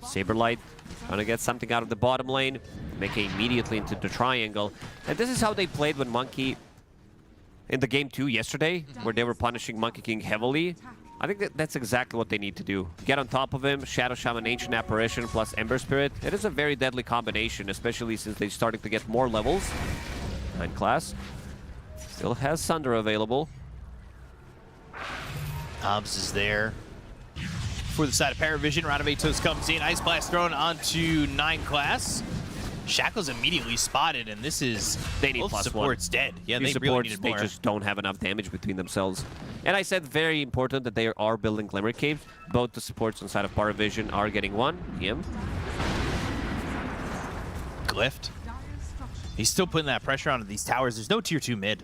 Saberlight trying to get something out of the bottom lane. Mickey immediately into the triangle. And this is how they played when Monkey in the game 2 yesterday, where they were punishing Monkey King heavily. I think that's exactly what they need to do. Get on top of him, Shadow Shaman, Ancient Apparition plus Ember Spirit. It is a very deadly combination, especially since they're starting to get more levels. 9 class. Still has Sunder available. Hobbs is there. For the side of PARIVISION, Round of 8 Toast comes in. Ice Blast thrown onto 9 class. Shackle's immediately spotted, and this is... They need both +1. supports dead. Yeah, These they really supports, needed they more. just don't have enough damage between themselves. And I said very important that they are building Glimmer Cave. Both the supports inside of PARIVISION are getting one. Him. Glyphed. He's still putting that pressure onto these towers. There's no tier 2 mid.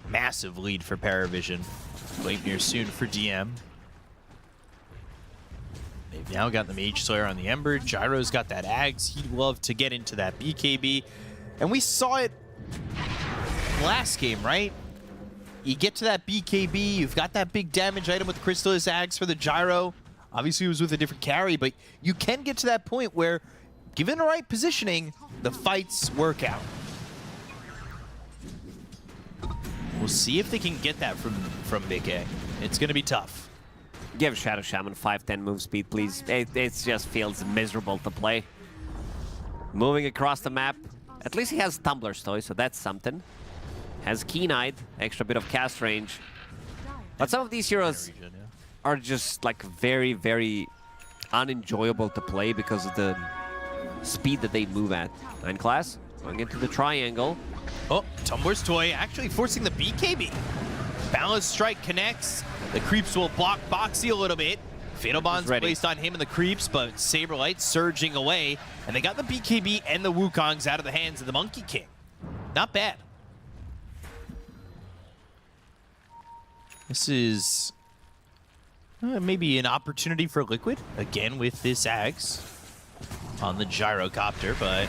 Massive lead for PARIVISION. Gleipnir soon for DM. They've now got the Mage Slayer on the Ember. Gyro's got that Ags. He'd love to get into that BKB. And we saw it last game, right? You get to that BKB, you've got that big damage item with Crystallis Ags for the Gyro. Obviously it was with a different carry, but you can get to that point where, given the right positioning, the fights work out. We'll see if they can get that from Big A. It's going to be tough. Give Shadow Shaman 5-10 move speed, please. It just feels miserable to play. Moving across the map. At least he has Tumbler's Toy, so that's something. Has Keen-Eyed, extra bit of cast range. But some of these heroes are just like very, very unenjoyable to play because of the speed that they move at. 9 class, going into the triangle. Oh, Tumbler's Toy actually forcing the BKB. Balance Strike connects. The creeps will block Boxy a little bit. Fatal Bond's placed on him and the creeps, but Saberlight surging away. And they got the BKB and the Wukongs out of the hands of the Monkey King. Not bad. This is maybe an opportunity for Liquid, again with this Ags on the Gyrocopter, but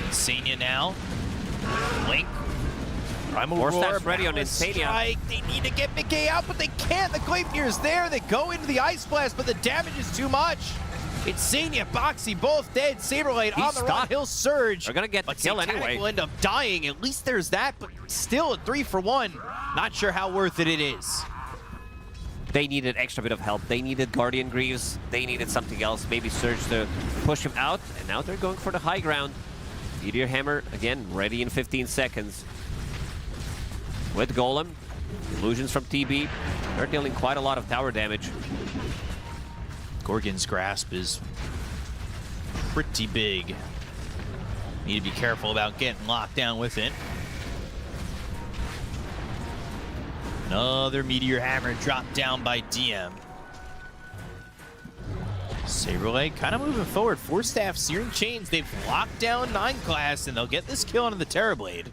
Insania now. Link. Primal More Roar, stats ready on Balance Insania. Strike. They need to get Mickey out, but they can't. The Gleipnir is there. They go into the Ice Blast, but the damage is too much. Insania, Boxy, both dead. Saberlight on the run. He'll surge. They're going to get the But kill Satanic anyway. will end up dying. At least there's that, but still a 3-for-1. Not sure how worth it is. They needed extra bit of help. They needed Guardian Greaves. They needed something else. Maybe Surge to push him out. And now they're going for the high ground. Meteor Hammer, again, ready in 15 seconds. With Golem. Illusions from TB. They're dealing quite a lot of tower damage. Gorgon's Grasp is pretty big. Need to be careful about getting locked down with it. Another Meteor Hammer dropped down by DM. Saberlight kind of moving forward. 4 staff, Searing Chains. They've locked down 9 class, and they'll get this kill onto the Terrorblade.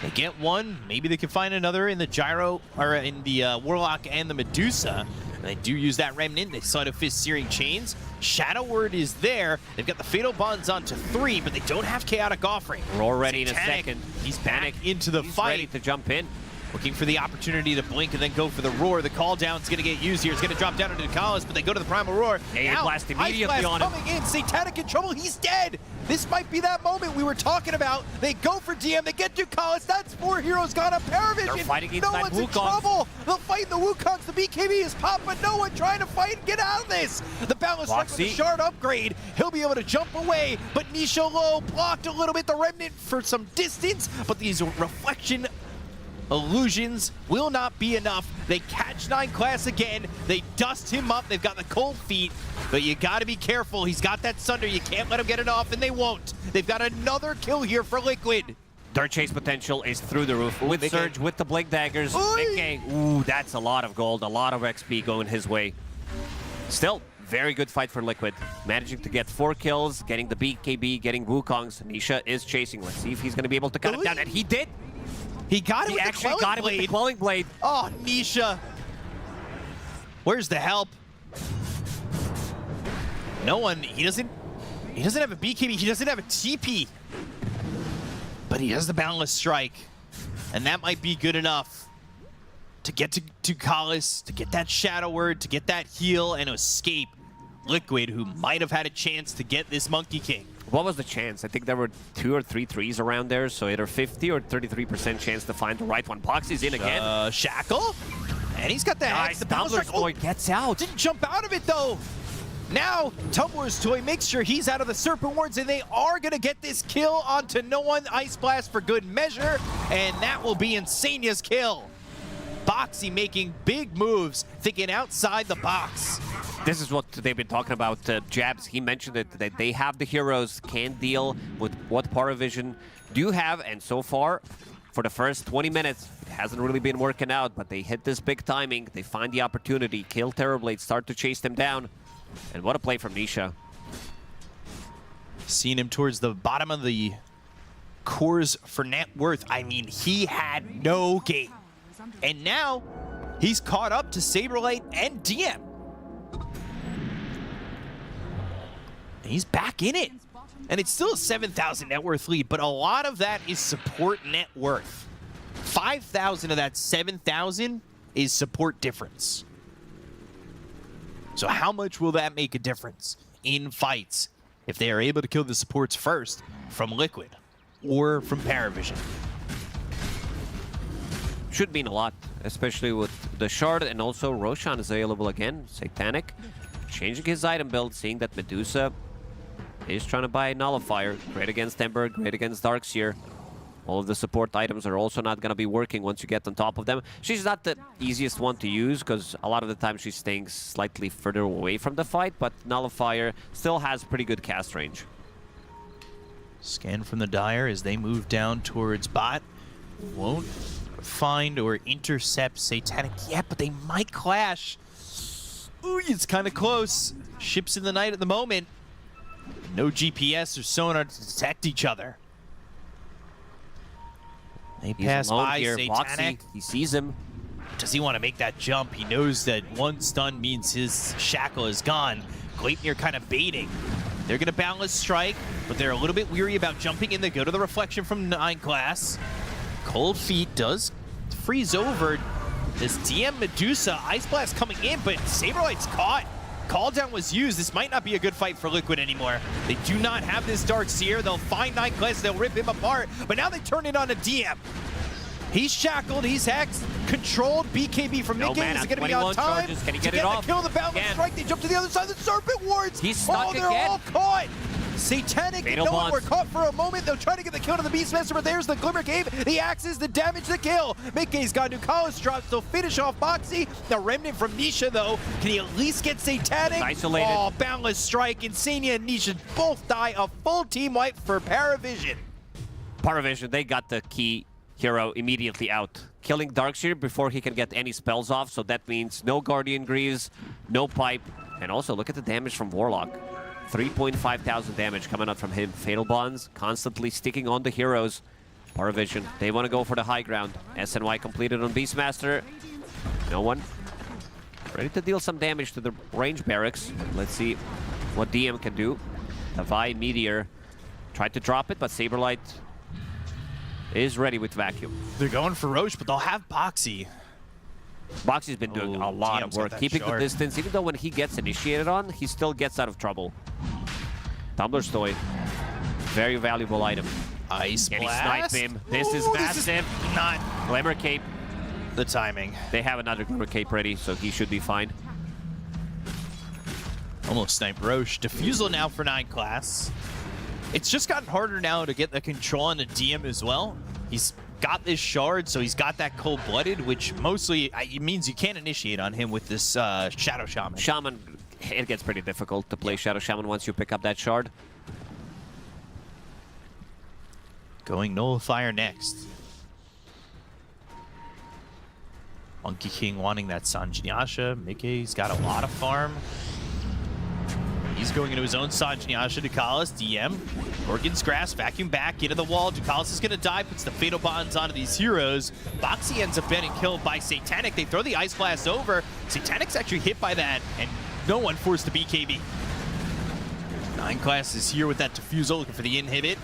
They get one. Maybe they can find another in the Gyro, or in the Warlock and the Medusa. And they do use that Remnant. They Sleight of Fist, Searing Chains. Shadow Word is there. They've got the Fatal Bonds onto 3, but they don't have Chaotic Offering. Roar ready in a Satanic, second. He's back into the fight. Ready to jump in. Looking for the opportunity to blink and then go for the Roar. The call down's going to get used here. It's going to drop down into Ducalis, but they go to the Primal Roar. Air Blast immediately on him. coming in. Satanic in trouble. He's dead. This might be that moment we were talking about. They go for DM. They get Ducalis. That's 4 heroes gone up. PARIVISION. They're fighting No inside one's in Wukongs. trouble. They'll fight the Wukongs. The BKB is popped, but no one trying to fight and get out of this. The Balance Strike with the Boxy. Shard upgrade. He'll be able to jump away, but Nisha low blocked a little bit. The Remnant for some distance, but these reflection illusions will not be enough. They catch 9 class again. They dust him up. They've got the cold feet, but you got to be careful. He's got that Sunder. You can't let him get it off, and they won't. They've got another kill here for Liquid. Their chase potential is through the roof. With Mickey. Surge, with the Blink Daggers. Mickey. Ooh, that's a lot of gold, a lot of XP going his way. Still, very good fight for Liquid. Managing to get 4 kills, getting the BKB, getting Wukongs. Nisha is chasing. Let's see if he's going to be able to cut him down, and he did. He got it He with the actually Quelling got it with the Blade. Quelling Blade. Oh, Nisha. Where's the help? No one. He doesn't have a BKB. He doesn't have a TP. But he has the Boundless Strike. And that might be good enough to get to Ducalis, to get that Shadow Word, to get that heal, and escape Liquid, who might have had a chance to get this Monkey King. What was the chance? I think there were 2 or 3 threes around there, so either 50 or 33% chance to find the right one. Boxy's in again. Shackle? And he's got the hex. The Tumbler's Toy gets out. Didn't jump out of it, though. Now, Tumbler's Toy makes sure he's out of the Serpent Wards, and they are going to get this kill onto no one. Ice Blast for good measure, and that will be Insania's kill. Boxy making big moves, thinking outside the box. This is what they've been talking about. Jabs, he mentioned it, that they have the heroes, can deal with what PARIVISION do have, and so far, for the first 20 minutes, it hasn't really been working out, but they hit this big timing, they find the opportunity, kill Terrorblade, start to chase them down, and what a play from Nisha. Seeing him towards the bottom of the cores for net worth. I mean, he had no game. And now, he's caught up to Saberlight and DM. And he's back in it. And it's still a 7,000 net worth lead, but a lot of that is support net worth. 5,000 of that 7,000 is support difference. So how much will that make a difference in fights if they are able to kill the supports first from Liquid or from PARIVISION? Should mean a lot, especially with the shard, and also Roshan is available again. Satanic changing his item build, seeing that Medusa is trying to buy a Nullifier. Great against Ember, great against Darkseer. All of the support items are also not going to be working once you get on top of them. She's not the easiest one to use because a lot of the time she's staying slightly further away from the fight, but Nullifier still has pretty good cast range. Scan from the Dire as they move down towards bot. Won't find or intercept Satanic yet, but they might clash. Ooh, it's kind of close. Ships in the night at the moment. No GPS or sonar to detect each other. They pass by here. Satanic. Boxy, he sees him. Does he want to make that jump? He knows that one stun means his shackle is gone. Gleipnir kind of baiting. They're going to Boundless Strike, but they're a little bit weary about jumping in. They go to the reflection from 9 class. Cold Feet does freeze over. This DM Medusa, Ice Blast coming in, but Saberlight's caught. Call down was used. This might not be a good fight for Liquid anymore. They do not have this Darkseer. They'll find 9 class, they'll rip him apart, but now they turn it on a DM. He's shackled, he's hexed, controlled. BKB from Nikkei is going to be on time. Charges. Can he to get it off? The kill, the Boundless Strike, they jump to the other side of the Serpent Wards. He's stuck they're again. all caught. Satanic Fatal and no one bonds. were caught for a moment. They'll try to get the kill to the Beastmaster, but there's the Glimmer Cave, the axes, the damage, the kill. Mikkei's got Nukalis drops, they'll finish off Boxy. The Remnant from Nisha, though. Can he at least get Satanic? Isolated. Oh, Boundless Strike. Insania and Nisha both die. A full team wipe for PARIVISION. PARIVISION, they got the key hero immediately out. Killing Darkseer before he can get any spells off, so that means no Guardian Greaves, no Pipe, and also look at the damage from Warlock. 3,500 damage coming out from him. Fatal Bonds constantly sticking on the heroes. PARIVISION, they want to go for the high ground. SNY completed on Beastmaster. No one. Ready to deal some damage to the range barracks. Let's see what DM can do. Avai Meteor tried to drop it, but Saberlight is ready with Vacuum. They're going for Roche, but they'll have Boxy. Boxy's been doing a lot of work, keeping the distance. Even though when he gets initiated on, he still gets out of trouble. Tumbler's Toy, very valuable item. Ice Can Blast? he snipe him? This is massive. Not Glimmer Cape. the timing. They have another Glimmer Cape ready, so he should be fine. Almost sniped Roche. Diffusal now for 9 class. It's just gotten harder now to get the control on the DM as well. He's got this shard, so he's got that cold-blooded, which mostly it means you can't initiate on him with this Shadow Shaman. Shaman, it gets pretty difficult to play Shadow Shaman once you pick up that shard. Going Nullifier next. Monkey King wanting that Sanjinyasha. Mikkei's got a lot of farm. He's going into his own Sanjinyasha. Dukalis, DM. Organ's Grasp, vacuum back, into the wall. Dukalis is going to die, puts the Fatal Bonds onto these heroes. Boxy ends up getting killed by Satanic. They throw the Ice Blast over. Satanic's actually hit by that, and no one forced the BKB. 9 class is here with that Diffusal, looking for the inhibit.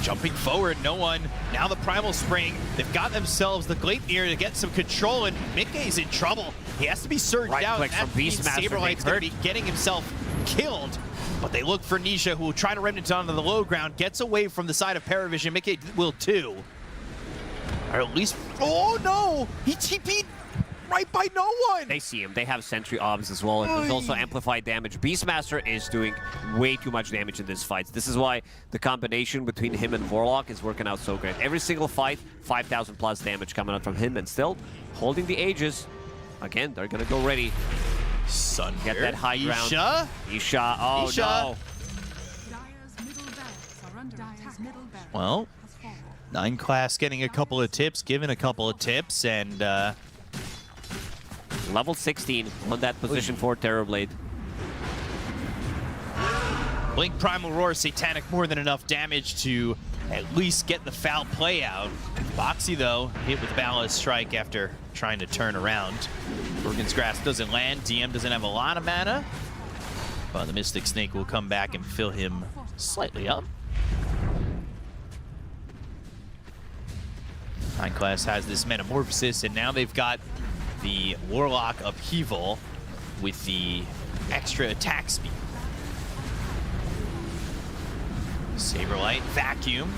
Jumping forward, no one. Now the Primal Spring. They've got themselves the Gleipnir to get some control, and Mikkei's in trouble. He has to be surged out. Right click from Beastmaster. Saberlight's going to be getting himself killed. But they look for Nisha, who will try to remnant onto the low ground. Gets away from the side of PARIVISION. Mikkei will too. Or at least... Oh, no! He TP'd right by no one. They see him. They have sentry obs as well, and there's also amplified damage. Beastmaster is doing way too much damage in this fight. This is why the combination between him and Warlock is working out so great. Every single fight, 5,000 plus damage coming out from him, and still holding the Aegis. Again, they're gonna go ready. Sun get that high ground. Isha. Oh no. Well, 9 class getting a couple of tips, giving a couple of tips, and level 16 on that position for Terrorblade. Blink Primal Roar, Satanic, more than enough damage to at least get the foul play out. Boxy, though, hit with Ballast Strike after trying to turn around. Bergen's Grasp doesn't land. DM doesn't have a lot of mana, but the Mystic Snake will come back and fill him slightly up. 9 class has this Metamorphosis, and now they've got the Warlock Upheaval with the extra attack speed. Saberlight, Vacuum,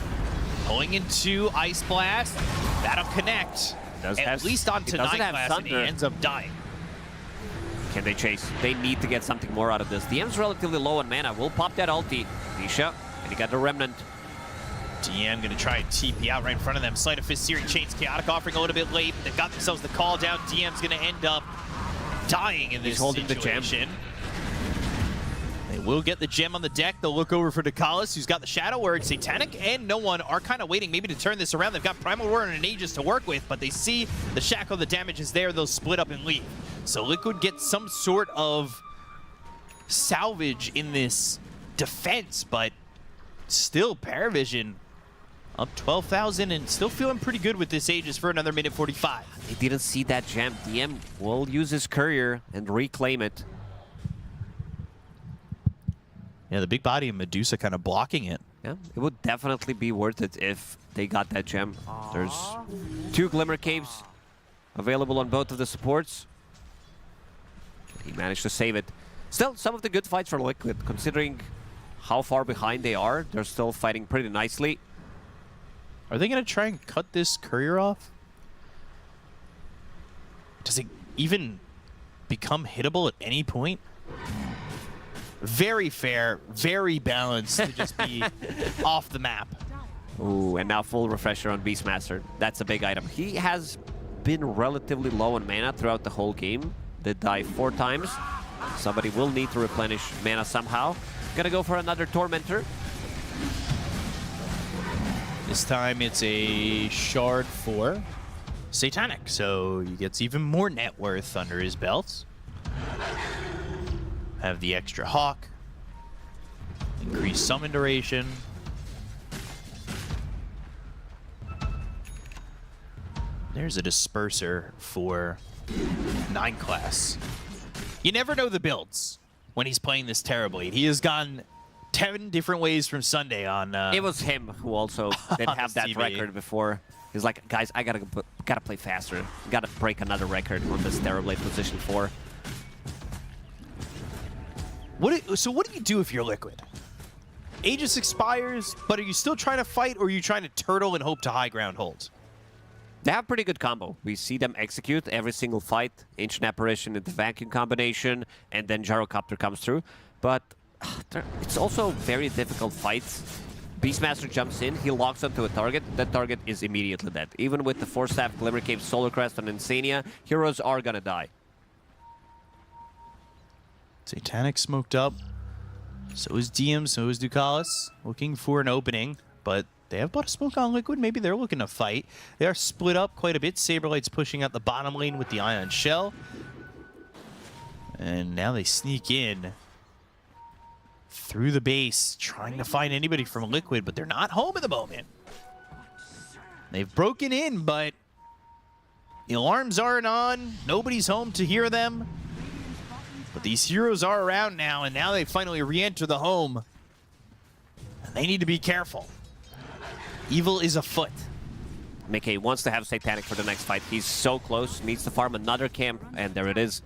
pulling into Ice Blast. That'll connect, at least onto 9 class, and he ends up dying. Can they chase? They need to get something more out of this. DM's relatively low on mana. We'll pop that ulti. Nisha, and he got the Remnant. DM gonna try and TP out right in front of them. Sleight of Fist, Searing Chains, Chaotic offering a little bit late. They got themselves the call down. DM's gonna end up dying in this holding situation. They will get the gem on the deck. They'll look over for Dakalis, who's got the Shadow Word. Satanic and no one are kind of waiting maybe to turn this around. They've got Primal Roar and an Aegis to work with, but they see the Shackle, the damage is there. They'll split up and leave. So Liquid gets some sort of salvage in this defense, but still PARIVISION up 12,000 and still feeling pretty good with this Aegis for another minute 45. They didn't see that gem. DM will use his courier and reclaim it. Yeah, the big body of Medusa kind of blocking it. Yeah, it would definitely be worth it if they got that gem. There's 2 Glimmer Caves available on both of the supports. He managed to save it. Still, some of the good fights for Liquid, considering how far behind they are. They're still fighting pretty nicely. Are they going to try and cut this courier off? Does it even become hittable at any point? Very fair, very balanced to just be off the map. Ooh, and now full refresher on Beastmaster. That's a big item. He has been relatively low on mana throughout the whole game. Did die 4 times. Somebody will need to replenish mana somehow. Gonna go for another Tormentor. This time it's a Shard for Satanic, so he gets even more net worth under his belt. Have the extra Hawk. Increase summon duration. There's a Disperser for 9 class. You never know the builds when he's playing this terribly. He has gone 10 different ways from Sunday on... it was him who also didn't have that record before. He's like, guys, I gotta play faster. Gotta break another record on this Terrorblade position 4. So what do you do if you're Liquid? Aegis expires, but are you still trying to fight, or are you trying to turtle and hope to high ground hold? They have pretty good combo. We see them execute every single fight. Ancient Apparition into Vacuum combination, and then Gyrocopter comes through. But it's also very difficult fights. Beastmaster jumps in, he locks onto a target. That target is immediately dead. Even with the 4-staff Glimmer Cave, Solar Crest, and Insania, heroes are gonna die. Satanic smoked up. So is DM, so is Ducalis. Looking for an opening, but they have bought a smoke on Liquid. Maybe they're looking to fight. They are split up quite a bit. Saberlight's pushing out the bottom lane with the Ion Shell. And now they sneak in through the base, trying to find anybody from Liquid, but they're not home at the moment. They've broken in, but the alarms aren't on. Nobody's home to hear them. But these heroes are around now, and now they finally re-enter the home. And they need to be careful. Evil is afoot. Mickey wants to have Satanic for the next fight. He's so close, needs to farm another camp, and there it is.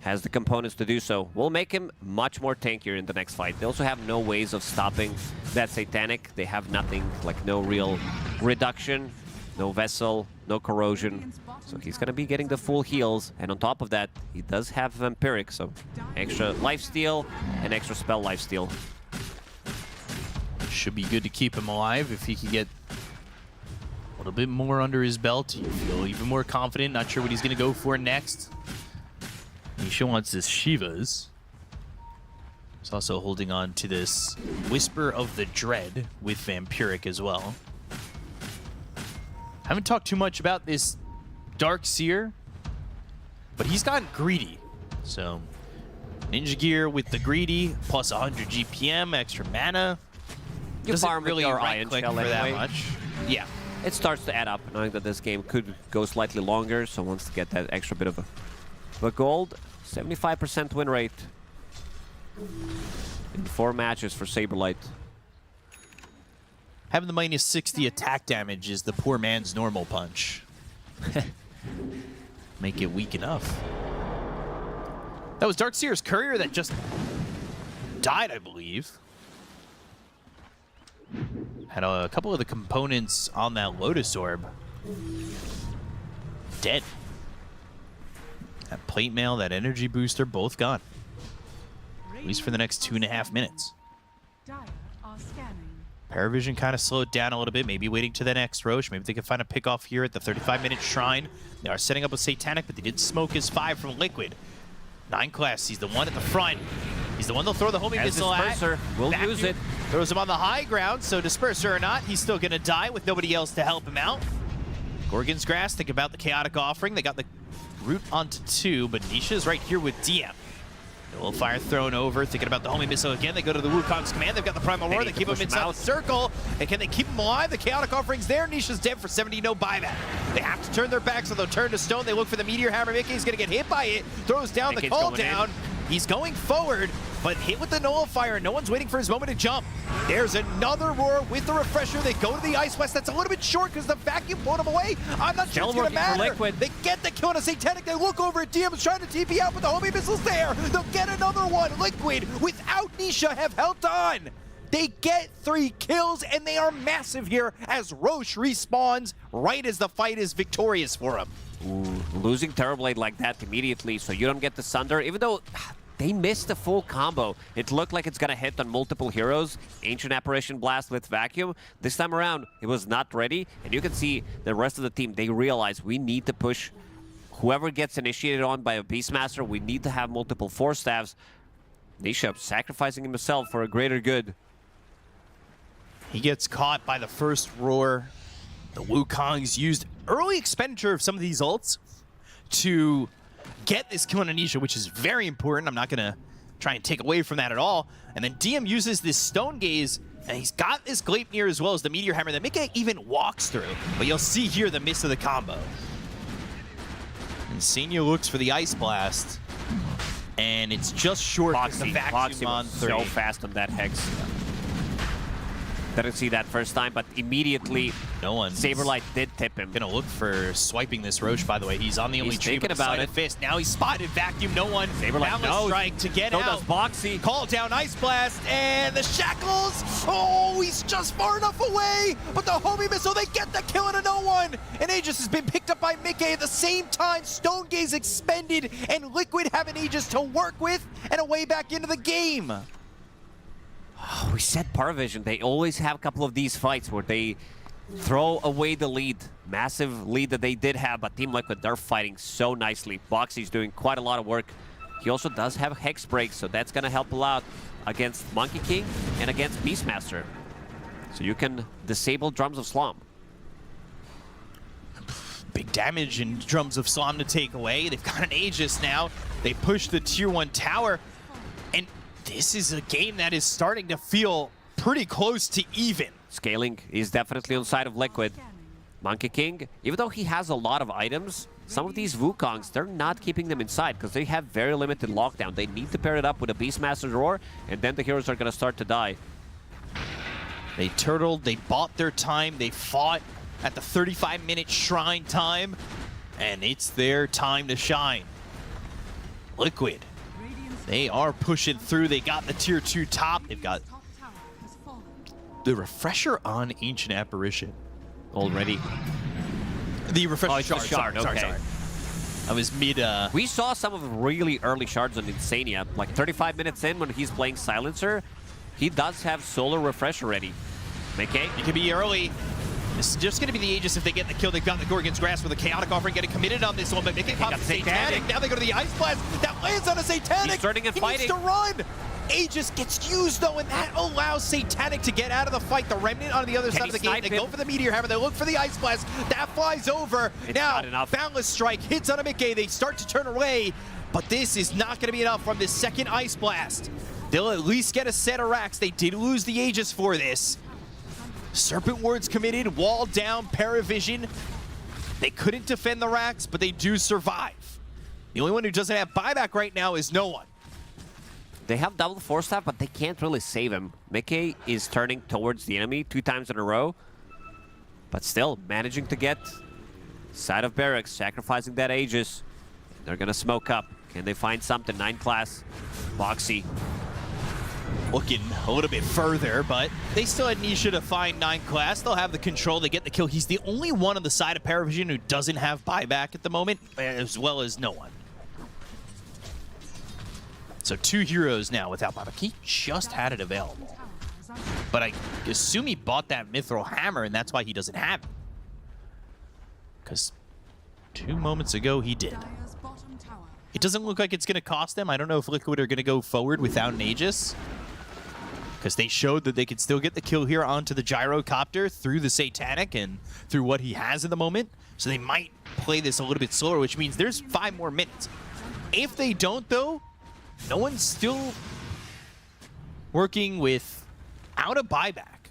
Has the components to do so. Will make him much more tankier in the next fight. They also have no ways of stopping that Satanic. They have nothing, like no real reduction no Vessel, no Corrosion. So he's going to be getting the full heals. And on top of that, he does have Vampiric, so extra lifesteal and extra spell lifesteal. Should be good to keep him alive if he could get a little bit more under his belt. You feel even more confident. Not sure what he's going to go for next. Nisha wants his Shivas. He's also holding on to this Whisper of the Dread with Vampiric as well. Haven't talked too much about this Dark Seer, but he's gotten greedy. So Ninja Gear with the greedy, plus 100 GPM, extra mana. You Doesn't farm really with your right Iron click Shell for that anyway. much. Yeah. It starts to add up, knowing that this game could go slightly longer, so wants to get that extra bit of a gold. 75% win rate in 4 matches for Saberlight. Having the minus 60 attack damage is the poor man's normal punch. Make it weak enough. That was Darkseer's courier that just died, I believe. Had a couple of the components on that Lotus Orb dead. That plate mail, that energy booster, both gone. At least for the next 2.5 minutes. PARIVISION kind of slowed down a little bit, maybe waiting to the next Roche. Maybe they can find a pickoff here at the 35-minute Shrine. They are setting up with Satanic, but they did smoke his 5 from Liquid. 9 class, he's the one at the front. He's the one they'll throw the homing missile at. Disperser will Vacuum use it. Throws him on the high ground, so Disperser or not, he's still gonna die with nobody else to help him out. Gorgon's Grass, think about the Chaotic Offering. They got the route onto 2, but Nisha's right here with DM. A little fire thrown over, thinking about the homing missile again. They go to the Wukong's command. They've got the Primal Roar. They keep him inside the circle. And can they keep him alive? The Chaotic Offering's there. Nisha's dead for 70, no buyback. They have to turn their backs, so they'll turn to stone. They look for the Meteor Hammer. Mickey's going to get hit by it. Throws down the call down. He's going forward, but hit with the Nullifier. No one's waiting for his moment to jump. There's another Roar with the Refresher. They go to the Ice West. That's a little bit short because the vacuum pulled him away. I'm not sure it's going to matter. They get the kill on a Satanic. They look over at DM is trying to TP out, but the homing missile's there. They'll get another one. Liquid, without Nisha, have held on. They get 3 kills, and they are massive here as Roche respawns right as the fight is victorious for him. Ooh, losing Terrorblade like that immediately, so you don't get the Sunder, even though they missed the full combo. It looked like it's gonna hit on multiple heroes. Ancient Apparition Blast with Vacuum. This time around, it was not ready, and you can see the rest of the team, they realize we need to push whoever gets initiated on by a Beastmaster. We need to have multiple Force Staffs. Nisha sacrificing himself for a greater good. He gets caught by the first Roar. The Wukong's used early expenditure of some of these ults to get this kill on Anisha, which is very important. I'm not going to try and take away from that at all. And then DM uses this Stone Gaze, and he's got this Gleipnir as well as the Meteor Hammer that Mickey even walks through. But you'll see here the miss of the combo. And Senior looks for the Ice Blast, and it's just short of the vacuum on 3. So fast on that Hex. Didn't see that first time, but immediately no one. Saberlight did tip him. Gonna look for swiping this Roche, by the way. He's on the only tree thinking with about a it. fist. Now he's spotted. Vacuum, no one. Saberlight knows. Strike to get so out. Does Boxy. Call down Ice Blast, and the Shackles. Oh, he's just far enough away. But the homing missile, they get the kill into no one. And Aegis has been picked up by Mickey at the same time. Stone Gaze expended, and Liquid have an Aegis to work with and a way back into the game. We said PARIVISION, they always have a couple of these fights where they throw away the lead. Massive lead that they did have, but Team Liquid, they're fighting so nicely. Boxy's doing quite a lot of work. He also does have Hex Break, so that's going to help a lot against Monkey King and against Beastmaster. So you can disable Drums of Slum. Big damage and Drums of Slum to take away. They've got an Aegis now. They push the Tier 1 tower, and this is a game that is starting to feel pretty close to even. Scaling is definitely on side of Liquid. Monkey King, even though he has a lot of items, some of these Wukongs, they're not keeping them inside because they have very limited lockdown. They need to pair it up with a Beastmaster's Roar, and then the heroes are going to start to die. They turtled, they bought their time, they fought at the 35-minute Shrine time, and it's their time to shine. Liquid. They are pushing through. They got the Tier 2 top. They've got the Refresher on Ancient Apparition already. The refresh Oh, it's the shard. shard, okay. I was mid. We saw some of the really early shards on Insania. Like 35 minutes in when he's playing Silencer, he does have Solar Refresh already. Okay? It could be early. This is just going to be the Aegis if they get the kill. They've got the Gorgon's Grasp with a Chaotic Offering getting committed on this one, but Mickey pops the Satanic. Now they go to the Ice Blast. That lands on a Satanic. He's turning and fighting. He needs to run. Aegis gets used, though, and that allows Satanic to get out of the fight. The Remnant on the other side of the game. They go for the Meteor Hammer. They look for the Ice Blast. That flies over. It's now, not enough. Boundless Strike hits on a Mickey. They start to turn away, but this is not going to be enough from this second Ice Blast. They'll at least get a set of racks. They did lose the Aegis for this. Serpent Ward's committed, wall down, PARIVISION. They couldn't defend the racks, but they do survive. The only one who doesn't have buyback right now is no one. They have double force staff, but they can't really save him. Mickey is turning towards the enemy 2 times in a row, but still managing to get side of barracks, sacrificing that Aegis. They're gonna smoke up. Can they find something? 9 class, Boxy. Looking a little bit further, but they still had Nisha to find 9 class. They'll have the control. They get the kill. He's the only one on the side of PARIVISION who doesn't have buyback at the moment, as well as no one. So 2 heroes now without buyback. He just had it available. But I assume he bought that Mithril Hammer, and that's why he doesn't have it. Because 2 moments ago, he did. It doesn't look like it's going to cost them. I don't know if Liquid are going to go forward without an Aegis, because they showed that they could still get the kill here onto the Gyrocopter through the Satanic and through what he has at the moment. So they might play this a little bit slower, which means there's 5 more minutes. If they don't, though, no one's still working without a buyback.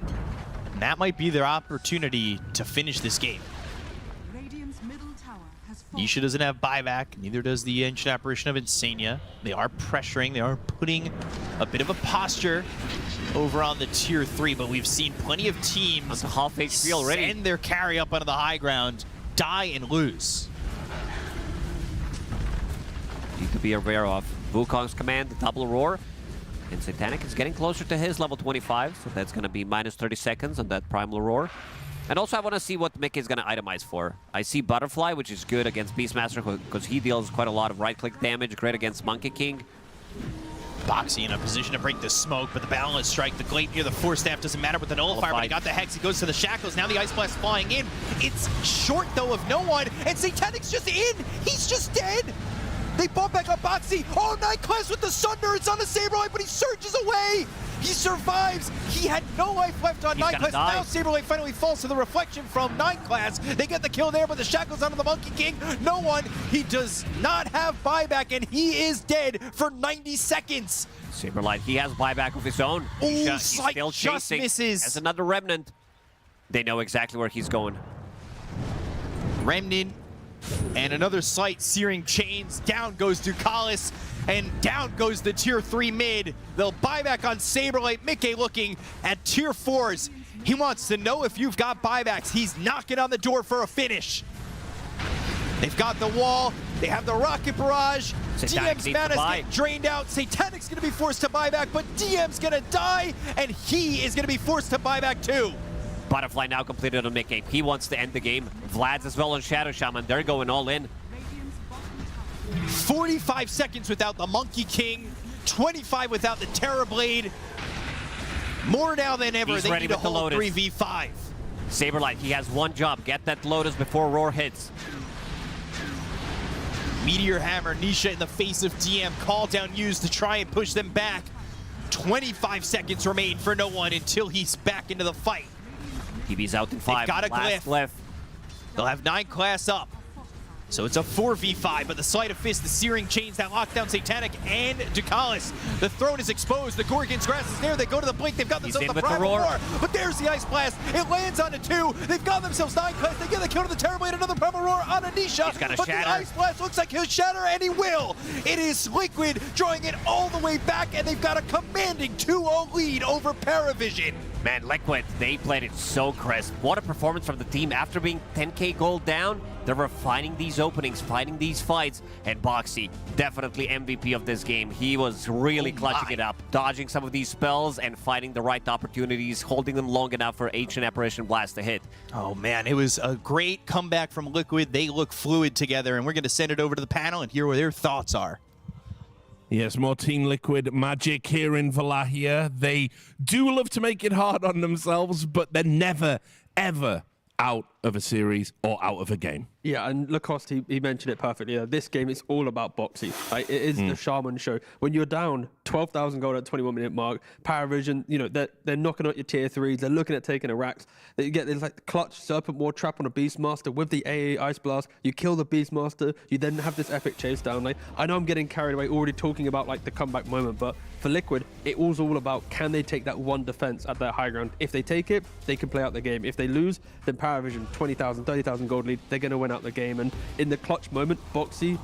And that might be their opportunity to finish this game. Nisha doesn't have buyback, neither does the Ancient Apparition of Insania. They are pressuring, they are putting a bit of a posture over on the tier 3, but we've seen plenty of teams send their carry up onto the high ground, die and lose. Need to be aware of Wukong's command, the double roar. And Satanic is getting closer to his level 25, so that's going to be minus 30 seconds on that Primal Roar. And also I want to see what Mickey is going to itemize for. I see Butterfly, which is good against Beastmaster because he deals quite a lot of right-click damage, great against Monkey King. Boxy in a position to break the smoke, but the Balance Strike, the Glaive near the Force Staff doesn't matter with the Nullifier, but he got the Hex, he goes to the Shackles, now the Ice Blast flying in. It's short, though, of no one, and Satanic's just in! He's just dead! They bought back on Boxy. Oh, 9 class with the Sunder. It's on the Saberlight, but he surges away. He survives. He had no life left on 9 class. Now Saberlight finally falls to the reflection from 9 class. They get the kill there, but the Shackles onto the Monkey King. No one. He does not have buyback, and he is dead for 90 seconds. Saberlight, he has buyback of his own. He's still chasing. Misses. As another Remnant. They know exactly where he's going. Remnant. And another Sight, Searing Chains. Down goes Ducalis, and down goes the tier 3 mid. They'll buyback on Saberlight. Mickey looking at tier 4s. He wants to know if you've got buybacks. He's knocking on the door for a finish. They've got the wall. They have the Rocket Barrage. DM's mana's getting drained out. Satanic's going to be forced to buyback, but DM's going to die, and he is going to be forced to buyback too. Butterfly now completed on Mickey. He wants to end the game. Vlad's as well on Shadow Shaman. They're going all in. 45 seconds without the Monkey King. 25 without the Terrorblade. More now than ever. He's they ready need a with the whole Lotus. 3v5. Saberlight, he has one job. Get that Lotus before Roar hits. Meteor Hammer, Nisha in the face of DM. Call down used to try and push them back. 25 seconds remain for no one until he's back into the fight. TB's out in 5. They've got a Last glyph. They'll have 9 class up. So it's a 4v5, but the Sleight of Fist, the Searing Chains that lock down Satanic and Ducalis. The throne is exposed. The Gorgon's Grasp is there. They go to the blink. They've got themselves the Primal Roar. But there's the Ice Blast. It lands onto 2. They've got themselves 9 class. They get the kill to the Terrorblade. Another Primal Roar on Anisha. But the Ice Blast looks like he'll shatter, and he will. It is Liquid drawing it all the way back, and they've got a commanding 2-0 lead over PARIVISION. Man, Liquid, they played it so crisp. What a performance from the team. After being 10k gold down, they were finding these openings, finding these fights, and Boxy, definitely MVP of this game. He was really clutching it up, dodging some of these spells and finding the right opportunities, holding them long enough for Ancient Apparition Blast to hit. Oh man, it was a great comeback from Liquid. They look fluid together, and we're going to send it over to the panel and hear what their thoughts are. Yes, more Team Liquid magic here in Wallachia. They do love to make it hard on themselves, but they're never, ever out of a series or out of a game. Yeah, and Lacoste, he mentioned it perfectly. This game is all about Boxy. Like, it is the Shaman show. When you're down 12,000 gold at 21-minute mark, PARIVISION, you know, they're knocking out your tier 3s. They're looking at taking a racks. You get this like clutch Serpent Ward trap on a Beastmaster with the AA Ice Blast. You kill the Beastmaster. You then have this epic chase down. Like, I know I'm getting carried away already talking about like the comeback moment, but for Liquid, it was all about can they take that one defense at their high ground. If they take it, they can play out the game. If they lose, then PARIVISION, 20,000, 30,000 gold lead, they're going to win out the game. And in the clutch moment, Boxy,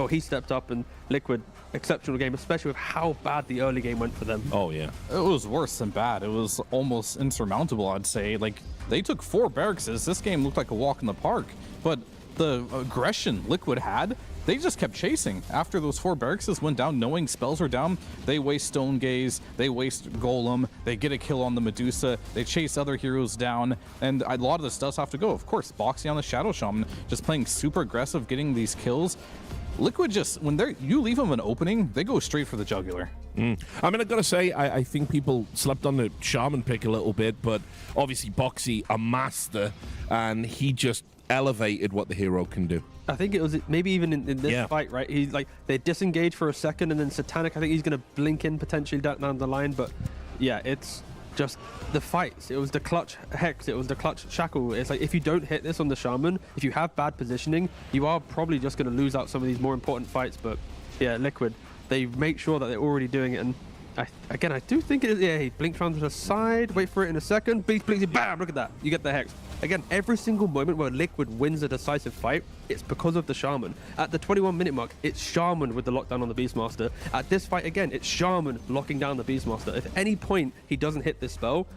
he stepped up, and Liquid, exceptional game, especially with how bad the early game went for them. Oh, yeah. It was worse than bad. It was almost insurmountable, I'd say. Like, they took 4 barracks. This game looked like a walk in the park. But the aggression Liquid had, they just kept chasing. After those 4 barracks went down, knowing spells were down, they waste Stone Gaze, they waste Golem, they get a kill on the Medusa, they chase other heroes down, and a lot of this does have to go. Of course, Boxy on the Shadow Shaman, just playing super aggressive, getting these kills. Liquid just, when you leave them an opening, they go straight for the jugular. I mean, I've got to say, I think people slept on the Shaman pick a little bit, but obviously Boxy, a master, and he just elevated what the hero can do. I think it was maybe even in this fight, right? He's like, they disengage for a second, and then Satanic, I think he's going to blink in potentially down the line. But yeah, it's just the fights. It was the clutch Hex, it was the clutch Shackle. It's like, if you don't hit this on the Shaman, if you have bad positioning, you are probably just going to lose out some of these more important fights. But yeah, Liquid, they make sure that they're already doing it. And I do think it is, he blinks around to the side, wait for it in a second, blinks, bam, look at that, you get the Hex. Again, every single moment where Liquid wins a decisive fight, it's because of the Shaman. At the 21-minute mark, it's Shaman with the lockdown on the Beastmaster. At this fight, again, it's Shaman locking down the Beastmaster. If at any point he doesn't hit this spell,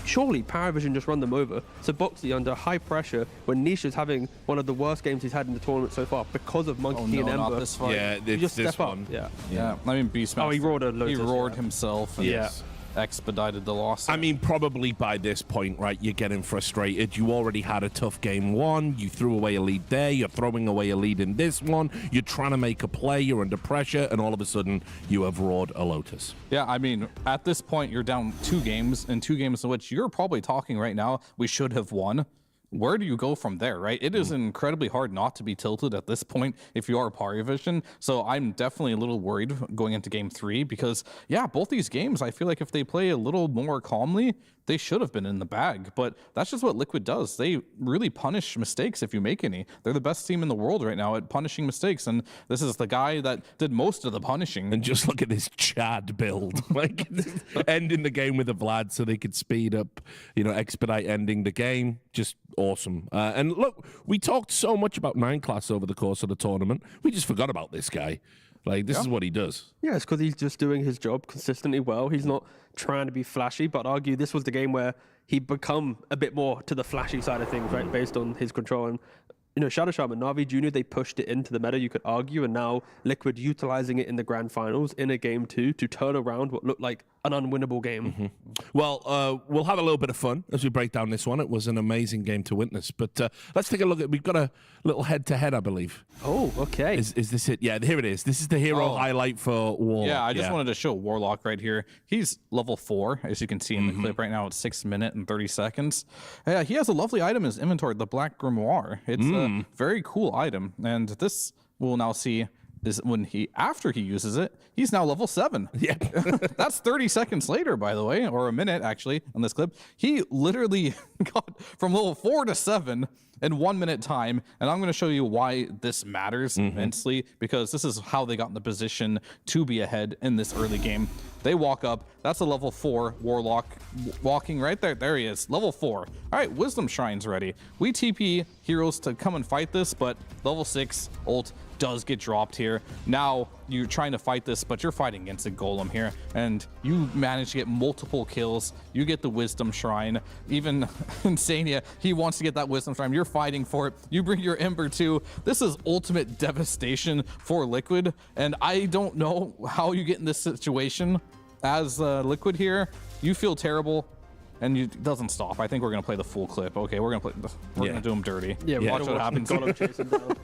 surely PARIVISION just run them over. So Boxy, under high pressure, when Niche is having one of the worst games he's had in the tournament so far because of Monkey King and Ember. Not this fight. Yeah, you just step up. One. Yeah. I mean, Beastmaster. He roared a Lotus. He roared himself. And expedited the loss. I mean, probably by this point, right, you're getting frustrated. You already had a tough game 1. You threw away a lead there. You're throwing away a lead in this one. You're trying to make a play. You're under pressure. And all of a sudden, you have roared a Lotus. Yeah, I mean, at this point, you're down 2 games, and 2 games in which you're probably talking right now, we should have won. Where do you go from there, right? It is incredibly hard not to be tilted at this point if you are PARIVISION. So I'm definitely a little worried going into game 3 because, yeah, both these games, I feel like if they play a little more calmly, they should have been in the bag. But that's just what Liquid does. They really punish mistakes if you make any. They're the best team in the world right now at punishing mistakes. And this is the guy that did most of the punishing. And just look at this Chad build. Like, ending the game with a Vlad so they could speed up, expedite ending the game. Just awesome. And look, we talked so much about 9 class over the course of the tournament. We just forgot about this guy. Like, this is what he does. Yeah, it's because he's just doing his job consistently well. He's not trying to be flashy, but I'd argue this was the game where he become a bit more to the flashy side of things, right, based on his control. And Shadow Shaman, NAVI Junior, they pushed it into the meta, you could argue, and now Liquid utilizing it in the grand finals in a game 2 to turn around what looked like an unwinnable game. Well, we'll have a little bit of fun as we break down this one. It was an amazing game to witness. But let's take a look at, we've got a little head-to-head, I believe. Oh, okay. Is this it? Yeah, here it is. This is the hero highlight for Warlock. Yeah, I just wanted to show Warlock right here. He's level 4, as you can see in the clip right now. It's 6 minutes and 30 seconds. He has a lovely item in his inventory, the Black Grimoire. It's a very cool item, and this we'll now see is when after he uses it, he's now level 7. Yeah. That's 30 seconds later, by the way, or a minute actually on this clip. He literally got from level 4 to 7 in 1 minute time. And I'm going to show you why this matters immensely, because this is how they got in the position to be ahead in this early game. They walk up. That's a level 4 Warlock walking right there. There he is, level 4. All right, Wisdom Shrine's ready. We TP heroes to come and fight this, but level 6 ult does get dropped here. Now you're trying to fight this, but you're fighting against a golem here, and you manage to get multiple kills. You get the wisdom shrine. Even Insania, he wants to get that wisdom shrine. You're fighting for it. You bring your Ember too. This is ultimate devastation for Liquid, and I don't know how you get in this situation as Liquid here. You feel terrible. And it doesn't stop. I think we're gonna play the full clip. Okay, we're gonna do him dirty. Yeah, watch what happens.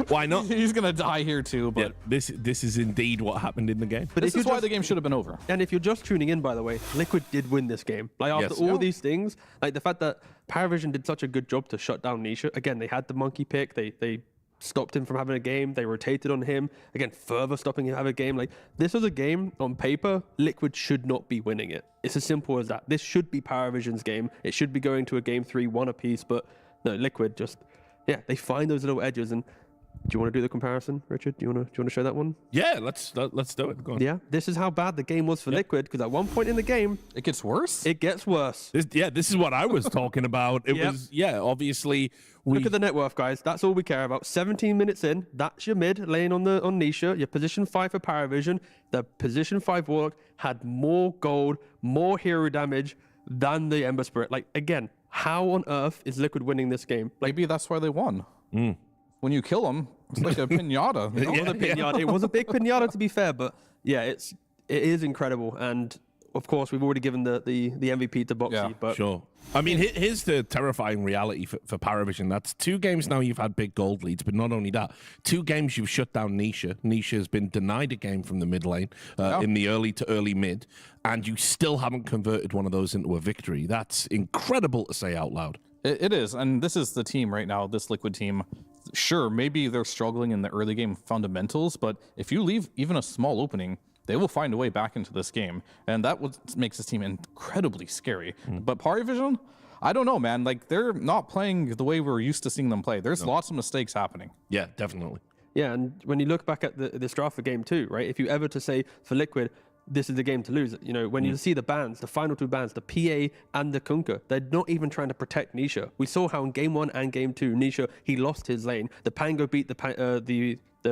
Why not? He's gonna die here too. But this is indeed what happened in the game. But this is why the game should have been over. And if you're just tuning in, by the way, Liquid did win this game. Like after all these things, like the fact that PARIVISION did such a good job to shut down Nisha. Again, they had the monkey pick. They stopped him from having a game. They rotated on him. Again, further stopping him have a game. Like, this was a game, on paper, Liquid should not be winning it. It's as simple as that. This should be PARIVISION's game. It should be going to a game 3, 1 apiece, but no, Liquid just, they find those little edges. And do you want to do the comparison, Richard? Do you want to show that one? Yeah, let's do it. Go on. Yeah, this is how bad the game was for Liquid, because at one point in the game, it gets worse. It gets worse. This is what I was talking about. It was obviously. Look at the net worth, guys. That's all we care about. 17 minutes in, that's your mid laying on Nisha. Your position 5 for PARIVISION. The position 5 Warlock had more gold, more hero damage than the Ember Spirit. Like, again, how on earth is Liquid winning this game? Like, maybe that's why they won. When you kill them, it's like a pinata. You know? Pinata. It was a big pinata, to be fair, but yeah, it is incredible. And of course, we've already given the MVP to Boxy. But sure. I mean, here's the terrifying reality for PARIVISION. That's 2 games now you've had big gold leads, but not only that, 2 games you've shut down Nisha. Nisha has been denied a game from the mid lane in the early to early mid, and you still haven't converted one of those into a victory. That's incredible to say out loud. It is, and this is the team right now, this Liquid team. Sure, maybe they're struggling in the early game fundamentals, but if you leave even a small opening, they will find a way back into this game. And that makes this team incredibly scary. But PARIVISION, I don't know, man. Like, they're not playing the way we're used to seeing them play. There's lots of mistakes happening. Yeah, definitely. Yeah, and when you look back at this draft for game 2, right? If you ever to say for Liquid, this is the game to lose. You know, when you see the bans, the final 2 bans, the PA and the Kunkka, they're not even trying to protect Nisha. We saw how in game 1 and game 2, Nisha, he lost his lane. The Pango beat the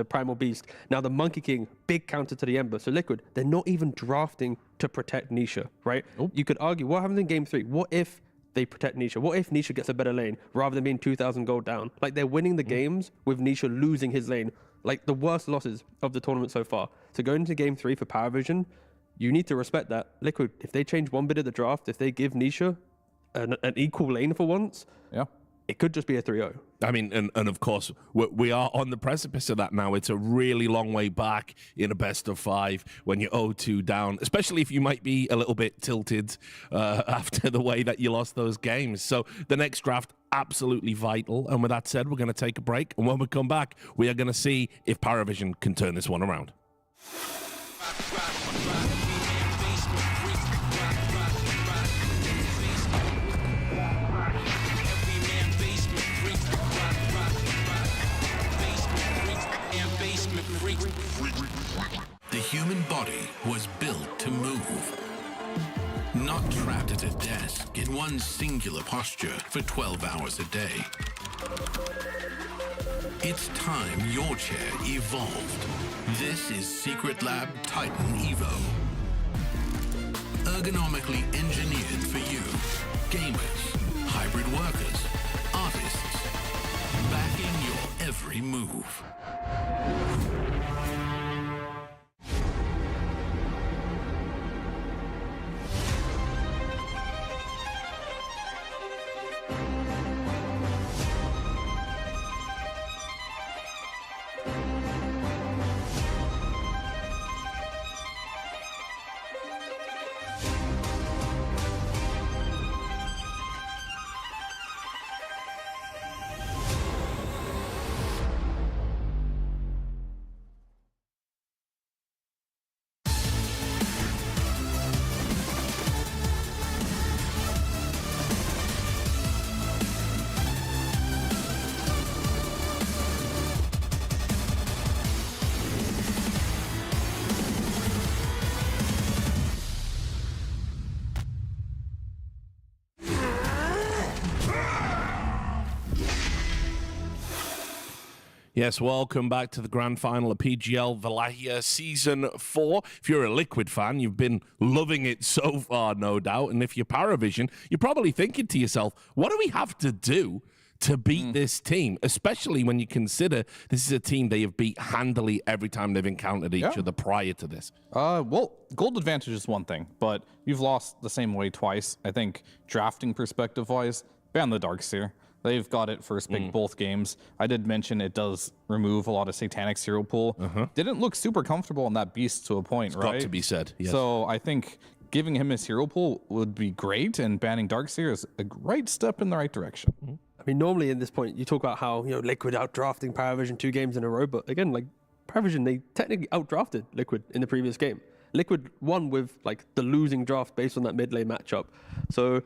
Primal Beast. Now the Monkey King, big counter to the Ember. So Liquid, they're not even drafting to protect Nisha, right? You could argue, what happens in game 3? What if they protect Nisha? What if Nisha gets a better lane rather than being 2,000 gold down? Like, they're winning the games with Nisha losing his lane. Like, the worst losses of the tournament so far. So going into game 3 for PARIVISION, you need to respect that. Liquid, if they change one bit of the draft, if they give Nisha an equal lane for once, it could just be a 3-0. I mean, and of course, we are on the precipice of that now. It's a really long way back in a best of 5 when you're 0-2 down, especially if you might be a little bit tilted after the way that you lost those games. So the next draft, absolutely vital. And with that said, we're going to take a break. And when we come back, we are going to see if PARIVISION can turn this one around. The human body was built to move. Not trapped at a desk in one singular posture for 12 hours a day. It's time your chair evolved. This is Secret Lab Titan Evo. Ergonomically engineered for you. Gamers, hybrid workers, artists. Backing your every move. Yes, welcome back to the grand final of PGL Wallachia Season 4. If you're a Liquid fan, you've been loving it so far, no doubt. And if you're PARIVISION, you're probably thinking to yourself, what do we have to do to beat this team, especially when you consider this is a team they have beat handily every time they've encountered each other prior to this? Well, gold advantage is one thing, but you've lost the same way twice. I think drafting perspective-wise, ban the Darkseer. They've got it first pick both games. I did mention it does remove a lot of Satanic's hero pool. Didn't look super comfortable on that beast to a point, It's right? got to be said, yes. So I think giving him his hero pool would be great, and banning Darkseer is a great step in the right direction. I mean, normally in this point, you talk about how, Liquid outdrafting PARIVISION 2 games in a row, but again, like, PARIVISION, they technically outdrafted Liquid in the previous game. Liquid won with, like, the losing draft based on that mid lane matchup. So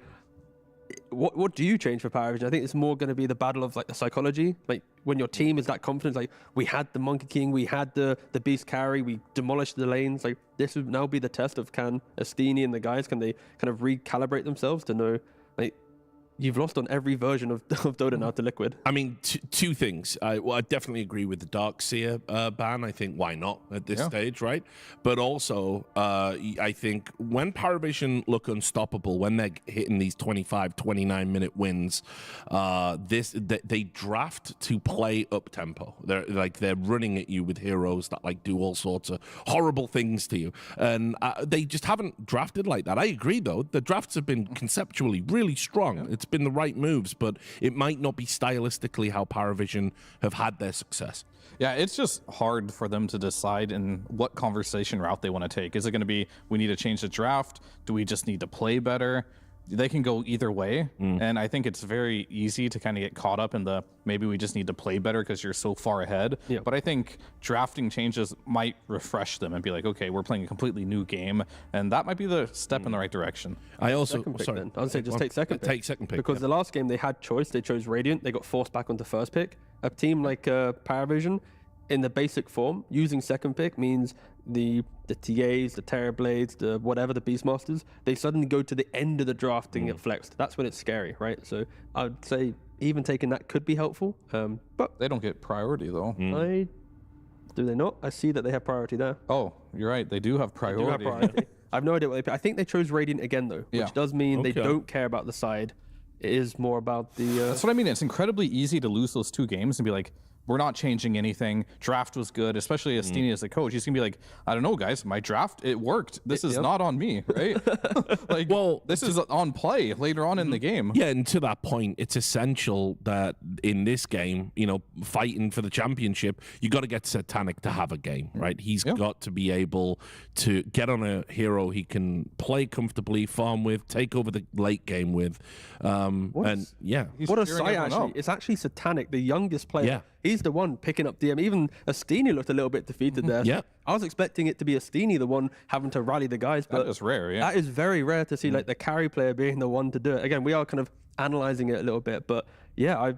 what do you change for PARIVISION? I think it's more going to be the battle of, like, the psychology. Like, when your team is that confident, like, we had the Monkey King, we had the Beast carry, we demolished the lanes. Like, this would now be the test of can Astini and the guys, can they kind of recalibrate themselves to know, like, you've lost on every version of Dota now to Liquid. I mean, two things. I definitely agree with the Darkseer ban. I think why not at this stage, right? But also, I think when PARIVISION look unstoppable, when they're hitting these 25, 29-minute wins, they draft to play up tempo. They're running at you with heroes that like do all sorts of horrible things to you, and they just haven't drafted like that. I agree, though. The drafts have been conceptually really strong. It's been the right moves, but it might not be stylistically how PARIVISION have had their success. Yeah, it's just hard for them to decide in what conversation route they want to take. Is it going to be, we need to change the draft? Do we just need to play better? They can go either way, and I think it's very easy to kind of get caught up in the maybe we just need to play better because you're so far ahead. But I think drafting changes might refresh them and be like, okay, we're playing a completely new game, and that might be the step in the right direction. I also, Then. I would say just take second pick. Take second pick. Because the last game they had choice, they chose Radiant, they got forced back onto first pick. A team like PARIVISION, in the basic form, using second pick means the TAs, the Terrorblades, the whatever, the Beastmasters, they suddenly go to the end of the draft and get flexed. That's when it's scary, right? So I'd say even taking that could be helpful. But they don't get priority, though. Do they not? I see that they have priority there. Oh, you're right. They do have priority. They do have priority. I have no idea what they pick. I think they chose Radiant again, though, which does mean they don't care about the side. It is more about the... That's what I mean. It's incredibly easy to lose those two games and be like, we're not changing anything. Draft was good, especially Astini as the coach. He's going to be like, I don't know, guys. My draft, it worked. This is not on me, right? Like, well, this is on play later on in the game. Yeah, and to that point, it's essential that in this game, fighting for the championship, you got to get Satanic to have a game, right? He's got to be able to get on a hero he can play comfortably, farm with, take over the late game with. What a sight, actually. It's actually Satanic, the youngest player. Yeah. He's the one picking up DM. Even Astini looked a little bit defeated there. Yeah. I was expecting it to be Astini, the one having to rally the guys. But that is rare, That is very rare to see, like, the carry player being the one to do it. Again, we are kind of analyzing it a little bit, but yeah, I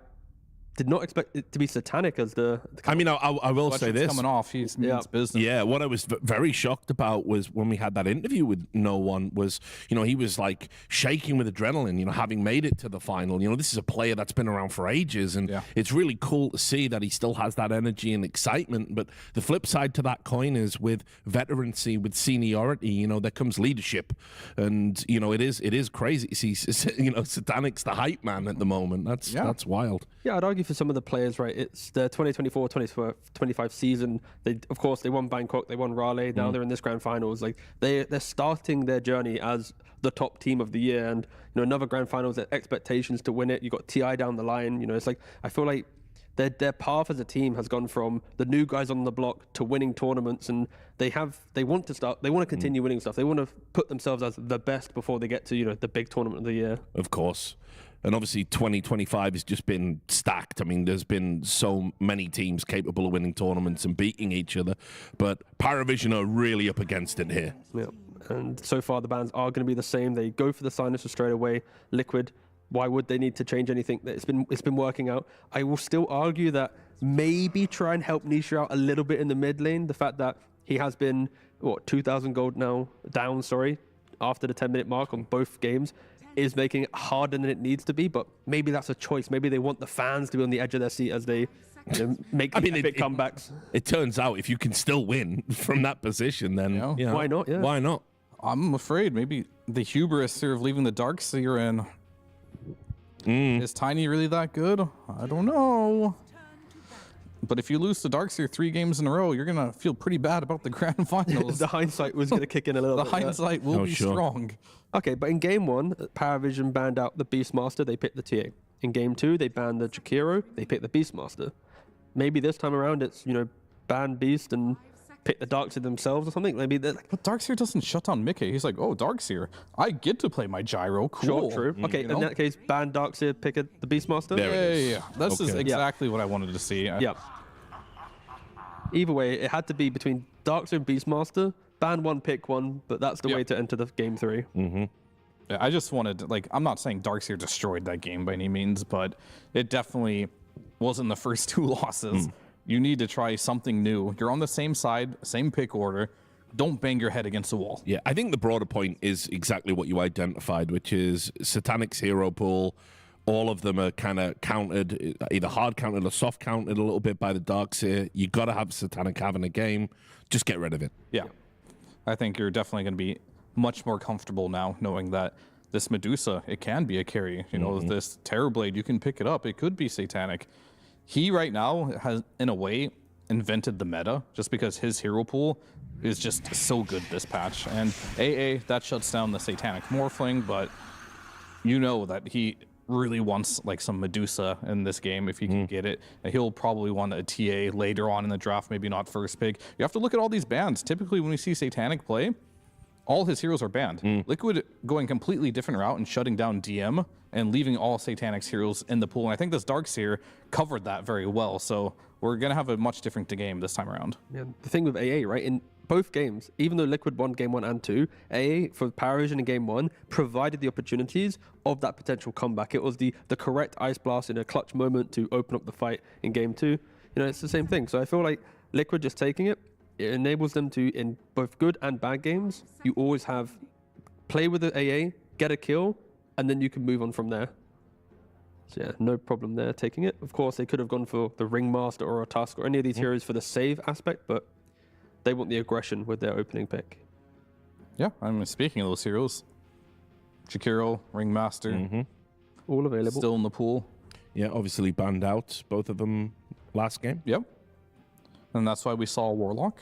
did not expect it to be Satanic as the I mean, I will say this. Coming off, he's means business. Yeah, what I was very shocked about was when we had that interview with No One was, he was like shaking with adrenaline, having made it to the final. This is a player that's been around for ages, and it's really cool to see that he still has that energy and excitement. But the flip side to that coin is with veterancy, with seniority, there comes leadership. And, it is crazy to see, Satanic's the hype man at the moment. That's wild. Yeah, I'd argue for some of the players, right? It's the 2024-2025 season. They won Bangkok, they won Raleigh. Now they're in this grand finals. Like they're starting their journey as the top team of the year, and another grand finals. Expectations to win it. You got TI down the line. It's like I feel like their path as a team has gone from the new guys on the block to winning tournaments, and they want to continue winning stuff. They want to put themselves as the best before they get to the big tournament of the year. Of course. And obviously 2025 has just been stacked. I mean, there's been so many teams capable of winning tournaments and beating each other, but PARIVISION are really up against it here. Yeah, and so far the bans are going to be the same. They go for the silencer straight away. Liquid, why would they need to change anything? It's been working out. I will still argue that maybe try and help Nisha out a little bit in the mid lane. The fact that he has been 2,000 gold now down, after the 10-minute mark on both games, is making it harder than it needs to be, but maybe that's a choice. Maybe they want the fans to be on the edge of their seat as they make epic comebacks. It turns out if you can still win from that position, then you know, why not? Yeah. Why not? I'm afraid maybe the hubris here of leaving the Darkseer in. Is Tiny really that good? I don't know. But if you lose to Darkseer 3 games in a row, you're going to feel pretty bad about the grand finals. The hindsight was going to kick in a little bit. The hindsight will be strong. Okay, but in game 1, PARIVISION banned out the Beastmaster, they picked the TA. In game 2, they banned the Jakiro, they picked the Beastmaster. Maybe this time around it's, you know, ban Beast and pick the Darkseer themselves or something. Maybe like, but Darkseer doesn't shut down Mickey. He's like, oh, Darkseer, I get to play my Gyro. Cool. Sure, true. Okay, in that case, ban Darkseer, pick the Beastmaster. Yeah. This is exactly what I wanted to see. Yeah. Either way, it had to be between Darkseer and Beastmaster. Ban one, pick one, but that's the way to enter the game 3. Yeah, I just wanted, like, I'm not saying Darkseer destroyed that game by any means, but it definitely wasn't the first 2 losses. You need to try something new. You're on the same side, same pick order. Don't bang your head against the wall. Yeah, I think the broader point is exactly what you identified, which is Satanic's hero pool. All of them are kind of countered, either hard countered or soft countered a little bit by the Darkseer. You got to have Satanic having a game. Just get rid of it. Yeah. I think you're definitely going to be much more comfortable now knowing that this Medusa, it can be a carry. You know, this Terrorblade, you can pick it up. It could be Satanic. He right now has, in a way, invented the meta just because his hero pool is just so good this patch. And AA, that shuts down the Satanic Morphling, but you know that he really wants like some Medusa in this game if he can get it. He'll probably want a TA later on in the draft, maybe not first pick. You have to look at all these bans. Typically when we see Satanic play, all his heroes are banned. Liquid going completely different route and shutting down DM and leaving all Satanic's heroes in the pool. And I think this Darkseer covered that very well. So we're going to have a much different game this time around. Yeah, the thing with AA, right? In both games, even though Liquid won game 1 and 2, AA for PARIVISION in game 1 provided the opportunities of that potential comeback. It was the correct Ice Blast in a clutch moment to open up the fight in game 2. You know, it's the same thing. So I feel like Liquid just taking it enables them to, in both good and bad games, you always have play with the AA, get a kill, and then you can move on from there. So yeah, no problem there taking it. Of course, they could have gone for the Ringmaster or a Tusk or any of these heroes for the save aspect, but they want the aggression with their opening pick. Yeah, I mean, speaking of those heroes, Jakiro, Ringmaster, all available. Still in the pool. Yeah, obviously banned out, both of them last game. Yep. And that's why we saw Warlock.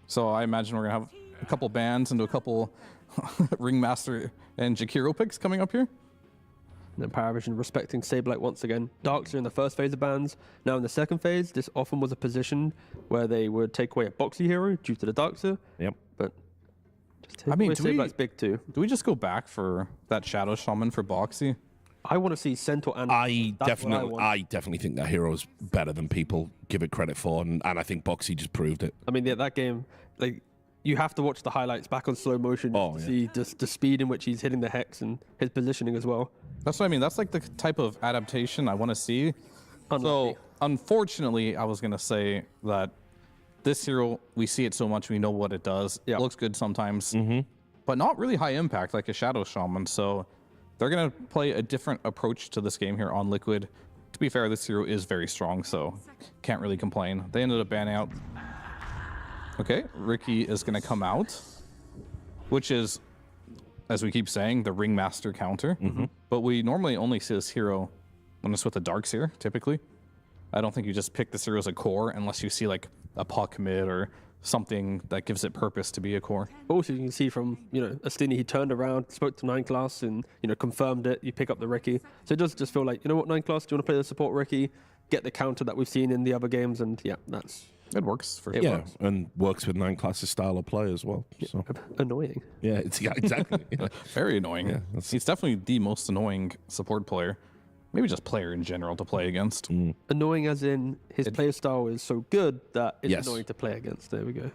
So I imagine we're going to have a couple bans into a couple Ringmaster and Jakiro picks coming up here. And PARIVISION respecting Saberlight once again. Darkseer in the first phase of bans. Now in the second phase, this often was a position where they would take away a Boxy hero due to the Darkseer. Yep. But just take away Saberlight's big too. Do we just go back for that Shadow Shaman for Boxy? I want to see Centaur and I definitely think that hero's better than people give it credit for, and I think Boxy just proved it. I mean, yeah, that game, like, you have to watch the highlights back on slow motion to see the speed in which he's hitting the Hex and his positioning as well. That's what I mean. That's like the type of adaptation I want to see. So, unfortunately, I was going to say that this hero, we see it so much, we know what it does. It looks good sometimes, but not really high impact like a Shadow Shaman. So they're going to play a different approach to this game here on Liquid. To be fair, this hero is very strong, so can't really complain. They ended up banning out. Okay, Ricky is going to come out, which is, as we keep saying, the Ringmaster counter. But we normally only see this hero when it's with a Darkseer, typically. I don't think you just pick this hero as a core unless you see like a puck mid or something that gives it purpose to be a core. Also, you can see from, you know, Astini, he turned around, spoke to 9 class and, you know, confirmed it. You pick up the Ricky. So it does just feel like, you know what, 9 class, do you want to play the support Ricky? Get the counter that we've seen in the other games, and yeah, that's... It works for sure. And works with 9 classes style of play as well. So. Annoying. Yeah, it's exactly. Very annoying. Yeah, he's definitely the most annoying support player. Maybe just player in general to play against. Annoying as in his player style is so good that it's annoying to play against. There we go.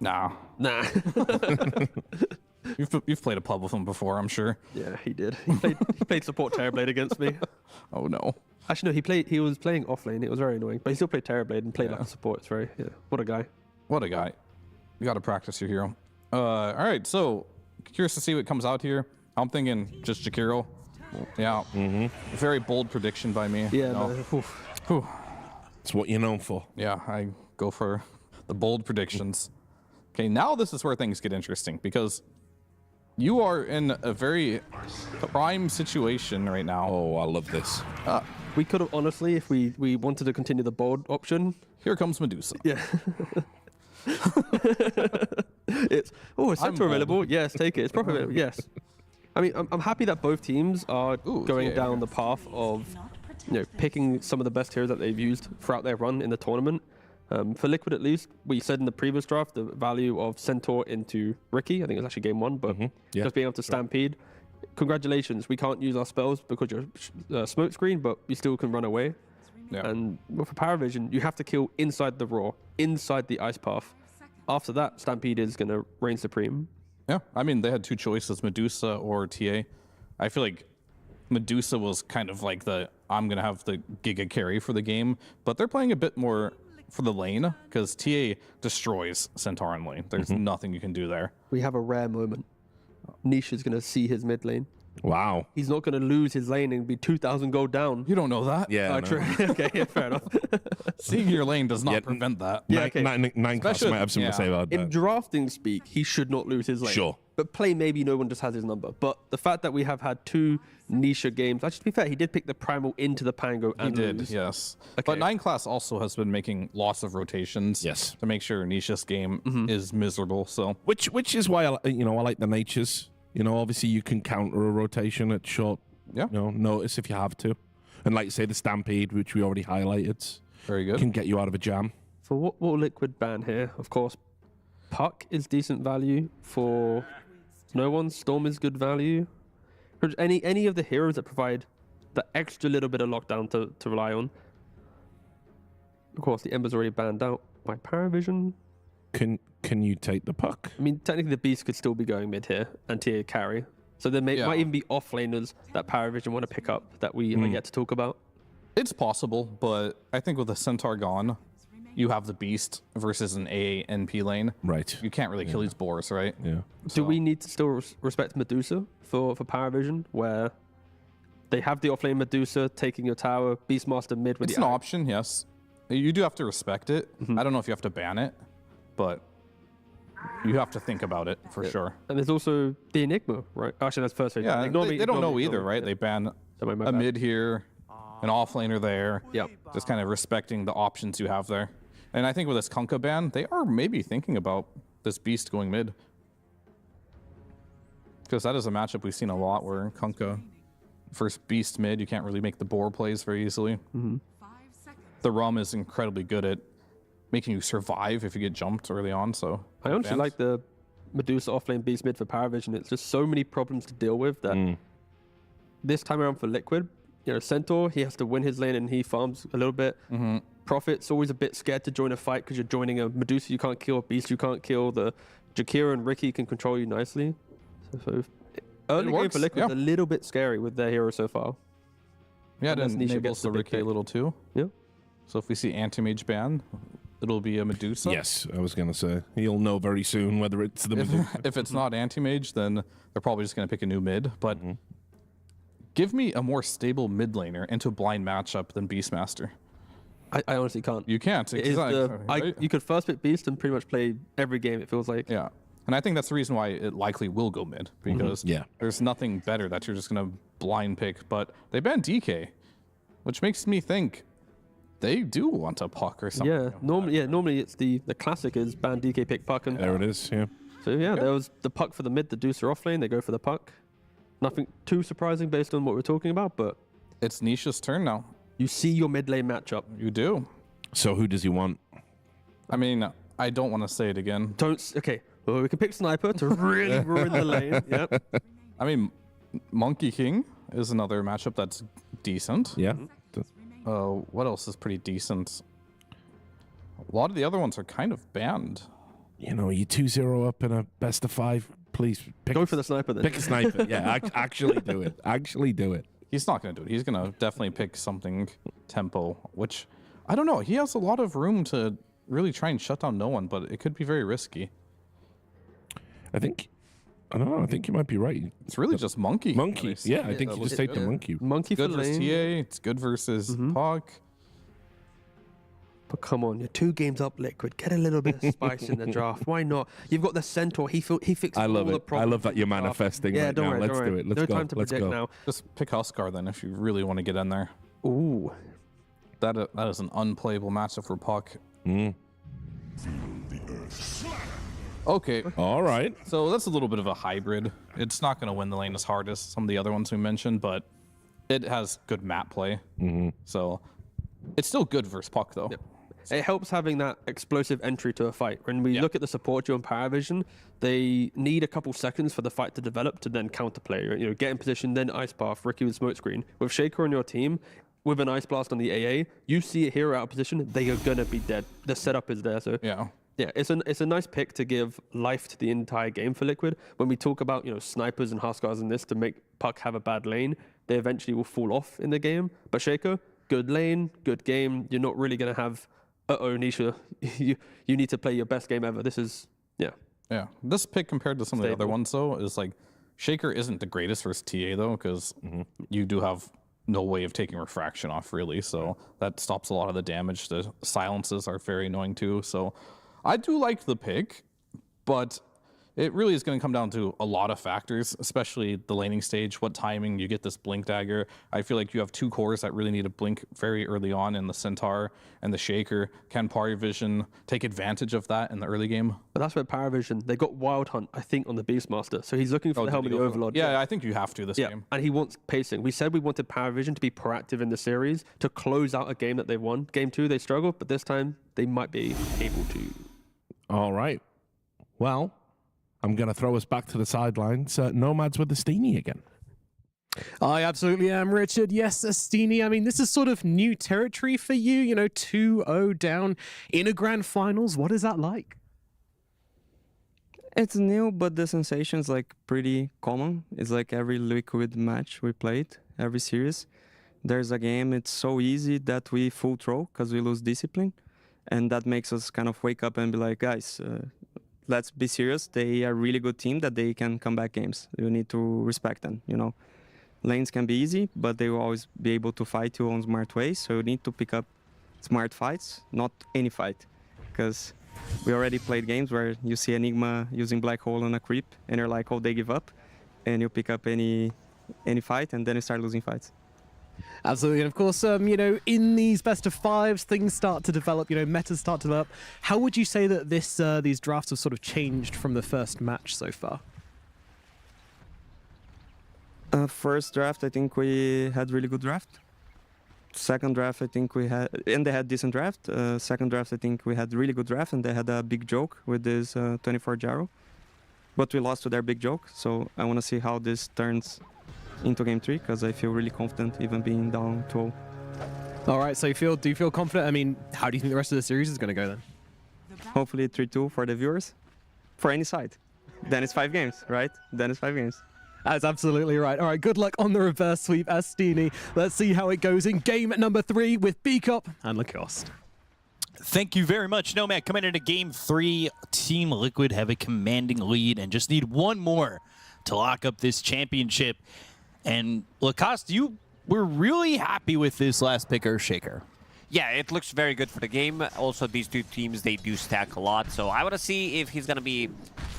Nah. You've played a pub with him before, I'm sure. Yeah, he did. He played support Terrorblade against me. Oh no. Actually, no, he was playing offlane. It was very annoying, but he still played Terrorblade and played like a support. It's very, what a guy. What a guy. You got to practice your hero. All right, so curious to see what comes out here. I'm thinking just Jakiro. Yeah. Very bold prediction by me. Yeah, no. It's what you're known for. Yeah, I go for the bold predictions. Okay, now this is where things get interesting because you are in a very prime situation right now. Oh, I love this. We could have, honestly, if we wanted to continue the bold option. Here comes Medusa. Yeah. It's center available. Yes, take it. It's proper available. Yes. I mean, I'm happy that both teams are going down the path of, picking some of the best heroes that they've used throughout their run in the tournament. For Liquid, at least, we said in the previous draft the value of Centaur into Riki. I think it was actually game 1, but just being able to Stampede. Congratulations, we can't use our spells because you're smoke screen, but you still can run away. Yeah. And for PARIVISION, you have to kill inside the Raw, inside the Ice Path. After that, Stampede is going to reign supreme. Yeah, I mean, they had two choices, Medusa or TA. I feel like Medusa was kind of like I'm going to have the Giga carry for the game, but they're playing a bit more for the lane because TA destroys Centaur in lane. There's nothing you can do there. We have a rare moment. Niche is going to see his mid lane. Wow. He's not going to lose his lane and be 2,000 gold down. You don't know that? Yeah. True. Okay, yeah, fair enough. Seeing your lane does not prevent that. Yeah, okay. Nine class might have something to say about that. In drafting speak, he should not lose his lane. Sure. But play, maybe no one just has his number. But the fact that we have had 2 Nisha games, actually, to be fair, he did pick the Primal into the Pango and He did, lose. yes. Okay. But 9 class also has been making lots of rotations to make sure Nisha's game is miserable. So Which is why I like the natures. Obviously you can counter a rotation at short notice if you have to. And like say the Stampede, which we already highlighted. Very good. Can get you out of a jam. For what will Liquid ban here? Of course, Puck is decent value. For no one, Storm is good value. Any of the heroes that provide the extra little bit of lockdown to rely on. Of course, the Ember's already banned out by PARIVISION. Can you take the Puck? I mean, technically the Beast could still be going mid here and tier carry. So there might even be offlaners that PARIVISION want to pick up that we might get to talk about. it's possible, but I think with the Centaur gone, you have the Beast versus an ANP lane. Right. You can't really kill these boars, right? Yeah. Do we need to still respect Medusa for PARIVISION, where they have the offlane Medusa taking your tower, Beastmaster mid with It's an option, yes. You do have to respect it. I don't know if you have to ban it, but you have to think about it for sure. And there's also the Enigma, right? Actually, that's first phase. Yeah, they don't know either, right? They ban a mid here, an offlaner there. Yep. Just kind of respecting the options you have there. And I think with this Kunkka ban, they are maybe thinking about this Beast going mid. Because that is a matchup we've seen a lot where Kunkka first Beast mid, you can't really make the boar plays very easily. The Rum is incredibly good at making you survive if you get jumped early on, so... I honestly like the Medusa offlane Beast mid for PARIVISION. It's just so many problems to deal with that this time around for Liquid, you know, Centaur, he has to win his lane and he farms a little bit. Prophet's always a bit scared to join a fight because you're joining a Medusa you can't kill, a Beast you can't kill. The Jakira and Riki can control you nicely. So early game for Liquid's a little bit scary with their hero so far. Yeah, Unless it Nisha enables gets the the big Riki a pick. little too. Yeah. So if we see Anti-Mage ban, it'll be a Medusa. Yes, I was going to say. You'll know very soon whether it's the Medusa. If it's not Anti-Mage, then they're probably just going to pick a new mid. But give me a more stable mid laner into a blind matchup than Beastmaster. I honestly can't. You can't. It is you could first pick Beast and pretty much play every game, it feels like. Yeah. And I think that's the reason why it likely will go mid, because there's nothing better that you're just going to blind pick. But they banned DK, which makes me think they do want a Puck or something. Yeah, normally it's the classic is ban DK pick Puck. And there it is, yeah. So yeah, there was the Puck for the mid, the Deucer offlane, they go for the Puck. Nothing too surprising based on what we're talking about, but... It's Nisha's turn now. You see your mid lane matchup. You do. So who does he want? I mean, I don't want to say it again. Okay, well, we can pick Sniper to really ruin the lane. Yep. I mean, Monkey King is another matchup that's decent. Yeah. What else is pretty decent? A lot of the other ones are kind of banned. You know, you 2-0 up in a best of 5. Please go for the sniper then. Pick a sniper. Yeah, actually do it. Actually do it. He's not going to do it. He's going to definitely pick something tempo, which I don't know. He has a lot of room to really try and shut down no one, but it could be very risky. I don't know. I think you might be right. It's really just Monkey. Monkey. Yeah, I think you just take the Monkey. Monkey good for versus lane. TA. It's good versus Puck. But come on, you're 2 games up, Liquid. Get a little bit of spice in the draft. Why not? You've got the Centaur. He fixed I love all the it. I problems love that in you're the draft. manifesting Yeah, right don't now. worry, Let's don't do worry. it. Let's no go. time to Let's predict go. now. Just pick Huskar then if you really want to get in there. Ooh. That is an unplayable matchup for Puck. Okay. All right. So that's a little bit of a hybrid. It's not going to win the lane as hard as some of the other ones we mentioned, but it has good map play. So it's still good versus Puck, though. Yep. It helps having that explosive entry to a fight. When we look at the support duo and PARIVISION, they need a couple seconds for the fight to develop to then counterplay. You know, get in position, then ice path, Ricky with smoke screen. With Shaker on your team, with an ice blast on the AA, you see a hero out of position, they are gonna be dead. The setup is there, so yeah, it's a nice pick to give life to the entire game for Liquid. When we talk about snipers and Huskars in this to make Puck have a bad lane, they eventually will fall off in the game. But Shaker, good lane, good game. You're not really gonna have Nisha, you need to play your best game ever. This is yeah. This pick compared to some of the other ones though is like Shaker isn't the greatest versus TA though, because you do have no way of taking refraction off really, so that stops a lot of the damage. The silences are very annoying too, so I do like the pick, but it really is going to come down to a lot of factors, especially the laning stage, what timing you get this blink dagger. I feel like you have 2 cores that really need to blink very early on in the Centaur and the Shaker. Can PARIVISION take advantage of that in the early game? But that's where PARIVISION, they got Wild Hunt, I think, on the Beastmaster. So he's looking for the helm of the Overlord. Yeah, I think you have to this game. And he wants pacing. We said we wanted PARIVISION to be proactive in the series to close out a game that they've won. Game 2, they struggled, but this time they might be able to. All right. Well, I'm going to throw us back to the sidelines. Nomads with the Steenie again. I absolutely am, Richard. Yes, Steenie. I mean, this is sort of new territory for you, 2-0 down in a grand finals. What is that like? It's new, but the sensation's like pretty common. It's like every Liquid match we played, every series. There's a game, it's so easy that we full throw because we lose discipline. And that makes us kind of wake up and be like, guys, let's be serious. They are a really good team that they can come back games. You need to respect them, Lanes can be easy, but they will always be able to fight you on smart ways. So you need to pick up smart fights, not any fight. Because we already played games where you see Enigma using Black Hole on a creep, and you're like, oh, they give up. And you pick up any fight, and then you start losing fights. Absolutely, and of course, in these best of fives, things start to develop. Metas start to develop. How would you say that these drafts have sort of changed from the first match so far? First draft, I think we had really good draft. Second draft, I think we had, and they had decent draft. Second draft, I think we had really good draft, and they had a big joke with this 24 Gyro. But we lost to their big joke, so I want to see how this turns into game 3, because I feel really confident even being down 2-0. All right, so do you feel confident? I mean, how do you think the rest of the series is going to go then? Hopefully 3-2 for the viewers, for any side. Then it's 5 games, right? Then it's 5 games. That's absolutely right. All right, good luck on the reverse sweep, Steenie. Let's see how it goes in game number 3 with B-Cup and Lacoste. Thank you very much, Nomad. Coming into game 3, Team Liquid have a commanding lead and just need one more to lock up this championship. And Lacoste, you were really happy with this last pick or Shaker. Yeah, it looks very good for the game. Also, these 2 teams, they do stack a lot. So I want to see if he's going to be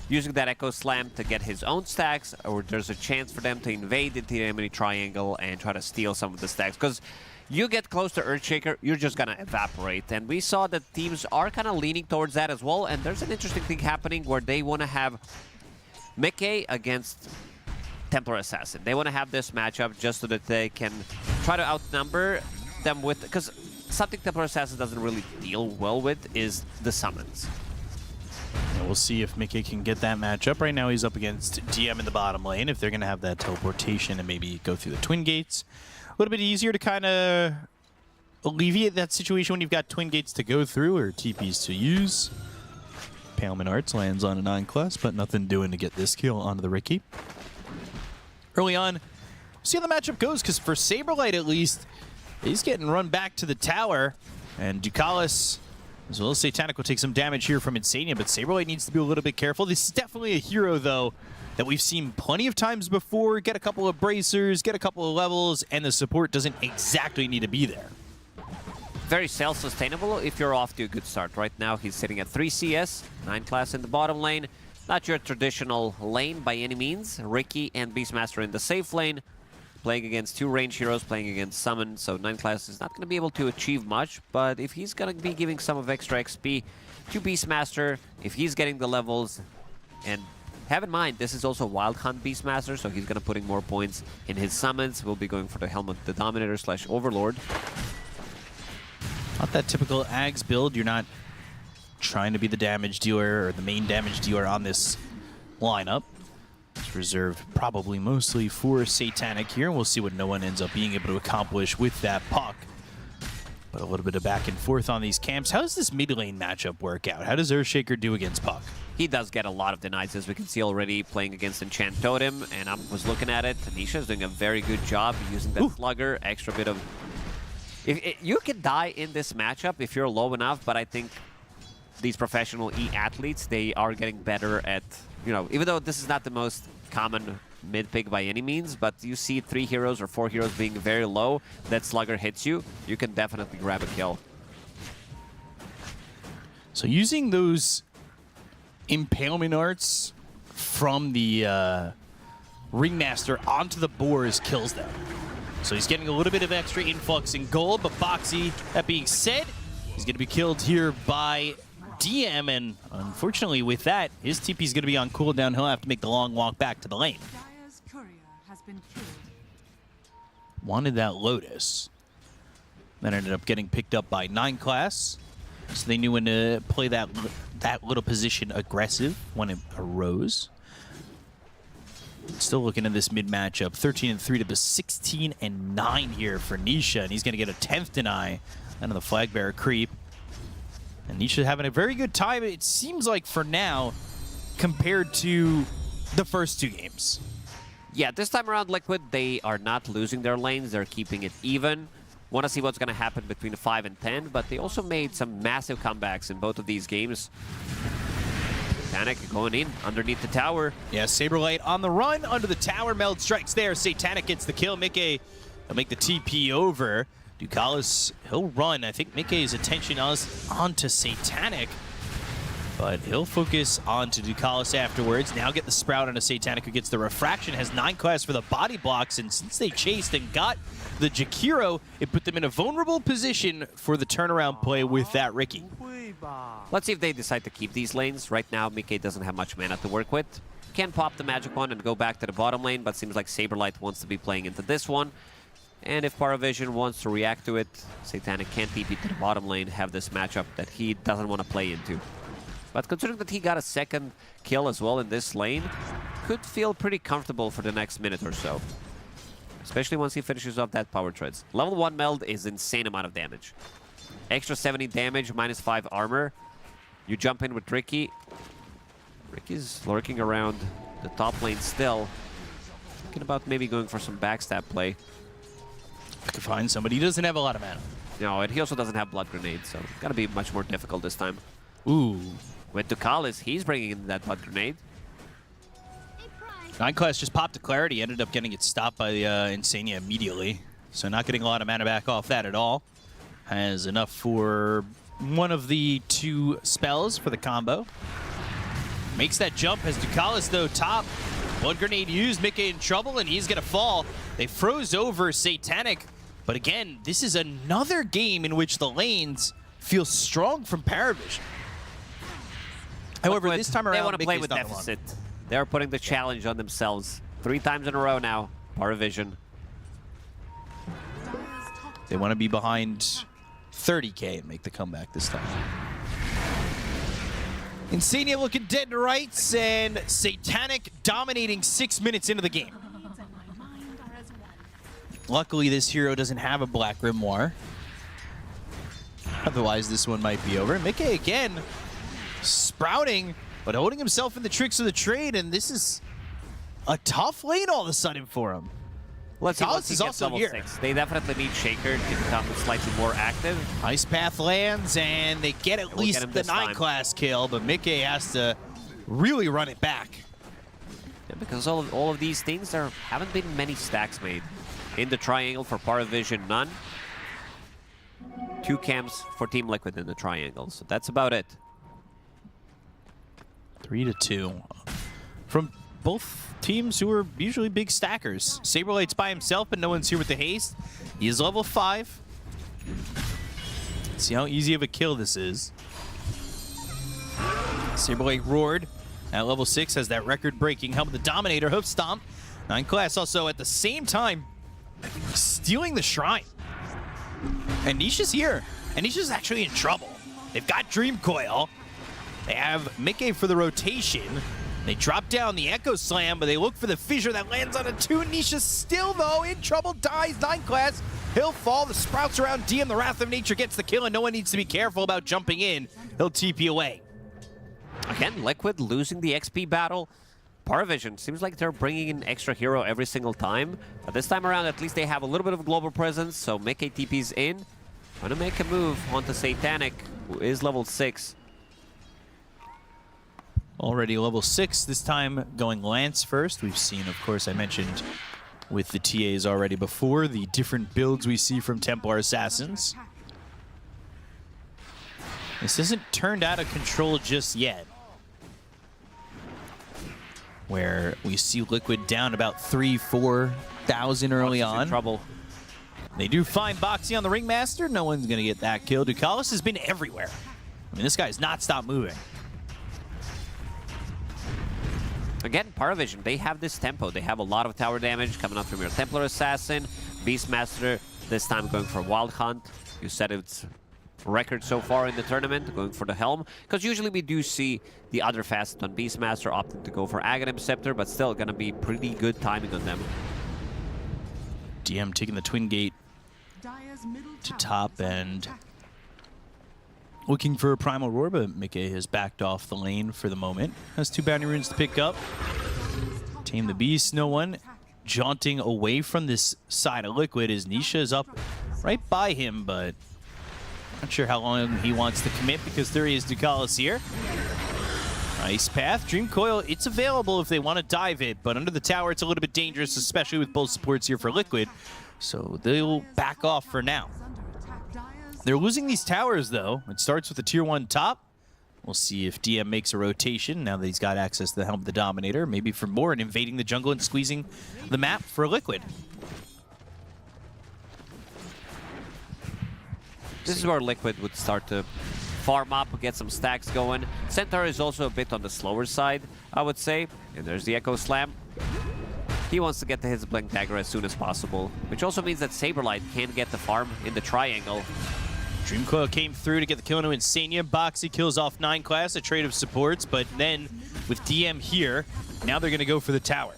using that Echo Slam to get his own stacks, or there's a chance for them to invade into the enemy triangle and try to steal some of the stacks. Because you get close to Earthshaker, you're just going to evaporate. And we saw that teams are kind of leaning towards that as well. And there's an interesting thing happening where they want to have Mickey against Templar Assassin. They want to have this matchup just so that they can try to outnumber them with... Because something Templar Assassin doesn't really deal well with is the summons. And we'll see if Mickey can get that matchup. Right now he's up against DM in the bottom lane. If they're going to have that teleportation and maybe go through the Twin Gates, a little bit easier to kind of alleviate that situation when you've got Twin Gates to go through or TPs to use. Paleman Arts lands on a 9 class, but nothing doing to get this kill onto the Ricky. Early on, see how the matchup goes, because for Saberlight at least, he's getting run back to the tower, and Ducalis, as well as Satanic, will take some damage here from Insania, but Saberlight needs to be a little bit careful. This is definitely a hero, though, that we've seen plenty of times before. Get a couple of bracers, get a couple of levels, and the support doesn't exactly need to be there. very self-sustainable if you're off to a good start. Right now, he's sitting at 3 CS, 9 class in the bottom lane. Not your traditional lane by any means. Ricky and Beastmaster in the safe lane, playing against 2 range heroes, playing against Summon, so 9 class is not going to be able to achieve much, but if he's going to be giving some of extra XP to Beastmaster, if he's getting the levels, and have in mind, this is also Wild Hunt Beastmaster, so he's going to put in more points in his summons. We'll be going for the Helmet the Dominator / Overlord. Not that typical Ags build. You're not trying to be the damage dealer or the main damage dealer on this lineup. It's reserved probably mostly for Satanic here, and we'll see what no one ends up being able to accomplish with that puck. But a little bit of back and forth on these camps. How does this mid lane matchup work out? How does Earthshaker do against Puck? He does get a lot of denies, as we can see already, playing against Enchant Totem, and I was looking at it. Tanisha is doing a very good job using that Slugger, extra bit of... You can die in this matchup if you're low enough, but I think these professional E-athletes, they are getting better at, you know, even though this is not the most common mid-pick by any means, but you see 3 heroes or 4 heroes being very low, that Slugger hits you, you can definitely grab a kill. So using those impalement arts from the Ringmaster onto the boars kills them. So he's getting a little bit of extra influx in gold, but Boxy, that being said, he's going to be killed here by DM, and unfortunately with that, his TP is going to be on cooldown. He'll have to make the long walk back to the lane. Wanted that Lotus. That ended up getting picked up by 9 class. So they knew when to play that little position aggressive when it arose. Still looking at this mid matchup. 13-3 to the 16-9 here for Nisha, and he's going to get a 10th deny out of the flag bearer creep. And Nisha having a very good time, it seems like, for now, compared to the first 2 games. Yeah, this time around, Liquid, they are not losing their lanes. They're keeping it even. Want to see what's going to happen between 5 and 10, but they also made some massive comebacks in both of these games. Satanic going in underneath the tower. Yeah, Saberlight on the run under the tower. Meld strikes there. Satanic gets the kill. Mickey will make the TP over. Ducalis, he'll run. I think Mickey's attention is onto Satanic, but he'll focus onto Ducalis afterwards. Now get the Sprout onto Satanic, who gets the Refraction, has 9 class for the body blocks, and since they chased and got the Jakiro, it put them in a vulnerable position for the turnaround play with that Ricky. Let's see if they decide to keep these lanes. Right now, Mickey doesn't have much mana to work with. Can pop the magic one and go back to the bottom lane, but seems like Saberlight wants to be playing into this one. And if PARIVISION wants to react to it, Satanic can't TP to the bottom lane, have this matchup that he doesn't want to play into. But considering that he got a 2nd kill as well in this lane, could feel pretty comfortable for the next minute or so. Especially once he finishes off that power treads. Level 1 meld is insane amount of damage. Extra 70 damage, -5 armor. You jump in with Ricky. Ricky's lurking around the top lane still. Thinking about maybe going for some backstab play. I could find somebody. He doesn't have a lot of mana. No, and he also doesn't have Blood Grenade, so it's gotta be much more difficult this time. Ooh. With Ducalis, he's bringing in that Blood Grenade. 9 class just popped to Clarity, ended up getting it stopped by the Insania immediately. So not getting a lot of mana back off that at all. Has enough for one of the 2 spells for the combo. Makes that jump as Ducalis, though, top. Blood Grenade used, Mickey in trouble, and he's going to fall. They froze over Satanic. But again, this is another game in which the lanes feel strong from PARIVISION. However, this time around, they want to play Mickey's with not the deficit. They're putting the challenge on themselves 3 times in a row now. PARIVISION. They want to be behind 30K and make the comeback this time. Insania looking dead to rights, and Satanic dominating 6 minutes into the game. Luckily, this hero doesn't have a Black Grimoire. Otherwise, this one might be over. Mickey again, sprouting, but holding himself in the tricks of the trade, and this is a tough lane all of a sudden for him. Let's see Talon once he is gets also level here. 6. They definitely need Shaker to become slightly more active. Ice Path lands, and they get at least the 9 class kill, but Mickey has to really run it back. Yeah, because all of these things, there haven't been many stacks made. In the triangle for PARIVISION, none. 2 camps for Team Liquid in the triangle. So that's about it. 3-2 from both teams who are usually big stackers. Saberlight's by himself, but no one's here with the haste. He is level 5. See how easy of a kill this is. Saberlight roared at level 6, has that record-breaking help with the Dominator hoof stomp. 9 class also at the same time stealing the shrine. And Nisha's here. And Nisha's actually in trouble. They've got Dream Coil. They have Mickey for the rotation. They drop down the Echo Slam, but they look for the fissure that lands on a 2. Nisha still, though, in trouble, dies. 9 class. He'll fall. The sprouts around DM. The Wrath of Nature gets the kill, and no one needs to be careful about jumping in. He'll TP away. Again, Liquid losing the XP battle. PARIVISION seems like they're bringing in extra hero every single time. But this time around, at least they have a little bit of global presence. So Mickey TP's in. Trying to make a move onto Satanic, who is level 6. Already level 6, this time going Lance first. We've seen, of course, I mentioned with the TAs already before, the different builds we see from Templar Assassins. This isn't turned out of control just yet, where we see Liquid down about 3,000-4,000 early on. Trouble. They do find Boxy on the Ringmaster. No one's going to get that kill. Ducalis has been everywhere. I mean, this guy's not stopped moving. Again, PARIVISION, they have this tempo. They have a lot of tower damage coming up from your Templar Assassin. Beastmaster, this time going for Wild Hunt. You said it's record so far in the tournament, going for the Helm. Because usually we do see the other facet on Beastmaster opting to go for Aghanim Scepter, but still going to be pretty good timing on them. DM taking the Twin Gate to top and looking for a Primal Roar, but Mickey has backed off the lane for the moment. Has 2 bounty runes to pick up. Tame the Beast, no one. Jaunting away from this side of Liquid as Nisha is up right by him, but not sure how long he wants to commit because there is Ducalis here. Ice Path, Dream Coil, it's available if they want to dive it, but under the tower it's a little bit dangerous, especially with both supports here for Liquid, so they'll back off for now. They're losing these towers, though. It starts with the Tier 1 top. We'll see if DM makes a rotation now that he's got access to the Helm of the Dominator, maybe for more and invading the jungle and squeezing the map for Liquid. This is where Liquid would start to farm up, get some stacks going. Centaur is also a bit on the slower side, I would say. And there's the Echo Slam. He wants to get to his Blink Dagger as soon as possible, which also means that Saberlight can get the farm in the triangle. Dream Coil came through to get the kill into Insania. Boxy kills off 9 class, a trade of supports, but then with DM here, now they're going to go for the tower.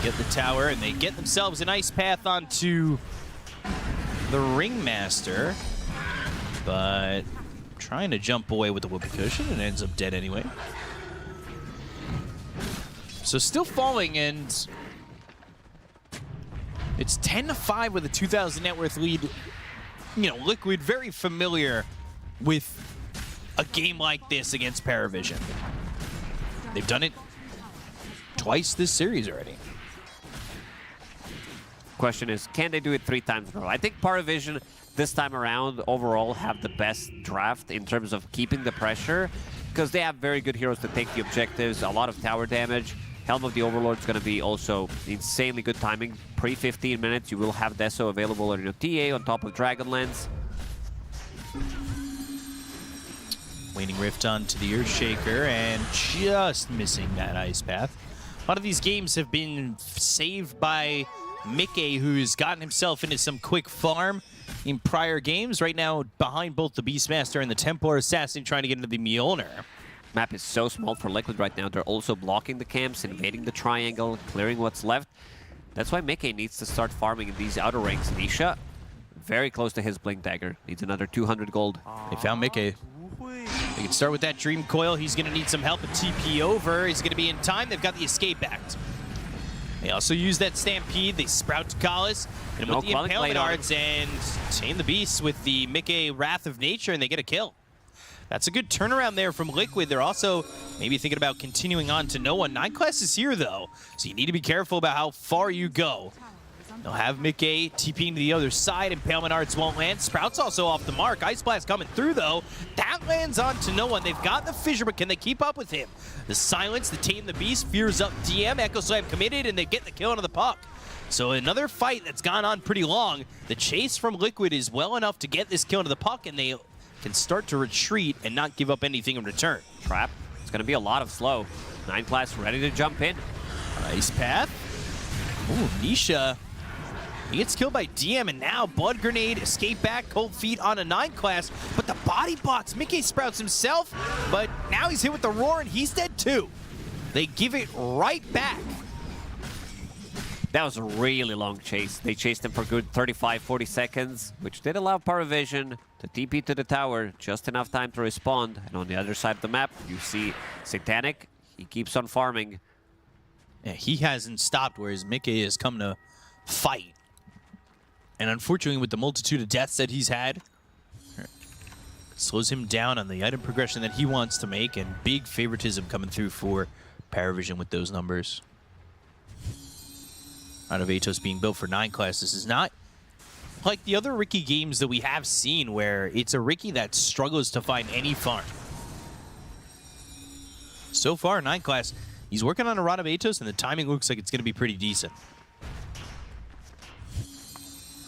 Get the tower, and they get themselves an Ice Path onto the Ringmaster, but trying to jump away with the Whoopee Cushion and ends up dead anyway. So still falling, and it's 10-5 with a 2,000 net worth lead. You know, Liquid very familiar with a game like this against PARIVISION. They've done it twice this series already. Question is, can they do it 3 times in a row? I think PARIVISION this time around overall have the best draft in terms of keeping the pressure, because they have very good heroes to take the objectives, a lot of tower damage. Helm of the Overlord is going to be also insanely good timing. Pre-15 minutes, you will have Deso available on your TA on top of Dragonlance. Waning Rift onto the Earthshaker and just missing that Ice Path. A lot of these games have been saved by Mickey, who's gotten himself into some quick farm in prior games. Right now, behind both the Beastmaster and the Templar Assassin, trying to get into the Mjolnir. Map is so small for Liquid right now. They're also blocking the camps, invading the triangle, clearing what's left. That's why Mickey needs to start farming in these outer rings. Nisha, very close to his Blink Dagger. Needs another 200 gold. They found Mickey. They can start with that Dream Coil. He's going to need some help at TP over. He's going to be in time. They've got the Escape Act. They also use that Stampede. They sprout to Kalis, and with the Impalement Arts, and tame the Beast with the Mickey Wrath of Nature, and they get a kill. That's a good turnaround there from Liquid. They're also maybe thinking about continuing on to no one. 9 class is here, though, so you need to be careful about how far you go. They'll have Mickey TPing to the other side. Impalement Arts won't land. Sprout's also off the mark. Ice Blast coming through, though. That lands onto no one. They've got the Fissure, but can they keep up with him? The Silence, the Tame the Beast, fears up DM. Echo Slam committed, and they get the kill onto the puck. So another fight that's gone on pretty long. The chase from Liquid is well enough to get this kill into the puck, and they can start to retreat and not give up anything in return. Trap. It's going to be a lot of slow. 9 Class ready to jump in. Ice Path. Ooh, Nisha. He gets killed by DM, and now Blood Grenade, escape back, Cold Feet on a 9 Class, but the body box, Mickey sprouts himself, but now he's hit with the Roar, and he's dead too. They give it right back. That was a really long chase. They chased him for good 35, 40 seconds, which did allow PARIVISION to TP to the tower, just enough time to respond. And on the other side of the map, you see Satanic. He keeps on farming. Yeah, he hasn't stopped, whereas Mickey has come to fight. And unfortunately, with the multitude of deaths that he's had, it slows him down on the item progression that he wants to make, and big favoritism coming through for PARIVISION with those numbers. Out of Atos being built for 9 Class, this is not like the other Ricky games that we have seen, where it's a Ricky that struggles to find any farm. So far, 9 Class, he's working on a Rod of Atos, and the timing looks like it's going to be pretty decent.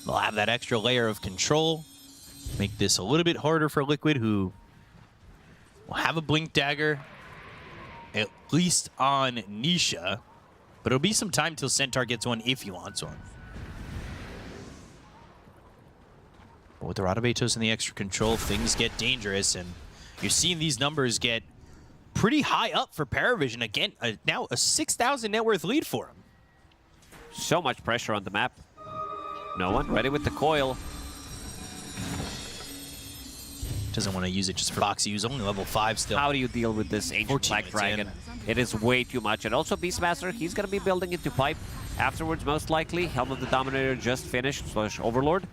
They'll have that extra layer of control, make this a little bit harder for Liquid, who will have a Blink Dagger, at least on Nisha, but it'll be some time till Centaur gets one if he wants one. But with the Rod of Atos and the extra control, things get dangerous, and you're seeing these numbers get pretty high up for PARIVISION. Again, now a 6,000 net worth lead for him. So much pressure on the map. No one ready with the coil. Doesn't want to use it just for box use. Only level 5 still. How do you deal with this Ancient Black Dragon? It is way too much. And also Beastmaster, he's going to be building into pipe afterwards, most likely. Helm of the Dominator just finished, / Overlord.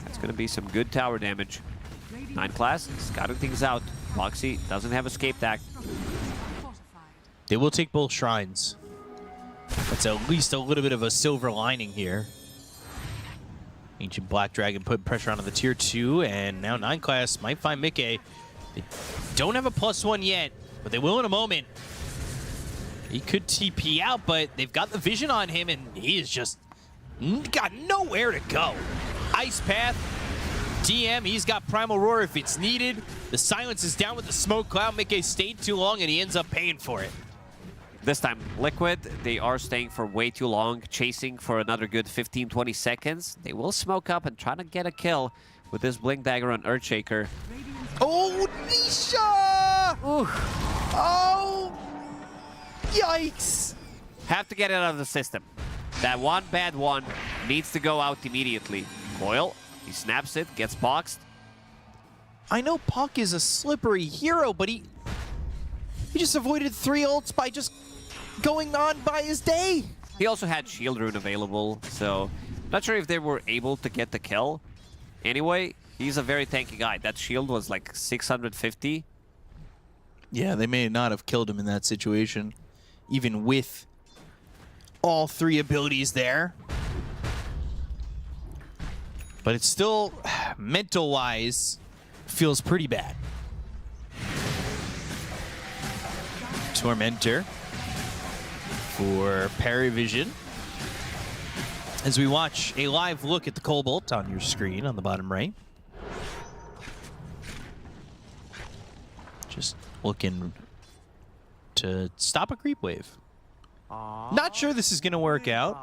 That's going to be some good tower damage. 9 Class, scouting things out. Moxie doesn't have escape act. They will take both shrines. That's at least a little bit of a silver lining here. Ancient Black Dragon put pressure onto the tier 2, and now 9 Class might find Mickey. They don't have a +1 yet, but they will in a moment. He could TP out, but they've got the vision on him, and he is just got nowhere to go. Ice Path, DM, he's got Primal Roar if it's needed. The Silence is down with the Smoke Cloud. Mickey stayed too long, and he ends up paying for it. This time, Liquid, they are staying for way too long, chasing for another good 15, 20 seconds. They will smoke up and try to get a kill with this Blink Dagger on Earthshaker. Oh, Nisha! Ooh. Oh! Yikes! Have to get it out of the system. That one bad one needs to go out immediately. Coil, he snaps it, gets boxed. I know Puck is a slippery hero, but he just avoided 3 ults by just going on by his day. He also had Shield Rune available, so not sure if they were able to get the kill. Anyway, he's a very tanky guy. That shield was like 650. Yeah, they may not have killed him in that situation, even with all 3 abilities there. But it's still, mental-wise, feels pretty bad. Tormentor for PARIVISION. As we watch a live look at the Cobalt on your screen on the bottom right. Just looking to stop a creep wave. Not sure this is going to work out.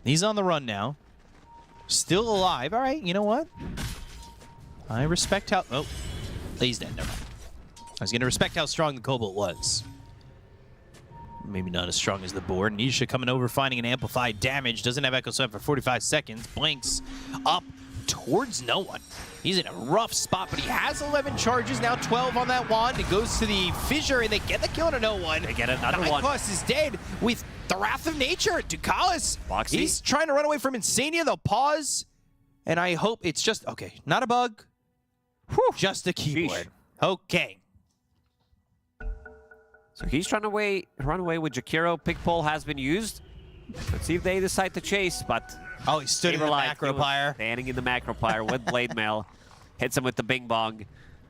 He's on the run now. Still alive. All right, you know what? I respect how... Oh, he's dead. Never mind. I was going to respect how strong the Cobalt was. Maybe not as strong as the board. Nisha coming over, finding an amplified damage. Doesn't have Echo Slam for 45 seconds. Blinks up towards no one. He's in a rough spot, but he has 11 charges, now 12 on that wand. It goes to the Fissure, and they get the kill to no one. They get another one. 9 Class is dead with the Wrath of Nature. Ducalis, he's trying to run away from Insania. They'll pause, and I hope it's just, okay, not a bug. Whew, just a keyboard. Sheesh. Okay. So he's trying to run away with Jakiro. Pick pole has been used. Let's see if they decide to chase, but... Oh, he stood in the macro pyre. Standing in the macro pyre with Blade Mail. Hits him with the Bing Bong.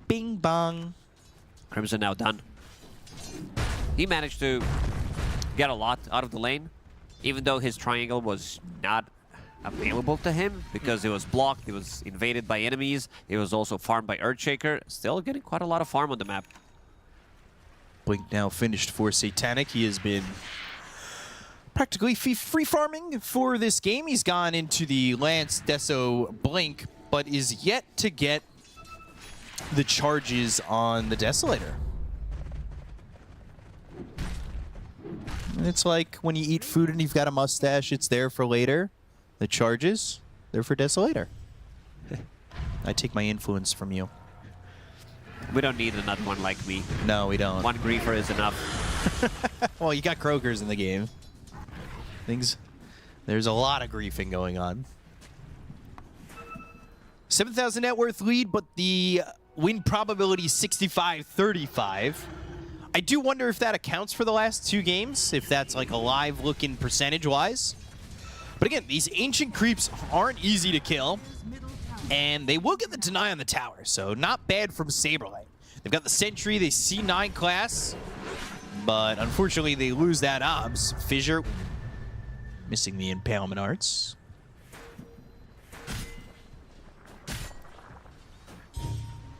Bing Bong. Crimson now done. He managed to get a lot out of the lane, even though his triangle was not available to him because it was blocked, it was invaded by enemies, it was also farmed by Earthshaker. Still getting quite a lot of farm on the map. Blink now finished for Satanic. He has been practically free farming for this game. He's gone into the Lance, Deso, Blink, but is yet to get the charges on the Desolator. It's like when you eat food and you've got a mustache, it's there for later. The charges, they're for Desolator. I take my influence from you. We don't need another one like me. No, we don't. One griefer is enough. Well, you got Krogers in the game. There's a lot of griefing going on. 7,000 net worth lead, but the win probability 65-35. I do wonder if that accounts for the last 2 games, if that's like a live looking percentage-wise. But again, these ancient creeps aren't easy to kill, and they will get the deny on the tower, so not bad from Saberlight. They've got the Sentry, they see 9 class, but unfortunately they lose that obs. Fissure missing the Impalement Arts.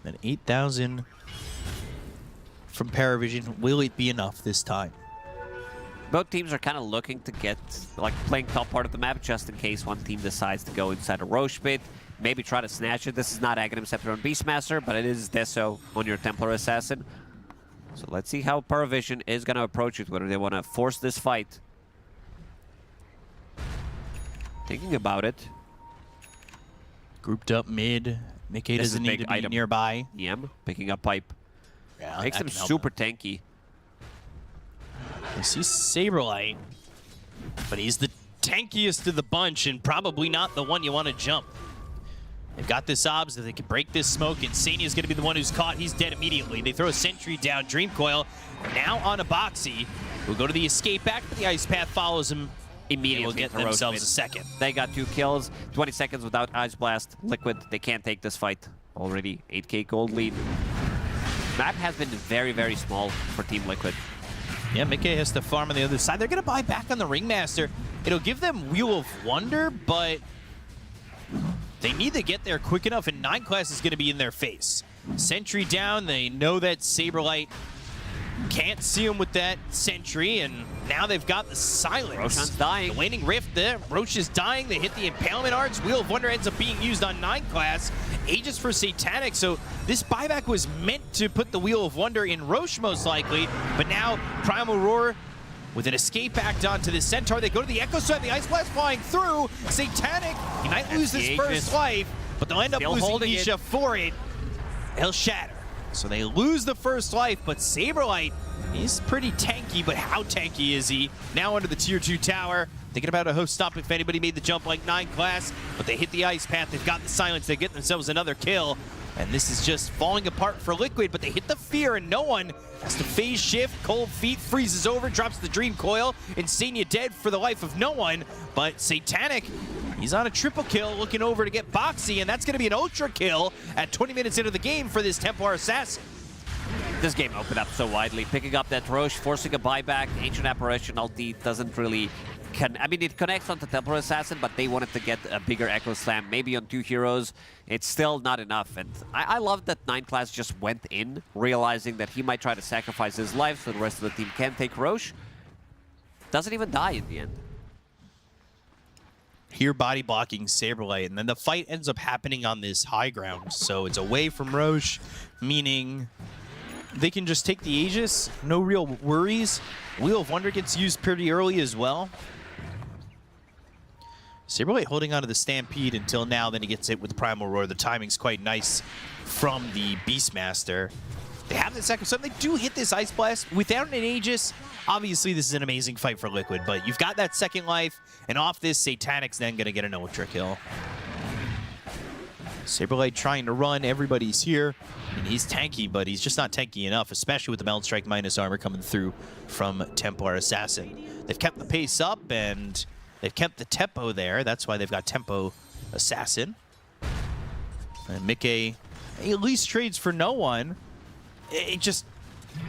Then 8,000 from PARIVISION. Will it be enough this time? Both teams are kind of looking to get, like, playing top part of the map just in case one team decides to go inside a Roche pit. Maybe try to snatch it. This is not Aghanim Scepter on Beastmaster, but it is Deso on your Templar Assassin. So let's see how PARIVISION is going to approach it, whether they want to force this fight. Thinking about it. Grouped up mid. Mickey doesn't need to be nearby. Yem, picking up pipe. Yeah, makes him super tanky. You see Saberlight, but he's the tankiest of the bunch and probably not the one you want to jump. They've got this obs that they can break this smoke, and Sania is going to be the one who's caught. He's dead immediately. They throw a Sentry down. Dream Coil now on a Boxy. Will go to the escape back, but the Ice Path follows him. Immediately will get themselves a second. They got 2 kills, 20 seconds without Ice Blast. Liquid, they can't take this fight. Already 8k gold lead. Map has been very, very small for Team Liquid. Yeah, Mickey has to farm on the other side. They're going to buy back on the Ringmaster. It'll give them Wheel of Wonder, but they need to get there quick enough, and 9 class is going to be in their face. Sentry down. They know that Saberlight can't see him with that Sentry, and now they've got the silence. Roshan's dying. The Waning Rift there. Roche is dying. They hit the Impalement Arts. Wheel of Wonder ends up being used on 9 class. Aegis for Satanic, so this buyback was meant to put the Wheel of Wonder in Roche most likely, but now Primal Roar with an escape act onto the Centaur. They go to the Echo Side, the Ice Blast flying through. Satanic, he might lose his first life, but they'll end up losing Nisha for it. He'll shatter. So they lose the first life, but Saberlight, he's pretty tanky, but how tanky is he? Now under the tier 2 tower. Thinking about a host stop if anybody made the jump like 9 class, but they hit the Ice Path. They've got the silence. They get themselves another kill. And this is just falling apart for Liquid, but they hit the fear and no one has to phase shift. Cold Feet freezes over, drops the Dream Coil. Insania dead for the life of no one, but Satanic, he's on a triple kill looking over to get Boxy, and that's going to be an ultra kill at 20 minutes into the game for this Templar Assassin. This game opened up so widely, picking up that Roche, forcing a buyback. Ancient Apparition ulti doesn't really... I mean, it connects onto Templar Assassin, but they wanted to get a bigger Echo Slam, maybe on 2 heroes. It's still not enough, and I love that 9 class just went in, realizing that he might try to sacrifice his life so the rest of the team can take Roche. Doesn't even die in the end. Here body blocking Saberlight, and then the fight ends up happening on this high ground, so it's away from Roche, meaning they can just take the Aegis, no real worries. Wheel of Wonder gets used pretty early as well. Saberlight holding onto the Stampede until now, then he gets hit with the Primal Roar. The timing's quite nice from the Beastmaster. They have the second, so they do hit this Ice Blast. Without an Aegis, obviously this is an amazing fight for Liquid, but you've got that second life, and off this, Satanic's then going to get an Ultra kill. Saberlight trying to run. Everybody's here. And he's tanky, but he's just not tanky enough, especially with the Meld Strike minus armor coming through from Templar Assassin. They've kept the pace up, and they've kept the tempo there. That's why they've got Tempo Assassin. And Mickey at least trades for no one. It just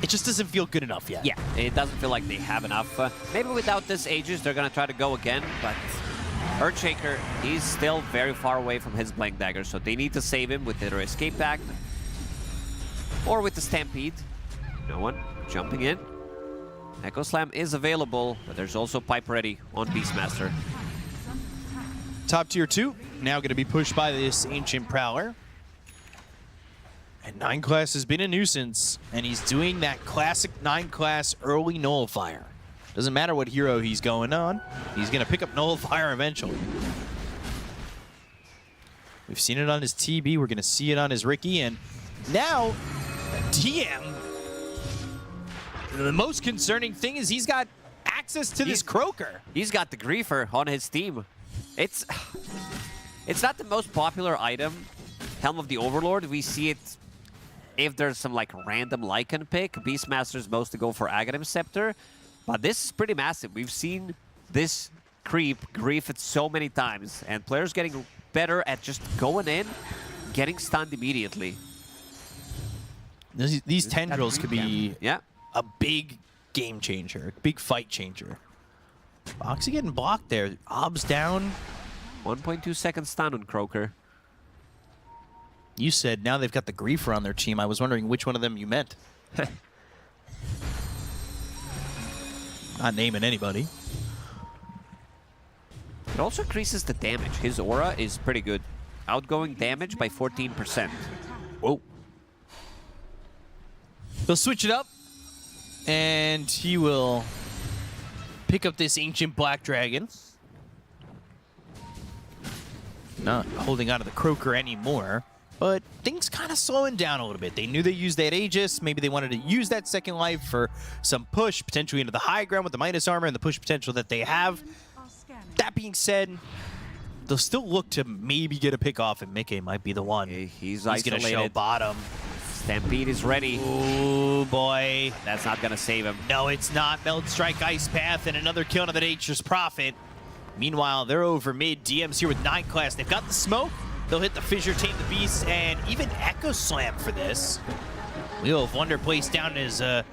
doesn't feel good enough yet. Yeah, it doesn't feel like they have enough. Maybe without this Aegis, they're going to try to go again, but Earthshaker, he's still very far away from his Blink Dagger, so they need to save him with either Escape Pact or with the Stampede. No one jumping in. Echo Slam is available, but there's also Pipe Ready on Beastmaster. Top tier 2, now going to be pushed by this Ancient Prowler. And 9 class has been a nuisance, and he's doing that classic 9 class early nullifier. Doesn't matter what hero he's going on, he's going to pick up nullifier eventually. We've seen it on his TB, we're going to see it on his Riki, and now TM. The most concerning thing is he's got access to this Croaker. He's got the Griefer on his team. It's not the most popular item, Helm of the Overlord. We see it if there's some like random Lycan pick. Beastmasters mostly go for Aghanim Scepter, but this is pretty massive. We've seen this creep grief it so many times, and players getting better at just going in, getting stunned immediately. These tendrils could be a big game changer, a big fight changer. Boxy getting blocked there. Ob's down. 1.2 second stun on Croaker. You said now they've got the Griefer on their team. I was wondering which one of them you meant. Not naming anybody. It also increases the damage. His aura is pretty good. Outgoing damage by 14%. Whoa. They'll switch it up, and he will pick up this Ancient Black Dragon. Not holding on to the Croaker anymore, but things kind of slowing down a little bit. They knew they used that Aegis. Maybe they wanted to use that second life for some push, potentially into the high ground with the minus armor and the push potential that they have. That being said, they'll still look to maybe get a pick off, and Mickey might be the one. He's going to show bottom. Stampede is ready. Oh boy. That's not going to save him. No, it's not. Meld Strike, Ice Path, and another kill to the Nature's Prophet. Meanwhile, they're over mid. DM's here with 9 class. They've got the smoke. They'll hit the Fissure, Tame the Beast, and even Echo Slam for this. Wheel of Wonder placed down as a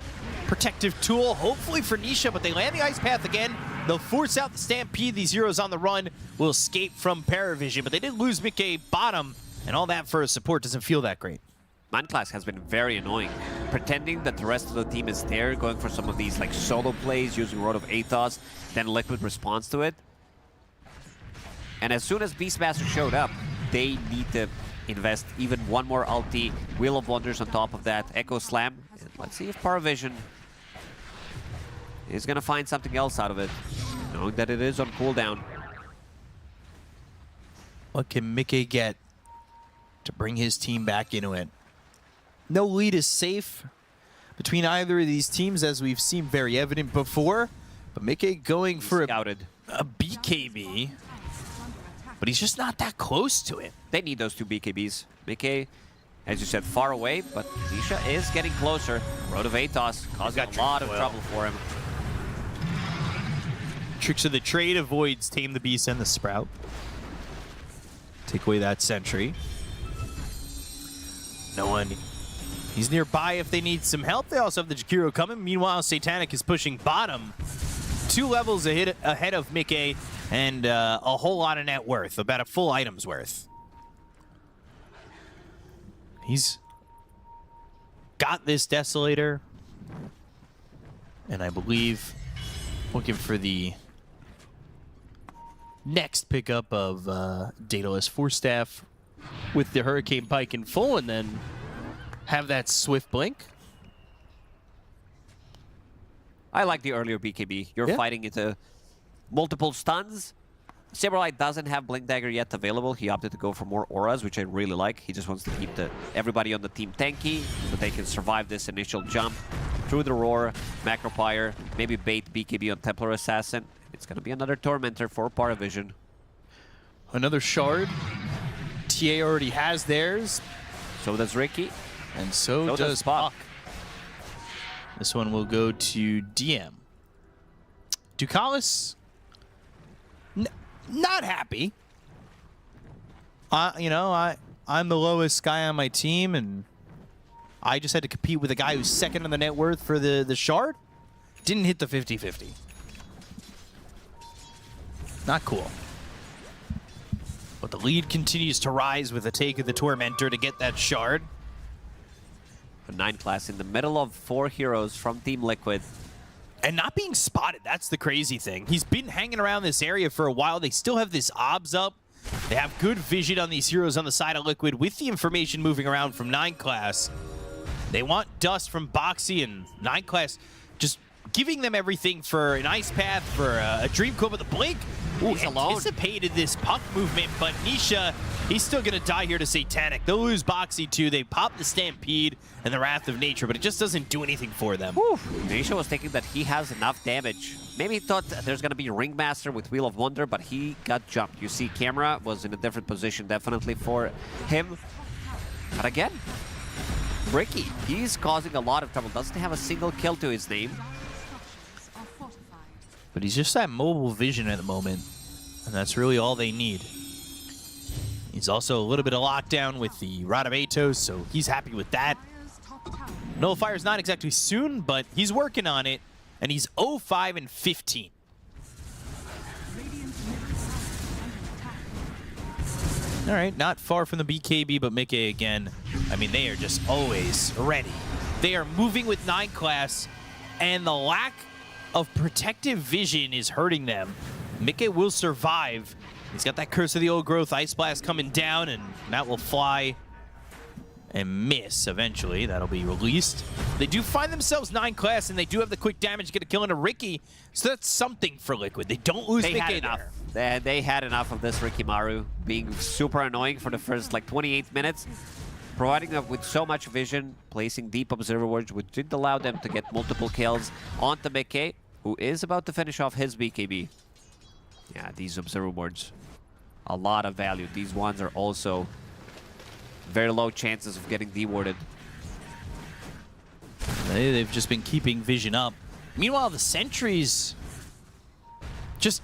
protective tool, hopefully for Nisha, but they land the Ice Path again. They'll force out the Stampede. These heroes on the run will escape from PARIVISION, but they did lose Mickey bottom, and all that for a support doesn't feel that great. 9 class has been very annoying. Pretending that the rest of the team is there, going for some of these like solo plays, using Road of Aethos, then Liquid responds to it. And as soon as Beastmaster showed up, they need to invest even one more ulti, Wheel of Wonders on top of that, Echo Slam. And let's see if PARIVISION is going to find something else out of it, knowing that it is on cooldown. What can Mickey get to bring his team back into it? No lead is safe between either of these teams, as we've seen very evident before. But Mickey going for a BKB. But he's just not that close to it. They need those 2 BKBs. Mickey, as you said, far away, but Nisha is getting closer. Road of Aethos causing a lot of trouble for him. Tricks of the Trade avoids Tame the Beast and the Sprout. Take away that Sentry. No one. He's nearby if they need some help. They also have the Jakiro coming. Meanwhile, Satanic is pushing bottom. 2 levels ahead of Mickey, and a whole lot of net worth, about a full item's worth. He's got this Desolator, and I believe looking for the next pickup of Daedalus Force Staff with the Hurricane Pike in full, and then have that Swift Blink. I like the earlier BKB. You're fighting into multiple stuns. Saberlight doesn't have Blink Dagger yet available. He opted to go for more auras, which I really like. He just wants to keep everybody on the team tanky so they can survive this initial jump through the Roar, Macropyre, maybe bait BKB on Templar Assassin. It's going to be another Tormentor for PARIVISION. Another Shard. TA already has theirs. So does Ricky. And so does Puck. This one will go to DM. Ducalis, not happy. You know, I'm the lowest guy on my team, and I just had to compete with a guy who's second on the net worth for the Shard. Didn't hit the 50-50. Not cool. But the lead continues to rise with the take of the Tormentor to get that Shard. A 9 class in the middle of 4 heroes from Team Liquid. And not being spotted, that's the crazy thing. He's been hanging around this area for a while. They still have this obs up. They have good vision on these heroes on the side of Liquid with the information moving around from 9 class. They want Dust from Boxy, and 9 class just giving them everything for an Ice Path, for a Dream Coil, but the Blink anticipated this Puck movement, but Nisha, he's still going to die here to Satanic. They'll lose Boxy too. They pop the Stampede and the Wrath of Nature, but it just doesn't do anything for them. Nisha was thinking that he has enough damage. Maybe he thought there's going to be Ringmaster with Wheel of Wonder, but he got jumped. You see, Camera was in a different position definitely for him. But again, Ricky, he's causing a lot of trouble. Doesn't have a single kill to his name. But he's just that mobile vision at the moment, and that's really all they need. He's also a little bit of lockdown with the Rod of Atos, so he's happy with that. Nullifier's not exactly soon, but he's working on it, and he's 0-5 and 15. All right, not far from the BKB, but Mickey again. I mean, they are just always ready. They are moving with 9 class, and the lack of protective vision is hurting them. Mickey will survive. He's got that Curse of the Old Growth Ice Blast coming down, and that will fly and miss eventually. That'll be released. They do find themselves 9 class, and they do have the quick damage to get a kill into Ricky, so that's something for Liquid. They don't lose Mickey there. They had enough of this Ricky Maru being super annoying for the first like 28 minutes. Providing them with so much vision, placing deep observer wards, which did allow them to get multiple kills onto Mickey, who is about to finish off his BKB. Yeah, these observer wards, a lot of value. These ones are also very low chances of getting dewarded. They've just been keeping vision up. Meanwhile, the sentries, just,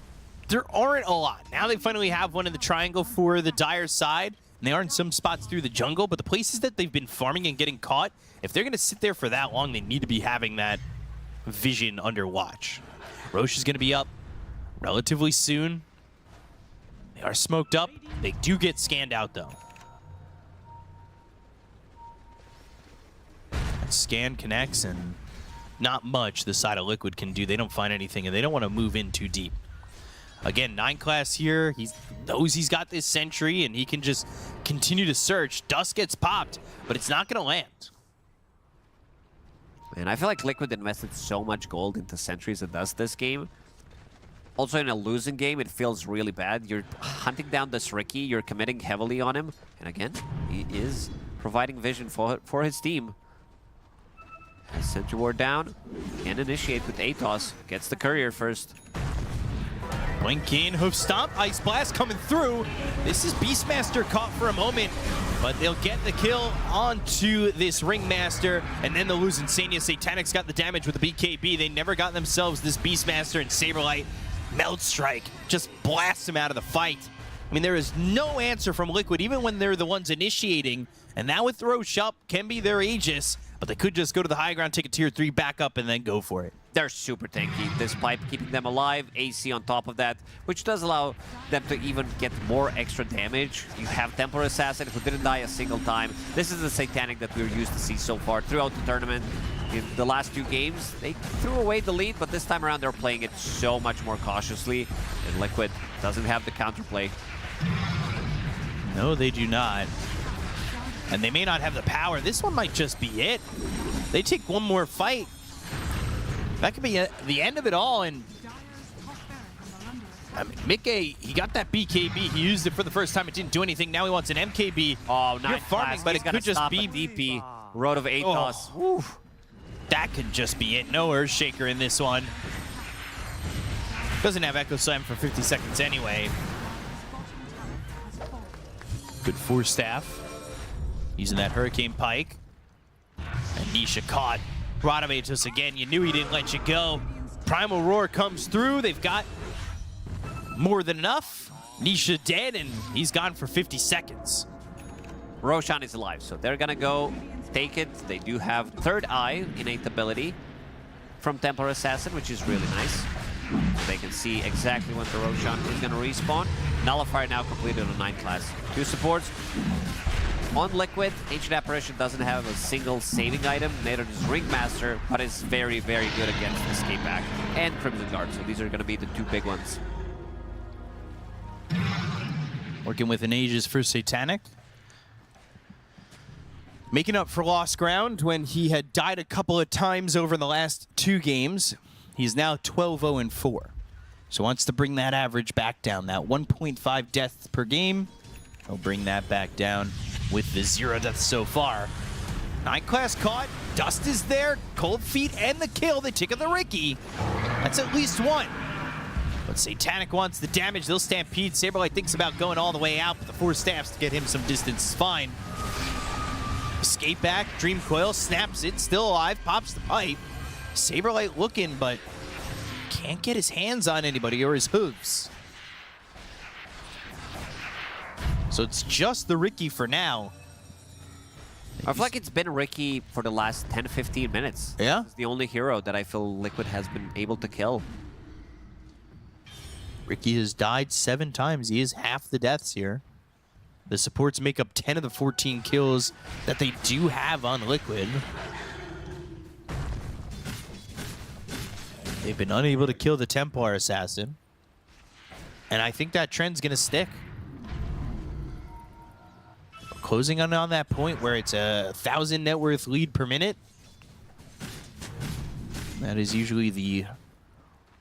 there aren't a lot. Now they finally have one in the triangle for the Dire side. And they are in some spots through the jungle, but the places that they've been farming and getting caught, if they're going to sit there for that long, they need to be having that vision under watch. Roche is going to be up relatively soon. They are smoked up. They do get scanned out, though. That scan connects, and not much the side of Liquid can do. They don't find anything, and they don't want to move in too deep. Again, 9 class here. He knows he's got this sentry, and he can just continue to search. Dust gets popped, but it's not going to land. Man, I feel like Liquid invested so much gold into sentries and Dust this game. Also, in a losing game, it feels really bad. You're hunting down this Ricky. You're committing heavily on him. And again, he is providing vision for his team. Has sentry ward down. Can initiate with Atos. Gets the courier first. Blink in, Hoof Stomp, Ice Blast coming through. This is Beastmaster caught for a moment, but they'll get the kill onto this Ringmaster, and then they'll lose Insania. Satanic's got the damage with the BKB. They never got themselves this Beastmaster, and Saberlight Melt Strike just blasts him out of the fight. I mean, there is no answer from Liquid, even when they're the ones initiating, and now with Roche up, can be their Aegis, but they could just go to the high ground, take a tier 3 back up, and then go for it. They're super tanky. This pipe keeping them alive, AC on top of that, which does allow them to even get more extra damage. You have Templar Assassin, who didn't die a single time. This is the Satanic that we're used to see so far throughout the tournament. In the last 2 games, they threw away the lead, but this time around they're playing it so much more cautiously, and Liquid doesn't have the counterplay. No, they do not. And they may not have the power. This one might just be it. They take one more fight. That could be the end of it all. And I mean, Mickey, he got that BKB. He used it for the first time. It didn't do anything. Now he wants an MKB. Oh, You're farming, but it could just be DP. Road of Atos. Oh. That could just be it. No Earthshaker in this one. Doesn't have Echo Slam for 50 seconds anyway. Good force staff. Using that Hurricane Pike. And Nisha caught Radamatus again. You knew he didn't let you go. Primal Roar comes through. They've got more than enough. Nisha dead, and he's gone for 50 seconds. Roshan is alive, so they're gonna go take it. They do have Third Eye, innate ability from Templar Assassin, which is really nice. They can see exactly when the Roshan is gonna respawn. Nullifier now completed on 9 class. 2 supports. On Liquid, Ancient Apparition doesn't have a single saving item, neither does Ringmaster, but is very, very good against Escape Act and Crimson Guard, so these are gonna be the 2 big ones. Working with an Aegis for Satanic. Making up for lost ground when he had died a couple of times over the last 2 games. He's now 12-0-4. So wants to bring that average back down. That 1.5 deaths per game. He'll bring that back down with the 0 deaths so far. 9 class caught. Dust is there. Cold Feet and the kill. They take out the Ricky. That's at least 1. But Satanic wants the damage. They'll stampede. Saberlight thinks about going all the way out, but the 4 staffs to get him some distance is fine. Escape back. Dream Coil snaps it. Still alive. Pops the pipe. Saberlight looking, but can't get his hands on anybody or his hooves. So it's just the Ricky for now. I feel like it's been Ricky for the last 10-15 minutes. Yeah? It's the only hero that I feel Liquid has been able to kill. Ricky has died 7 times. He is half the deaths here. The supports make up 10 of the 14 kills that they do have on Liquid. They've been unable to kill the Templar Assassin. And I think that trend's going to stick. Closing on that point where it's a 1,000 net worth lead per minute. That is usually the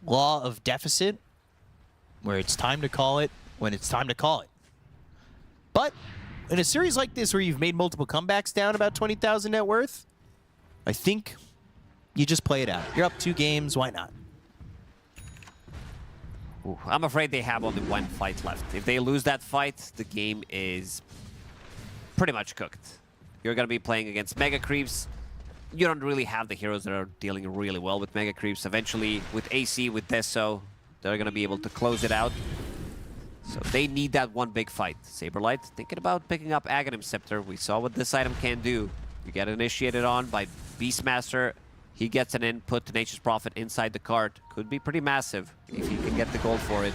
law of deficit, where it's time to call it when it's time to call it. But in a series like this where you've made multiple comebacks down about 20,000 net worth, I think you just play it out. You're up 2 games, why not? Ooh, I'm afraid they have only 1 fight left. If they lose that fight, the game is pretty much cooked. You're going to be playing against Mega Creeps. You don't really have the heroes that are dealing really well with Mega Creeps. Eventually, with AC, with Deso, they're going to be able to close it out. So they need that 1 big fight. Saberlight thinking about picking up Aghanim Scepter. We saw what this item can do. You get initiated on by Beastmaster. He gets an input, Nature's Prophet inside the cart. Could be pretty massive if he can get the gold for it.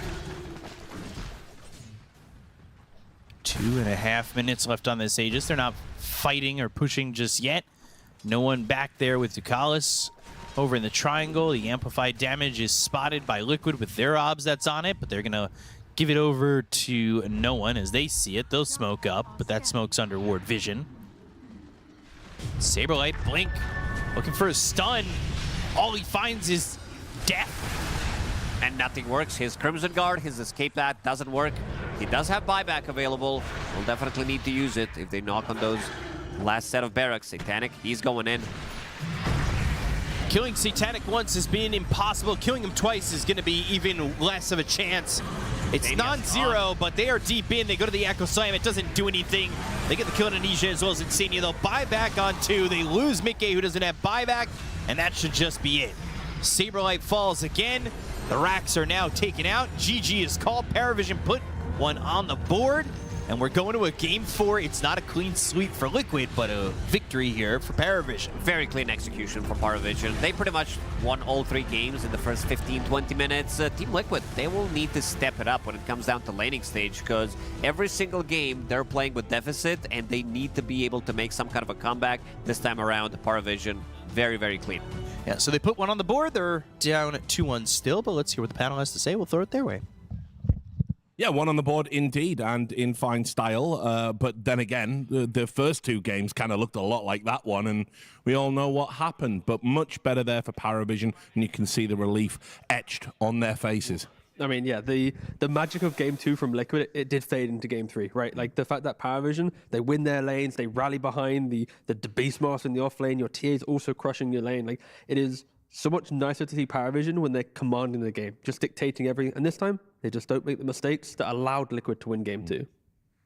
2.5 minutes left on this Aegis. They're not fighting or pushing just yet. No one back there with Ducalis. Over in the triangle, the amplified damage is spotted by Liquid with their obs that's on it, but they're going to give it over to no one as they see it. They'll smoke up, but that smoke's under ward vision. Saberlight, blink, looking for a stun. All he finds is death. And nothing works. His Crimson Guard, his Escape That doesn't work. He does have buyback available. We'll definitely need to use it if they knock on those last set of barracks. Satanic, he's going in. Killing Satanic once has been impossible. Killing him twice is going to be even less of a chance. It's non-zero, but they are deep in. They go to the Echo Slam. It doesn't do anything. They get the kill on Anisha as well as Insania. They'll buy back on 2. They lose Mickey, who doesn't have buyback, and that should just be it. Saberlight falls again. The racks are now taken out. GG is called. PARIVISION put 1 on the board. And we're going to a game 4. It's not a clean sweep for Liquid, but a victory here for PARIVISION. Very clean execution for PARIVISION. They pretty much won all 3 games in the first 15-20 minutes. Team Liquid, they will need to step it up when it comes down to laning stage, because every single game they're playing with deficit, and they need to be able to make some kind of a comeback. This time around, PARIVISION, very, very clean. Yeah, so they put 1 on the board. They're down at 2-1 still, but let's hear what the panel has to say. We'll throw it their way. Yeah, 1 on the board indeed, and in fine style. But then again, the first 2 games kind of looked a lot like that one, and we all know what happened. But much better there for PARIVISION, and you can see the relief etched on their faces. I mean, yeah, the magic of game 2 from Liquid, it did fade into game 3, right? Like the fact that PARIVISION, they win their lanes, they rally behind the Beastmaster in the off lane, your TA is also crushing your lane. Like, it is so much nicer to see PARIVISION when they're commanding the game, just dictating everything. And this time, they just don't make the mistakes that allowed Liquid to win game 2.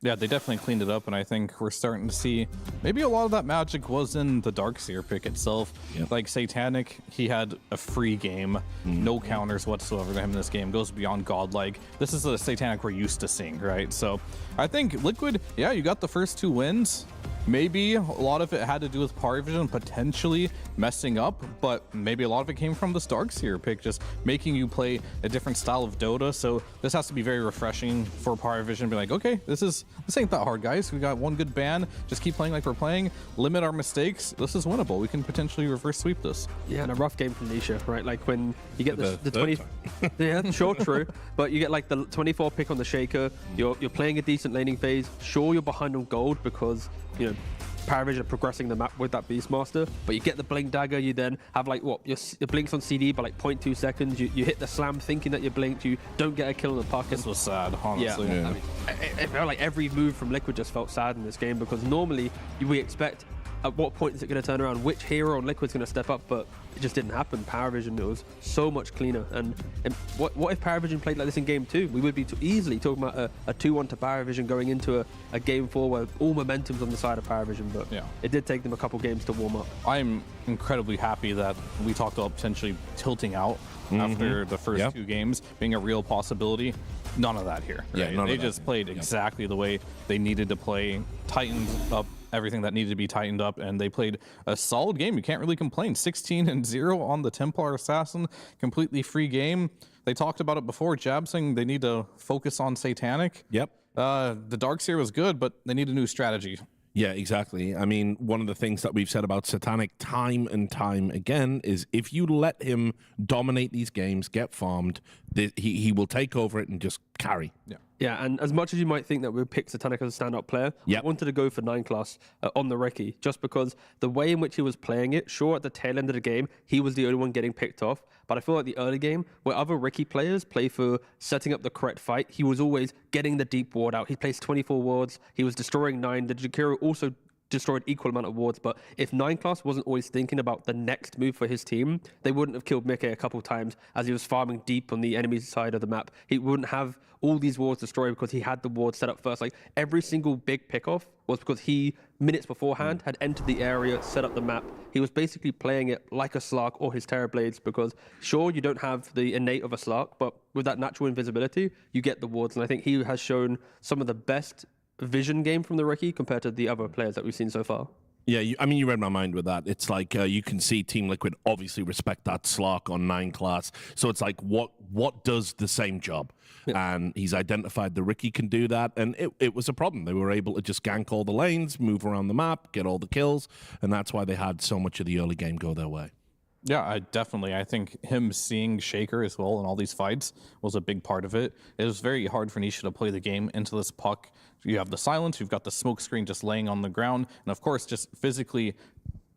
Yeah, they definitely cleaned it up, and I think we're starting to see maybe a lot of that magic was in the Darkseer pick itself. Like Satanic, he had a free game, no counters whatsoever to him in this game, goes beyond godlike. This is a Satanic we're used to seeing, right? So I think Liquid, yeah, you got the first 2 wins. Maybe a lot of it had to do with PARIVISION potentially messing up, but maybe a lot of it came from this Darkseer pick, just making you play a different style of Dota. So this has to be very refreshing for PARIVISION. Be like, okay, this ain't that hard, guys. We got one good ban. Just keep playing like we're playing. Limit our mistakes. This is winnable. We can potentially reverse sweep this. Yeah, and a rough game from Nisha, right? Like when you get the 20. Yeah, sure, true. But you get like the 24 pick on the Shaker. You're playing a decent laning phase. Sure, you're behind on gold because you know PARIVISION are progressing the map with that Beastmaster, but you get the Blink Dagger, you then have like what, your blinks on CD by like 0.2 seconds, you hit the slam thinking that you blinked, you don't get a kill on the puck. This was sad, honestly. Yeah. I mean, it felt like every move from Liquid just felt sad in this game, because normally we expect at what point is it going to turn around, which hero on Liquid's going to step up, but it just didn't happen. PARIVISION, it was so much cleaner. And what if PARIVISION played like this in game 2? We would be easily talking about a 2-1 to PARIVISION going into a game 4 where all momentum's on the side of PARIVISION, but it did take them a couple games to warm up. I'm incredibly happy that we talked about potentially tilting out after the first 2 games being a real possibility. None of that here. Right? Yeah, they just played exactly the way they needed to play, tightened up everything that needed to be tightened up, and they played a solid game. You can't really complain. 16-0 on the Templar Assassin, completely free game. They talked about it before, Jab saying they need to focus on Satanic. Yep. The Darkseer was good, but they need a new strategy. Yeah, exactly. I mean, one of the things that we've said about Satanic time and time again is if you let him dominate these games, get farmed, he will take over it and just carry. Yeah, and as much as you might think that we pick Satanic as a standout player, I wanted to go for 9 class on the Recce, just because the way in which he was playing it, sure, at the tail end of the game, he was the only one getting picked off, but I feel like the early game, where other Recce players play for setting up the correct fight, he was always getting the deep ward out. He placed 24 wards, he was destroying 9, the Jakiro also destroyed equal amount of wards, but if 9 class wasn't always thinking about the next move for his team, they wouldn't have killed Mickey a couple times as he was farming deep on the enemy side of the map. He wouldn't have all these wards destroyed because he had the wards set up first. Like every single big pickoff was because he, minutes beforehand, had entered the area, set up the map. He was basically playing it like a Slark or his Terrorblades, because sure, you don't have the innate of a Slark, but with that natural invisibility, you get the wards. And I think he has shown some of the best vision game from the Recce compared to the other players that we've seen so far. Yeah, you read my mind with that. It's like you can see Team Liquid obviously respect that Slark on 9 class. So it's like, what does the same job? And he's identified the Ricky can do that, and it was a problem. They were able to just gank all the lanes, move around the map, get all the kills, and that's why they had so much of the early game go their way. Yeah, I think him seeing Shaker as well in all these fights was a big part of it. It was very hard for Nisha to play the game into this puck. You have the silence, you've got the smoke screen just laying on the ground, and of course, just physically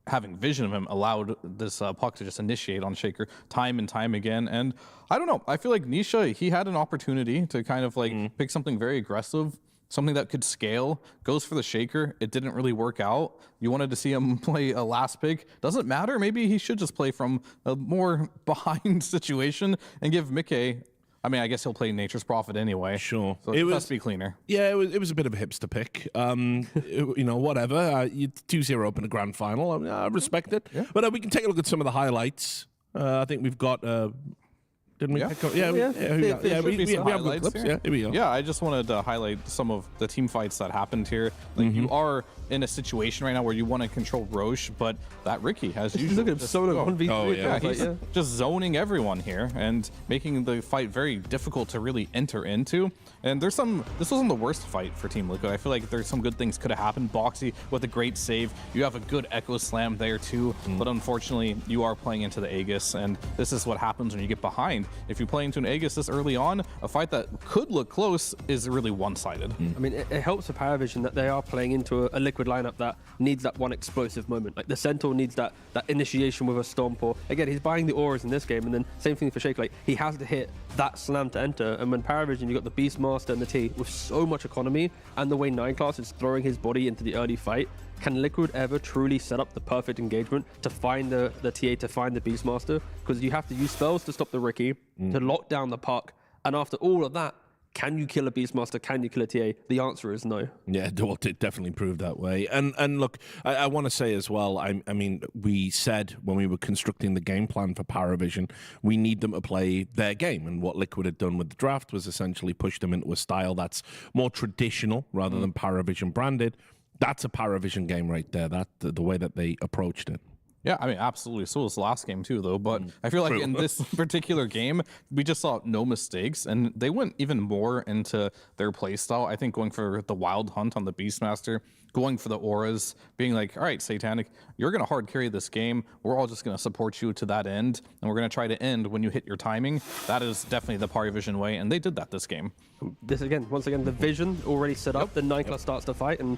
having vision of him allowed this puck to just initiate on Shaker time and time again. And I don't know, I feel like Nisha, he had an opportunity to kind of like pick something very aggressive, something that could scale, goes for the Shaker. It didn't really work out. You wanted to see him play a last pick. Doesn't matter. Maybe he should just play from a more behind situation and give Mickey, I mean, I guess he'll play Nature's Prophet anyway. Sure. So it must be cleaner. Yeah, it was a bit of a hipster pick. Whatever. You 2-0 up in the grand final. I respect it. Yeah. But we can take a look at some of the highlights. I think we've got... Didn't we? Yeah. We have good clips. Here we go. Yeah, I just wanted to highlight some of the team fights that happened here. Like you are in a situation right now where you want to control Roche, but that Ricky has usually look at him solo 1v3. He's just zoning everyone here and making the fight very difficult to really enter into. And this wasn't the worst fight for Team Liquid. I feel like there's some good things could have happened. Boxy with a great save. You have a good Echo Slam there too, but unfortunately you are playing into the Aegis, and this is what happens when you get behind. If you play into an Aegis this early on, a fight that could look close is really one-sided. I mean, it helps for PARIVISION that they are playing into a Liquid lineup that needs that one explosive moment. Like the Centaur needs that initiation with a Stomp, or again, he's buying the auras in this game, and then same thing for Shake. Like he has to hit that slam to enter, and when PARIVISION, you got the Beastmaster and the T with so much economy, and the way 9 class is throwing his body into the early fight. Can Liquid ever truly set up the perfect engagement to find the TA, to find the Beastmaster? Because you have to use spells to stop the Ricky, to lock down the puck, and after all of that, Can you kill a Beastmaster? Can you kill a TA? The answer is no. Yeah, well, it definitely proved that way. And look, I want to say as well, I mean, we said when we were constructing the game plan for PARIVISION, we need them to play their game. And what Liquid had done with the draft was essentially push them into a style that's more traditional rather than PARIVISION branded. That's a PARIVISION game right there, the way that they approached it. Yeah, I mean, absolutely. So was the last game too, though. But I feel like in this particular game, we just saw no mistakes, and they went even more into their play style. I think going for the Wild Hunt on the Beastmaster, going for the auras, being like, all right, Satanic, you're going to hard carry this game. We're all just going to support you to that end, and we're going to try to end when you hit your timing. That is definitely the PARIVISION way, and they did that this game. Once again, the vision already set up. The 9-class starts to fight, and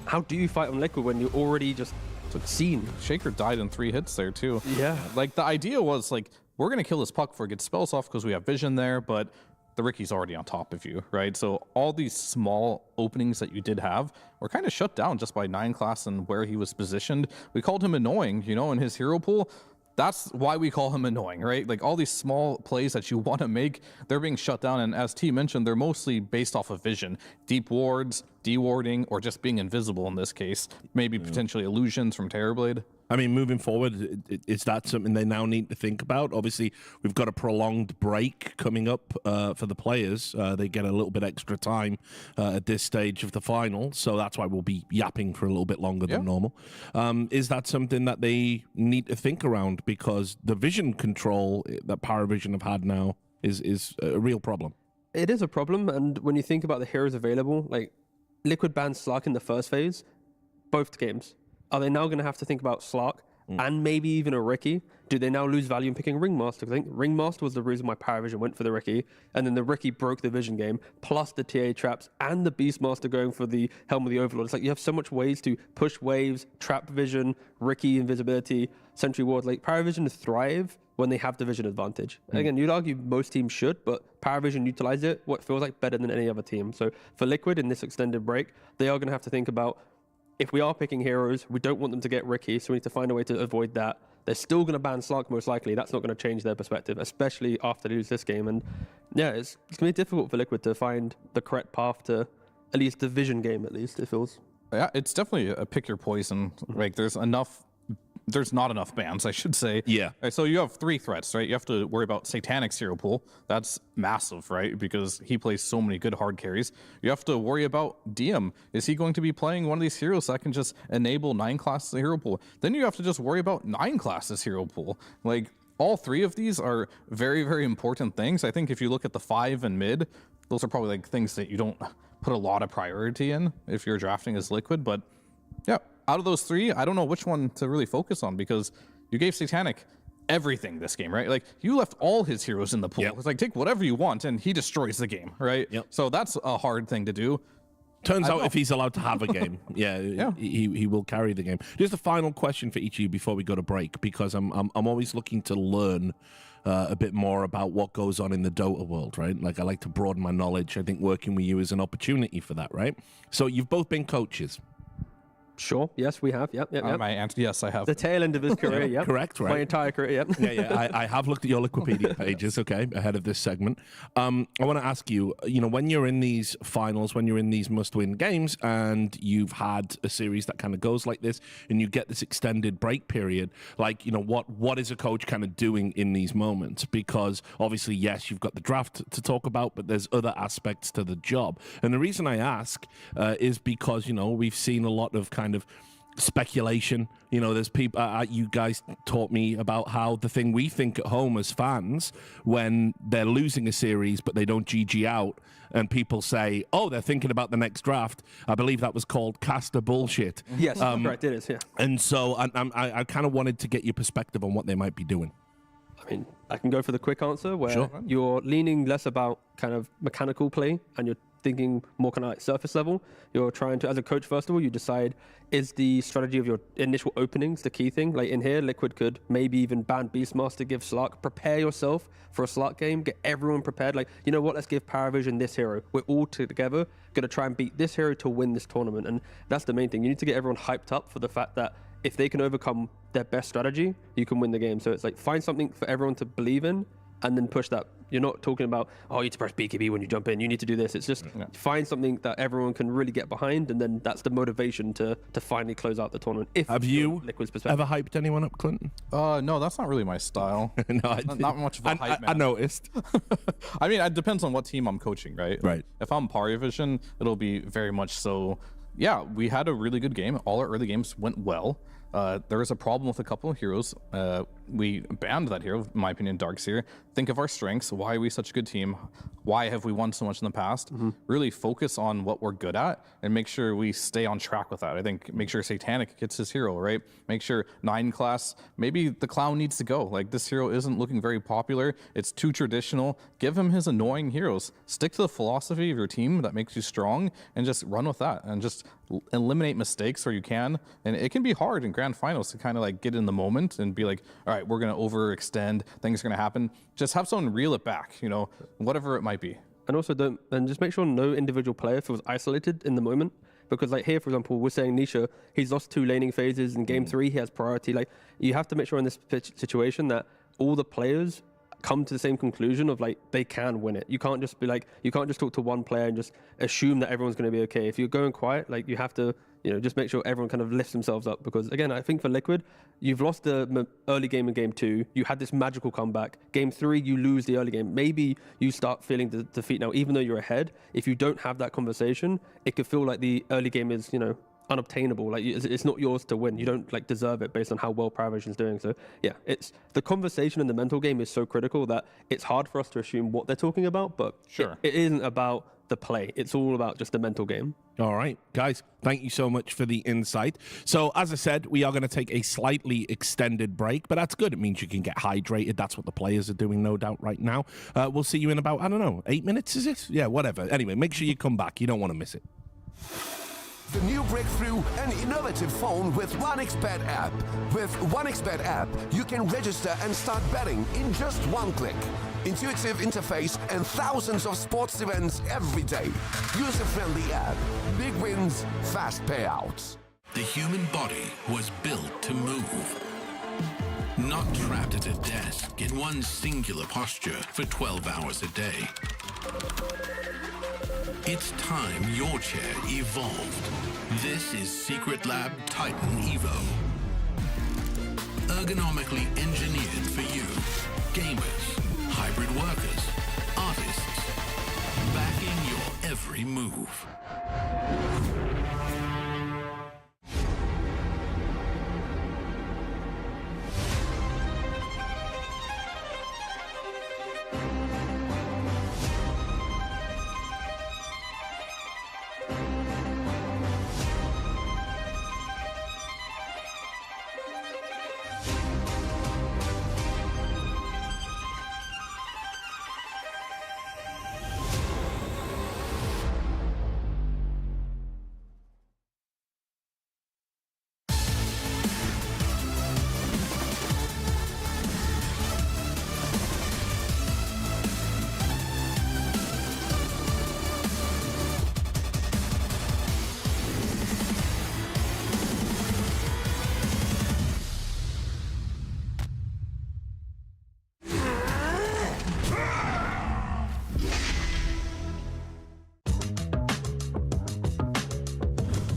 how do you fight on Liquid when you're already just seen? Shaker died in 3 hits there too. Yeah. Like the idea was like, we're going to kill this puck before it gets spells off because we have vision there, but the Ricky's already on top of you, right? So all these small openings that you did have were kind of shut down just by 9-class and where he was positioned. We called him annoying, you know, in his hero pool. That's why we call him annoying, right? Like all these small plays that you want to make, they're being shut down. And as T mentioned, they're mostly based off of vision, deep wards, dewarding, or just being invisible in this case. Maybe potentially illusions from Terrorblade. I mean, moving forward, is that something they now need to think about? Obviously, we've got a prolonged break coming up for the players. They get a little bit extra time at this stage of the final, so that's why we'll be yapping for a little bit longer than normal. Is that something that they need to think around? Because the vision control that PARIVISION have had now is a real problem. It is a problem, and when you think about the heroes available, like Liquid banned Slark in the first phase, both games. Are they now going to have to think about Slark and maybe even a Ricky? Do they now lose value in picking Ringmaster? Because I think Ringmaster was the reason why PARIVISION went for the Ricky, and then the Ricky broke the vision game, plus the TA traps and the Beastmaster going for the Helm of the Overlord. It's like you have so much ways to push waves, trap vision, Ricky invisibility, Sentry Ward. Like PARIVISION thrive when they have the vision advantage. Again, you'd argue most teams should, but PARIVISION utilize it what feels like better than any other team. So for Liquid in this extended break, they are going to have to think about, if we are picking heroes, we don't want them to get Ricky, so we need to find a way to avoid that. They're still going to ban Slark most likely. That's not going to change their perspective, especially after they lose this game. And yeah, it's going to be difficult for Liquid to find the correct path to at least the vision game, at least, it feels. Yeah, it's definitely a pick your poison. Like there's not enough bans, I should say. Yeah. Right, so you have 3 threats, right? You have to worry about Satanic's hero pool. That's massive, right? Because he plays so many good hard carries. You have to worry about DM. Is he going to be playing one of these heroes that can just enable 9-class hero pool? Then you have to just worry about 9-class's hero pool. Like, all 3 of these are very, very important things. I think if you look at the 5 and mid, those are probably like things that you don't put a lot of priority in if you're drafting as Liquid. But yeah, out of those 3, I don't know which one to really focus on, because you gave Satanic everything this game, right? Like, you left all his heroes in the pool. It's like, take whatever you want, and he destroys the game, right? So that's a hard thing to do. Turns out if he's allowed to have a game, he will carry the game. Just a final question for each of you before we go to break, because I'm always looking to learn a bit more about what goes on in the Dota world, right? Like, I like to broaden my knowledge. I think working with you is an opportunity for that, right? So you've both been coaches. Sure. Yes, we have. Yep. My answer, yes, I have. The tail end of his career. Yep. Correct. Right. My entire career. Yep. Yeah. I have looked at your Wikipedia pages. Okay, ahead of this segment. I want to ask you. You know, when you're in these finals, when you're in these must-win games, and you've had a series that kind of goes like this, and you get this extended break period, like, you know, what is a coach kind of doing in these moments? Because obviously, yes, you've got the draft to talk about, but there's other aspects to the job. And the reason I ask is because, you know, we've seen a lot of kind of speculation. You know, there's people, you guys taught me about how the thing we think at home as fans when they're losing a series but they don't GG out, and people say, oh, they're thinking about the next draft. I believe that was called caster bullshit. Yes, correct, it is, yeah. And so I kind of wanted to get your perspective on what they might be doing. I mean, I can go for the quick answer where you're leaning less about kind of mechanical play and you're thinking more kind of like surface level. You're trying to, as a coach, first of all, you decide, is the strategy of your initial openings the key thing? Like in here, Liquid could maybe even ban Beastmaster, give Slark, prepare yourself for a Slark game, get everyone prepared. Like, you know what, let's give PARIVISION this hero. We're all together going to try and beat this hero to win this tournament. And that's the main thing. You need to get everyone hyped up for the fact that if they can overcome their best strategy, you can win the game. So it's like, find something for everyone to believe in and then push that. You're not talking about, oh, you need to press BKB when you jump in. You need to do this. It's just find something that everyone can really get behind, and then that's the motivation to finally close out the tournament. Have you Liquid's perspective. ever hyped anyone up, Clinton? No, that's not really my style. No, not much of a hype man. I noticed. I mean, it depends on what team I'm coaching, right? Right. If I'm PARIVISION, it'll be very much so. Yeah, we had a really good game. All our early games went well. There was a problem with a couple of heroes. We banned that hero, in my opinion, Darkseer. Think of our strengths. Why are we such a good team? Why have we won so much in the past? Really focus on what we're good at and make sure we stay on track with that. I think make sure Satanic gets his hero, right? Make sure 9 class, maybe the Clown needs to go. Like, this hero isn't looking very popular. It's too traditional. Give him his annoying heroes. Stick to the philosophy of your team that makes you strong and just run with that and just eliminate mistakes where you can. And it can be hard in grand finals to kind of like get in the moment and be like, all right, we're going to overextend. Things are going to happen. Just have someone reel it back, you know, whatever it might be. And also just make sure no individual player feels isolated in the moment. Because like here, for example, we're saying Nisha, he's lost 2 laning phases. In game 3, he has priority. Like, you have to make sure in this situation that all the players come to the same conclusion of like they can win it. You can't just be like, you can't just talk to one player and just assume that everyone's going to be okay. If you're going quiet, like, you have to, you know, just make sure everyone kind of lifts themselves up. Because again, I think for Liquid, you've lost the early game in game 2. You had this magical comeback. Game 3, you lose the early game. Maybe you start feeling the defeat now, even though you're ahead. If you don't have that conversation, it could feel like the early game is, you know, unobtainable. Like, it's not yours to win. You don't like deserve it based on how well PARIVISION's doing. So yeah, it's the conversation in the mental game is so critical that it's hard for us to assume what they're talking about. But sure, it isn't about the play. It's all about just the mental game. All right, guys, thank you so much for the insight. So, as I said, we are going to take a slightly extended break, but that's good. It means you can get hydrated. That's what the players are doing, no doubt, right now. We'll see you in about, I don't know, 8 minutes, is it? Yeah, whatever. Anyway, make sure you come back. You don't want to miss it. The new breakthrough and innovative phone with 1xBet app. With 1xBet app, you can register and start betting in just one click. Intuitive interface and thousands of sports events every day. User-friendly app. Big wins, fast payouts. The human body was built to move. Not trapped at a desk in one singular posture for 12 hours a day. It's time your chair evolved. This is Secret Lab Titan Evo. Ergonomically engineered for you, gamers, hybrid workers, artists, backing your every move.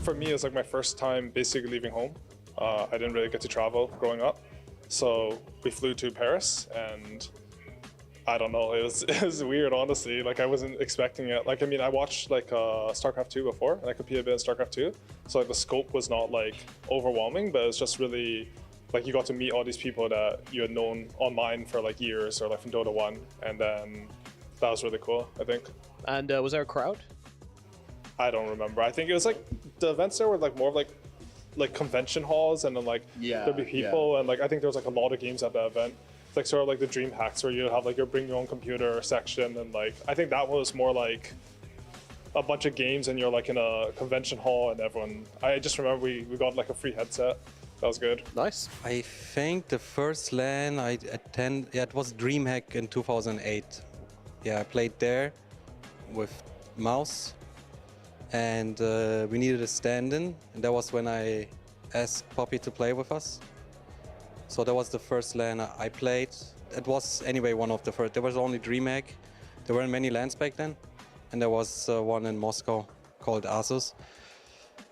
For me, it was like my first time basically leaving home. I didn't really get to travel growing up. So we flew to Paris, and I don't know, it was weird, honestly. Like, I wasn't expecting it. Like, I mean, I watched like StarCraft 2 before, and I competed a bit in StarCraft 2. So like the scope was not like overwhelming, but it was just really like you got to meet all these people that you had known online for like years, or like from Dota 1, and then that was really cool, I think. And was there a crowd? I don't remember. I think it was like the events there were like more of like convention halls, and then like there'd be people, and like I think there was like a lot of games at the event. It's like sort of like the dream hacks where you have like your bring your own computer section, and like I think that was more like a bunch of games, and you're like in a convention hall, and everyone. I just remember we got like a free headset. That was good. Nice. I think the first LAN I attended, it was DreamHack in 2008. Yeah, I played there with mouse. And we needed a stand-in, and that was when I asked Poppy to play with us. So that was the first LAN I played. It was anyway one of the first. There was only DreamHack. There weren't many LANs back then. And there was one in Moscow called AVULUS.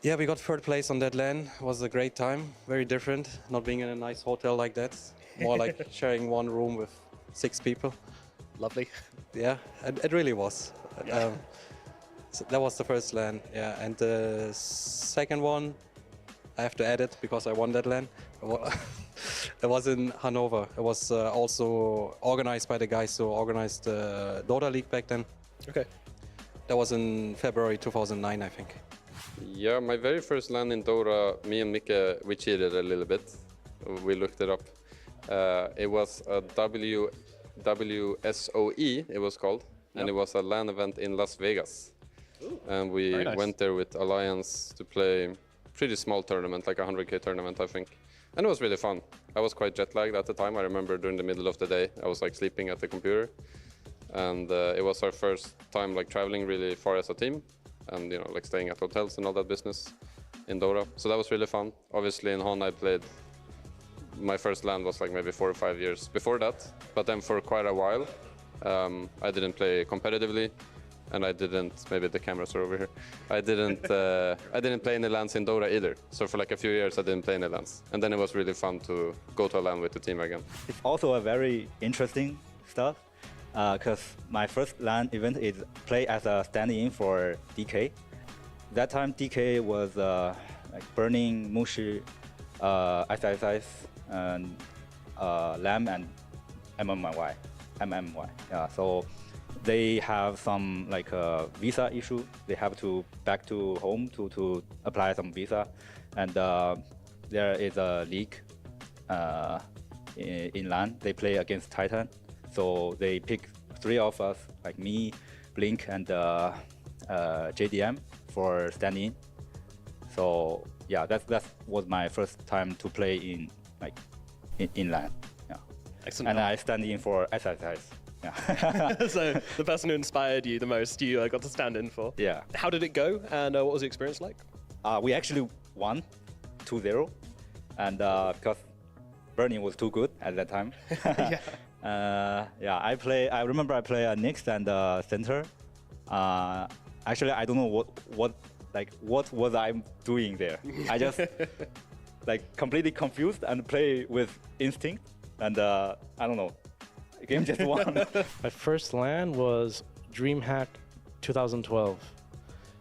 Yeah, we got third place on that LAN. It was a great time. Very different, not being in a nice hotel like that. More like sharing one room with 6 people. Lovely. Yeah, it really was. Yeah. So that was the first LAN, yeah. And the second one, I have to add it because I won that LAN. It was in Hanover. It was also organized by the guys who organized the Dota League back then. Okay. That was in February 2009, I think. Yeah, my very first LAN in Dota, me and Mika, we cheated a little bit. We looked it up. It was a WSOE, it was called, and it was a LAN event in Las Vegas. Ooh, and we went there with Alliance to play pretty small tournament, like a 100K tournament, I think. And it was really fun. I was quite jet lagged at the time. I remember during the middle of the day, I was like sleeping at the computer. And it was our first time like traveling really far as a team and, you know, like staying at hotels and all that business in Dota. So that was really fun. Obviously in Hon I played, my first LAN was like maybe 4 or 5 years before that. But then for quite a while, I didn't play competitively. And I didn't, maybe the cameras are over here. I didn't play any LANs in Dota either. So for like a few years, I didn't play any LANs. And then it was really fun to go to a LAN with the team again. It's also a very interesting stuff because my first LAN event is play as a stand-in for DK. That time DK was like Burning, Mushi, SSS, and Lamb and MMY. Yeah, so they have some like visa issue. They have to back to home to apply some visa, and there is a league in LAN. They play against Titan, so they pick 3 of us, like me, Blink, and JDM for stand-in. So yeah, that was my first time to play in like in LAN. Yeah, excellent. And I stand in for SSS. Yeah. So the person who inspired you the most, you got to stand in for. Yeah. How did it go, and what was the experience like? We actually won 2-0, and because Burning was too good at that time. Yeah. I remember I play Nyx and center. Actually, I don't know what was I doing there. I just like completely confused and play with instinct, and I don't know. The game just won. My first LAN was DreamHack 2012.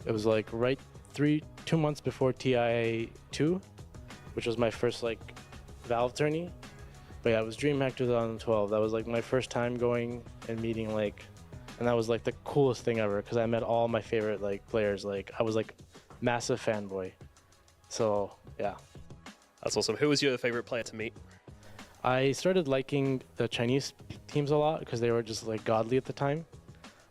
It was like 2 months before TI2, which was my first like Valve tourney. But yeah, it was DreamHack 2012. That was like my first time going and meeting like, and that was like the coolest thing ever because I met all my favorite like players. Like I was like massive fanboy. So yeah. That's awesome. Who was your favorite player to meet? I started liking the Chinese teams a lot because they were just like godly at the time.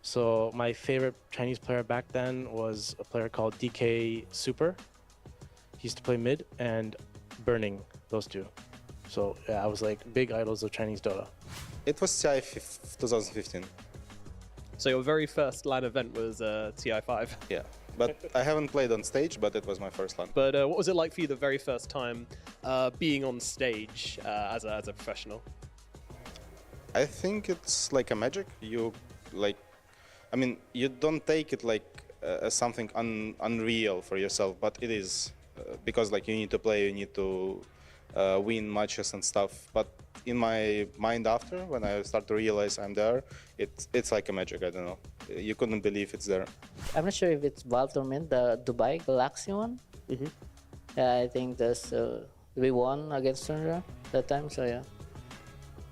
So my favorite Chinese player back then was a player called DK Super. He used to play mid, and Burning, those two. So yeah, I was like big idols of Chinese Dota. It was TI 2015. So your very first LAN event was TI5? Yeah, but I haven't played on stage, but it was my first LAN. But what was it like for you the very first time being on stage as a professional? I think it's like a magic. You like, I mean, you don't take it like as something unreal for yourself, but it is because like you need to play, you need to win matches and stuff. But in my mind after, when I start to realize I'm there, it's like a magic. I don't know. You couldn't believe it's there. I'm not sure if it's Valve tournament, the Dubai Galaxy one. Mm-hmm. Yeah, I think that's we won against Tundra that time. So yeah,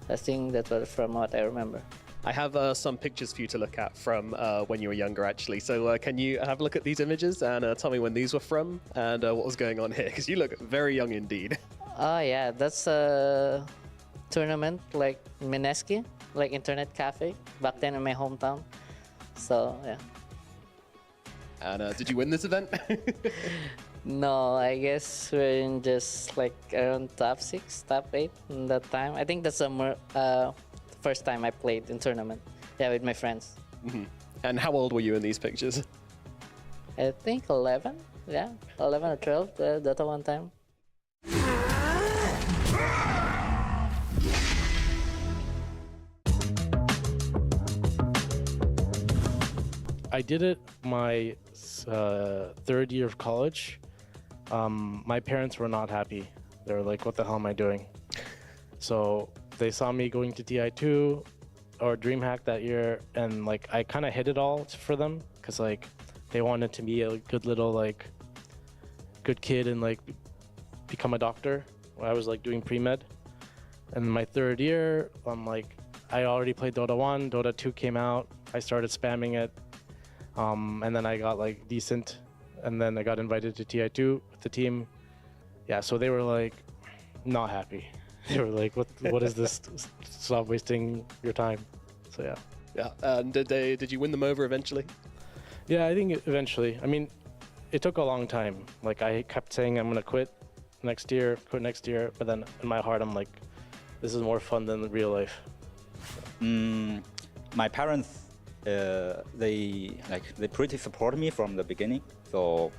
I think that was from what I remember. I have some pictures for you to look at from when you were younger, actually. So can you have a look at these images and tell me when these were from and what was going on here? Because you look very young indeed. Oh yeah, that's a tournament like Mineski, like internet cafe back then in my hometown. So yeah. And did you win this event? No, I guess we're in just like around top 6, top 8 in that time. I think that's the first time I played in tournament. Yeah, with my friends. Mm-hmm. And how old were you in these pictures? I think 11. Yeah, 11 or 12. Dota one time. I did it my third year of college. My parents were not happy. They were like, what the hell am I doing? So they saw me going to TI2 or DreamHack that year, and like I kind of hid it all for them because like they wanted to be a good little like good kid and like become a doctor. I was like doing pre-med, and my third year, I already played Dota 1, Dota 2 came out, I started spamming it, and then I got like decent, and then I got invited to TI2 with the team. Yeah, so they were like not happy. They were like, what is this? Stop wasting your time. So yeah. Yeah, and did you win them over eventually? Yeah, I think eventually. I mean, it took a long time. Like I kept saying I'm gonna quit next year, but then in my heart I'm like, this is more fun than real life. My parents, they pretty support me from the beginning. So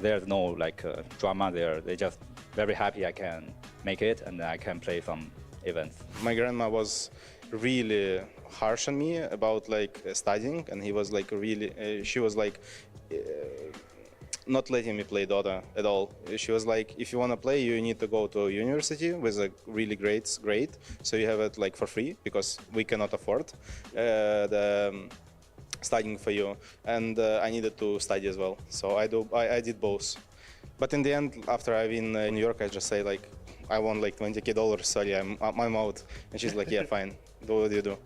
there's no like drama there. They just very happy I can make it and I can play some events. My grandma was really harsh on me about like studying, and he was like really, she was like not letting me play Dota at all. She was like, if you want to play, you need to go to a university with a really great grade, so you have it like for free, because we cannot afford the studying for you. And I needed to study as well, so I did both. But in the end, after I win in New York, I just say like, I won like $20K, sorry, I'm out. And she's like, yeah, fine, do what you do.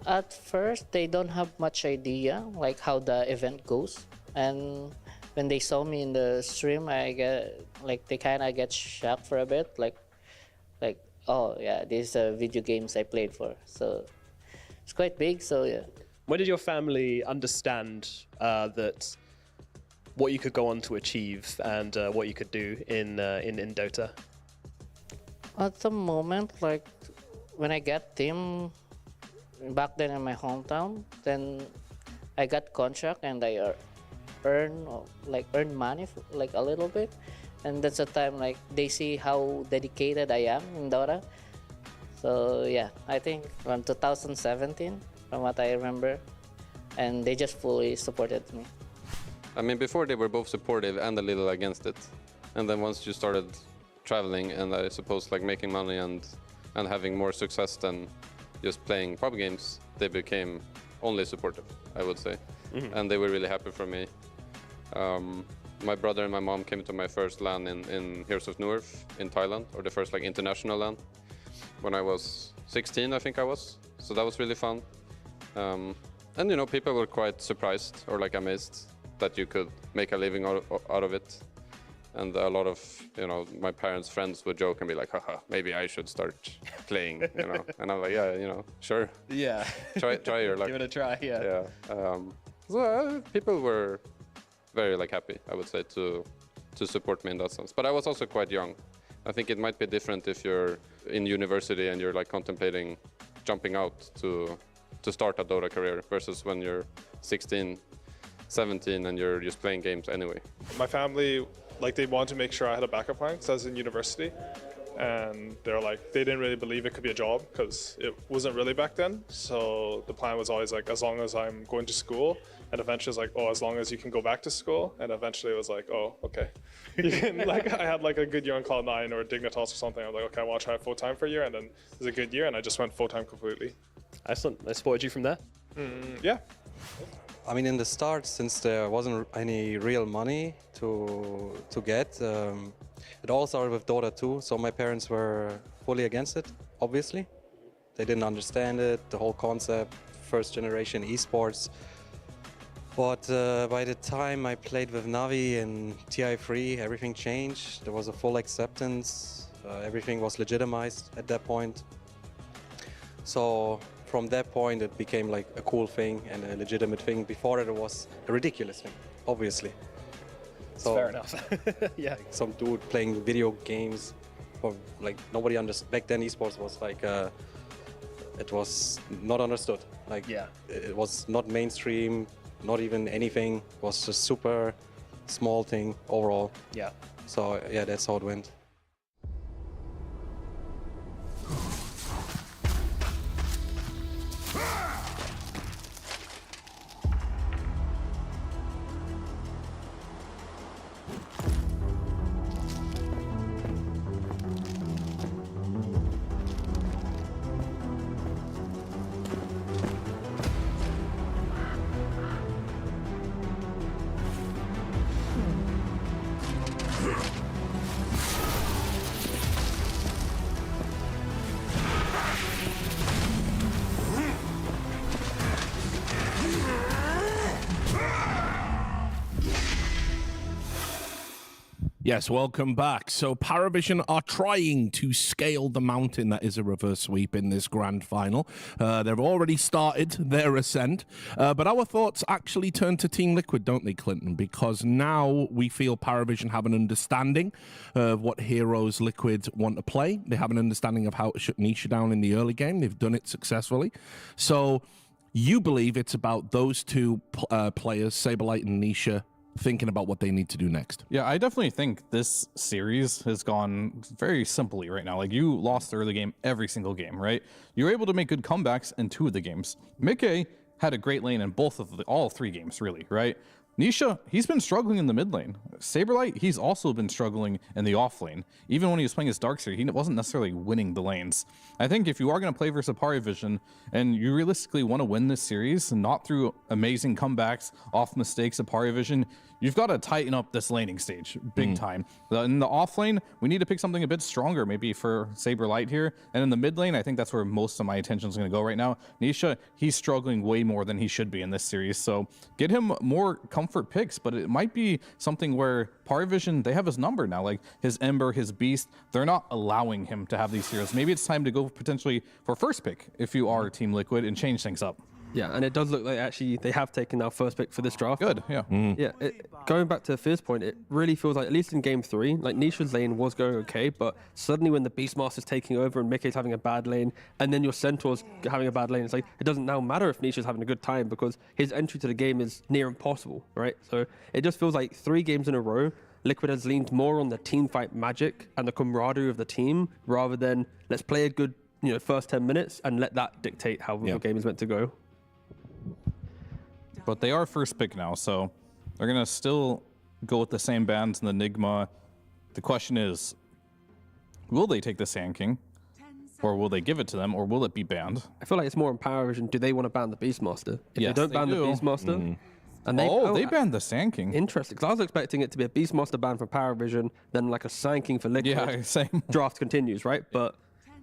At first, they don't have much idea like how the event goes, and when they saw me in the stream, I get like they kind of get shocked for a bit, like oh yeah, these are video games I played for. So it's quite big. So yeah. When did your family understand that what you could go on to achieve and what you could do in Dota? At the moment, like when I got team back then in my hometown, then I got contract and I earn money like a little bit, and that's the time like they see how dedicated I am in Dota. So yeah, I think from 2017, from what I remember, and they just fully supported me. I mean, before they were both supportive and a little against it, and then once you started traveling and I suppose like making money and having more success than just playing pub games, they became only supportive, I would say. And they were really happy for me. My brother and my mom came to my first LAN in Heroes of Newerth in Thailand, or the first like international LAN, when I was 16, I think I was. So that was really fun. And you know, people were quite surprised or like amazed that you could make a living out of it. And a lot of, you know, my parents' friends would joke and be like, haha, maybe I should start playing, you know. And I'm like, yeah, you know, sure. Yeah. Try your luck. Give it a try, yeah. Yeah. So people were very like happy, I would say, to support me in that sense. But I was also quite young. I think it might be different if you're in university and you're like contemplating jumping out to start a Dota career versus when you're 16, 17 and you're just playing games anyway. My family, like, they wanted to make sure I had a backup plan because I was in university, and they're like, they didn't really believe it could be a job because it wasn't really back then. So the plan was always like, as long as I'm going to school, and eventually it's like, oh, as long as you can go back to school, and eventually it was like, oh, okay. You can, like, I had like a good year on Cloud9 or Dignitas or something. I was like, okay, I want to try full time for a year, and then it was a good year, and I just went full time completely. Excellent. They supported you from there? Yeah. I mean, in the start, since there wasn't any real money to get, it all started with Dota 2, so my parents were fully against it, obviously. They didn't understand it, the whole concept, first generation esports. But by the time I played with NAVI and TI3, everything changed. There was a full acceptance, everything was legitimized at that point. So from that point, it became like a cool thing and a legitimate thing. Before it was a ridiculous thing, obviously. So, fair enough. Yeah. Like some dude playing video games, or like nobody understood. Back then, esports was like it was not understood. Like it was not mainstream, not even anything. It was a super small thing overall. Yeah. So yeah, that's how it went. Yes, welcome back. So PARIVISION are trying to scale the mountain that is a reverse sweep in this grand final. They've already started their ascent, but our thoughts actually turn to Team Liquid, don't they, Clinton? Because now we feel PARIVISION have an understanding of what heroes Liquid want to play. They have an understanding of how to shut Nisha down in the early game. They've done it successfully. So you believe it's about those two players, Saberlight and Nisha, thinking about what they need to do next. Yeah, I definitely think this series has gone very simply right now. Like, you lost the early game every single game, right? You were able to make good comebacks in 2 of the games. Mickey had a great lane in all 3 games, really, right? Nisha, he's been struggling in the mid lane. Saberlight, he's also been struggling in the off lane. Even when he was playing his Darkseer, he wasn't necessarily winning the lanes. I think if you are going to play versus PARIVISION and you realistically want to win this series, not through amazing comebacks off mistakes of PARIVISION, you've got to tighten up this laning stage big time. In the off lane, we need to pick something a bit stronger, maybe for Saberlight here. And in the mid lane, I think that's where most of my attention is going to go right now. Nisha, he's struggling way more than he should be in this series. So get him more comfort picks, but it might be something where PARIVISION, they have his number now. Like his Ember, his Beast, they're not allowing him to have these heroes. Maybe it's time to go potentially for first pick if you are Team Liquid and change things up. Yeah, and it does look like actually they have taken our first pick for this draft. Good, yeah. Yeah, going back to Fizz point, it really feels like, at least in game 3, like Nisha's lane was going okay, but suddenly when the Beastmaster's taking over and Mickey's having a bad lane, and then your Centaur's having a bad lane, it's like, it doesn't now matter if Nisha's having a good time because his entry to the game is near impossible, right? So it just feels like 3 games in a row, Liquid has leaned more on the team fight magic and the camaraderie of the team rather than let's play a good, first 10 minutes and let that dictate how the game is meant to go. But they are first pick now, so they're going to still go with the same bans in the Nigma. The question is, will they take the Sand King? Or will they give it to them, or will it be banned? I feel like it's more on PARIVISION. Do they want to ban the Beastmaster? If Yes, they don't ban do. the Beastmaster... And they banned the Sand King. Interesting, because I was expecting it to be a Beastmaster ban for PARIVISION, then like a Sand King for Liquid. Yeah, same. Draft continues, right? But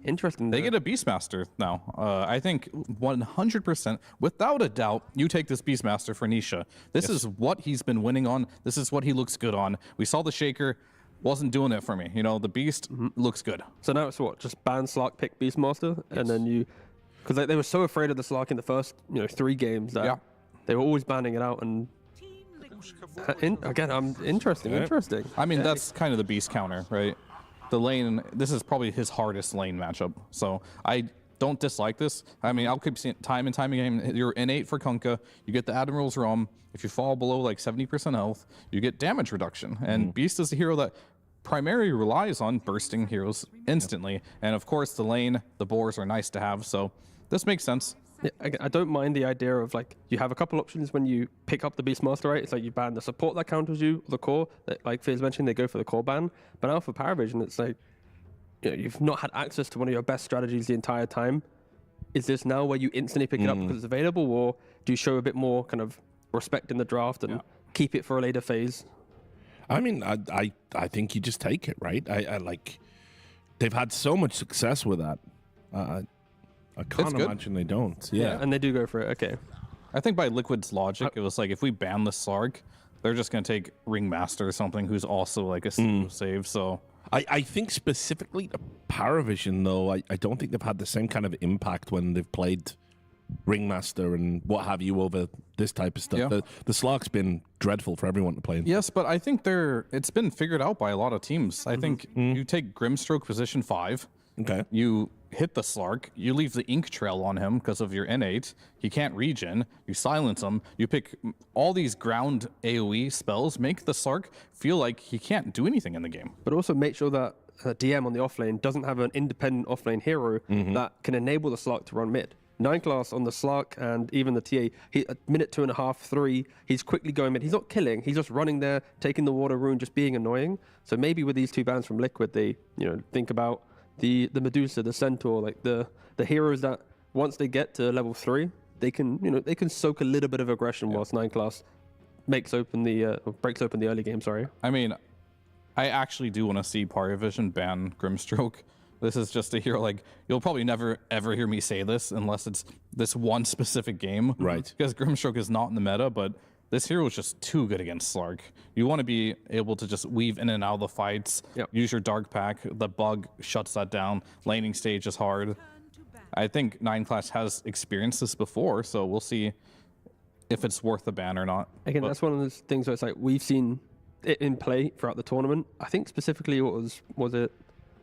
interesting. They get a Beastmaster now. I think 100%, without a doubt, you take this Beastmaster for Nisha. This is what he's been winning on. This is what he looks good on. We saw the Shaker. Wasn't doing it for me. The Beast looks good. So now it's what? Just ban Slark, pick Beastmaster, and then you... Because they were so afraid of the Slark in the first 3 games that they were always banning it out. And again, interesting. I mean, that's kind of the Beast counter, right? The lane, this is probably his hardest lane matchup. So I don't dislike this. I mean, I'll keep seeing time and time again. You're innate for Kunkka. You get the Admiral's Realm. If you fall below like 70% health, you get damage reduction. And Beast is a hero that primarily relies on bursting heroes instantly. And of course, the lane, the boars are nice to have. So this makes sense. Yeah, I don't mind the idea of like you have a couple options when you pick up the Beastmaster, right? It's like you ban the support that counters you, the core. Like Fizz mentioned, they go for the core ban. But now for PARIVISION, it's like you've not had access to one of your best strategies the entire time. Is this now where you instantly pick it up because it's available, or do you show a bit more kind of respect in the draft and keep it for a later phase? I mean, I think you just take it, right? I like they've had so much success with that. I can't imagine they don't. Yeah, and they do go for it. Okay. I think by Liquid's logic, it was like if we ban the Slark, they're just going to take Ringmaster or something who's also like a save. So I think specifically to PARIVISION, though, I don't think they've had the same kind of impact when they've played Ringmaster and what have you over this type of stuff. Yeah. The Slark's been dreadful for everyone to play. Yes, but I think it's been figured out by a lot of teams. I think you take Grimstroke position 5. Okay. You hit the Slark, you leave the ink trail on him because of your innate. He can't regen. You silence him. You pick all these ground AoE spells, make the Slark feel like he can't do anything in the game. But also make sure that DM on the offlane doesn't have an independent offlane hero that can enable the Slark to run mid. 9 class on the Slark and even the TA, at minute 2.5, 3, he's quickly going mid. He's not killing, he's just running there, taking the water rune, just being annoying. So maybe with these 2 bans from Liquid, they think about the Medusa, the Centaur, like the heroes that once they get to level 3, they can soak a little bit of aggression whilst 9 class breaks open the early game. Sorry. I mean, I actually do want to see PARIVISION ban Grimstroke. This is just a hero, like, you'll probably never ever hear me say this unless it's this one specific game. Right. Because Grimstroke is not in the meta, but this hero is just too good against Slark. You want to be able to just weave in and out of the fights, use your Dark Pack. The bug shuts that down. Laning stage is hard. I think 9Clash has experienced this before, so we'll see if it's worth the ban or not. Again, that's one of those things where it's like we've seen it in play throughout the tournament. I think specifically was it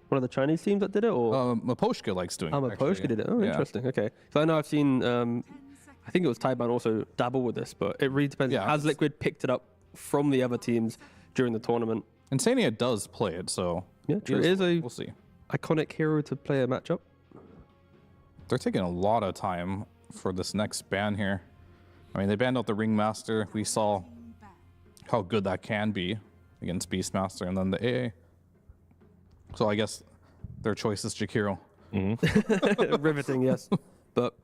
one of the Chinese teams that did it, or Maposhka likes doing it. Maposhka did it. Oh, interesting. Okay, so I know I've seen. I think it was Tidebound also dabble with this, but it really depends. Has Liquid picked it up from the other teams during the tournament? Insania does play it, so yeah, true. It is we'll see. Iconic hero to play a matchup. They're taking a lot of time for this next ban here. I mean, they banned out the Ringmaster. We saw how good that can be against Beastmaster, and then the AA. So I guess their choice is Jakiro. Riveting, yes. But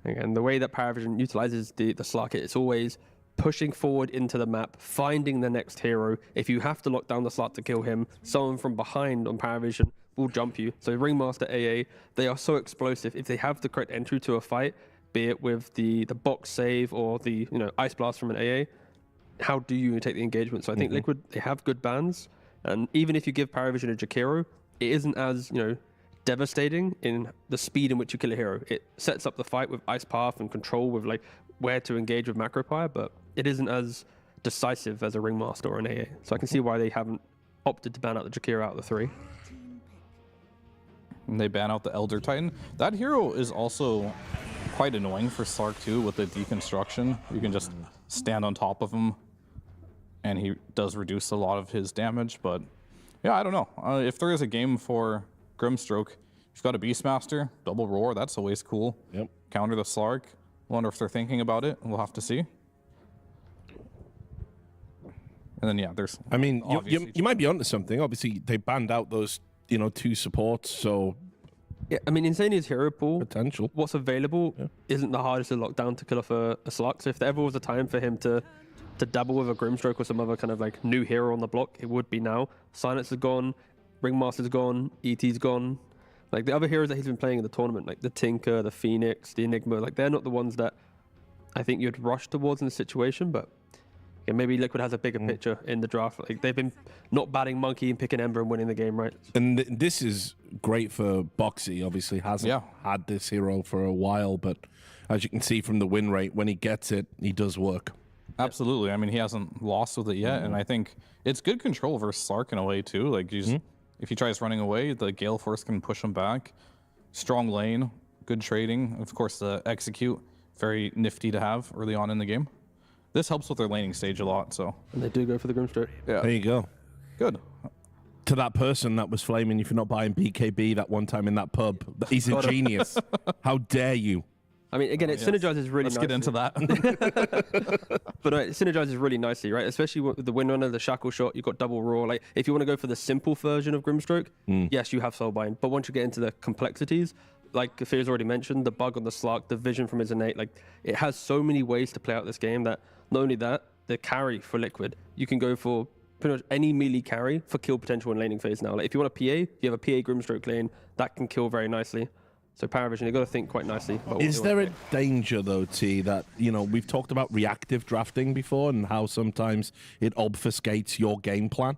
again, the way that PARIVISION utilizes the Slark, it's always pushing forward into the map, finding the next hero. If you have to lock down the Slark to kill him, someone from behind on PARIVISION will jump you. So Ringmaster, AA, they are so explosive. If they have the correct entry to a fight, be it with the box save or the Ice Blast from an AA, how do you take the engagement? So I think Liquid, they have good bans, and even if you give PARIVISION a Jakiro, it isn't as devastating in the speed in which you kill a hero. It sets up the fight with Ice Path and control with like where to engage with Macropire, but it isn't as decisive as a Ringmaster or an AA. So I can see why they haven't opted to ban out the Jakiro out of the 3. And they ban out the Elder Titan. That hero is also quite annoying for Slark too with the deconstruction. You can just stand on top of him and he does reduce a lot of his damage, but yeah, I don't know. If there is a game for Grimstroke, you've got a Beastmaster, double roar, that's always cool. Yep. Counter the Slark. Wonder if they're thinking about it. We'll have to see. And then yeah, there's. I mean, you might be onto something. Obviously, they banned out those 2 supports, so. Yeah, I mean, Insania's hero pool, potential. What's available isn't the hardest to lock down to kill off a Slark. So if there ever was a time for him to dabble with a Grimstroke or some other kind of like new hero on the block, it would be now. Silence is gone, Ringmaster's gone, ET's gone. Like the other heroes that he's been playing in the tournament, like the Tinker, the Phoenix, the Enigma, like they're not the ones that I think you'd rush towards in the situation, but yeah, maybe Liquid has a bigger picture in the draft. Like they've been not batting Monkey and picking Ember and winning the game, right? And this is great for Boxy. Obviously, hasn't had this hero for a while, but as you can see from the win rate, when he gets it, he does work. Absolutely. I mean, he hasn't lost with it yet, and I think it's good control versus Slark in a way too. Like, if he tries running away, the Gale Force can push him back. Strong lane, good trading. Of course, the execute, very nifty to have early on in the game. This helps with their laning stage a lot, so. And they do go for the Grimstroke. Yeah. There you go. Good. To that person that was flaming you for not buying BKB that one time in that pub, he's a genius. How dare you? I mean, again, it synergizes really nicely. Let's get into that. But it synergizes really nicely, right? Especially with the Windrunner, the Shackle Shot, you've got double roar. Like, if you want to go for the simple version of Grimstroke, yes, you have Soulbind. But once you get into the complexities, like Kafir's already mentioned, the bug on the Slark, the vision from his innate, like, it has so many ways to play out this game that not only that, the carry for Liquid, you can go for pretty much any melee carry for kill potential in laning phase now. Like, if you want a PA, you have a PA Grimstroke lane, that can kill very nicely. So PARIVISION, you've got to think quite nicely. Is there a danger, though, T, that, we've talked about reactive drafting before and how sometimes it obfuscates your game plan?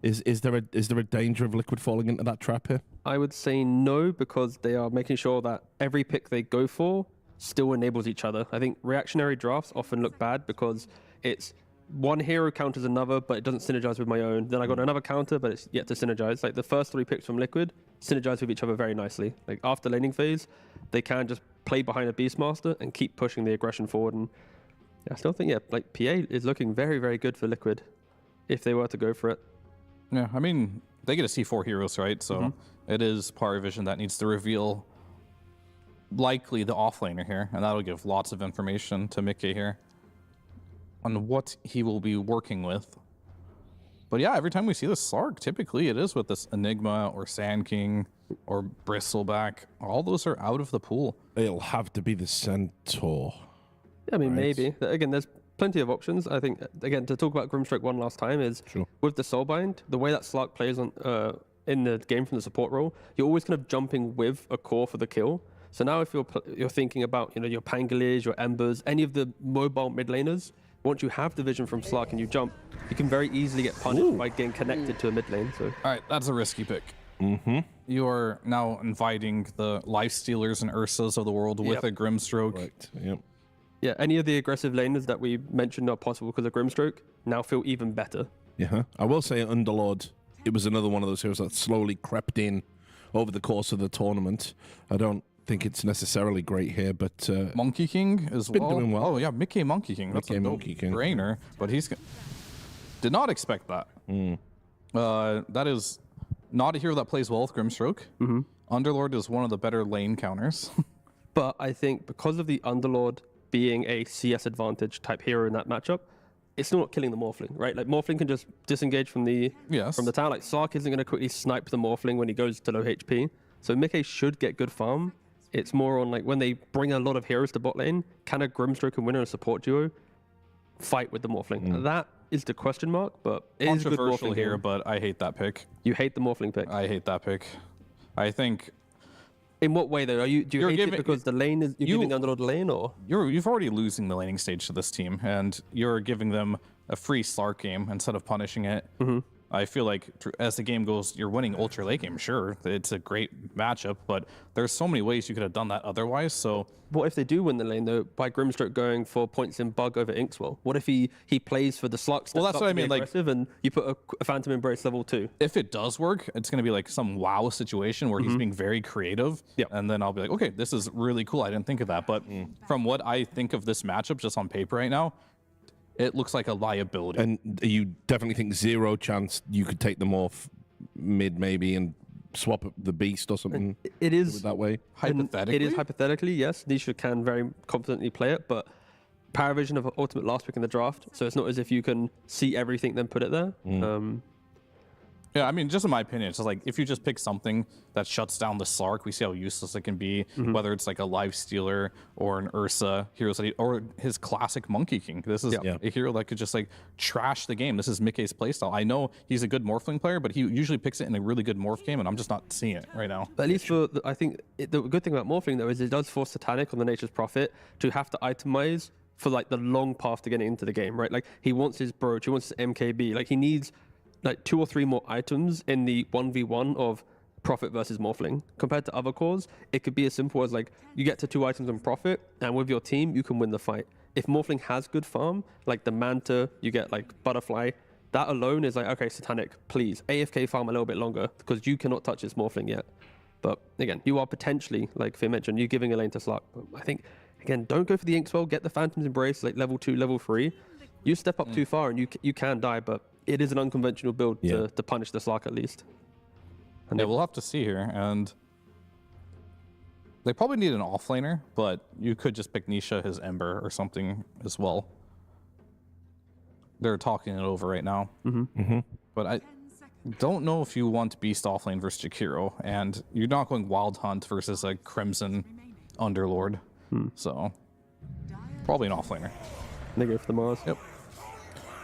Is there a danger of Liquid falling into that trap here? I would say no, because they are making sure that every pick they go for still enables each other. I think reactionary drafts often look bad because it's one hero counters another, but it doesn't synergize with my own. Then I got another counter, but it's yet to synergize. Like the first 3 picks from Liquid synergize with each other very nicely. Like after laning phase, they can just play behind a Beastmaster and keep pushing the aggression forward. And I still think, like PA is looking very, very good for Liquid if they were to go for it. Yeah, I mean, they get to C4 heroes, right? So it is PARIVISION that needs to reveal likely the offlaner here, and that'll give lots of information to Mickey here on what he will be working with. But yeah, every time we see the Slark, typically it is with this Enigma or Sand King or Bristleback. All those are out of the pool. It'll have to be the Centaur. I mean, maybe. Again, there's plenty of options. I think, again, to talk about Grimstroke one last time is with the Soulbind, the way that Slark plays on in the game from the support role, you're always kind of jumping with a core for the kill. So now if you're thinking about your Pangoliers, your Embers, any of the mobile mid laners, once you have the vision from Slark and you jump, you can very easily get punished by getting connected to a mid lane. So, all right, that's a risky pick. You are now inviting the Lifestealers and Ursas of the world with a Grimstroke. Right. Yeah, any of the aggressive laners that we mentioned are possible because of Grimstroke now feel even better. Yeah, I will say Underlord, it was another one of those heroes that slowly crept in over the course of the tournament. I don't think it's necessarily great here, but Monkey King as been well. doing well. Oh yeah, Mickey Monkey King. That's a Monkey King. brainer, but he's did not expect that. That is not a hero that plays well with Grimstroke. Underlord is one of the better lane counters. But I think because of the Underlord being a CS advantage type hero in that matchup, it's still not killing the Morphling, right? Like Morphling can just disengage from the tower. Like Sark isn't going to quickly snipe the Morphling when he goes to low HP. So Mickey should get good farm. It's more on like when they bring a lot of heroes to bot lane, can a Grimstroke and Winner a support duo fight with the Morphling? That is the question mark, but it is a good Controversial Morphling here, but I hate that pick. You hate the Morphling pick? I hate that pick. I think. In what way though? Do you hate it because the lane is you're giving Underlord the lane, or you've already losing the laning stage to this team, and you're giving them a free Slark game instead of punishing it. I feel like as the game goes, you're winning ultra late game. Sure, it's a great matchup, but there's so many ways you could have done that otherwise. So what if they do win the lane though by Grimstroke going for points in Bug over Inkswell? What if he plays for the Slark? Well, that's what I mean. Like, and you put a Phantom Embrace level 2. If it does work, it's going to be like some wow situation where he's being very creative. And then I'll be like, okay, this is really cool. I didn't think of that. But from what I think of this matchup just on paper right now, it looks like a liability. And you definitely think 0 chance you could take them off mid maybe and swap up the beast or something? It is that way. Hypothetically? It is hypothetically, yes. Nisha can very confidently play it, but PARIVISION have ultimate last pick in the draft, so it's not as if you can see everything then put it there. Yeah, I mean, just in my opinion, it's just like if you just pick something that shuts down the Slark, we see how useless it can be, whether it's like a Lifestealer or an Ursa hero, or his classic Monkey King. This is a hero that could just like trash the game. This is Mickey's playstyle. I know he's a good Morphling player, but he usually picks it in a really good Morph game, and I'm just not seeing it right now. But at least I think the good thing about Morphling though is it does force Satanic on the Nature's Prophet to have to itemize for like the long path to getting into the game, right? Like he wants his brooch, he wants his MKB, like he needs like 2 or 3 more items in the 1v1 of Prophet versus Morphling. Compared to other cores, it could be as simple as like you get to 2 items on Prophet, and with your team, you can win the fight. If Morphling has good farm, like the Manta, you get like Butterfly, that alone is like, okay, Satanic, please, AFK farm a little bit longer because you cannot touch this Morphling yet. But again, you are potentially, like Fear mentioned, you're giving a lane to Slark. But I think, again, don't go for the Inkswell, get the Phantom's Embrace, like level 2, level 3. You step up too far and you can die, but it is an unconventional build to punish the Slark at least. And yeah, we'll have to see here. And they probably need an offlaner, but you could just pick Nisha, his Ember, or something as well. They're talking it over right now. But I don't know if you want Beast offlane versus Jakiro, and you're not going Wild Hunt versus a Crimson Underlord. So probably an offlaner. They go for the Mars. Yep.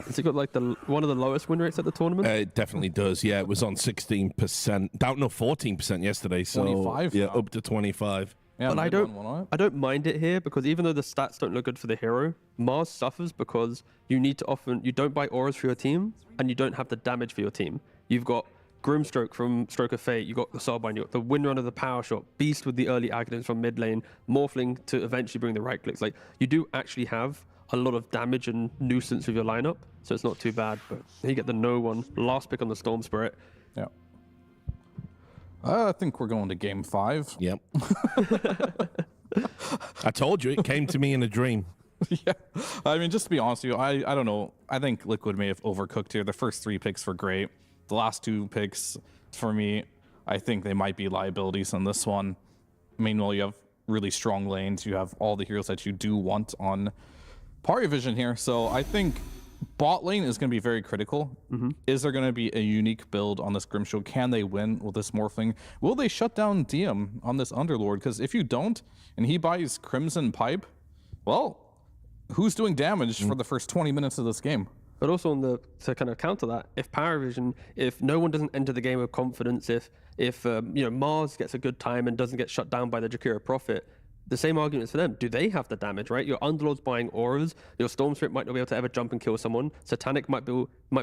Has it got like one of the lowest win rates at the tournament? It definitely does. Yeah, it was on 16%. Down no 14% yesterday. So 25. Yeah, up to 25. Yeah, but I don't mind it here because even though the stats don't look good for the hero, Mars suffers because you don't buy auras for your team and you don't have the damage for your team. You've got Grimstroke from Stroke of Fate, you got the Soulbind, you got the Windrunner, the Power Shot, Beast with the early Aghanim's from mid lane, Morphling to eventually bring the right clicks. Like you do actually have a lot of damage and nuisance with your lineup, so it's not too bad. But you get the no one, last pick on the Storm Spirit. Yeah. I think we're going to game 5. Yep. I told you, it came to me in a dream. Yeah. I mean, just to be honest with you, I don't know. I think Liquid may have overcooked here. The first 3 picks were great. The last 2 picks, for me, I think they might be liabilities on this one. Meanwhile, you have really strong lanes. You have all the heroes that you do want on PARIVISION here. So I think bot lane is going to be very critical. Is there going to be a unique build on this Grimstroke? Can they win with this Morphling? Will they shut down DM on this Underlord? Because if you don't, and he buys Crimson Pipe, well, who's doing damage for the first 20 minutes of this game? But also to kind of counter that, if PARIVISION, if no one doesn't enter the game with confidence, if Mars gets a good time and doesn't get shut down by the Jakiro Prophet, the same arguments for them. Do they have the damage, right? Your Underlord's buying auras. Your Storm Spirit might not be able to ever jump and kill someone. Satanic might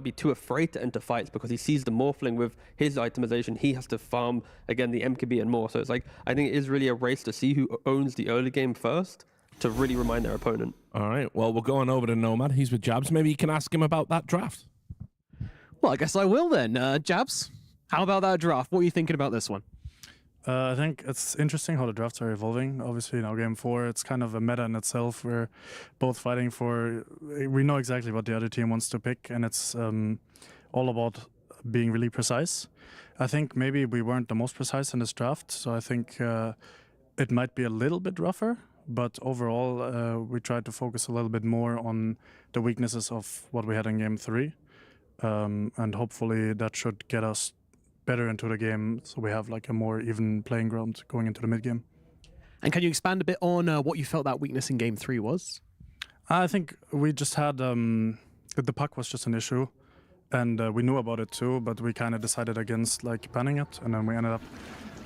be too afraid to enter fights because he sees the Morphling with his itemization. He has to farm, again, the MKB and more. So it's like, I think it is really a race to see who owns the early game first to really remind their opponent. All right, well, we're going over to Nomad. He's with Jabs. Maybe you can ask him about that draft. Well, I guess I will then. Jabs, how about that draft? What are you thinking about this one? I think it's interesting how the drafts are evolving. Obviously, now Game 4, it's kind of a meta in itself. We're both fighting for... We know exactly what the other team wants to pick, and it's all about being really precise. I think maybe we weren't the most precise in this draft, so I think it might be a little bit rougher, but overall, we tried to focus a little bit more on the weaknesses of what we had in Game 3, and hopefully that should get us better into the game, so we have like a more even playing ground going into the mid game. And can you expand a bit on what you felt that weakness in Game 3 was? I think we just had the puck was just an issue, and we knew about it too, but we kind of decided against like banning it, and then we ended up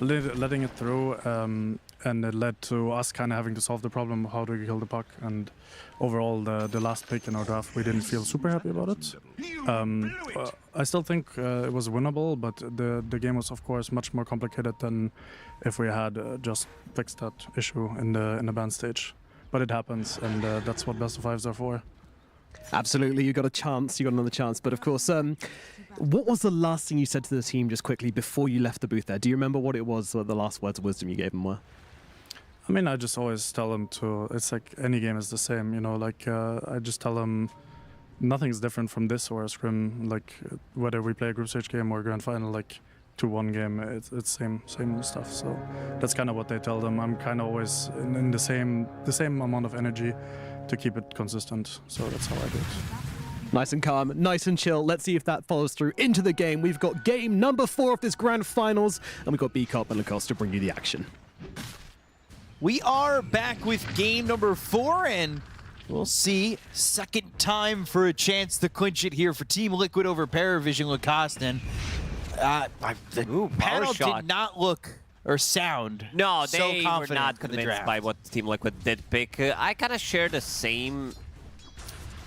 letting it through, and it led to us kind of having to solve the problem of how do we kill the puck. And overall, the last pick in our draft, we didn't feel super happy about it. I still think it was winnable, but the game was, of course, much more complicated than if we had just fixed that issue in the ban stage. But it happens, and that's what best of fives are for. Absolutely, you got a chance, you got another chance. But of course, what was the last thing you said to the team just quickly before you left the booth there? Do you remember what it was, what the last words of wisdom you gave them were? I mean, I just always tell them to, it's like any game is the same, you know, like I just tell them nothing's different from this or a scrim, like whether we play a group stage game or grand final, like 2-1 game, it's same stuff. So that's kind of what they tell them. I'm kind of always in the same amount of energy to keep it consistent. So that's how I do it. Nice and calm, nice and chill. Let's see if that follows through into the game. We've got game number 4 of this grand finals, and we've got B-Cop and Lacoste to bring you the action. We are back with game number 4, and we'll see. Second time for a chance to clinch it here for Team Liquid over PARIVISION Lacoste. And the panel did not look or sound no, so they were confident not in the convinced draft. by what Team Liquid did pick. I kind of share the same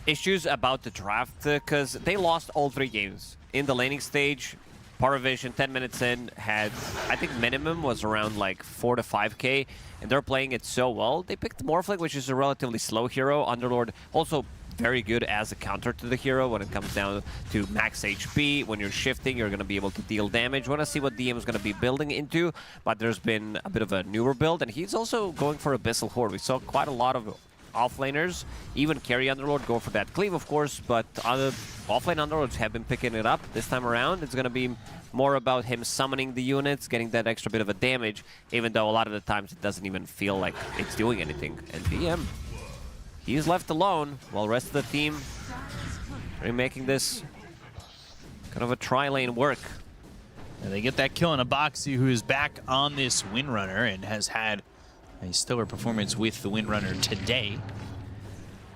issues about the draft because they lost all 3 games. In the laning stage, PARIVISION 10 minutes in had, I think minimum was around like 4 to 5k, and they're playing it so well. They picked Morphling, which is a relatively slow hero. Underlord also very good as a counter to the hero when it comes down to max HP. When you're shifting, you're going to be able to deal damage. Want to see what DM is going to be building into, but there's been a bit of a newer build, and he's also going for Abyssal Horde. We saw quite a lot of offlaners, even carry Underlord, go for that cleave, of course, but other offlane Underlords have been picking it up. This time around, it's going to be more about him summoning the units, getting that extra bit of a damage, even though a lot of the times it doesn't even feel like it's doing anything. And BM, he's left alone, while the rest of the team are making this kind of a tri-lane work. And they get that kill on Aboxy, who is back on this Windrunner and has had a stellar performance with the Windrunner today.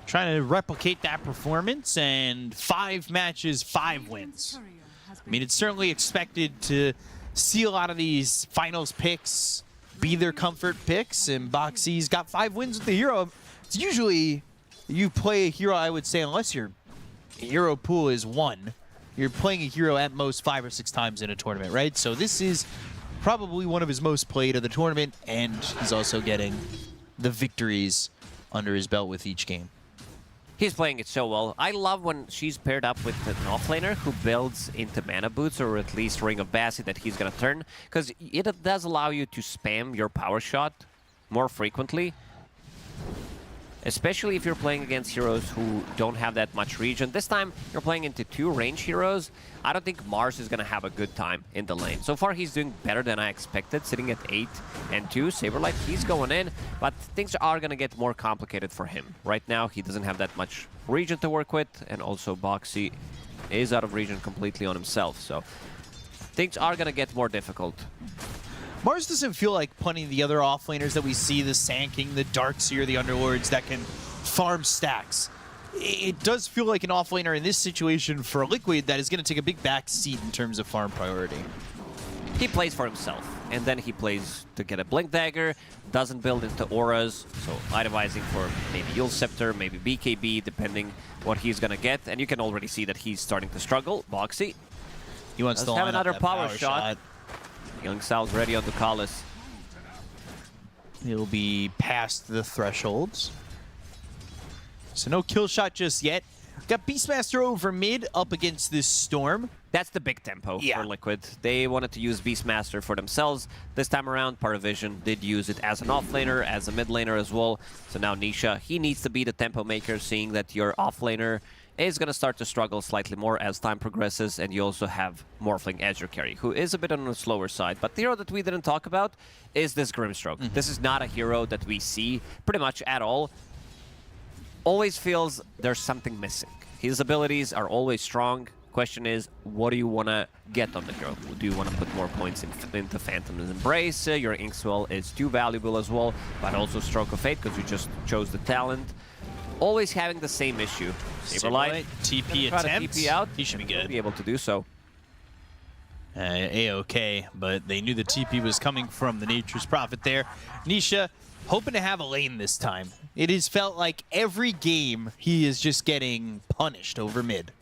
Trying to replicate that performance, and 5 matches, 5 wins. I mean, it's certainly expected to see a lot of these finals picks be their comfort picks, and Boxy's got 5 wins with the hero. It's usually you play a hero, I would say, unless your hero pool is 1, you're playing a hero at most 5 or 6 times in a tournament, right? So this is probably one of his most played of the tournament, and he's also getting the victories under his belt with each game. He's playing it so well. I love when she's paired up with an offlaner who builds into mana boots, or at least Ring of Bassi that he's going to turn, because it does allow you to spam your power shot more frequently, especially if you're playing against heroes who don't have that much regen. This time, you're playing into 2 range heroes. I don't think Mars is going to have a good time in the lane. So far, he's doing better than I expected, sitting at 8 and 2. Saberlight, he's going in, but things are going to get more complicated for him. Right now, he doesn't have that much regen to work with, and also Boxy is out of regen completely on himself. So things are going to get more difficult. Mars doesn't feel like punting the other offlaners that we see, the Sand King, the Darkseer, the Underlords that can farm stacks. It does feel like an offlaner in this situation for Liquid that is going to take a big back seat in terms of farm priority. He plays for himself, and then he plays to get a Blink Dagger, doesn't build into auras, so itemizing for maybe Yule Scepter, maybe BKB, depending what he's gonna get, and you can already see that he's starting to struggle. Boxy. He wants to have line up another that power shot. Young Sal's ready on Ducalis. He'll be past the thresholds. So no kill shot just yet. Got Beastmaster over mid up against this Storm. That's the big tempo for Liquid. They wanted to use Beastmaster for themselves. This time around, PARIVISION did use it as an offlaner, as a mid laner as well. So now Nisha, he needs to be the tempo maker, seeing that your offlaner is going to start to struggle slightly more as time progresses, and you also have Morphling as your carry, who is a bit on the slower side. But the hero that we didn't talk about is this Grimstroke. This is not a hero that we see pretty much at all. Always feels there's something missing. His abilities are always strong. Question is, what do you want to get on the hero? Do you want to put more points into Phantom's Embrace? Your Inkswell is too valuable as well, but also Stroke of Fate because you just chose the talent. Always having the same issue. Saberlight, TP try attempt. to TP out. He should be good. Be able to do so. A-okay, but they knew the TP was coming from the Nature's Prophet there. Nisha hoping to have a lane this time. It has felt like every game he is just getting punished over mid.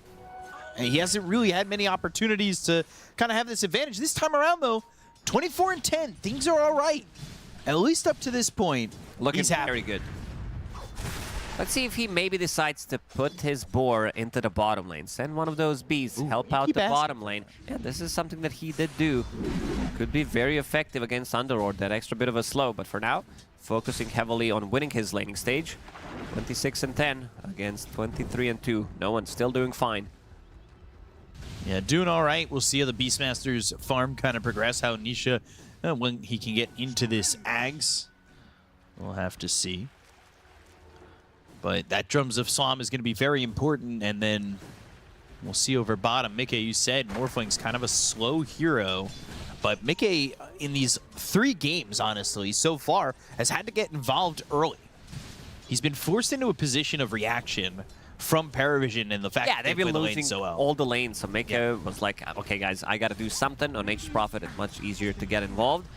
And he hasn't really had many opportunities to kind of have this advantage. This time around, though, 24-10. Things are all right. At least up to this point, Looking he's very good. Let's see if he maybe decides to put his boar into the bottom lane. Send one of those bees, help out the bottom lane. And this is something that he did do. Could be very effective against Underlord, that extra bit of a slow. But for now, focusing heavily on winning his laning stage. 26-10 against 23-2. No one's still doing fine. Yeah, doing all right. We'll see how the Beastmaster's farm kind of progress, how Nisha, when he can get into this Ags. We'll have to see. But that Drums of Slam is going to be very important, and then we'll see over bottom. Mickey, you said Morphling's kind of a slow hero, but Mickey, in these 3 games, honestly, so far, has had to get involved early. He's been forced into a position of reaction from PARIVISION and the fact that they've been play the losing lane so well. all the lanes, so Mickey was like, okay, guys, I got to do something. On Nature's Prophet, it's much easier to get involved.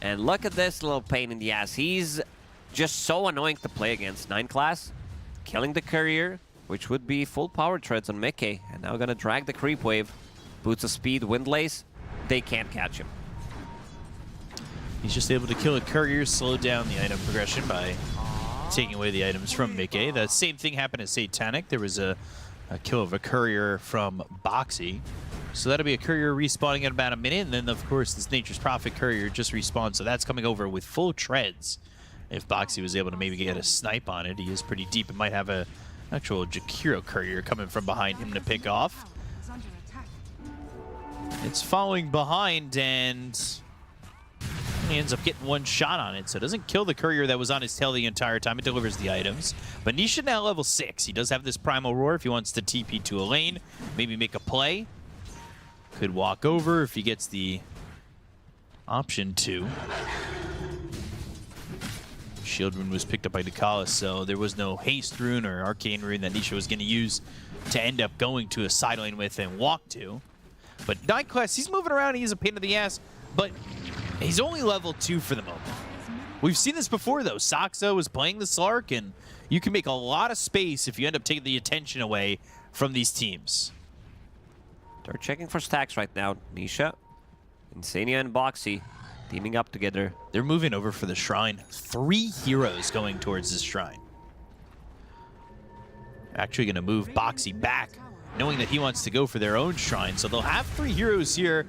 And look at this little pain in the ass. He's just so annoying to play against. 9 class, killing the courier, which would be full power treads on Mickey. And now gonna drag the creep wave. Boots of speed, Windlace, they can't catch him. He's just able to kill a courier, slow down the item progression by taking away the items from Mickey. The same thing happened at Satanic. There was a kill of a courier from Boxy. So that'll be a courier respawning in about a minute, and then of course this Nature's Prophet courier just respawned, so that's coming over with full treads. If Boxy was able to maybe get a snipe on it, he is pretty deep. It might have a actual Jakiro courier coming from behind him to pick off. It's following behind, and he ends up getting 1 shot on it, so it doesn't kill the courier that was on his tail the entire time. It delivers the items. But Nisha now level 6. He does have this Primal Roar if he wants to TP to a lane, maybe make a play. Could walk over if he gets the option to. Shield Rune was picked up by Ducalis, so there was no Haste Rune or Arcane Rune that Nisha was going to use to end up going to a side lane with and walk to. But 9 class, he's moving around, he's a pain in the ass, but he's only level 2 for the moment. We've seen this before, though. Saxa was playing the Slark, and you can make a lot of space if you end up taking the attention away from these teams. They're checking for stacks right now. Nisha, Insania, and Boxy teaming up together. They're moving over for the Shrine. 3 heroes going towards this Shrine. Actually going to move Boxy back, knowing that he wants to go for their own Shrine. So they'll have 3 heroes here,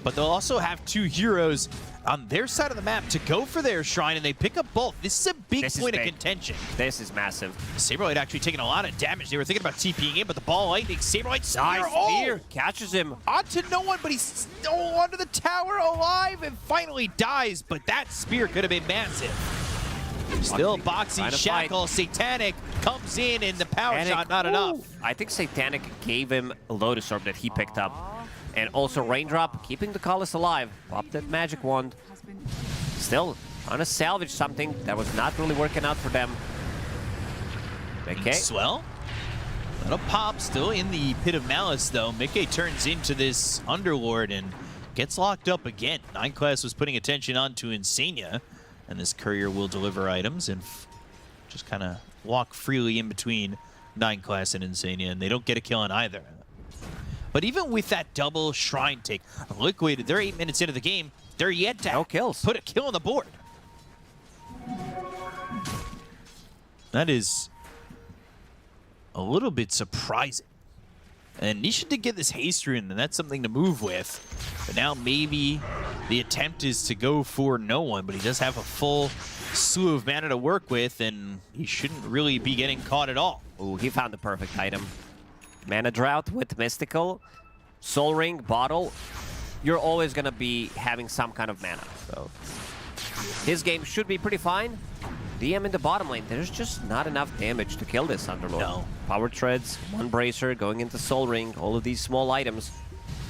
but they'll also have 2 heroes on their side of the map to go for their Shrine, and they pick up both. This is a big point of contention. This is massive. Saberlight actually taking a lot of damage. They were thinking about TPing in, but the ball lightning, Saberlight spear, Spear catches him. Onto no one, but he's still onto the tower alive and finally dies, but that spear could have been massive. Still Boxy, Shackle, Satanic comes in, and the power shot not enough. I think Satanic gave him a Lotus Orb that he picked up. And also Raindrop, keeping the Ducalis alive. Pop that magic wand. Still trying to salvage something that was not really working out for them. Okay. Swell. Little pop still in the Pit of Malice, though. Mickey turns into this Underlord, and gets locked up again. 9 Class was putting attention onto Insania, and this courier will deliver items and just kind of walk freely in between 9 Class and Insania, and they don't get a kill on either. But even with that double shrine take, Liquid, they're 8 minutes into the game, they're yet to put a kill on the board. That is a little bit surprising. And Nisha did get this haste rune, and that's something to move with. But now maybe the attempt is to go for no one, but he does have a full slew of mana to work with, and he shouldn't really be getting caught at all. Ooh, he found the perfect item. Mana Drought with Mystical, Soul Ring, Bottle. You're always going to be having some kind of mana. So his game should be pretty fine. DM in the bottom lane, there's just not enough damage to kill this Underlord. No. Power Treads, 1 Bracer, going into Soul Ring, all of these small items,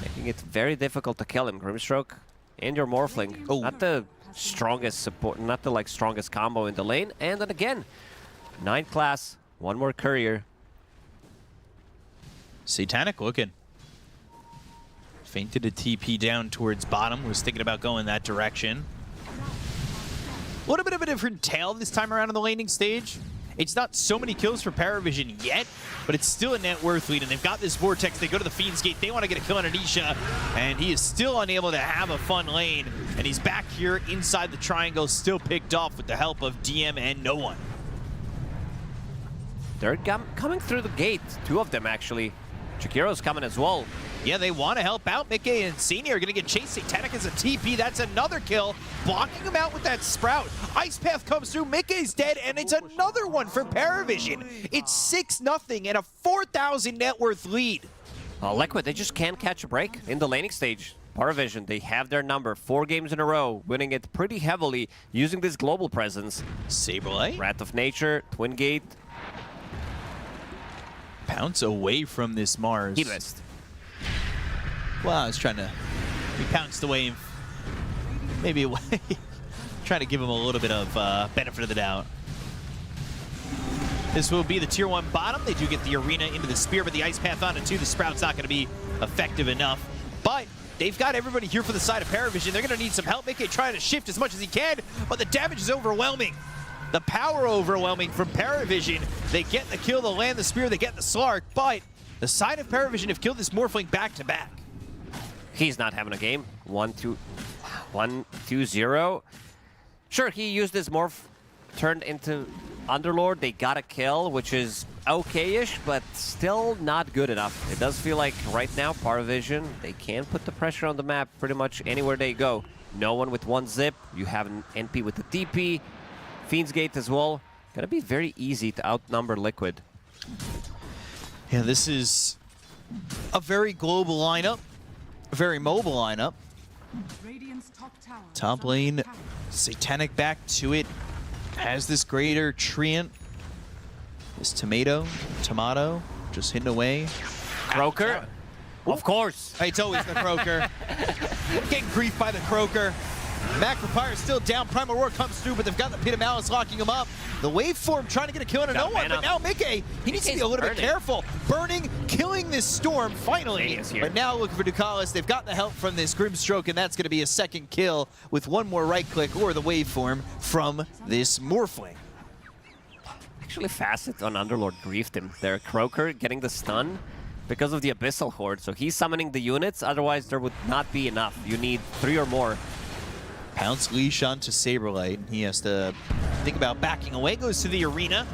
making it very difficult to kill him. Grimstroke and your Morphling. Oh. Not the strongest support, not the strongest combo in the lane. And then again, 9 Class, 1 more Courier. Satanic looking. Fainted a TP down towards bottom. Was thinking about going that direction. A little bit of a different tale this time around on the laning stage. It's not so many kills for PARIVISION yet, but it's still a net worth lead, and they've got this Vortex. They go to the Fiend's Gate. They want to get a kill on Anisha, and he is still unable to have a fun lane, and he's back here inside the triangle, still picked off with the help of DM and no one. They're coming through the gate, 2 of them actually. Chakiro's coming as well. Yeah, they want to help out. Mickey and Senior are going to get chased. Satanic is a TP. That's another kill. Blocking him out with that Sprout. Ice Path comes through. Mickey's dead, and it's another one for PARIVISION. It's 6-0 and a 4,000 net worth lead. Liquid, they just can't catch a break in the laning stage. PARIVISION, they have their number 4 games in a row, winning it pretty heavily using this global presence. Saberlight. Wrath of Nature, Twin Gate. Pounce away from this Mars. He missed. Well, I was trying to... He pounced away, maybe away. Trying to give him a little bit of benefit of the doubt. This will be the tier 1 bottom. They do get the arena into the spear, but the Ice Path on it too. The Sprout's not going to be effective enough. But they've got everybody here for the side of PARIVISION. They're going to need some help. Mickey trying to shift as much as he can, but the damage is overwhelming. The power overwhelming from PARIVISION. They get the kill, they land the spear, they get the Slark, but the side of PARIVISION have killed this Morphling back to back. He's not having a game. 1-2-0. Sure, he used his Morph, turned into Underlord. They got a kill, which is okay-ish, but still not good enough. It does feel like right now, PARIVISION, they can put the pressure on the map pretty much anywhere they go. No one with 1 zip. You have an NP with the TP. Fiend's Gate as well. Gonna be very easy to outnumber Liquid. Yeah, this is a very global lineup. A very mobile lineup. Top lane, Satanic back to it. Has this greater Treant. This Tomato, just hidden away. Croaker? Of course. It's always the Croaker. Getting grief by the Croaker. Macropire still down. Primal Roar comes through, but they've got the Pit of Malice locking him up. The Waveform trying to get a kill on no one, but now Mickey, he needs to be a little bit careful. Burning, killing this Storm finally. But now looking for Ducalis. They've got the help from this Grimstroke, and that's going to be a 2nd kill with 1 more right click or the Waveform from this Morphling. Actually, Facet on Underlord griefed him there. Croaker getting the stun because of the Abyssal Horde. So he's summoning the units, otherwise there would not be enough. You need 3 or more. Pounce leash onto Saberlight. He has to think about backing away. Goes to the arena.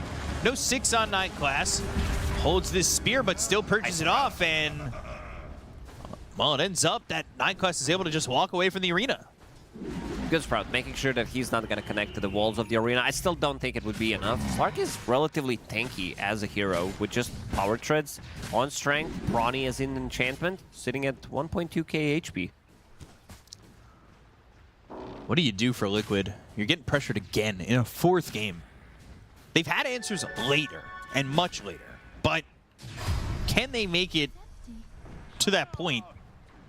No 6 on 9 Class. Holds this spear, but still purges it off. And, well, it ends up that 9 Class is able to just walk away from the arena. Good Sprout, making sure that he's not going to connect to the walls of the arena. I still don't think it would be enough. Slark is relatively tanky as a hero with just power treads on strength. Brawny is in enchantment, sitting at 1.2k HP. What do you do for Liquid? You're getting pressured again in a 4th game. They've had answers later, and much later, but can they make it to that point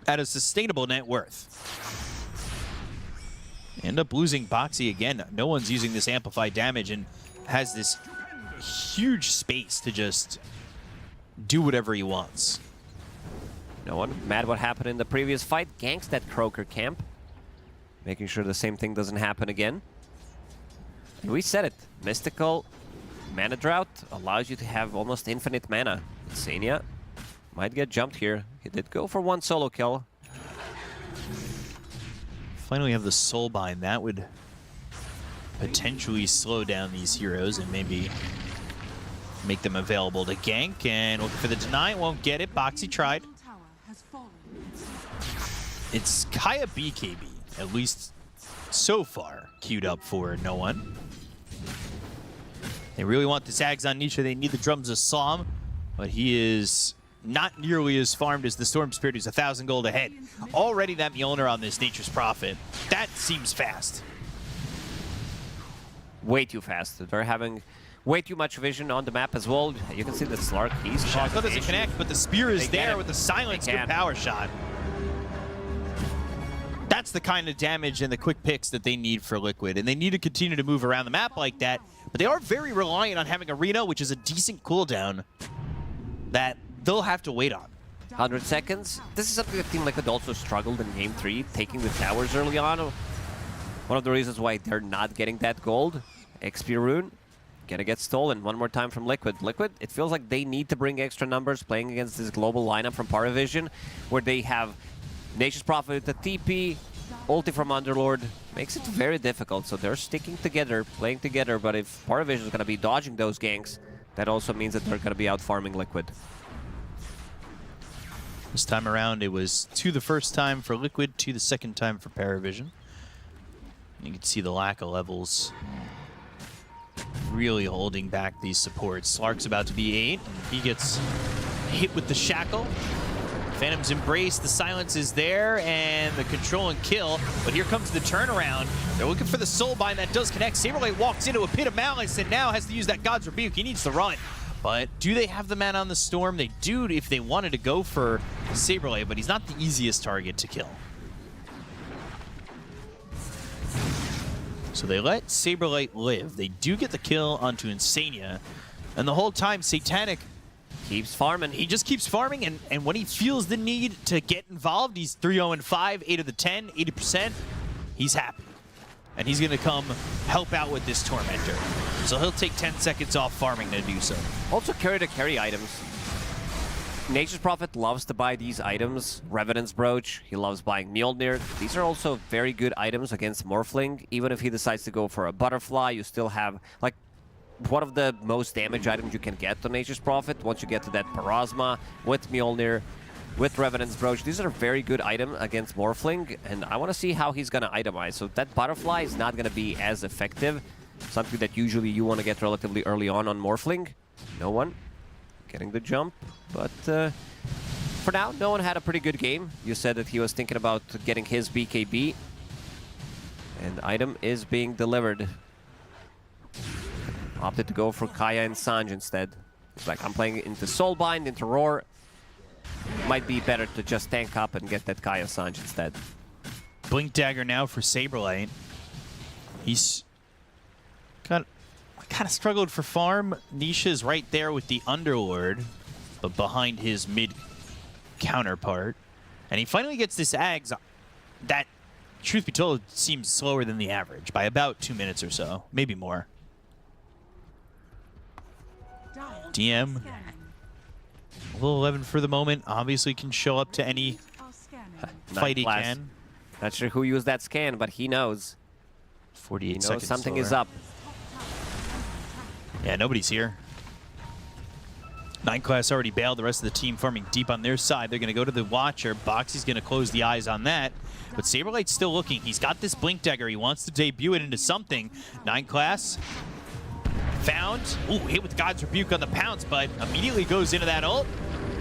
at a sustainable net worth? End up losing Boxy again. No one's using this amplified damage and has this huge space to just do whatever he wants. No one. Mad what happened in the previous fight. Ganks that Croaker camp. Making sure the same thing doesn't happen again. And we said it. Mystical mana drought allows you to have almost infinite mana. Insania might get jumped here. He did go for one solo kill. Finally have the Soulbind. That would potentially slow down these heroes and maybe make them available to gank. And looking for the deny, won't get it. Boxy tried. It's Kaya BKB, at least so far, queued up for no one. They really want the Zags on Nisha. They need the drums of Psalm, but he is not nearly as farmed as the Storm Spirit, who's 1,000 gold ahead. Already that Mjolnir on this Nature's Prophet. That seems fast. Way too fast. They're having way too much vision on the map as well. You can see that Slark, he's Shackle doesn't connect, but the spear is there with the silence. Good power shot. That's the kind of damage and the quick picks that they need for Liquid, and they need to continue to move around the map like that, but they are very reliant on having Arena, which is a decent cooldown that they'll have to wait on. 100 seconds. This is something that Team Liquid also struggled in Game 3, taking the towers early on. One of the reasons why they're not getting that gold. XP rune, gonna get stolen one more time from Liquid. Liquid, it feels like they need to bring extra numbers playing against this global lineup from PARIVISION, where they have Nature's Prophet, the TP, ulti from Underlord. Makes it very difficult, so they're sticking together, playing together, but if PARIVISION is gonna be dodging those ganks, that also means that they're gonna be out farming Liquid. This time around, it was 2 the first time for Liquid, 2 the second time for PARIVISION. You can see the lack of levels really holding back these supports. Slark's about to be 8, and he gets hit with the shackle. Phantom's Embrace, the silence is there, and the control and kill, but here comes the turnaround. They're looking for the Soulbind that does connect. Saberlight walks into a pit of malice and now has to use that God's Rebuke. He needs to run. But do they have the mana on the Storm? They do if they wanted to go for Saberlight, but he's not the easiest target to kill. So they let Saberlight live. They do get the kill onto Insania, and the whole time Satanic keeps farming. He just keeps farming, and when he feels the need to get involved, he's 3-0-5, 8 of the 10, 80%, he's happy. And he's going to come help out with this Tormentor. So he'll take 10 seconds off farming to do so. Also carry items. Nature's Prophet loves to buy these items. Revenant's Brooch, he loves buying Mjolnir. These are also very good items against Morphling. Even if he decides to go for a Butterfly, you still have, like, one of the most damage items you can get on Nature's Prophet once you get to that Parasma with Mjolnir, with Revenant's Brooch. These are a very good item against Morphling, and I want to see how he's going to itemize. So that Butterfly is not going to be as effective, something that usually you want to get relatively early on Morphling. No one getting the jump, but for now, no one had a pretty good game. You said that he was thinking about getting his BKB, and item is being delivered. Opted to go for Kaya and Sanj instead. It's like, I'm playing into Soulbind, into Roar. Might be better to just tank up and get that Kaya Sanj instead. Blink Dagger now for Saberlight. He's kind of struggled for farm. Nisha's right there with the Underlord, but behind his mid counterpart. And he finally gets this Ags that, truth be told, seems slower than the average by about 2 minutes or so, maybe more. DM, a little 11 for the moment. Obviously can show up to any fight he can. Not sure who used that scan, but he knows. 48 seconds. Something is up. Yeah, nobody's here. 9 class already bailed. The rest of the team farming deep on their side. They're going to go to the Watcher. Boxy's going to close the eyes on that. But Saberlight's still looking. He's got this Blink Dagger. He wants to debut it into something. 9 class. Found. Ooh, hit with God's Rebuke on the pounce, but immediately goes into that ult.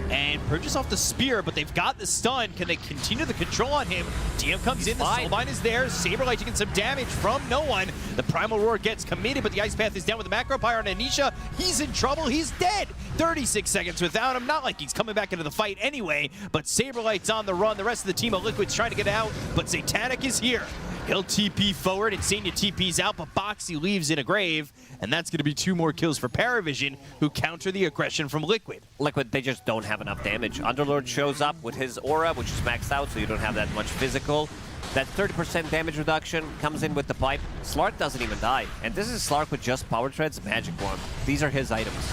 And purchase off the spear, but they've got the stun. Can they continue the control on him? DM comes in, the Soulbind is there. Saberlight taking some damage from no one. The Primal Roar gets committed, but the Ice Path is down with the Macro Pyre on Anisha. He's in trouble, he's dead. 36 seconds without him. Not like he's coming back into the fight anyway, but Saberlight's on the run. The rest of the team of Liquid's trying to get out, but Satanic is here. He'll TP forward. Insania TP's out, but Boxy leaves in a grave. And that's going to be 2 more kills for PARIVISION, who counter the aggression from Liquid. Liquid, they just don't have enough damage. Underlord shows up with his aura, which is maxed out, so you don't have that much physical. That 30% damage reduction comes in with the pipe. Slark doesn't even die. And this is Slark with just Power Tread's Magic Wand. These are his items.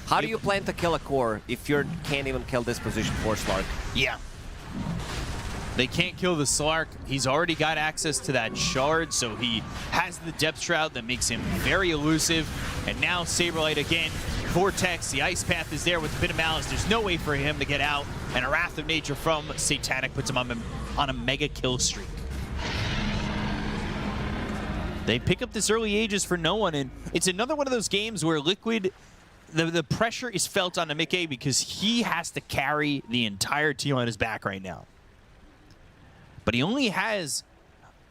How do you plan to kill a core if you can't even kill this position for Slark? Yeah. They can't kill the Slark. He's already got access to that shard, so he has the depth shroud that makes him very elusive. And now Saberlight again, Vortex, the Ice Path is there with a bit of malice. There's no way for him to get out. And a Wrath of Nature from Satanic puts him on a mega kill streak. They pick up this early Aegis for no one, and it's another one of those games where Liquid, the pressure is felt on Mickey because he has to carry the entire team on his back right now. But he only has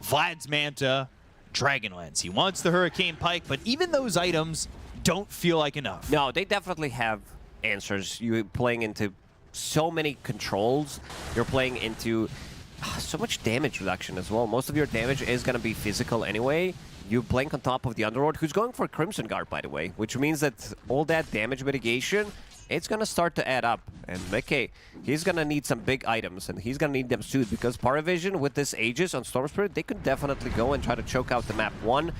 Vlad's Manta, Dragonlance. He wants the Hurricane Pike, but even those items don't feel like enough. No, they definitely have answers. You're playing into so many controls. You're playing into so much damage reduction as well. Most of your damage is going to be physical anyway. You blink on top of the Underlord, who's going for Crimson Guard, by the way, which means that all that damage mitigation, it's going to start to add up. And Mickey, he's going to need some big items, and he's going to need them soon, because PARIVISION with this Aegis on Storm Spirit, they could definitely go and try to choke out the map. One,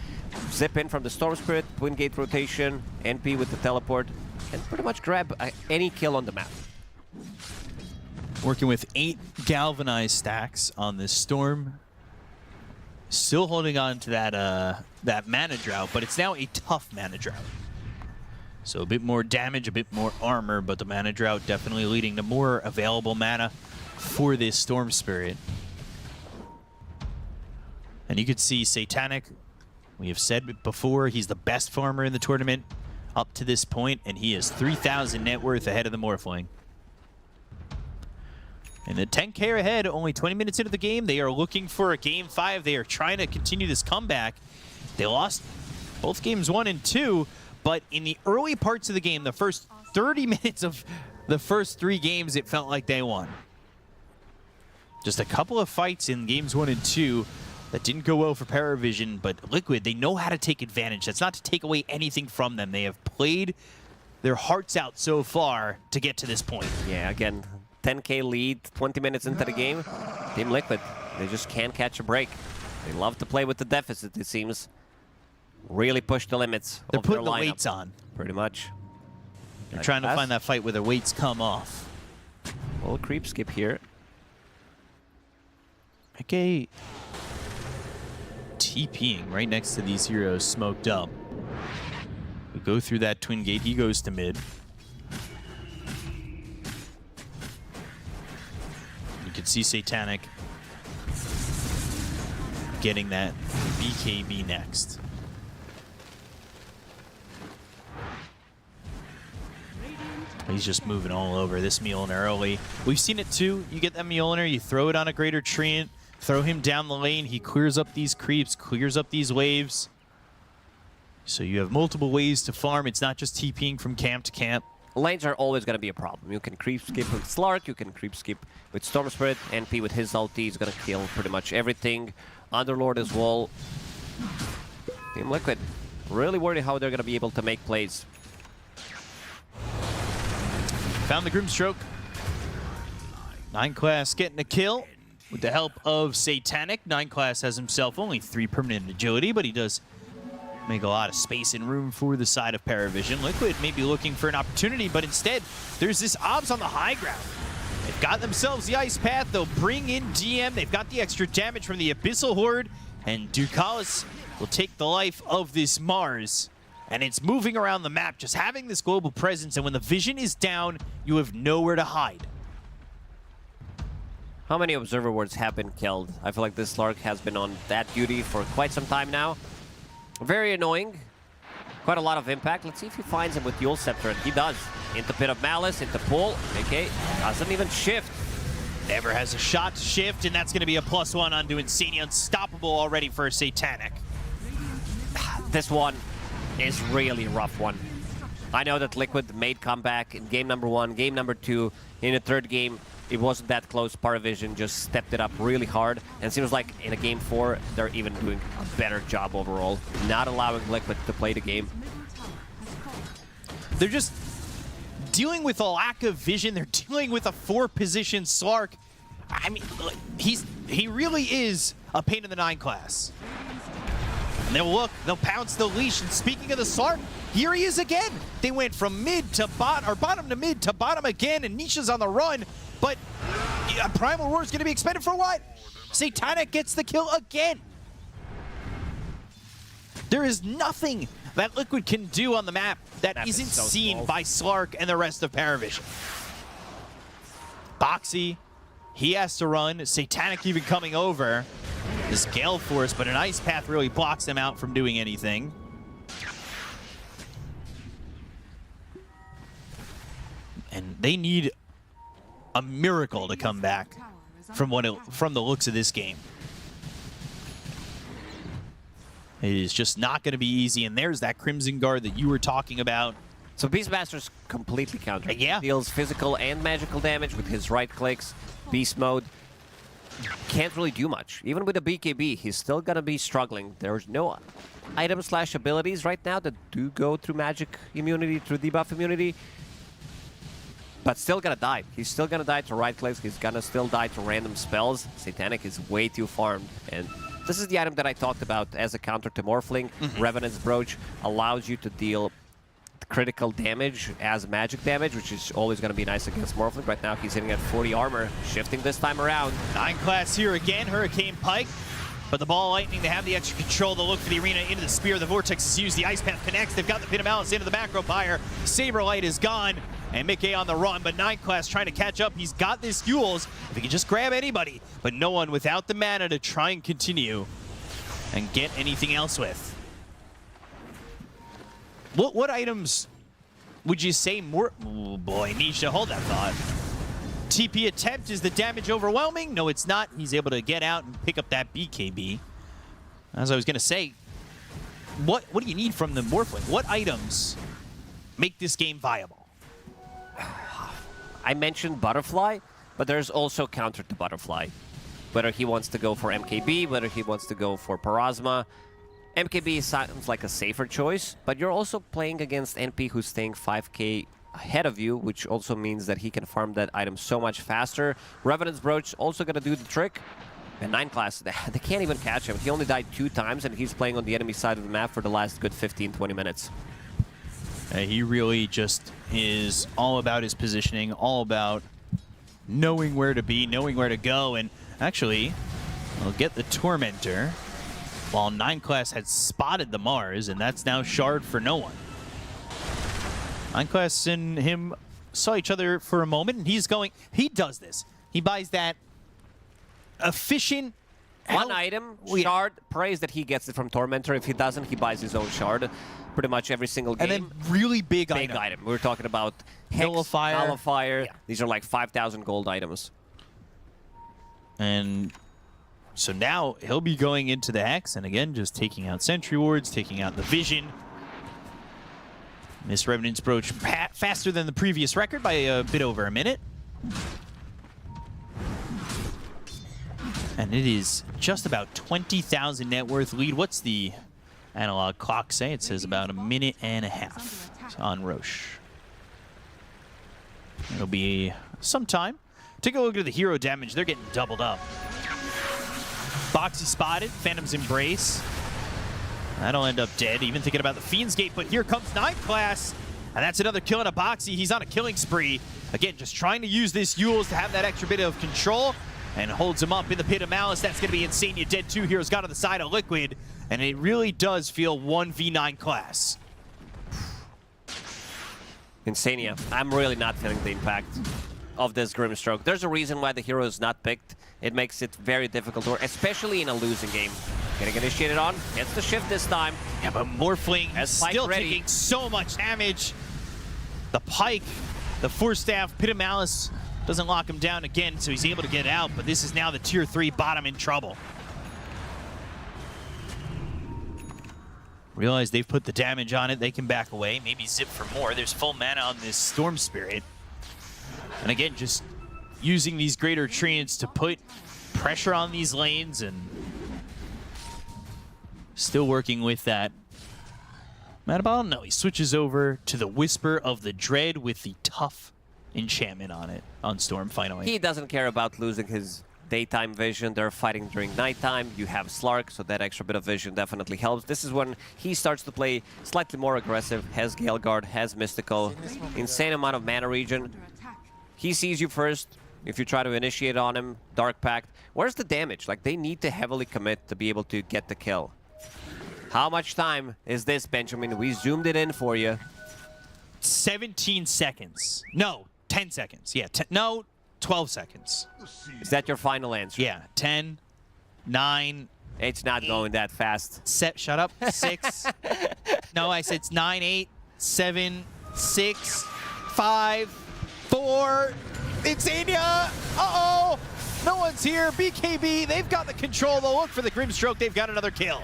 zip in from the Storm Spirit, Twin Gate rotation, NP with the teleport, and pretty much grab any kill on the map. Working with 8 galvanized stacks on this Storm. Still holding on to that mana drought, but it's now a tough mana drought. So a bit more damage, a bit more armor, but the mana drought definitely leading to more available mana for this Storm Spirit. And you could see Satanic, we have said before, he's the best farmer in the tournament up to this point, and he is 3,000 net worth ahead of the Morphling. And the 10K are ahead, only 20 minutes into the game. They are looking for a Game 5. They are trying to continue this comeback. They lost both games 1 and 2, but in the early parts of the game, the first 30 minutes of the first 3 games, it felt like they won. Just a couple of fights in games 1 and 2 that didn't go well for PARIVISION, but Liquid, they know how to take advantage. That's not to take away anything from them. They have played their hearts out so far to get to this point. Yeah, again, 10K lead, 20 minutes into the game. Team Liquid, they just can't catch a break. They love to play with the deficit, it seems. Really push the limits. They're of their putting the lineup. weights on. Pretty much. They're trying to find that fight where their weights come off. Well, creep skip here. Okay. TPing right next to these heroes smoked up. We go through that twin gate. He goes to mid. You can see Satanic getting that BKB next. He's just moving all over this Mjolnir early. We've seen it too. You get that Mjolnir, you throw it on a Greater Treant, throw him down the lane, he clears up these creeps, clears up these waves. So you have multiple ways to farm. It's not just TPing from camp to camp. Lanes are always going to be a problem. You can creep skip with Slark, you can creep skip with Storm Spirit. NP with his ulti is going to kill pretty much everything. Underlord as well. Team Liquid, really worried how they're going to be able to make plays. Found the Grimstroke. 9 Class getting a kill with the help of Satanic. 9 Class has himself only 3 permanent agility, but he does make a lot of space and room for the side of PARIVISION. Liquid may be looking for an opportunity, but instead, there's this Obs on the high ground. They've got themselves the Ice Path. They'll bring in DM. They've got the extra damage from the Abyssal Horde, and Ducalis will take the life of this Mars. And it's moving around the map, just having this global presence, and when the vision is down, you have nowhere to hide. How many Observer Wards have been killed? I feel like this Slark has been on that duty for quite some time now. Very annoying. Quite a lot of impact. Let's see if he finds him with Yule Scepter, and he does. Into Pit of Malice, into Pull. Okay, doesn't even shift. Never has a shot to shift, and that's going to be a +1 onto Insania. Unstoppable already for Satanic. This one is really a rough one. I know that Liquid made comeback in game number 1, game number 2. In the third game, it wasn't that close. PARIVISION just stepped it up really hard, and it seems like in a game 4, they're even doing a better job overall, not allowing Liquid to play the game. They're just dealing with a lack of vision. They're dealing with a 4-position Slark. I mean, he really is a pain in the 9 class. And they'll pounce the leash. And speaking of the Slark, here he is again. They went from mid to bottom, or bottom to mid to bottom again, and Nisha's on the run. But Primal Roar is going to be expended for what? Satanic gets the kill again. There is nothing that Liquid can do on the map that isn't seen by Slark and the rest of PARIVISION. Boxy, he has to run. Satanic even coming over. This Gale Force, but an Ice Path really blocks them out from doing anything. And they need a miracle to come back from the looks of this game. It is just not going to be easy, and there's that Crimson Guard that you were talking about. So Beastmaster's completely countered. Yeah. Deals physical and magical damage with his right clicks. Beast mode. Can't really do much. Even with a BKB, he's still going to be struggling. There's no item/abilities right now that do go through magic immunity, through debuff immunity. But still gonna die. He's still gonna die to right clicks. He's gonna still die to random spells. Satanic is way too farmed. And this is the item that I talked about as a counter to Morphling. Revenant's Brooch allows you to deal critical damage as magic damage, which is always gonna be nice against Morphling. Right now he's hitting at 40 armor, shifting this time around. 9 class here again, Hurricane Pike. But the Ball Lightning, they have the extra control. They'll look for the arena into the Spear. The Vortex is used. The Ice Path connects. They've got the Pit of Malice into the Macro Fire. Saberlight is gone. And Mickey on the run, but 9 class trying to catch up. He's got this Yules. If he can just grab anybody, but no one without the mana to try and continue and get anything else with. What items would you say more? Oh boy, Nisha, hold that thought. TP attempt, is the damage overwhelming? No, it's not. He's able to get out and pick up that BKB. As I was going to say, what do you need from the Morphling? What items make this game viable? I mentioned Butterfly, but there's also counter to Butterfly. Whether he wants to go for MKB, whether he wants to go for Parasma. MKB sounds like a safer choice, but you're also playing against NP who's staying 5k ahead of you, which also means that he can farm that item so much faster. Revenant's Brooch also going to do the trick. And 9 class, they can't even catch him. He only died 2 times, and he's playing on the enemy side of the map for the last good 15-20 minutes. He really just is all about his positioning, all about knowing where to be, knowing where to go, and actually, we'll get the Tormentor, while 9 class had spotted the Mars, and that's now Shard for no one. 9 class and him saw each other for a moment, and he does this. He buys that efficient one item, Shard, prays that he gets it from Tormentor. If he doesn't, he buys his own Shard pretty much every single game. And then really big item. We're talking about Hex, Nullifier. Yeah. These are like 5,000 gold items. And so now he'll be going into the Hex, and again, just taking out Sentry Wards, taking out the Vision. Miss Revenant's Brooch faster than the previous record by a bit over a minute. And it is just about 20,000 net worth lead. What's the analog clock say? It says about 1.5 minutes on Roche. It'll be some time. Take a look at the hero damage. They're getting doubled up. Boxy spotted. Phantom's Embrace. That'll end up dead. Even thinking about the Fiend's Gate, but here comes 9 class. And that's another kill on a Boxy. He's on a killing spree. Again, just trying to use this Yules to have that extra bit of control. And holds him up in the Pit of Malice. That's going to be insane. You dead 2 heroes got on the side of Liquid. And it really does feel 1v9 class. Insania. I'm really not feeling the impact of this Grimstroke. There's a reason why the hero is not picked. It makes it very difficult, especially in a losing game. Getting initiated on. Gets the shift this time. Yeah, but Morphling still taking so much damage. The Pike, the Force Staff, Pit of Malice doesn't lock him down again, so he's able to get out. But this is now the Tier 3 bottom in trouble. Realize they've put the damage on it. They can back away. Maybe zip for more. There's full mana on this Storm Spirit. And again, just using these greater treants to put pressure on these lanes and still working with that. Madabal, no, he switches over to the Whisper of the Dread with the tough enchantment on it, on Storm finally. He doesn't care about losing his daytime vision. They're fighting during nighttime. You have Slark, so that extra bit of vision definitely helps. This is when he starts to play slightly more aggressive, has Gale Guard, has Mystical, insane amount of mana regen. He sees you first. If you try to initiate on him, Dark Pact. Where's the damage? Like, they need to heavily commit to be able to get the kill. How much time is this, Benjamin? We zoomed it in for you. 17 seconds. No, 10 seconds. Yeah, no, 12 seconds. Is that your final answer? Yeah, 10, 9. It's not going that fast. Shut up. 6. No, I said it's 9, 8, 7, 6, 5, 4. Insania! Uh-oh! No one's here. BKB, they've got the control. They'll look for the Grimstroke. They've got another kill.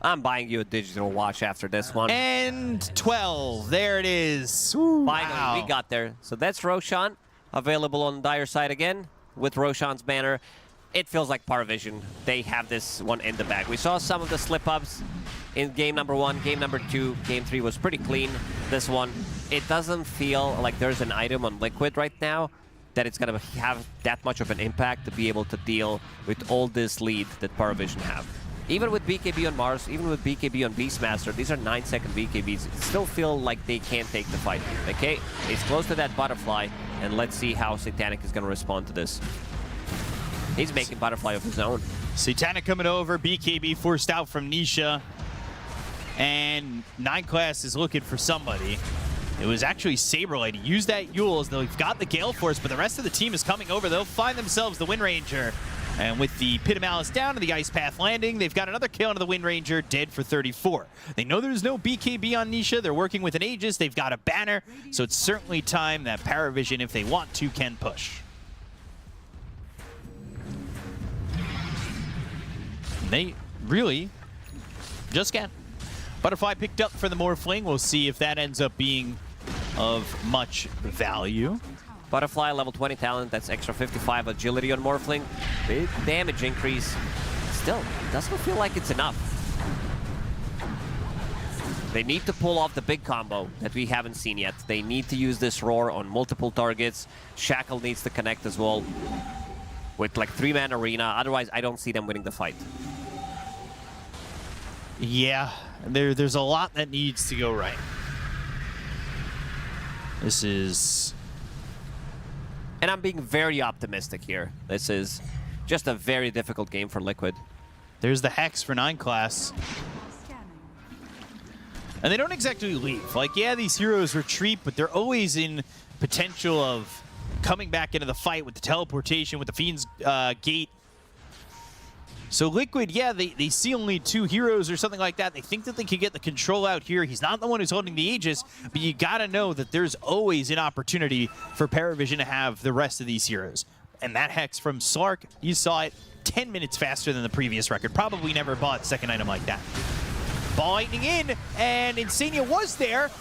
I'm buying you a digital watch after this one. And 12. There it is. Finally, wow. we got there. So that's Roshan, available on Dire side again with Roshan's banner. It feels like PARIVISION. They have this one in the bag. We saw some of the slip-ups in game number 1, game number 2. Game 3 was pretty clean. This one, it doesn't feel like there's an item on Liquid right now that it's going to have that much of an impact to be able to deal with all this lead that PARIVISION have. Even with BKB on Mars, even with BKB on Beastmaster, these are 9-second BKBs. It still feel like they can't take the fight. Okay, he's close to that Butterfly, and let's see how Satanic is going to respond to this. He's making Butterfly of his own. Satanic coming over, BKB forced out from Nisha, and 9 class is looking for somebody. It was actually Saberlight. He used that Eul's. They've got the Gale Force, but the rest of the team is coming over. They'll find themselves the Wind Ranger. And with the Pit of Malice down and the Ice Path landing, they've got another kill into the Wind Ranger, dead for 34. They know there's no BKB on Nisha. They're working with an Aegis. They've got a banner. So it's certainly time that PARIVISION, if they want to, can push. They really just can. Butterfly picked up for the Morphling. We'll see if that ends up being of much value. Butterfly, level 20 talent, that's extra 55 agility on Morphling. Big damage increase. Still, doesn't feel like it's enough. They need to pull off the big combo that we haven't seen yet. They need to use this Roar on multiple targets. Shackle needs to connect as well with like 3-man arena. Otherwise, I don't see them winning the fight. Yeah, there's a lot that needs to go right. This is... And I'm being very optimistic here. This is just a very difficult game for Liquid. There's the Hex for 9 class. And they don't exactly leave. Like, yeah, these heroes retreat, but they're always in potential of coming back into the fight with the teleportation, with the Fiend's Gate. So Liquid, yeah, they see only 2 heroes or something like that. They think that they can get the control out here. He's not the one who's holding the Aegis, but you gotta know that there's always an opportunity for PARIVISION to have the rest of these heroes. And that Hex from Slark, you saw it 10 minutes faster than the previous record. Probably never bought second item like that. Ball lightning in, and Insania was there,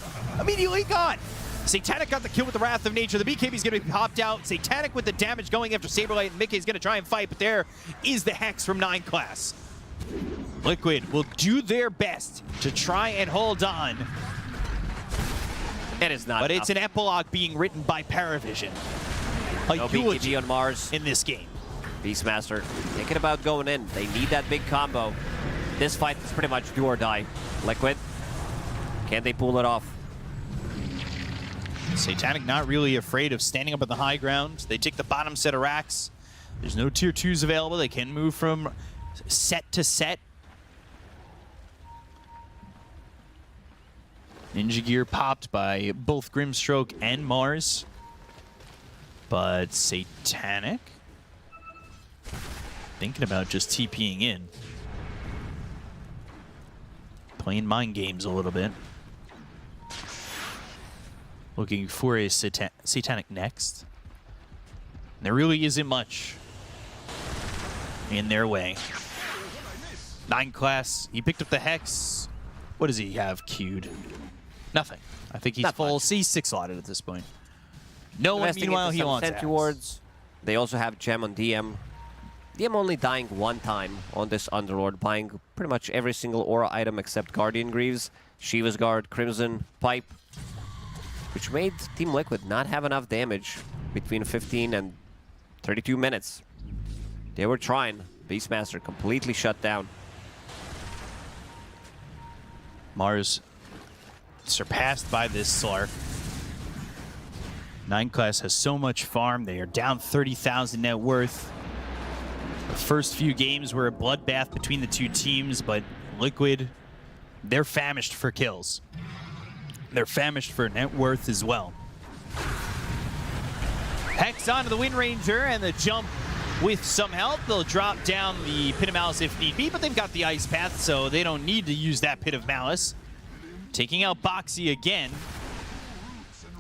immediately gone. Satanic got the kill with the Wrath of Nature. The BKB's going to be popped out. Satanic with the damage going after Saberlight, and Mickey's going to try and fight, but there is the Hex from 9 class. Liquid will do their best to try and hold on. It is not But enough. it's an epilogue being written by PARIVISION. No BKB on Mars in this game. Beastmaster thinking about going in. They need that big combo. This fight is pretty much do or die. Liquid, can they pull it off? Satanic not really afraid of standing up at the high ground. They take the bottom set of racks. There's no tier 2s available. They can move from set to set. Ninja Gear popped by both Grimstroke and Mars. But Satanic thinking about just TPing in. Playing mind games a little bit. Looking for a Satanic next. There really isn't much in their way. 9 class, he picked up the Hex. What does he have queued? Nothing. I think he's full C6 slotted at this point. No one, Investing meanwhile, into he some wants sentry Axe. wards. They also have Gem on DM. DM only dying one time on this Underlord, buying pretty much every single aura item except Guardian Greaves, Shiva's Guard, Crimson, Pipe, which made Team Liquid not have enough damage between 15 and 32 minutes. They were trying. Beastmaster completely shut down. Mars surpassed by this Slark. 9 class has so much farm. They are down 30,000 net worth. The first few games were a bloodbath between the two teams, but Liquid, they're famished for kills. They're famished for net worth as well. Hex onto the Wind Ranger, and the jump with some help. They'll drop down the Pit of Malice if need be, but they've got the Ice Path, so they don't need to use that Pit of Malice. Taking out Boxy again,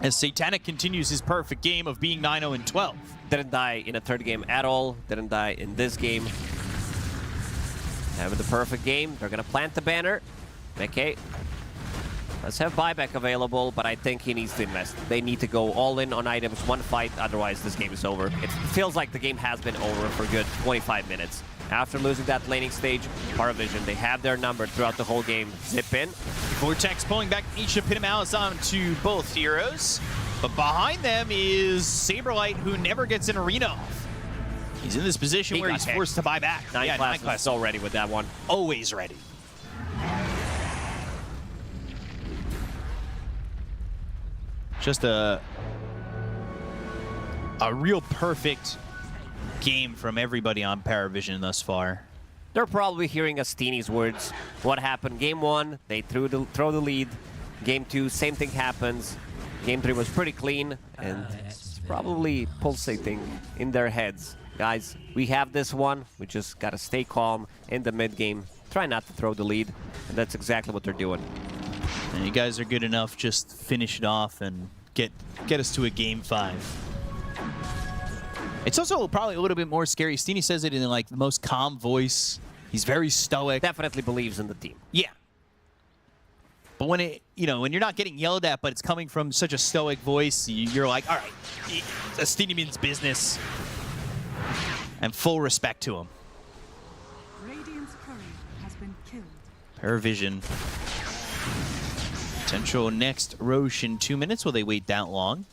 as Satanic continues his perfect game of being 9-0-12. Didn't die in a third game at all. Didn't die in this game. Having the perfect game. They're going to plant the banner. Okay. Let's have buyback available, but I think he needs to invest. They need to go all in on items, one fight, otherwise this game is over. It feels like the game has been over for good 25 minutes. After losing that laning stage, PARIVISION, they have their number throughout the whole game. Zip in. Vortex pulling back each of Pit of Malice onto both heroes. But behind them is Saberlight, who never gets an arena off. He's in this position where he's forced to buy back. 9 class is so ready with that one. Always ready. Just a real perfect game from everybody on PARIVISION thus far. They're probably hearing Astini's words. What happened? Game 1, they throw the lead. Game 2, same thing happens. Game 3 was pretty clean, and it's probably pulsating in their heads. Guys, we have this one. We just gotta stay calm in the mid game. Try not to throw the lead, and that's exactly what they're doing. And you guys are good enough. Just finish it off and get us to a game 5. It's also probably a little bit more scary. Steeny says it in like the most calm voice. He's very stoic. Definitely believes in the team. Yeah. But when when you're not getting yelled at, but it's coming from such a stoic voice, you're like, all right, Steeny means business. And full respect to him. Radiant's courier has been killed. PARIVISION. Potential next Roche in 2 minutes. Will they wait that long?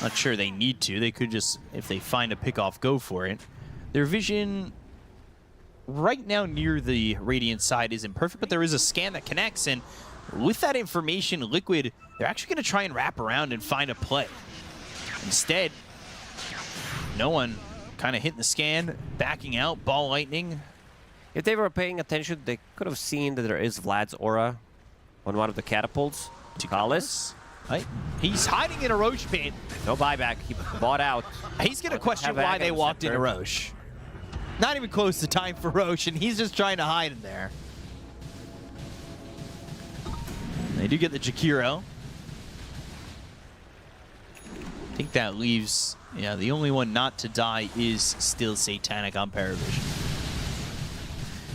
Not sure they need to. They could just, if they find a pick-off, go for it. Their vision right now near the Radiant side isn't perfect, but there is a scan that connects, and with that information, Liquid, they're actually going to try and wrap around and find a play. Instead, no one kind of hitting the scan, backing out, ball lightning. If they were paying attention, they could have seen that there is Vlad's aura on one of the catapults. Tukalis. Right. He's hiding in a Roche pit. No buyback. He bought out. He's going to question why they walked into Roche. Not even close to time for Roche, and he's just trying to hide in there. They do get the Jakiro. I think that leaves, the only one not to die is still Satanic on PARIVISION.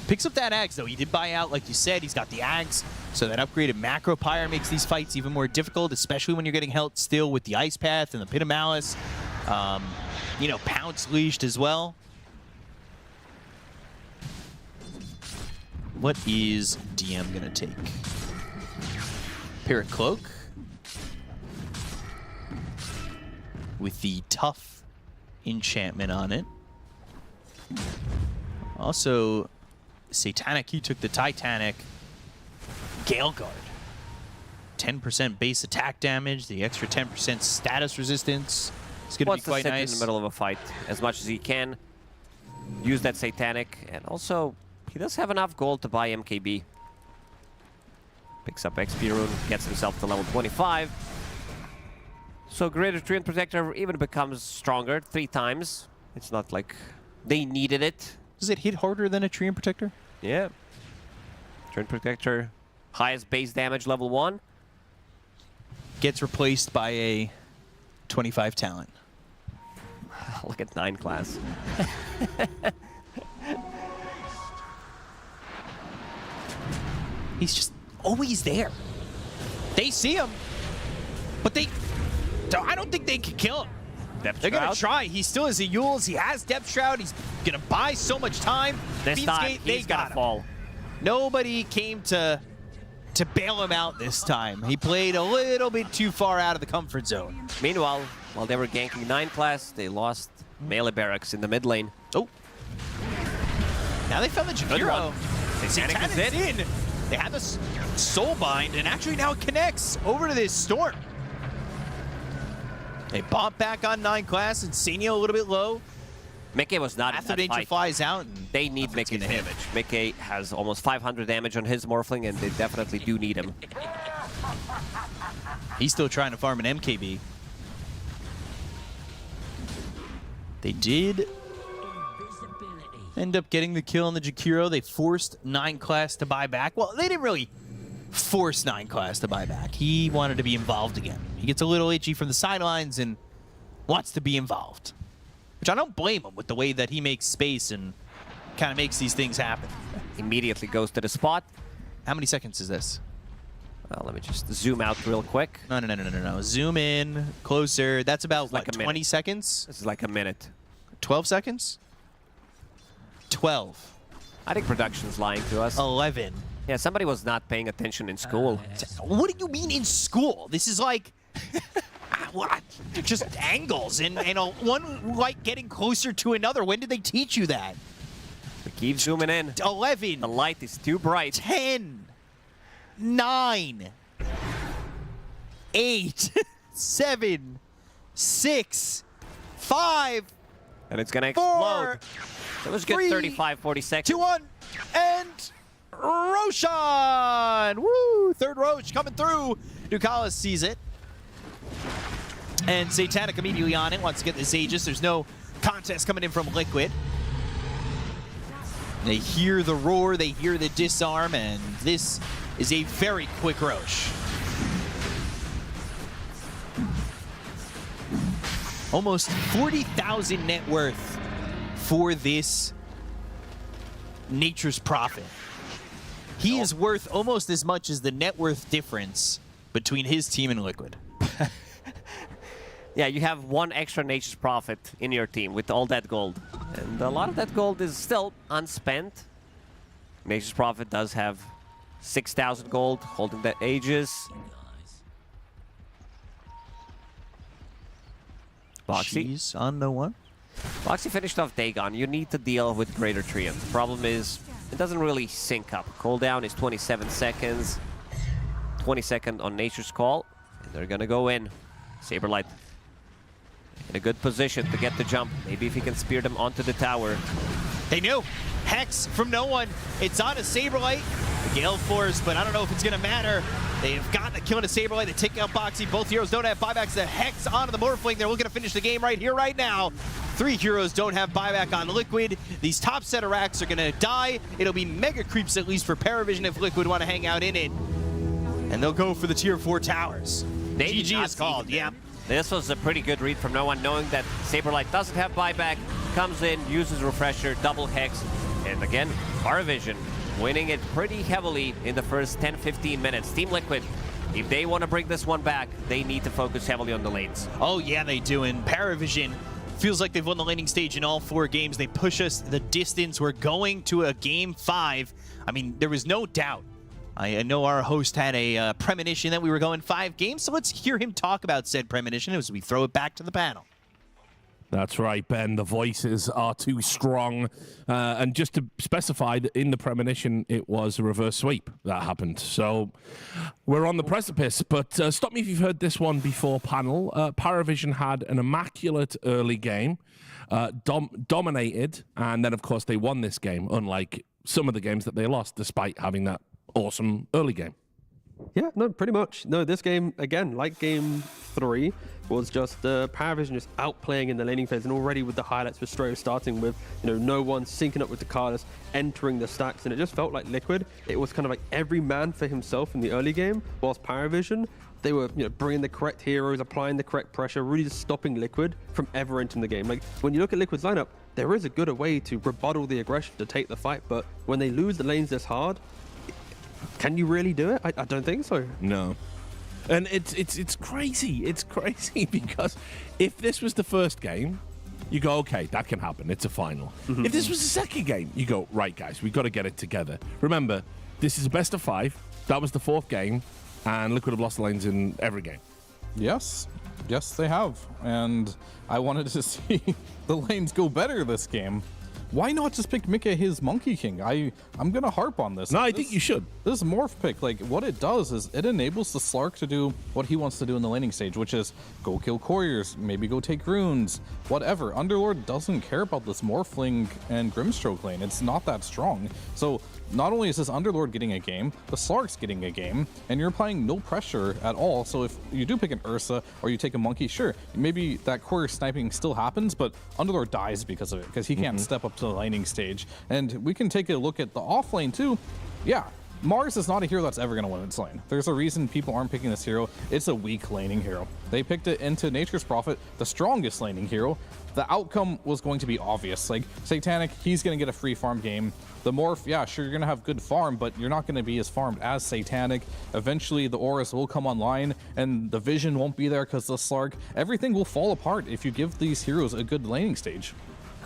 Picks up that Axe, though. He did buy out, like you said. He's got the Axe. So that upgraded Macro Pyre makes these fights even more difficult, especially when you're getting held still with the Ice Path and the Pit of Malice. Pounce leashed as well. What is DM going to take? Pirate Cloak. With the tough enchantment on it. Also, Satanic, he took the Titanic Gale Guard. 10% base attack damage, the extra 10% status resistance. It's going to be quite nice. In the middle of a fight as much as he can. Use that Satanic, and also he does have enough gold to buy MKB. Picks up XP Rune, gets himself to level 25. So Greater Treant Protector even becomes stronger 3 times. It's not like they needed it. Does it hit harder than a Treant Protector? Yeah. Treant Protector, highest base damage, level 1. Gets replaced by a 25 talent. Look at 9 class. He's just always there. They see him, but they I don't think they can kill him. They're going to try. He still has AVULUS. He has Depth Shroud. He's going to buy so much time. This time, they got him. fall. Nobody came to bail him out this time. He played a little bit too far out of the comfort zone. Meanwhile, while they were ganking 9 class, they lost melee barracks in the mid lane. Oh. Now they found the Jakiro. Satanic is in. They had the Soul Bind, and actually now it connects over to this Storm. They bump back on 9 class, and Senio a little bit low. Mickey was not in that Danger fight. flies out. And they need Mickey's damage. Mickey has almost 500 damage on his Morphling, and they definitely do need him. He's still trying to farm an MKB. They did end up getting the kill on the Jakiro. They forced 9 class to buy back. Well, they didn't really force 9 class to buy back. He wanted to be involved again. He gets a little itchy from the sidelines and wants to be involved. Which I don't blame him with the way that he makes space and kind of makes these things happen. Immediately goes to the spot. How many seconds is this? Well, let me just zoom out real quick. No. Zoom in, closer. That's about, like, 20 seconds? This is like a minute. 12 seconds? 12. I think production's lying to us. 11. Yeah, somebody was not paying attention in school. What do you mean in school? This is like... what? Just angles and one light getting closer to another. When did they teach you that? We keep zooming in. 11. The light is too bright. 10. 9. 8. 7. 6. 5. And it's going to 4. explode. It was good 35, 40 seconds. 2, 1. And Roshan. Woo! Third Roche coming through. Ducalis sees it. And Satanic immediately on it, wants to get this Aegis. There's no contest coming in from Liquid. They hear the roar, they hear the disarm, and this is a very quick Roche. Almost 40,000 net worth for this Nature's Prophet. He is worth almost as much as the net worth difference between his team and Liquid. Yeah, you have 1 extra Nature's Prophet in your team with all that gold. And a lot of that gold is still unspent. Nature's Prophet does have 6,000 gold, holding that Aegis. Boxy. She's on the one. Boxy finished off Dagon. You need to deal with Greater Treant. The problem is, it doesn't really sync up. Cooldown is 27 seconds. 20-second on Nature's Call. And they're gonna go in. Saberlight in a good position to get the jump. Maybe if he can spear them onto the tower. They knew. Hex from no one. It's on a Saberlight. The Gale Force, but I don't know if it's going to matter. They have gotten a kill on a Saberlight. They take out Boxy. Both heroes don't have buybacks. The Hex onto the Morphling. They're looking to finish the game right here, right now. 3 heroes don't have buyback on Liquid. These top set of racks are going to die. It'll be mega creeps, at least for PARIVISION, if Liquid want to hang out in it. And they'll go for the tier 4 towers. GG is called, yeah. This was a pretty good read from no one, knowing that Saberlight doesn't have buyback, comes in, uses Refresher, double Hex, and again, PARIVISION winning it pretty heavily in the first 10-15 minutes. Team Liquid, if they want to bring this one back, they need to focus heavily on the lanes. Oh yeah, they do, and PARIVISION feels like they've won the laning stage in all 4 games. They push us the distance. We're going to a game 5. I mean, there was no doubt. I know our host had a premonition that we were going 5 games, so let's hear him talk about said premonition as we throw it back to the panel. That's right, Ben. The voices are too strong. And just to specify that in the premonition, it was a reverse sweep that happened. So we're on the precipice. But stop me if you've heard this one before, panel. PARIVISION had an immaculate early game, dominated, and then, of course, they won this game, unlike some of the games that they lost, despite having that awesome early game. Yeah, no, pretty much. No, this game, again, like game 3, was just PARIVISION just outplaying in the laning phase, and already with the highlights for Strayo starting with, no one syncing up with the Ducalis, entering the stacks, and it just felt like Liquid. It was kind of like every man for himself in the early game, whilst PARIVISION, they were bringing the correct heroes, applying the correct pressure, really just stopping Liquid from ever entering the game. Like, when you look at Liquid's lineup, there is a good way to rebuttal the aggression to take the fight, but when they lose the lanes this hard, can you really do it? I don't think so. No. And it's crazy. It's crazy because if this was the first game, you go, okay, that can happen. It's a final. If this was the second game, you go, right, guys, we've got to get it together. Remember, this is a best of 5. That was the 4th game, and Liquid have lost the lanes in every game. Yes, they have. And I wanted to see the lanes go better this game. Why not just pick Mickey his Monkey King? I'm going to harp on this. No, I think you should. This morph pick, like, what it does is it enables the Slark to do what he wants to do in the laning stage, which is go kill couriers, maybe go take runes, whatever. Underlord doesn't care about this Morphling and Grimstroke lane. It's not that strong. So not only is this Underlord getting a game, the Slark's getting a game, and you're applying no pressure at all. So if you do pick an Ursa or you take a Monkey, sure, maybe that courier sniping still happens, but Underlord dies because of it, because he can't step up to the laning stage. And we can take a look at the off lane too. Yeah, Mars is not a hero that's ever going to win its lane. There's a reason people aren't picking this hero. It's a weak laning hero. They picked it into Nature's Prophet, the strongest laning hero. The outcome was going to be obvious. Like, Satanic, he's going to get a free farm game. The Morph, yeah, sure, you're going to have good farm, but you're not going to be as farmed as Satanic. Eventually, the Auras will come online, and the Vision won't be there because the Slark. Everything will fall apart if you give these heroes a good laning stage.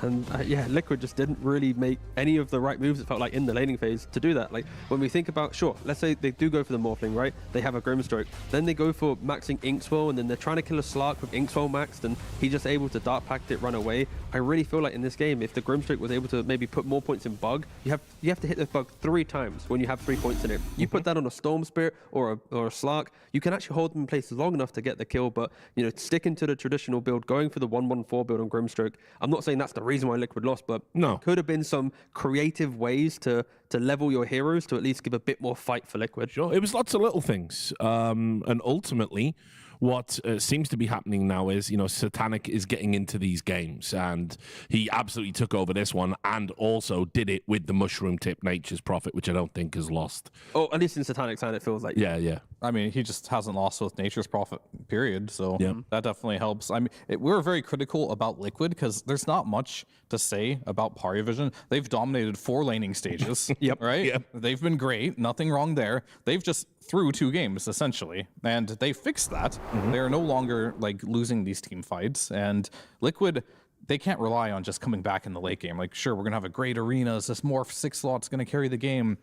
And yeah, Liquid just didn't really make any of the right moves, it felt like, in the laning phase to do that. Like, when we think about, sure, let's say they do go for the Morphling, right? They have a Grimstroke. Then they go for maxing Inkswell, and then they're trying to kill a Slark with Inkswell maxed, and he's just able to Dark Pact it, run away. I really feel like in this game, if the Grimstroke was able to maybe put more points in Bug, you have to hit the Bug 3 times when you have 3 points in it. You put that on a Storm Spirit or a Slark, you can actually hold them in place long enough to get the kill, but, you know, sticking to the traditional build, going for the 1-1-4 build on Grimstroke, I'm not saying that's the reason why Liquid lost, but no, could have been some creative ways to level your heroes to at least give a bit more fight for Liquid. Sure, it was lots of little things, and ultimately what seems to be happening now is, you know, Satanic is getting into these games, and he absolutely took over this one, and also did it with the mushroom tip Nature's Prophet, which I don't think is lost. Oh, at least in Satanic's hand, it feels like. Yeah. I mean, he just hasn't lost with Nature's Prophet, period. So yeah, that definitely helps. I mean, we're very critical about Liquid because there's not much to say about PARIVISION. They've dominated 4 laning stages. Yep. Right? Yep. They've been great. Nothing wrong there. They've just threw 2 games, essentially. And they fixed that. They're no longer, like, losing these team fights. And Liquid, they can't rely on just coming back in the late game. Like, sure, we're going to have a great arena. This Morph 6 slot's going to carry the game.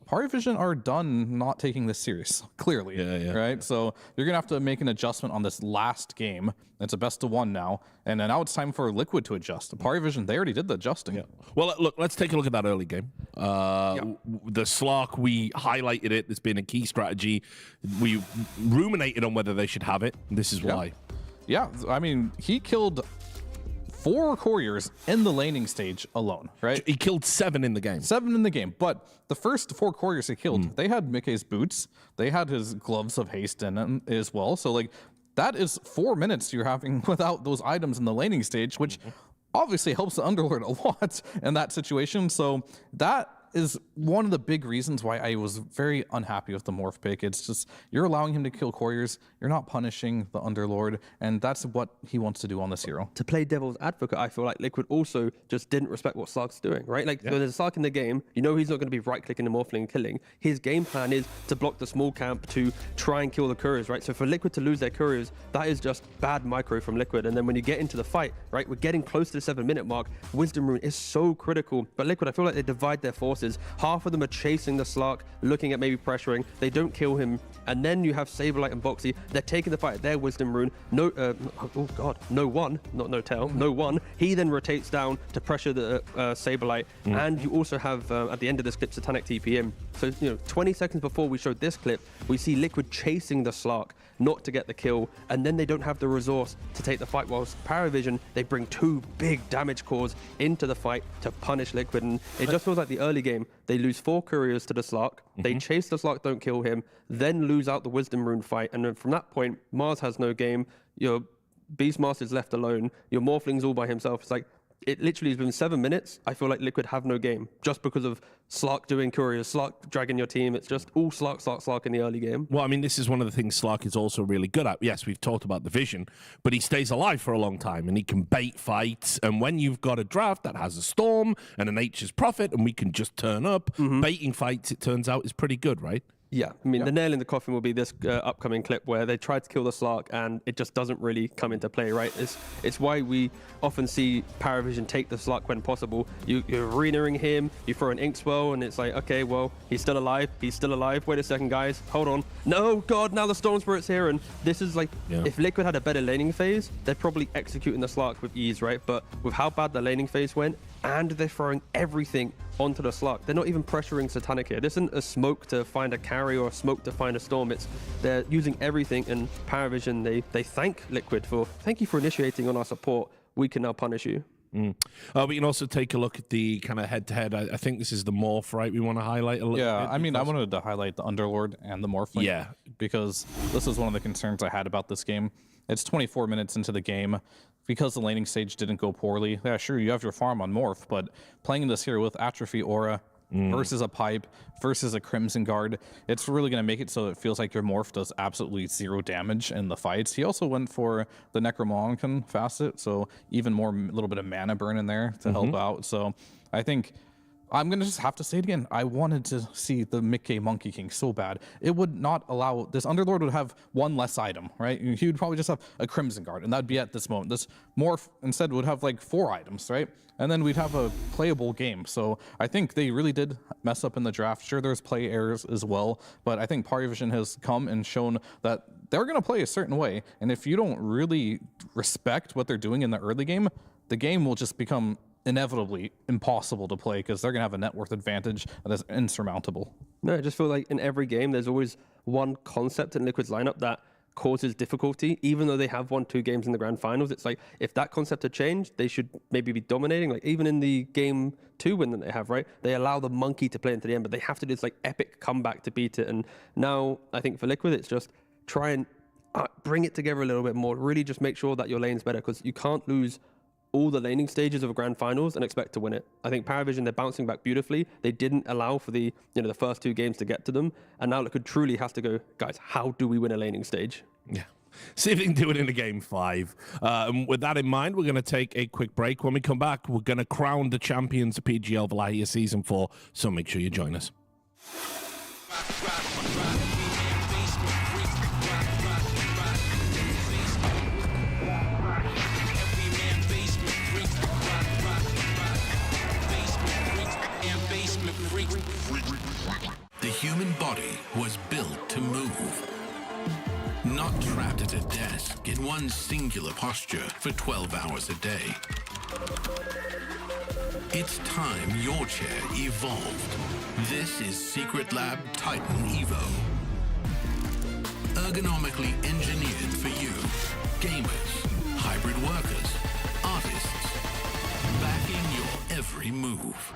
PARIVISION are done not taking this serious, clearly. Yeah. Right? So you're going to have to make an adjustment on this last game. It's a best of 1 now. And then now it's time for Liquid to adjust. PARIVISION, they already did the adjusting. Yeah. Well, look, let's take a look at that early game. The Slark, we highlighted it. It's been a key strategy. We ruminated on whether they should have it. This is why. Yeah, I mean, he killed 4 couriers in the laning stage alone, right? He killed 7 in the game. 7 in the game, but the first 4 couriers he killed, they had Mickey's boots, they had his gloves of haste in them as well. So, like, that is 4 minutes you're having without those items in the laning stage, which obviously helps the Underlord a lot in that situation. So that is one of the big reasons why I was very unhappy with the Morph pick. It's just, you're allowing him to kill couriers, you're not punishing the Underlord, and that's what he wants to do on this hero. To play devil's advocate, I feel like Liquid also just didn't respect what Slark's doing, right? Like, when there's a Slark in the game, you know he's not going to be right-clicking the Morphling and killing. His game plan is to block the small camp to try and kill the couriers, right? So for Liquid to lose their couriers, that is just bad micro from Liquid. And then when you get into the fight, right, we're getting close to the 7-minute mark. Wisdom Rune is so critical. But Liquid, I feel like they divide their forces. Half of them are chasing the Slark, looking at maybe pressuring. They don't kill him. And then you have Saberlight and Boxy. They're taking the fight at their Wisdom Rune. No one. He then rotates down to pressure the Saberlight. And you also have, at the end of this clip, Satanic TPM. So, you know, 20 seconds before we showed this clip, we see Liquid chasing the Slark, not to get the kill, and then they don't have the resource to take the fight, whilst PARIVISION, they bring 2 big damage cores into the fight to punish Liquid, and it just feels like the early game, they lose 4 couriers to the Slark, they chase the Slark, don't kill him, then lose out the Wisdom Rune fight, and then from that point, Mars has no game, your Beastmaster's left alone, your Morphling's all by himself. It's like, it literally has been 7 minutes. I feel like Liquid have no game just because of Slark doing couriers, Slark dragging your team. It's just all Slark in the early game. Well, I mean, this is one of the things Slark is also really good at. Yes, we've talked about the vision, but he stays alive for a long time and he can bait fights. And when you've got a draft that has a Storm and a Nature's Prophet and we can just turn up, baiting fights, it turns out, is pretty good, right? Yeah, I mean, the nail in the coffin will be this upcoming clip where they try to kill the Slark and it just doesn't really come into play, right? It's why we often see PARIVISION take the Slark when possible. You're arenaing him, you throw an Inkswell, and it's like, okay, well, he's still alive. Wait a second, guys. Hold on. No, God, now the Storm Spirit's here. And this is like, if Liquid had a better laning phase, they're probably executing the Slark with ease, right? But with how bad the laning phase went, and they're throwing everything onto the Slark. They're not even pressuring Satanic here. This isn't a smoke to find a carry or a smoke to find a storm. They're using everything, and PARIVISION, they thank Liquid for, thank you for initiating on our support. We can now punish you. We can also take a look at the kind of head-to-head. I think this is the Morph, right? We want to highlight a little bit. Yeah, I mean, I wanted to highlight the Underlord and the Morph link. Yeah. Because this is one of the concerns I had about this game. It's 24 minutes into the game. Because the laning stage didn't go poorly, yeah, sure, you have your farm on Morph, but playing this here with Atrophy Aura versus a Pipe versus a Crimson Guard, it's really going to make it so it feels like your Morph does absolutely zero damage in the fights. He also went for the Necromoncan facet, so even more, a little bit of mana burn in there to help out. So I think I'm going to just have to say it again. I wanted to see the Mickey Monkey King so bad. It would not allow, this Underlord would have one less item, right? He would probably just have a Crimson Guard, and that would be at this moment. This Morph instead would have like 4 items, right? And then we'd have a playable game. So I think they really did mess up in the draft. Sure, there's play errors as well, but I think PARIVISION has come and shown that they're going to play a certain way. And if you don't really respect what they're doing in the early game, the game will just become inevitably impossible to play because they're going to have a net worth advantage that is insurmountable. No, I just feel like in every game, there's always one concept in Liquid's lineup that causes difficulty, even though they have won 2 games in the grand finals. It's like, if that concept had changed, they should maybe be dominating. Like, even in the game 2 win that they have, right? They allow the monkey to play into the end, but they have to do this like epic comeback to beat it. And now I think for Liquid, it's just try and bring it together a little bit more. Really just make sure that your lane's better, because you can't lose all the laning stages of a grand finals and expect to win it. I think PARIVISION, they're bouncing back beautifully. They didn't allow for the the first 2 games to get to them, and now Liquid truly has to go, guys, how do we win a laning stage? Yeah. See if they can do it in a game 5. And with that in mind, we're going to take a quick break. When we come back, we're going to crown the champions of PGL Wallachia Season 4, so make sure you join us. The human body was built to move. Not trapped at a desk in one singular posture for 12 hours a day. It's time your chair evolved. This is Secret Lab Titan Evo. Ergonomically engineered for you. Gamers, hybrid workers, artists. Backing your every move.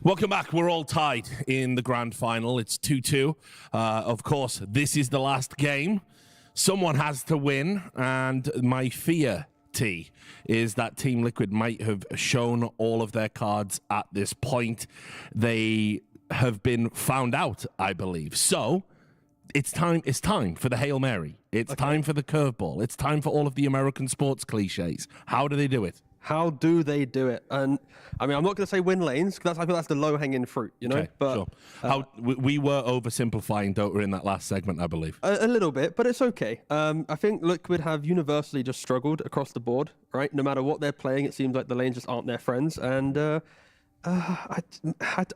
Welcome back. We're all tied in the grand final. It's 2-2. Of course, this is the last game. Someone has to win, and my fear, T, is that Team Liquid might have shown all of their cards at this point. They have been found out, I believe. So it's time for the Hail Mary. It's time for the curveball. It's time for all of the American sports cliches. How do they do it? How do they do it? And I mean, I'm not going to say win lanes because I feel that's the low-hanging fruit, you know. Okay, but sure. We were oversimplifying Dota in that last segment, I believe. A little bit, but it's okay. I think Liquid have universally just struggled across the board, right? No matter what they're playing, it seems like the lanes just aren't their friends. And I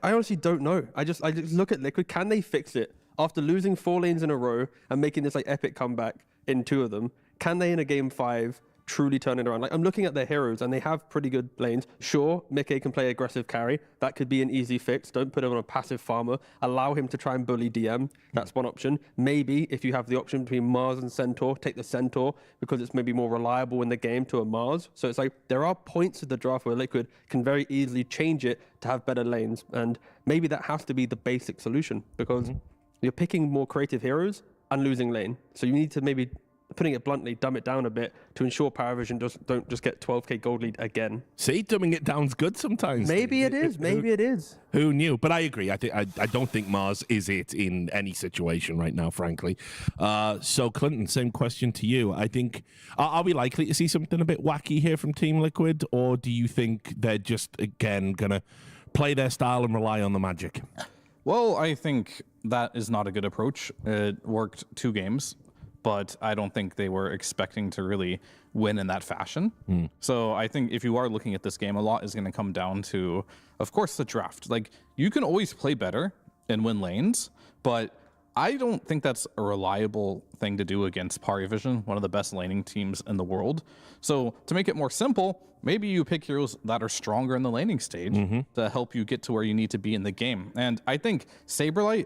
honestly don't know. I just look at Liquid. Can they fix it after losing 4 lanes in a row and making this like epic comeback in 2 of them? Can they in a game 5? Truly turn it around? Like, I'm looking at their heroes and they have pretty good lanes. Sure, Mickey can play aggressive carry. That could be an easy fix. Don't put him on a passive farmer. Allow him to try and bully DM. That's one option. Maybe if you have the option between Mars and Centaur, take the Centaur because it's maybe more reliable in the game to a Mars. So it's like there are points of the draft where Liquid can very easily change it to have better lanes. And maybe that has to be the basic solution because you're picking more creative heroes and losing lane. So you need to maybe, putting it bluntly, dumb it down a bit to ensure PARIVISION don't just get 12k gold lead again. See, dumbing it down's good sometimes. Maybe it is. Maybe it is. Who knew? But I agree. I don't think Mars is it in any situation right now, frankly. So, Clinton, same question to you. I think, are we likely to see something a bit wacky here from Team Liquid, or do you think they're just, again, going to play their style and rely on the magic? Well, I think that is not a good approach. It worked 2 games. But I don't think they were expecting to really win in that fashion. So I think if you are looking at this game, a lot is going to come down to, of course, the draft. Like, you can always play better and win lanes, but I don't think that's a reliable thing to do against PARIVISION, one of the best laning teams in the world. So to make it more simple, maybe you pick heroes that are stronger in the laning stage to help you get to where you need to be in the game. And I think Saberlight,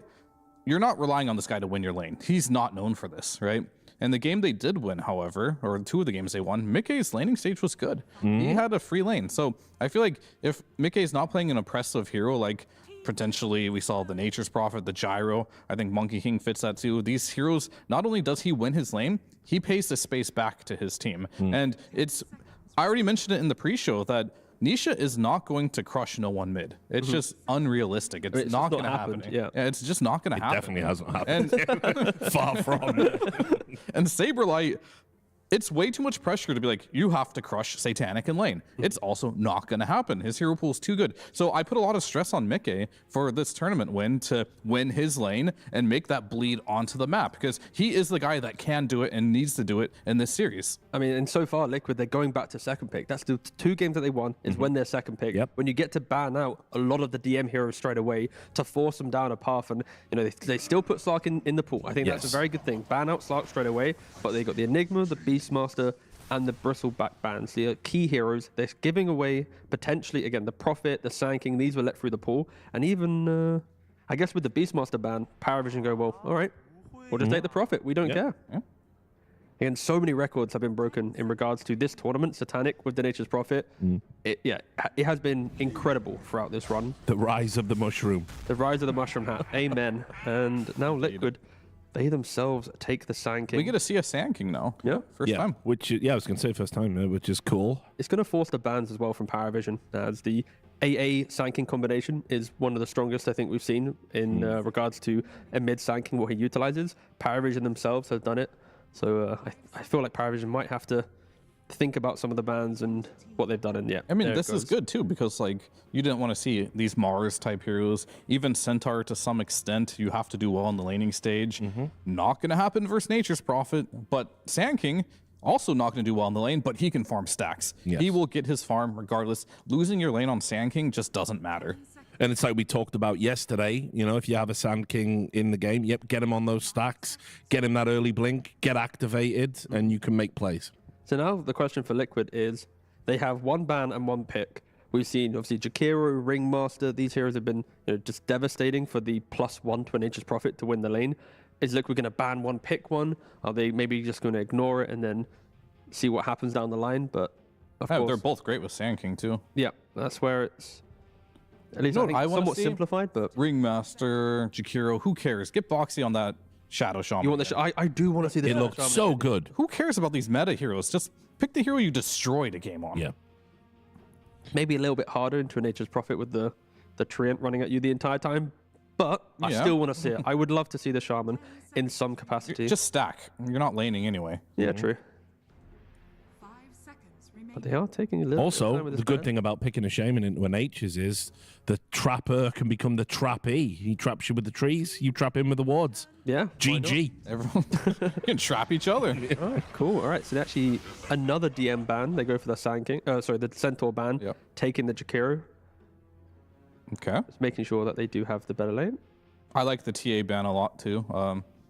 you're not relying on this guy to win your lane. He's not known for this, right? And the game they did win, however, or 2 of the games they won, Mickey's laning stage was good. He had a free lane. So I feel like if Mickey's not playing an oppressive hero, like potentially we saw the Nature's Prophet, the Gyro, I think Monkey King fits that too. These heroes, not only does he win his lane, he pays the space back to his team. And I already mentioned it in the pre-show that Nisha is not going to crush no one mid. It's just unrealistic. It's not going to happen. Yeah, it's just not going to happen. Definitely hasn't happened. Far from. And Saberlight, it's way too much pressure to be like, you have to crush Satanic in lane. It's also not going to happen. His hero pool is too good. So I put a lot of stress on Mickey for this tournament win to win his lane and make that bleed onto the map because he is the guy that can do it and needs to do it in this series. I mean, and so far, Liquid, they're going back to second pick. That's the 2 games that they won is when they're second pick. When you get to ban out a lot of the DM heroes straight away to force them down a path, and you know they still put Slark in the pool. I think that's a very good thing. Ban out Slark straight away, but they got the Enigma, the Beastmaster, and the Bristleback bans. The key heroes, they're giving away potentially, again, the Prophet, the Sand King, these were let through the pool. And even, I guess with the Beastmaster ban, PARIVISION go, well, all right, we'll just take the Prophet. We don't care. Again, so many records have been broken in regards to this tournament, Satanic with the Nature's Prophet. It has been incredible throughout this run. The rise of the mushroom. The rise of the mushroom hat. Amen. And now Liquid, they themselves take the Sand King. We get to see a Sand King now. Yeah. First time. Which, I was going to say first time, which is cool. It's going to force the bans as well from PARIVISION, as the AA Sand King combination is one of the strongest I think we've seen in regards to a mid Sand King, what he utilizes. PARIVISION themselves have done it. So I feel like PARIVISION might have to think about some of the bans and what they've done. And I mean, this is good too, because like you didn't want to see these Mars type heroes, even Centaur to some extent. You have to do well on the laning stage. Not going to happen versus Nature's Prophet, but Sand King also not going to do well in the lane, but he can farm stacks. He will get his farm regardless. Losing your lane on Sand King just doesn't matter. And it's like we talked about yesterday, you know, if you have a Sand King in the game, get him on those stacks, get him that early blink, get activated, and you can make plays. So now the question for Liquid is, they have 1 ban and 1 pick. We've seen, obviously, Jakiro, Ringmaster, these heroes have been just devastating for the +1 to a Nature's Prophet to win the lane. Is Liquid going to ban 1, pick 1? Are they maybe just going to ignore it and then see what happens down the line? But of course, they're both great with Sand King too. Yeah, that's where it's At least You know I think what I wanna somewhat see? simplified, but Ringmaster, Jakiro, who cares? Get Boxy on that Shadow Shaman. you want the I do want to see the It Shadow looked Shaman so again. good. Who cares about these meta heroes? Just pick the hero you destroyed a game on. Yeah. Maybe a little bit harder into a Nature's Prophet with the Treant running at you the entire time, but I Yeah. still want to see it. I would love to see the Shaman in some capacity. Just stack. You're not laning anyway. Yeah, true. But they are taking a little bit of Also, time with the this good ban. thing about picking a shaman into an H's is the trapper can become the trappee. He traps you with the trees, you trap him with the wards. Yeah. GG. Everyone can trap each other. All right, cool. All right, so actually another DM ban. They go for the Sand King. Sorry, the Centaur ban. Yep. Taking the Jakiro. Okay. Just making sure that they do have the better lane. I like the TA ban a lot too.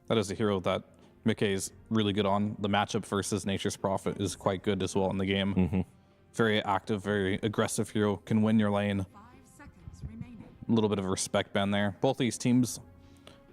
That is a hero that Mickey is really good on. The matchup versus Nature's Prophet is quite good as well in the game. Very active, very aggressive hero. Can win your lane. A little bit of a respect ban there. Both these teams.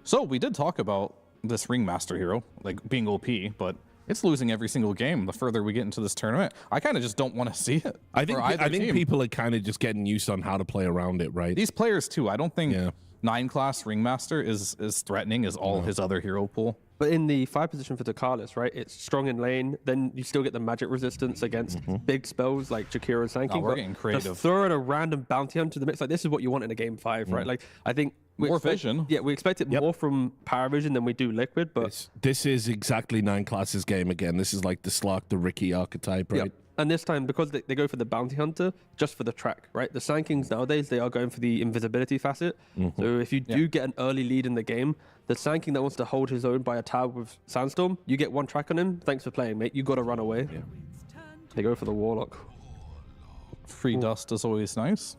So we did talk about this Ringmaster hero, like being OP, but it's losing every single game the further we get into this tournament. I kind of just don't want to see it. I think for either team. people are kind of just getting used on how to play around it, right? These players too. I don't think 9-class Ringmaster is threatening as all his other hero pool. But in the 5 position for Ducalis, right, it's strong in lane, then you still get the magic resistance against big spells like Jakiro and Sand King. we're but getting creative. Just throw in a random bounty hunter to the mix. Like, this is what you want in a game 5, right? Like, I think... More vision. Yeah, we expect it more from PARIVISION than we do Liquid, but... This is exactly 9-class's game again. This is like the Slark, the Ricky archetype, right? Yeah. And this time, because they go for the bounty hunter, just for the track, right? The Sand Kings nowadays, they are going for the invisibility facet. So if you do get an early lead in the game, the Sand King that wants to hold his own by a tower with Sandstorm, you get one track on him. Thanks for playing, mate. You got to run away. They go for the Warlock. Free dust is always nice.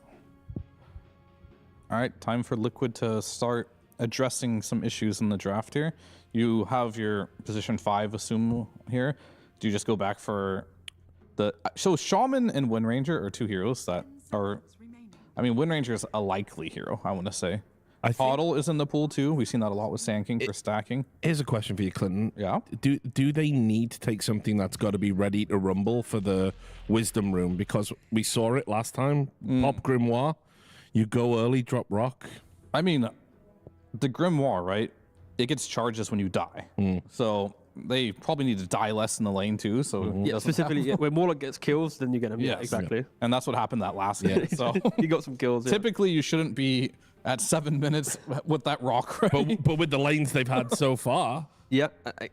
All right, time for Liquid to start addressing some issues in the draft here. You have your position 5 assume here. Do you just go back for the... So Shaman and Wind Ranger are 2 heroes that are... I mean, Wind Ranger is a likely hero, I want to say. Toddle is in the pool too. We've seen that a lot with Sand King for stacking. Here's a question for you, Clinton. Yeah? Do they need to take something that's got to be ready to rumble for the Wisdom Room? Because we saw it last time. Pop Grimoire. You go early, drop rock. I mean, the Grimoire, right? It gets charges when you die. So they probably need to die less in the lane too. So Yeah, specifically, when Warlock gets kills, then you get him. Yeah, exactly. And that's what happened that last game. So you got some kills. typically you shouldn't be at 7 minutes with that rock, right? But with the lanes they've had so far. Yeah,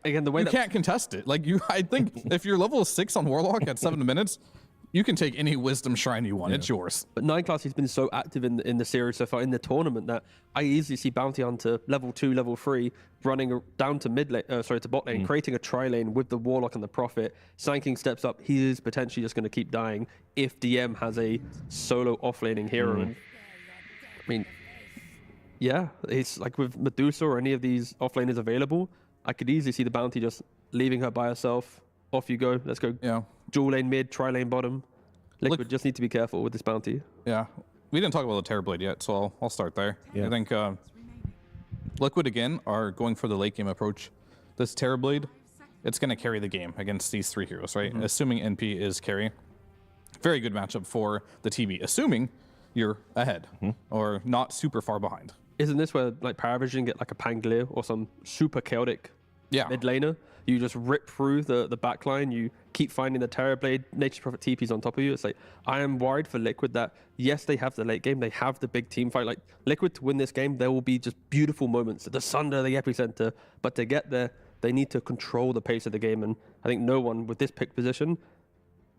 again, the way you can't contest it. Like I think if you're level 6 on Warlock at 7 minutes, you can take any Wisdom Shrine you want. It's yours. But 9-class has been so active in the series so far, in the tournament, that I easily see Bounty Hunter level 2, level 3 running down to mid lane, to bot lane, creating a tri-lane with the Warlock and the Prophet. Sand King steps up. He is potentially just going to keep dying if DM has a solo off-laning hero. And, I mean, yeah, it's like with Medusa or any of these off-laners available, I could easily see the Bounty just leaving her by herself. Off you go. Let's go. Yeah. Dual lane mid, tri-lane bottom. Liquid just need to be careful with this Bounty. Yeah. We didn't talk about the Terrorblade yet, so I'll start there. I think Liquid, again, are going for the late game approach. This Terrorblade, it's going to carry the game against these 3 heroes, right? Assuming NP is carry. Very good matchup for the TB, assuming you're ahead or not super far behind. Isn't this where like PARIVISION get like a Pangolier or some super chaotic mid laner? You just rip through the backline, you keep finding the Terrorblade, Nature's Prophet TPs on top of you. It's like, I am worried for Liquid that, yes, they have the late game, they have the big team fight. Like, Liquid to win this game, there will be just beautiful moments. The Sunder, the Epicenter, but to get there, they need to control the pace of the game. And I think no one with this pick position,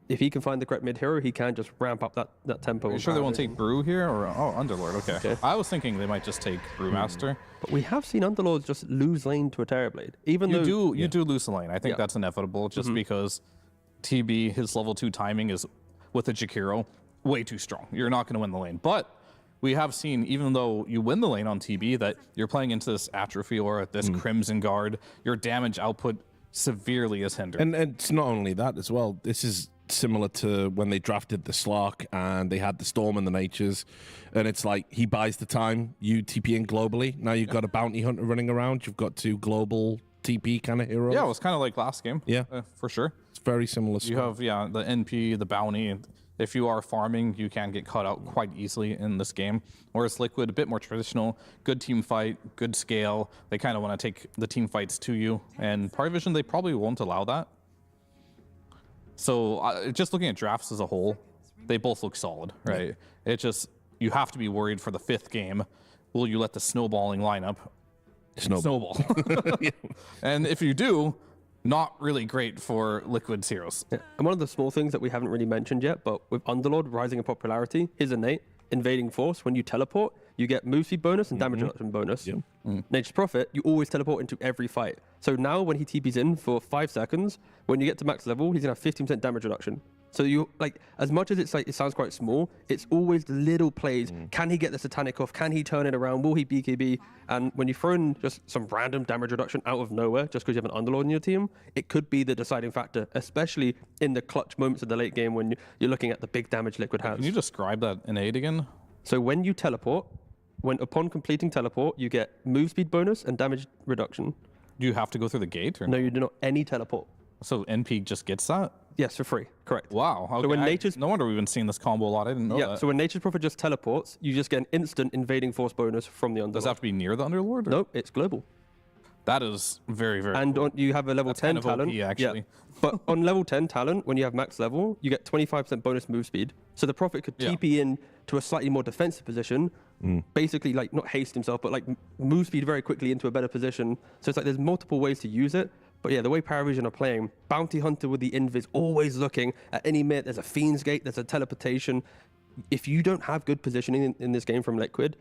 if he can find the correct mid hero, he can just ramp up that tempo. Are you sure they won't take Brew here? Or Underlord, okay. I was thinking they might just take Brewmaster. But we have seen Underlords just lose lane to a Terrorblade. Even though you do lose the lane. I think that's inevitable just because TB, his level 2 timing is with a Jakiro way too strong. You're not going to win the lane. But we have seen, even though you win the lane on TB, that you're playing into this Atrophy or this Crimson Guard, your damage output severely is hindered. And it's not only that as well. This is similar to when they drafted the Slark and they had the Storm and the Natures, and it's like he buys the time, you TP in globally. Now you've got a bounty hunter running around. You've got 2 global TP kind of heroes. Yeah, it was kind of like last game. Yeah, for sure. It's very similar. You have the NP, the bounty. If you are farming, you can get caught out quite easily in this game. Whereas Liquid, a bit more traditional, good team fight, good scale. They kind of want to take the team fights to you. And PARIVISION, they probably won't allow that. So just looking at drafts as a whole, they both look solid, right? It just, you have to be worried for the 5th game. Will you let the snowballing lineup snowball? And if you do, not really great for Liquid's heroes. Yeah. And one of the small things that we haven't really mentioned yet, but with Underlord rising in popularity, his innate invading force, when you teleport, you get move speed bonus and damage reduction bonus. Nature's Prophet, you always teleport into every fight. So now when he TPs in for 5 seconds, when you get to max level, he's gonna have 15% damage reduction. So you, like, as much as it's like, it sounds quite small, it's always the little plays. Can he get the Satanic off? Can he turn it around? Will he BKB? And when you throw in just some random damage reduction out of nowhere, just because you have an Underlord in your team, it could be the deciding factor, especially in the clutch moments of the late game when you're looking at the big damage Liquid has. Can you describe that innate again? So when you teleport, upon completing teleport, you get move speed bonus and damage reduction. Do you have to go through the gate? Or no, you do not. Any teleport. So NP just gets that? Yes, for free. Correct. Wow. Okay. So when Nature's... No wonder we've been seeing this combo a lot. I didn't know that. So when Nature's Prophet just teleports, you just get an instant invading force bonus from the Underlord. Does it have to be near the Underlord? Or? Nope, it's global. That is very, very And cool. You have a level That's 10 kind of talent. OP, actually. Yeah. But on level 10 talent, when you have max level, you get 25% bonus move speed. So the Prophet could TP in to a slightly more defensive position, basically like not haste himself, but like move speed very quickly into a better position. So it's like there's multiple ways to use it. But yeah, the way PARIVISION are playing, Bounty Hunter with the Invis, always looking at any minute. There's a Fiend's Gate, there's a teleportation. If you don't have good positioning in this game from Liquid,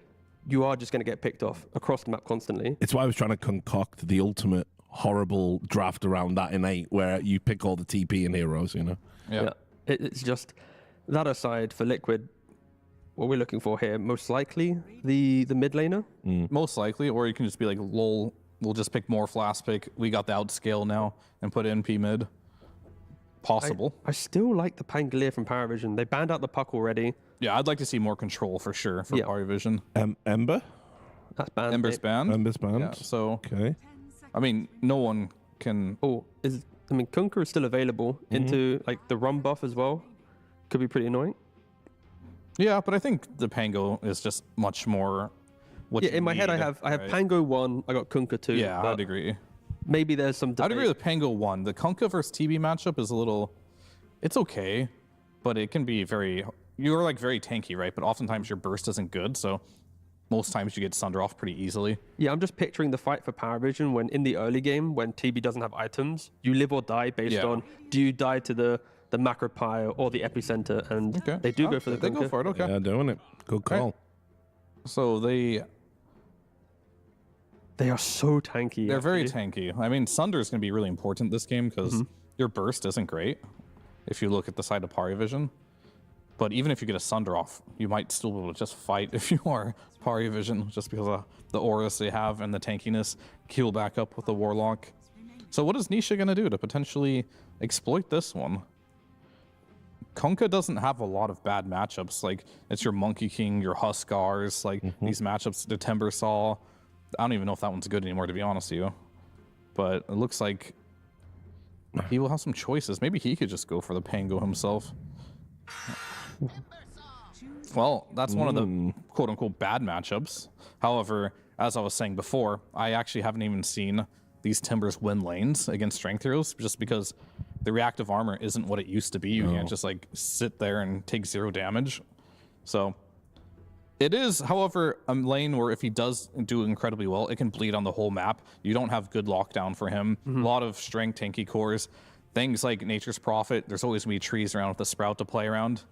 you are just going to get picked off across the map constantly. It's why I was trying to concoct the ultimate horrible draft around that innate, where you pick all the TP and heroes, you know? Yeah. It's just, that aside, for Liquid, what we're looking for here, most likely the mid laner. Most likely, or you can just be like, lol, we'll just pick more flash pick. We got the outscale now and put NP mid. Possible. I still like the Pangolier from PARIVISION. They banned out the puck already. Yeah, I'd like to see more control for sure for PARIVISION. Ember? That's banned. Ember's banned. Ember's banned. Yeah, so, okay. I mean, no one can... Kunkka is still available into like the rum buff as well. Could be pretty annoying. Yeah, but I think the Pango is just much more... in my head, I have Pango 1, I got Kunkka 2. Yeah, I'd agree. Maybe there's some debate. I'd agree with Pango 1. The Kunkka versus TB matchup is a little... It's okay, but it can be very... You're like very tanky, right? But oftentimes your burst isn't good, so most times you get Sunder off pretty easily. Yeah, I'm just picturing the fight for PARIVISION when in the early game, when TB doesn't have items, you live or die based on do you die to the macro pyre or the epicenter, and they do go for the They go for it, okay. Yeah, doing it. Good call. Right. So they are so tanky. They're very tanky. I mean, Sunder is going to be really important this game because your burst isn't great if you look at the side of PARIVISION. But even if you get a Sunder off, you might still be able to just fight if you are PARIVISION, just because of the auras they have and the tankiness. Heal back up with the Warlock. So what is Nisha going to do to potentially exploit this one? Kunkka doesn't have a lot of bad matchups. Like, it's your Monkey King, your Huskars, like these matchups, the Timbersaw. I don't even know if that one's good anymore, to be honest with you. But it looks like he will have some choices. Maybe he could just go for the Pango himself. Well, that's one of the quote-unquote bad matchups. However, as I was saying before, I actually haven't even seen these Timbers win lanes against strength heroes just because the reactive armor isn't what it used to be. You can't just like sit there and take 0 damage. So it is, however, a lane where if he does do incredibly well, it can bleed on the whole map. You don't have good lockdown for him. A lot of strength tanky cores. Things like Nature's Prophet, there's always going to be trees around with the Sprout to play around.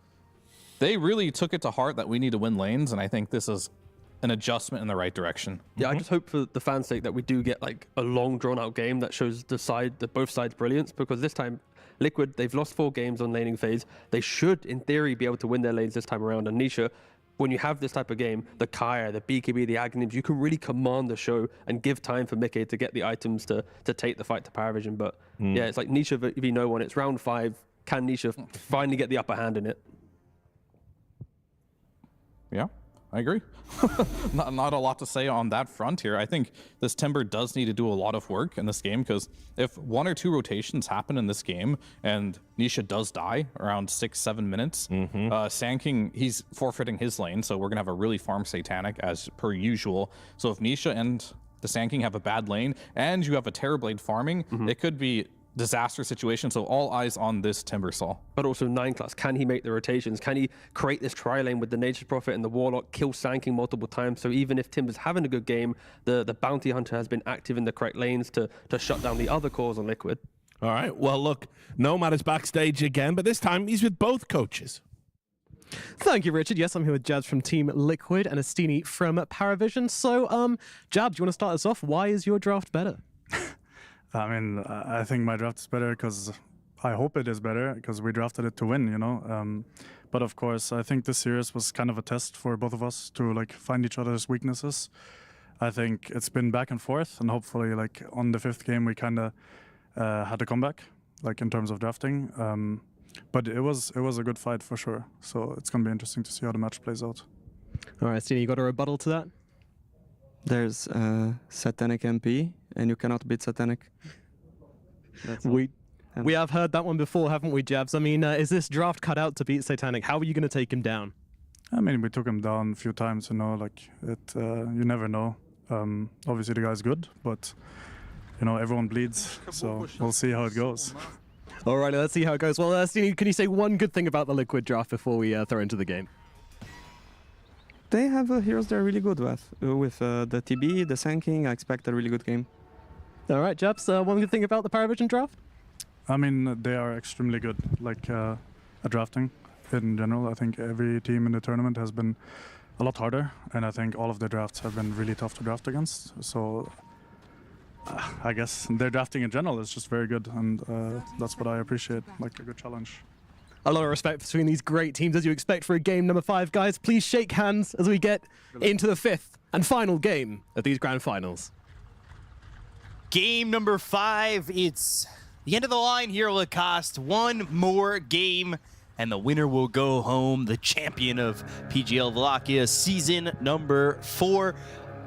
They really took it to heart that we need to win lanes, and I think this is an adjustment in the right direction. Yeah, I just hope for the fans' sake that we do get like a long, drawn-out game that shows both sides' brilliance, because this time, Liquid, they've lost 4 games on laning phase. They should, in theory, be able to win their lanes this time around. And Nisha, when you have this type of game, the Kaya, the BKB, the Aghanim's, you can really command the show and give time for Mickey to get the items to take the fight to PARIVISION. But yeah, it's like Nisha v no one. It's round 5. Can Nisha finally get the upper hand in it? Yeah. I agree. not a lot to say on that front here. I think this Timber does need to do a lot of work in this game, because if 1 or 2 rotations happen in this game and Nisha does die around 6-7 minutes, Sand King, he's forfeiting his lane, so we're going to have a really farm Satanic as per usual. So if Nisha and the Sand King have a bad lane and you have a Terrorblade farming, it could be disaster situation, so all eyes on this Timber Saul. But also 9 class, can he make the rotations? Can he create this tri-lane with the Nature's Prophet and the Warlock, kill Sand King multiple times? So even if Timber's having a good game, the Bounty Hunter has been active in the correct lanes to shut down the other cores on Liquid. All right, well, look, Nomad is backstage again, but this time he's with both coaches. Thank you, Richard. Yes, I'm here with Jabs from Team Liquid and Astini from PARIVISION. So, Jabs, you want to start us off? Why is your draft better? I mean, I think my draft is better because I hope it is better, because we drafted it to win, you know. But of course, I think this series was kind of a test for both of us to like find each other's weaknesses. I think it's been back and forth, and hopefully, like on the 5th game, we kind of had a comeback, like in terms of drafting. But it was a good fight for sure. So it's gonna be interesting to see how the match plays out. All right, Astini, you got a rebuttal to that? There's Satanic MP, and you cannot beat Satanic. We have heard that one before, haven't we, Jabs? I mean, is this draft cut out to beat Satanic? How are you going to take him down? I mean, we took him down a few times, you know, like it. You never know. Obviously, the guy's good, but you know, everyone bleeds, so we'll see how it goes. All right, let's see how it goes. Well, Astini, can you say one good thing about the Liquid draft before we throw into the game? They have heroes they're really good with the TB, the Sand King. I expect a really good game. All right, Jabs, one good thing about the PARIVISION draft? I mean, they are extremely good, like at drafting in general. I think every team in the tournament has been a lot harder, and I think all of the drafts have been really tough to draft against. So I guess their drafting in general is just very good, and that's what I appreciate, like a good challenge. A lot of respect between these great teams, as you expect for a game number 5. Guys, please shake hands as we get into the 5th and final game of these grand finals. Game number 5, it's the end of the line here, Lacoste. One more game, and the winner will go home, the champion of PGL Wallachia season number 4.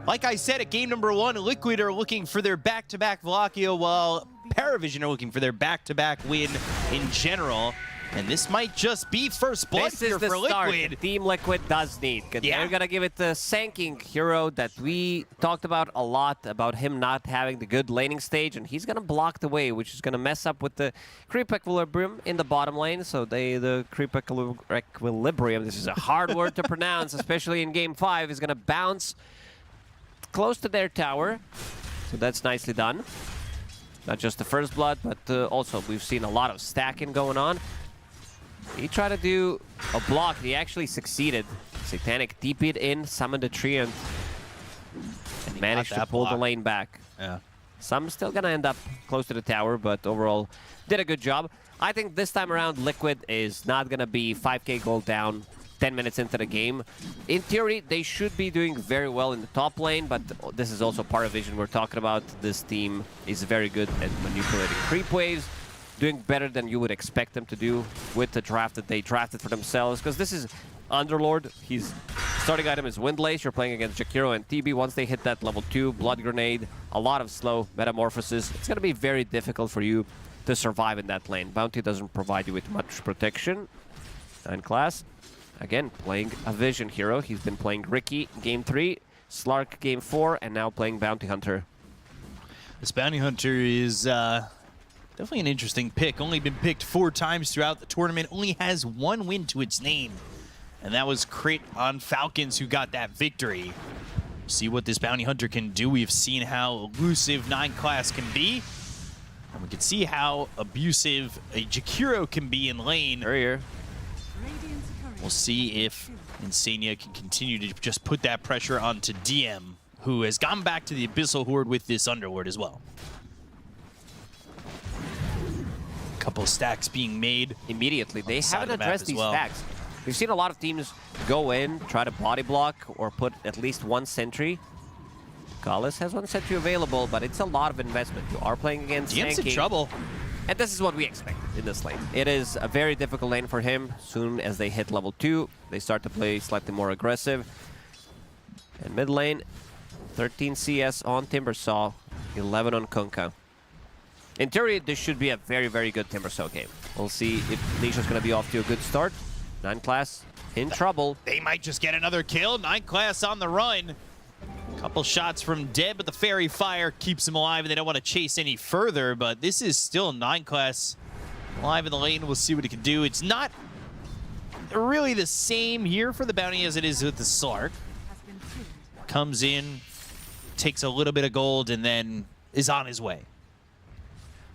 Like I said, at game number 1, Liquid are looking for their back-to-back Wallachia, while PARIVISION are looking for their back-to-back win in general. And this might just be first blood here for Liquid. Team Liquid does need. They're going to give it the Sand King hero that we talked about a lot, about him not having the good laning stage, and he's going to block the way, which is going to mess up with the creep equilibrium in the bottom lane. So the creep equilibrium, this is a hard word to pronounce, especially in game 5, is going to bounce close to their tower. So that's nicely done. Not just the first blood, but also we've seen a lot of stacking going on. He tried to do a block. He actually succeeded. Satanic TP'd in, summoned a tree, and managed to pull the lane back. Yeah. Some still gonna end up close to the tower, but overall did a good job. I think this time around Liquid is not gonna be 5k gold down 10 minutes into the game. In theory, they should be doing very well in the top lane, but this is also PARIVISION we're talking about. This team is very good at manipulating creep waves, doing better than you would expect them to do with the draft that they drafted for themselves, because this is Underlord. His starting item is Windlace. You're playing against Jakiro and TB. Once they hit that level 2, Blood Grenade, a lot of slow metamorphosis. It's going to be very difficult for you to survive in that lane. Bounty doesn't provide you with much protection. 9 class, again, playing a Vision hero. He's been playing Ricky game 3, Slark game 4, and now playing Bounty Hunter. This Bounty Hunter is definitely an interesting pick. Only been picked 4 times throughout the tournament. Only has 1 win to its name. And that was crit on Falcons, who got that victory. See what this Bounty Hunter can do. We've seen how elusive 9 class can be. And we can see how abusive a Jakiro can be in lane. Here. We'll see if Insania can continue to just put that pressure onto DM, who has gone back to the Abyssal Horde with this Underlord as well. Couple stacks being made immediately. They haven't addressed these stacks. We've seen a lot of teams go in, try to body block, or put at least 1 sentry. Gallus has 1 sentry available, but it's a lot of investment. You are playing against DM's in trouble. And this is what we expected in this lane. It is a very difficult lane for him. Soon as they hit level 2, they start to play slightly more aggressive. And mid lane, 13 CS on Timbersaw, 11 on Kunkka. In theory, this should be a very, very good Timbersaw game. We'll see if Nisha's going to be off to a good start. 9 class in trouble. They might just get another kill. 9 class on the run. Couple shots from Dead, but the Fairy Fire keeps him alive, and they don't want to chase any further. But this is still 9 class alive in the lane. We'll see what he can do. It's not really the same here for the bounty as it is with the Slark. Comes in, takes a little bit of gold, and then is on his way.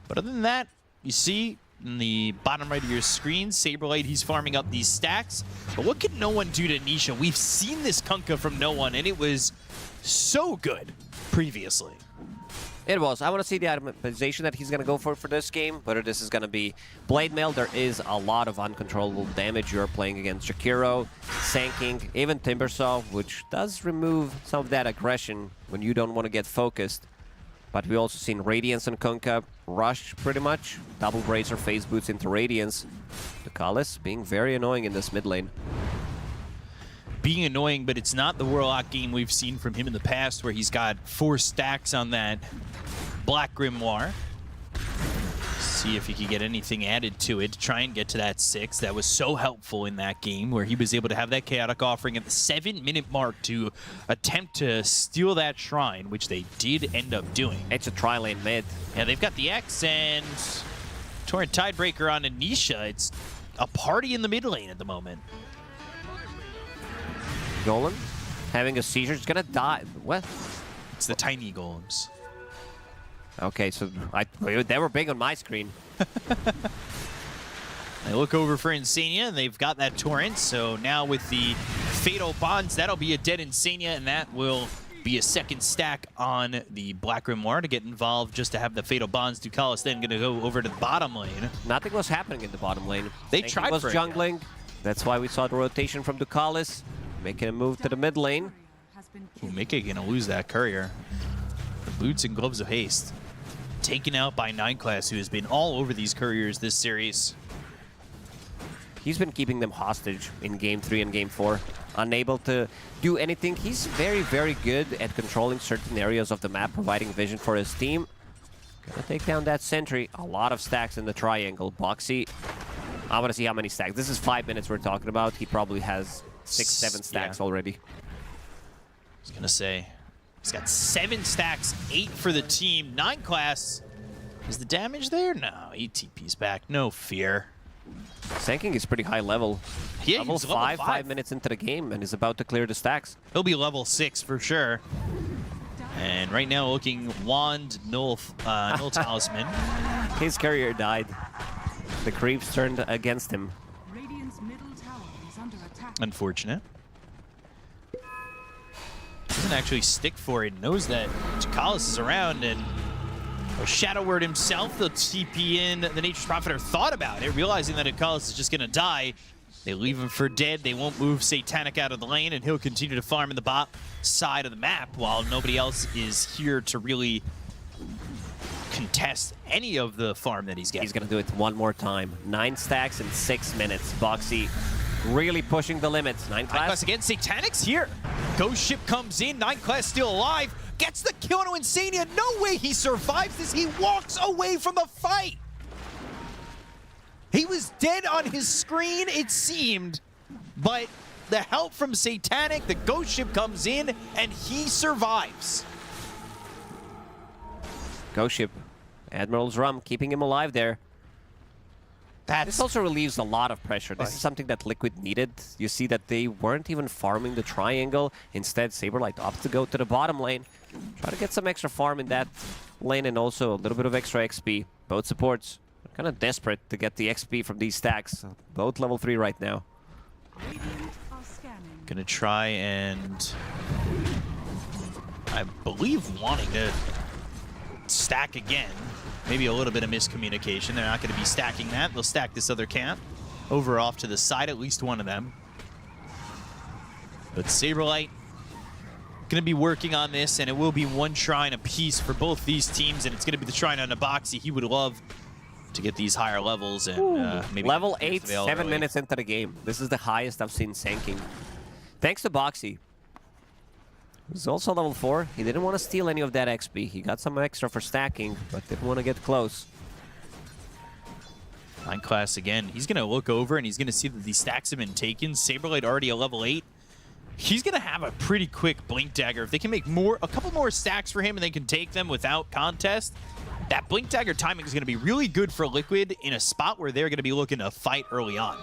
But other than that, you see in the bottom right of your screen, Saberlight, he's farming up these stacks. But what can no one do to Nisha? We've seen this Kunkka from no one, and it was so good previously. It was. I want to see the itemization that he's going to go for this game, whether this is going to be Blade Mail. There is a lot of uncontrollable damage. You're playing against Jakiro, Sanking, even Timbersaw, which does remove some of that aggression when you don't want to get focused. But we also seen Radiance and Kunkka rush pretty much. Double Bracer phase boots into Radiance. Ducalis being very annoying in this mid lane. Being annoying, but it's not the Warlock game we've seen from him in the past where he's got 4 stacks on that Black Grimoire. See if he can get anything added to it to try and get to that 6. That was so helpful in that game where he was able to have that Chaotic Offering at the 7-minute mark to attempt to steal that shrine, which they did end up doing. It's a tri-lane mid. Yeah, they've got the X and Torrent Tidebreaker on Anisha. It's a party in the mid lane at the moment. Golem having a seizure. He's gonna die. What? It's the tiny golems. Okay, so they were big on my screen. They look over for Insania, and they've got that Torrent. So now with the Fatal Bonds, that'll be a dead Insania, and that will be a second stack on the Black Grimoire to get involved just to have the Fatal Bonds. Ducalis then going to go over to the bottom lane. Nothing was happening in the bottom lane. They tried was for jungling. It, yeah. That's why we saw the rotation from Ducalis, making a move to the mid lane. Mike going to lose that courier. The boots and gloves of haste. Taken out by 9 class, who has been all over these couriers this series. He's been keeping them hostage in Game 3 and Game 4. Unable to do anything. He's very, very good at controlling certain areas of the map, providing vision for his team. Gonna take down that sentry. A lot of stacks in the triangle. Boxy, I want to see how many stacks. This is 5 minutes we're talking about. He probably has 6, 7 stacks already. I was gonna say, he's got 7 stacks, 8 for the team. 9 class. Is the damage there? No, he TP's back. No fear. Sanking is pretty high level. Yeah, level 5 minutes into the game, and is about to clear the stacks. He'll be level 6 for sure. And right now looking Wand, Null Talisman. His courier died. The creeps turned against him. Unfortunate. Doesn't actually stick for it. Knows that Ducalis is around, and Shadow Word himself, the TP in, the Nature's Prophet thought about it, realizing that Ducalis is just going to die. They leave him for dead. They won't move Satanic out of the lane, and he'll continue to farm in the bot side of the map while nobody else is here to really contest any of the farm that he's getting. He's going to do it one more time. 9 stacks in 6 minutes. Boxy really pushing the limits. 9 class again. Satanic's here. Ghost Ship comes in. 9 class still alive. Gets the kill on Insania. No way he survives this. He walks away from the fight. He was dead on his screen, it seemed, but the help from Satanic, the Ghost Ship comes in, and he survives. Ghost Ship, Admiral's Rum, keeping him alive there. This also relieves a lot of pressure. This is something that Liquid needed. You see that they weren't even farming the triangle. Instead, Saberlight opts to go to the bottom lane. Try to get some extra farm in that lane and also a little bit of extra XP. Both supports are kind of desperate to get the XP from these stacks. Both level 3 right now. Gonna try and, I believe, wanting to stack again. Maybe a little bit of miscommunication. They're not going to be stacking that. They'll stack this other camp over off to the side, at least one of them. But Saberlight going to be working on this, and it will be 1 shrine apiece for both these teams, and it's going to be the shrine on Boxy. He would love to get these higher levels. And maybe level 8, 7 minutes into the game. This is the highest I've seen Sanking. Thanks to Boxy. He's also level 4. He didn't want to steal any of that XP. He got some extra for stacking, but didn't want to get close. Nine Class again. He's going to look over and he's going to see that these stacks have been taken. Saberlight already a level 8. He's going to have a pretty quick Blink Dagger. If they can make a couple more stacks for him and they can take them without contest, that Blink Dagger timing is going to be really good for Liquid in a spot where they're going to be looking to fight early on.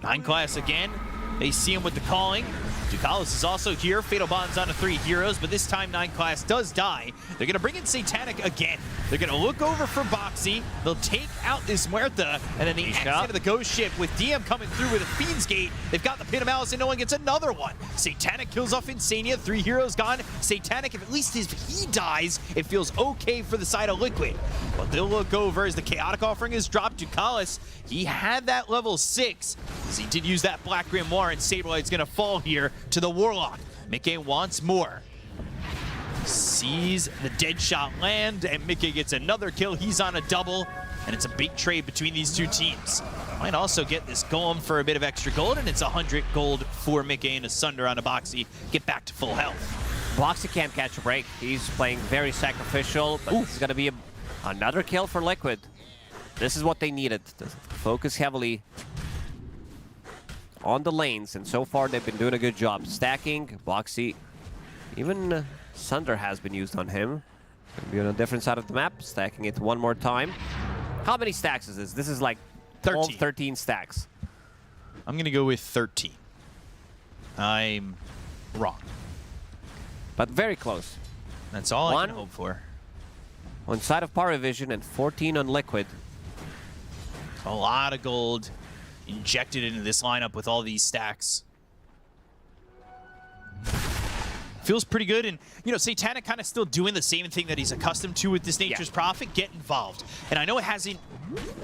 Nine Class again. They see him with the calling. Ducalis is also here. Fatal Bond's onto 3 heroes, but this time 9 Class does die. They're going to bring in Satanic again. They're going to look over for Boxy. They'll take out this Muerta, and then the exit of the Ghost Ship with DM coming through with a Fiend's Gate. They've got the Pin of Malice, and no one gets another one. Satanic kills off Insania. 3 heroes gone. Satanic, if at least if he dies, it feels okay for the side of Liquid. But they'll look over as the Chaotic Offering is dropped. Ducalis, he had that level 6, as he did use that Black Grimoire, and Saberlight's going to fall here to the Warlock. Mickey wants more. Sees the dead shot land, and Mickey gets another kill. He's on a double, and it's a big trade between these two teams. Might also get this Golem for a bit of extra gold, and it's 100 gold for Mickey and a Sunder on a Boxy. Get back to full health. Boxy can't catch a break. He's playing very sacrificial, but this is going to be another kill for Liquid. This is what they needed. To focus heavily on the lanes, and so far they've been doing a good job. Stacking, Boxy, even Sunder has been used on him. Gonna be on a different side of the map, stacking it one more time. How many stacks is this? This is like 13 stacks. I'm gonna go with 13. I'm wrong. But very close. That's all I can hope for. On side of PARIVISION and 14 on Liquid. A lot of gold injected into this lineup with all these stacks. Feels pretty good, and you know, Satanic kind of still doing the same thing that he's accustomed to with this Nature's Prophet, get involved. And I know it hasn't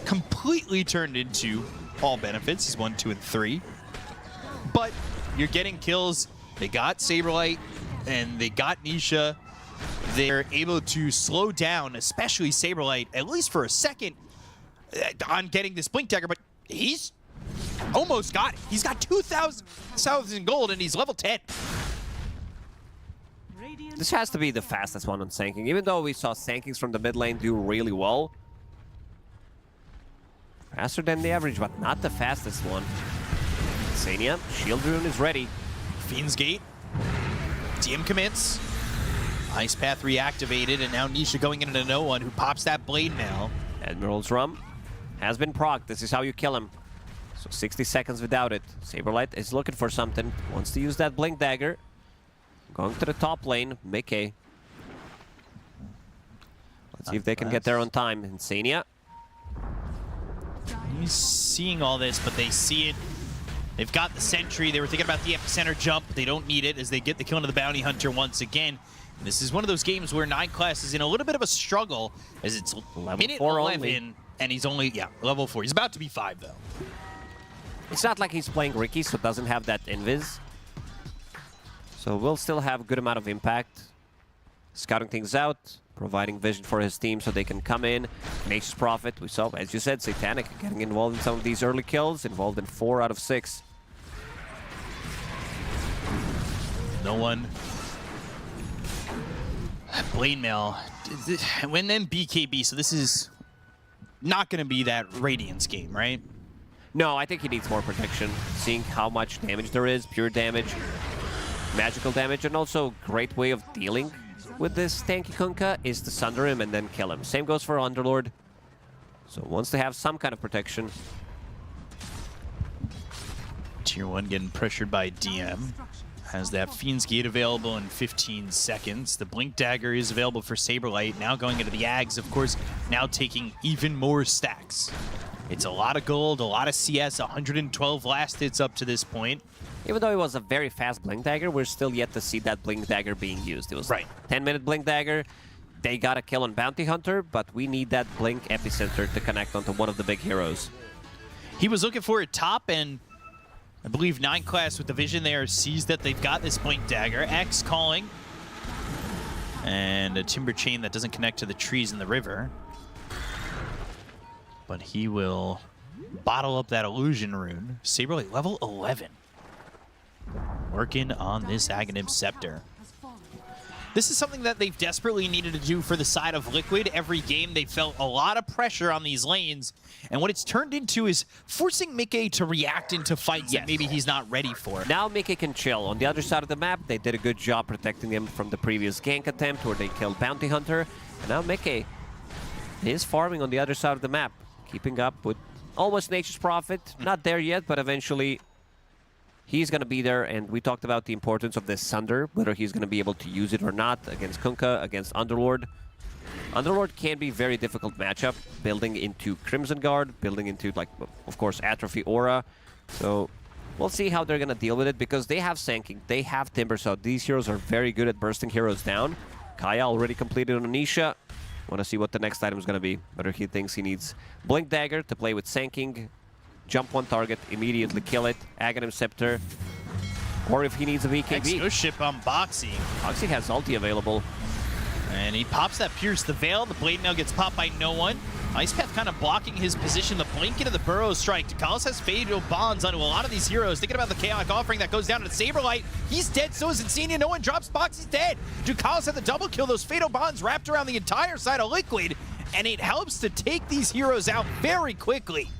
completely turned into all benefits. He's 1, 2, and 3. But you're getting kills. They got Saberlight and they got Nisha. They're able to slow down, especially Saberlight, at least for a second, on getting this Blink Dagger, but he's almost got it. He's got 2,000 gold and he's level 10. This has to be the fastest one on Sanking, even though we saw Sankings from the mid lane do really well. Faster than the average, but not the fastest one. Insania, Shield Rune is ready. Fiend's Gate. DM commits. Ice Path reactivated, and now Nisha going into no one who pops that Blade Mail. Admiral's Rum has been procced. This is how you kill him. So 60 seconds without it. Saberlight is looking for something. Wants to use that Blink Dagger. Going to the top lane, Mickey. Let's see if they can get there on time. Insania. He's seeing all this, but they see it. They've got the Sentry. They were thinking about the Epicenter jump. They don't need it as they get the kill into the Bounty Hunter once again. And this is one of those games where 9 Class is in a little bit of a struggle as it's minute 11 only. And he's only, level 4. He's about to be 5, though. It's not like he's playing Ricky, so doesn't have that invis. So we'll still have a good amount of impact. Scouting things out, providing vision for his team so they can come in. Nature's Prophet, we saw, as you said, Satanic getting involved in some of these early kills, involved in 4 out of 6. No one. Blade Mail. When then BKB, so this is not going to be that Radiance game, right? No, I think he needs more protection. Seeing how much damage there is, pure damage, magical damage, and also great way of dealing with this tanky Kunkka is to sunder him and then kill him. Same goes for Underlord. So wants to have some kind of protection. Tier 1 getting pressured by DM. Has that Fiend's Gate available in 15 seconds. The Blink Dagger is available for Saberlight. Now going into the Ags, of course, now taking even more stacks. It's a lot of gold, a lot of CS, 112 last hits up to this point. Even though it was a very fast Blink Dagger, we're still yet to see that Blink Dagger being used. It was 10-minute Blink Dagger. They got a kill on Bounty Hunter, but we need that Blink Epicenter to connect onto one of the big heroes. He was looking for it top, and I believe 9 Class with the vision there sees that they've got this Blink Dagger. X calling. And a Timber Chain that doesn't connect to the trees in the river. But he will bottle up that Illusion Rune. Saberlight level 11. working on this Aghanim Scepter. This is something that they've desperately needed to do for the side of Liquid. Every game they felt a lot of pressure on these lanes, and what it's turned into is forcing Mickey to react into fights that maybe he's not ready for. Now Mickey can chill. On the other side of the map, they did a good job protecting him from the previous gank attempt where they killed Bounty Hunter, and now Mickey is farming on the other side of the map, keeping up with almost Nature's Prophet. Not there yet, but eventually he's going to be there, and we talked about the importance of this Sunder, whether he's going to be able to use it or not against Kunkka, against Underlord. Underlord can be a very difficult matchup, building into Crimson Guard, building into, like, of course, Atrophy Aura. So we'll see how they're going to deal with it, because they have Sanking, they have Timber, so these heroes are very good at bursting heroes down. Kaya already completed on Anisha. Want to see what the next item is going to be, whether he thinks he needs Blink Dagger to play with Sanking, jump one target, immediately kill it, Aghanim Scepter, or if he needs a VKB. Extra ship on Boxy. Boxy has ulti available. And he pops that Pierce the Veil. The Blade Mail gets popped by no one. Ice Path kind of blocking his position. The blink into the Burrow Strike. Ducalis has fatal bonds onto a lot of these heroes. Thinking about the Chaotic Offering that goes down to Saberlight. He's dead, so is Insania. No one drops Boxy's dead. Ducalis had the double kill. Those fatal bonds wrapped around the entire side of Liquid, and it helps to take these heroes out very quickly.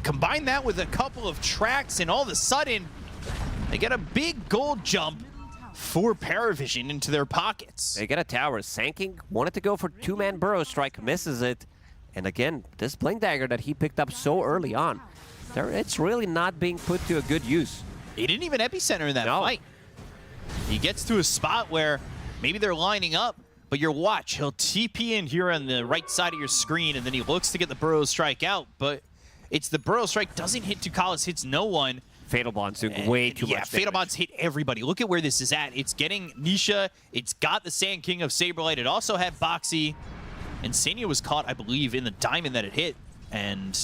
Combine that with a couple of tracks, and all of a sudden, they get a big gold jump for PARIVISION into their pockets. They get a tower. Sanking wanted to go for two-man Burrow Strike, misses it. And again, this Blink Dagger that he picked up so early on, it's really not being put to a good use. He didn't even epicenter in that fight. He gets to a spot where maybe they're lining up, but your watch, he'll TP in here on the right side of your screen, and then he looks to get the Burrow Strike out, but it's the Burrow Strike, doesn't hit Ducalis, hits no one. Fatal Bonds do way too much damage. Fatal Bonds hit everybody. Look at where this is at. It's getting Nisha. It's got the Sand King of Saberlight. It also had Boxy. And Sania was caught, I believe, in the diamond that it hit. And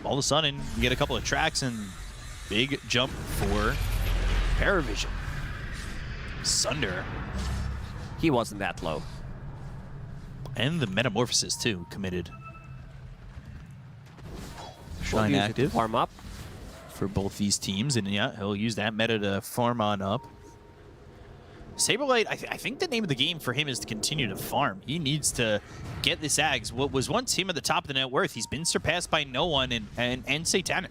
all of a sudden, you get a couple of tracks and big jump for PARIVISION. Sunder. He wasn't that low. And the Metamorphosis, too, committed. Shine active. Farm up for both these teams, and yeah, he'll use that meta to farm on up. Saberlight, I think the name of the game for him is to continue to farm. He needs to get this Ags. What was once him at the top of the net worth, he's been surpassed by no one and Satanic.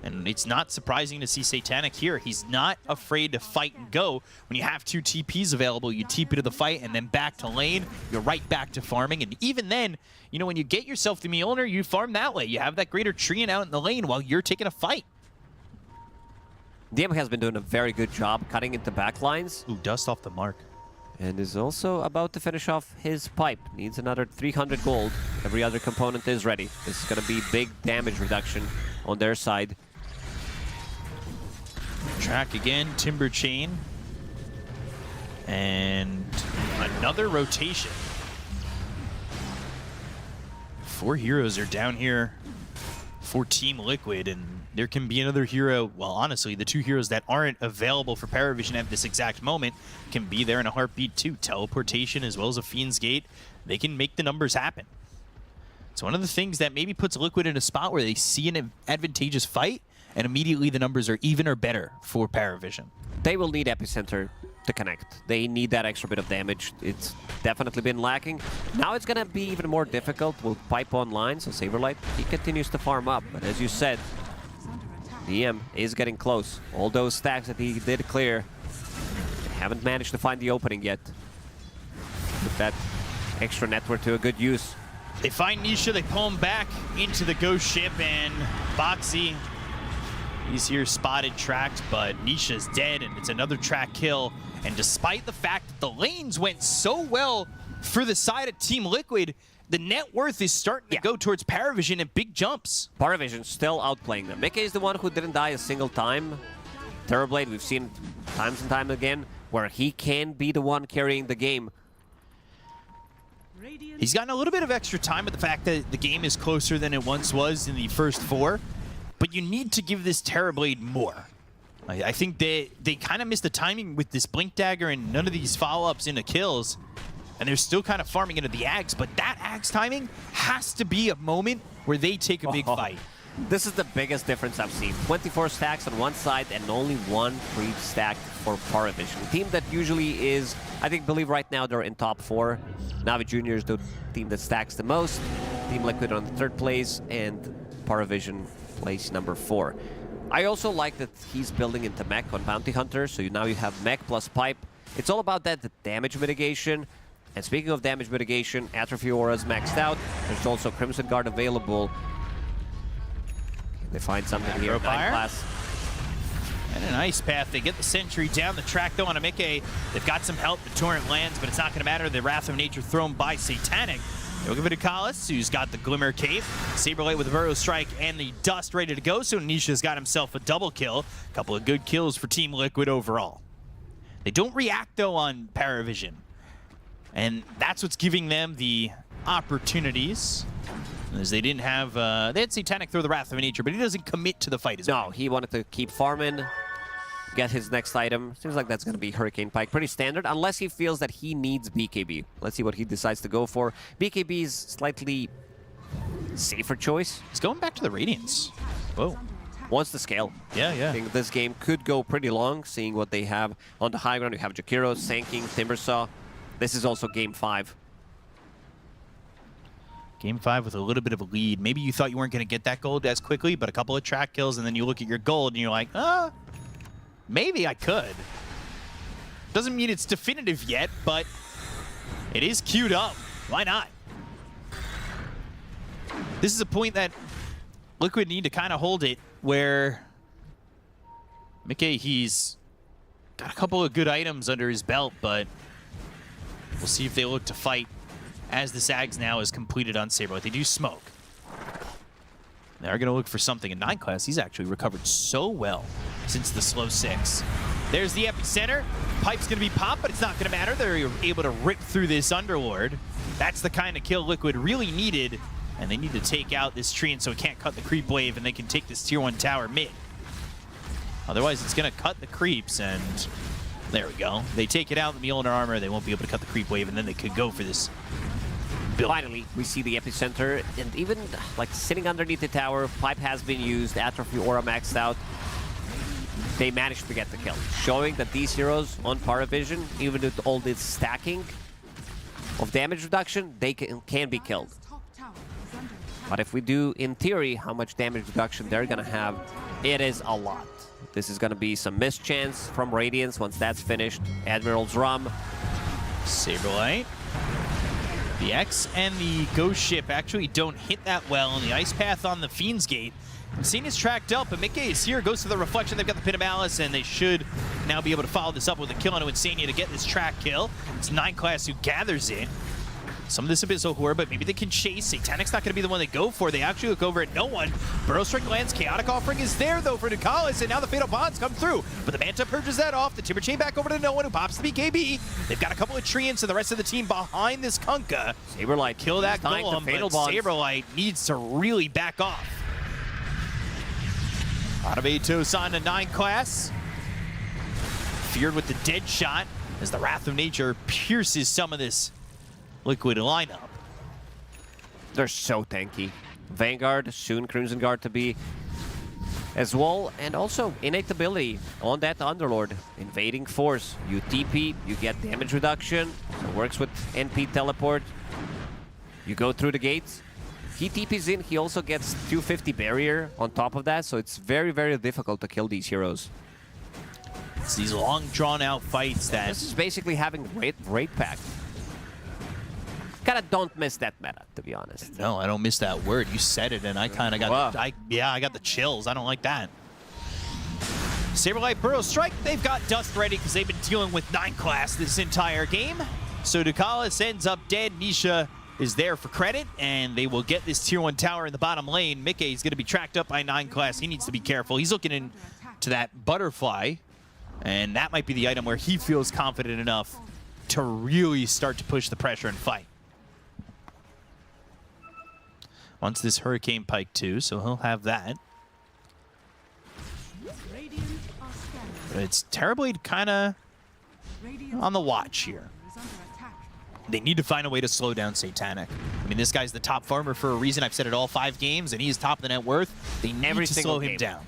And it's not surprising to see Satanic here. He's not afraid to fight and go. When you have two TPs available, you TP to the fight and then back to lane. You're right back to farming. And even then, you know, when you get yourself the Mjolnir, you farm that way. You have that greater treant out in the lane while you're taking a fight. DM has been doing a very good job cutting into backlines. Ooh, dust off the mark. And is also about to finish off his pipe. Needs another 300 gold. Every other component is ready. This is going to be big damage reduction on their side. Track again, Timber Chain. And another rotation. 4 heroes are down here for Team Liquid, and there can be another hero. Well, honestly, the 2 heroes that aren't available for PARIVISION at this exact moment can be there in a heartbeat too. Teleportation as well as a Fiend's Gate. They can make the numbers happen. It's one of the things that maybe puts Liquid in a spot where they see an advantageous fight, and immediately the numbers are even or better for PARIVISION. They will need Epicenter to connect. They need that extra bit of damage. It's definitely been lacking. Now it's going to be even more difficult with Pipe online, so Saberlight, he continues to farm up. But as you said, DM is getting close. All those stacks that he did clear, they haven't managed to find the opening yet. Put that extra network to a good use. They find Nisha, they pull him back into the ghost ship, and Boxy, he's here spotted, tracked, but Nisha's dead, and it's another track kill. And despite the fact that the lanes went so well for the side of Team Liquid, the net worth is starting to go towards PARIVISION in big jumps. PARIVISION still outplaying them. Mickey is the one who didn't die a single time. Terrorblade, we've seen times and time again where he can be the one carrying the game. He's gotten a little bit of extra time with the fact that the game is closer than it once was in the first 4, but you need to give this Terrorblade more. I think they kind of missed the timing with this Blink Dagger and none of these follow-ups into kills, and they're still kind of farming into the Ags, but that Ags timing has to be a moment where they take a big fight. This is the biggest difference I've seen. 24 stacks on one side and only 1 creep stack for PARIVISION. A team that usually is, I believe right now they're in top 4. NAVI Junior is the team that stacks the most. Team Liquid on the 3rd place, and PARIVISION place number 4. I also like that he's building into mech on Bounty Hunter, so now you have mech plus pipe. It's all about that, the damage mitigation. And speaking of damage mitigation, Atrophy Aura is maxed out. There's also Crimson Guard available. They find something here. 9 class. And an ice path. They get the sentry down the track though on a Mickey. They've got some help. The torrent lands, but it's not going to matter. The Wrath of Nature thrown by Satanic. They'll give it to Kalis, who's got the Glimmer Cape. Saberlight with the Burrow Strike and the Dust ready to go. So Nisha's got himself a double kill. A couple of good kills for Team Liquid overall. They don't react though on PARIVISION. And that's what's giving them the opportunities. As they didn't have, they had Satanic throw the Wrath of Nature, but he doesn't commit to the fight as well. No, he wanted to keep farming, get his next item. Seems like that's going to be Hurricane Pike. Pretty standard, unless he feels that he needs BKB. Let's see what he decides to go for. BKB is slightly safer choice. He's going back to the Radiance. Whoa. Wants to scale. Yeah, yeah. I think this game could go pretty long, seeing what they have on the high ground. You have Jakiro, Sanking, Timbersaw. This is also Game 5. Game 5 with a little bit of a lead. Maybe you thought you weren't going to get that gold as quickly, but a couple of track kills, and then you look at your gold, and you're like, maybe I could. Doesn't mean it's definitive yet, but it is queued up. Why not? This is a point that Liquid need to kind of hold it, where Mickey, he's got a couple of good items under his belt, but we'll see if they look to fight as the Sags now is completed on Saberlight. They do smoke. They are going to look for something. In 9 class, he's actually recovered so well since the slow 6. There's the epicenter. Pipe's going to be popped, but it's not going to matter. They're able to rip through this Underlord. That's the kind of kill Liquid really needed, and they need to take out this Treant so it can't cut the creep wave, and they can take this tier 1 tower mid. Otherwise, it's going to cut the creeps, and there we go. They take it out in the Mjolnir armor. They won't be able to cut the creep wave, and then they could go for this build. Finally, we see the epicenter, and even like sitting underneath the tower, pipe has been used, Atrophy Aura maxed out. They managed to get the kill, showing that these heroes on PARIVISION, even with all this stacking of damage reduction, they can be killed. But if we do, in theory, how much damage reduction they're gonna have, it is a lot. This is gonna be some mischance from Radiance once that's finished. Admiral's Rum. Saberlight. The X and the Ghost Ship actually don't hit that well, and the Ice Path on the Fiend's Gate. Insane is tracked up, but Mickey is here, goes to the Reflection. They've got the Pit of Malice, and they should now be able to follow this up with a kill onto Insania to get this track kill. It's 9 class who gathers it. Some of this Abyssal Horror, but maybe they can chase. Satanic's not going to be the one they go for. They actually look over at no one. Burrow Strike lands. Chaotic Offering is there, though, for Nicalis, and now the Fatal Bonds come through. But the Manta purges that off. The Timber Chain back over to no one, who pops the BKB. They've got a couple of Treants and the rest of the team behind this Kunkka. Saberlight kill that Golem, but Saberlight needs to really back off. Out of Atos on to 9 class. Feared with the dead shot as the Wrath of Nature pierces some of this Liquid lineup. They're so tanky. Vanguard, soon Crimson Guard to be as well, and also innate ability on that Underlord. Invading Force. You TP, you get damage reduction. So it works with NP Teleport. You go through the gates. He TPs in, he also gets 250 barrier on top of that, so it's very, very difficult to kill these heroes. It's these long, drawn-out fights that... This is basically having Raid Pack. Kind of don't miss that meta, to be honest. No, I don't miss that word. You said it, and I kind of got... I got the chills. I don't like that. Saberlight Burrow Strike, they've got Dust ready because they've been dealing with 9 class this entire game. So Ducalis ends up dead. Nisha is there for credit, and they will get this tier 1 tower in the bottom lane. Mickey is going to be tracked up by 9 class. He needs to be careful. He's looking into that butterfly, and that might be the item where he feels confident enough to really start to push the pressure and fight. Wants this Hurricane Pike too, so he'll have that. But it's terribly kind of on the watch here. They need to find a way to slow down Satanic. mean, this guy's the top farmer for a reason. I've said it all 5 games, and he's top of the net worth. They need to slow him down.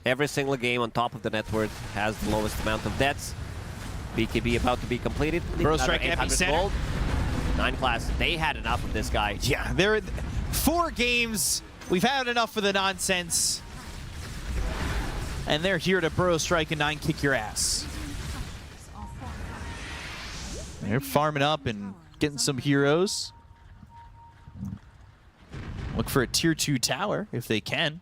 Every single game on top of the net worth has the lowest amount of deaths. BKB about to be completed. Bro strike epicenter. Gold. 9 class. They had enough of this guy. Yeah, they're 4 games. We've had enough of the nonsense. And they're here to burrow strike and 9 kick your ass. They're farming up and getting some heroes. Look for a tier 2 tower if they can.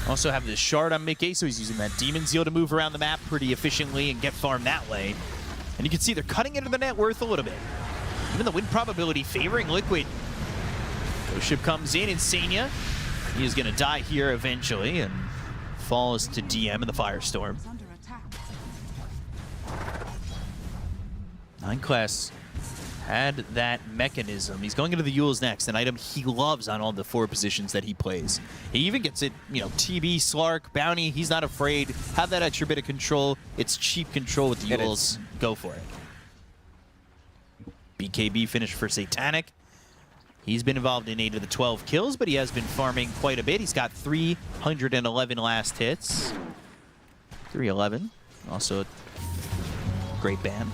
Also have this shard on Mickey, so he's using that Demon Zeal to move around the map pretty efficiently and get farmed that way. And you can see they're cutting into the net worth a little bit. Even the win probability favoring Liquid. Ghost ship comes in, Insania. He is going to die here eventually and falls to DM in the Firestorm. 9 class had that mechanism. He's going into the AVULUS next, an item he loves on all the 4 positions that he plays. He even gets it, you know, TB, Slark, Bounty. He's not afraid. Have that extra bit of control. It's cheap control with the AVULUS. Go for it. BKB finished for Satanic. He's been involved in 8 of the 12 kills, but he has been farming quite a bit. He's got 311 last hits. 311. Also a great band.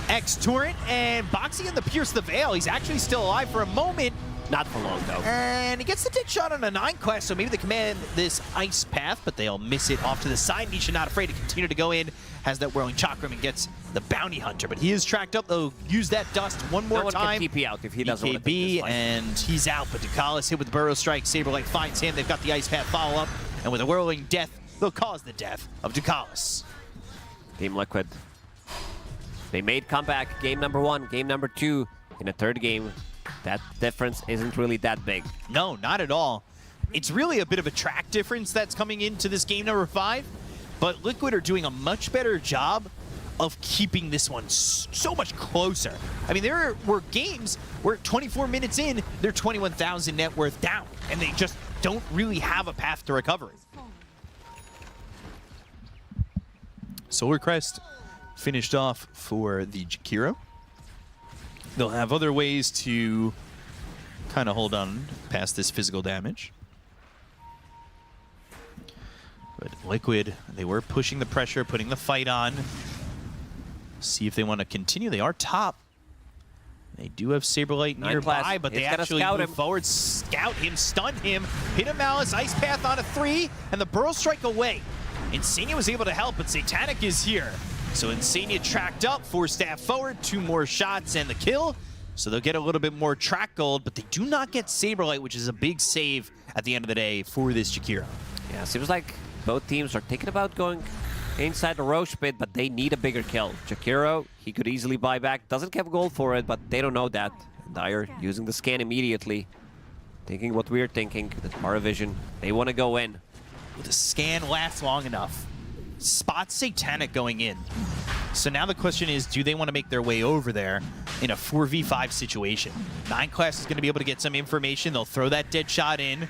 X-Torrent and Boxy in the Pierce the Veil. He's actually still alive for a moment. Not for long, though. And he gets the dead shot on a 9 quest, so maybe they command this ice path, but they'll miss it off to the side. Nisha not afraid to continue to go in, has that whirling chakram and gets the bounty hunter, but he is tracked up. They'll use that dust one more time. Can TP out if he doesn't want to take this fight. And he's out, but Ducalis hit with the Burrow Strike. Saberlight finds him. They've got the ice path follow-up, and with a whirling death, they'll cause the death of Ducalis. Team Liquid. They made comeback game number 1, game number 2. In the 3rd game, that difference isn't really that big. No, not at all. It's really a bit of a track difference that's coming into this game number 5, but Liquid are doing a much better job of keeping this one so much closer. I mean, there were games where 24 minutes in, they're 21,000 net worth down, and they just don't really have a path to recovery. Solar Crest finished off for the Jakiro. They'll have other ways to kind of hold on past this physical damage. But Liquid, they were pushing the pressure, putting the fight on. See if they want to continue. They are top. They do have Saberlight nearby, but they actually move forward, scout him, stun him, hit a Malice, Ice Path on a 3, and the Burrow Strike away. Insania was able to help, but Satanic is here. So Insania tracked up, 4 staff forward, 2 more shots and the kill. So they'll get a little bit more track gold, but they do not get Saberlight, which is a big save at the end of the day for this Jakiro. Yeah, seems like both teams are thinking about going inside the Roche pit, but they need a bigger kill. Jakiro, he could easily buy back, doesn't have gold for it, but they don't know that. Dire using the scan immediately, thinking what we're thinking, that PARIVISION, they want to go in. Will the scan last long enough? Spot Satanic going in. So now the question is, do they want to make their way over there in a 4v5 situation? 9 class is going to be able to get some information. They'll throw that dead shot in,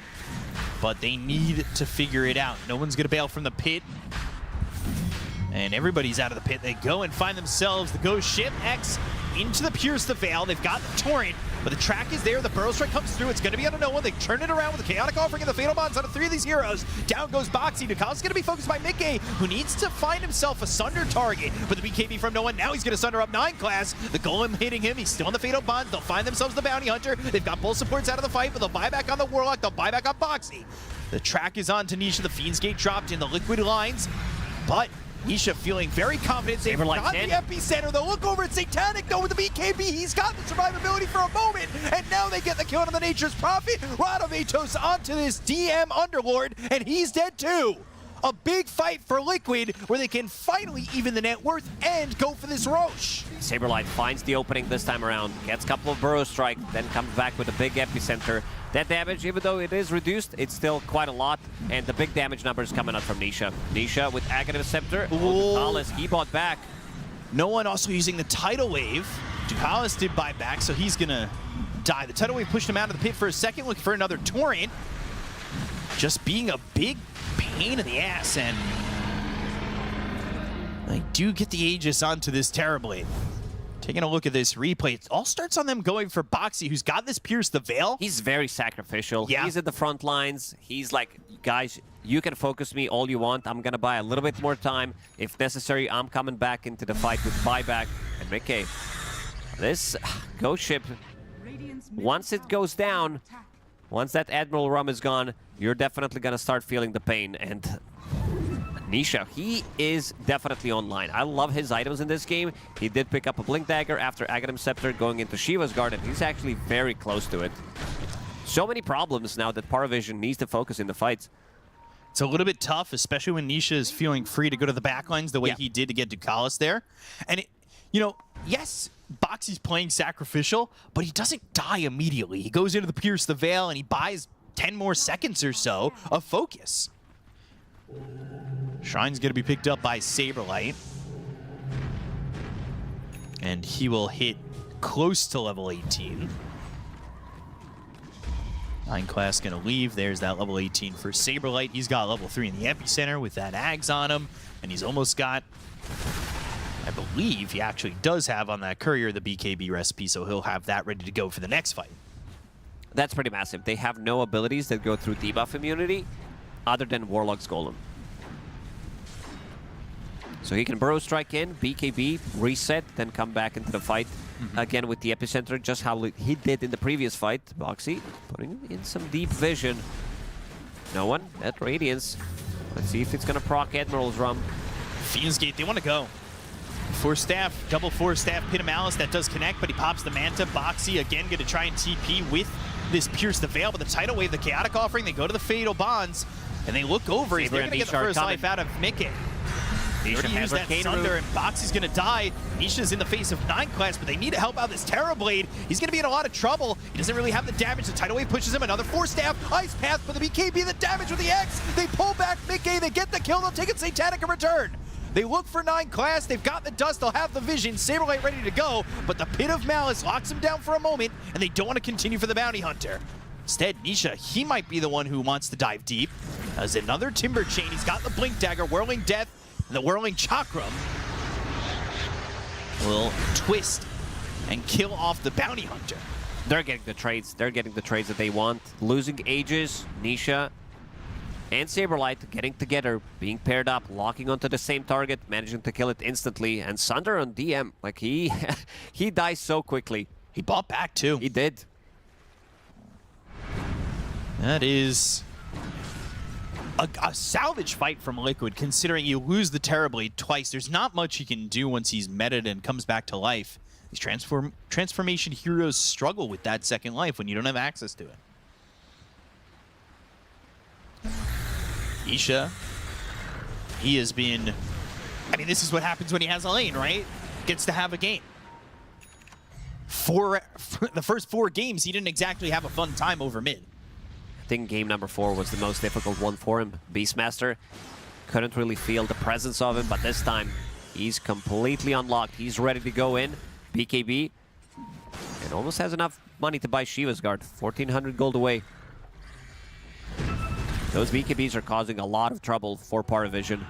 but they need to figure it out. No one's going to bail from the pit. And everybody's out of the pit. They go and find themselves the Ghost Ship X into the Pierce the Veil. They've got the Torrent, but the track is there. The Burrow Strike comes through. It's going to be out of no one. They turn it around with the Chaotic Offering and the Fatal Bonds out of 3 of these heroes. Down goes Boxy. Ducalis is going to be focused by Mickey, who needs to find himself a Sunder target. But the BKB from no one. Now he's going to Sunder up 9 class. The Golem hitting him. He's still on the Fatal Bonds. They'll find themselves the Bounty Hunter. They've got both supports out of the fight, but they'll buy back on the Warlock. They'll buy back on Boxy. The track is on Tanisha. The Fiend's Gate dropped in the Liquid lines, but Nisha feeling very confident. They've got the epicenter. They'll look over at Satanic, though, with the BKB. He's got the survivability for a moment, and now they get the kill on the Nature's Prophet. Radovatos onto this DM Underlord, and he's dead too. A big fight for Liquid, where they can finally even the net worth and go for this Roche. Saberlight finds the opening this time around, gets a couple of Burrow Strike, then comes back with a big epicenter. That damage, even though it is reduced, it's still quite a lot, and the big damage numbers coming out from Nisha. Nisha with Aghanim Scepter. Ducalis, he bought back. No one also using the Tidal Wave. Ducalis did buy back, so he's gonna die. The Tidal Wave pushed him out of the pit for a second, looking for another Torrent. Just being a big pain in the ass, and I do get the Aegis onto this Terrorblade. Taking a look at this replay, it all starts on them going for Boxy, who's got this Pierce the Veil. He's very sacrificial. Yeah. He's at the front lines. He's like, guys, you can focus me all you want. I'm going to buy a little bit more time. If necessary, I'm coming back into the fight with buyback. And Mickey, this ghost ship, once it goes down, once that Admiral Rum is gone, you're definitely going to start feeling the pain. And Nisha, he is definitely online. I love his items in this game. He did pick up a Blink Dagger after Aghanim Scepter going into Shiva's Guard, and he's actually very close to it. So many problems now that PARIVISION needs to focus in the fights. It's a little bit tough, especially when Nisha is feeling free to go to the backlines the way he did to get Ducalis there. And, you know, yes, Boxy's playing sacrificial, but he doesn't die immediately. He goes into the Pierce the Veil, and he buys 10 more seconds or so of focus. Shrine's going to be picked up by Saberlight. And he will hit close to level 18. 9 class going to leave. There's that level 18 for Saberlight. He's got level 3 in the epicenter with that Ags on him. And he's almost got, I believe he actually does have on that Courier the BKB recipe, so he'll have that ready to go for the next fight. That's pretty massive. They have no abilities that go through debuff immunity other than Warlock's Golem. So he can Burrow Strike in, BKB, reset, then come back into the fight again with the Epicenter, just how he did in the previous fight. Boxy putting in some deep vision. No one at Radiance. Let's see if it's going to proc Admiral's Rum. Fiend's Gate, they want to go. Force Staff, double Force Staff, Pit of Malice, that does connect, but he pops the Manta. Boxy again going to try and TP with this Pierce the Veil, but the Tidal Wave, the Chaotic Offering, they go to the Fatal Bonds, and they look over. They're going to get the first life out of Mickey. They already used that Sunder, and Boxy's going to die. Nisha's in the face of 9 class, but they need to help out this Terrorblade. He's going to be in a lot of trouble. He doesn't really have the damage. The Tidal Wave pushes him. Another Force Staff, Ice Path, but the BKB, the damage with the X. They pull back Mickey. They get the kill. They'll take it Satanic in return. They look for 9 class. They've got the dust. They'll have the vision. Saberlight ready to go, but the Pit of Malice locks him down for a moment, and they don't want to continue for the Bounty Hunter. Instead, Nisha, he might be the one who wants to dive deep. As another Timber Chain. He's got the Blink Dagger, Whirling Death, and the Whirling Chakram will twist and kill off the Bounty Hunter. They're getting the trades. They're getting the trades that they want. Losing Aegis, Nisha, and Saberlight getting together, being paired up, locking onto the same target, managing to kill it instantly. And Sunder on DM, like he dies so quickly. He bought back too. He did. That is a salvage fight from Liquid, considering you lose the Terrorblade twice. There's not much he can do once he's meted and comes back to life. These transformation heroes struggle with that second life when you don't have access to it. Isha, he has been, I mean, this is what happens when he has a lane, right? Gets to have a game. The first 4 games, he didn't exactly have a fun time over mid. I think game number 4 was the most difficult one for him. Beastmaster couldn't really feel the presence of him, but this time he's completely unlocked. He's ready to go in. BKB, and almost has enough money to buy Shiva's Guard. 1,400 gold away. Those BKBs are causing a lot of trouble for PARIVISION.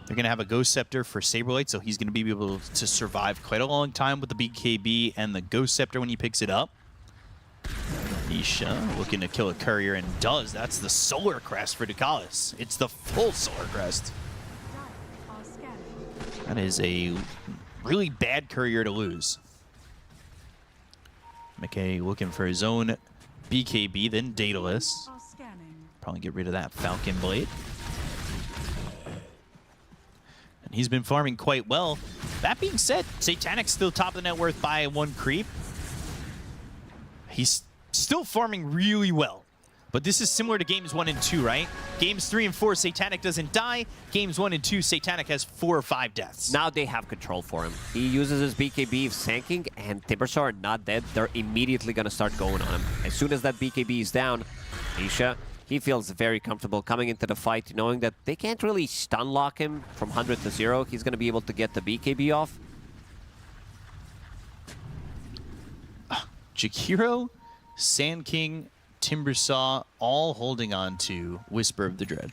They're going to have a Ghost Scepter for Saberlight, so he's going to be able to survive quite a long time with the BKB and the Ghost Scepter when he picks it up. Isha looking to kill a Courier, and does. That's the Solar Crest for Ducalis. It's the full Solar Crest. That is a really bad Courier to lose. McKay looking for his own BKB, then Daedalus. Probably get rid of that Falcon Blade. And he's been farming quite well. That being said, Satanic's still top of the net worth by 1 creep. He's still farming really well. But this is similar to games 1 and 2, right? Games 3 and 4, Satanic doesn't die. Games 1 and 2, Satanic has 4 or 5 deaths. Now they have control for him. He uses his BKB of Sanking, and Timbersaw are not dead. They're immediately going to start going on him. As soon as that BKB is down, Isha, he feels very comfortable coming into the fight, knowing that they can't really stun lock him from 100 to 0. He's going to be able to get the BKB off. Jakiro, Sand King, Timbersaw, all holding on to Whisper of the Dread.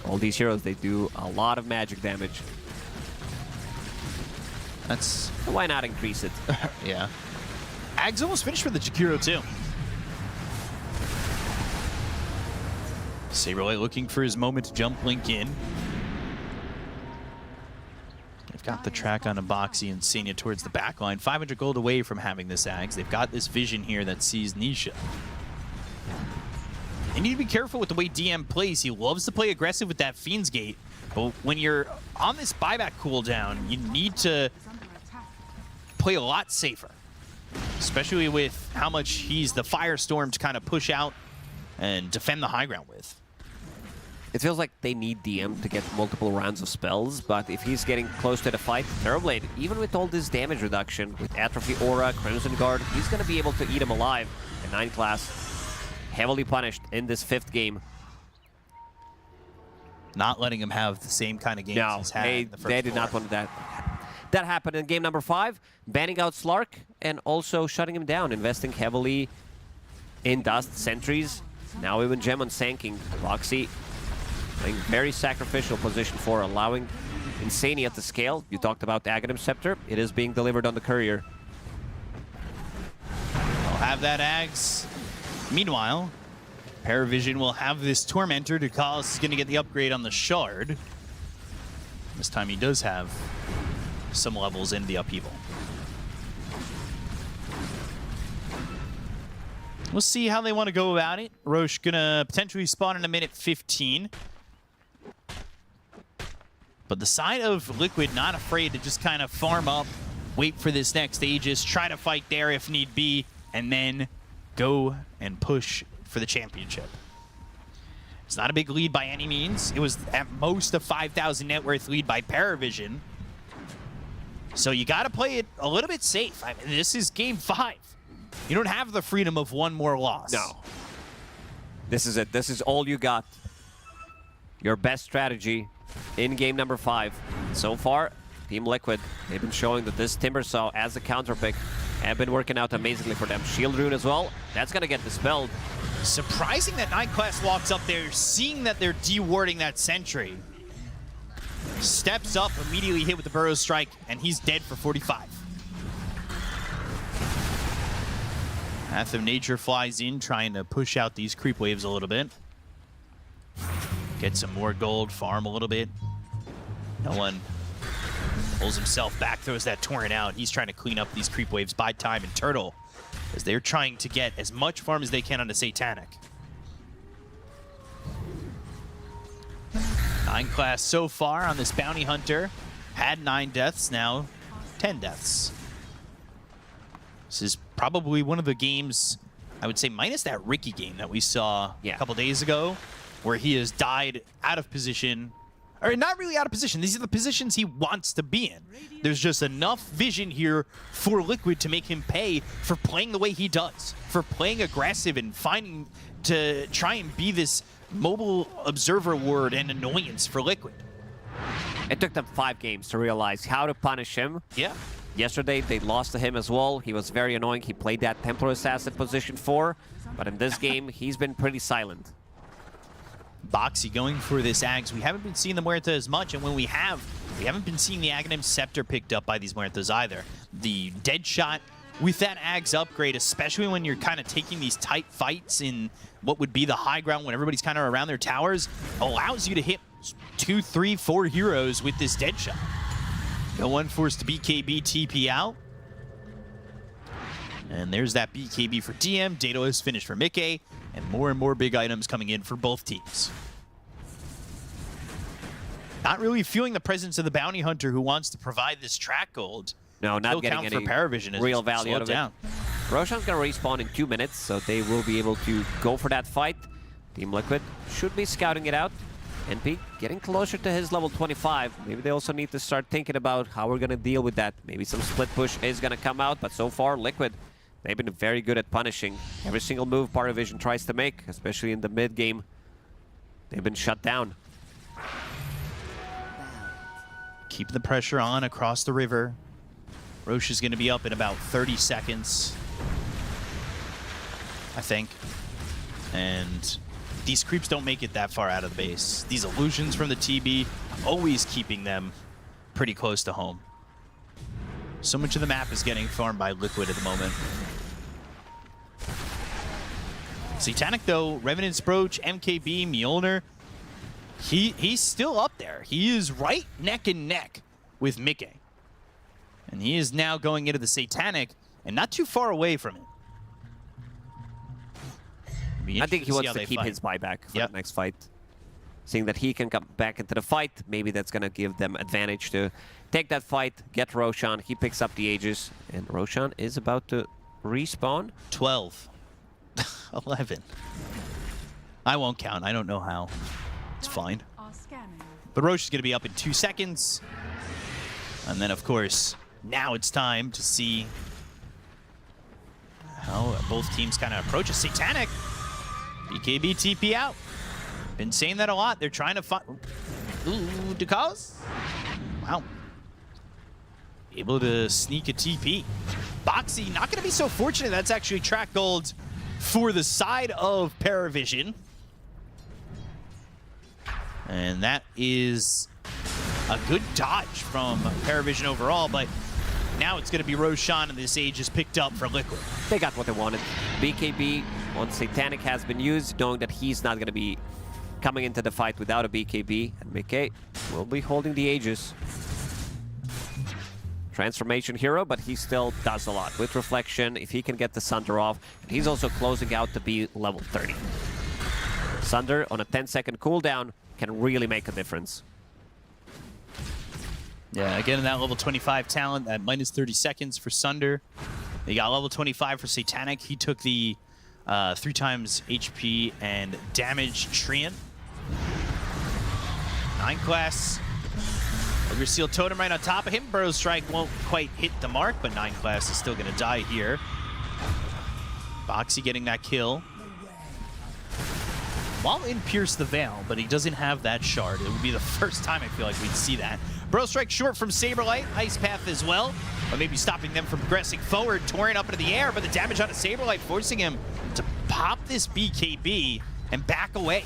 All these heroes, they do a lot of magic damage. That's... Why not increase it? Yeah. Ag's almost finished for the Jakiro, too. Saberlight looking for his moment to jump Link in. They've got the track on Abaxi and Senia towards the back line. 500 gold away from having this Ags. They've got this vision here that sees Nisha. They need to be careful with the way DM plays. He loves to play aggressive with that Fiend's Gate, but when you're on this buyback cooldown, you need to play a lot safer, especially with how much he's the Firestorm to kind of push out and defend the high ground with. It feels like they need DM to get multiple rounds of spells, but if he's getting close to the fight, Terrorblade, even with all this damage reduction, with Atrophy Aura, Crimson Guard, he's going to be able to eat him alive. The 9 class, heavily punished in this 5th game. Not letting him have the same kind of games he's had in the first they did not want that. That happened in game number 5, banning out Slark and also shutting him down, investing heavily in Dust, Sentries. Now even Gem on Sanking. Roxy playing very sacrificial position for allowing Insania to scale. You talked about Aghanim Scepter. It is being delivered on the Courier. They'll have that Ags. Meanwhile, Paravision will have this Tormentor. Ducalis is going to get the upgrade on the Shard. This time he does have some levels in the Upheaval. We'll see how they want to go about it. Roche gonna potentially spawn in a minute 15. But the side of Liquid not afraid to just kind of farm up, wait for this next Aegis, try to fight there if need be, and then go and push for the championship. It's not a big lead by any means. It was at most a 5,000 net worth lead by Paravision. So you got to play it a little bit safe. I mean, this is game 5. You don't have the freedom of one more loss. No. This is it. This is all you got. Your best strategy in game number 5. So far, Team Liquid, they've been showing that this Timbersaw as a counter pick have been working out amazingly for them. Shield Rune as well. That's going to get dispelled. Surprising that 9 class walks up there, seeing that they're dewarding that Sentry. Steps up, immediately hit with the Burrow Strike, and he's dead for 45. Path of Nature flies in, trying to push out these creep waves a little bit. Get some more gold, farm a little bit. No one pulls himself back, throws that Torrent out. He's trying to clean up these creep waves, buy time, and Turtle, as they're trying to get as much farm as they can onto Satanic. 9 class so far on this Bounty Hunter. Had 9 deaths, now 10 deaths. This is probably one of the games, I would say, minus that Ricky game that we saw a couple days ago, where he has died out of position. Or not really out of position. These are the positions he wants to be in. There's just enough vision here for Liquid to make him pay for playing the way he does, for playing aggressive and finding to try and be this mobile observer ward and annoyance for Liquid. It took them 5 games to realize how to punish him. Yeah. Yesterday, they lost to him as well. He was very annoying. He played that Templar Assassin position 4, but in this game, he's been pretty silent. Boxy going for this Ags. We haven't been seeing the Muerta as much, and when we haven't been seeing the Aghanim Scepter picked up by these Muertas either. The dead shot with that Ags upgrade, especially when you're kind of taking these tight fights in what would be the high ground when everybody's kind of around their towers, allows you to hit 2, 3, 4 heroes with this dead shot. No one forced to BKB TP out. And there's that BKB for DM. Daedalus finished for Mickey. And more big items coming in for both teams. Not really feeling the presence of the Bounty Hunter who wants to provide this track gold. No, not Kill getting count any for Paravision is real value out of down. it. Roshan's going to respawn in 2 minutes, so they will be able to go for that fight. Team Liquid should be scouting it out. NP getting closer to his level 25. Maybe they also need to start thinking about how we're going to deal with that. Maybe some split push is going to come out, but so far, Liquid, they've been very good at punishing. Every single move Paravision tries to make, especially in the mid game, they've been shut down. Keep the pressure on across the river. Roche is going to be up in about 30 seconds, I think. And these creeps don't make it that far out of the base. These illusions from the TB, always keeping them pretty close to home. So much of the map is getting farmed by Liquid at the moment. Satanic, though, Revenant's Brooch, MKB, Mjolnir, he's still up there. He is right neck and neck with Mickey. And he is now going into the Satanic and not too far away from it. I think he wants to keep his buyback for the next fight. Seeing that he can come back into the fight, maybe that's going to give them advantage to take that fight, get Roshan. He picks up the Aegis, and Roshan is about to respawn. 12. 11. I won't count. I don't know how. It's fine. But Roche is going to be up in 2 seconds. And then, of course, now it's time to see how both teams kind of approach a Satanic. BKB TP out. Been saying that a lot. They're trying to find... Ooh, Ducalis? Wow. Able to sneak a TP. Boxy not going to be so fortunate. That's actually track gold for the side of PARIVISION. And that is a good dodge from PARIVISION overall, but now it's going to be Roshan, and this Age is picked up for Liquid. They got what they wanted. BKB on Satanic has been used, knowing that he's not going to be coming into the fight without a BKB, and Mickey will be holding the Aegis. Transformation hero, but he still does a lot. With Reflection, if he can get the Sunder off, and he's also closing out to be level 30. Sunder on a 10-second cooldown can really make a difference. Yeah, again, that level 25 talent at minus 30 seconds for Sunder. They got level 25 for Satanic. He took the 3 times HP and damage Treant. 9 class. Ogre Seal Totem right on top of him. Burrow Strike won't quite hit the mark, but 9 class is still going to die here. Boxy getting that kill. While in Pierce the Veil, but he doesn't have that shard. It would be the first time I feel like we'd see that. Burrow Strike short from Saberlight. Ice Path as well, but maybe stopping them from progressing forward. Torrent up into the air, but the damage on a Saberlight forcing him to pop this BKB and back away.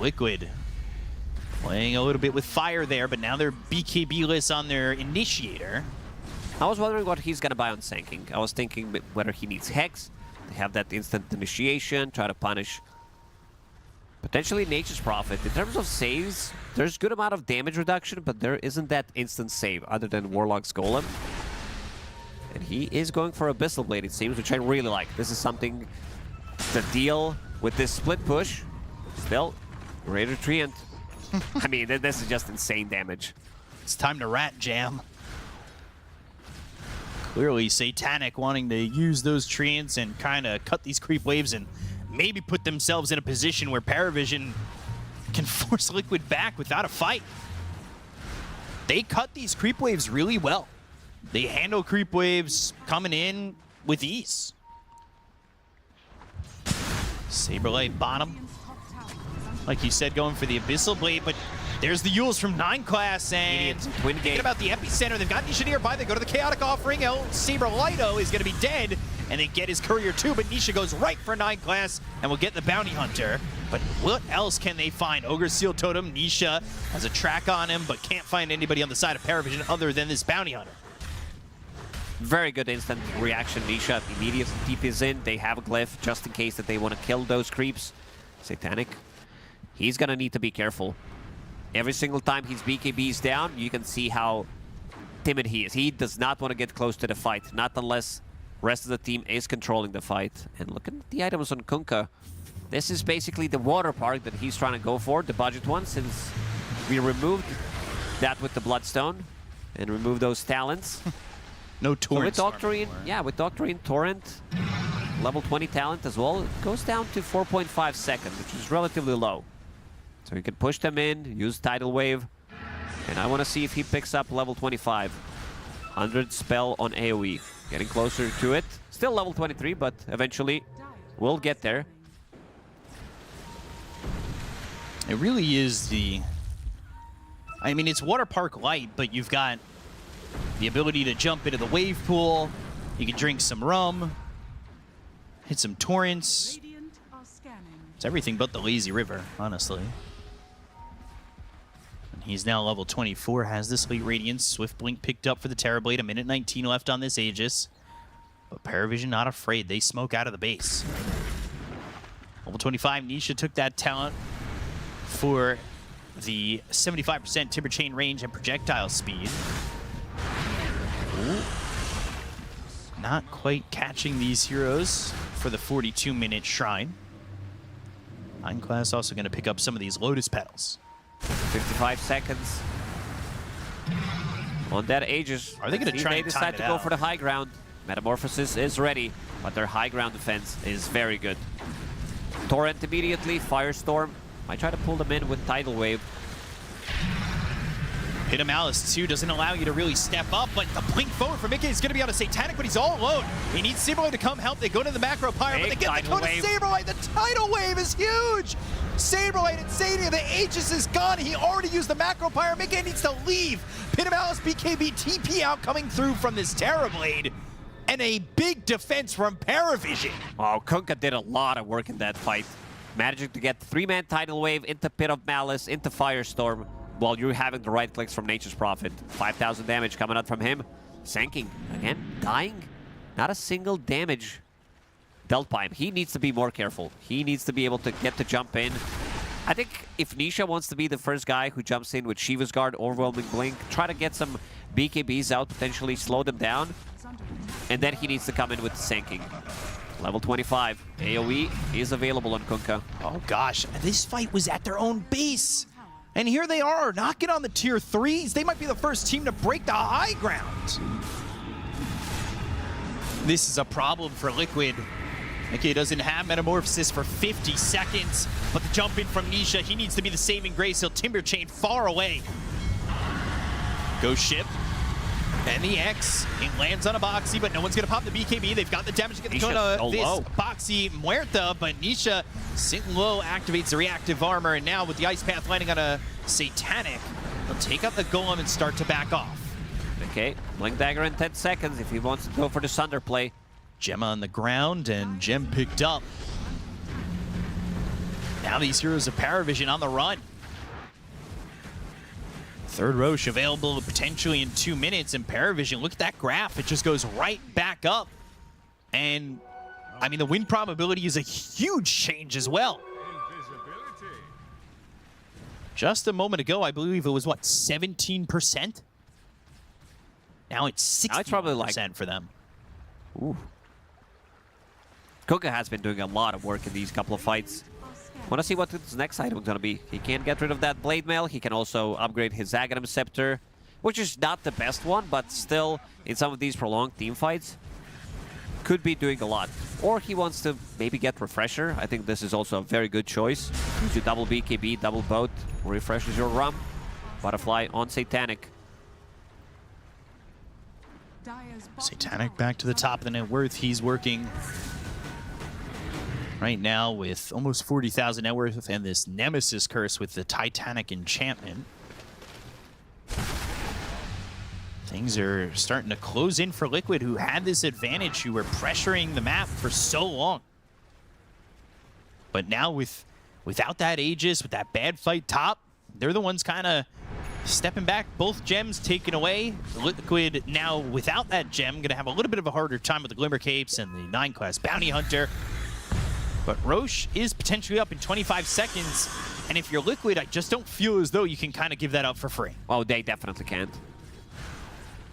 Liquid playing a little bit with fire there, but now they're BKB-less on their Initiator. I was wondering what he's going to buy on Sanking. I was thinking whether he needs Hex. They have that instant initiation, try to punish potentially Nature's Prophet. In terms of saves, there's good amount of damage reduction, but there isn't that instant save other than Warlock's Golem. And he is going for Abyssal Blade, it seems, which I really like. This is something to deal with this split push. Still, Raider Treant. I mean, this is just insane damage. It's time to rat jam. Clearly, Satanic wanting to use those Treants and kind of cut these creep waves and maybe put themselves in a position where PARIVISION can force Liquid back without a fight. They cut these creep waves really well. They handle creep waves coming in with ease. Saberlight bottom. Like you said, going for the Abyssal Blade, but there's the Yules from 9 class, and thinking about the epicenter. They've got Nisha nearby. They go to the Chaotic Offering. Saberlighto is going to be dead, and they get his Courier too, but Nisha goes right for 9 class and will get the Bounty Hunter. But what else can they find? Ogre Seal Totem, Nisha has a track on him, but can't find anybody on the side of PARIVISION other than this Bounty Hunter. Very good instant reaction. Nisha immediately TPs in. They have a Glyph just in case that they want to kill those creeps. Satanic, he's going to need to be careful. Every single time his BKB is down, you can see how timid he is. He does not want to get close to the fight, not unless the rest of the team is controlling the fight. And look at the items on Kunkka. This is basically the water park that he's trying to go for, the budget one, since we removed that with the Bloodstone and removed those talents. No Torrent. So with Doctrine, yeah, with Doctrine, Torrent, level 20 talent as well, it goes down to 4.5 seconds, which is relatively low. So you can push them in, use Tidal Wave, and I want to see if he picks up level 25. 100 spell on AoE. Getting closer to it. Still level 23, but eventually we'll get there. It really is the... I mean, it's Water Park Light, but you've got the ability to jump into the wave pool. You can drink some rum, hit some torrents. It's everything but the lazy river, honestly. And He's now level 24, has this late Radiance. Swift Blink picked up for the Terrorblade. 1:19 left on this Aegis. But PARIVISION not afraid. They smoke out of the base. Level 25, Nisha took that talent for the 75% Timber Chain range and projectile speed. Ooh. Not quite catching these heroes for the 42-minute Shrine. Nine Class also going to pick up some of these Lotus Petals. 55 seconds. On that Aegis. Are they going to try and decide to go for the high ground. Metamorphosis is ready, but their high ground defense is very good. Torrent immediately, Firestorm. Might try to pull them in with Tidal Wave. Hit a Malice too doesn't allow you to really step up, but the blink forward for Mickey is going to be on a Satanic, but he's all alone. He needs Saberlight to come help. They go to the Macro Pyre, but they get the code of Saberlight. The Tidal Wave is huge. Saberlight and Sadia, the Aegis is gone. He already used the Macro Pyre. Mickey needs to leave. Pit of Malice, BKB, TP out coming through from this Terrorblade. And a big defense from PARIVISION. Oh, Kunkka did a lot of work in that fight. Managing to get 3-man Tidal Wave into Pit of Malice, into Firestorm, while you're having the right clicks from Nature's Prophet. 5,000 damage coming out from him. Sanking, again, dying. Not a single damage dealt by him. He needs to be more careful. He needs to be able to get to jump in. I think if Nisha wants to be the first guy who jumps in with Shiva's Guard, Overwhelming Blink, try to get some BKBs out, potentially slow them down, and then he needs to come in with Sanking. Level 25. AoE is available on Kunkka. Oh gosh, this fight was at their own base. And here they are, knocking on the tier 3s. They might be the first team to break the high ground. This is a problem for Liquid. Mickey doesn't have Metamorphosis for 50 seconds, but the jump in from Nisha, he needs to be the saving grace. He'll Timber Chain far away. Go ship. And the X, it lands on a Boxy, but no one's going to pop the BKB. They've got the damage to get the Kona. This Boxy Muerta, but Nisha sitting low, activates the reactive armor, and now with the Ice Path landing on a Satanic, he'll take out the Golem and start to back off. Okay, Blink Dagger in 10 seconds if he wants to go for the Sunder play. Gemma on the ground, and Gem picked up. Now these heroes of PARIVISION on the run. Third Roche available potentially in 2 minutes, and PARIVISION, look at that graph. It just goes right back up. And, I mean, the win probability is a huge change as well. Just a moment ago, I believe it was, what, 17%? Now it's 60% probably like for them. Ooh. Kunkka has been doing a lot of work in these couple of fights. Want to see what his next item is going to be. He can get rid of that Blade Mail. He can also upgrade his Aghanim Scepter, which is not the best one, but still, in some of these prolonged team fights, could be doing a lot. Or he wants to maybe get Refresher. I think this is also a very good choice. Use your double BKB, double boat, refreshes your Rum. Butterfly on Satanic. Satanic back to the top of the net worth. He's working right now with almost 40,000 net worth and this Nemesis curse with the Titanic enchantment. Things are starting to close in for Liquid, who had this advantage, who were pressuring the map for so long. But now without that Aegis, with that bad fight top, they're the ones kind of stepping back. Both gems taken away. Liquid now without that gem, going to have a little bit of a harder time with the Glimmer Capes and the 9-class Bounty Hunter. But Roche is potentially up in 25 seconds. And if you're Liquid, I just don't feel as though you can kind of give that up for free. Oh, they definitely can't.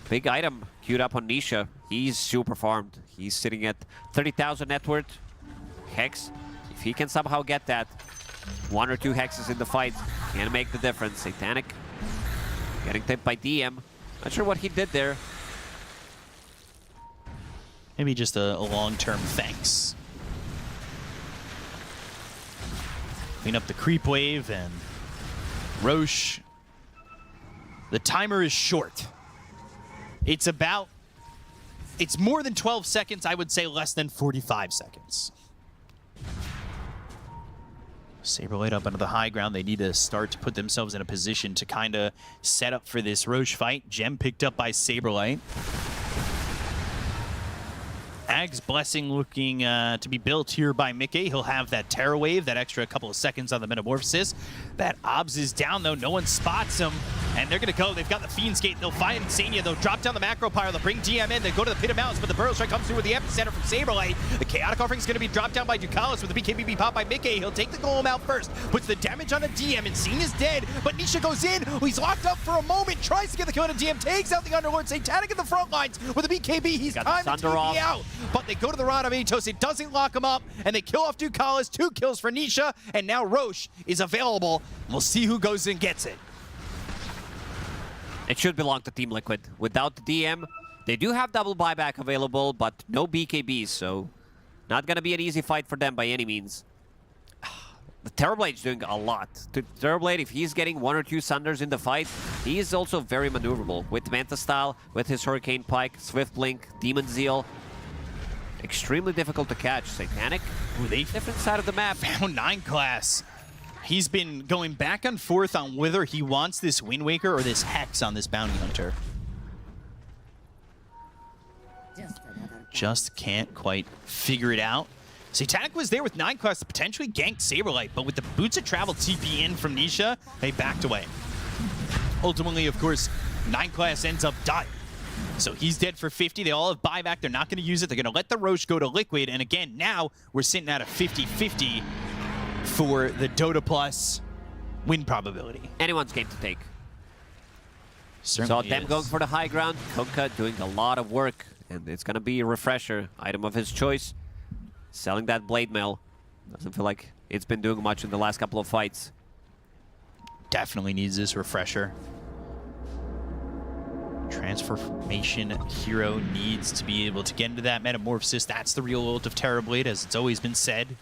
Big item queued up on Nisha. He's super farmed. He's sitting at 30,000 net worth. Hex, if he can somehow get that, 1 or 2 hexes in the fight can make the difference. Satanic getting tipped by DM. Not sure what he did there. Maybe just a long-term thanks. Clean up the creep wave, and Roche, the timer is short. It's more than 12 seconds, I would say less than 45 seconds. Saberlight up onto the high ground. They need to start to put themselves in a position to kind of set up for this Roche fight. Gem picked up by Saberlight. Ag's Blessing looking to be built here by Mickey. He'll have that Terror Wave, that extra couple of seconds on the Metamorphosis. That Obs is down, though. No one spots him. And they're going to go. They've got the Fiend's Gate. They'll find Insania. They'll drop down the Macro Pyre. They'll bring DM in. They go to the Pit of Mountains, but the Burrow Strike comes through with the Epicenter from Saberlight. The Chaotic Offering is going to be dropped down by Ducalis with the BKB pop by Mickey. He'll take the Golem out first. Puts the damage on a DM. Insania's dead, but Nisha goes in. He's locked up for a moment. Tries to get the kill on a DM. Takes out the Underlord. Satanic in the front lines with the BKB. He's time to TP out. But they go to the Rod of Atos. It doesn't lock him up, and they kill off Ducalis. 2 kills for Nisha, and now Roche is available. We'll see who goes and gets it. It should belong to Team Liquid. Without the DM, they do have double buyback available, but no BKBs, so not going to be an easy fight for them by any means. The Terrorblade's doing a lot. Terrorblade, if he's getting 1 or 2 Sunders in the fight, he is also very maneuverable. With Manta Style, with his Hurricane Pike, Swift Blink, Demon Zeal. Extremely difficult to catch. Satanic, different side of the map. Found 9 class. He's been going back and forth on whether he wants this Wind Waker or this Hex on this Bounty Hunter. Just can't quite figure it out. Satanic was there with 9 class to potentially gank Saberlight, but with the Boots of Travel TP in from Nisha, they backed away. Ultimately, of course, 9 class ends up dying. So he's dead for 50. They all have buyback. They're not going to use it. They're going to let the Roche go to Liquid. And again, now we're sitting at a 50-50 for the Dota Plus win probability. Anyone's game to take. Certainly so them going for the high ground. Kunkka doing a lot of work. And it's going to be a refresher. Item of his choice. Selling that Blade Mail. Doesn't feel like it's been doing much in the last couple of fights. Definitely needs this refresher. Transformation hero needs to be able to get into that Metamorphosis. That's the real ult of Terrorblade, as it's always been said.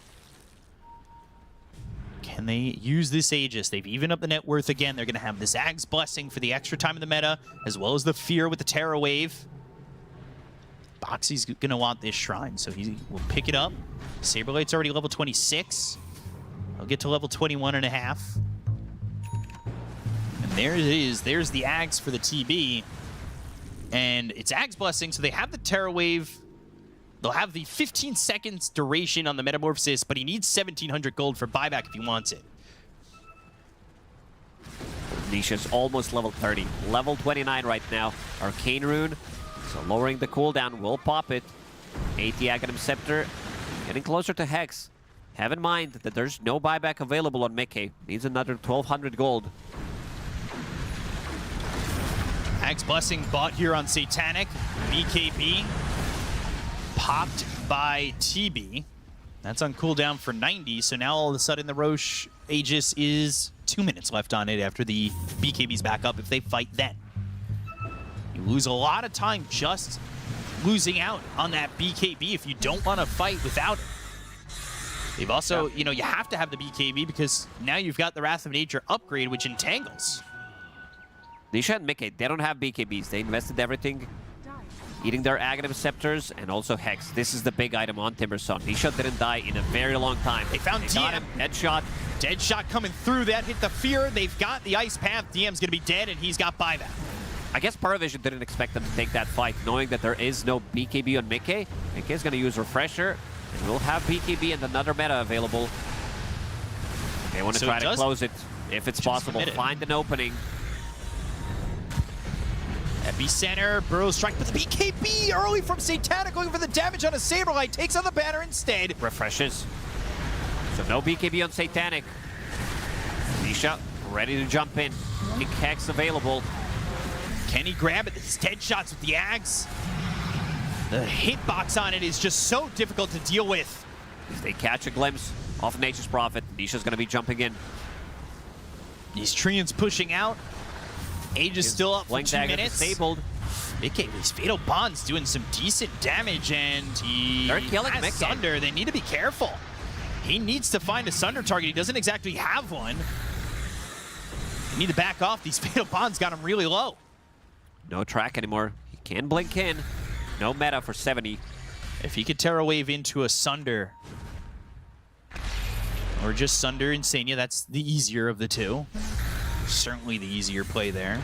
Can they use this Aegis? They've evened up the net worth again. They're going to have this Ag's Blessing for the extra time in the meta, as well as the Fear with the Terror Wave. Boxy's going to want this Shrine, so he will pick it up. Saberlight's already level 26. He'll get to level 21.5. And there it is. There's the Ags for the TB. And it's Ag's Blessing, so they have the Terror Wave. They'll have the 15 seconds duration on the Metamorphosis, but he needs 1,700 gold for buyback if he wants it. Nisha's almost level 30. Level 29 right now. Arcane Rune. So lowering the cooldown will pop it. 80 Aghanim Scepter. Getting closer to Hex. Have in mind that there's no buyback available on Mickey. Needs another 1,200 gold. Ag's Blessing bought here on Satanic. BKB popped by TB. That's on cooldown for 90, so now all of a sudden the Roche Aegis is 2 minutes left on it after the BKB's back up if they fight then. You lose a lot of time just losing out on that BKB if you don't want to fight without it. They've also, you know, you have to have the BKB because now you've got the Wrath of Nature upgrade, which entangles. Nisha and Mickey, they don't have BKBs. They invested everything, eating their Aghanim Scepters and also Hex. This is the big item on Timbersaw. Nisha didn't die in a very long time. They found DM. Deadshot. Deadshot coming through. That hit the Fear. They've got the Ice Path. DM's going to be dead, and he's got buyback. I guess PARIVISION didn't expect them to take that fight, knowing that there is no BKB on Mickey. Mickey's going to use Refresher, and we'll have BKB and another meta available. They want to try to close it if it's possible. Find an opening. Epicenter, Burrow Strike, but the BKB early from Satanic going for the damage on a Saberlight. Takes on the banner instead. Refreshes. So no BKB on Satanic. Nisha ready to jump in. Pink Hex available. Can he grab it? These dead shots with the Ags. The hitbox on it is just so difficult to deal with. If they catch a glimpse of Nature's Prophet, Nisha's going to be jumping in. These Treants pushing out. Aegis still up for 2 minutes. Disabled. Mickey, these Fatal Bonds doing some decent damage, and they're killing has Mickey. Sunder. They need to be careful. He needs to find a Sunder target. He doesn't exactly have one. They need to back off. These Fatal Bonds got him really low. No track anymore. He can blink in. No meta for 70. If he could Terror Wave into a Sunder, or just Sunder Insania, that's the easier of the two. Certainly the easier play there.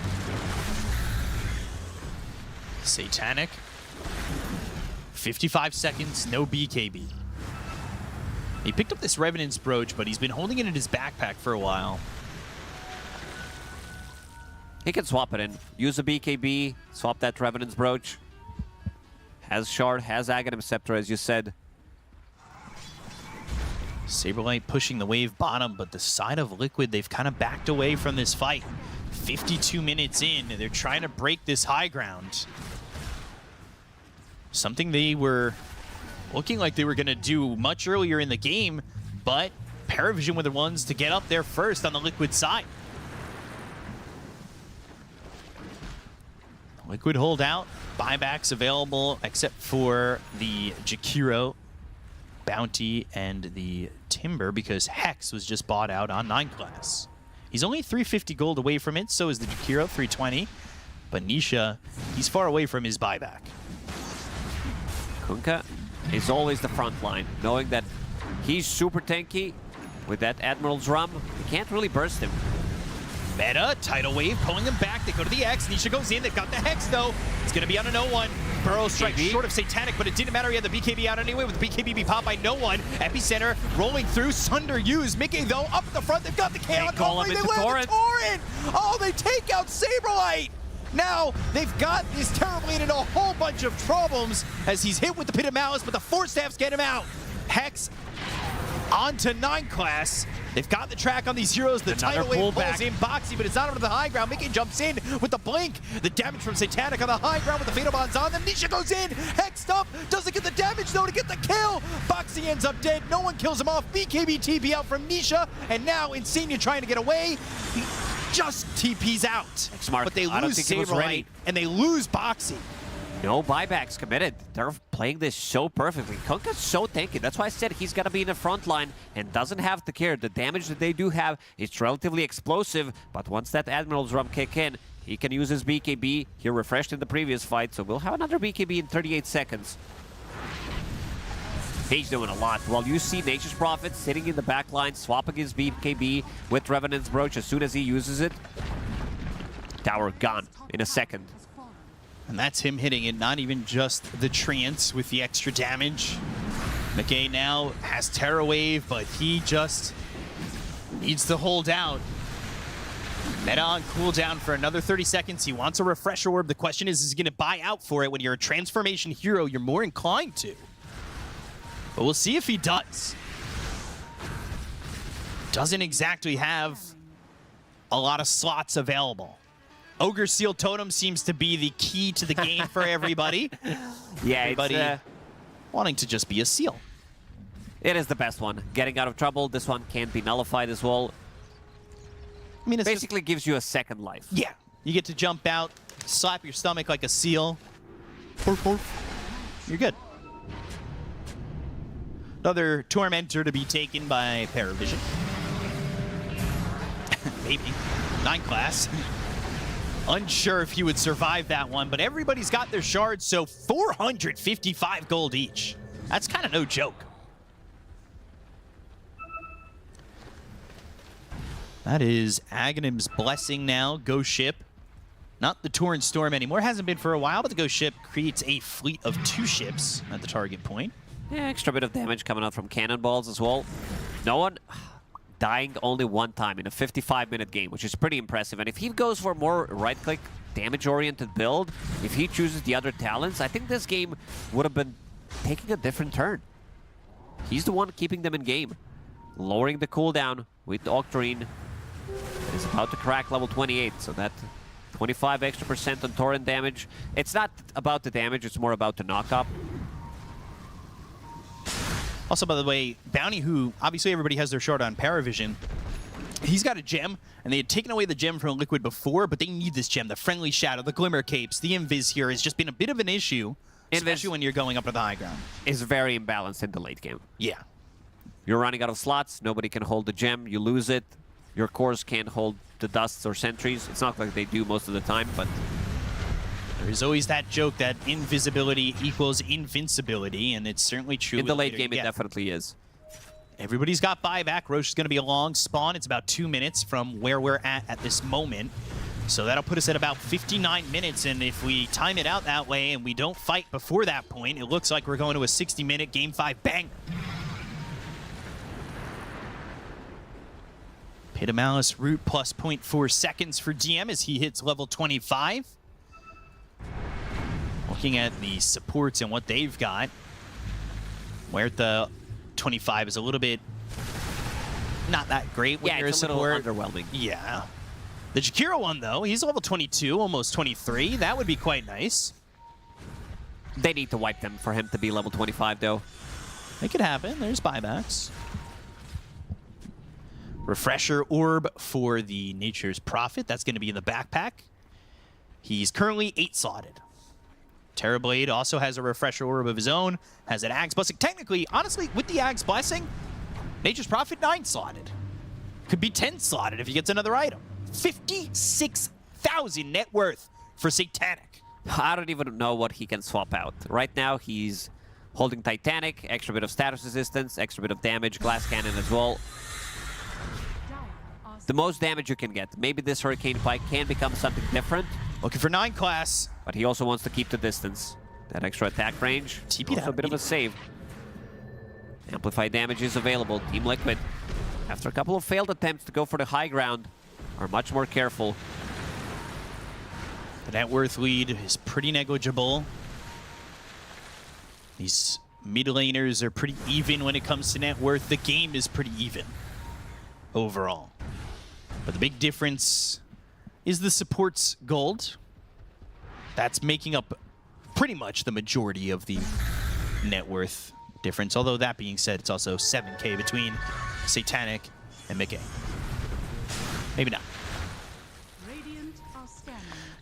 55 seconds, no BKB. He picked up this Revenant's Brooch, but he's been holding it in his backpack for a while. He can swap it in. Use a BKB, swap that Revenant's Brooch. Has Shard, has Aghanim Scepter, as you said. Saberlight pushing the wave bottom, but the side of Liquid, they've kind of backed away from this fight. 52 minutes in, they're trying to break this high ground. Something they were looking like they were going to do much earlier in the game, but PARIVISION were the ones to get up there first on the Liquid side. Liquid hold out, buybacks available except for the Jakiro, Bounty, and the Timber because Hex was just bought out on 9 class. He's only 350 gold away from it, so is the Jakiro, 320. But Nisha, he's far away from his buyback. Kunkka is always the front line, knowing that he's super tanky with that Admiral's Rum. You can't really burst him. Meta, Tidal Wave, pulling them back. They go to the X. Nisha goes in. They've got the Hex, though. It's going to be on a no one. Burrow strike short of Satanic, but it didn't matter. He had the BKB out anyway with the BKB be popped by no one. Epicenter rolling through. Sunder used. Mickey, though, up at the front. They've got the Chaos. They land the Torrent. Oh, they take out Saberlight. Now, they've got this Terrorblade in a whole bunch of problems as he's hit with the Pit of Malice, but the Force Staffs get him out. Hex onto 9 class. They've got the track on these heroes. The Tidal Wave pulls in Boxy, but it's not over the high ground. Mickey jumps in with the blink. The damage from Satanic on the high ground with the Fatal Bonds on them. Nisha goes in. Hexed up. Doesn't get the damage, though, to get the kill. Boxy ends up dead. No one kills him off. BKB TP out from Nisha. And now Insania trying to get away. He just TP's out. Smart. But they lose Saberlight, and they lose Boxy. No buybacks committed. They're playing this so perfectly. Kunkka's so tanky. That's why I said he's got to be in the front line and doesn't have to care. The damage that they do have is relatively explosive, but once that Admiral's Rum kick in, he can use his BKB. He refreshed in the previous fight, so we'll have another BKB in 38 seconds. He's doing a lot. While you see Nature's Prophet sitting in the back line, swapping his BKB with Revenant's Brooch as soon as he uses it. Tower gone in a second. And that's him hitting it, not even just the trance with the extra damage. McKay now has Terror Wave, but he just needs to hold out. Meta on cooldown for another 30 seconds. He wants a refresher orb. The question is he going to buy out for it? When you're a transformation hero, you're more inclined to. But we'll see if he does. Doesn't exactly have a lot of slots available. Ogre Seal Totem seems to be the key to the game for everybody. Yeah, everybody wanting to just be a seal. It is the best one. Getting out of trouble, this one can't be nullified as well. I mean, it basically gives you a second life. Yeah, you get to jump out, slap your stomach like a seal. You're good. Another Tormentor to be taken by PARIVISION. Maybe. 9 class. Unsure if he would survive that one, but everybody's got their shards, so 455 gold each. That's kind of no joke. That is Aghanim's Blessing now. Ghost Ship. Not the Torrent Storm anymore. Hasn't been for a while, but the Ghost Ship creates a fleet of 2 ships at the target point. Yeah, extra bit of damage coming out from cannonballs as well. No one dying only one time in a 55-minute game, which is pretty impressive. And if he goes for more right-click, damage-oriented build, if he chooses the other talents, I think this game would have been taking a different turn. He's the one keeping them in game. Lowering the cooldown with Octarine. Is about to crack level 28, so that 25% extra on torrent damage. It's not about the damage, it's more about the knock-up. Also, by the way, Bounty, who obviously everybody has their shard on PARIVISION, he's got a gem, and they had taken away the gem from Liquid before, but they need this gem. The Friendly Shadow, the Glimmer Capes, the Invis here has just been a bit of an issue, especially when you're going up to the high ground. It's very imbalanced in the late game. Yeah. You're running out of slots, nobody can hold the gem, you lose it. Your cores can't hold the dusts or sentries. It's not like they do most of the time, but there's always that joke that invisibility equals invincibility, and it's certainly true. In the late game, it definitely is. Everybody's got buyback. Roche is going to be a long spawn. It's about 2 minutes from where we're at this moment. So that'll put us at about 59 minutes, and if we time it out that way and we don't fight before that point, it looks like we're going to a 60-minute Game 5 banger. Pit of Malice root plus 0.4 seconds for DM as he hits level 25. Looking at the supports and what they've got, Huerta 25 is a little bit not that great when you're a support. Little underwhelming. Yeah. The Jakiro one, though, he's level 22, almost 23. That would be quite nice. They need to wipe them for him to be level 25, though. It could happen. There's buybacks. Refresher Orb for the Nature's Prophet. That's going to be in the backpack. He's currently 8-slotted. Terrorblade also has a Refresher Orb of his own, has an Ag's Blessing. Technically, honestly, with the Ag's Blessing, Nature's Prophet 9-slotted. Could be 10-slotted if he gets another item. 56,000 net worth for Satanic. I don't even know what he can swap out. Right now, he's holding Titanic, extra bit of status resistance, extra bit of damage, glass cannon as well. The most damage you can get. Maybe this Hurricane Pike can become something different. Looking for 9 class. But he also wants to keep the distance. That extra attack range. Also a bit of a save. Amplified damage is available. Team Liquid, after a couple of failed attempts to go for the high ground, are much more careful. The net worth lead is pretty negligible. These mid laners are pretty even when it comes to net worth. The game is pretty even overall. But the big difference is the support's gold. That's making up pretty much the majority of the net worth difference. Although that being said, it's also 7K between Satanic and Mickey. Maybe not.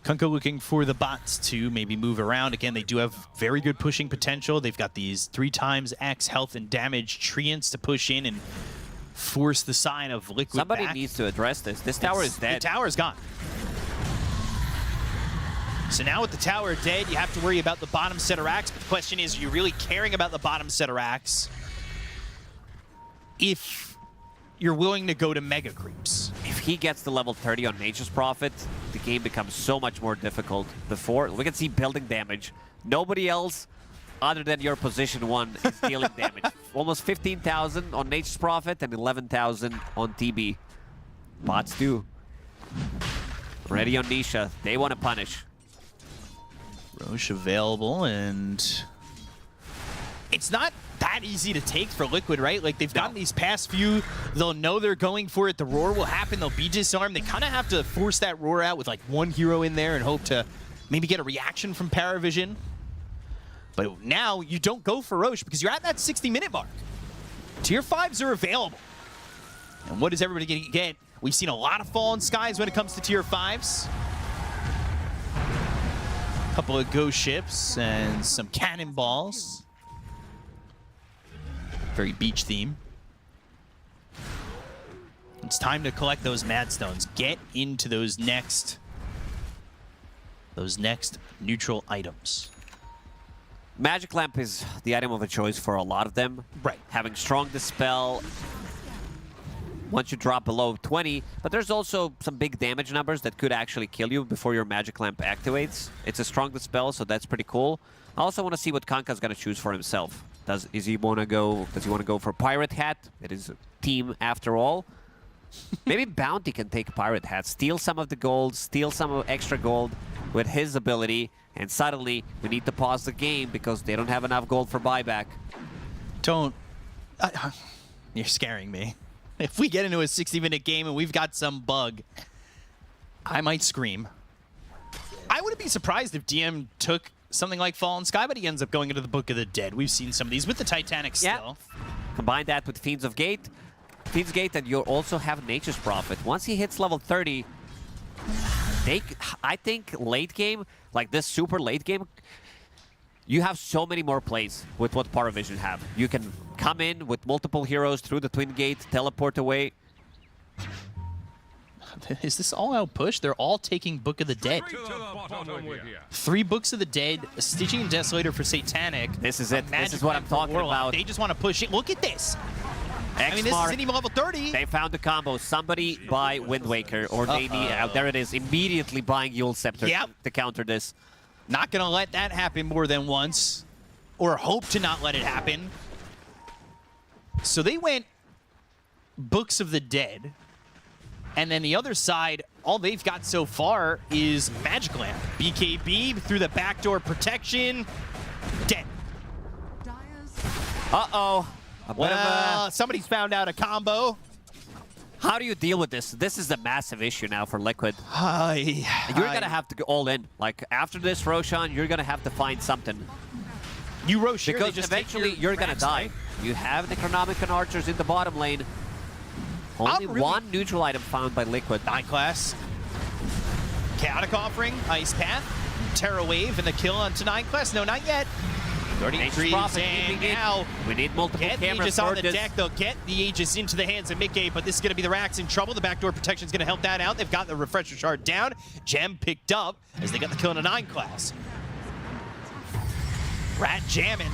Kunko looking for the bots to maybe move around. Again, they do have very good pushing potential. They've got these 3x X health and damage treants to push in and force the sign of Liquid Somebody back. needs to address this. This tower is dead. The tower's gone. So now with the tower dead, you have to worry about the bottom set of racks. But the question is, are you really caring about the bottom set of racks if you're willing to go to mega creeps? If he gets to level 30 on Nature's Prophet, the game becomes so much more difficult. Before, we can see building damage. Nobody else other than your position 1 is dealing damage. Almost 15,000 on Nature's Prophet and 11,000 on TB. Bots do. Ready on Nisha. They want to punish. Roche available, and it's not that easy to take for Liquid, right? Like, they've gotten these past few, they'll know they're going for it. The roar will happen, they'll be disarmed. They kind of have to force that roar out with like 1 hero in there and hope to maybe get a reaction from PARIVISION. But now you don't go for Roche because you're at that 60-minute mark. Tier 5s are available. And what is everybody going to get? We've seen a lot of Fallen Skies when it comes to Tier 5s. Couple of ghost ships and some cannonballs. Very beach theme. It's time to collect those Mad Stones. Get into those next neutral items. Magic Lamp is the item of a choice for a lot of them. Right. Having strong dispel once you drop below 20, but there's also some big damage numbers that could actually kill you before your Magic Lamp activates. It's a strong dispel, so that's pretty cool. I also want to see what Kanka's going to choose for himself. Does he want to go for Pirate Hat? It is a team after all. Maybe Bounty can take Pirate Hat, steal some of the gold, steal some of extra gold with his ability, and suddenly we need to pause the game because they don't have enough gold for buyback. You're scaring me. If we get into a 60-minute game and we've got some bug, I might scream. I wouldn't be surprised if DM took something like Fallen Sky, but he ends up going into the Book of the Dead. We've seen some of these with the Titanic still. Combine that with Fiends of Gate. Fiends Gate, and you also have Nature's Prophet. Once he hits level 30, I think late game, like this super late game, you have so many more plays with what PARIVISION have. You can come in with multiple heroes through the Twin Gate, teleport away. Is this all-out push? They're all taking Book of the Dead. 3 Books of the Dead, a Stitching and Desolator for Satanic. This is it. This is what I'm talking about. They just want to push it. Look at this. I mean, this isn't even level 30. They found the combo. Somebody buy Wind Waker, or they need. There it is. Immediately buying Yule Scepter to counter this. Not going to let that happen more than once, or hope to not let it happen. So they went Books of the Dead, and then the other side, all they've got so far is Magic Lamp. BKB through the backdoor protection, dead. Uh-oh. Well, somebody's found out a combo. How do you deal with this? This is a massive issue now for Liquid. You're going to have to go all in. Like, after this, Roshan, you're going to have to find something. You Rosh here, because eventually you're going to die. Right? You have the Necronomicon Archers in the bottom lane. Only one neutral item found by Liquid. 9 class. Chaotic Offering, Ice Path, Terra Wave, and the kill onto 9 class. No, not yet. 33 and now. We need multiple get cameras Aegis on the deck. They'll get the Aegis into the hands of Mickey, but this is going to be the Rax in trouble. The backdoor protection is going to help that out. They've got the Refresher Shard down. Gem picked up as they got the kill in a 9 class. Rat jamming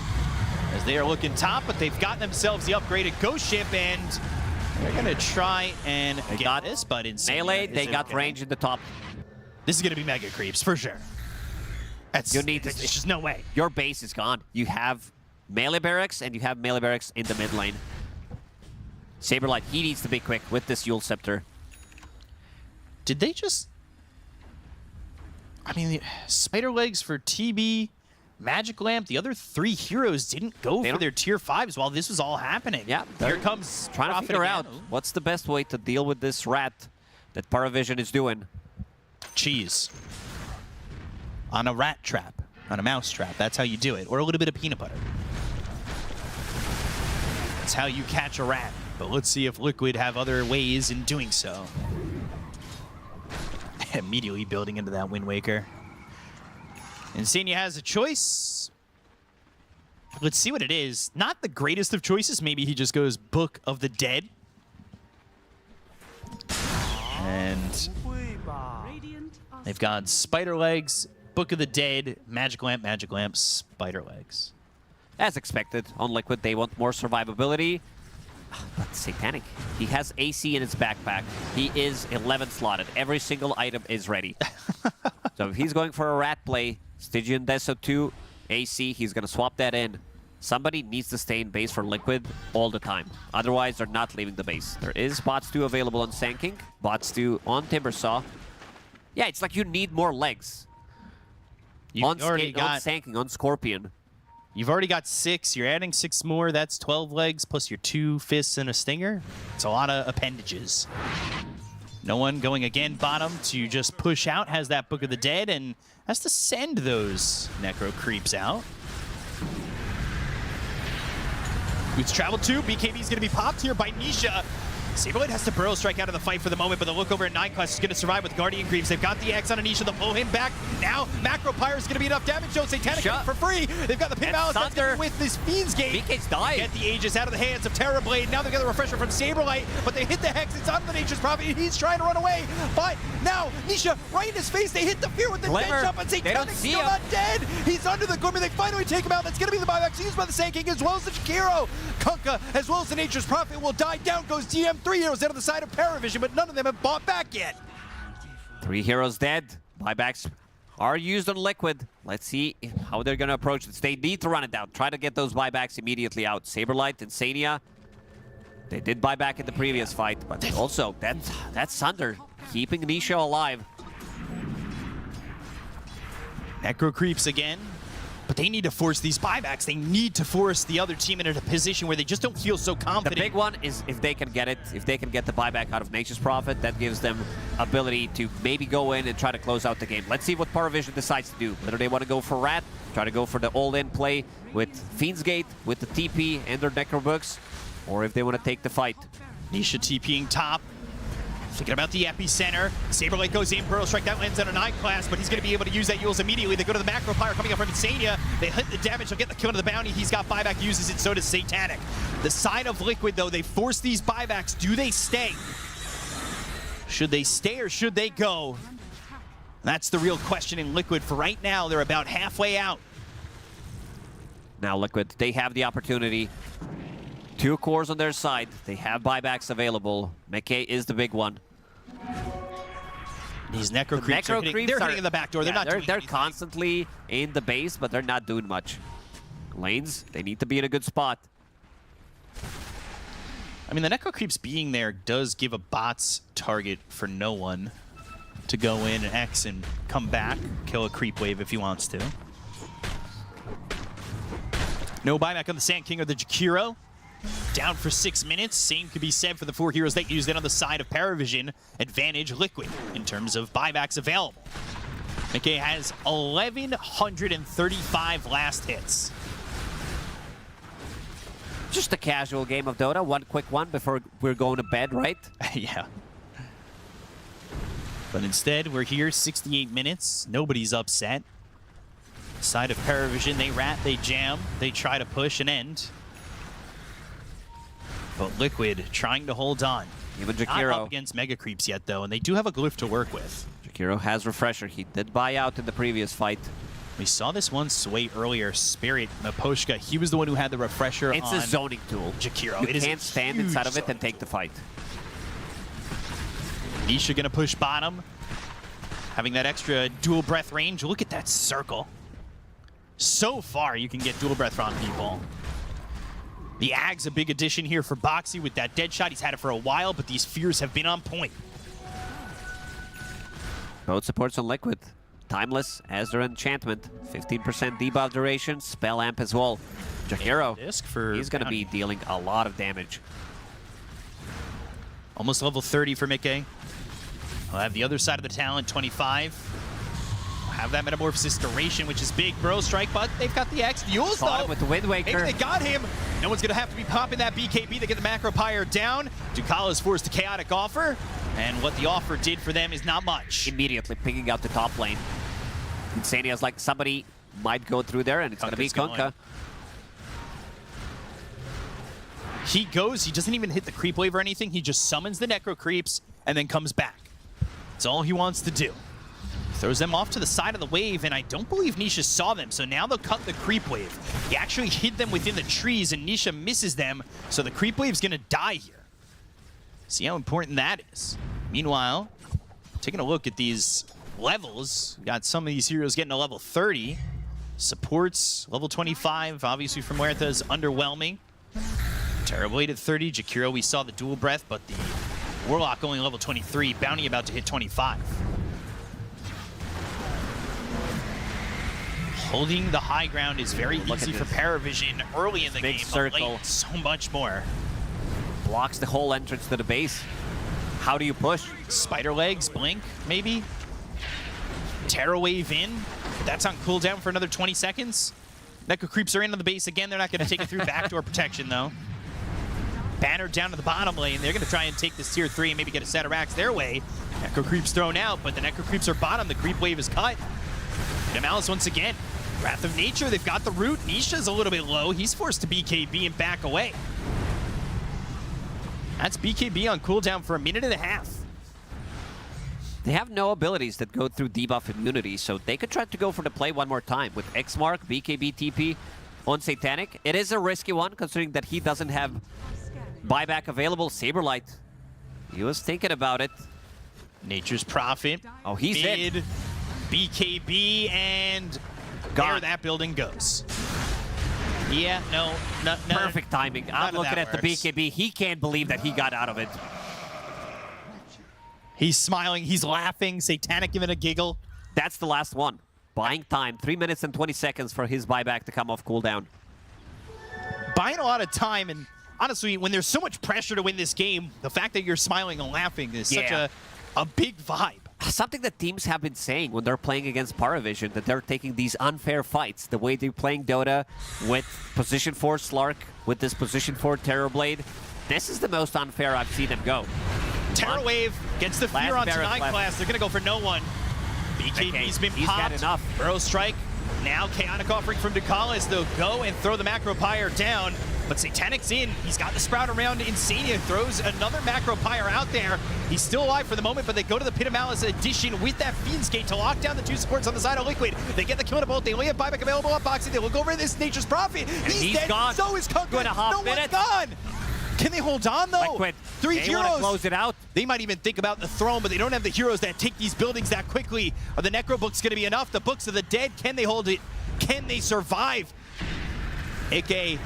as they are looking top, but they've got themselves the upgraded Ghost Ship, and they're going to try and get this, but in melee, they got range in the top. This is going to be mega creeps for sure. You need there's just no way. Your base is gone. You have melee barracks, and you have melee barracks in the mid lane. Saberlight, he needs to be quick with this Yule Scepter. Did they just... I mean, Spider Legs for TB, Magic Lamp, the other 3 heroes didn't go for their tier 5s while this was all happening. Yeah, here comes trying to figure out what's the best way to deal with this rat that PARIVISION is doing. Cheese. On a rat trap, on a mouse trap. That's how you do it. Or a little bit of peanut butter. That's how you catch a rat. But let's see if Liquid have other ways in doing so. Immediately building into that Wind Waker. Insania has a choice. Let's see what it is. Not the greatest of choices. Maybe he just goes Book of the Dead. And they've got Spider Legs, Book of the Dead, Magic Lamp, Spider Legs. As expected, on Liquid, they want more survivability. But Satanic, he has AC in his backpack. He is 11 slotted. Every single item is ready. So if he's going for a rat play, Stygian Deso 2, AC, he's going to swap that in. Somebody needs to stay in base for Liquid all the time. Otherwise, they're not leaving the base. There is Bots 2 available on Sand King, Bots 2 on Timbersaw. Yeah, it's like you need more legs. On Sand King, on Scorpion. You've already got 6. You're adding 6 more. That's 12 legs plus your 2 fists and a stinger. It's a lot of appendages. No one going again bottom to just push out. Has that Book of the Dead and has to send those Necro Creeps out. Boots travel 2. BKB is going to be popped here by Nisha. Saberlight has to Burrow Strike out of the fight for the moment, but the look over at 9 class is going to survive with Guardian Creeps. They've got the X on Anisha. They'll pull him back. Now, Macro Pyre is going to be enough damage. Joe Satanic for free. They've got the pin balance with this Fiend's Gate. BK's dying. Get the Aegis out of the hands of Terrorblade. Now they've got the Refresher from Saberlight, but they hit the Hex. It's on the Nature's Prophet. He's trying to run away, but now Nisha right in his face. They hit the fear with the dead jump, and Satanic's still not dead. He's under the Glimmer. They finally take him out. That's going to be the buybacks used by the Sand King as well as the Shakiro. Kunkka as well as the Nature's Prophet will die. Down goes DM. 3 heroes out of the side of PARIVISION, but none of them have bought back yet. 3 heroes dead. Buybacks are used on Liquid. Let's see how they're going to approach this. They need to run it down. Try to get those buybacks immediately out. Saberlight, Insania. They did buy back in the previous fight, but also that's Sunder keeping Nisha alive. Necro Creeps again. But they need to force these buybacks. They need to force the other team into a position where they just don't feel so confident. The big one is if they can get it, if they can get the buyback out of Nature's Prophet, that gives them ability to maybe go in and try to close out the game. Let's see what PARIVISION decides to do. Whether they want to go for Rat, try to go for the all-in play with Fiend's Gate, with the TP and their Necro Books, or if they want to take the fight. Nisha TPing top. Thinking about the epicenter. Saberlight goes in, Burrow Strike, that lands on a 9 class, but he's going to be able to use that Yules immediately. They go to the Macro Pyre coming up from Insania. They hit the damage, they'll get the kill to the bounty. He's got buyback, uses it, so does Satanic. The side of Liquid, though, they force these buybacks. Do they stay? Should they stay or should they go? That's the real question in Liquid. For right now, they're about halfway out. Now Liquid, they have the opportunity 2 cores on their side. They have buybacks available. Meke is the big one. These Necro Creeps are hitting, they're hitting in the back door. Yeah, they're they're constantly in the base, but they're not doing much. Lanes, they need to be in a good spot. I mean, the Necro Creeps being there does give a bot's target for no one to go in and X and come back, kill a creep wave if he wants to. No buyback on the Sand King or the Jakiro. Down for 6 minutes. Same could be said for the 4 heroes that used it on the side of PARIVISION. Advantage Liquid in terms of buybacks available. Meke has 1,135 last hits. Just a casual game of Dota. One quick one before we're going to bed, right? Yeah. But instead, we're here 68 minutes. Nobody's upset. Side of PARIVISION, they rat, they jam, they try to push and end. But Liquid trying to hold on. Even Not Jakiro. up against Mega Creeps yet, though, and they do have a glyph to work with. Jakiro has Refresher. He did buy out in the previous fight. We saw this one sway earlier. Spirit, Maposhka, he was the one who had the Refresher It's on a zoning tool. Jakiro. You It is a can't stand huge inside of it zoning and take the fight. Nisha gonna push bottom. Having that extra dual breath range. Look at that circle. So far, you can get dual breath on people. The Ag's a big addition here for Boxy with that dead shot. He's had it for a while, but these fears have been on point. Both supports on Liquid. Timeless as their enchantment. 15% debuff duration. Spell amp as well. Jakiro, he's going to be dealing a lot of damage. Almost level 30 for Mike. I'll have the other side of the Talon, 25. Have that Metamorphosis duration, which is big. Bro strike, but they've got the X. Yules, though. With the Wind Waker. Maybe they got him. No one's going to have to be popping that BKB. They get the Macro Pyre down. Ducala is forced to Chaotic Offer. And what the offer did for them is not much. Immediately picking out the top lane. Insania's like somebody might go through there, and it's going to be Kunkka. He goes, he doesn't even hit the creep wave or anything. He just summons the Necro Creeps and then comes back. That's all he wants to do. Throws them off to the side of the wave, and I don't believe Nisha saw them, so now they'll cut the creep wave. He actually hid them within the trees, and Nisha misses them, so the creep wave's gonna die here. See how important that is. Meanwhile, taking a look at these levels, we got some of these heroes getting to level 30. Supports, level 25, obviously from Huerta is underwhelming. Terrorblade at 30, Jakiro, we saw the dual breath, but the Warlock only level 23, Bounty about to hit 25. Holding the high ground is very easy for PARIVISION early in the game, but late, so much more. Blocks the whole entrance to the base. How do you push? Spider legs, blink, maybe? Terror wave in. That's on cooldown for another 20 seconds. Necro Creeps are in on the base again. They're not going to take it through backdoor protection, though. Banner down to the bottom lane. They're going to try and take this tier 3 and maybe get a set of racks their way. Necro Creeps thrown out, but the Necro Creeps are bottom. The creep wave is cut. And Malice once again. Wrath of Nature, they've got the root. Nisha's a little bit low. He's forced to BKB and back away. That's BKB on cooldown for a minute and a half. They have no abilities that go through debuff immunity, so they could try to go for the play one more time with X Mark, BKB, TP on Satanic. It is a risky one, considering that he doesn't have buyback available. Saberlight, he was thinking about it. Nature's Prophet. Oh, he's hit. BKB, and there that building goes. Yeah, no. Perfect timing. I'm looking at the BKB. He can't believe that he got out of it. He's smiling. He's laughing. Satanic giving a giggle. That's the last one. Buying time. 3 minutes and 20 seconds for his buyback to come off cooldown. Buying a lot of time, and honestly, when there's so much pressure to win this game, the fact that you're smiling and laughing is such a big vibe. Something that teams have been saying when they're playing against PARIVISION, that they're taking these unfair fights. The way they're playing Dota with position 4 Slark, with this position 4 Terrorblade. This is the most unfair I've seen them go. Terror Wave gets the fear on Barrett 9 class. They're going to go for no one. BKB's been He's popped. got enough. Burrow Strike. Now Chaotic offering from Ducala as they'll go and throw the Macro Pyre down. but Satanic's in. He's got the Sprout around Insania, throws another Macro Pyre out there. He's still alive for the moment, but they go to the Pit of Malice addition with that Fiend's Gate to lock down the 2 supports on the side of Liquid. They get the kill in a bolt. They only have buyback available on Boxy. They look over at this Nature's Prophet. He's dead. Gone. So is Kunga. 2.5 One's minutes. gone. Can they hold on, though? Liquid. 3 They heroes. want to close it out. They might even think about the throne, but they don't have the heroes that take these buildings that quickly. Are the Necro Books going to be enough? The Books of the Dead, can they hold it? Can they survive? AK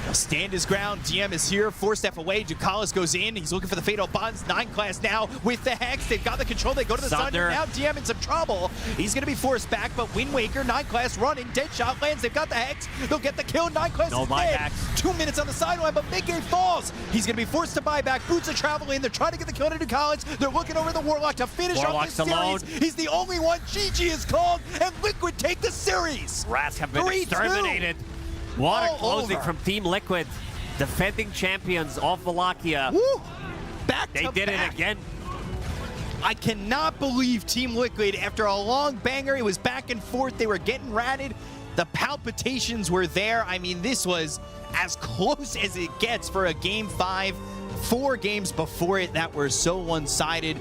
will stand his ground. DM is here, 4 step away. Ducalis goes in. He's looking for the Fatal Bonds. 9 class now with the Hex. They've got the control. They go to the Thunder. Now DM in some trouble. He's going to be forced back, but Wind Waker, 9 class running. Deadshot lands. They've got the Hex. They'll get the kill. 9 class is dead. 2 minutes on the sideline, but Mickey falls. He's going to be forced to buy back. Boots are traveling. They're trying to get the kill to Ducalis. They're looking over the Warlock to finish off this series. He's the only one. GG is called, and Liquid take the series. Rats have been exterminated. What a closing from Team Liquid. Defending champions of Wallachia. Woo! Back they to did back. it again. I cannot believe Team Liquid, after a long banger, it was back and forth, they were getting ratted, the palpitations were there. I mean, this was as close as it gets for a Game 5. 4 games before it that were so one-sided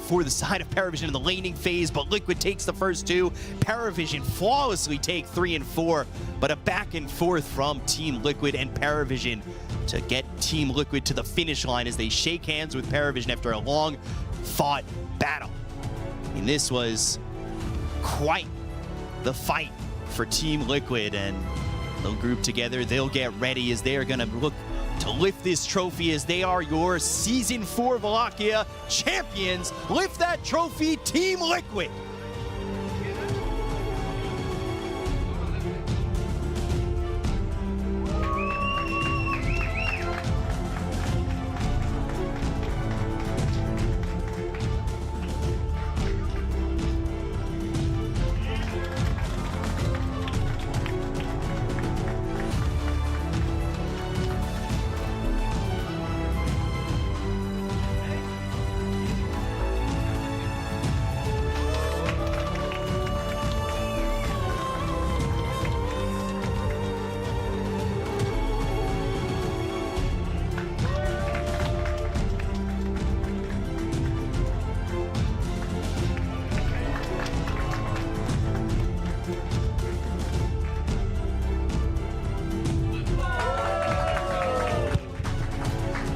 for the side of PARIVISION in the laning phase, but Liquid takes the first 2. PARIVISION flawlessly take 3 and 4, but a back and forth from Team Liquid and PARIVISION to get Team Liquid to the finish line as they shake hands with PARIVISION after a long-fought battle. I mean, this was quite the fight for Team Liquid, and they'll group together. They'll get ready as they are going to look to lift this trophy as they are your Season 4 Wallachia champions. Lift that trophy, Team Liquid.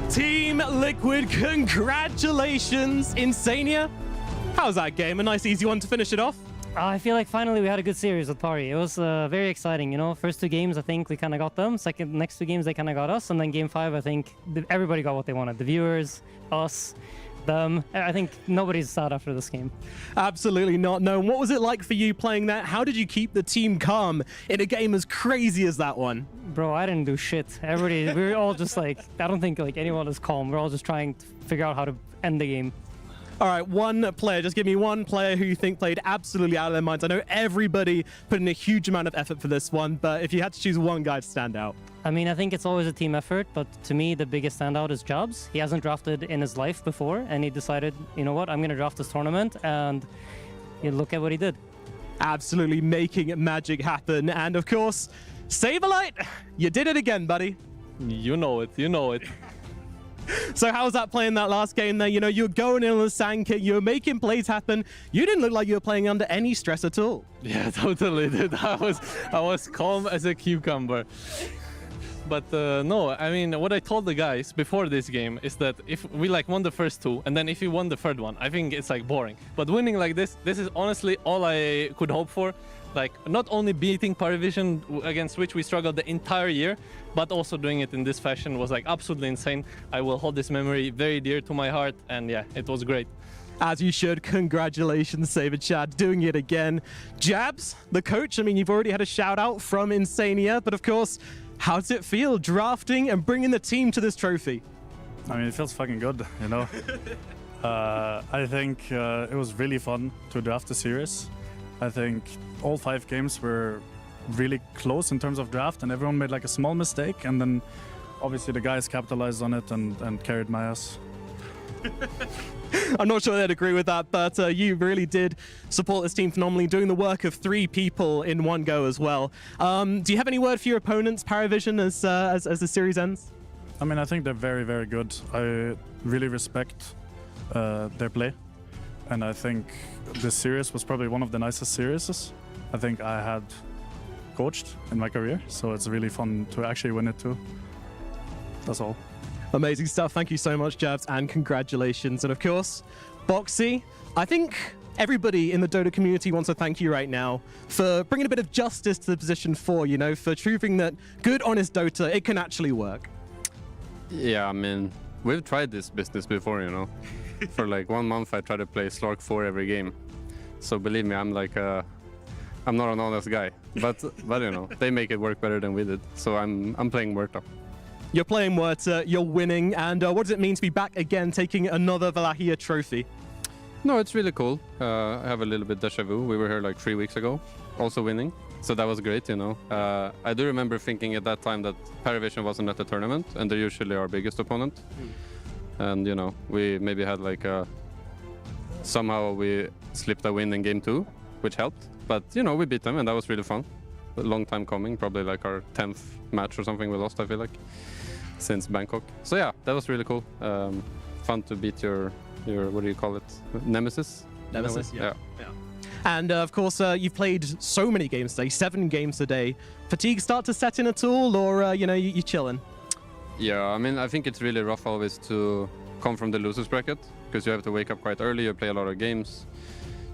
Team Liquid, congratulations. Insania, how's that game? A nice easy one to finish it off? I feel like finally we had a good series with Pari. It was very exciting, you know. First 2 games, I think we kind of got them. Next 2 games, they kind of got us. And then Game 5, I think everybody got what they wanted. The viewers, us, them. I think nobody's sad after this game. Absolutely not. No. What was it like for you playing that? How did you keep the team calm in a game as crazy as that one? Bro, I didn't do shit. Everybody, we were all just like, I don't think like anyone is calm. We're all just trying to figure out how to end the game. All right, one player. Just give me one player who you think played absolutely out of their minds. I know everybody put in a huge amount of effort for this one, but if you had to choose one guy to stand out. I mean, I think it's always a team effort, but to me, the biggest standout is Jobs. He hasn't drafted in his life before, and he decided, you know what, I'm going to draft this tournament, and you look at what he did. Absolutely making magic happen. And of course, Saberlight, you did it again, buddy. You know it, you know it. So how was that playing that last game there? You know, you're going in on the sand kick, you're making plays happen. You didn't look like you were playing under any stress at all. Yeah, totally, dude. I was calm as a cucumber. But no, I mean, what I told the guys before this game is that if we like won the first 2, and then if we won the third one, I think it's like boring. But winning like this is honestly all I could hope for. Like, not only beating PARIVISION, against which we struggled the entire year, but also doing it in this fashion was like absolutely insane. I will hold this memory very dear to my heart, and yeah, it was great. As you should. Congratulations, Saber Chad, doing it again. Jabs, the coach, I mean, you've already had a shout out from Insania, but of course, how does it feel drafting and bringing the team to this trophy? I mean, it feels fucking good, you know. I think it was really fun to draft the series. I think all 5 games were really close in terms of draft, and everyone made like a small mistake, and then obviously the guys capitalized on it and carried my ass. I'm not sure they'd agree with that, but you really did support this team phenomenally, doing the work of 3 people in one go as well. Do you have any word for your opponents, PARIVISION, as the series ends? I mean, I think they're very, very good. I really respect their play. And I think this series was probably one of the nicest series I think I had coached in my career. So it's really fun to actually win it too. That's all. Amazing stuff. Thank you so much, Jabs, and congratulations. And of course, Boxy, I think everybody in the Dota community wants to thank you right now for bringing a bit of justice to the position 4, you know, for proving that good, honest Dota, it can actually work. Yeah, I mean, we've tried this business before, you know. For like 1 month, I tried to play Slark 4 every game. So believe me, I'm like I'm not an honest guy. But you know, they make it work better than we did. So I'm playing Wurta. You're playing Wurta, you're winning, and what does it mean to be back again, taking another Wallachia trophy? No, it's really cool. I have a little bit deja vu. We were here like 3 weeks ago, also winning. So that was great, you know. I do remember thinking at that time that PARIVISION wasn't at the tournament, and they're usually our biggest opponent. And, you know, we maybe had like somehow we slipped a win in game 2, which helped. But, you know, we beat them, and that was really fun. A long time coming, probably like our 10th match or something we lost, I feel like, since Bangkok. So yeah, that was really cool. Fun to beat your what do you call it? Nemesis? Nemesis, yeah. And of course, you've played so many games today, 7 games today. Fatigue start to set in at all, or, you know, you're chilling? Yeah, I mean, I think it's really rough always to come from the losers bracket, because you have to wake up quite early, you play a lot of games.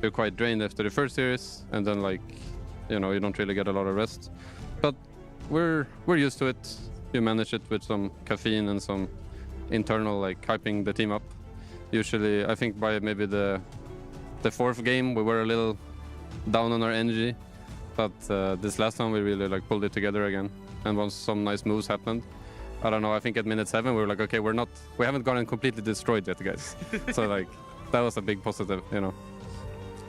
You're quite drained after the first series, and then, like, you know, you don't really get a lot of rest. But we're used to it. You manage it with some caffeine and some internal, like, hyping the team up. Usually, I think by maybe the 4th game, we were a little down on our energy. But this last one, we really, like, pulled it together again. And once some nice moves happened, I don't know, I think at minute 7, we were like, okay, we haven't gotten completely destroyed yet, guys. So, like, that was a big positive, you know.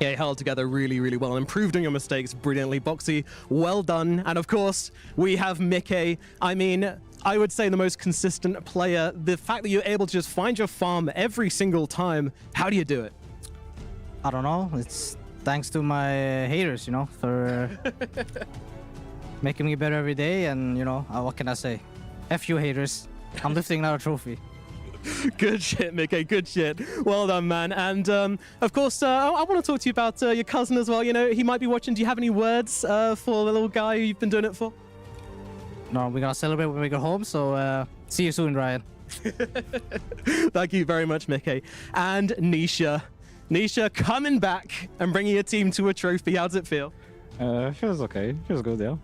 Yeah, you held together really, really well and improved on your mistakes brilliantly. Boxy, well done. And of course, we have Mickey. I mean, I would say the most consistent player. The fact that you're able to just find your farm every single time, how do you do it? I don't know. It's thanks to my haters, you know, for making me better every day. And, you know, what can I say? F you haters. I'm lifting another trophy. Good shit, Mickey. Good shit. Well done, man. And of course, I want to talk to you about your cousin as well. You know, he might be watching. Do you have any words for the little guy who you've been doing it for? No, we're gonna celebrate when we go home. So see you soon, Ryan. Thank you very much, Mickey. And Nisha. Nisha coming back and bringing your team to a trophy. How does it feel? Feels okay. Feels good, yeah.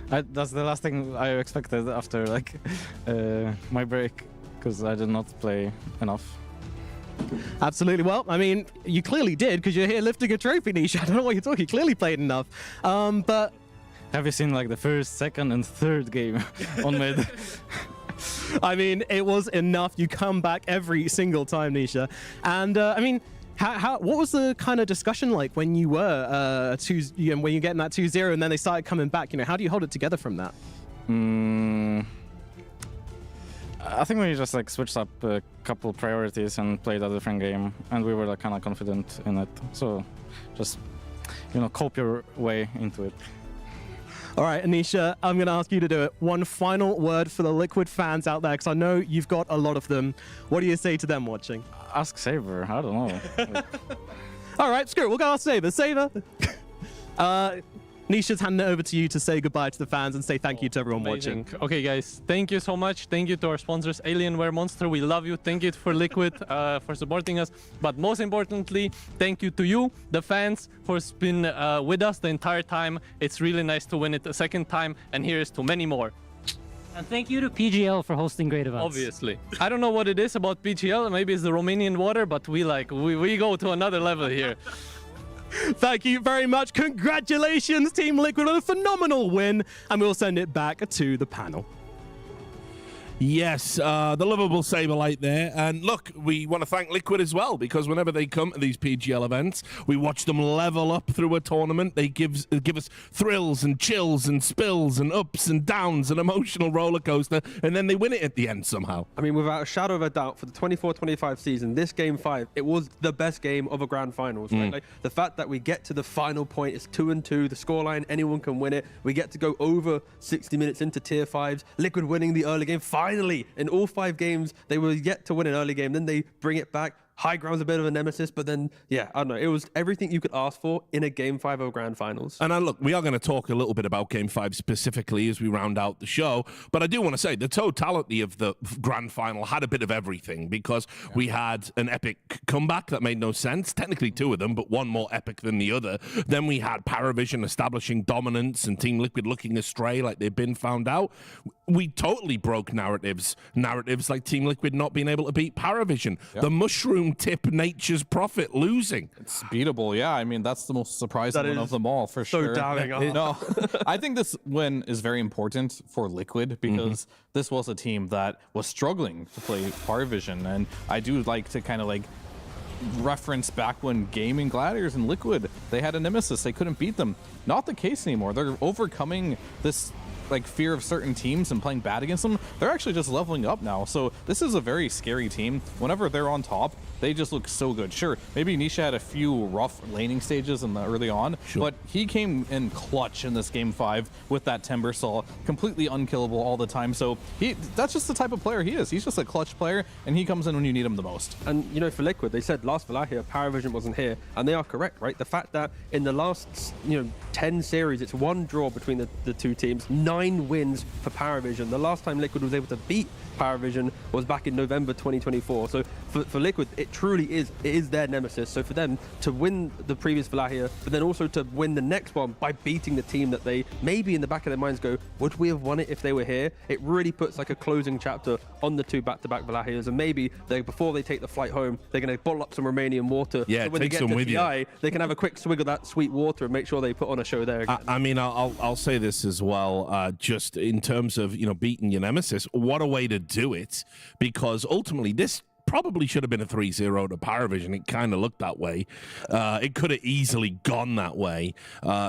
That's the last thing I expected after like my break, because I did not play enough. Absolutely. Well, I mean, you clearly did, because you're here lifting a trophy, Nisha. I don't know what you're talking. You clearly played enough. But have you seen like the first, second, and third game on mid? I mean, it was enough. You come back every single time, Nisha. And I mean, what was the kind of discussion like when you were when you getting that 2-0 and then they started coming back? You know, how do you hold it together from that? I think we just like switched up a couple priorities and played a different game, and we were like kind of confident in it. So just, you know, cope your way into it. All right, Anisha, I'm going to ask you to do it. One final word for the Liquid fans out there, because I know you've got a lot of them. What do you say to them watching? Ask Saber. I don't know. All right, screw it. We'll go ask Saber. Saber. Nisha's handing it over to you to say goodbye to the fans and say thank you to everyone Amazing. watching. Okay, guys, thank you so much. Thank you to our sponsors, Alienware Monster. We love you. Thank you for Liquid for supporting us. But most importantly, thank you to you, the fans, for being with us the entire time. It's really nice to win it a second time, and here's to many more. And thank you to PGL for hosting great events. Obviously. I don't know what it is about PGL. Maybe it's the Romanian water, but we go to another level here. Thank you very much. Congratulations, Team Liquid, on a phenomenal win. And we'll send it back to the panel. Yes, the lovable Saberlight there. And look, we want to thank Liquid as well, because whenever they come to these PGL events, we watch them level up through a tournament. They give us thrills and chills and spills and ups and downs, an emotional roller coaster, and then they win it at the end somehow. I mean, without a shadow of a doubt, for the 24-25 season, this Game 5, it was the best game of a Grand Finals. Right? Like, the fact that we get to the final point, it's 2-2, the scoreline, anyone can win it. We get to go over 60 minutes into Tier 5s, Liquid winning the early game. Finally, in all 5 games, they were yet to win an early game. Then they bring it back. High ground's a bit of a nemesis, but then, yeah, I don't know. It was everything you could ask for in a Game 5 of Grand Finals. And look, we are going to talk a little bit about Game 5 specifically as we round out the show, but I do want to say the totality of the Grand Final had a bit of everything, because we had an epic comeback that made no sense, technically 2 of them, but one more epic than the other. Then we had PARIVISION establishing dominance and Team Liquid looking astray like they've been found out. We totally broke narratives like Team Liquid not being able to beat PARIVISION. Yep. The mushroom tip Nature's Prophet losing. It's beatable, yeah. I mean, that's the most surprising one of them all, for sure. So damning. No, I think this win is very important for Liquid, because this was a team that was struggling to play PARIVISION, and I do like to kind of like reference back when Gaming Gladiators and Liquid, they had a nemesis, they couldn't beat them. Not the case anymore. They're overcoming this like fear of certain teams and playing bad against them. They're actually just leveling up now. So this is a very scary team. Whenever they're on top, they just look so good. Sure, maybe Nisha had a few rough laning stages in the early on, but he came in clutch in this Game 5 with that Timber Saw, completely unkillable all the time. So that's just the type of player he is. He's just a clutch player, and he comes in when you need him the most. And, you know, for Liquid, they said last Wallachia, PARIVISION wasn't here, and they are correct, right? The fact that in the last, 10 series, it's 1 draw between the 2 teams, 9 wins for PARIVISION. The last time Liquid was able to beat PARIVISION was back in November 2024. So for Liquid, it truly is their nemesis. So for them to win the previous Wallachia, but then also to win the next one by beating the team that they maybe in the back of their minds go, would we have won it if they were here? It really puts like a closing chapter on the 2 back-to-back Wallachias, and maybe before they take the flight home, they're going to bottle up some Romanian water. Yeah, so when they take get some to with TI, you. they can have a quick swig of that sweet water and make sure they put on a show there again. I mean, I'll say this as well, just in terms of, beating your nemesis, what a way to do it, because ultimately this probably should have been a 3-0 to PARIVISION. It kind of looked that way. It could have easily gone that way.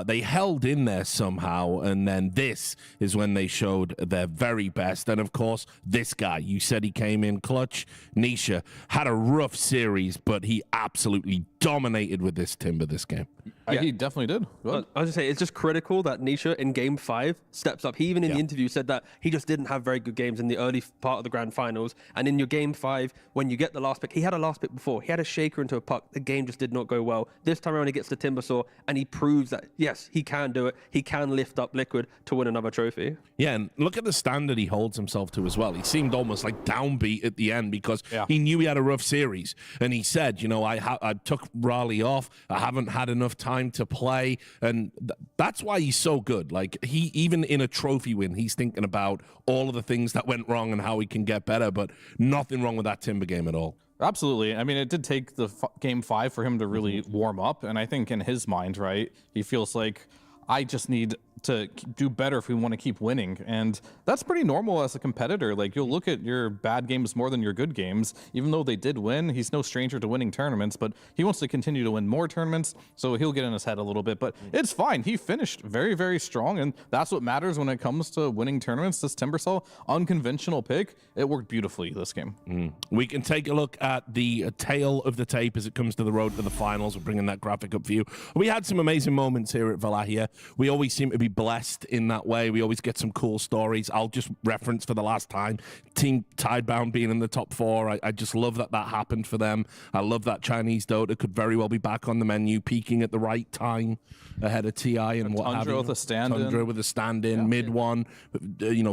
They held in there somehow, and then this is when they showed their very best. And of course, this guy, you said he came in clutch. Nisha had a rough series, but he absolutely dominated with this Timber this game. Yeah. He definitely did. I was going to say, it's just critical that Nisha in Game 5 steps up. He even in the interview said that he just didn't have very good games in the early part of the Grand Finals. And in your Game 5, when you get the last pick, he had a last pick before. He had a shaker into a puck. The game just did not go well. This time around, he gets the Timber Saw, and he proves that, yes, he can do it. He can lift up Liquid to win another trophy. Yeah, and look at the standard he holds himself to as well. He seemed almost like downbeat at the end because he knew he had a rough series. And he said, I took Raleigh off. I haven't had enough time to play. And that's why he's so good. Like, he, even in a trophy win, he's thinking about all of the things that went wrong and how he can get better. But nothing wrong with that Timber game at all. Absolutely. I mean, it did take the Game 5 for him to really warm up. And I think in his mind, right, he feels like, I just need to do better if we want to keep winning. And that's pretty normal as a competitor. Like, you'll look at your bad games more than your good games. Even though they did win, he's no stranger to winning tournaments, but he wants to continue to win more tournaments, so he'll get in his head a little bit. But it's fine. He finished very, very strong, and that's what matters when it comes to winning tournaments. This Timbersaw, unconventional pick, it worked beautifully this game. We can take a look at the tail of the tape as it comes to the road to the finals. We're bringing that graphic up for you. We had some amazing moments here at Wallachia. We always seem to be blessed in that way. We always get some cool stories. I'll just reference for the last time, Team Tidebound being in the top 4. I just love that happened for them. I love that Chinese Dota could very well be back on the menu, peaking at the right time ahead of TI and what have you. Tundra with a stand-in. Tundra with a stand-in, mid one,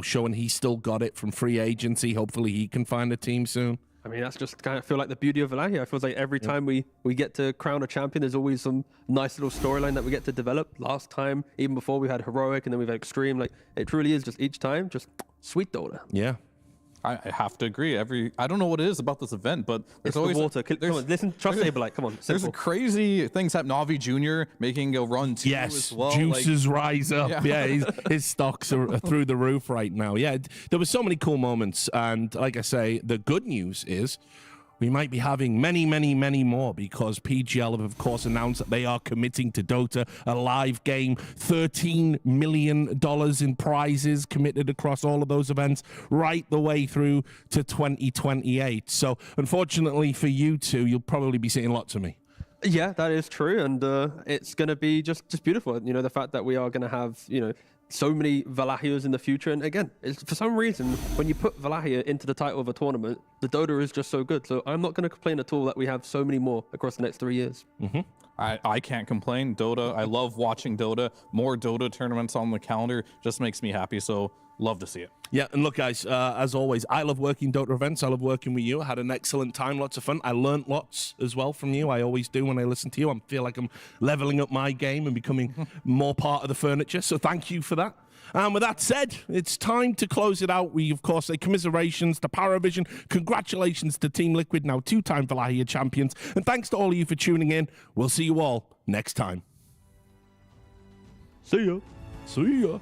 showing he still got it from free agency. Hopefully he can find a team soon. I mean, that's just kind of feel like the beauty of Wallachia. I feel like every time we get to crown a champion, there's always some nice little storyline that we get to develop. Last time, even before, we had Heroic, and then we've had Xtreme. Like, it truly is just each time, just sweet Dota. Yeah. I have to agree. I don't know what it is about this event, but there's It's always the water. Come on, listen, trust Saberlight. Come on, There's simple. crazy things happening. NAVI Junior making a run too Yes, as well. juices rise up. Yeah, his stocks are through the roof right now. Yeah, there were so many cool moments, and like I say, the good news is we might be having many, many, many more because PGL have, of course, announced that they are committing to Dota, a live game, $13 million in prizes committed across all of those events right the way through to 2028. So, unfortunately for you two, you'll probably be seeing lots of me. Yeah, that is true, and it's going to be just beautiful. You know, the fact that we are going to have, you know, so many Wallachias in the future. And again, for some reason, when you put Wallachia into the title of a tournament, the Dota is just so good. So I'm not going to complain at all that we have so many more across the next 3 years. I can't complain. Dota, I love watching Dota. More Dota tournaments on the calendar just makes me happy. So love to see it. Yeah, and look, guys, as always, I love working Dota events. I love working with you. I had an excellent time, lots of fun. I learned lots as well from you. I always do when I listen to you. I feel like I'm leveling up my game and becoming more part of the furniture. So thank you for that. And with that said, it's time to close it out. We, of course, say commiserations to PARIVISION. Congratulations to Team Liquid, now two-time Wallachia champions. And thanks to all of you for tuning in. We'll see you all next time. See ya. See ya.